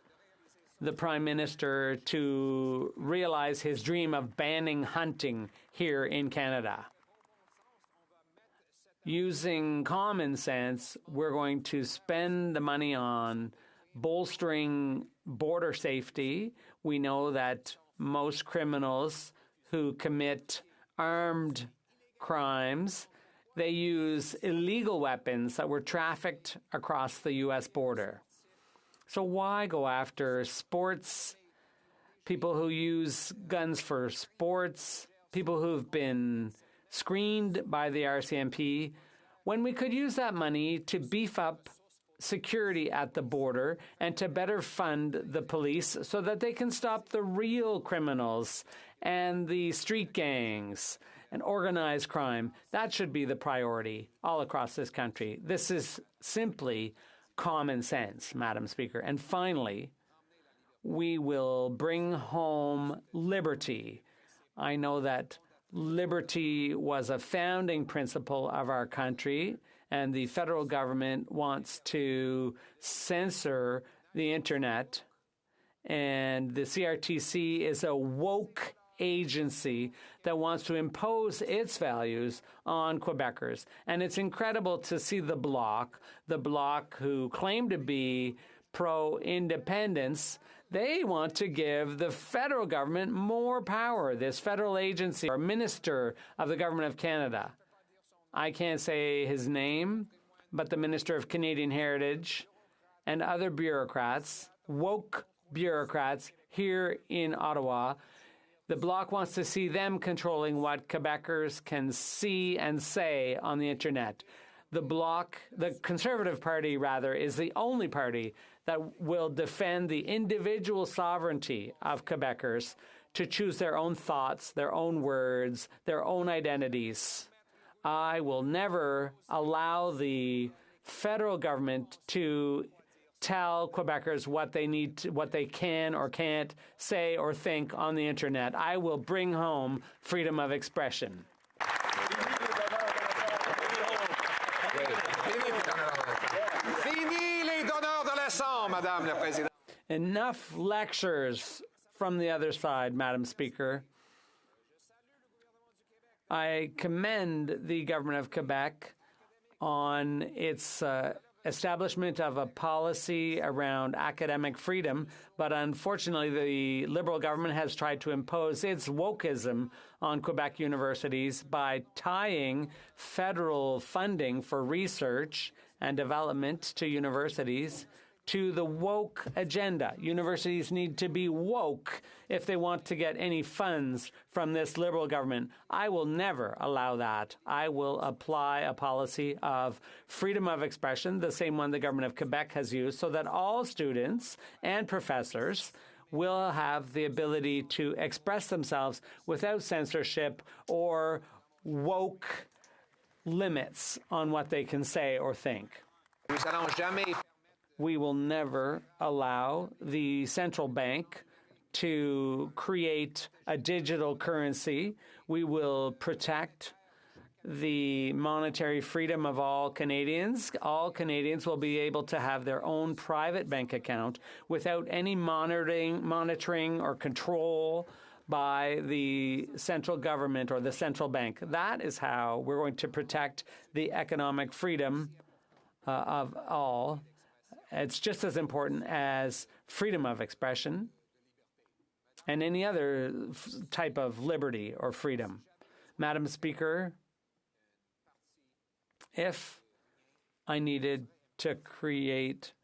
the Prime Minister to realize his dream of banning hunting here in Canada. Using common sense, we're going to spend the money on bolstering border safety. We know that most criminals who commit armed crimes, they use illegal weapons that were trafficked across the U.S. border. So why go after sports, people who use guns for sports, people who've been screened by the RCMP, when we could use that money to beef up security at the border and to better fund the police so that they can stop the real criminals and the street gangs and organized crime. That should be the priority all across this country. This is simply common sense, Madam Speaker. And finally, we will bring home liberty. I know that liberty was a founding principle of our country, and the federal government wants to censor the internet. And the CRTC is a woke agency that wants to impose its values on Quebecers. And it's incredible to see the Bloc who claim to be pro-independence, they want to give the federal government more power, this federal agency or minister of the Government of Canada. I can't say his name, but the Minister of Canadian Heritage and other bureaucrats, woke bureaucrats here in Ottawa, the Bloc wants to see them controlling what Quebecers can see and say on the internet. The Bloc, the Conservative Party rather, is the only party that will defend the individual sovereignty of Quebecers to choose their own thoughts, their own words, their own identities. I will never allow the federal government to tell Quebecers what they need to, what they can or can't say or think on the internet. I will bring home freedom of expression. Enough lectures from the other side, Madam Speaker. I commend the government of Quebec on its establishment of a policy around academic freedom, but unfortunately the Liberal government has tried to impose its wokeism on Quebec universities by tying federal funding for research and development to universities to the woke agenda. Universities need to be woke if they want to get any funds from this Liberal government. I will never allow that. I will apply a policy of freedom of expression, the same one the government of Quebec has used, so that all students and professors will have the ability to express themselves without censorship or woke limits on what they can say or think. We will never allow the central bank to create a digital currency. We will protect the monetary freedom of all Canadians. All Canadians will be able to have their own private bank account without any monitoring or control by the central government or the central bank. That is how we're going to protect the economic freedom of all. It's just as important as freedom of expression and any other type of liberty or freedom. Madam Speaker, if I needed to create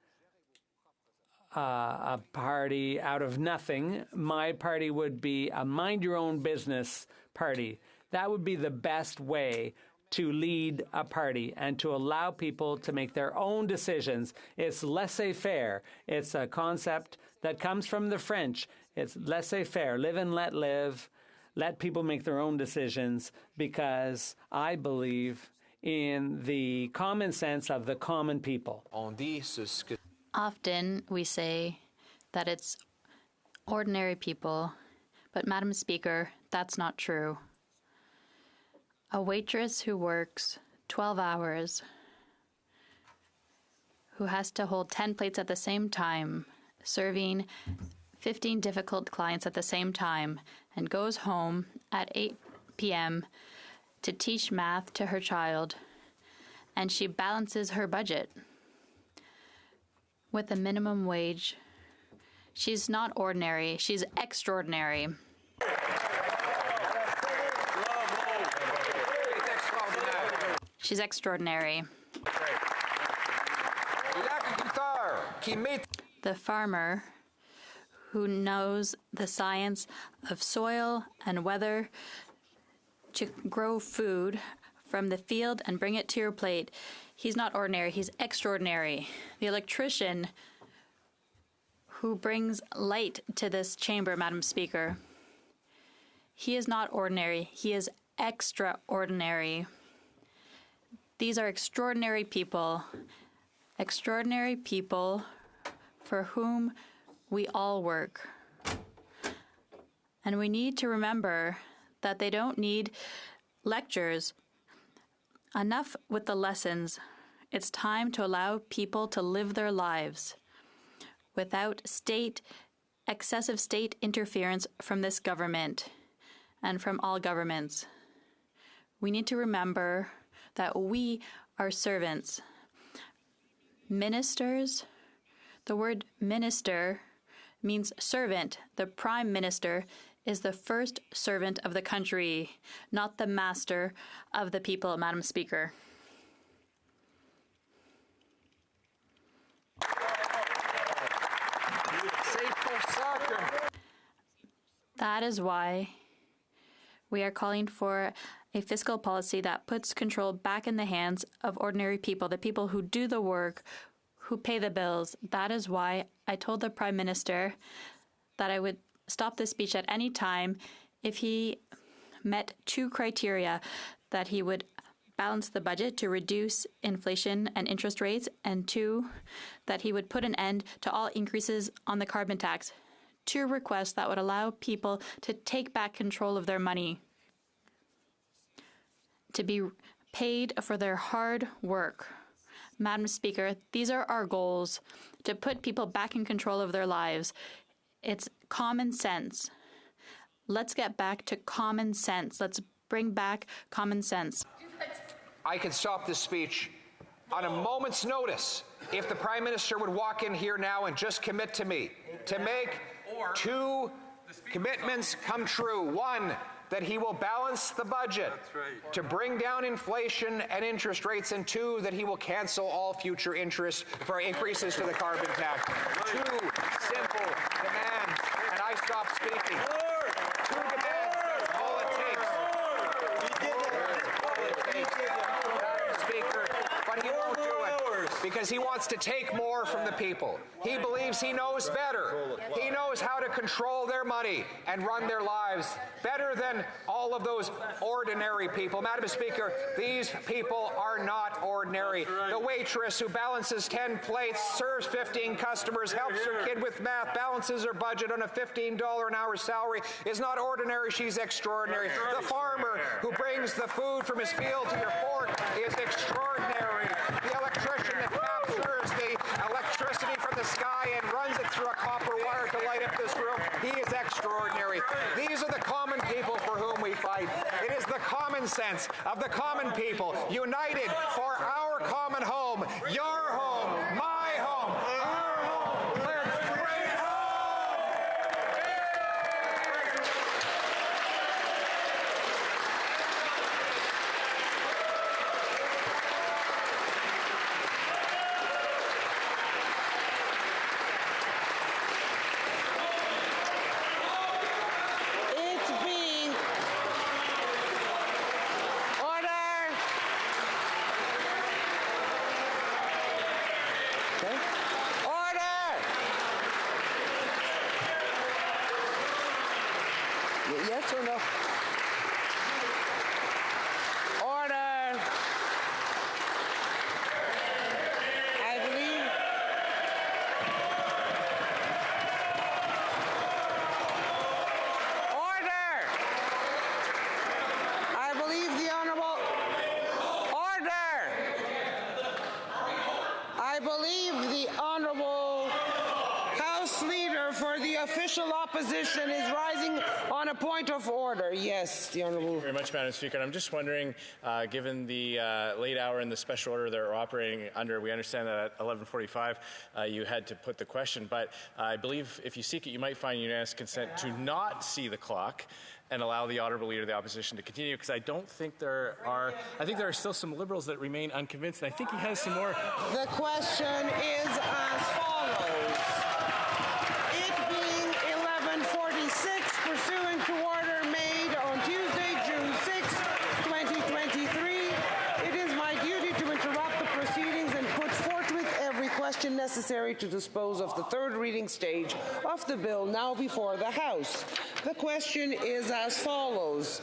a party out of nothing, my party would be a mind-your-own-business party. That would be the best way to lead a party and to allow people to make their own decisions. It's laissez-faire. It's a concept that comes from the French. It's laissez-faire, live and let live. Let people make their own decisions, because I believe in the common sense of the common people. Often we say that it's ordinary people, but Madam Speaker, that's not true. A waitress who works 12 hours, who has to hold 10 plates at the same time, serving 15 difficult clients at the same time, and goes home at 8 p.m. to teach math to her child, and she balances her budget with a minimum wage. She's not ordinary, she's extraordinary. She's extraordinary. The farmer who knows the science of soil and weather to grow food from the field and bring it to your plate. He's not ordinary, he's extraordinary. The electrician who brings light to this chamber, Madam Speaker, he is not ordinary, he is extraordinary. These are extraordinary people for whom we all work. And we need to remember that they don't need lectures. Enough with the lessons. It's time to allow people to live their lives without excessive state interference from this government and from all governments. We need to remember that we are servants. Ministers, the word minister means servant. The Prime Minister is the first servant of the country, not the master of the people, Madam Speaker. That is why we are calling for a fiscal policy that puts control back in the hands of ordinary people, the people who do the work, who pay the bills. That is why I told the Prime Minister that I would stop this speech at any time if he met two criteria: that he would balance the budget to reduce inflation and interest rates, and two, that he would put an end to all increases on the carbon tax. Two requests that would allow people to take back control of their money, to be paid for their hard work. Madam Speaker, these are our goals, to put people back in control of their lives. It's common sense. Let's get back to common sense. Let's bring back common sense. I could stop this speech on a moment's notice if the Prime Minister would walk in here now and just commit to me to make two commitments come true. One, that he will balance the budget to bring down inflation and interest rates, and two, that he will cancel all future interest for increases to the carbon tax. Two simple demands, and I stop speaking. Two demands, that's all it takes. Speaker, but he won't do it because he wants to take more from the people. He believes he knows better. He knows how to control their money and run their lives better than all of those ordinary people. Madam Speaker, these people are not ordinary. The waitress who balances 10 plates, serves 15 customers, helps her kid with math, balances her budget on a $15 an hour salary is not ordinary, she's extraordinary. The farmer who brings the food from his field to your fork is extraordinary. The electrician that captures the electricity from the sky and runs it through a copper wire to light up this room, he is extraordinary. These are the common people for whom we fight. It is the common sense of the common people, united for our common home, your home, my home, our home. Let's bring it home! It's being order. Okay. Order. Yes or no? Order. I believe. Order! I believe the Honorable. Order! I believe the Honorable House Leader for the official opposition is rising on a point of order. Yes, the Honorable. Thank you very much, Madam Speaker. I'm just wondering, given the late hour and the special order that we're operating under, we understand that at 11:45 you had to put the question, but I believe if you seek it, you might find unanimous consent to not see the clock and allow the Honourable Leader of the Opposition to continue, because I think there are still some Liberals that remain unconvinced, and I think he has some more. The question is as follows. It being 11:46, pursuant to order made on Tuesday, June 6, question necessary to dispose of the third reading stage of the bill now before the House. The question is as follows.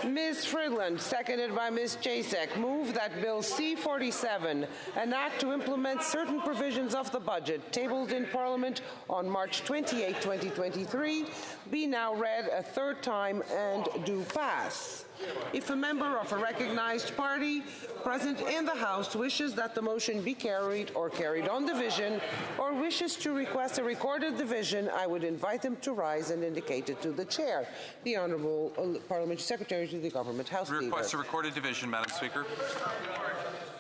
Ms. Friedland, seconded by Ms. Jasek, move that Bill C-47, an act to implement certain provisions of the budget tabled in Parliament on March 28, 2023, be now read a third time and do pass. If a member of a recognized party present in the House wishes that the motion be carried or carried on division, or wishes to request a recorded division, I would invite them to rise and indicate it to the chair. The Honourable Parliamentary Secretary to the Government House Request Leader. a recorded division, Madam Speaker.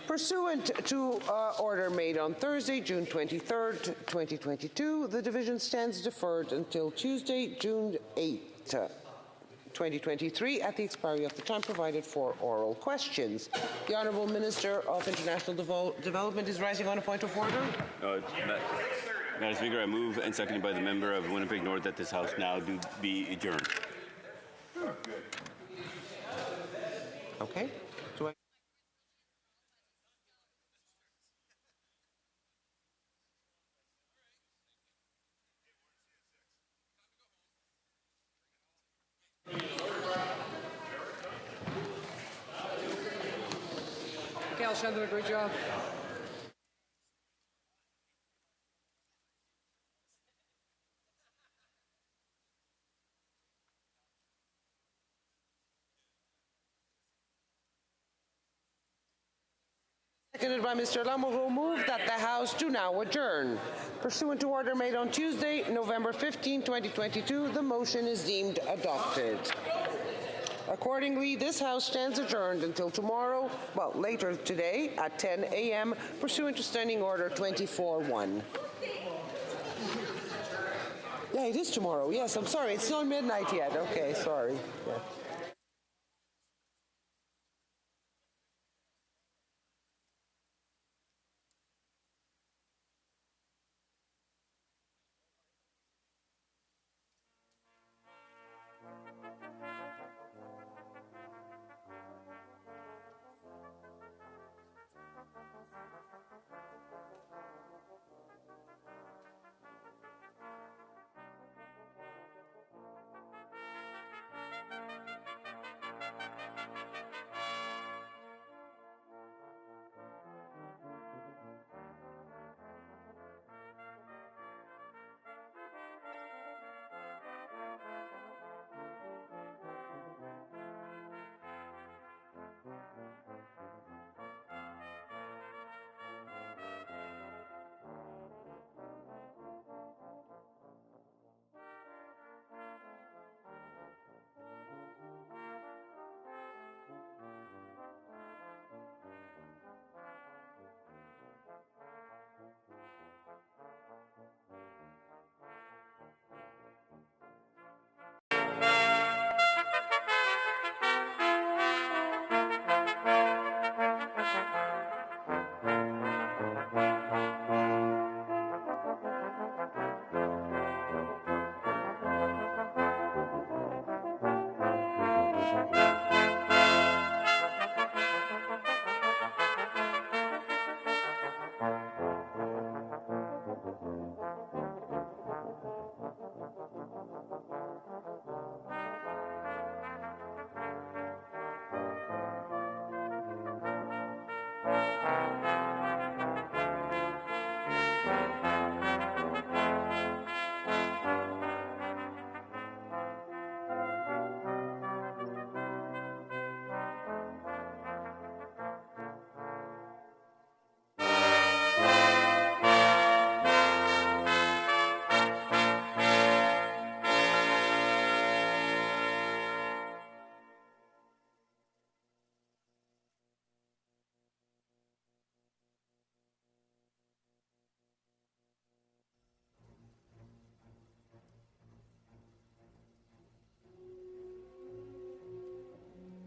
Pursuant to order made on Thursday, June 23rd, 2022, the division stands deferred until Tuesday, June 8th. 2023 at the expiry of the time provided for oral questions. The Honourable Minister of International Development is rising on a point of order. Madam Speaker, I move and seconded by the member of Winnipeg North that this House now do be adjourned. Okay. Al's done a great job. Seconded by Mr. Lamoureux, move that the House do now adjourn. Pursuant to order made on Tuesday, November 15, 2022, the motion is deemed adopted. Accordingly, this House stands adjourned until tomorrow, well, later today at 10 a.m., pursuant to Standing Order 24-1. Yeah, it is tomorrow. Yes, I'm sorry. It's not midnight yet. Okay, sorry. Yeah.